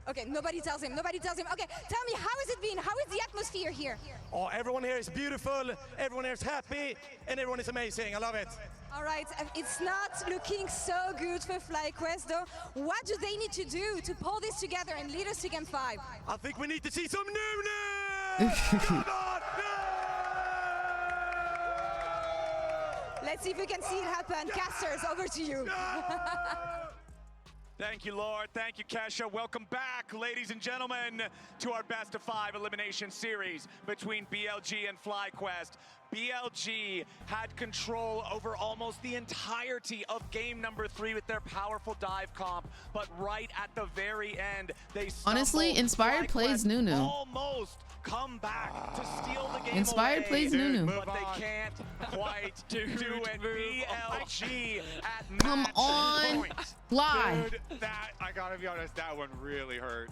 Speaker 16: Okay, nobody tells him, nobody tells him. Okay, tell me, how has it been? How is the atmosphere here?
Speaker 2: Oh, everyone here is beautiful, everyone here is happy, and everyone is amazing. I love it.
Speaker 16: All right, it's not looking so good for FlyQuest though. What do they need to do to pull this together and lead us to Game 5?
Speaker 2: I think we need to see some newness! Come on!
Speaker 16: Let's see if we can see it happen. Casters, over to you.
Speaker 15: Thank you, Lord. Thank you, Kesha. Welcome back, ladies and gentlemen, to our best of 5 elimination series between BLG and FlyQuest. BLG had control over almost the entirety of game number 3 with their powerful dive comp, but right at the very end, they
Speaker 1: Honestly, Inspired plays Nunu.
Speaker 15: almost come back to steal the game
Speaker 1: Inspired
Speaker 15: away,
Speaker 1: plays Nunu.
Speaker 15: but they can't quite do it. BLG at
Speaker 1: Come
Speaker 15: match
Speaker 1: on,
Speaker 15: point.
Speaker 1: Fly.
Speaker 18: Dude, that, I gotta be honest, that one really hurt.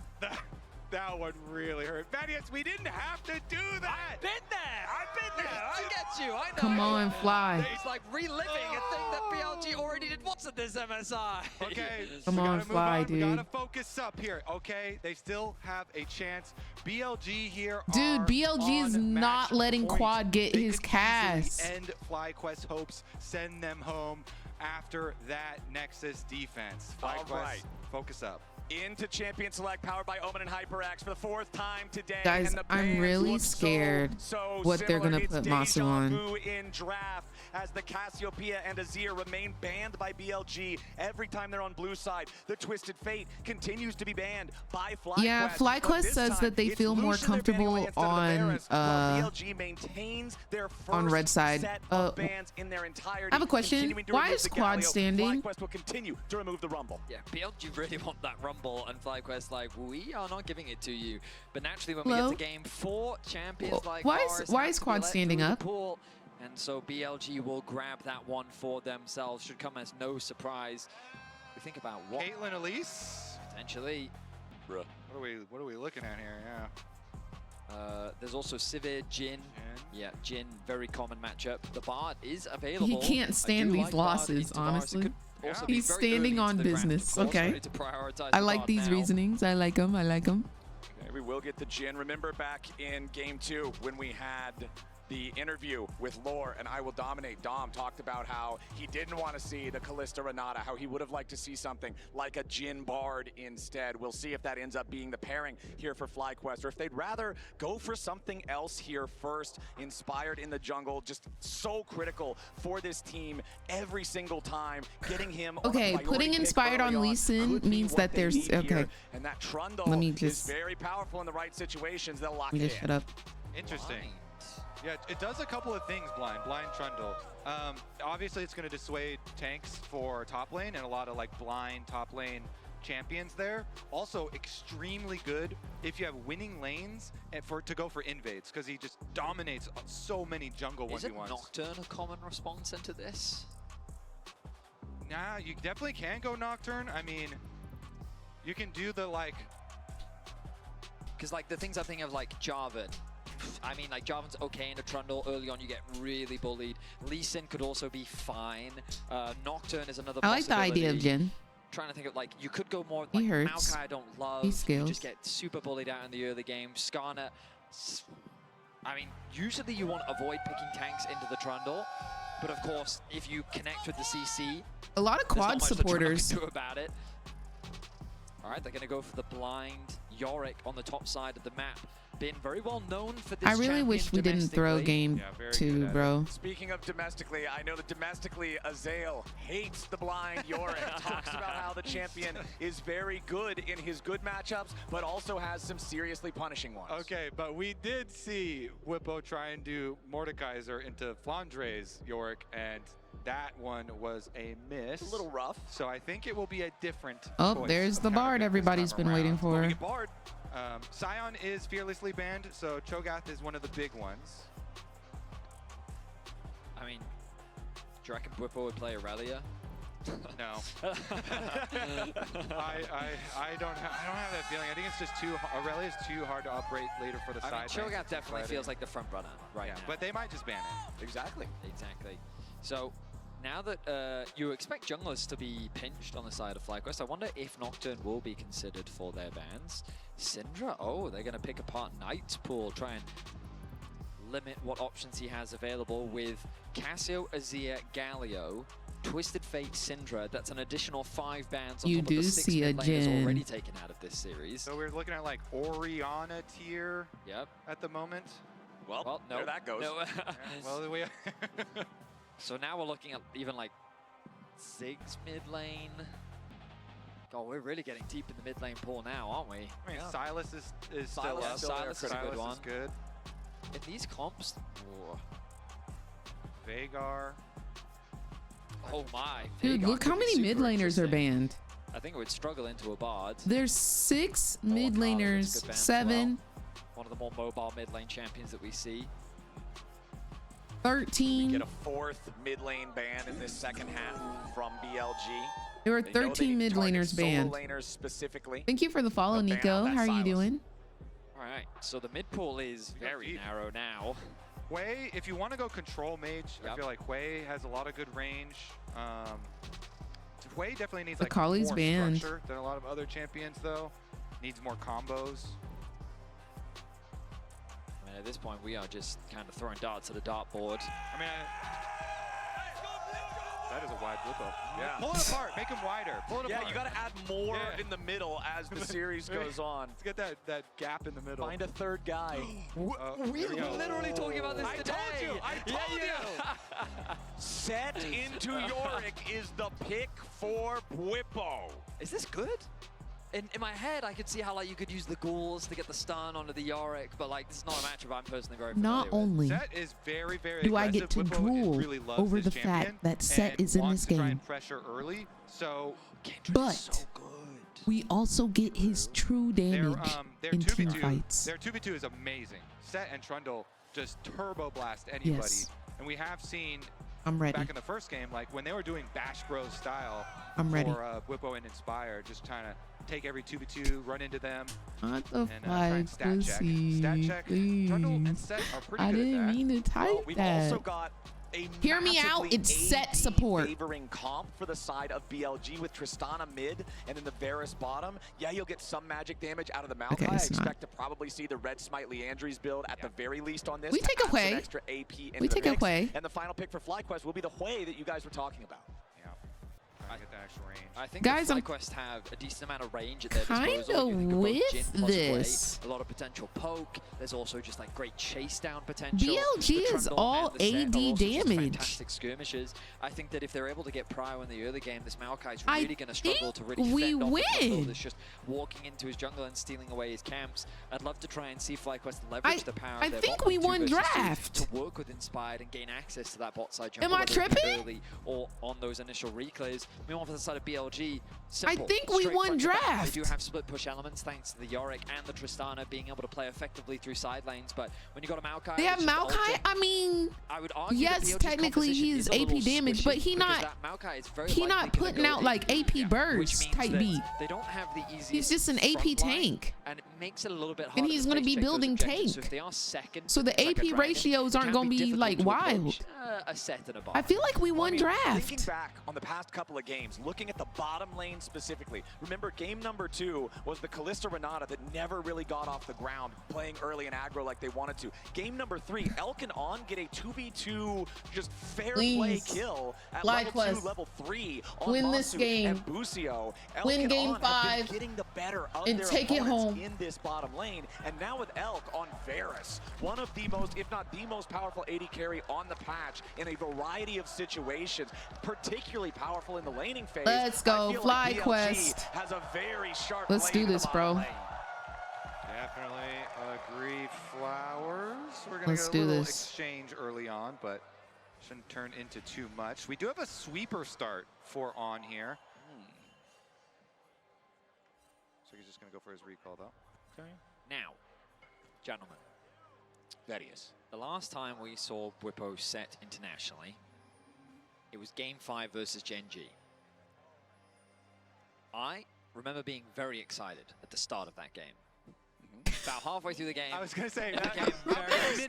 Speaker 18: That one really hurt. Vanius, we didn't have to do that.
Speaker 14: I've been there. I get you. I know.
Speaker 1: Come on, Fly.
Speaker 14: It's like reliving a thing that BLG already did once at this MSI.
Speaker 18: Okay.
Speaker 1: Come on, Fly, dude.
Speaker 18: We gotta focus up here, okay? They still have a chance. BLG here.
Speaker 1: Dude, BLG is not letting Quad get his
Speaker 18: cast.
Speaker 1: cast.
Speaker 18: End FlyQuest hopes. Send them home after that Nexus defense. FlyQuest,
Speaker 15: right.
Speaker 18: focus up.
Speaker 15: Into Champion Select, powered by Omen and HyperX for the 4th time today.
Speaker 1: Guys,
Speaker 15: and the
Speaker 1: I'm
Speaker 15: bands
Speaker 1: really
Speaker 15: look
Speaker 1: scared
Speaker 15: so
Speaker 1: what they're
Speaker 15: similar.
Speaker 1: gonna
Speaker 15: It's
Speaker 1: put
Speaker 15: deja
Speaker 1: Masu on.
Speaker 15: vu in draft as the Cassiopeia and Azir remain banned by BLG every time they're on blue side. The Twisted Fate continues to be banned by FlyQuest.
Speaker 1: Yeah, FlyQuest says that they feel more comfortable on
Speaker 15: BLG maintains their first
Speaker 1: on red side.
Speaker 15: set of bans in their entirety.
Speaker 1: I have a question.
Speaker 15: continuing to
Speaker 1: Why
Speaker 15: remove
Speaker 1: is
Speaker 15: the
Speaker 1: Quad
Speaker 15: Galio.
Speaker 1: standing?
Speaker 15: FlyQuest will continue to remove the Rumble.
Speaker 14: Yeah, BLG really want that Rumble, and FlyQuest like, we are not giving it to you. But naturally, when we
Speaker 1: Hello?
Speaker 14: get to game 4, champions like
Speaker 1: why
Speaker 14: ours
Speaker 1: is
Speaker 14: have to be
Speaker 1: Quad
Speaker 14: let
Speaker 1: standing
Speaker 14: through the
Speaker 1: up?
Speaker 14: pool, and so BLG will grab that one for themselves. Should come as no surprise. We think about what
Speaker 18: Caitlyn Elise?
Speaker 14: Potentially.
Speaker 18: Bruh. What are we looking at here? Yeah.
Speaker 14: There's also Sivir, Jin. Yeah, Jin, very common matchup. The Bard is available.
Speaker 1: He can't stand these losses, honestly. He's standing on business. Okay. I like these reasonings. I like them. I like them.
Speaker 15: Okay, we will get the Jin. Remember back in game 2 when we had the interview with Lore and I Will Dominate. Dom talked about how he didn't want to see the Callista Renata, how he would have liked to see something like a Jin Bard instead. We'll see if that ends up being the pairing here for FlyQuest, or if they'd rather go for something else here first. Inspired in the jungle, just so critical for this team every single time. Getting him
Speaker 1: Okay, putting Inspired on Lee Sin means that there's okay.
Speaker 15: And that Trundle
Speaker 1: Let me
Speaker 15: is
Speaker 1: just
Speaker 15: very powerful in the right situations. They'll lock
Speaker 1: let me
Speaker 15: it
Speaker 1: just
Speaker 15: in.
Speaker 1: shut up.
Speaker 18: Interesting. Yeah, it does a couple of things, Blind Trundle. Obviously, it's going to dissuade tanks for top lane and a lot of like blind top lane champions there. Also, extremely good if you have winning lanes and to go for invades, because he just dominates so many jungle 1v1s.
Speaker 14: Is it Nocturne a common response into this?
Speaker 18: Nah, you definitely can go Nocturne. I mean, you can do the like...
Speaker 14: Because like the things I think of like Jarvan. I mean, like, Jarvan's okay in a Trundle. Early on, you get really bullied. Lee Sin could also be fine. Nocturne is another
Speaker 1: I like the idea of Jin.
Speaker 14: Trying to think of, like, you could go more, like,
Speaker 1: He hurts.
Speaker 14: Maokai I don't love.
Speaker 1: He
Speaker 14: You
Speaker 1: scales.
Speaker 14: just get super bullied out in the early game. Skarner, I mean, usually you want to avoid picking tanks into the Trundle. But, of course, if you connect with the CC,
Speaker 1: A lot of
Speaker 14: there's not
Speaker 1: Quad
Speaker 14: much
Speaker 1: supporters.
Speaker 14: the Trundle can do about it. All right, they're going to go for the blind Yorick on the top side of the map. Been very well known for this
Speaker 1: I really wish we didn't throw game 2, bro.
Speaker 15: Speaking of domestically, I know that domestically, Azael hates the blind Yorick. Talks about how the champion is very good in his good matchups, but also has some seriously punishing ones.
Speaker 18: Okay, but we did see Whippo try and do Mordekaiser into Flandre's Yorick, and that one was a miss.
Speaker 15: A little rough.
Speaker 18: So I think it will be a different
Speaker 1: Oh,
Speaker 18: choice
Speaker 1: there's
Speaker 18: of
Speaker 1: the Bard
Speaker 18: counterpick this
Speaker 1: everybody's
Speaker 18: time
Speaker 1: been waiting
Speaker 18: around.
Speaker 1: for.
Speaker 18: Bard. Sion is fearlessly banned, so Cho'Gath is one of the big ones.
Speaker 14: I mean, do you reckon Whippo would play Aurelia?
Speaker 18: No. I don't have that feeling. I think it's just Aurelia is too hard to operate later for the side.
Speaker 14: I mean,
Speaker 18: lanes.
Speaker 14: Cho'Gath definitely feels like the front runner right now.
Speaker 18: But they might just ban it.
Speaker 15: Exactly.
Speaker 14: Exactly. So now that you expect junglers to be pinched on the side of FlyQuest, I wonder if Nocturne will be considered for their bans. Syndra, oh, they're going to pick apart Knight's pool, try and limit what options he has available with Cassio, Azir, Galio, Twisted Fate, Syndra. That's an additional 5 bans on
Speaker 1: You
Speaker 14: top
Speaker 1: do
Speaker 14: of the 6
Speaker 1: see a
Speaker 14: mid laners
Speaker 1: Jin.
Speaker 14: already taken out of this series.
Speaker 18: So we're looking at like Orianna tier at the moment.
Speaker 14: Well, no,
Speaker 15: there that goes.
Speaker 14: No.
Speaker 18: Well, we
Speaker 14: So now we're looking at even like Ziggs mid lane. God, we're really getting deep in the mid lane pool now, aren't we?
Speaker 8: I mean, Silas is still up.
Speaker 14: Silas is a good one.
Speaker 8: Is good.
Speaker 14: In these comps,
Speaker 8: Vagar.
Speaker 14: oh my.
Speaker 1: Dude,
Speaker 14: Vagar
Speaker 1: look
Speaker 14: could
Speaker 1: how
Speaker 14: be
Speaker 1: many
Speaker 14: super
Speaker 1: mid laners are
Speaker 14: interesting.
Speaker 1: banned.
Speaker 14: I think it would struggle into a Bard.
Speaker 1: There's 6 mid
Speaker 14: Akali is a
Speaker 1: laners,
Speaker 14: good ban as
Speaker 1: 7,
Speaker 14: well. One of the more mobile mid lane champions that we see.
Speaker 1: 13.
Speaker 3: Get a 4th mid lane ban in this second half from BLG.
Speaker 1: There were
Speaker 3: They know they
Speaker 1: 13 mid
Speaker 3: target
Speaker 1: laners banned.
Speaker 3: Solo laners specifically.
Speaker 1: Thank you for the follow,
Speaker 3: They'll ban
Speaker 1: Nico.
Speaker 3: out that
Speaker 1: How are you
Speaker 3: Silas.
Speaker 1: doing?
Speaker 14: All right, so the mid pool is very narrow now.
Speaker 8: Hui, if you want to go control mage, I feel like Hui has a lot of good range. Hui definitely needs like
Speaker 1: Akali's
Speaker 8: more
Speaker 1: banned.
Speaker 8: structure than a lot of other champions, though. Needs more combos.
Speaker 14: I mean, at this point, we are just kind of throwing darts at a dartboard.
Speaker 8: I mean, that is a wide Whippo.
Speaker 3: Yeah.
Speaker 8: Pull it apart. Make him wider. Pull it apart.
Speaker 3: Yeah, you got to add more in the middle as the series goes on.
Speaker 8: Let's get that gap in the middle.
Speaker 3: Find a third guy.
Speaker 14: We were literally talking about this today.
Speaker 3: I told you. Set into Yorick is the pick for Whippo.
Speaker 14: Is this good? In my head, I could see how like you could use the ghouls to get the stun onto the Yorick, but like this is not a matchup I'm personally very familiar
Speaker 1: Not
Speaker 14: with.
Speaker 1: only
Speaker 8: Set is very, very
Speaker 1: do I
Speaker 8: aggressive.
Speaker 1: get to
Speaker 8: Whippo
Speaker 1: drool
Speaker 8: really loves
Speaker 1: over
Speaker 8: this
Speaker 1: the
Speaker 8: champion
Speaker 1: fact that Set
Speaker 8: and
Speaker 1: is in
Speaker 8: wants
Speaker 1: this
Speaker 8: to try
Speaker 1: game,
Speaker 8: and pressure early. So,
Speaker 1: but we also get his true damage
Speaker 8: their
Speaker 1: in team
Speaker 8: 2v2,
Speaker 1: fights.
Speaker 8: Their 2v2 is amazing. Set and Trundle just turbo blast anybody.
Speaker 1: Yes.
Speaker 8: And we have seen
Speaker 1: I'm ready.
Speaker 8: back in the first game, like when they were doing Bash Bros style
Speaker 1: I'm ready.
Speaker 8: for Whippo and Inspire, just trying to take every 2v2, run into them,
Speaker 1: What the
Speaker 8: and try and
Speaker 1: fuck,
Speaker 8: stat check.
Speaker 1: pussy?
Speaker 8: Stat check. Trundle and Set are pretty
Speaker 1: I
Speaker 8: good
Speaker 1: didn't
Speaker 8: at that.
Speaker 1: mean to type
Speaker 3: We've
Speaker 1: that.
Speaker 3: also got a
Speaker 1: Hear me out,
Speaker 3: massively
Speaker 1: it's Set
Speaker 3: AD
Speaker 1: support.
Speaker 3: favoring comp for the side of BLG with Tristana mid and then the Varus bottom. Yeah, you'll get some magic damage out of the Maokai.
Speaker 1: Okay,
Speaker 3: I
Speaker 1: it's not.
Speaker 3: expect to probably see the Red Smite Leandry's build at the very least on this.
Speaker 1: We
Speaker 3: to
Speaker 1: take a
Speaker 3: add some
Speaker 1: Hui.
Speaker 3: extra AP into
Speaker 1: We
Speaker 3: the
Speaker 1: take a
Speaker 3: mix.
Speaker 1: Hui.
Speaker 3: And the final pick for FlyQuest will be the Hui that you guys were talking about.
Speaker 8: Trying to get that extra range.
Speaker 14: I think
Speaker 1: Guys,
Speaker 14: the
Speaker 1: I'm
Speaker 14: FlyQuest have a decent amount of range at their
Speaker 1: kinda
Speaker 14: disposal. You think of both
Speaker 1: with
Speaker 14: Jhin plus
Speaker 1: this.
Speaker 14: Hui, a lot of potential poke. There's also just like great chase down potential.
Speaker 1: BLG
Speaker 14: The
Speaker 1: is
Speaker 14: Trundle
Speaker 1: all
Speaker 14: and the Set are
Speaker 1: AD
Speaker 14: also just
Speaker 1: damage.
Speaker 14: fantastic skirmishes. I think that if they're able to get Prio in the early game, this Maokai is
Speaker 1: I
Speaker 14: really going to struggle to really
Speaker 1: think we
Speaker 14: fend off the Trundle
Speaker 1: win.
Speaker 14: that's just walking into his jungle and stealing away his camps. I'd love to try and see FlyQuest leverage the power
Speaker 1: I
Speaker 14: of their
Speaker 1: think
Speaker 14: bot
Speaker 1: we
Speaker 14: lane 2
Speaker 1: won
Speaker 14: versus 2
Speaker 1: draft.
Speaker 14: to work with Inspired and gain access to that bot side jungle.
Speaker 1: Am I
Speaker 14: whether it be
Speaker 1: tripping?
Speaker 14: early or on those initial reclays. Meanwhile, for the side of BLG, simple,
Speaker 1: think we
Speaker 14: straight
Speaker 1: won
Speaker 14: front to back.
Speaker 1: draft.
Speaker 14: They do have split push elements thanks to the Yorick and the Tristana being able to play effectively through side lanes, but when you got a Maokai,
Speaker 1: They have
Speaker 14: it's just
Speaker 1: Maokai.
Speaker 14: ultra.
Speaker 1: I mean,
Speaker 14: I would argue
Speaker 1: yes,
Speaker 14: that BLG's
Speaker 1: technically
Speaker 14: composition
Speaker 1: he is
Speaker 14: a little
Speaker 1: AP damage, but
Speaker 14: squishy
Speaker 1: he
Speaker 14: because
Speaker 1: not
Speaker 14: that Maokai is very
Speaker 1: he
Speaker 14: likely
Speaker 1: not
Speaker 14: gonna
Speaker 1: putting
Speaker 14: go
Speaker 1: out
Speaker 14: AP,
Speaker 1: like AP
Speaker 14: which
Speaker 1: birds
Speaker 14: means
Speaker 1: type
Speaker 14: that
Speaker 1: beat.
Speaker 14: They don't have the easiest.
Speaker 1: He's just an AP
Speaker 14: front line,
Speaker 1: tank.
Speaker 14: and it makes it a little bit harder.
Speaker 1: And he's
Speaker 14: to
Speaker 1: gonna
Speaker 14: face
Speaker 1: be
Speaker 14: check those
Speaker 1: building
Speaker 14: objectives. So
Speaker 1: tank.
Speaker 14: if they are second,
Speaker 1: So the
Speaker 14: like a
Speaker 1: AP
Speaker 14: dragon,
Speaker 1: ratios
Speaker 14: it
Speaker 1: aren't
Speaker 14: can
Speaker 1: gonna be
Speaker 14: difficult
Speaker 1: like
Speaker 14: to
Speaker 1: wild.
Speaker 14: approach, a set and a bar.
Speaker 1: I feel like we won
Speaker 3: Thinking
Speaker 1: draft.
Speaker 3: back on the past couple of games, looking at the bottom lane specifically, remember game number 2 was the Kalista Renata that never really got off the ground, playing early and aggro like they wanted to. Game number 3, Elk and On get a 2v2 just fair play
Speaker 1: Please.
Speaker 3: kill at
Speaker 1: Like
Speaker 3: level 2,
Speaker 1: Quest.
Speaker 3: level 3 on
Speaker 1: Win this
Speaker 3: Masu
Speaker 1: game.
Speaker 3: and Busio. Elk
Speaker 1: Win
Speaker 3: and
Speaker 1: game
Speaker 3: On have
Speaker 1: 5
Speaker 3: been getting the better of
Speaker 1: and
Speaker 3: their
Speaker 1: take it
Speaker 3: opponents
Speaker 1: home.
Speaker 3: in this bottom lane, and now with Elk on Varus, one of the most, if not the most powerful AD carry on the patch in a variety of situations, particularly powerful in the laning phase.
Speaker 1: Let's go,
Speaker 3: I feel like
Speaker 1: FlyQuest.
Speaker 3: BLG has a very sharp
Speaker 1: Let's do
Speaker 3: lane in
Speaker 1: this,
Speaker 3: the bottom
Speaker 1: bro.
Speaker 3: lane.
Speaker 8: Definitely agree, Flowers. We're gonna
Speaker 1: Let's
Speaker 8: get a
Speaker 1: do
Speaker 8: little
Speaker 1: this.
Speaker 8: exchange early on, but shouldn't turn into too much. We do have a sweeper start for On here. So he's just gonna go for his recall though.
Speaker 14: Okay. Now, gentlemen,
Speaker 3: that is
Speaker 14: the last time we saw Whippo set internationally, it was Game 5 versus Genji. I remember being very excited at the start of that game. About halfway through the game.
Speaker 18: I was gonna say,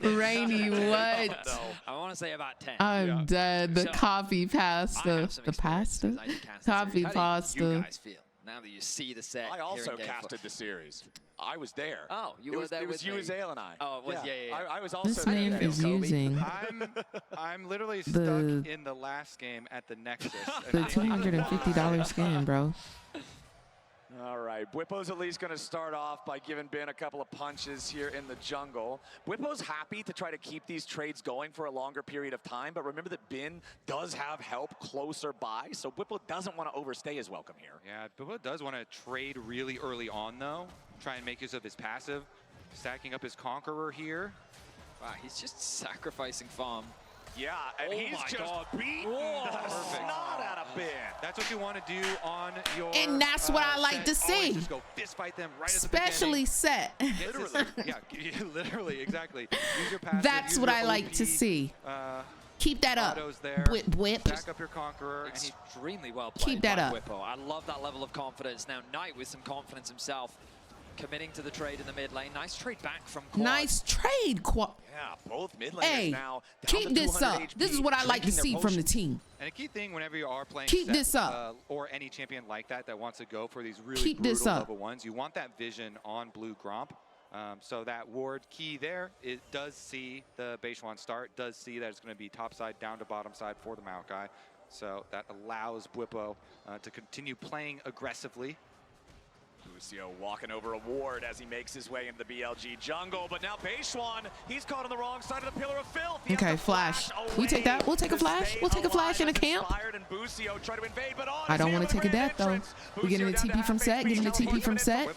Speaker 1: Rainy, what?
Speaker 14: I want to say about 10.
Speaker 1: I'm dead. The
Speaker 14: So,
Speaker 1: coffee
Speaker 14: I
Speaker 1: pasta.
Speaker 14: have some
Speaker 1: The pasta?
Speaker 14: experience as I cast the
Speaker 1: Coffee
Speaker 14: series. How do you
Speaker 1: pasta.
Speaker 14: guys feel now that you see the set?
Speaker 3: I
Speaker 14: here
Speaker 3: also
Speaker 14: in Game
Speaker 3: casted
Speaker 14: 4?
Speaker 3: the series. I was there.
Speaker 14: Oh, you
Speaker 3: it
Speaker 14: were
Speaker 3: was,
Speaker 14: there
Speaker 3: It was
Speaker 14: with
Speaker 3: you,
Speaker 14: me.
Speaker 3: Azale, and I.
Speaker 14: Oh, it was, yeah.
Speaker 3: I was also
Speaker 1: This
Speaker 3: there.
Speaker 1: man is using
Speaker 8: I'm literally stuck
Speaker 1: The-
Speaker 8: in the last game at the Nexus.
Speaker 1: the $250 skin, bro.
Speaker 3: All right, Bwipo's at least going to start off by giving Bin a couple of punches here in the jungle. Bwipo's happy to try to keep these trades going for a longer period of time, but remember that Bin does have help closer by, so Bwipo doesn't want to overstay his welcome here.
Speaker 8: Yeah, Bwipo does want to trade really early on, though. Try and make use of his passive. Stacking up his Conqueror here.
Speaker 14: Wow, he's just sacrificing farm.
Speaker 3: Yeah, and he's just beating the snot out of Bin.
Speaker 8: That's what you want to do on your
Speaker 1: And that's what I like to see.
Speaker 8: Just go fist fight them right
Speaker 1: Especially
Speaker 8: at the
Speaker 1: set.
Speaker 8: Literally. Yeah, literally, exactly. Use your passive,
Speaker 1: That's what I like
Speaker 8: OP,
Speaker 1: to see. Keep that up. Whip, whip.
Speaker 8: Stack up your Conqueror.
Speaker 14: Extremely well played.
Speaker 1: Keep that
Speaker 14: by
Speaker 1: up.
Speaker 14: Bwipo. I love that level of confidence. Now Knight with some confidence himself, committing to the trade in the mid lane. Nice trade back from Quad.
Speaker 1: Nice trade, Quad.
Speaker 3: Yeah, both mid laners
Speaker 1: Hey,
Speaker 3: now.
Speaker 1: keep this up. This is what I like to see from the team.
Speaker 8: And a key thing whenever you are playing
Speaker 1: Keep
Speaker 8: set,
Speaker 1: this up.
Speaker 8: Or any champion like that wants to go for these really
Speaker 1: Keep
Speaker 8: brutal
Speaker 1: this up.
Speaker 8: level ones, you want that vision on blue Gromp. So that ward key there, it does see the Beishuan start, does see that it's going to be top side down to bottom side for the Maokai. So that allows Bwipo to continue playing aggressively.
Speaker 3: Busio walking over a ward as he makes his way into the BLG jungle, but now Beishuan, he's caught on the wrong side of the pillar of filth. He
Speaker 1: Okay, flash. We take that. We'll take a flash. We'll take a flash in a camp.
Speaker 3: And Busio try to invade, but
Speaker 1: I don't want to take a death though. We're getting a TP from set. Getting a TP from set.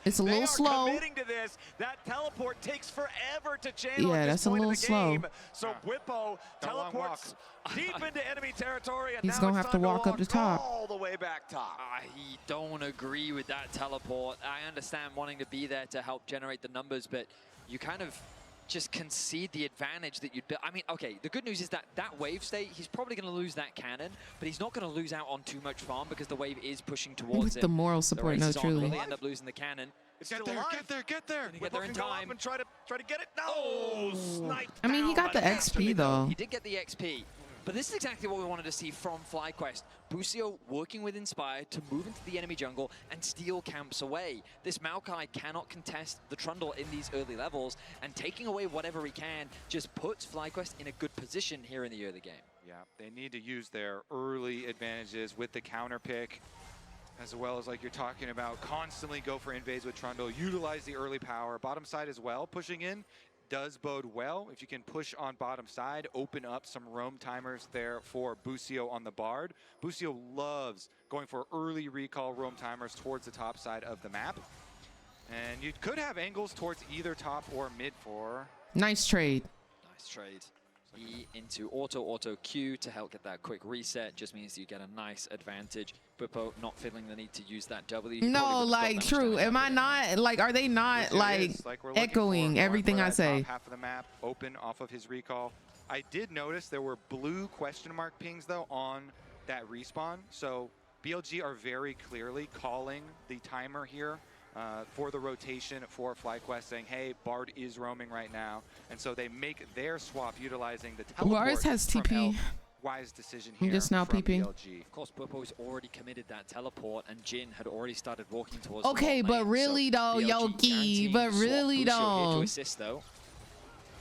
Speaker 1: It's a little slow.
Speaker 3: To this. That teleport takes forever to chain.
Speaker 1: Yeah, that's a little slow.
Speaker 3: So Bwipo teleports deep into enemy territory, and
Speaker 1: He's
Speaker 3: now
Speaker 1: gonna
Speaker 3: it's
Speaker 1: have to
Speaker 3: time
Speaker 1: walk up the top.
Speaker 3: all the way back top.
Speaker 14: I don't agree with that teleport. I understand wanting to be there to help generate the numbers, but you kind of just concede the advantage that you'd build. I mean, okay, the good news is that that wave state, he's probably going to lose that cannon, but he's not going to lose out on too much farm because the wave is pushing towards
Speaker 1: With
Speaker 14: it.
Speaker 1: the moral support, no, truly.
Speaker 14: Will he end up losing the cannon?
Speaker 3: Get there, get there, get there.
Speaker 14: Can he get there in time?
Speaker 3: And try to get it. No, sniped
Speaker 1: I mean, he got the XP though.
Speaker 14: He did get the XP. But this is exactly what we wanted to see from FlyQuest. Busio working with Inspire to move into the enemy jungle and steal camps away. This Maokai cannot contest the Trundle in these early levels, and taking away whatever he can just puts FlyQuest in a good position here in the early game.
Speaker 8: Yeah, they need to use their early advantages with the counter pick, as well as, like you're talking about, constantly go for invades with Trundle, utilize the early power. Bottom side as well, pushing in does bode well. If you can push on bottom side, open up some roam timers there for Busio on the Bard. Busio loves going for early recall roam timers towards the top side of the map. And you could have angles towards either top or mid for.
Speaker 1: Nice trade.
Speaker 14: Nice trade. E into auto Q to help get that quick reset just means you get a nice advantage. Bwipo not feeling the need to use that W.
Speaker 1: No, like true. Am I not like? Are they not like echoing everything I say?
Speaker 8: Half of the map open off of his recall. I did notice there were blue question mark pings though on that respawn. So BLG are very clearly calling the timer here for the rotation for FlyQuest, saying, hey, Bard is roaming right now. And so they make their swap utilizing the teleport.
Speaker 1: Ours has TP.
Speaker 8: Wise decision here.
Speaker 1: I'm just now
Speaker 8: from
Speaker 1: peeping.
Speaker 8: BLG.
Speaker 14: Of course, Bwipo's already committed that teleport, and Jin had already started walking towards
Speaker 1: Okay,
Speaker 14: the
Speaker 1: but really though, Yoki, but really though.
Speaker 14: To assist though.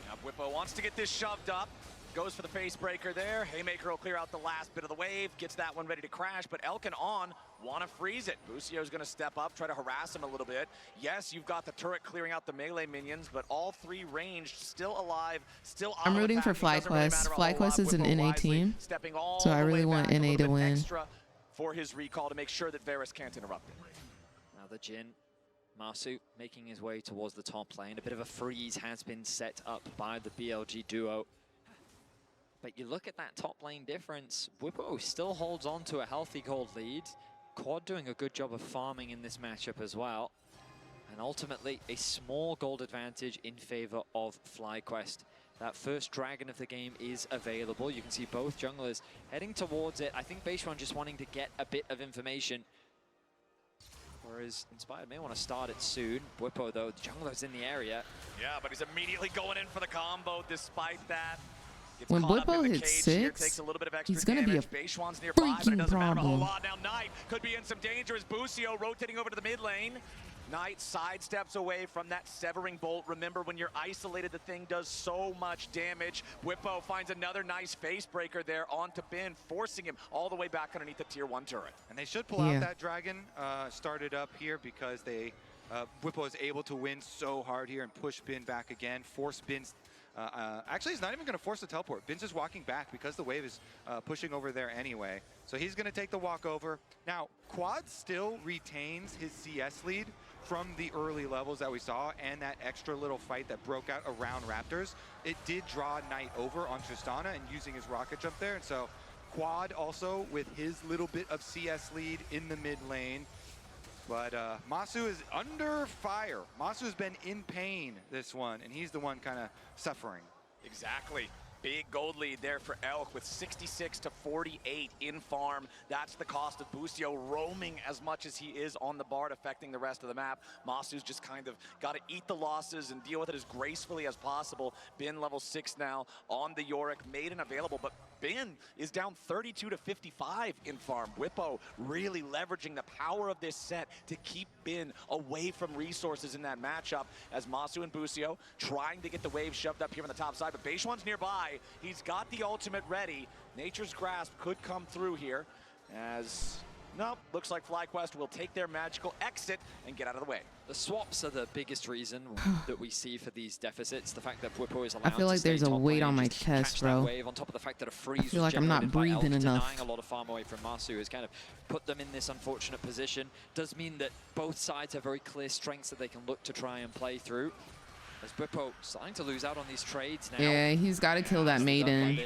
Speaker 3: Now Bwipo wants to get this shoved up. Goes for the face breaker there. Haymaker will clear out the last bit of the wave. Gets that one ready to crash, but Elkin on. Want to freeze it. Busio's going to step up, try to harass him a little bit. Yes, you've got the turret clearing out the melee minions, but all three ranged, still alive, still
Speaker 1: I'm rooting for FlyQuest. FlyQuest is an NA team, so I really want NA to win.
Speaker 3: Extra for his recall to make sure that Varus can't interrupt it.
Speaker 14: Now the Jin, Masu making his way towards the top lane. A bit of a freeze has been set up by the BLG duo. But you look at that top lane difference, Bwipo still holds on to a healthy gold lead. Quad doing a good job of farming in this matchup as well. And ultimately, a small gold advantage in favor of FlyQuest. That first dragon of the game is available. You can see both junglers heading towards it. I think Beishuan just wanting to get a bit of information. Whereas Inspired may want to start it soon. Bwipo, though, the jungler's in the area.
Speaker 3: Yeah, but he's immediately going in for the combo despite that.
Speaker 1: When Bwipo hits 6, he's going to be a freaking problem.
Speaker 3: Now Knight could be in some danger as Busio rotating over to the mid lane. Knight sidesteps away from that severing bolt. Remember, when you're isolated, the thing does so much damage. Whippo finds another nice face breaker there onto Bin, forcing him all the way back underneath the tier 1 turret.
Speaker 8: And they should pull out that dragon started up here because they Whippo is able to win so hard here and push Bin back again, force Bin's actually, he's not even going to force the teleport. Bin's just walking back because the wave is pushing over there anyway. So he's going to take the walk over. Now, Quad still retains his CS lead from the early levels that we saw and that extra little fight that broke out around Raptors. It did draw Knight over on Tristana and using his rocket jump there. And so Quad also with his little bit of CS lead in the mid lane. But Masu is under fire. Masu's been in pain this one, and he's the one kind of suffering.
Speaker 3: Exactly. Big gold lead there for Elk with 66 to 48 in farm. That's the cost of Busio roaming as much as he is on the Bard, affecting the rest of the map. Masu's just kind of got to eat the losses and deal with it as gracefully as possible. Bin level 6 now on the Yorick, Maiden available, but Bin is down 32 to 55 in farm. Whippo really leveraging the power of this set to keep Bin away from resources in that matchup as Masu and Busio trying to get the wave shoved up here on the top side, but Beishuan's nearby. He's got the ultimate ready. Nature's Grasp could come through here as, nope, looks like FlyQuest will take their magical exit and get out of the way.
Speaker 14: The swaps are the biggest reason that we see for these deficits. The fact that Whippo is allowed
Speaker 1: I feel like
Speaker 14: to stay
Speaker 1: there's a
Speaker 14: top
Speaker 1: weight
Speaker 14: lane
Speaker 1: on
Speaker 14: and
Speaker 1: my
Speaker 14: just
Speaker 1: chest,
Speaker 14: catch
Speaker 1: bro.
Speaker 14: that wave on top of the fact that a freeze
Speaker 1: I feel
Speaker 14: was
Speaker 1: like I'm not
Speaker 14: generated by Elk,
Speaker 1: breathing enough.
Speaker 14: denying a lot of farm away from Masu has kind of put them in this unfortunate position. Does mean that both sides have very clear strengths that they can look to try and play through. As Whippo starting to lose out on these trades now.
Speaker 1: Yeah, he's got to kill that maiden.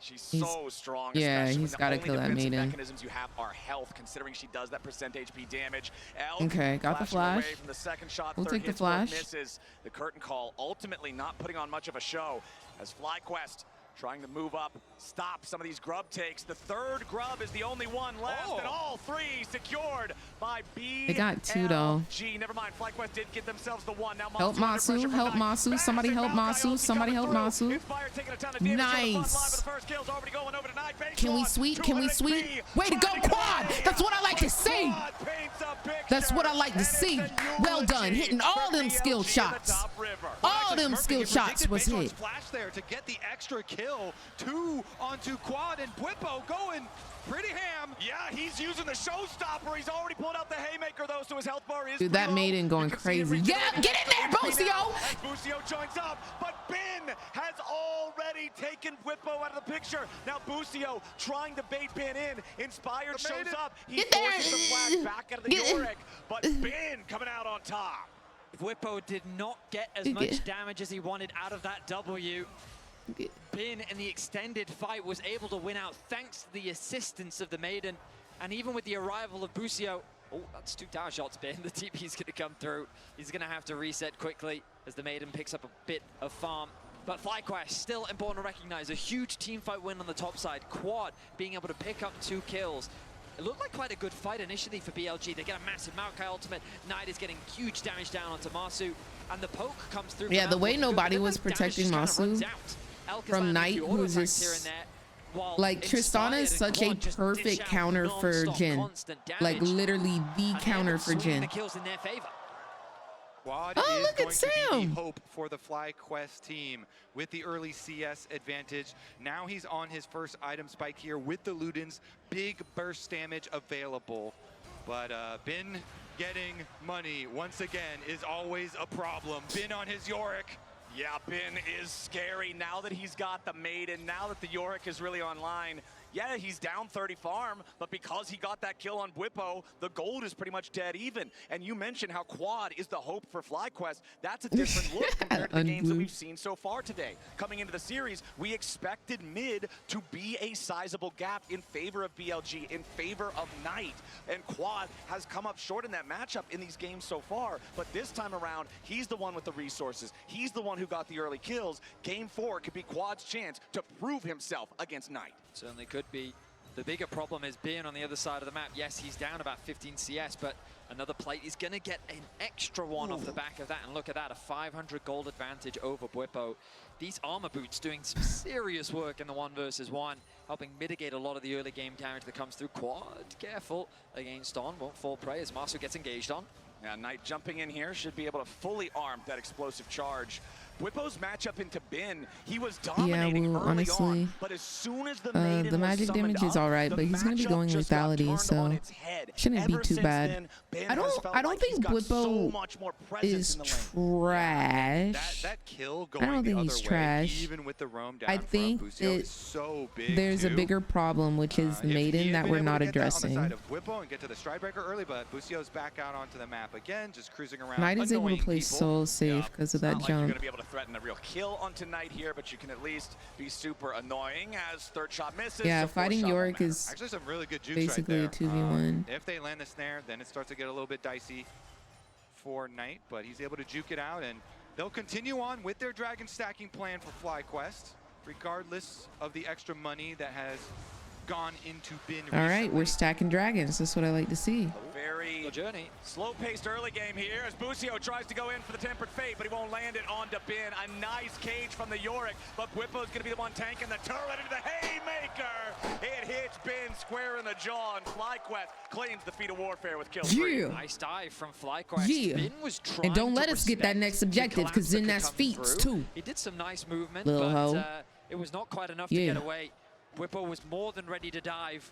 Speaker 3: She's so strong.
Speaker 1: Yeah,
Speaker 3: especially
Speaker 1: he's
Speaker 3: when
Speaker 1: got to
Speaker 3: the
Speaker 1: kill
Speaker 3: only
Speaker 1: that
Speaker 3: defensive
Speaker 1: maiden.
Speaker 3: mechanisms you have are health, considering she does that percent HP damage. Elk
Speaker 1: Okay, got the
Speaker 3: flashing away
Speaker 1: flash.
Speaker 3: From the second shot,
Speaker 1: We'll
Speaker 3: third
Speaker 1: take the
Speaker 3: hits, fourth
Speaker 1: flash.
Speaker 3: misses. The curtain call ultimately not putting on much of a show as FlyQuest trying to move up, stop some of these grub takes. The third grub is the only one left, and all three secured by BLG.
Speaker 1: They got two, though.
Speaker 3: Never mind, FlyQuest did get themselves the one. Now
Speaker 1: Help Masu, help Masu, somebody help Masu, somebody help Masu. Nice. Can we sweep, can we sweep? Way to go, Quad! That's what I like to see! That's what I like to see. Well done, hitting all them skill shots. All them skill shots was hit.
Speaker 8: Flash there to get the extra kill. 2 onto Quad, and Whippo going pretty ham.
Speaker 3: Yeah, he's using the showstopper. He's already pulled out the haymaker, though, so his health bar is
Speaker 1: Dude, that
Speaker 3: low.
Speaker 1: maiden going crazy. Yeah, get in there, Busio!
Speaker 3: As Busio joins up, but Bin has already taken Whippo out of the picture. Now Busio trying to bait Bin in. Inspired shows up. He forces the flag back out of the Yorick, but Bin coming out on top.
Speaker 14: Whippo did not get as much damage as he wanted out of that W. Bin in the extended fight was able to win out thanks to the assistance of the Maiden. And even with the arrival of Busio, oh, that's 2 tower shots, Bin. The TP's going to come through. He's going to have to reset quickly as the Maiden picks up a bit of farm. But FlyQuest, still important to recognize, a huge team fight win on the top side. Quad being able to pick up 2 kills. It looked like quite a good fight initially for BLG. They get a massive Maokai ultimate. Knight is getting huge damage down onto Masu. And the poke comes through.
Speaker 1: Yeah, the way nobody was protecting Masu from Knight, who's just like Tristana is such a perfect counter for Jin, like literally the counter for Jin.
Speaker 8: Quad
Speaker 1: Oh,
Speaker 8: is
Speaker 1: look
Speaker 8: going
Speaker 1: at
Speaker 8: to be
Speaker 1: Sam.
Speaker 8: the hope for the FlyQuest team with the early CS advantage. Now he's on his first item spike here with the Ludens. Big burst damage available. But Bin getting money once again is always a problem. Bin on his Yorick.
Speaker 3: Yeah, Bin is scary now that he's got the Maiden, now that the Yorick is really online. Yeah, he's down 30 farm, but because he got that kill on Whippo, the gold is pretty much dead even. And you mentioned how Quad is the hope for FlyQuest. That's a different look compared to the games that we've seen so far today. Coming into the series, we expected mid to be a sizable gap in favor of BLG, in favor of Knight. And Quad has come up short in that matchup in these games so far. But this time around, he's the one with the resources. He's the one who got the early kills. Game 4 could be Quad's chance to prove himself against Knight.
Speaker 14: Certainly could be. The bigger problem is being on the other side of the map. Yes, he's down about 15 CS, but another plate is going to get an extra one off the back of that. And look at that, a 500 gold advantage over Whippo. These armor boots doing some serious work in the 1 versus 1, helping mitigate a lot of the early game damage that comes through. Quad, careful against On, won't fall prey as Masu gets engaged on.
Speaker 19: Yeah, Knight jumping in here should be able to fully arm that explosive charge. Whippo's matchup into Bin, he was dominating early
Speaker 1: honestly,
Speaker 19: on, but as soon as the maiden
Speaker 1: magic
Speaker 19: was
Speaker 1: damage is
Speaker 19: up,
Speaker 1: alright,
Speaker 19: the
Speaker 1: but he's gonna be
Speaker 19: matchup
Speaker 1: going
Speaker 19: just got
Speaker 1: lethality,
Speaker 19: turned
Speaker 1: so
Speaker 19: on its head.
Speaker 1: shouldn't be
Speaker 19: Ever
Speaker 1: too
Speaker 19: since
Speaker 1: bad.
Speaker 19: then, Ben
Speaker 1: I
Speaker 19: has
Speaker 1: don't
Speaker 19: felt
Speaker 1: think
Speaker 19: he's got
Speaker 1: Whippo
Speaker 19: so much more presence
Speaker 1: is
Speaker 19: in the lane.
Speaker 1: trash.
Speaker 8: That kill
Speaker 1: I
Speaker 8: going
Speaker 1: don't
Speaker 8: the
Speaker 1: think
Speaker 8: other
Speaker 1: he's
Speaker 8: way,
Speaker 1: trash.
Speaker 8: even with the roam down
Speaker 1: I
Speaker 8: from
Speaker 1: think
Speaker 8: Busio,
Speaker 1: that
Speaker 8: is so big
Speaker 1: there's a
Speaker 8: too.
Speaker 1: bigger problem, which is the maiden that we're not addressing.
Speaker 8: On the side of Whippo and get to the stride breaker early, but Busio's back out onto the map again, just cruising around.
Speaker 1: Knight is able to play
Speaker 8: people.
Speaker 1: so safe because of that
Speaker 19: Not like you're
Speaker 1: jump.
Speaker 19: going to be able to threaten a real kill on tonight here, but you can at least be super annoying as third shot misses.
Speaker 1: Yeah,
Speaker 19: so fourth
Speaker 1: fighting
Speaker 19: shot won't
Speaker 1: Yorick
Speaker 19: matter.
Speaker 1: is
Speaker 8: Actually, some really good jukes
Speaker 1: basically
Speaker 8: right
Speaker 1: a
Speaker 8: there.
Speaker 1: 2v1.
Speaker 8: If they land the snare, then it starts to get a little bit dicey for Knight, but he's able to juke it out, and they'll continue on with their dragon stacking plan for FlyQuest, regardless of the extra money that has gone into Bin recently.
Speaker 1: All right, we're stacking dragons. That's what I like to see.
Speaker 19: Very slow-paced early game here as Busio tries to go in for the Tempered Fate, but he won't land it onto Bin. A nice cage from the Yorick, but Whippo's going to be the one tanking the turret into the haymaker. It hits Bin square in the jaw, and FlyQuest claims the feat of warfare with kill 3.
Speaker 1: Yeah.
Speaker 14: Nice dive from FlyQuest.
Speaker 1: Yeah.
Speaker 14: Bin was trying
Speaker 1: And don't let
Speaker 14: to
Speaker 1: us get that
Speaker 14: respect
Speaker 1: next
Speaker 14: the
Speaker 1: objective, because
Speaker 14: collapse
Speaker 1: then
Speaker 14: that
Speaker 1: that's
Speaker 14: could come
Speaker 1: feats
Speaker 14: through.
Speaker 1: too.
Speaker 14: He did some nice movement,
Speaker 1: Little hoe.
Speaker 14: but it was not quite enough to
Speaker 1: Yeah.
Speaker 14: get away. Whippo was more than ready to dive.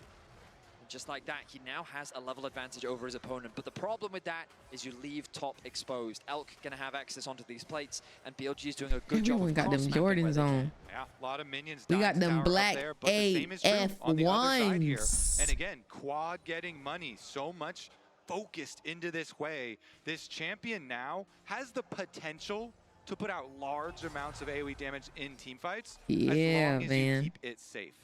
Speaker 14: And just like that, he now has a level advantage over his opponent. But the problem with that is you leave top exposed. Elk gonna have access onto these plates, and BLG is doing a good job
Speaker 1: Everyone
Speaker 14: of
Speaker 1: got them
Speaker 14: cross-mapping where
Speaker 1: Jordans
Speaker 14: they
Speaker 1: on.
Speaker 14: can.
Speaker 8: Yeah, a lot of minions.
Speaker 1: We
Speaker 8: dying
Speaker 1: got
Speaker 8: to
Speaker 1: them
Speaker 8: tower up
Speaker 1: black
Speaker 8: there, but the same is true on the other side here.
Speaker 1: AF1s.
Speaker 8: And again, Quad getting money so much focused into this way. This champion now has the potential to put out large amounts of AoE damage in team fights,
Speaker 1: Yeah,
Speaker 8: as long as
Speaker 1: man.
Speaker 8: you keep it safe.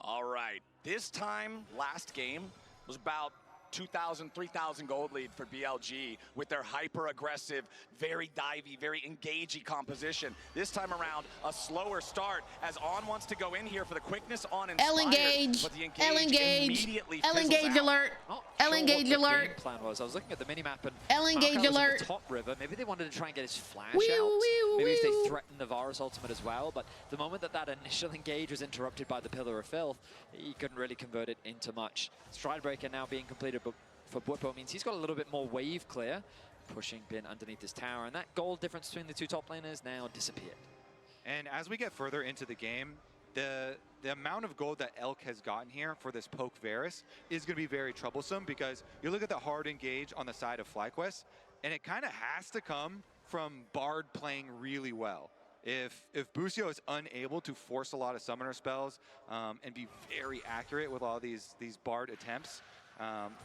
Speaker 19: All right, this time, last game was about 2,000, 3,000 gold lead for BLG with their hyper-aggressive, very divey, very engagey composition. This time around, a slower start as On wants to go in here for the quickness on Inspired.
Speaker 1: L engage.
Speaker 19: But the
Speaker 1: L engage.
Speaker 19: immediately
Speaker 1: L
Speaker 19: fizzles
Speaker 1: engage
Speaker 19: out.
Speaker 1: alert.
Speaker 14: Not
Speaker 1: L
Speaker 14: sure
Speaker 1: engage
Speaker 14: what the
Speaker 1: alert.
Speaker 14: game plan was. I was looking at the minimap and
Speaker 1: L engage
Speaker 14: Maokai was at
Speaker 1: alert.
Speaker 14: the top river. Maybe they wanted to try and get his flash
Speaker 1: Wee,
Speaker 14: out.
Speaker 1: wee,
Speaker 14: Maybe if
Speaker 1: wee.
Speaker 14: they threatened the Varus ultimate as well. But the moment that initial engage was interrupted by the Pillar of Filth, he couldn't really convert it into much. Stride Breaker now being completed, but for Whippo means he's got a little bit more wave clear, pushing Bin underneath this tower, and that gold difference between the two top laners now disappeared.
Speaker 8: And as we get further into the game, the amount of gold that Elk has gotten here for this poke Varus is going to be very troublesome, because you look at the hard engage on the side of FlyQuest, and it kind of has to come from Bard playing really well. If Busio is unable to force a lot of summoner spells and be very accurate with all these Bard attempts,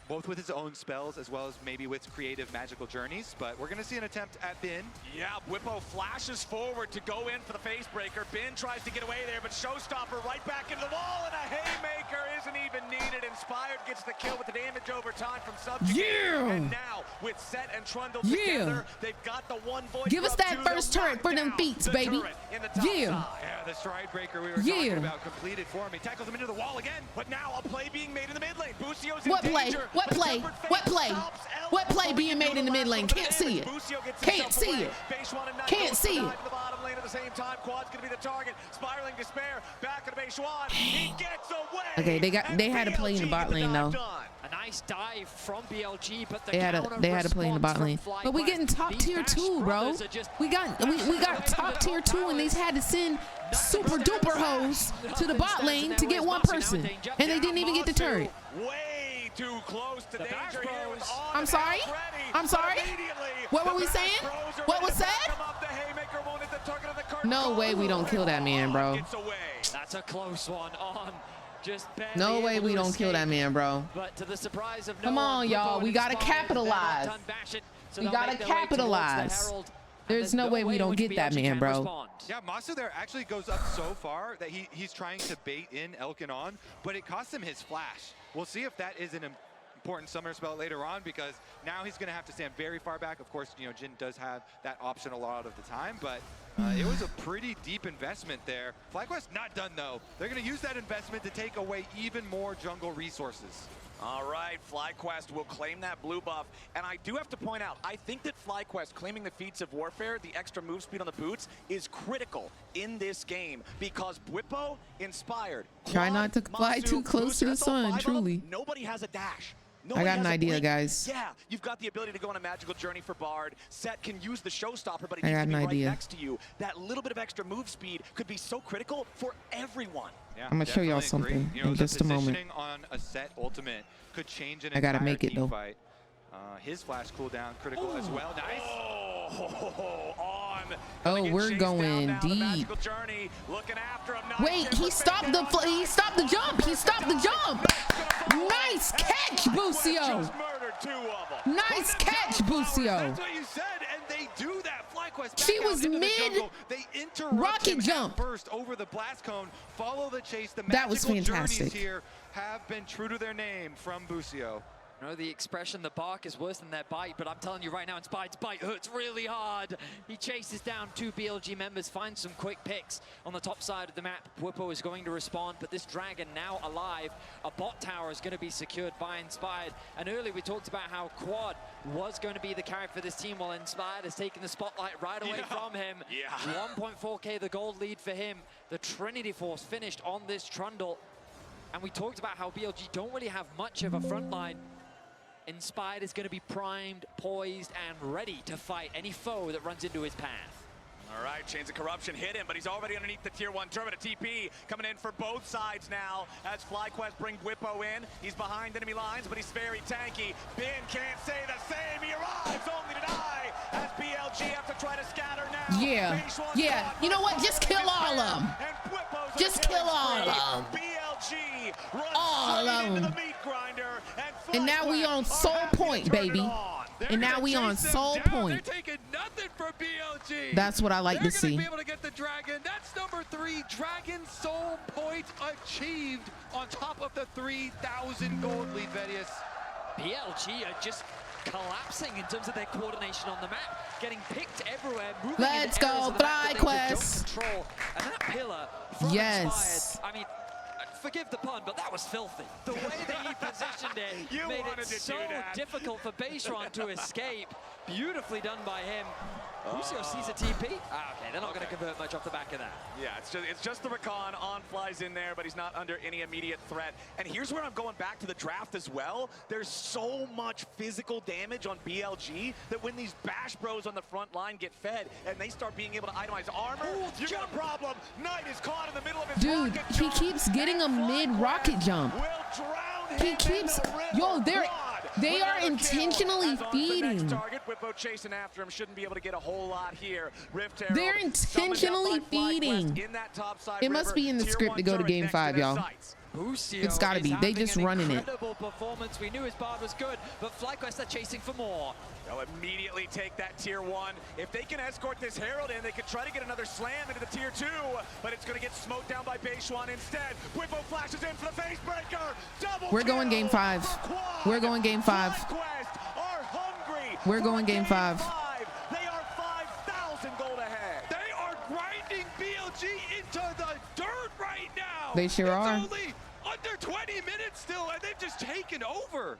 Speaker 8: both with his own spells as well as maybe with creative magical journeys, but we're going to see an attempt at Bin.
Speaker 19: Yeah, Whippo flashes forward to go in for the face breaker. Bin tries to get away there, but Showstopper right back into the wall, and a haymaker isn't even needed. Inspired gets the kill with the damage over time from Subjugate.
Speaker 1: Yeah.
Speaker 19: And now, with Set and Trundle
Speaker 1: Yeah.
Speaker 19: together, they've got the one voice.
Speaker 1: Give us that first turret for them feats, baby. Yeah.
Speaker 8: Yeah, the stride breaker we were talking about completed for him. He tackles him into the wall again.
Speaker 19: But now a play being made in the mid lane. Busio's in
Speaker 1: What play?
Speaker 19: danger.
Speaker 1: What
Speaker 19: The
Speaker 1: play?
Speaker 19: Tempered Fate
Speaker 1: What play?
Speaker 19: stops Elk
Speaker 1: What play
Speaker 19: from
Speaker 1: being made in the
Speaker 19: doing
Speaker 1: mid lane?
Speaker 19: last
Speaker 1: Can't
Speaker 19: little
Speaker 1: see
Speaker 19: bit
Speaker 1: it.
Speaker 19: of damage. Busio gets
Speaker 1: Can't
Speaker 19: himself
Speaker 1: see
Speaker 19: away.
Speaker 1: it.
Speaker 19: Base one and Knight
Speaker 1: Can't
Speaker 19: goes
Speaker 1: see
Speaker 19: to
Speaker 1: it.
Speaker 19: dive to the bottom lane at the same time. Quad's gonna be the target. Spiraling Despair back into base one. He gets away.
Speaker 1: Okay, they had to play in the bot lane though.
Speaker 14: A nice dive from BLG, but the
Speaker 1: They had to play in the bot lane. But we getting top tier 2, bro. We got top tier 2, and they had to send super duper hoes to the bot lane to get one person, and they didn't even get the turret.
Speaker 19: Way too close to danger here with On
Speaker 1: I'm sorry.
Speaker 19: and Elk ready.
Speaker 1: I'm sorry.
Speaker 19: But immediately,
Speaker 1: What were we
Speaker 19: the
Speaker 1: saying?
Speaker 19: Bash Bros are
Speaker 1: What
Speaker 19: ready
Speaker 1: was
Speaker 19: to back
Speaker 1: said?
Speaker 19: him up. The haymaker won't hit the target of the curtain.
Speaker 1: No way we don't kill that man, bro.
Speaker 19: Gets away.
Speaker 14: That's a close one. On just barely
Speaker 1: No way
Speaker 14: able
Speaker 1: we
Speaker 14: to
Speaker 1: don't kill
Speaker 14: escape.
Speaker 1: that man, bro.
Speaker 14: But to the surprise of no
Speaker 1: Come on,
Speaker 14: one,
Speaker 1: y'all.
Speaker 14: Whippo
Speaker 1: We
Speaker 14: and
Speaker 1: gotta
Speaker 14: Inspired, they're not
Speaker 1: capitalize.
Speaker 14: done bashing, so
Speaker 1: We
Speaker 14: they'll
Speaker 1: gotta
Speaker 14: make their way towards the
Speaker 1: capitalize.
Speaker 14: Herald.
Speaker 1: There's no way we
Speaker 14: in
Speaker 1: don't
Speaker 14: which
Speaker 1: get that
Speaker 14: BLG
Speaker 1: man,
Speaker 14: can
Speaker 1: bro.
Speaker 14: respond.
Speaker 8: Yeah, Masu there actually goes up so far that he's trying to bait in Elk and On, but it costs him his flash. We'll see if that is an important summoner spell later on, because now he's going to have to stand very far back. Of course, you know, Jin does have that option a lot of the time, but it was a pretty deep investment there. FlyQuest not done though. They're going to use that investment to take away even more jungle resources.
Speaker 19: All right, FlyQuest will claim that blue buff. And I do have to point out, I think that FlyQuest claiming the feats of warfare, the extra move speed on the boots, is critical in this game, because Whippo, Inspired,
Speaker 1: Try not to fly
Speaker 19: Masu,
Speaker 1: too close to the
Speaker 19: Booster, that's all
Speaker 1: sun,
Speaker 19: 5 of them.
Speaker 1: truly.
Speaker 19: Nobody has a dash.
Speaker 1: I got an idea, guys.
Speaker 19: Yeah, you've got the ability to go on a magical journey for Bard. Set can use the showstopper, but it needs
Speaker 1: got
Speaker 19: to be
Speaker 1: an
Speaker 19: right
Speaker 1: idea.
Speaker 19: next to you. That little bit of extra move speed could be so critical for everyone.
Speaker 8: Yeah,
Speaker 1: I'm gonna show y'all
Speaker 8: definitely agree.
Speaker 1: something
Speaker 8: You know,
Speaker 1: in just a moment.
Speaker 8: The positioning on a set ultimate could change an
Speaker 1: I gotta
Speaker 8: entire
Speaker 1: make it,
Speaker 8: team
Speaker 1: though.
Speaker 8: fight. His flash cooldown critical as well. Nice.
Speaker 1: Oh, we're going deep. Wait, he stopped the jump. He stopped the jump. Nice catch, Busio. Nice catch, Busio.
Speaker 18: That's what you said, and they do that. FlyQuest
Speaker 1: She
Speaker 18: back out
Speaker 1: was
Speaker 18: into the
Speaker 1: mid
Speaker 18: jungle. They interrupt
Speaker 1: rocket
Speaker 18: him at
Speaker 1: jump.
Speaker 18: first over the blast cone, follow the chase. The
Speaker 1: That was
Speaker 18: magical
Speaker 1: fantastic.
Speaker 18: journeys here have been true to their name from Busio.
Speaker 14: You know the expression, the bark is worse than their bite, but I'm telling you right now, Inspired's bite hurts really hard. He chases down 2 BLG members, finds some quick picks on the top side of the map. Whippo is going to respond, but this Dragon now alive. A bot tower is going to be secured by Inspired. And earlier we talked about how Quad was going to be the character for this team, while Inspired has taken the spotlight right away from him. 1.4k the gold lead for him. The Trinity Force finished on this Trundle. And we talked about how BLG don't really have much of a front line. Inspired is going to be primed, poised, and ready to fight any foe that runs into his path.
Speaker 3: All right, Chains of Corruption hit him, but he's already underneath the tier 1 turret. A TP coming in for both sides now as FlyQuest bring Whippo in. He's behind enemy lines, but he's very tanky. Bin can't say the same. He arrives only to die as BLG have to try to scatter now.
Speaker 1: Yeah. You know what? Just kill all of them. Just kill all of them.
Speaker 3: BLG runs
Speaker 1: all of
Speaker 3: into
Speaker 1: them.
Speaker 3: the meat grinder,
Speaker 1: And now we on Soul Point, baby. And now we on Soul Point.
Speaker 18: They're taking nothing from BLG.
Speaker 1: That's what I like to
Speaker 18: They're
Speaker 1: see.
Speaker 18: gonna be able to get the Dragon. That's number 3. Dragon Soul Point achieved on top of the 3,000 gold lead, Vedius.
Speaker 14: BLG are just collapsing in terms of their coordination on the map, getting picked everywhere, moving
Speaker 1: Let's
Speaker 14: into
Speaker 1: go,
Speaker 14: areas of the map that they
Speaker 1: FlyQuest.
Speaker 14: don't control. And that pillar from
Speaker 1: Yes.
Speaker 14: Inspired, I mean, forgive the pun, but that was filthy. The way that he positioned it made it so difficult for Baseron to escape. Beautifully done by him. Busio sees a TP. Okay, they're not going to convert much off the back of that.
Speaker 3: Yeah, it's just the Recon. On flies in there, but he's not under any immediate threat. And here's where I'm going back to the draft as well. There's so much physical damage on BLG that when these Bash Bros on the front line get fed and they start being able to itemize armor, you got a problem. Knight is caught in the middle of his
Speaker 1: Dude, he keeps getting a mid rocket jump. He keeps, they are intentionally feeding.
Speaker 3: Target, Whippo chasing after him, shouldn't be able to get a whole lot here. Rift
Speaker 1: They're intentionally feeding. It must be in the script to go to game 5, y'all. It's gotta be. They just running it.
Speaker 14: Incredible performance. We knew his Bard was good, but FlyQuest are chasing for more.
Speaker 3: They'll immediately take that tier 1. If they can escort this Herald in, they could try to get another slam into the tier 2, but it's going to get smoked down by Basewan instead. Whippo flashes in for the face breaker.
Speaker 1: We're going game 5. We're going game 5. We're going game 5.
Speaker 3: They are 5,000 gold ahead.
Speaker 18: They are grinding BLG into the dirt right now.
Speaker 1: They sure are.
Speaker 18: It's only under 20 minutes still, and they've just taken over.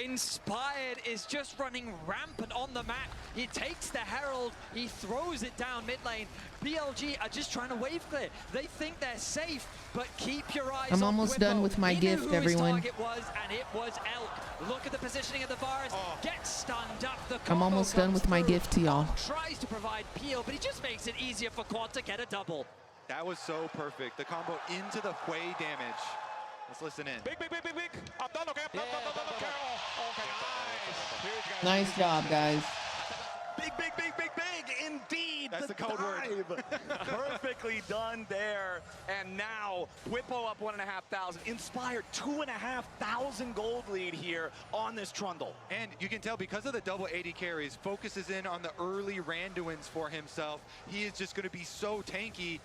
Speaker 14: Inspired is just running rampant on the map. He takes the Herald, he throws it down mid lane. BLG are just trying to wave clear. They think they're safe, but keep your eyes
Speaker 1: I'm
Speaker 14: on
Speaker 1: almost
Speaker 14: Whippo.
Speaker 1: done with my
Speaker 14: He knew
Speaker 1: gift,
Speaker 14: who his
Speaker 1: everyone.
Speaker 14: target was, and it was Elk. Look at the positioning of the virus. Gets stunned up. The
Speaker 1: I'm
Speaker 14: combo
Speaker 1: almost done
Speaker 14: comes
Speaker 1: with my
Speaker 14: through.
Speaker 1: gift to y'all.
Speaker 14: Tries to provide peel, but he just makes it easier for Quad to get a double.
Speaker 8: That was so perfect. The combo into the Hwei damage. Let's listen in.
Speaker 2: Big. Up done, okay.
Speaker 1: Nice job, guys.
Speaker 3: Big indeed.
Speaker 8: That's the code word.
Speaker 3: Perfectly done there. And now Whippo up 1,500. Inspired 2,500 gold lead here on this Trundle.
Speaker 8: And you can tell because of the double 80 carries, focuses in on the early Randuins for himself. He is just going to be so tanky.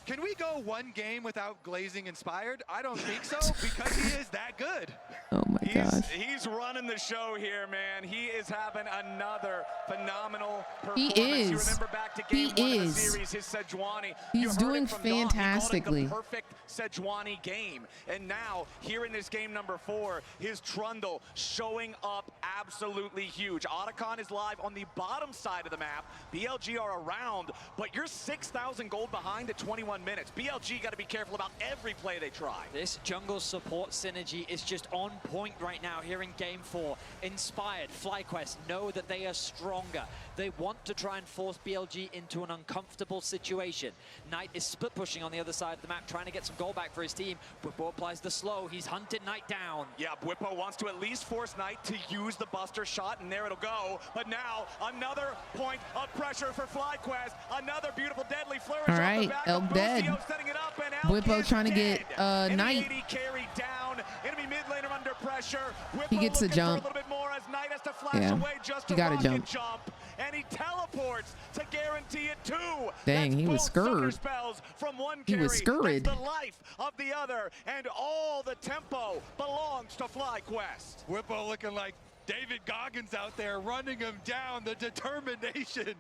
Speaker 8: Can we go one game without glazing Inspired? I don't think so, because he is that good.
Speaker 1: Oh my gosh.
Speaker 3: He's running the show here, man. He is having another phenomenal
Speaker 1: He
Speaker 3: performance.
Speaker 1: is.
Speaker 3: You remember back to game
Speaker 1: He
Speaker 3: 1 of the
Speaker 1: is.
Speaker 3: series, his Sejuani.
Speaker 1: He's
Speaker 3: You heard
Speaker 1: doing
Speaker 3: it from Dom. He called it
Speaker 1: fantastically.
Speaker 3: the perfect Sejuani game. And now, here in this game number 4, his Trundle showing up absolutely huge. Otacon is live on the bottom side of the map. BLG are around, but you're 6,000 gold behind at 21 run minutes. BLG got to be careful about every play they try.
Speaker 14: This jungle support synergy is just on point right now here in Game 4. Inspired, FlyQuest know that they are stronger. They want to try and force BLG into an uncomfortable situation. Knight is split pushing on the other side of the map, trying to get some goal back for his team. Bwipo applies the slow. He's hunted Knight down.
Speaker 3: Yeah, Bwipo wants to at least force Knight to use the Buster shot, and there it'll go. But now, another point of pressure for FlyQuest. Another beautiful deadly flourish.
Speaker 1: All right, Elk dead. Bwipo trying to get Knight.
Speaker 3: Carried down. Enemy mid laner under pressure.
Speaker 1: He gets a jump. Yeah, he got a jump.
Speaker 3: And he teleports to guarantee it too.
Speaker 1: Dang, he was scared. He was scared.
Speaker 3: The life of the other, and all the tempo belongs to FlyQuest.
Speaker 18: Bwipo looking like David Goggins out there, running him down. The determination,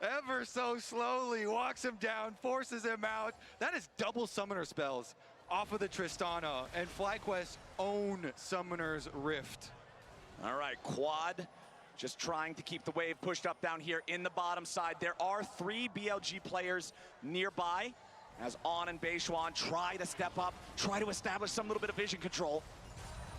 Speaker 18: ever so slowly, walks him down, forces him out. That is double summoner spells off of the Tristana, and FlyQuest own Summoner's Rift.
Speaker 3: All right, Quad just trying to keep the wave pushed up down here in the bottom side. There are 3 BLG players nearby as On and Beishuan try to step up, try to establish some little bit of vision control.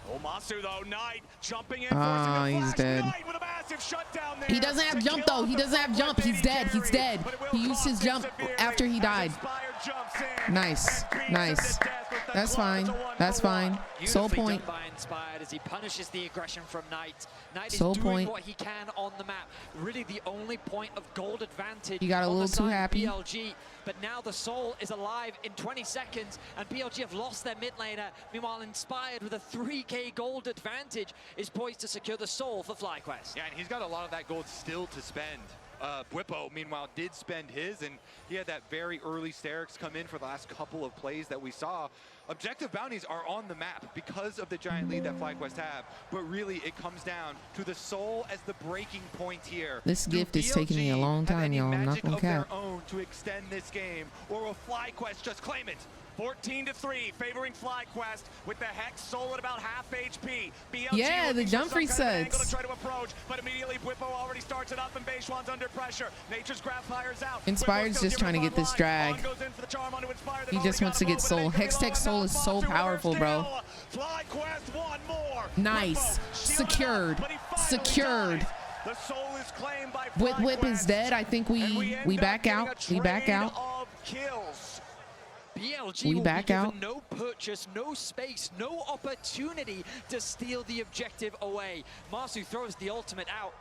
Speaker 3: Oh, Masu though, Knight jumping in.
Speaker 1: He's dead.
Speaker 3: Knight with a massive shutdown there.
Speaker 1: He doesn't have jump though. He doesn't have jump. He's dead. He's dead. He used his jump after he died. Nice. Nice. That's fine. That's fine. Soul point.
Speaker 14: By Inspired as he punishes the aggression from Knight. Knight is
Speaker 1: Soul
Speaker 14: doing
Speaker 1: point.
Speaker 14: what he can on the map. Really the only point of gold advantage.
Speaker 1: He got a
Speaker 14: on
Speaker 1: little
Speaker 14: the
Speaker 1: too
Speaker 14: side of
Speaker 1: happy.
Speaker 14: BLG, but now the Soul is alive in 20 seconds, and BLG have lost their mid laner. Meanwhile, Inspired with a 3k gold advantage is poised to secure the Soul for FlyQuest.
Speaker 8: Yeah, and he's got a lot of that gold still to spend. Bwipo, meanwhile, did spend his, and he had that very early Sterix come in for the last couple of plays that we saw. Objective bounties are on the map because of the giant lead that FlyQuest have, but really it comes down to the Soul as the breaking point here.
Speaker 1: This gift is taking me a long time, y'all. I'm not gonna cap.
Speaker 8: Own to extend this game, or will FlyQuest just claim it?
Speaker 3: 14-3, favoring FlyQuest with the Hex Soul at about half HP. BLG
Speaker 1: yeah, the jump resets.
Speaker 3: To try to approach, but immediately Bwipo already starts it up, and Beishuan's under pressure. Nature's grab fires out.
Speaker 1: Inspired's just trying to get this drag. He just wants to get Soul. Hextech Soul is so powerful, bro.
Speaker 3: FlyQuest one more.
Speaker 1: Nice. Secured. Secured.
Speaker 3: The Soul is claimed by
Speaker 1: Whip is dead. I think we back out. We back out.
Speaker 3: Kills.
Speaker 14: BLG will be given no purchase, no space, no opportunity to steal the objective away. Masu throws the ultimate out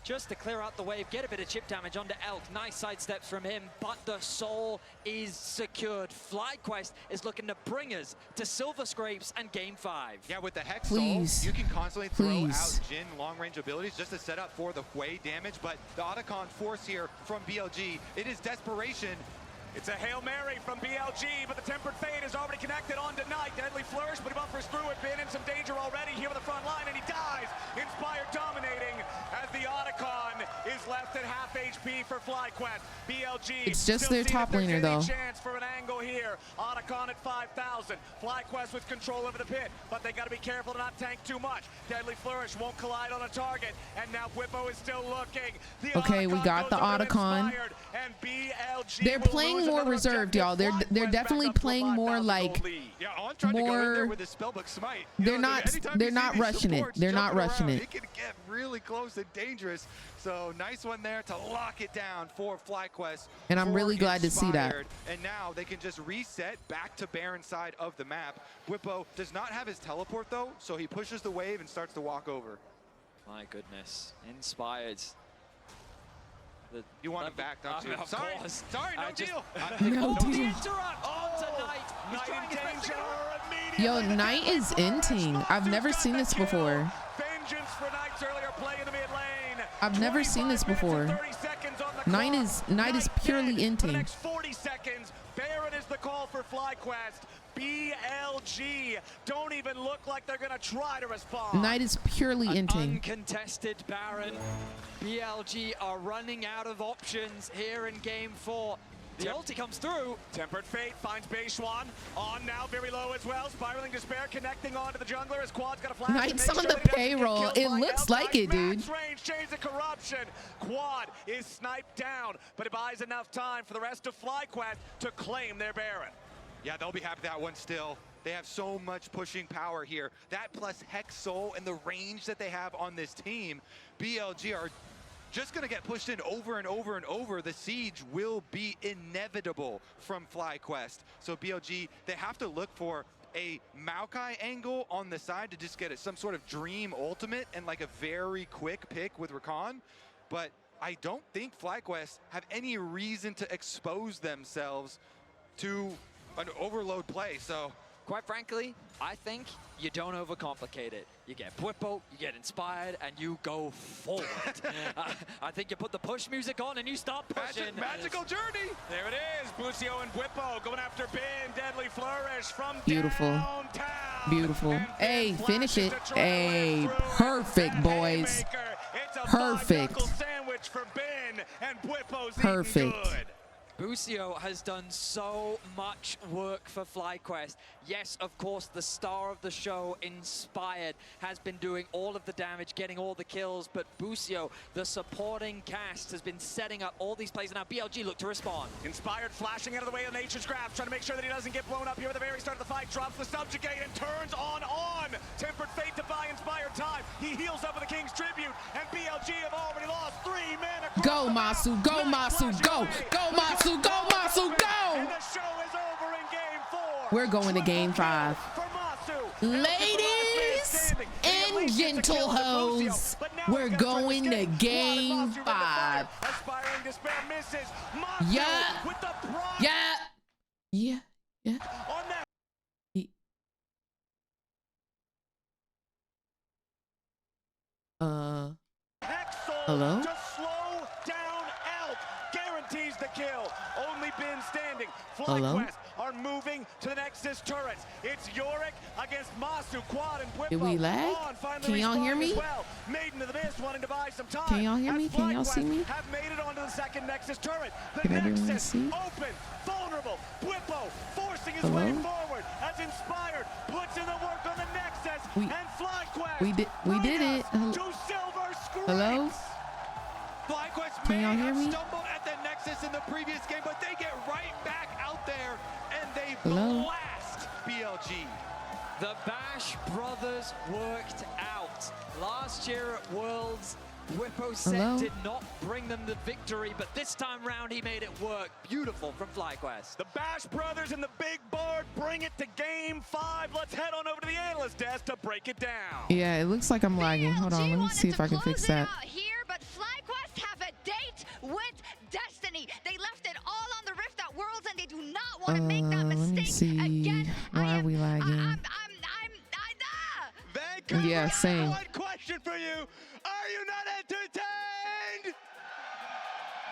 Speaker 14: just to clear out the wave, get a bit of chip damage onto Elk. Nice sidesteps from him, but the Soul is secured. FlyQuest is looking to bring us to Silver Scrapes and Game 5.
Speaker 8: Yeah, with the Hex Soul, you can constantly throw out Jin long-range abilities just to set up for the Hui damage, but the Otacon force here from BLG, it is desperation.
Speaker 3: It's a Hail Mary from BLG, but the Tempered Fate is already connected on Knight. Deadly Flourish, but he buffers through it. Been in some danger already here on the front line, and he dies. Inspired dominating as the Otacon is left at half HP for FlyQuest. BLG.
Speaker 1: It's just their top laner, though.
Speaker 3: Chance for an angle here. Otacon at 5,000. FlyQuest with control over the pit, but they got to be careful to not tank too much. Deadly Flourish won't collide on a target, and now Bwipo is still looking.
Speaker 1: Okay, we got the Otacon.
Speaker 3: And BLG
Speaker 1: they're playing more reserved, y'all. They're definitely playing more like more. They're not rushing it. They're not rushing it.
Speaker 18: It can get really close and dangerous. So nice one there to lock it down for FlyQuest.
Speaker 1: And I'm really glad to see that.
Speaker 8: And now they can just reset back to Baron side of the map. Bwipo does not have his teleport though, so he pushes the wave and starts to walk over.
Speaker 14: My goodness, Inspired.
Speaker 8: You want him back, don't you?
Speaker 14: Of
Speaker 8: Sorry,
Speaker 14: course.
Speaker 8: sorry, no deal.
Speaker 1: No deal.
Speaker 14: Interrupt onto Knight. He's trying his best to get
Speaker 1: Yo, Knight is inting. I've never seen this before.
Speaker 3: Vengeance for Knight's earlier play in the mid lane.
Speaker 1: I've never seen this before. Knight is purely inting.
Speaker 3: Next 40 seconds, Baron is the call for FlyQuest. BLG don't even look like they're gonna try to respond.
Speaker 1: Knight is purely inting.
Speaker 14: Uncontested Baron. BLG are running out of options here in Game 4. The ulti comes through.
Speaker 15: Tempered Fate finds Beishwan on now, very low as well. Spiraling Despair connecting onto the jungler as Quad's got a flash.
Speaker 1: Knight's on the payroll. It looks like it, dude.
Speaker 15: Range, Chains of Corruption. Quad is sniped down, but it buys enough time for the rest of FlyQuest to claim their Baron.
Speaker 8: Yeah, they'll be happy with that one still. They have so much pushing power here. That plus Hex Soul and the range that they have on this team, BLG are just going to get pushed in over and over and over. The siege will be inevitable from FlyQuest. So BLG, they have to look for a Maokai angle on the side to just get some sort of dream ultimate and like a very quick pick with Rakan. But I don't think FlyQuest have any reason to expose themselves to an overload play. So
Speaker 14: quite frankly, I think you don't overcomplicate it. You get Bwipo, you get inspired, and you go forward. I think you put the push music on and you start pushing.
Speaker 15: Magical journey. There it is. Busio and Bwipo going after Bin. Deadly flourish from
Speaker 1: Beautiful.
Speaker 15: downtown.
Speaker 1: Beautiful. Hey, finish it. Hey, perfect, boys. Perfect.
Speaker 15: Sandwich for Bin, and Bwipo's
Speaker 1: perfect.
Speaker 15: Good.
Speaker 14: Busio has done so much work for FlyQuest. Yes, of course, the star of the show, Inspired, has been doing all of the damage, getting all the kills, but Busio, the supporting cast, has been setting up all these plays, and now BLG look to respond.
Speaker 15: Inspired flashing out of the way of Nature's Grasp, trying to make sure that he doesn't get blown up here at the very start of the fight. Drops the subjugate and turns on. Tempered Fate to buy Inspired time. He heals up with the King's Tribute, and BLG have already lost 3 men across.
Speaker 1: Go, Masu. Go, Masu. Go. Go, Masu. Go, Masu. Go.
Speaker 15: And the show is over in game 4.
Speaker 1: We're going to game 5. Ladies and gentle hoes, we're going to game 5.
Speaker 15: Aspiring Despair misses.
Speaker 1: Yeah.
Speaker 15: With the pride.
Speaker 1: Yeah.
Speaker 15: On that.
Speaker 1: Hello?
Speaker 15: To slow down Elk. Guarantees the kill. Only Bin standing.
Speaker 1: Hello?
Speaker 15: FlyQuest are moving to the Nexus turrets. It's Yorick against Masu, Quad, and Bwipo.
Speaker 1: Did we lag? Can y'all hear me?
Speaker 15: Well. Maiden of the Mist wanting to buy some time.
Speaker 1: Can y'all hear me? Can y'all see me?
Speaker 15: Have made it onto the second Nexus turret. The
Speaker 1: Can everyone
Speaker 15: Nexus
Speaker 1: see?
Speaker 15: open, vulnerable. Bwipo forcing his way forward as Inspired puts in the work on the Nexus. And FlyQuest.
Speaker 1: We did it. Hello?
Speaker 18: FlyQuest
Speaker 1: Can y'all
Speaker 18: may
Speaker 1: hear
Speaker 18: have
Speaker 1: me?
Speaker 18: stumbled at the Nexus in the previous game, but they get right back out there and they
Speaker 1: Hello?
Speaker 18: blast BLG.
Speaker 14: The Bash brothers worked out. Last year at Worlds, Bwipo
Speaker 1: Hello?
Speaker 14: did not bring them the victory, but this time round he made it work. Beautiful from FlyQuest.
Speaker 15: The Bash brothers and the big board bring it to game 5. Let's head on over to the analyst desk to break it down.
Speaker 1: Yeah, it looks like I'm lagging. Hold on, let me see if I can fix that.
Speaker 11: Here, but FlyQuest have a date with Destiny. They left it all on the Rift at Worlds, and they do not want to make that
Speaker 1: Let me
Speaker 11: mistake
Speaker 1: see.
Speaker 11: again.
Speaker 1: Why are we lagging?
Speaker 15: Vancouver,
Speaker 1: Yeah, same.
Speaker 15: One question for you. Are you not entertained?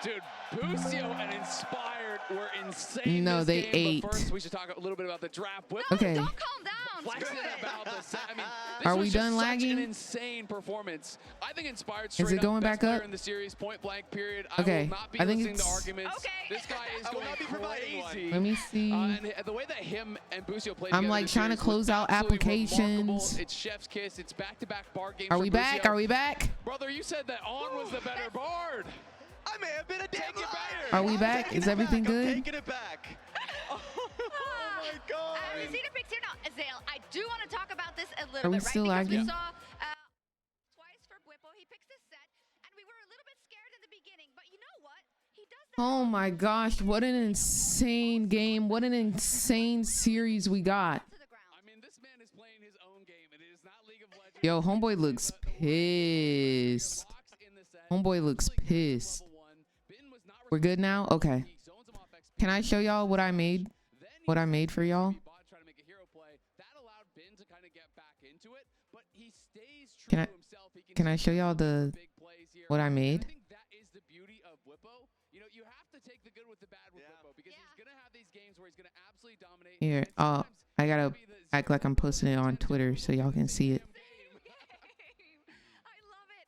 Speaker 13: Dude, Busio and Inspired were insane.
Speaker 1: No,
Speaker 13: this
Speaker 1: they
Speaker 13: game,
Speaker 1: ate.
Speaker 13: But first, we should talk a little bit about the draft.
Speaker 1: Okay.
Speaker 11: Don't calm down.
Speaker 13: Flexing about the set. I mean, this
Speaker 1: Are
Speaker 13: was
Speaker 1: we
Speaker 13: just
Speaker 1: done
Speaker 13: such
Speaker 1: lagging?
Speaker 13: an insane performance. I think Inspired
Speaker 1: Is
Speaker 13: straight
Speaker 1: it going
Speaker 13: up best
Speaker 1: back up?
Speaker 13: player in the series, point blank period.
Speaker 1: Okay,
Speaker 13: I will not be
Speaker 1: I think
Speaker 13: listening to
Speaker 1: it's-
Speaker 13: arguments. This guy is going crazy.
Speaker 1: Let me see.
Speaker 13: And the way that him and Busio played
Speaker 1: I'm
Speaker 13: together
Speaker 1: like
Speaker 13: this
Speaker 1: trying to
Speaker 13: series was
Speaker 1: close out
Speaker 13: absolutely
Speaker 1: applications.
Speaker 13: remarkable. It's chef's kiss. It's back-to-back bar games.
Speaker 1: Are
Speaker 13: for
Speaker 1: we back?
Speaker 13: Busio.
Speaker 1: Are we back?
Speaker 13: Brother, you said that On was the better bard.
Speaker 15: I may have been a damn liar.
Speaker 1: Are we back? Is everything good?
Speaker 12: Taking it back. Oh my God.
Speaker 11: We see the picks here now. Azale, I do want to talk about this a little
Speaker 1: Are we
Speaker 11: bit, right?
Speaker 1: still
Speaker 11: Because we
Speaker 1: lagging?
Speaker 11: saw twice for Bwipo. He picks his set, and we were a little bit scared in the beginning, but you know what? He does that.
Speaker 1: Oh my gosh, what an insane game. What an insane series we got. Yo, homeboy looks pissed. Homeboy looks pissed. We're good now? Okay. Can I show y'all what I made? What I made for y'all? Can I show y'all the what I made? Here, I gotta act like I'm posting it on Twitter so y'all can see it.
Speaker 11: I love it.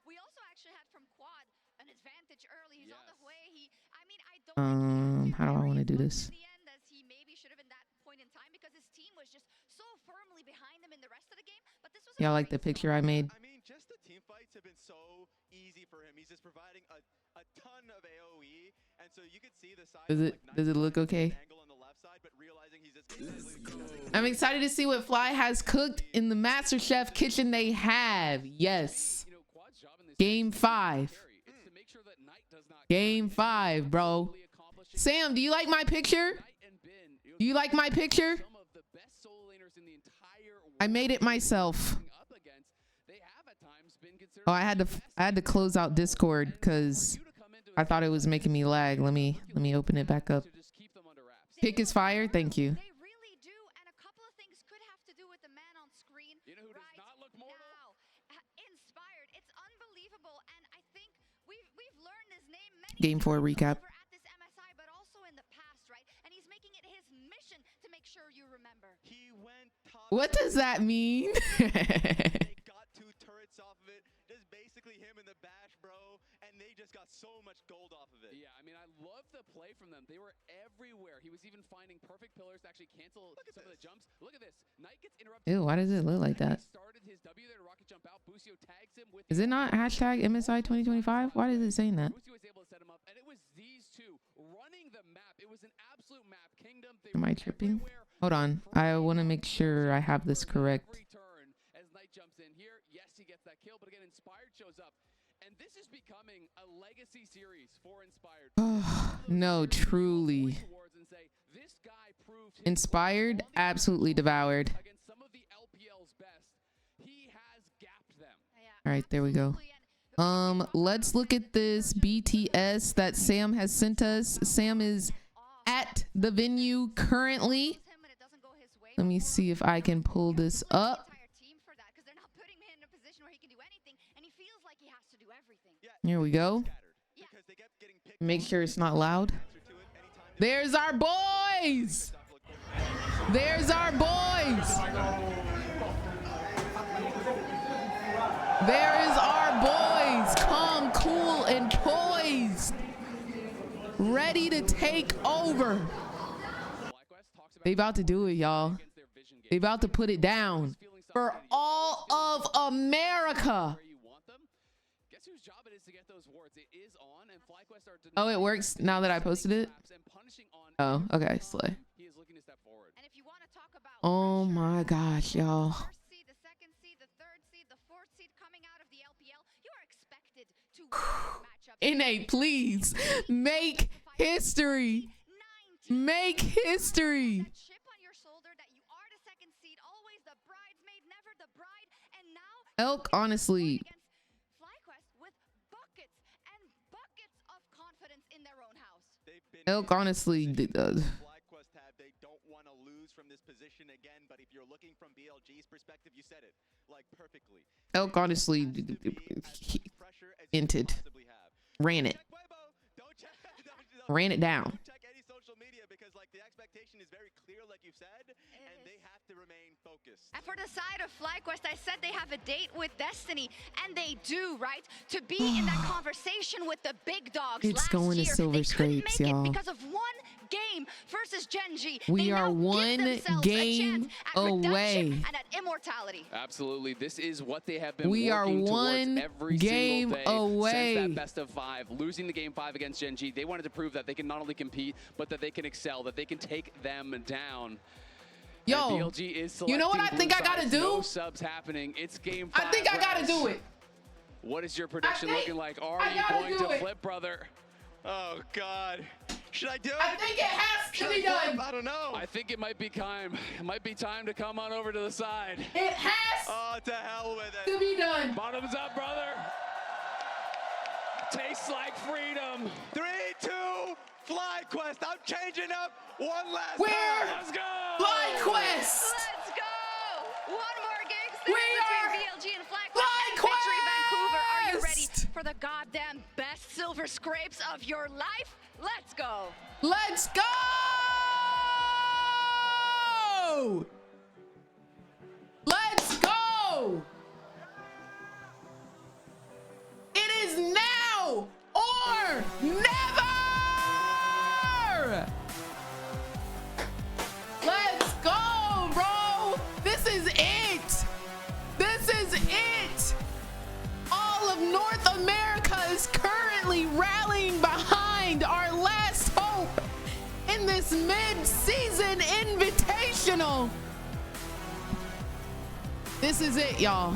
Speaker 11: We also actually had from Quad an advantage early. He's on the way. I mean, I don't
Speaker 1: How do I want to do this? Y'all like the picture I made?
Speaker 12: I mean, just the team fights have been so easy for him. He's just providing a ton of AoE, and so you could see the side.
Speaker 1: Does it look okay? I'm excited to see what Fly has cooked in the MasterChef kitchen they have. Yes. Game 5. Game 5, bro. Sam, do you like my picture? Do you like my picture? I made it myself. Oh, I had to close out Discord because I thought it was making me lag. Let me open it back up. Pick is fire. Thank you. Game 4 recap. What does that mean?
Speaker 12: Got 2 turrets off of it. Just basically him in the bash, bro, and they just got so much gold off of it.
Speaker 13: Yeah, I mean, I love the play from them. They were everywhere. He was even finding perfect pillars to actually cancel some of the jumps. Look at this. Knight gets interrupted.
Speaker 1: Ew, why does it look like that?
Speaker 13: Started his W there to rocket jump out. Busio tags him with
Speaker 1: Is it not hashtag MSI 2025? Why is it saying that?
Speaker 13: Busio was able to set him up, and it was these two running the map. It was an absolute map kingdom.
Speaker 1: Am I tripping? Hold on. I want to make sure I have this correct.
Speaker 13: As Knight jumps in here, yes, he gets that kill, but again, Inspired shows up. And this is becoming a legacy series for Inspired.
Speaker 1: No, truly. Inspired, absolutely devoured.
Speaker 13: Against some of the LPL's best, he has gapped them.
Speaker 1: All right, there we go. Let's look at this BTS that Sam has sent us. Sam is at the venue currently. Let me see if I can pull this up. Here we go. Make sure it's not loud. There's our boys. There's our boys. There is our boys. calm, cool, and poised. Ready to take over. They about to do it, y'all. They about to put it down for all of America. Oh, it works now that I posted it? Oh, okay, slay. Oh my gosh, y'all. NA, please make history. Make history. Elk, honestly. Elk, honestly.
Speaker 12: They don't want to lose from this position again, but if you're looking from BLG's perspective, you said it like perfectly.
Speaker 1: Elk, honestly, inted. Ran it. Ran it down.
Speaker 12: Because like the expectation is very clear, like you said, and they have to remain focused.
Speaker 11: And for the side of FlyQuest, I said they have a date with Destiny, and they do, right? To be in that conversation with the big dogs.
Speaker 1: It's going to Silver Scrapes, y'all.
Speaker 11: Because of one game versus Genji.
Speaker 1: We are one game away.
Speaker 11: And at immortality.
Speaker 13: Absolutely. This is what they have been
Speaker 1: We are one
Speaker 13: every
Speaker 1: game
Speaker 13: single day
Speaker 1: away.
Speaker 13: Since that best of 5. Losing the game 5 against Genji, they wanted to prove that they can not only compete, but that they can excel, that they can take them down.
Speaker 1: Yo,
Speaker 13: BLG is
Speaker 1: you know what I think I gotta do?
Speaker 13: No subs happening. It's game 5.
Speaker 1: I think I gotta do it.
Speaker 13: What is your prediction looking like? Are you going to flip, brother?
Speaker 12: Oh, God. Should I do it?
Speaker 1: I think it has to be done.
Speaker 12: I don't know.
Speaker 13: I think it might be time. It might be time to come on over to the side.
Speaker 1: It has
Speaker 12: to hell with it.
Speaker 1: To be done.
Speaker 13: Bottoms up, brother. Tastes like freedom.
Speaker 12: 3, 2, FlyQuest. I'm changing up one last
Speaker 1: Where?
Speaker 12: time.
Speaker 13: Let's go.
Speaker 1: FlyQuest.
Speaker 11: Let's go. One more game
Speaker 1: We
Speaker 11: between
Speaker 1: are
Speaker 11: BLG and FlyQuest. Victory, Vancouver. Are you ready for the goddamn best silver scrapes of your life? Let's go.
Speaker 1: Let's go. Let's go. It is now or never. final. This is it, y'all.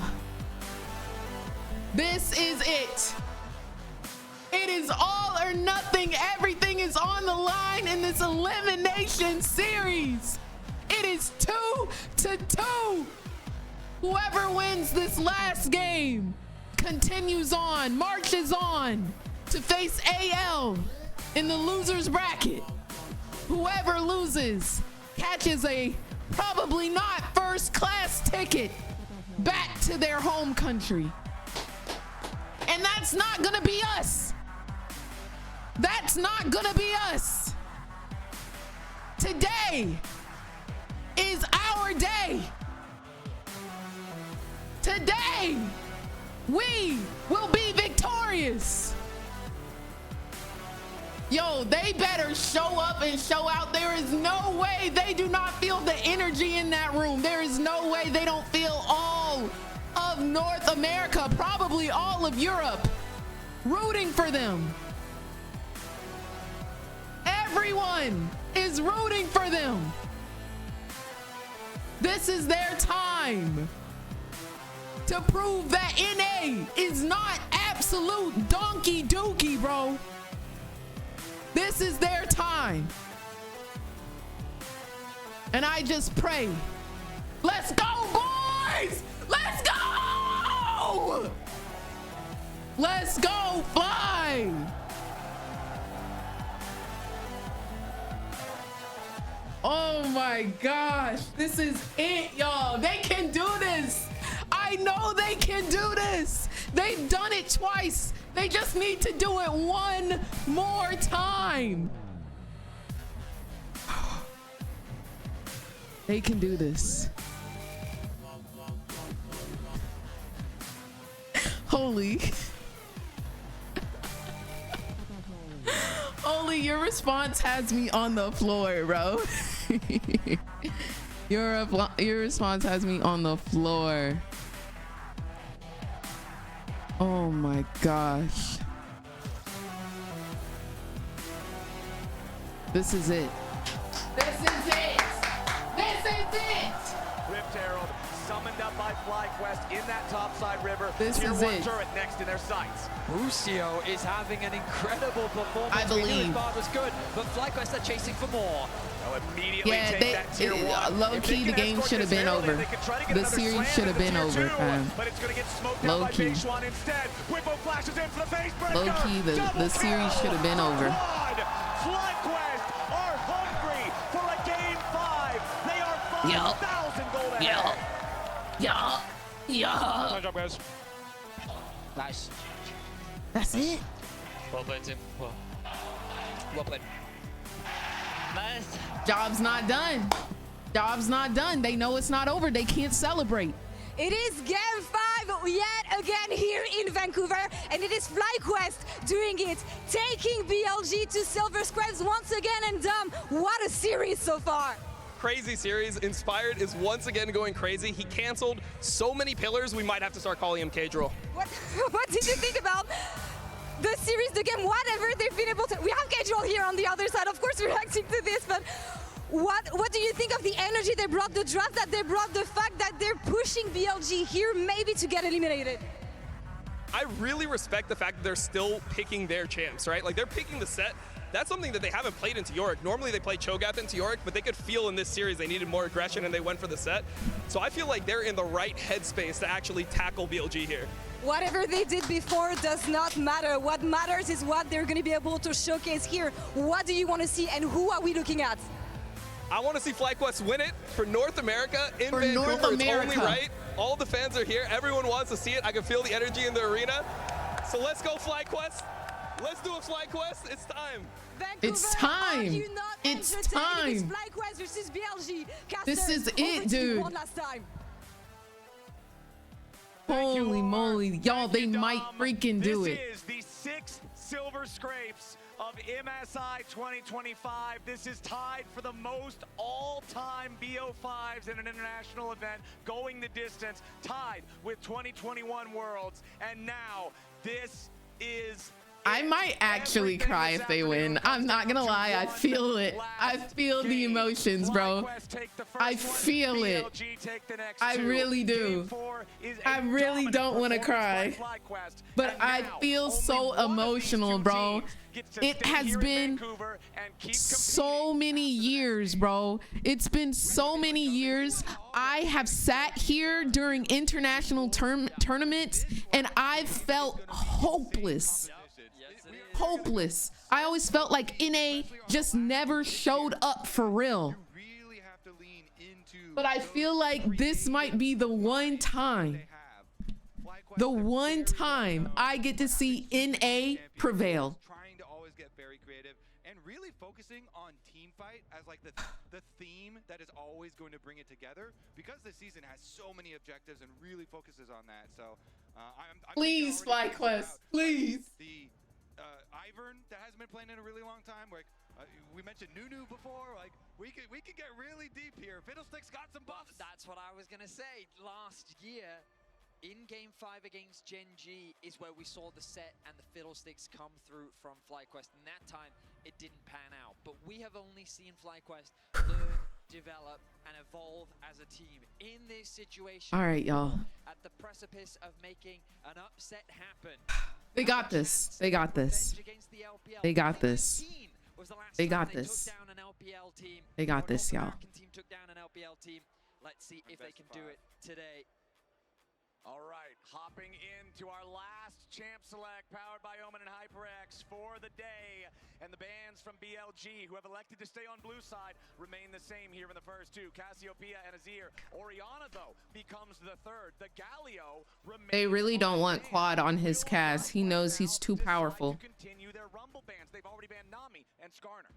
Speaker 1: This is it. It is all or nothing. Everything is on the line in this elimination series. It is 2-2. Whoever wins this last game continues on, marches on to face AL in the loser's bracket. Whoever loses catches a probably not first class ticket back to their home country. And that's not gonna be us. That's not gonna be us. Today is our day. Today, we will be victorious. Yo, they better show up and show out. There is no way they do not feel the energy in that room. There is no way they don't feel all of North America, probably all of Europe, rooting for them. Everyone is rooting for them. This is their time to prove that NA is not absolute donkey dookie, bro. This is their time. And I just pray. Let's go, boys! Let's go! Let's go, fly! Oh my gosh, this is it, y'all. They can do this. I know they can do this. They've done it twice. They just need to do it one more time. They can do this. Holy. Holy, your response has me on the floor, bro. Your response has me on the floor. Oh my gosh. This is it. This is it. This is it.
Speaker 3: Rift Herald summoned up by FlyQuest in that topside river.
Speaker 1: This
Speaker 3: Tier
Speaker 1: is
Speaker 3: 1
Speaker 1: it.
Speaker 3: turret next in their sights.
Speaker 14: Busio is having an incredible performance.
Speaker 1: I believe.
Speaker 14: We knew his bar was good, but FlyQuest are chasing for more.
Speaker 3: They'll immediately
Speaker 1: Yeah,
Speaker 3: take that tier 1.
Speaker 1: low key, the game should have been over. The series should have been over, fam.
Speaker 3: But it's going to get smoked
Speaker 1: Low
Speaker 3: out by
Speaker 1: key.
Speaker 3: Big Schwan instead. Whippo flashes in for the face breaker.
Speaker 1: Low key, the series should have been over.
Speaker 3: FlyQuest are hungry for a game 5. They are 5,000 gold ahead.
Speaker 14: Nice job, guys. Nice.
Speaker 1: That's it.
Speaker 14: Well played, team. Well played. Nice.
Speaker 1: Job's not done. Job's not done. They know it's not over. They can't celebrate.
Speaker 16: It is game 5 yet again here in Vancouver, and it is FlyQuest doing it, taking BLG to Silver Scribes once again. And what a series so far.
Speaker 20: Crazy series. Inspired is once again going crazy. He canceled so many pillars, we might have to start calling him K-Drill.
Speaker 16: What did you think about the series, the game, whatever they've been able to? We have K-Drill here on the other side, of course, reacting to this, but what do you think of the energy they brought, the draft that they brought, the fact that they're pushing BLG here maybe to get eliminated?
Speaker 20: I really respect the fact that they're still picking their champs, right? Like, they're picking the set. That's something that they haven't played into Yorick. Normally they play Cho'Gath into Yorick, but they could feel in this series they needed more aggression and they went for the set. So I feel like they're in the right headspace to actually tackle BLG here.
Speaker 16: Whatever they did before does not matter. What matters is what they're going to be able to showcase here. What do you want to see and who are we looking at?
Speaker 20: I want to see FlyQuest win it for North America in
Speaker 1: For
Speaker 20: Vancouver.
Speaker 1: North America.
Speaker 20: It's only right. All the fans are here. Everyone wants to see it. I can feel the energy in the arena. So let's go FlyQuest. Let's do a FlyQuest. It's time.
Speaker 16: Vancouver,
Speaker 1: It's time.
Speaker 16: are you not
Speaker 1: It's
Speaker 16: entertained? It's
Speaker 1: time.
Speaker 16: FlyQuest versus BLG.
Speaker 1: This is
Speaker 16: Casters,
Speaker 1: it,
Speaker 16: over to you
Speaker 1: dude.
Speaker 16: one last time.
Speaker 1: Holy moly. Y'all, they might freaking do it.
Speaker 3: This is the 6th silver scrapes of MSI 2025. This is tied for the most all-time BO5s in an international event, going the distance, tied with 2021 Worlds. And now, this is
Speaker 1: I might actually cry if they win. I'm not gonna lie, I feel it. I feel the emotions, bro. I feel it. I really do. I really don't want to cry, but I feel so emotional, bro. It has been so many years, bro. It's been so many years. I have sat here during international tournaments and I felt hopeless. Hopeless. I always felt like NA just never showed up for real. But I feel like this might be the one time I get to see NA prevail.
Speaker 8: Trying to always get very creative and really focusing on team fight as like the theme that is always going to bring it together, because this season has so many objectives and really focuses on that. So
Speaker 1: please, FlyQuest, please.
Speaker 8: The Ivern that hasn't been playing in a really long time. Like we mentioned Nunu before. Like we could get really deep here. Fiddlesticks got some buffs.
Speaker 14: That's what I was gonna say. Last year, in Game 5 against Gen.G is where we saw the set and the Fiddlesticks come through from FlyQuest. And that time, it didn't pan out. But we have only seen FlyQuest learn, develop, and evolve as a team. In this situation,
Speaker 1: all right, y'all.
Speaker 14: At the precipice of making an upset happen.
Speaker 1: They got this. They got this. They got this. They got this. They got this, y'all.
Speaker 14: Let's see if they can do it today.
Speaker 15: All right, hopping into our last champ select powered by Omen and HyperX for the day. And the bans from BLG who have elected to stay on blue side remain the same here in the first two. Cassiopeia and Azir. Oriana, though, becomes the third. The Galio remains.
Speaker 1: They really don't want Quad on his cast. He knows he's too powerful.
Speaker 15: Continue their Rumble bans. They've already banned Nami and Skarner.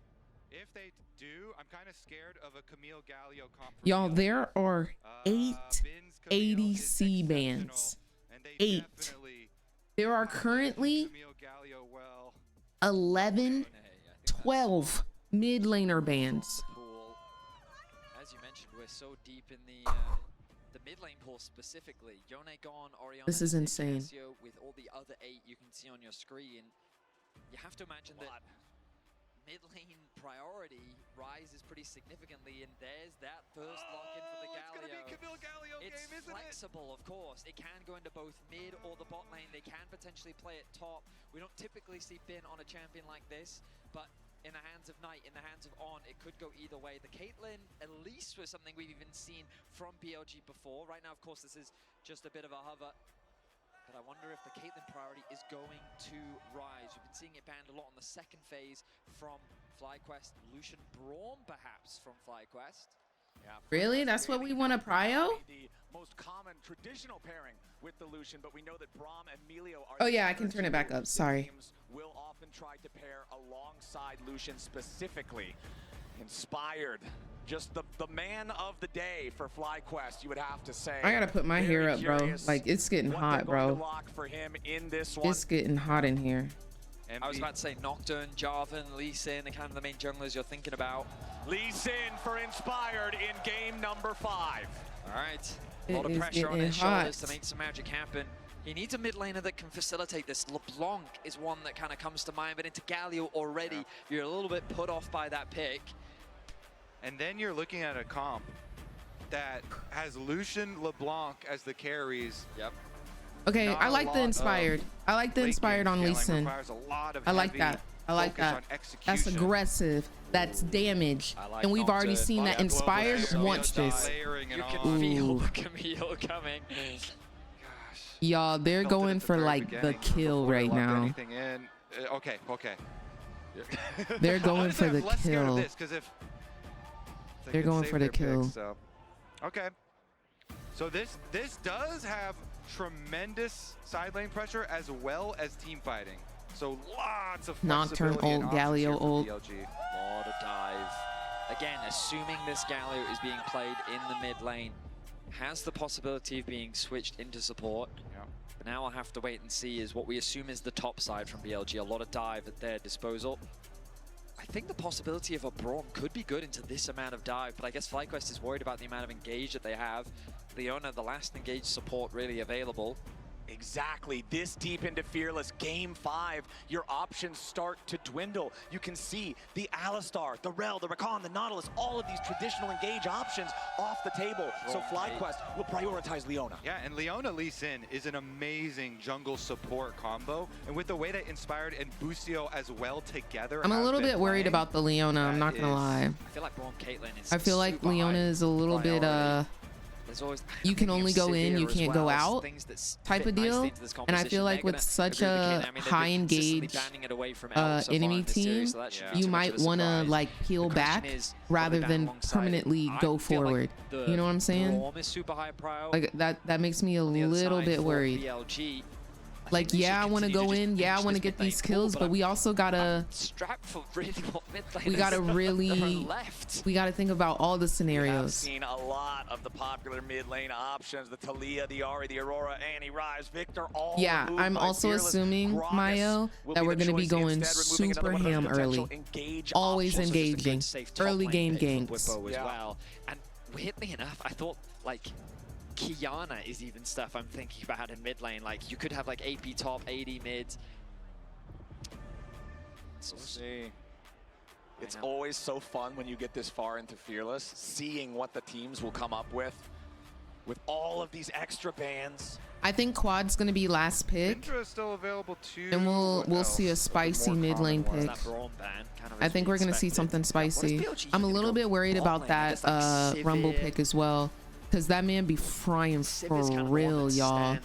Speaker 8: If they do, I'm kind of scared of a Camille Galio comp.
Speaker 1: Y'all, there are 8 ADC bans. 8. There are currently 11, 12 mid laner bans.
Speaker 14: As you mentioned, we're so deep in the mid lane pool specifically. Yone gone, Oriana.
Speaker 1: This is insane.
Speaker 14: With all the other 8 you can see on your screen, you have to imagine that mid lane priority rises pretty significantly, and there's that first lock-in for the Galio.
Speaker 8: It's gonna be Camille Galio
Speaker 14: It's
Speaker 8: game, isn't
Speaker 14: flexible, of course. It can go into both mid or the bot lane. They can potentially play it top. We don't typically see Bin on a champion like this, but in the hands of Knight, in the hands of On, it could go either way. The Caitlyn, at least, was something we've even seen from BLG before. Right now, of course, this is just a bit of a hover. But I wonder if the Caitlyn priority is going to rise. We've been seeing it banned a lot on the second phase from FlyQuest. Lucian Braum, perhaps, from FlyQuest.
Speaker 15: Yeah,
Speaker 1: really? That's what we want to prio?
Speaker 15: The most common traditional pairing with the Lucian, but we know that Braum and Melio are.
Speaker 1: Oh yeah, I can turn it back up. Sorry.
Speaker 15: Will often try to pair alongside Lucian specifically. Inspired. Just the man of the day for FlyQuest, you would have to say.
Speaker 1: I gotta put my hair up, bro. Like, it's getting hot, bro.
Speaker 15: For him in this one.
Speaker 1: It's getting hot in here.
Speaker 14: I was about to say Nocturne, Jarvan, Lee Sin, the kind of the main junglers you're thinking about.
Speaker 15: Lee Sin for Inspired in game number 5.
Speaker 14: All right. A lot of pressure on his shoulders to make some magic happen. He needs a mid laner that can facilitate this. LeBlanc is one that kind of comes to mind, but into Galio already, you're a little bit put off by that pick.
Speaker 8: And then you're looking at a comp that has Lucian, LeBlanc as the carries.
Speaker 14: Yep.
Speaker 1: Okay, I like the Inspired. I like the Inspired on Lee Sin. I like that. I like that. That's aggressive. That's damage. And we've already seen that Inspired wants this.
Speaker 14: You can feel Camille coming.
Speaker 1: Y'all, they're going for like the kill right now.
Speaker 8: Okay.
Speaker 1: They're going for the kill. They're going for the kill.
Speaker 8: So. Okay. So this does have tremendous side lane pressure as well as team fighting. So lots of
Speaker 1: Nocturne ult, Galio ult.
Speaker 14: Lot of dive. Again, assuming this Galio is being played in the mid lane, has the possibility of being switched into support.
Speaker 8: Yeah.
Speaker 14: But now I'll have to wait and see is what we assume is the top side from BLG. A lot of dive at their disposal. I think the possibility of a Braum could be good into this amount of dive, but I guess FlyQuest is worried about the amount of engage that they have. Leona, the last engage support really available.
Speaker 19: Exactly. This deep into Fearless, Game 5, your options start to dwindle. You can see the Alistar, the Rel, the Rakan, the Nautilus, all of these traditional engage options off the table. So FlyQuest will prioritize Leona.
Speaker 8: Yeah, and Leona Lee Sin is an amazing jungle support combo. And with the way that Inspired and Busio as well together,
Speaker 1: I'm a little bit worried about the Leona, I'm not gonna lie.
Speaker 14: I feel like Braum Caitlyn is
Speaker 1: I feel like Leona is a little bit you can only go in, you can't go out type of deal. And I feel like with such a high engaged enemy team, you might want to like peel back rather than permanently go forward. You know what I'm saying? Like that makes me a little bit worried. Like, yeah, I want to go in. Yeah, I want to get these kills, but we also gotta. We gotta really. We gotta think about all the scenarios.
Speaker 19: I've seen a lot of the popular mid lane options: the Talia, the Ahri, the Aurora, Annie, Rise, Victor. All
Speaker 1: yeah, I'm also assuming, Mayo, that we're gonna be going super ham early. Always engaging. Early game ganks.
Speaker 14: As well. And weirdly enough, I thought like Kiana is even stuff I'm thinking about in mid lane. Like you could have like AP top, AD mid.
Speaker 19: We'll see. It's always so fun when you get this far into Fearless, seeing what the teams will come up with all of these extra bans.
Speaker 1: I think Quad's gonna be last pick,
Speaker 8: Indra is still available too.
Speaker 1: and we'll see a spicy mid lane pick. I think we're gonna see something spicy. I'm a little bit worried about that Rumble pick as well. Because that man be frying for real, y'all.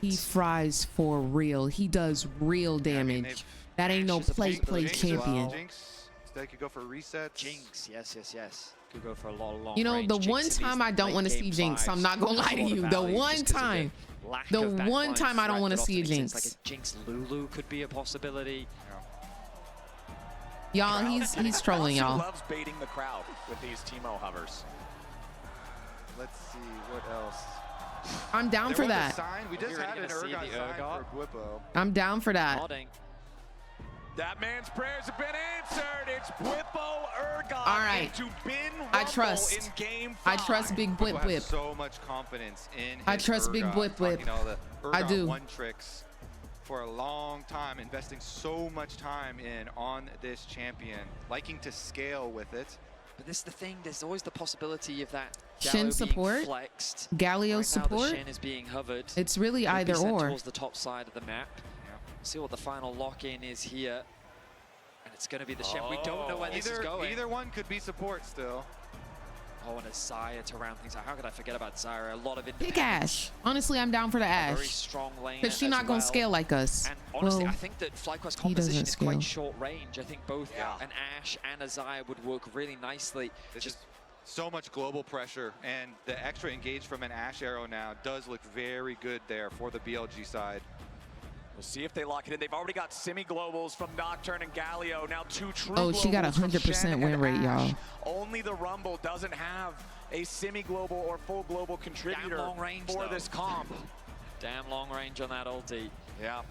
Speaker 1: He fries for real. He does real damage. That ain't no play champion.
Speaker 8: JINX, they could go for resets.
Speaker 14: JINX, yes. Could go for a lot of long
Speaker 1: You know, the one time I don't want to see JINX, I'm not gonna lie to you. The one time I don't want to see a JINX.
Speaker 14: Like a JINX Lulu could be a possibility.
Speaker 1: Y'all, he's trolling y'all.
Speaker 19: Loves baiting the crowd with these Teemo hovers.
Speaker 8: Let's see what else.
Speaker 1: I'm down for that.
Speaker 8: We just had an Urgot sign for Bwipo.
Speaker 1: I'm down for that.
Speaker 19: That man's prayers have been answered. It's Bwipo Urgot.
Speaker 1: All right. I trust.
Speaker 19: In game 5.
Speaker 1: I trust Big Bwip
Speaker 8: Has
Speaker 1: Whip.
Speaker 8: so much confidence in his
Speaker 1: I trust Big
Speaker 8: Urgot,
Speaker 1: Bwip Whip.
Speaker 8: you know, the
Speaker 1: I
Speaker 8: Urgot
Speaker 1: do.
Speaker 8: One tricks for a long time, investing so much time in on this champion, liking to scale with it.
Speaker 14: But this is the thing, there's always the possibility of that
Speaker 1: Shin support,
Speaker 14: flexed.
Speaker 1: Galio support.
Speaker 14: Shin is being hovered.
Speaker 1: It's really either or.
Speaker 14: Towards the top side of the map. See what the final lock-in is here. And it's going to be the Shen. We don't know where this is going.
Speaker 8: Either one could be support still.
Speaker 14: Oh, and a Xayah to round things out. How could I forget about Xayah? A lot of
Speaker 1: Pick Ashe. Honestly, I'm down for the
Speaker 14: Very
Speaker 1: Ashe.
Speaker 14: strong lane.
Speaker 1: Because she's not going to scale like us.
Speaker 14: And honestly,
Speaker 1: well,
Speaker 14: I think that FlyQuest
Speaker 1: he
Speaker 14: composition
Speaker 1: doesn't
Speaker 14: is quite
Speaker 1: scale.
Speaker 14: short range. I think both an Ashe and a Xayah would work really nicely.
Speaker 8: Just so much global pressure, and the extra engage from an Ashe arrow now does look very good there for the BLG side.
Speaker 19: We'll see if they lock it in. They've already got semi-globals from Nocturne and Galio. Now 2 true
Speaker 1: Oh, she got 100% win rate, y'all.
Speaker 19: Only the Rumble doesn't have a semi-global or full global contributor
Speaker 14: long range,
Speaker 19: for this comp.
Speaker 14: Damn long range on that ulti.
Speaker 19: Yeah.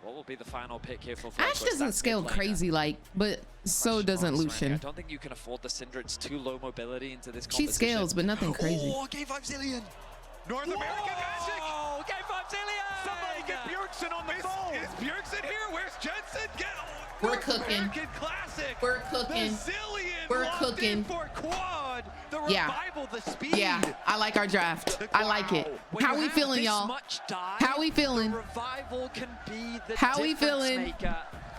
Speaker 14: What will be the final pick here for
Speaker 1: Ashe doesn't scale crazy like, but so doesn't Lucian.
Speaker 14: I don't think you can afford the Syndra. It's too low mobility into this
Speaker 1: She
Speaker 14: competition.
Speaker 1: scales, but nothing crazy.
Speaker 14: Oh, Game 5 Zillion!
Speaker 19: North American Magic!
Speaker 14: Oh, Game 5 Zillion!
Speaker 19: Somebody get Bjergsen on the phone!
Speaker 18: Is Bjergsen here? Where's Jensen?
Speaker 1: We're cooking.
Speaker 18: American Classic.
Speaker 1: We're cooking.
Speaker 18: The Zillion
Speaker 1: We're
Speaker 18: locked
Speaker 1: cooking.
Speaker 18: in for Quad. The
Speaker 1: Yeah.
Speaker 18: revival, the speed.
Speaker 1: Yeah, I like our draft. I like it. How we feeling, y'all? How we feeling?
Speaker 14: Revival can be the
Speaker 1: How we feeling?
Speaker 14: maker.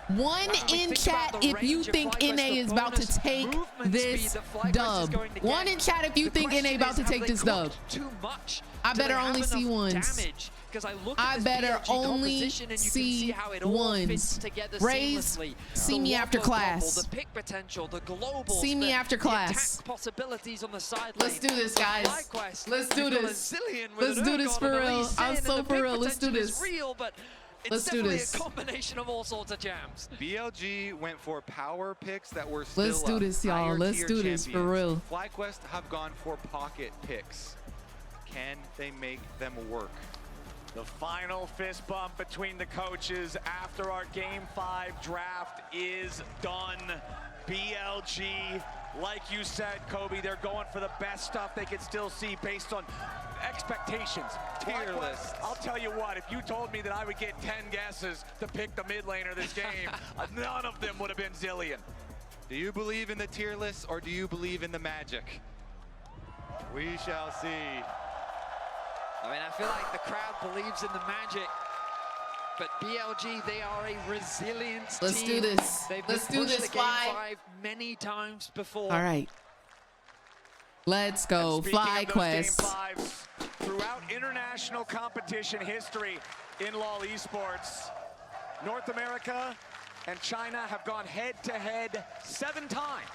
Speaker 1: One in chat if you think NA is about to take this dub. One in chat if you think NA about to take this dub.
Speaker 14: Too much.
Speaker 1: I better only see ones. I better only see ones. Raise, see me after class.
Speaker 14: The pick potential, the global.
Speaker 1: See me after class.
Speaker 14: Possibilities on the sideline.
Speaker 1: Let's do this, guys. Let's do this. Let's do this for real. I'm so for real. Let's do this. Let's do this.
Speaker 14: A combination of all sorts of jams.
Speaker 8: BLG went for power picks that were still
Speaker 1: Let's do this, y'all. Let's do this for real.
Speaker 8: FlyQuest have gone for pocket picks. Can they make them work?
Speaker 19: The final fist bump between the coaches after our Game 5 draft is done. BLG
Speaker 3: Like you said, Kobe, they're going for the best stuff they can still see based on expectations.
Speaker 8: Tier list.
Speaker 3: I'll tell you what, if you told me that I would get 10 guesses to pick the mid laner this game, none of them would have been Zilean.
Speaker 8: Do you believe in the tier list or do you believe in the magic? We shall see.
Speaker 14: I mean, I feel like the crowd believes in the magic, but BLG, they are a resilient team.
Speaker 1: Let's do this.
Speaker 14: Let's
Speaker 1: do this,
Speaker 14: Game
Speaker 1: Fly.
Speaker 14: 5 many times before.
Speaker 1: All right. Let's go, FlyQuest.
Speaker 3: Throughout international competition history in LoL esports, North America and China have gone head-to-head 7 times.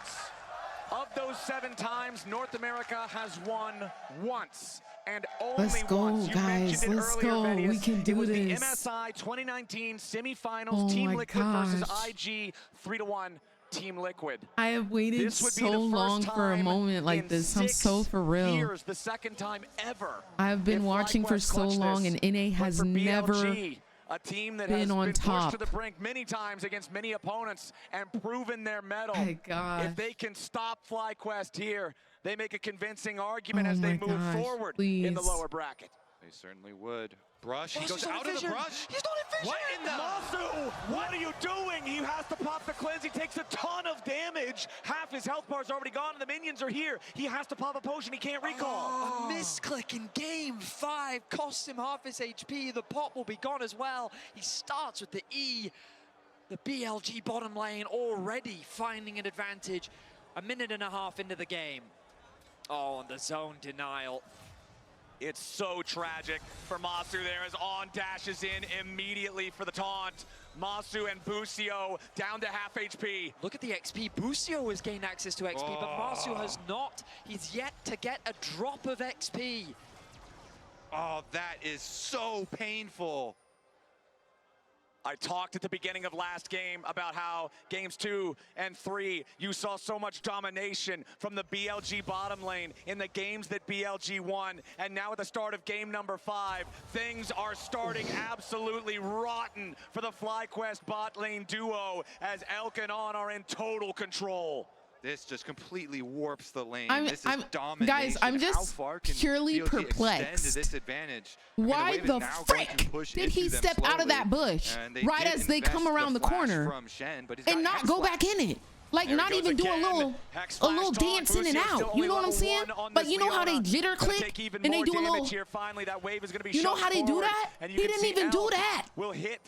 Speaker 3: Of those 7 times, North America has won once. And only
Speaker 1: Let's go,
Speaker 3: once. You
Speaker 1: guys.
Speaker 3: mentioned it
Speaker 1: Let's
Speaker 3: earlier,
Speaker 1: go.
Speaker 3: Venice.
Speaker 1: We can do
Speaker 3: it was
Speaker 1: this.
Speaker 3: The MSI 2019 semifinals,
Speaker 1: Oh
Speaker 3: Team
Speaker 1: my
Speaker 3: Liquid versus
Speaker 1: gosh.
Speaker 3: IG 3-1 Team Liquid.
Speaker 1: I have waited
Speaker 3: This would be
Speaker 1: so
Speaker 3: the first
Speaker 1: long for a
Speaker 3: time
Speaker 1: moment like
Speaker 3: in
Speaker 1: this. I'm
Speaker 3: 6
Speaker 1: so for real.
Speaker 3: years, the second time ever.
Speaker 1: I've been
Speaker 3: if
Speaker 1: watching for
Speaker 3: FlyQuest
Speaker 1: so
Speaker 3: clutched
Speaker 1: long,
Speaker 3: this.
Speaker 1: and NA
Speaker 3: But
Speaker 1: has
Speaker 3: for
Speaker 1: never
Speaker 3: BLG, a team that
Speaker 1: been
Speaker 3: has
Speaker 1: on
Speaker 3: been
Speaker 1: top.
Speaker 3: pushed to the brink many times against many opponents and proven their mettle.
Speaker 1: My gosh.
Speaker 3: If they can stop FlyQuest here, they make a convincing argument
Speaker 1: Oh
Speaker 3: as they
Speaker 1: my
Speaker 3: move
Speaker 1: gosh,
Speaker 3: forward in the
Speaker 1: please.
Speaker 3: lower bracket.
Speaker 8: They certainly would. Brush, he
Speaker 3: He's
Speaker 8: goes
Speaker 3: not
Speaker 8: out of the
Speaker 3: vision.
Speaker 8: brush.
Speaker 3: He's not in vision.
Speaker 8: What in the?
Speaker 3: Masu, what are you doing? He has to pop the cleanse. He takes a ton of damage. Half his health bar is already gone, and the minions are here. He has to pop a potion. He can't recall.
Speaker 14: A misclick in game 5 costs him half his HP. The pot will be gone as well. He starts with the E. The BLG bottom lane already finding an advantage. A minute and a half into the game. Oh, and the zone denial.
Speaker 3: It's so tragic for Masu there as On dashes in immediately for the taunt. Masu and Busio down to half HP.
Speaker 14: Look at the XP. Busio has gained access to XP, but Masu has not. He's yet to get a drop of XP.
Speaker 8: Oh, that is so painful.
Speaker 3: I talked at the beginning of last game about how games 2 and 3, you saw so much domination from the BLG bottom lane in the games that BLG won. And now at the start of game number 5, things are starting absolutely rotten for the FlyQuest bot lane duo as Elk and On are in total control.
Speaker 8: This just completely warps the lane.
Speaker 1: I'm-
Speaker 8: This is
Speaker 1: I'm-
Speaker 8: domination.
Speaker 1: guys, I'm just
Speaker 8: How far can
Speaker 1: purely
Speaker 8: BLG extend
Speaker 1: perplexed.
Speaker 8: to this advantage? I mean,
Speaker 1: Why
Speaker 8: Wave is
Speaker 1: the
Speaker 8: now going to
Speaker 1: frick
Speaker 8: push
Speaker 1: did
Speaker 8: into
Speaker 1: he
Speaker 8: them
Speaker 1: step out of that
Speaker 8: slowly,
Speaker 1: bush
Speaker 8: and they
Speaker 1: right
Speaker 8: did
Speaker 1: as they come
Speaker 8: invest
Speaker 1: around the
Speaker 8: flash
Speaker 1: corner
Speaker 8: from Shen, but he's
Speaker 1: and
Speaker 8: got
Speaker 1: not
Speaker 8: Hex
Speaker 1: go
Speaker 8: Flash.
Speaker 1: back in it? Like,
Speaker 3: There
Speaker 1: not
Speaker 3: he
Speaker 1: even
Speaker 3: goes
Speaker 1: do a
Speaker 3: again.
Speaker 1: little
Speaker 3: Hex
Speaker 1: a little
Speaker 3: flash taunt.
Speaker 1: dance in and
Speaker 3: Busio's still
Speaker 1: out.
Speaker 3: only
Speaker 1: You know what I'm
Speaker 3: level
Speaker 1: saying?
Speaker 3: 1 on
Speaker 1: But
Speaker 3: this
Speaker 1: you know how they
Speaker 3: Leona.
Speaker 1: jitter
Speaker 3: Gonna
Speaker 1: click
Speaker 3: take even
Speaker 1: and they
Speaker 3: more
Speaker 1: do a
Speaker 3: damage
Speaker 1: little.
Speaker 3: here. Finally, that wave is going to be
Speaker 1: You know
Speaker 3: shoved
Speaker 1: how they do
Speaker 3: forward,
Speaker 1: that?
Speaker 3: and you
Speaker 1: He
Speaker 3: can
Speaker 1: didn't
Speaker 3: see
Speaker 1: even do
Speaker 3: Elk
Speaker 1: that.
Speaker 3: Will hit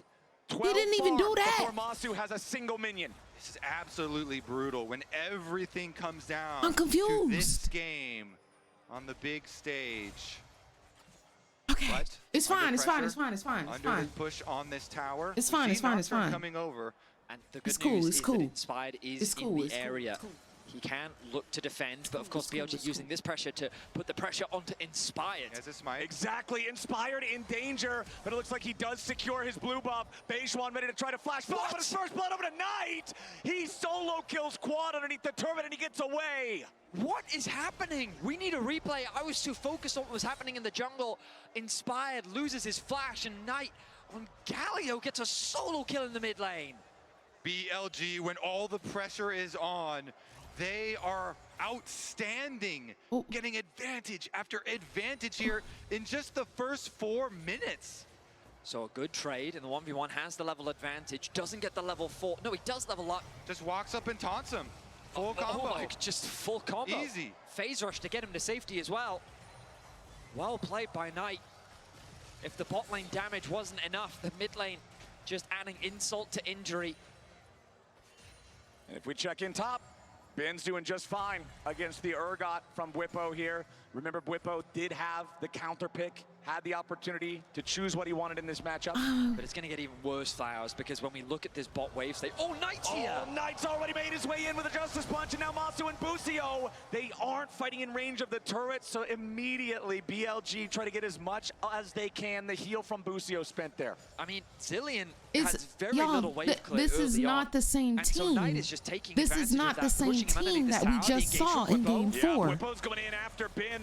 Speaker 3: 12
Speaker 1: didn't even do
Speaker 3: farms
Speaker 1: that.
Speaker 3: before Masu has a single minion.
Speaker 8: This is absolutely brutal when everything comes down
Speaker 1: I'm confused.
Speaker 8: to this game on the big stage.
Speaker 1: Okay.
Speaker 8: But
Speaker 1: It's
Speaker 8: under
Speaker 1: fine, it's fine,
Speaker 8: pressure,
Speaker 1: it's fine, it's fine, it's
Speaker 8: under
Speaker 1: fine.
Speaker 8: the push on this tower.
Speaker 1: It's fine,
Speaker 8: we
Speaker 1: it's
Speaker 8: see
Speaker 1: fine, it's
Speaker 8: Knox are
Speaker 1: fine.
Speaker 8: coming over.
Speaker 14: And the
Speaker 1: It's
Speaker 14: good
Speaker 1: cool,
Speaker 14: news
Speaker 1: it's
Speaker 14: is
Speaker 1: cool.
Speaker 14: that Inspired is
Speaker 1: It's cool,
Speaker 14: in the
Speaker 1: it's cool,
Speaker 14: area.
Speaker 1: it's cool.
Speaker 14: He can look to defend, but of course BLG using this pressure to put the pressure onto Inspired.
Speaker 8: As a smite.
Speaker 3: Exactly, Inspired in danger, but it looks like he does secure his blue buff. Beishwan ready to try to flash bomb, but his first blood over to Knight. He solo kills Quad underneath the turret and he gets away.
Speaker 14: What is happening? We need a replay. I was too focused on what was happening in the jungle. Inspired loses his flash, and Knight on Galio gets a solo kill in the mid lane.
Speaker 8: BLG, when all the pressure is on, they are outstanding, getting advantage after advantage here in just the first 4 minutes.
Speaker 14: So a good trade, and the 1v1 has the level advantage, doesn't get the level 4. No, he does level up.
Speaker 8: Just walks up and taunts him. Full combo.
Speaker 14: Oh my, just full combo.
Speaker 8: Easy.
Speaker 14: Phase rush to get him to safety as well. Well played by Knight. If the bot lane damage wasn't enough, the mid lane just adding insult to injury.
Speaker 3: And if we check in top, Ben's doing just fine against the Urgot from Bwipo here. Remember, Bwipo did have the counter pick, had the opportunity to choose what he wanted in this matchup.
Speaker 14: But it's going to get even worse, Flowers, because when we look at this bot wave, they... Oh, Knight's here!
Speaker 3: Oh, Knight's already made his way in with a Justice Punch, and now Masu and Busio, they aren't fighting in range of the turret, so immediately BLG try to get as much as they can. The heal from Busio spent there.
Speaker 14: I mean, Zilean
Speaker 1: It's-
Speaker 14: has very
Speaker 1: y'all,
Speaker 14: little wave clear
Speaker 1: this is
Speaker 14: early
Speaker 1: not
Speaker 14: on.
Speaker 1: the same
Speaker 14: And so Knight
Speaker 1: team.
Speaker 14: is just taking
Speaker 1: This
Speaker 14: advantage
Speaker 1: is not
Speaker 14: of
Speaker 1: the
Speaker 14: that,
Speaker 1: same
Speaker 14: pushing him
Speaker 1: team
Speaker 14: underneath
Speaker 1: that
Speaker 14: the
Speaker 1: we
Speaker 14: tower,
Speaker 1: just
Speaker 14: the
Speaker 1: saw in
Speaker 14: engagement
Speaker 1: game
Speaker 14: with
Speaker 1: 4.
Speaker 3: Bwipo's going in after Ben.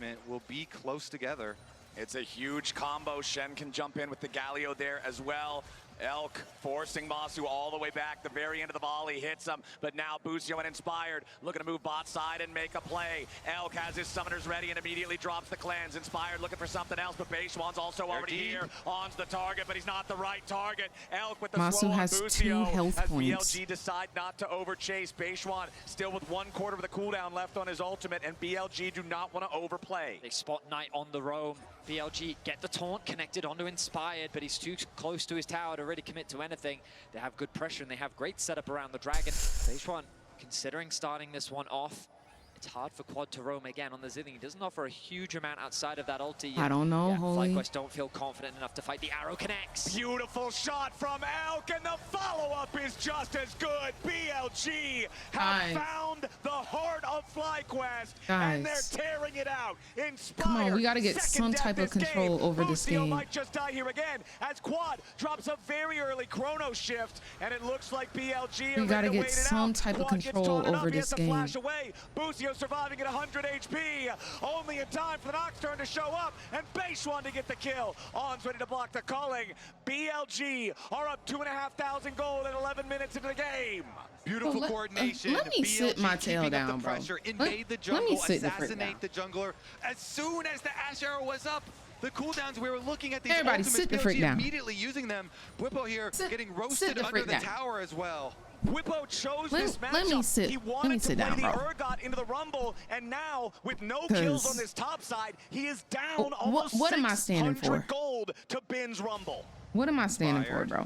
Speaker 8: equipment will be close together.
Speaker 19: It's a huge combo. Shen can jump in with the Galio there as well. Elk forcing Masu all the way back. The very end of the volley hits him, but now Busio and Inspired looking to move bot side and make a play. Elk has his summoners ready and immediately drops the cleanse. Inspired looking for something else, but Beishwan's also already here. On's the target, but he's not the right target. Elk with the
Speaker 1: Masu
Speaker 19: slow
Speaker 1: has
Speaker 19: on
Speaker 1: 2
Speaker 19: Busio
Speaker 1: health
Speaker 19: as
Speaker 1: points.
Speaker 19: BLG decide not to overchase. Beishwan still with 1/4 of the cooldown left on his ultimate, and BLG do not want to overplay.
Speaker 14: They spot Knight on the roam. BLG get the taunt connected onto Inspired, but he's too close to his tower to really commit to anything. They have good pressure and they have great setup around the Dragon. Beishwan considering starting this one off. It's hard for Quad to roam again on the Zillion. He doesn't offer a huge amount outside of that ulti.
Speaker 1: I don't know,
Speaker 14: yeah,
Speaker 1: Holy.
Speaker 14: FlyQuest don't feel confident enough to fight. The arrow connects.
Speaker 15: Beautiful shot from Elk, and the follow-up is just as good. BLG have found the heart of FlyQuest, and they're tearing it out. Inspired,
Speaker 1: Come on, we gotta get some type of control over this game.
Speaker 15: might just die here again as Quad drops a very early chrono shift, and it looks like BLG
Speaker 1: We
Speaker 15: are
Speaker 1: gotta
Speaker 15: ready to
Speaker 1: get
Speaker 15: wait it
Speaker 1: some
Speaker 15: out.
Speaker 1: type of
Speaker 15: Quad gets
Speaker 1: control
Speaker 15: taunted
Speaker 1: over
Speaker 15: up. He has
Speaker 1: this
Speaker 15: to flash
Speaker 1: game.
Speaker 15: away. Busio surviving at 100 HP, only in time for the Nox turn to show up, and Beishwan to get the kill. On's ready to block the culling. BLG are up 2,500 gold at 11 minutes into the game.
Speaker 18: Beautiful coordination.
Speaker 1: let me sit my tail
Speaker 18: keeping up
Speaker 1: down,
Speaker 18: the
Speaker 1: bro.
Speaker 18: pressure,
Speaker 1: Let
Speaker 18: invade the
Speaker 1: me
Speaker 18: jungle,
Speaker 1: sit the frick
Speaker 18: assassinate the jungler. As soon as the Ash Arrow was up, the cooldowns, we were looking at these
Speaker 1: Everybody
Speaker 18: ultimates,
Speaker 1: sit the frick
Speaker 18: BLG
Speaker 1: down.
Speaker 18: immediately using them. Whippo here getting roasted
Speaker 1: the
Speaker 18: under
Speaker 1: frick
Speaker 18: the
Speaker 1: down.
Speaker 18: tower as well.
Speaker 15: Whippo chose this matchup.
Speaker 1: let me sit-
Speaker 15: He
Speaker 1: let me
Speaker 15: wanted
Speaker 1: sit
Speaker 15: to play
Speaker 1: down,
Speaker 15: the
Speaker 1: bro.
Speaker 15: Urgot into the Rumble, and now with no
Speaker 1: 'Cause-
Speaker 15: kills on this top side, he is down almost
Speaker 1: what am I standing
Speaker 15: 600
Speaker 1: for?
Speaker 15: gold to Bin's Rumble.
Speaker 1: What am I standing for, bro?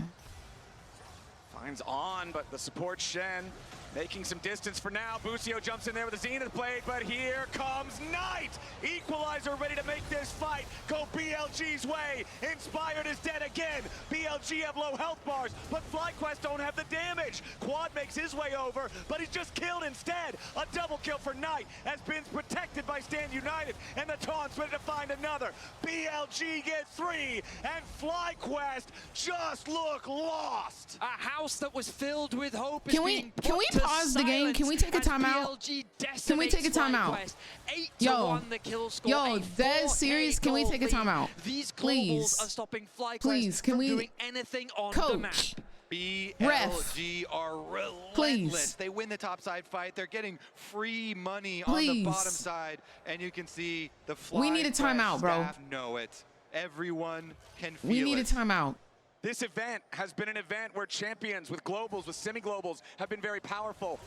Speaker 19: Finds On, but the support Shen making some distance for now. Busio jumps in there with a Zenith blade, but here comes Knight. Equalizer ready to make this fight go BLG's way. Inspired is dead again. BLG have low health bars, but FlyQuest don't have the damage. Quad makes his way over, but he's just killed instead. A double kill for Knight as Bin's protected by Stand United, and the taunt's ready to find another. BLG get 3, and FlyQuest just look lost.
Speaker 14: A house that was filled with hope.
Speaker 1: Can we pause the game? Can we take a timeout? Can we take a timeout? Yo, that series, can we take a timeout?
Speaker 14: These
Speaker 1: Please.
Speaker 14: are stopping FlyQuest
Speaker 1: Please, can
Speaker 14: from
Speaker 1: we?
Speaker 14: doing anything on the map.
Speaker 1: Coach.
Speaker 18: BLG are relentless.
Speaker 1: Please.
Speaker 18: They win the top side fight. They're getting free money on the bottom side, and you can see the FlyQuest
Speaker 1: We need a timeout, bro.
Speaker 18: staff know it. Everyone can feel
Speaker 1: We need a
Speaker 18: it.
Speaker 1: timeout.
Speaker 19: This event has been an event where champions with globals, with semi-globals, have been very powerful.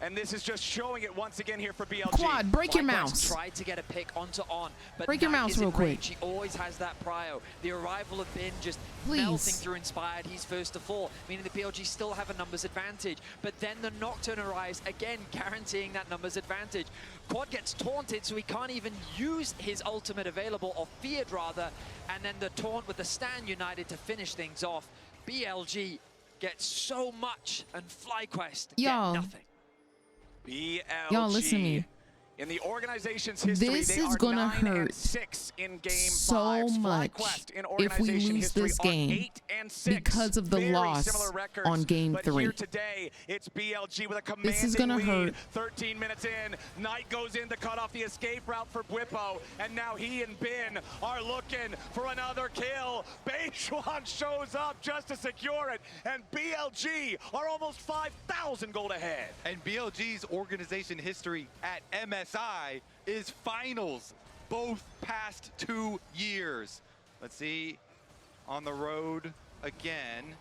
Speaker 19: And this is just showing it once again here for BLG.
Speaker 1: Quad, break your
Speaker 14: FlyQuest
Speaker 1: mouse.
Speaker 14: Tried to get a pick onto On, but
Speaker 1: Break your
Speaker 14: Knight
Speaker 1: mouse
Speaker 14: is in
Speaker 1: real quick.
Speaker 14: range. He always has that prio. The arrival of Bin just
Speaker 1: Please.
Speaker 14: melting through Inspired. He's first to fall, meaning the BLG still have a numbers advantage. But then the Nocturne arrives, again guaranteeing that numbers advantage. Quad gets taunted, so he can't even use his ultimate available, or feared rather, and then the taunt with the Stand United to finish things off. BLG gets so much, and FlyQuest get nothing.
Speaker 19: BLG.
Speaker 1: Y'all listen to me.
Speaker 19: In the organization's history,
Speaker 1: This
Speaker 19: they
Speaker 1: is
Speaker 19: are
Speaker 1: gonna
Speaker 19: 9-6 in game
Speaker 1: so
Speaker 19: 5.
Speaker 1: much
Speaker 19: FlyQuest in
Speaker 1: if we
Speaker 19: organization
Speaker 1: lose
Speaker 19: history
Speaker 1: this
Speaker 19: are
Speaker 1: game
Speaker 19: 8-6.
Speaker 1: because of the
Speaker 19: Very
Speaker 1: loss
Speaker 19: similar records,
Speaker 1: on game
Speaker 19: but
Speaker 1: 3.
Speaker 19: Here today, it's BLG with a commanding
Speaker 1: This is gonna
Speaker 19: lead.
Speaker 1: hurt.
Speaker 19: 13 minutes in, Knight goes in to cut off the escape route for Whippo, and now he and Bin are looking for another kill. Beishwan shows up just to secure it, and BLG are almost 5,000 gold ahead.
Speaker 18: And BLG's organization history at MSI is finals, both past 2 years. Let's see, on the road again.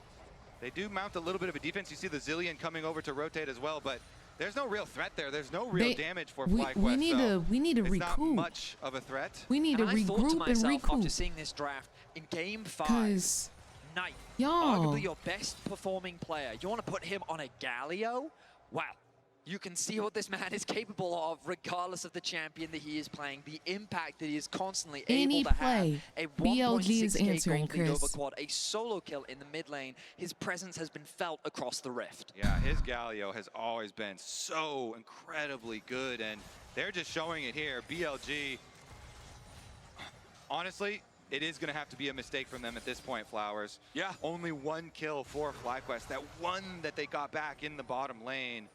Speaker 18: They do mount a little bit of a defense. You see the Zillion coming over to rotate as well, but there's no real threat there. There's no real damage for FlyQuest.
Speaker 1: We need to
Speaker 18: it's not
Speaker 1: recoup.
Speaker 18: much of a threat.
Speaker 1: We need
Speaker 14: And
Speaker 1: to
Speaker 14: I thought to
Speaker 1: regroup and
Speaker 14: myself after
Speaker 1: recoup.
Speaker 14: seeing this draft, in game 5,
Speaker 1: 'Cause,
Speaker 14: Knight,
Speaker 1: y'all.
Speaker 14: arguably your best performing player. You want to put him on a Galio? Wow. You can see what this man is capable of, regardless of the champion that he is playing, the impact that he is constantly
Speaker 1: Any
Speaker 14: able to
Speaker 1: play,
Speaker 14: have. A
Speaker 1: BLG is
Speaker 14: 1.6k
Speaker 1: answering,
Speaker 14: gold lead over
Speaker 1: Chris.
Speaker 14: Quad, a solo kill in the mid lane. His presence has been felt across the rift.
Speaker 18: Yeah, his Galio has always been so incredibly good, and they're just showing it here. BLG, honestly, it is going to have to be a mistake from them at this point, Flowers.
Speaker 19: Yeah.
Speaker 18: Only 1 kill for FlyQuest. That one that they got back in the bottom lane.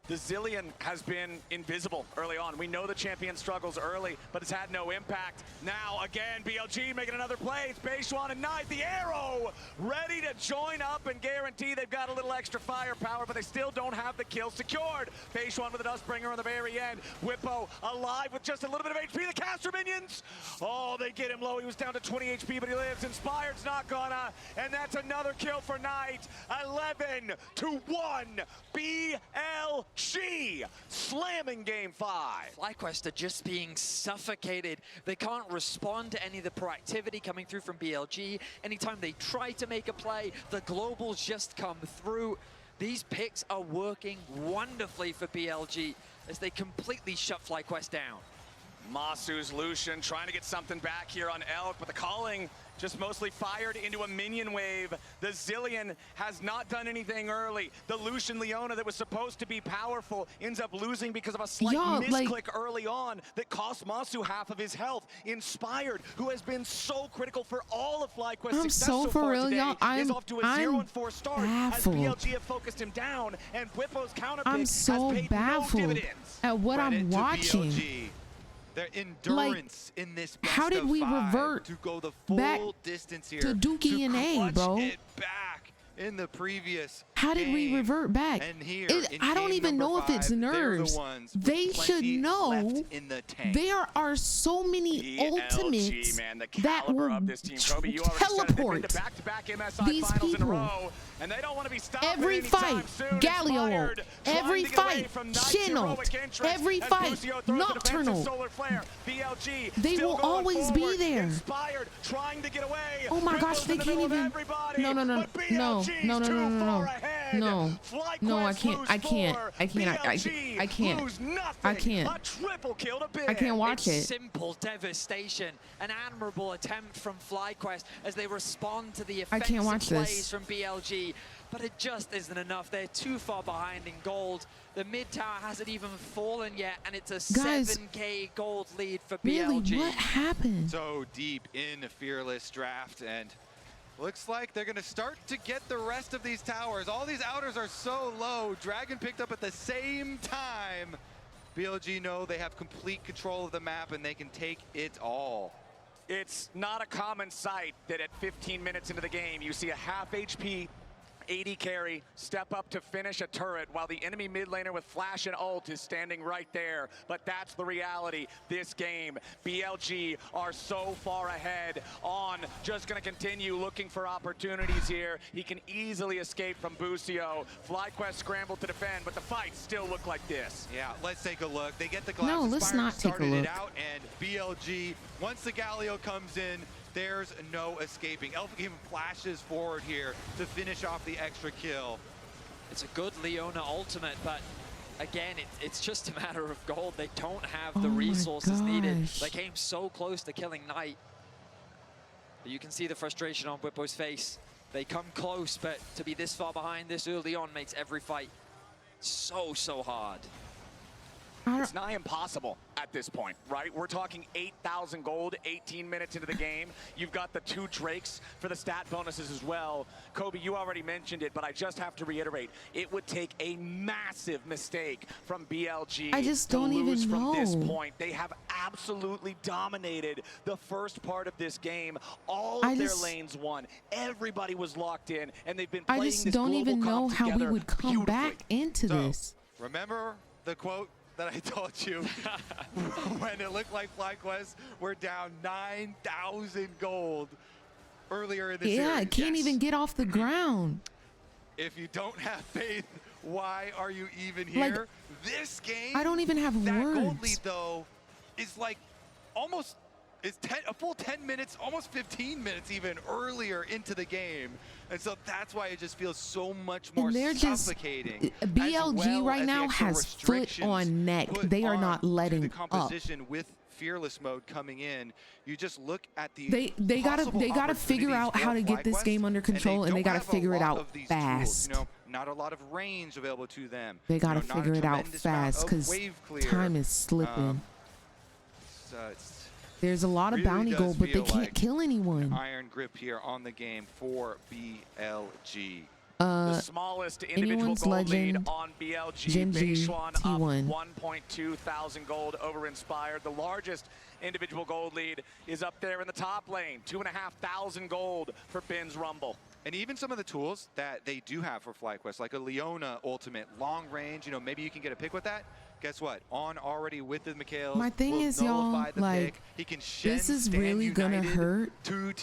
Speaker 3: The Zillion has been invisible early on. We know the champion struggles early, but it's had no impact. Now, again, BLG making another play. It's Beishwan and Knight, the arrow, ready to join up and guarantee they've got a little extra firepower, but they still don't have the kill secured. Beishwan with a Dustbringer on the very end. Whippo alive with just a little bit of HP. The caster minions, oh, they get him low. He was down to 20 HP, but he lives. Inspired's not gonna, and that's another kill for Knight. 11-1, BLG slamming game 5.
Speaker 14: FlyQuest are just being suffocated. They can't respond to any of the proactivity coming through from BLG. Anytime they try to make a play, the globals just come through. These picks are working wonderfully for BLG as they completely shut FlyQuest down.
Speaker 3: Masu's Lucian trying to get something back here on Elk, but the calling just mostly fired into a minion wave. The Zillion has not done anything early. The Lucian Leona that was supposed to be powerful ends up losing because of a slight misclick early on that cost Masu half of his health. Inspired, who has been so critical for all of FlyQuest's success so far today, is off to a 0-4 start as BLG have focused him down, and Whippo's counterpick has paid no dividends.
Speaker 1: At what I'm watching.
Speaker 7: Their endurance in this best
Speaker 1: how did
Speaker 7: of
Speaker 1: we
Speaker 7: 5
Speaker 1: revert
Speaker 7: to go the full
Speaker 1: back
Speaker 7: distance here
Speaker 1: to Dookie and A, bro?
Speaker 7: It back in the previous
Speaker 1: How did we revert back?
Speaker 7: And here,
Speaker 1: I don't even know if it's nerves. They should know there are so many ultimates that will teleport these people.
Speaker 3: And they don't want to be stopped
Speaker 1: every fight, Galio, every fight, Chino, every fight, Nocturnal. They will always be there. Oh my gosh, they can't even. No, I can't watch it.
Speaker 14: Simple devastation, an admirable attempt from FlyQuest as they respond to the offensive plays from BLG. But it just isn't enough. They're too far behind in gold. The mid tower hasn't even fallen yet, and it's a 7K gold lead for BLG.
Speaker 1: Really, what happened?
Speaker 7: So deep in the Fearless draft, and looks like they're gonna start to get the rest of these towers. All these outers are so low. Dragon picked up at the same time. BLG know they have complete control of the map and they can take it all.
Speaker 3: It's not a common sight that at 15 minutes into the game, you see a half HP 80 carry step up to finish a turret while the enemy mid laner with flash and ult is standing right there. But that's the reality this game. BLG are so far ahead. On just going to continue looking for opportunities here. He can easily escape from Busio. FlyQuest scrambled to defend, but the fights still look like this.
Speaker 7: Yeah, let's take a look. They get the glass.
Speaker 1: No, let's not take a look.
Speaker 7: It out, and BLG, once the Galio comes in, there's no escaping. Elf even flashes forward here to finish off the extra kill.
Speaker 14: It's a good Leona ultimate, but again, it's just a matter of gold. They don't have the resources needed. They came so close to killing Knight. But you can see the frustration on Whippo's face. They come close, but to be this far behind this early on makes every fight so hard.
Speaker 3: It's nigh impossible at this point, right? We're talking 8,000 gold, 18 minutes into the game. You've got the 2 Drakes for the stat bonuses as well. Kobe, you already mentioned it, but I just have to reiterate, it would take a massive mistake from BLG
Speaker 1: I just don't
Speaker 3: to lose
Speaker 1: even
Speaker 3: from
Speaker 1: know.
Speaker 3: this point. They have absolutely dominated the first part of this game. All of their lanes won. Everybody was locked in, and they've been playing
Speaker 1: I
Speaker 3: this
Speaker 1: just don't
Speaker 3: global
Speaker 1: even know
Speaker 3: comp
Speaker 1: how we
Speaker 3: together
Speaker 1: would come back into this.
Speaker 7: Remember the quote that I told you when it looked like FlyQuest were down 9,000 gold earlier in the series?
Speaker 1: Yeah, it can't even get off the ground.
Speaker 7: If you don't have faith, why are you even here?
Speaker 1: Like,
Speaker 7: this game,
Speaker 1: I don't even have
Speaker 7: that
Speaker 1: words.
Speaker 7: gold lead though is like almost a full 10 minutes, almost 15 minutes even earlier into the game. And so that's why it just feels so much more suffocating.
Speaker 1: BLG right now has foot on neck. They are not letting
Speaker 7: the composition
Speaker 1: up.
Speaker 7: with Fearless mode coming in. You just look at the
Speaker 1: they gotta figure out how to get this game under control, and they gotta figure it out fast.
Speaker 7: You know, not a lot of range available to them.
Speaker 1: They gotta figure it out fast because time is slipping. There's a lot of bounty gold, but they can't kill anyone.
Speaker 7: Iron grip here on the game for BLG.
Speaker 3: The smallest individual
Speaker 1: anyone's
Speaker 3: gold
Speaker 1: legend,
Speaker 3: lead on BLG.
Speaker 1: Genji
Speaker 3: Baseline up
Speaker 1: T1.
Speaker 3: 1.2 thousand gold over Inspired. The largest individual gold lead is up there in the top lane. 2,500 gold for Bin's Rumble.
Speaker 8: And even some of the tools that they do have for FlyQuest, like a Leona ultimate, long range, you know, maybe you can get a pick with that. Guess what? On already with the Mikhails.
Speaker 1: My thing is, y'all, like, this is really gonna hurt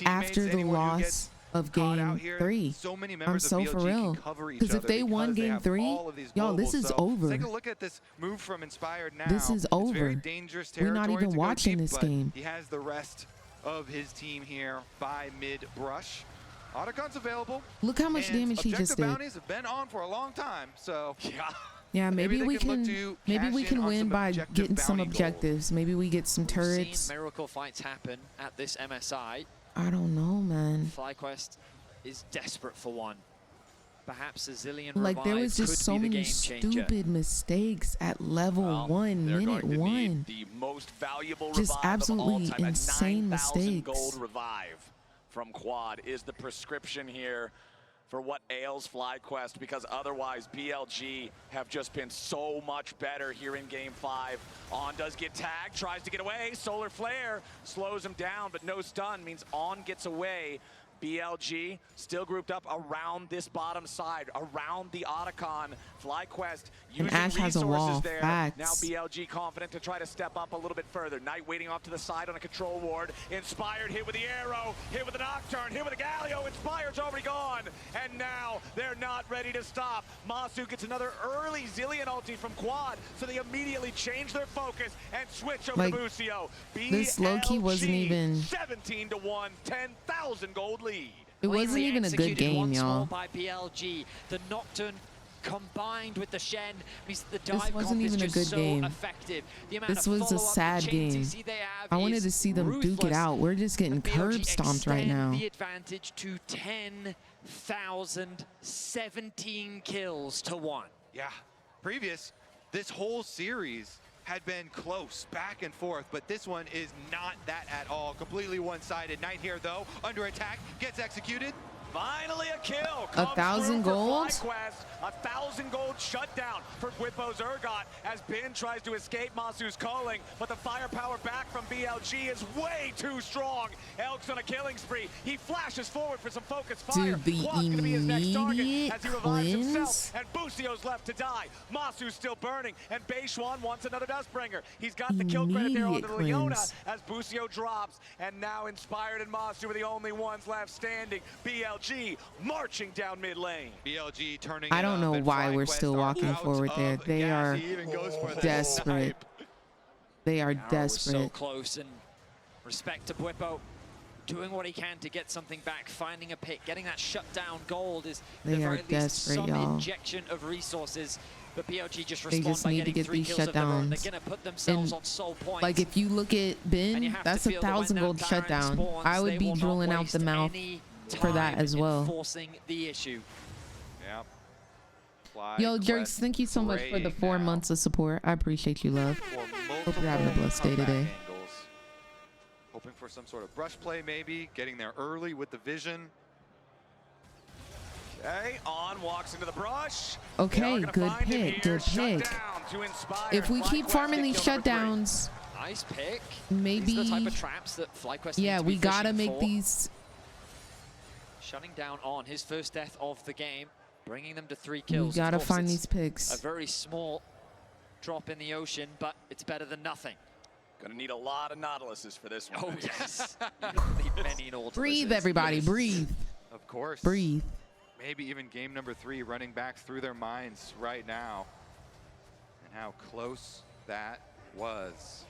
Speaker 1: after the loss of game 3.
Speaker 8: So many
Speaker 1: I'm
Speaker 8: members
Speaker 1: so
Speaker 8: of
Speaker 1: for
Speaker 8: BLG
Speaker 1: real.
Speaker 8: can cover each
Speaker 1: Because if
Speaker 8: other
Speaker 1: they won
Speaker 8: because they
Speaker 1: game
Speaker 8: have
Speaker 1: 3,
Speaker 8: all of these
Speaker 1: y'all, this
Speaker 8: globals.
Speaker 1: is
Speaker 8: So
Speaker 1: over.
Speaker 8: Take a look at this move from Inspired now.
Speaker 1: This is
Speaker 8: It's
Speaker 1: over.
Speaker 8: very dangerous
Speaker 1: We're
Speaker 8: territory
Speaker 1: not even
Speaker 8: to go
Speaker 1: watching
Speaker 8: deep,
Speaker 1: this
Speaker 8: but
Speaker 1: game.
Speaker 8: He has the rest of his team here by mid-brush. Otacon's available.
Speaker 1: Look how much
Speaker 8: and
Speaker 1: damage he just
Speaker 8: objective
Speaker 1: did.
Speaker 8: bounties have been on for a long time, so
Speaker 1: Yeah, maybe
Speaker 8: they
Speaker 1: we
Speaker 8: can look
Speaker 1: can
Speaker 8: to
Speaker 1: maybe we
Speaker 8: cash in
Speaker 1: can
Speaker 8: on
Speaker 1: win
Speaker 8: some
Speaker 1: by
Speaker 8: objective
Speaker 1: getting some
Speaker 8: bounty gold.
Speaker 1: objectives. Maybe we get some
Speaker 14: We've
Speaker 1: turrets.
Speaker 14: seen miracle fights happen at this MSI.
Speaker 1: I don't know, man.
Speaker 14: FlyQuest is desperate for one. Perhaps a zillion
Speaker 1: Like there
Speaker 14: revive
Speaker 1: was just
Speaker 14: could
Speaker 1: so
Speaker 14: be the
Speaker 1: many
Speaker 14: game changer.
Speaker 1: stupid mistakes at level 1,
Speaker 3: They're
Speaker 1: minute
Speaker 3: going to
Speaker 1: 1.
Speaker 3: need the most valuable
Speaker 1: Just
Speaker 3: revive
Speaker 1: absolutely
Speaker 3: of all time.
Speaker 1: insane
Speaker 3: A 9,000
Speaker 1: mistakes.
Speaker 3: gold revive from Quad is the prescription here for what ails FlyQuest, because otherwise BLG have just been so much better here in game 5. On does get tagged, tries to get away. Solar Flare slows him down, but no stun means On gets away. BLG still grouped up around this bottom side, around the Otacon. FlyQuest using
Speaker 1: Ash has a
Speaker 3: resources
Speaker 1: wall.
Speaker 3: there.
Speaker 1: Facts.
Speaker 3: Now BLG confident to try to step up a little bit further. Knight waiting off to the side on a control ward. Inspired hit with the arrow, hit with the Nocturne, hit with the Galio. Inspired's already gone. And now they're not ready to stop. Masu gets another early Zillion ulti from Quad, so they immediately change their focus and switch over
Speaker 1: Like,
Speaker 3: to Busio.
Speaker 1: this low-key wasn't
Speaker 3: BLG,
Speaker 1: even-
Speaker 3: 17-1, 10,000 gold lead.
Speaker 1: It wasn't
Speaker 14: Cleanly
Speaker 1: even a good
Speaker 14: executed
Speaker 1: game,
Speaker 14: once
Speaker 1: y'all.
Speaker 14: more by BLG. The Nocturne combined with the Shen means that the
Speaker 1: This
Speaker 14: dive
Speaker 1: wasn't
Speaker 14: comp is
Speaker 1: even a
Speaker 14: just
Speaker 1: good
Speaker 14: so
Speaker 1: game.
Speaker 14: effective. The amount
Speaker 1: This
Speaker 14: of
Speaker 1: was a
Speaker 14: follow-up,
Speaker 1: sad
Speaker 14: the
Speaker 1: game.
Speaker 14: chances they have
Speaker 1: I wanted
Speaker 14: is
Speaker 1: to see them duke it
Speaker 14: ruthless.
Speaker 1: out. We're just getting curb
Speaker 14: BLG
Speaker 1: stomped right
Speaker 14: extend
Speaker 1: now.
Speaker 14: the advantage to 10,000, 17 kills to 1.
Speaker 8: Yeah, previous, this whole series had been close, back and forth, but this one is not that at all. Completely one-sided. Knight here, though, under attack, gets executed.
Speaker 3: Finally a kill.
Speaker 1: 1,000 gold?
Speaker 3: 1,000 gold shutdown for Whippo's Urgot as Ben tries to escape Masu's calling, but the firepower back from BLG is way too strong. Elk's on a killing spree. He flashes forward for some focused fire.
Speaker 1: Dude, the
Speaker 3: Quad's gonna be his next target
Speaker 1: immediate
Speaker 3: as he revives
Speaker 1: cleanse?
Speaker 3: himself, and Busio's left to die. Masu's still burning, and Beishuan wants another Dustbringer. He's got the kill credit there on the
Speaker 1: Immediate
Speaker 3: Leona
Speaker 1: cleanse.
Speaker 3: as Busio drops, and now Inspired and Masu are the only ones left standing. BLG marching down mid lane.
Speaker 8: BLG turning
Speaker 1: I don't know why we're still walking forward there. They are desperate. They are
Speaker 14: Arrow was so
Speaker 1: desperate.
Speaker 14: close, and respect to Bwipo, doing what he can to get something back, finding a pick, getting that shutdown gold is at
Speaker 1: They
Speaker 14: the
Speaker 1: are
Speaker 14: very least
Speaker 1: desperate,
Speaker 14: some
Speaker 1: y'all.
Speaker 14: injection of resources. But BLG just
Speaker 1: They
Speaker 14: respond
Speaker 1: just
Speaker 14: by
Speaker 1: need to
Speaker 14: getting
Speaker 1: get
Speaker 14: 3
Speaker 1: these
Speaker 14: kills of their own. They're
Speaker 1: shutdowns.
Speaker 14: gonna put themselves
Speaker 1: And,
Speaker 14: on soul points.
Speaker 1: Like if you look at
Speaker 14: And you
Speaker 1: Ben,
Speaker 14: have to
Speaker 1: that's a
Speaker 14: feel that when
Speaker 1: 1,000
Speaker 14: that
Speaker 1: gold
Speaker 14: Baron
Speaker 1: shutdown.
Speaker 14: spawns,
Speaker 1: I
Speaker 14: they
Speaker 1: would be
Speaker 14: will not
Speaker 1: drooling out the
Speaker 14: waste
Speaker 1: mouth
Speaker 14: any
Speaker 1: for that
Speaker 14: time
Speaker 1: as
Speaker 14: in
Speaker 1: well.
Speaker 14: Forcing the issue.
Speaker 8: Yeah.
Speaker 1: Yo, Jerks, thank you so much for the 4 months of support. I appreciate you, love. Hope you're having a blessed day today.
Speaker 8: Angles. Hoping for some sort of brush play, maybe. Getting there early with the vision.
Speaker 3: Okay, On walks into the brush.
Speaker 1: Okay, good pick, good pick. If we keep farming these shutdowns,
Speaker 14: Nice pick.
Speaker 1: maybe,
Speaker 14: These are the type of traps that FlyQuest
Speaker 1: yeah,
Speaker 14: need to be
Speaker 1: we gotta
Speaker 14: fishing
Speaker 1: make
Speaker 14: for.
Speaker 1: these.
Speaker 14: Shutting down On, his first death of the game, bringing them to 3 kills.
Speaker 1: We gotta
Speaker 14: Of course,
Speaker 1: find
Speaker 14: it's
Speaker 1: these picks.
Speaker 14: A very small drop in the ocean, but it's better than nothing.
Speaker 3: Gonna need a lot of Nautiluses for this one.
Speaker 14: Oh, yes. Need many Nautiluses.
Speaker 1: Breathe, everybody, breathe.
Speaker 8: Of course.
Speaker 1: Breathe.
Speaker 8: Maybe even game number 3 running back through their minds right now. And how close that was.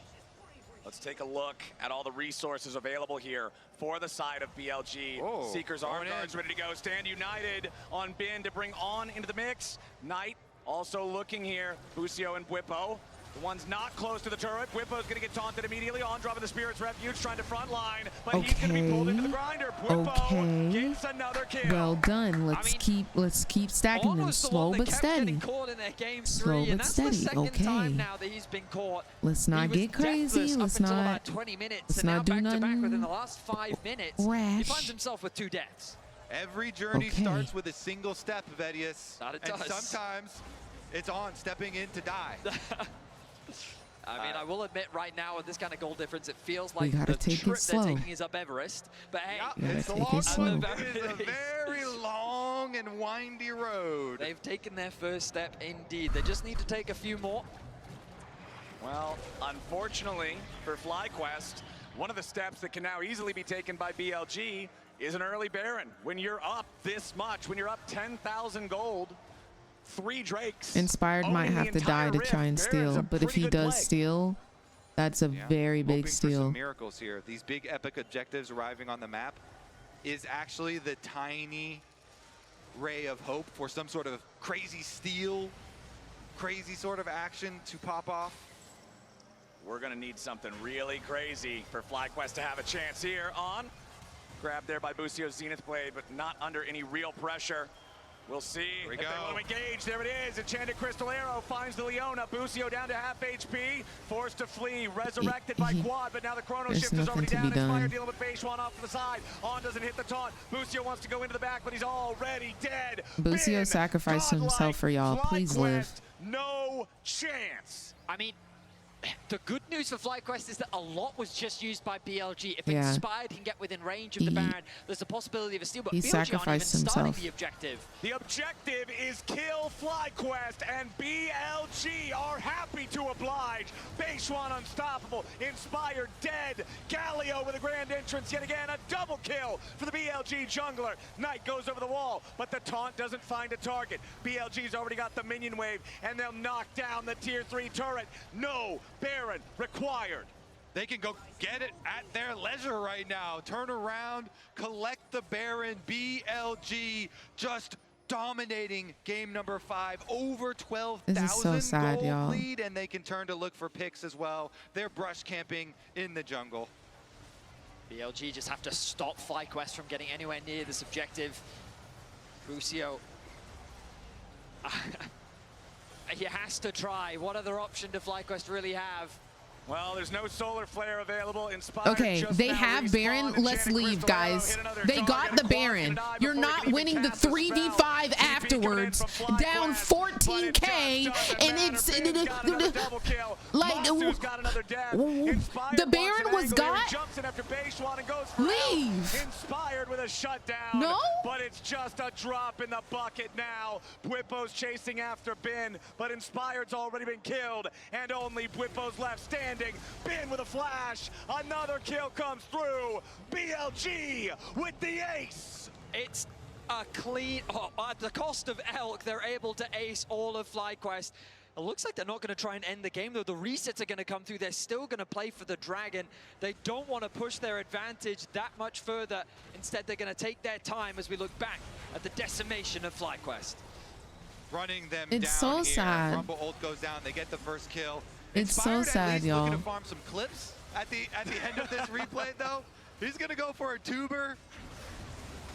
Speaker 3: Let's take a look at all the resources available here for the side of BLG.
Speaker 8: Oh,
Speaker 3: Seekers,
Speaker 8: going
Speaker 3: Armguards
Speaker 8: in.
Speaker 3: ready to go. Stand united on Bin to bring On into the mix. Knight also looking here. Busio and Bwipo. The one's not close to the turret. Bwipo's going to get taunted immediately. On dropping the Spirit's Refuge, trying to front line. But he's going to be pulled into the grinder. Bwipo gets another kill.
Speaker 1: Well done. Let's keep stacking them slow but steady.
Speaker 14: Caught in their game
Speaker 1: Slow
Speaker 14: 3, and
Speaker 1: but
Speaker 14: that's
Speaker 1: steady.
Speaker 14: the second
Speaker 1: Okay.
Speaker 14: time now that he's been caught.
Speaker 1: Let's not
Speaker 14: He was
Speaker 1: get crazy.
Speaker 14: deathless
Speaker 1: Let's
Speaker 14: up until
Speaker 1: not.
Speaker 14: about 20 minutes,
Speaker 1: Let's
Speaker 14: and now
Speaker 1: not do
Speaker 14: back to back
Speaker 1: nothing
Speaker 14: within the last 5 minutes, he
Speaker 1: rash.
Speaker 14: finds himself with 2 deaths.
Speaker 7: Every journey starts with a single step, Vedius.
Speaker 14: That it
Speaker 7: and
Speaker 14: does.
Speaker 7: sometimes it's on stepping in to die.
Speaker 14: I mean, I will admit right now with this kind of goal difference, it feels like
Speaker 1: gotta
Speaker 14: the
Speaker 1: take it
Speaker 14: trip they're
Speaker 1: slow.
Speaker 14: taking is up Everest. But hey,
Speaker 7: It's a long one. It is a very long and windy road.
Speaker 14: They've taken their first step indeed. They just need to take a few more.
Speaker 15: Well, unfortunately for FlyQuest, one of the steps that can now easily be taken by BLG is an early Baron. When you're up this much, when you're up 10,000 gold, 3 Drakes.
Speaker 1: Inspired might have to die to try and steal, but if he does steal, that's a very big
Speaker 7: Hoping for
Speaker 1: steal.
Speaker 7: some miracles here. These big epic objectives arriving on the map is actually the tiny ray of hope for some sort of crazy steal, crazy sort of action to pop off.
Speaker 15: We're gonna need something really crazy for FlyQuest to have a chance here on. Grabbed there by Busio's Zenith Blade, but not under any real pressure. We'll see if they want to engage. There it is. Enchanted Crystal Arrow finds the Leona. Busio down to half HP. Forced to flee. Resurrected by Quad, but now the Chrono
Speaker 1: There's
Speaker 15: Shift is already
Speaker 1: nothing to
Speaker 15: down.
Speaker 1: be
Speaker 15: Inspire
Speaker 1: done.
Speaker 15: dealing with Beishwan off to the side. On doesn't hit the taunt. Busio wants to go into the back, but he's already dead.
Speaker 1: Busio
Speaker 15: Bin,
Speaker 1: sacrificed himself for y'all. Please live.
Speaker 15: No chance.
Speaker 14: I mean, the good news for FlyQuest is that a lot was just used by BLG. If
Speaker 1: Yeah.
Speaker 14: Inspired can get within range of the Baron, there's a possibility of a steal, but
Speaker 1: he
Speaker 14: BLG aren't even
Speaker 1: sacrificed
Speaker 14: starting
Speaker 1: himself.
Speaker 14: the objective.
Speaker 15: The objective is kill FlyQuest, and BLG are happy to oblige. Beishwan unstoppable, Inspired dead. Galio with a grand entrance yet again, a double kill for the BLG jungler. Knight goes over the wall, but the taunt doesn't find a target. BLG's already got the minion wave, and they'll knock down the tier 3 turret. No Baron required.
Speaker 7: They can go get it at their leisure right now. Turn around, collect the Baron. BLG just dominating game number 5. Over 12,000 gold lead, and they can turn to look for picks as well. They're brush camping in the jungle.
Speaker 14: BLG just have to stop FlyQuest from getting anywhere near this objective. Busio. He has to try. What other option do FlyQuest really have?
Speaker 15: Well, there's no solar flare available. Inspired
Speaker 1: Okay, they have Baron. Let's leave, guys. They got the Baron. You're not winning the 3v5 afterwards. Down 14k, and it's like the Baron was got. Leave.
Speaker 15: Inspired with a shutdown.
Speaker 1: No,
Speaker 15: but it's just a drop in the bucket now. Bwipo's chasing after Bin, but Inspired's already been killed, and only Bwipo's left standing. Bin with a flash. Another kill comes through. BLG with the ace.
Speaker 14: It's a clean, at the cost of Elk, they're able to ace all of FlyQuest. It looks like they're not going to try and end the game, though. The resets are going to come through. They're still going to play for the Dragon. They don't want to push their advantage that much further. Instead, they're going to take their time as we look back at the decimation of FlyQuest.
Speaker 7: Running them
Speaker 1: It's
Speaker 7: down
Speaker 1: so
Speaker 7: here.
Speaker 1: sad.
Speaker 7: Rumble ult goes down. They get the first kill.
Speaker 1: It's so
Speaker 7: Inspired
Speaker 1: sad,
Speaker 7: at least
Speaker 1: y'all.
Speaker 7: looking to farm some clips at the end of this replay, though. He's going to go for a tuber.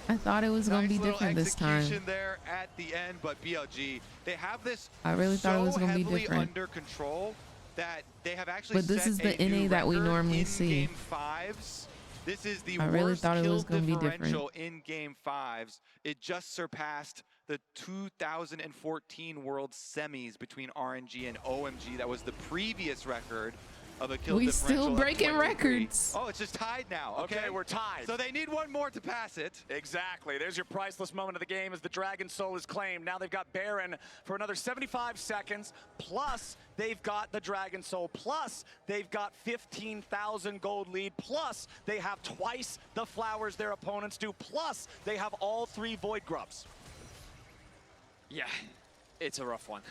Speaker 1: I thought it was gonna be different this time.
Speaker 7: Execution there at the end, but BLG, they have this
Speaker 1: I really thought it was gonna be
Speaker 7: heavily
Speaker 1: different.
Speaker 7: under control that they have actually
Speaker 1: But this
Speaker 7: set
Speaker 1: is the
Speaker 7: a new
Speaker 1: NA that we
Speaker 7: record
Speaker 1: normally
Speaker 7: in
Speaker 1: see.
Speaker 7: Game 5s. This is the
Speaker 1: I really
Speaker 7: worst
Speaker 1: thought it
Speaker 7: kill
Speaker 1: was gonna be
Speaker 7: differential
Speaker 1: different.
Speaker 7: in Game 5s. It just surpassed the 2014 World Semis between RNG and OMG. That was the previous record of a kill
Speaker 1: We
Speaker 7: differential
Speaker 1: still
Speaker 7: of
Speaker 1: breaking
Speaker 7: 23.
Speaker 1: records.
Speaker 7: Oh, it's just tied now.
Speaker 15: Okay, we're tied.
Speaker 7: So they need one more to pass it.
Speaker 15: Exactly. There's your priceless moment of the game as the Dragon Soul is claimed. Now they've got Baron for another 75 seconds, plus they've got the Dragon Soul, plus they've got 15,000 gold lead, plus they have twice the flowers their opponents do, plus they have all 3 Void Grubs.
Speaker 14: Yeah, it's a rough one.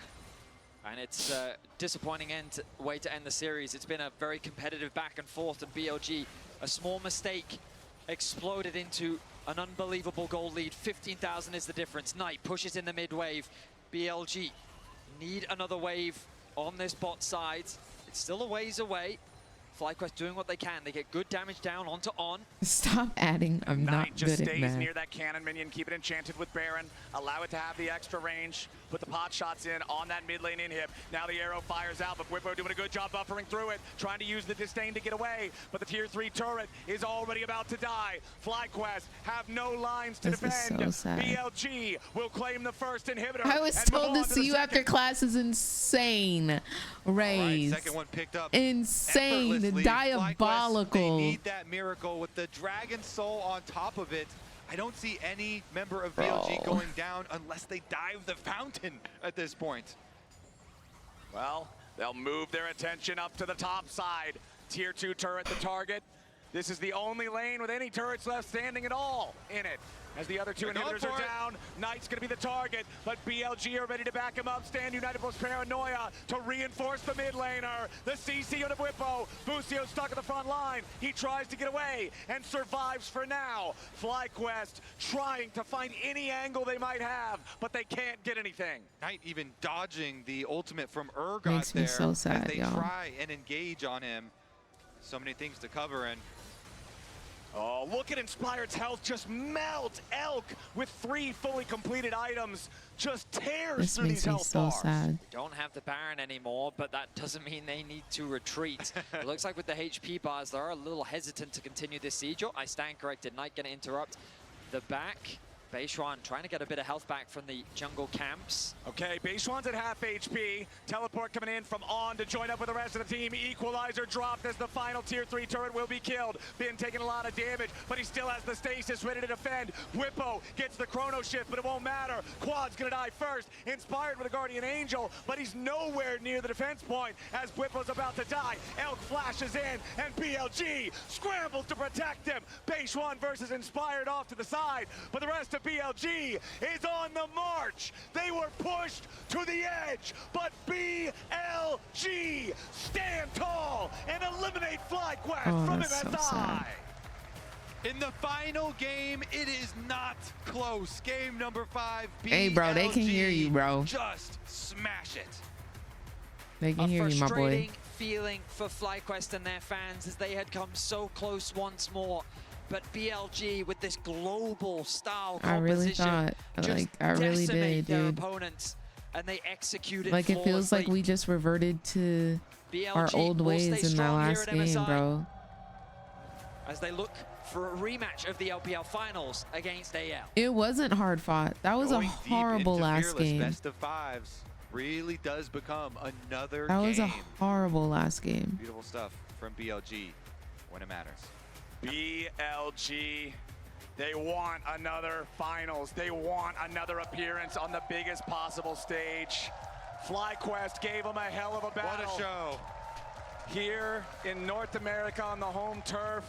Speaker 14: And it's a disappointing way to end the series. It's been a very competitive back and forth, and BLG, a small mistake, exploded into an unbelievable goal lead. 15,000 is the difference. Knight pushes in the mid wave. BLG need another wave on this bot side. It's still a ways away. FlyQuest doing what they can. They get good damage down onto On.
Speaker 1: Stop adding. I'm not
Speaker 3: Knight just
Speaker 1: good at
Speaker 3: stays
Speaker 1: math.
Speaker 3: near that cannon minion, keep it enchanted with Baron, allow it to have the extra range, put the pot shots in on that mid lane inhib. Now the arrow fires out, but Whippo doing a good job buffering through it, trying to use the disdain to get away, but the tier 3 turret is already about to die. FlyQuest have no lines to defend.
Speaker 1: So sad.
Speaker 3: BLG will claim the first inhibitor.
Speaker 1: I was
Speaker 3: and move
Speaker 1: told to
Speaker 3: on
Speaker 1: see
Speaker 3: the
Speaker 1: you after class is insane. Raise.
Speaker 7: Second one picked up.
Speaker 1: Insane.
Speaker 7: effortlessly.
Speaker 1: Diabolical.
Speaker 7: They need that miracle with the Dragon Soul on top of it. I don't see any member of BLG going down unless they dive the fountain at this point.
Speaker 3: Well, they'll move their attention up to the top side. Tier 2 turret the target. This is the only lane with any turrets left standing at all in it. As the other two inhibitors are down, Knight's gonna be the target, but BLG are ready to back him up. Stand United plus Paranoia to reinforce the mid laner. The CC on the Whippo. Busio stuck at the front line. He tries to get away and survives for now. FlyQuest trying to find any angle they might have, but they can't get anything.
Speaker 7: Knight even dodging the ultimate from Urgot
Speaker 1: Makes me
Speaker 7: there
Speaker 1: so sad,
Speaker 7: as they
Speaker 1: y'all.
Speaker 7: try and engage on him. So many things to cover, and
Speaker 3: oh, look at Inspired's health just melt. Elk with 3 fully completed items just tears
Speaker 1: This
Speaker 3: through
Speaker 1: makes
Speaker 3: these
Speaker 1: me
Speaker 3: health
Speaker 1: so
Speaker 3: bars.
Speaker 1: sad.
Speaker 14: They don't have the Baron anymore, but that doesn't mean they need to retreat. It looks like with the HP bars, they're a little hesitant to continue this siege. Oh, I stand corrected. Knight gonna interrupt the back. Beishuan trying to get a bit of health back from the jungle camps.
Speaker 3: Okay, Beishuan's at half HP. Teleport coming in from On to join up with the rest of the team. Equalizer dropped as the final tier 3 turret will be killed. Been taking a lot of damage, but he still has the stasis ready to defend. Whippo gets the chrono shift, but it won't matter. Quad's gonna die first. Inspired with a Guardian Angel, but he's nowhere near the defense point as Whippo's about to die. Elk flashes in, and BLG scrambles to protect him. Beishuan versus Inspired off to the side, but the rest of BLG is on the march. They were pushed to the edge, but BLG stand tall and eliminate FlyQuest from
Speaker 1: that's so
Speaker 3: MSI.
Speaker 1: sad.
Speaker 7: in the final game, it is not close. Game number 5.
Speaker 1: Hey, bro, they can hear you, bro.
Speaker 7: Just smash it.
Speaker 1: They can hear you, my boy.
Speaker 14: Frustrating feeling for FlyQuest and their fans as they had come so close once more. But BLG with this global style
Speaker 1: I really
Speaker 14: composition
Speaker 1: thought, like, I really did,
Speaker 14: their
Speaker 1: dude.
Speaker 14: opponents, and they execute it
Speaker 1: Like, it feels like
Speaker 14: flawlessly.
Speaker 1: we just reverted to our
Speaker 14: BLG
Speaker 1: old
Speaker 14: will
Speaker 1: ways
Speaker 14: stay
Speaker 1: in that
Speaker 14: strong here
Speaker 1: last
Speaker 14: at
Speaker 1: game,
Speaker 14: MSI.
Speaker 1: bro.
Speaker 14: As they look for a rematch of the LPL finals against AL.
Speaker 1: It wasn't hard fought. That was a
Speaker 7: Going deep
Speaker 1: horrible
Speaker 7: into
Speaker 1: last
Speaker 7: Fearless
Speaker 1: game.
Speaker 7: Best of 5s really does become another
Speaker 1: That
Speaker 7: game.
Speaker 1: was a horrible last game.
Speaker 7: Beautiful stuff from BLG when it matters.
Speaker 3: BLG, they want another finals. They want another appearance on the biggest possible stage. FlyQuest gave them a hell of a battle.
Speaker 7: What a show.
Speaker 3: Here in North America on the home turf.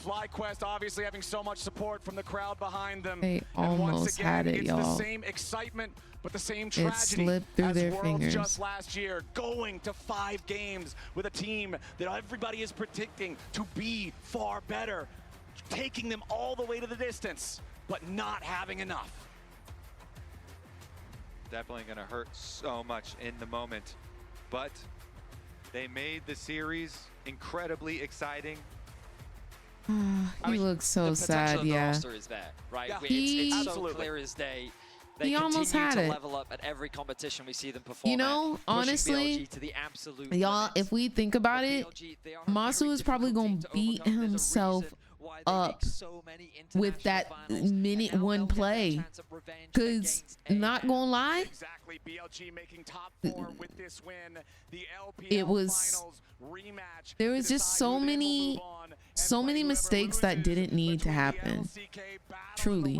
Speaker 3: FlyQuest obviously having so much support from the crowd behind them.
Speaker 1: They
Speaker 3: and once
Speaker 1: almost
Speaker 3: again,
Speaker 1: had it,
Speaker 3: it's
Speaker 1: y'all.
Speaker 3: the same excitement, but the same tragedy
Speaker 1: slipped through
Speaker 3: as
Speaker 1: their
Speaker 3: Worlds
Speaker 1: fingers.
Speaker 3: just last year, going to 5 games with a team that everybody is predicting to be far better, taking them all the way to the distance, but not having enough.
Speaker 7: Definitely going to hurt so much in the moment, but they made the series incredibly exciting.
Speaker 1: He looks so
Speaker 14: the
Speaker 1: sad,
Speaker 14: potential of the
Speaker 1: yeah.
Speaker 14: roster is there, right?
Speaker 1: Yeah.
Speaker 14: It's so
Speaker 1: Absolutely.
Speaker 14: clear as day. They
Speaker 1: He almost
Speaker 14: continue
Speaker 1: had
Speaker 14: to
Speaker 1: it.
Speaker 14: level up at every competition we see them perform.
Speaker 1: You know,
Speaker 14: at, pushing
Speaker 1: honestly,
Speaker 14: BLG to the absolute
Speaker 1: y'all, if we think about it, Masu is probably going to beat himself up with that minute 1 play. Because, not going to lie,
Speaker 3: Exactly, BLG making top 4 with this win. The LPL
Speaker 1: it was,
Speaker 3: finals rematch.
Speaker 1: there was just so many mistakes that didn't need to happen. Truly.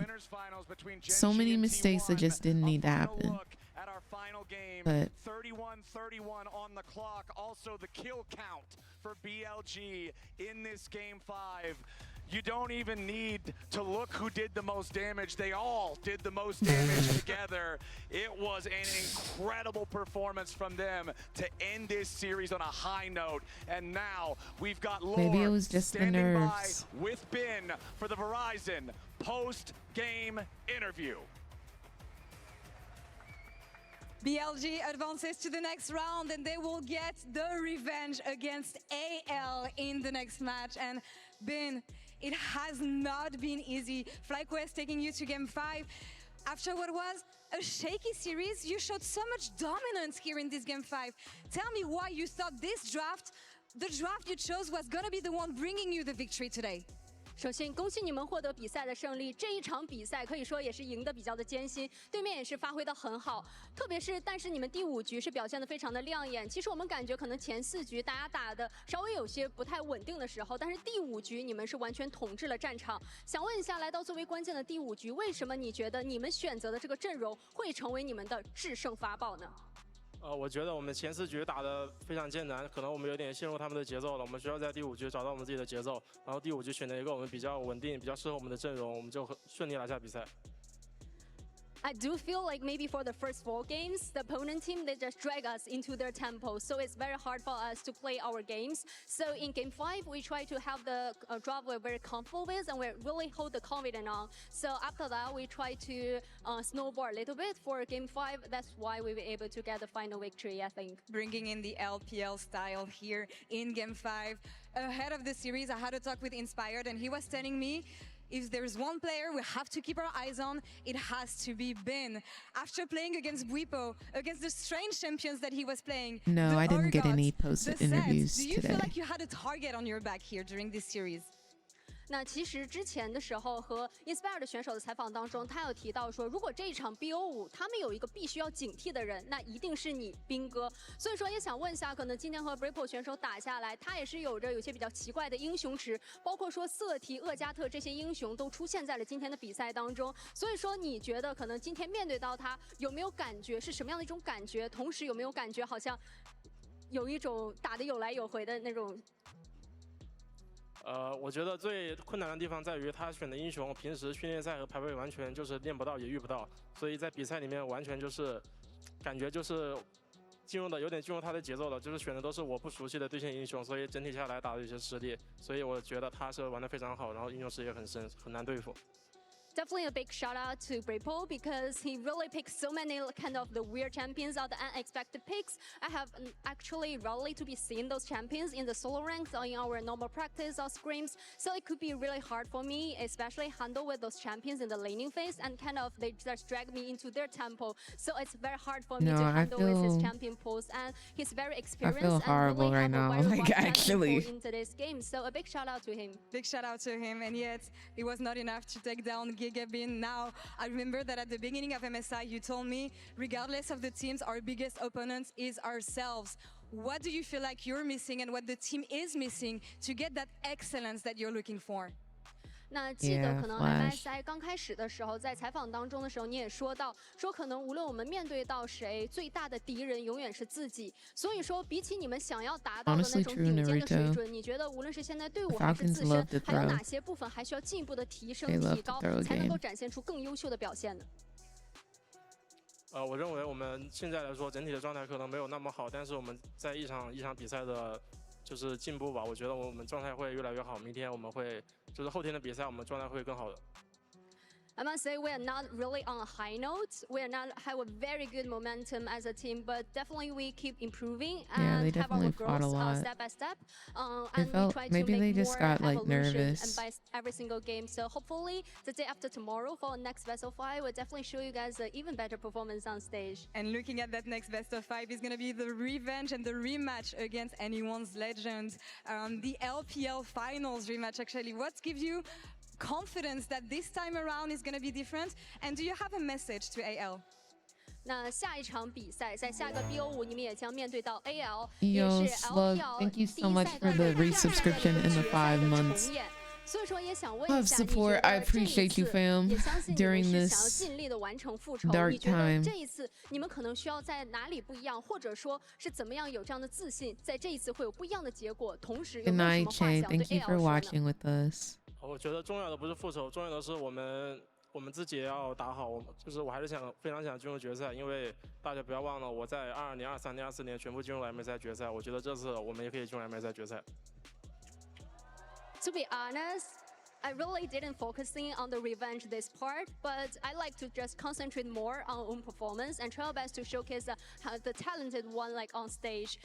Speaker 1: So many mistakes that just didn't need to happen.
Speaker 3: At our final game,
Speaker 1: But
Speaker 3: 31-31 on the clock. Also the kill count for BLG in this game 5. You don't even need to look who did the most damage. They all did the most damage together. It was an incredible performance from them to end this series on a high note. And now we've got Lord
Speaker 1: maybe it was just the
Speaker 3: standing
Speaker 1: nerves.
Speaker 3: by with Ben for the Verizon post-game interview.
Speaker 16: BLG advances to the next round and they will get the revenge against AL in the next match. And Bin, it has not been easy. FlyQuest taking you to game 5. After what was a shaky series, you showed so much dominance here in this game 5. Tell me why you thought this draft, the draft you chose, was gonna be the one bringing you the victory today.
Speaker 10: 首先，恭喜你们获得比赛的胜利。这一场比赛可以说也是赢得比较的艰辛，对面也是发挥得很好。特别是，但是你们第5局是表现得非常的亮眼。其实我们感觉可能前4局大家打的稍微有些不太稳定的时候，但是第5局你们是完全统治了战场。想问一下，来到最为关键的第5局，为什么你觉得你们选择的这个阵容会成为你们的制胜法宝呢？
Speaker 17: 我觉得我们前4局打得非常艰难，可能我们有点陷入他们的节奏了。我们需要在第5局找到我们自己的节奏，然后第5局选择一个我们比较稳定、比较适合我们的阵容，我们就顺利拿下比赛。
Speaker 10: I do feel like maybe for the first 4 games, the opponent team, they just drag us into their tempo. So it's very hard for us to play our games. So in game 5, we try to have the draft we're very comfortable with and we really hold the confidence on. So after that, we try to snowboard a little bit for game 5. That's why we were able to get the final victory, I think.
Speaker 16: Bringing in the LPL style here in game 5. Ahead of the series, I had a talk with Inspired and he was telling me, if there's one player we have to keep our eyes on, it has to be Bin. After playing against Bwipo, against the strange champions that he was playing.
Speaker 1: No, I didn't get any
Speaker 16: the
Speaker 1: post-interviews
Speaker 16: sets, do you
Speaker 1: today.
Speaker 16: feel like you had a target on your back here during this series?
Speaker 10: 那其实之前的时候和 Inspire 的选手的采访当中，他有提到说，如果这一场 BO5 他们有一个必须要警惕的人，那一定是你斌哥。所以说也想问一下，可能今天和 Bwipo 选手打下来，他也是有着有些比较奇怪的英雄池，包括说瑟提、厄加特这些英雄都出现在了今天的比赛当中。所以说你觉得可能今天面对到他有没有感觉是什么样的一种感觉？同时有没有感觉好像有一种打得有来有回的那种？
Speaker 17: 我觉得最困难的地方在于他选的英雄，平时训练赛和排位完全就是练不到也遇不到，所以在比赛里面完全就是感觉就是有点进入他的节奏了，就是选的都是我不熟悉的对线英雄，所以整体下来打的有些吃力，所以我觉得他是玩得非常好，然后英雄池也很深，很难对付。
Speaker 10: Definitely a big shout out to Bwipo because he really picked so many kind of the weird champions or the unexpected picks. I have actually rarely to be seeing those champions in the solo ranks or in our normal practice or scrims. So it could be really hard for me, especially handle with those champions in the laning phase and kind of they just drag me into their tempo. So it's very hard for me to handle with his champion pulls and he's very experienced.
Speaker 1: I feel horrible right now, like actually.
Speaker 10: In today's game, so a big shout out to him.
Speaker 16: Big shout out to him, and yet it was not enough to take down Gigabin. Now, I remember that at the beginning of MSI, you told me, regardless of the teams, our biggest opponent is ourselves. What do you feel like you're missing and what the team is missing to get that excellence that you're looking for?
Speaker 10: 那记得可能 MSI 刚开始的时候，在采访当中的时候，你也说到，说可能无论我们面对到谁，最大的敌人永远是自己。所以说，比起你们想要达到的那种顶尖的水准，你觉得无论是现在队伍还是自身，还有哪些部分还需要进一步的提升、提高，才能够展现出更优秀的表现呢？
Speaker 17: 我认为我们现在来说整体的状态可能没有那么好，但是我们在一场比赛的，就是进步吧。我觉得我们状态会越来越好。明天我们会，就是后天的比赛，我们状态会更好的。
Speaker 10: I must say we are not really on a high note. We are not have a very good momentum as a team, but definitely we keep improving and have our growth step by step. And we try to make more evolution and by every single game. So hopefully the day after tomorrow for our next best of 5, we'll definitely show you guys an even better performance on stage.
Speaker 16: And looking at that next best of 5 is going to be the revenge and the rematch against anyone's legend. The LPL finals rematch actually. What gives you confidence that this time around is going to be different? And do you have a message to AL?
Speaker 10: 那下一场比赛，在下个 BO5，你们也将面对到 AL，
Speaker 1: Yo,
Speaker 10: 也是
Speaker 1: Slug,
Speaker 10: LPL
Speaker 1: thank you so much for the resubscription in the 5 months.
Speaker 10: 所以说也想问一
Speaker 1: Love
Speaker 10: 下，
Speaker 1: support. I appreciate you, fam.
Speaker 10: 也相信你们
Speaker 1: During
Speaker 10: 是
Speaker 1: this
Speaker 10: 想要尽力的完成复仇。
Speaker 1: dark
Speaker 10: 你觉得
Speaker 1: time.
Speaker 10: 这一次你们可能需要在哪里不一样，或者说是怎么样有这样的自信，在这一次会有不一样的结果，同时有
Speaker 1: Good
Speaker 10: 没有什
Speaker 1: night,
Speaker 10: 么话
Speaker 1: Che.
Speaker 10: 想对
Speaker 1: Thank you
Speaker 10: AL
Speaker 1: for
Speaker 10: 说呢？
Speaker 1: watching with us.
Speaker 17: 我觉得重要的不是复仇，重要的是我们自己也要打好。就是我还是非常想进入决赛，因为大家不要忘了，我在22年、23年、24年全部进入了 MSI 决赛。我觉得这次我们也可以进入 MSI 决赛。
Speaker 10: To be honest, I really didn't focusing on the revenge this part, but I like to just concentrate more on own performance and try our best to showcase the talented one like on stage.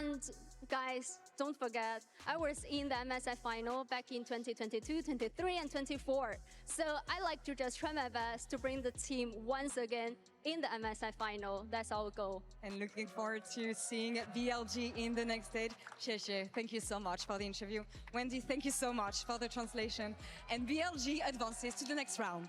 Speaker 10: And guys, don't forget, I was in the MSI final back in 2022, 23, and 24. So I like to just try my best to bring the team once again in the MSI final. That's our goal.
Speaker 16: And looking forward to seeing BLG in the next stage. Xie, thank you so much for the interview. Wendy, thank you so much for the translation. And BLG advances to the next round.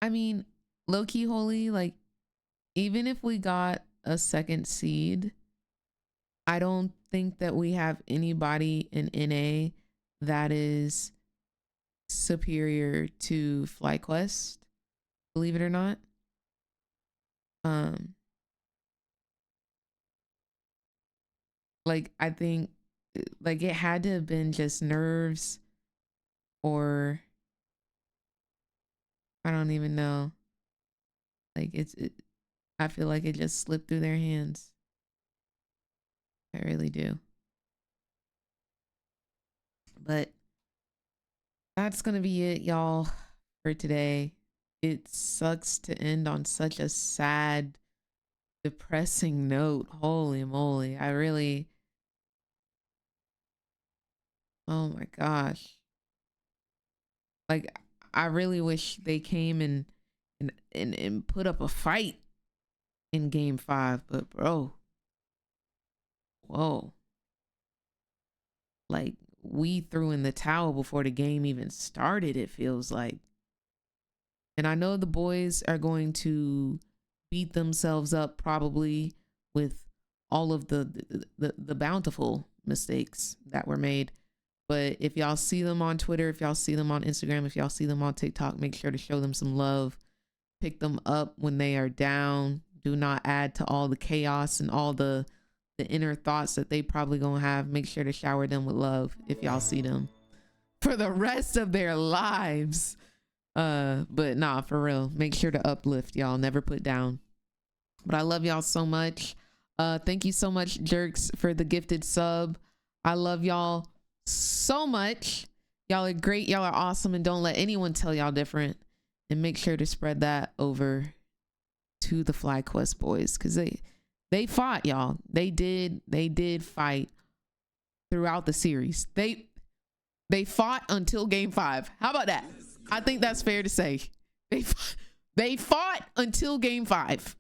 Speaker 1: I mean, low-key holy, like, even if we got a second seed, I don't think that we have anybody in NA that is superior to FlyQuest, believe it or not. Like, I think, like, it had to have been just nerves, or I don't even know. Like, I feel like it just slipped through their hands. I really do. But that's gonna be it, y'all, for today. It sucks to end on such a sad, depressing note. Holy moly. I really, oh my gosh. Like, I really wish they came and put up a fight in game 5, but bro, whoa. Like, we threw in the towel before the game even started, it feels like. And I know the boys are going to beat themselves up probably with all of the bountiful mistakes that were made. But if y'all see them on Twitter, if y'all see them on Instagram, if y'all see them on TikTok, make sure to show them some love. Pick them up when they are down. Do not add to all the chaos and all the inner thoughts that they probably gonna have. Make sure to shower them with love if y'all see them for the rest of their lives. But nah, for real, make sure to uplift, y'all. Never put down. But I love y'all so much. Thank you so much, Jerks, for the gifted sub. I love y'all so much. Y'all are great, y'all are awesome, and don't let anyone tell y'all different. And make sure to spread that over to the FlyQuest boys, because they fought, y'all. They did fight throughout the series. They fought until game 5. How about that? I think that's fair to say. They fought until game 5.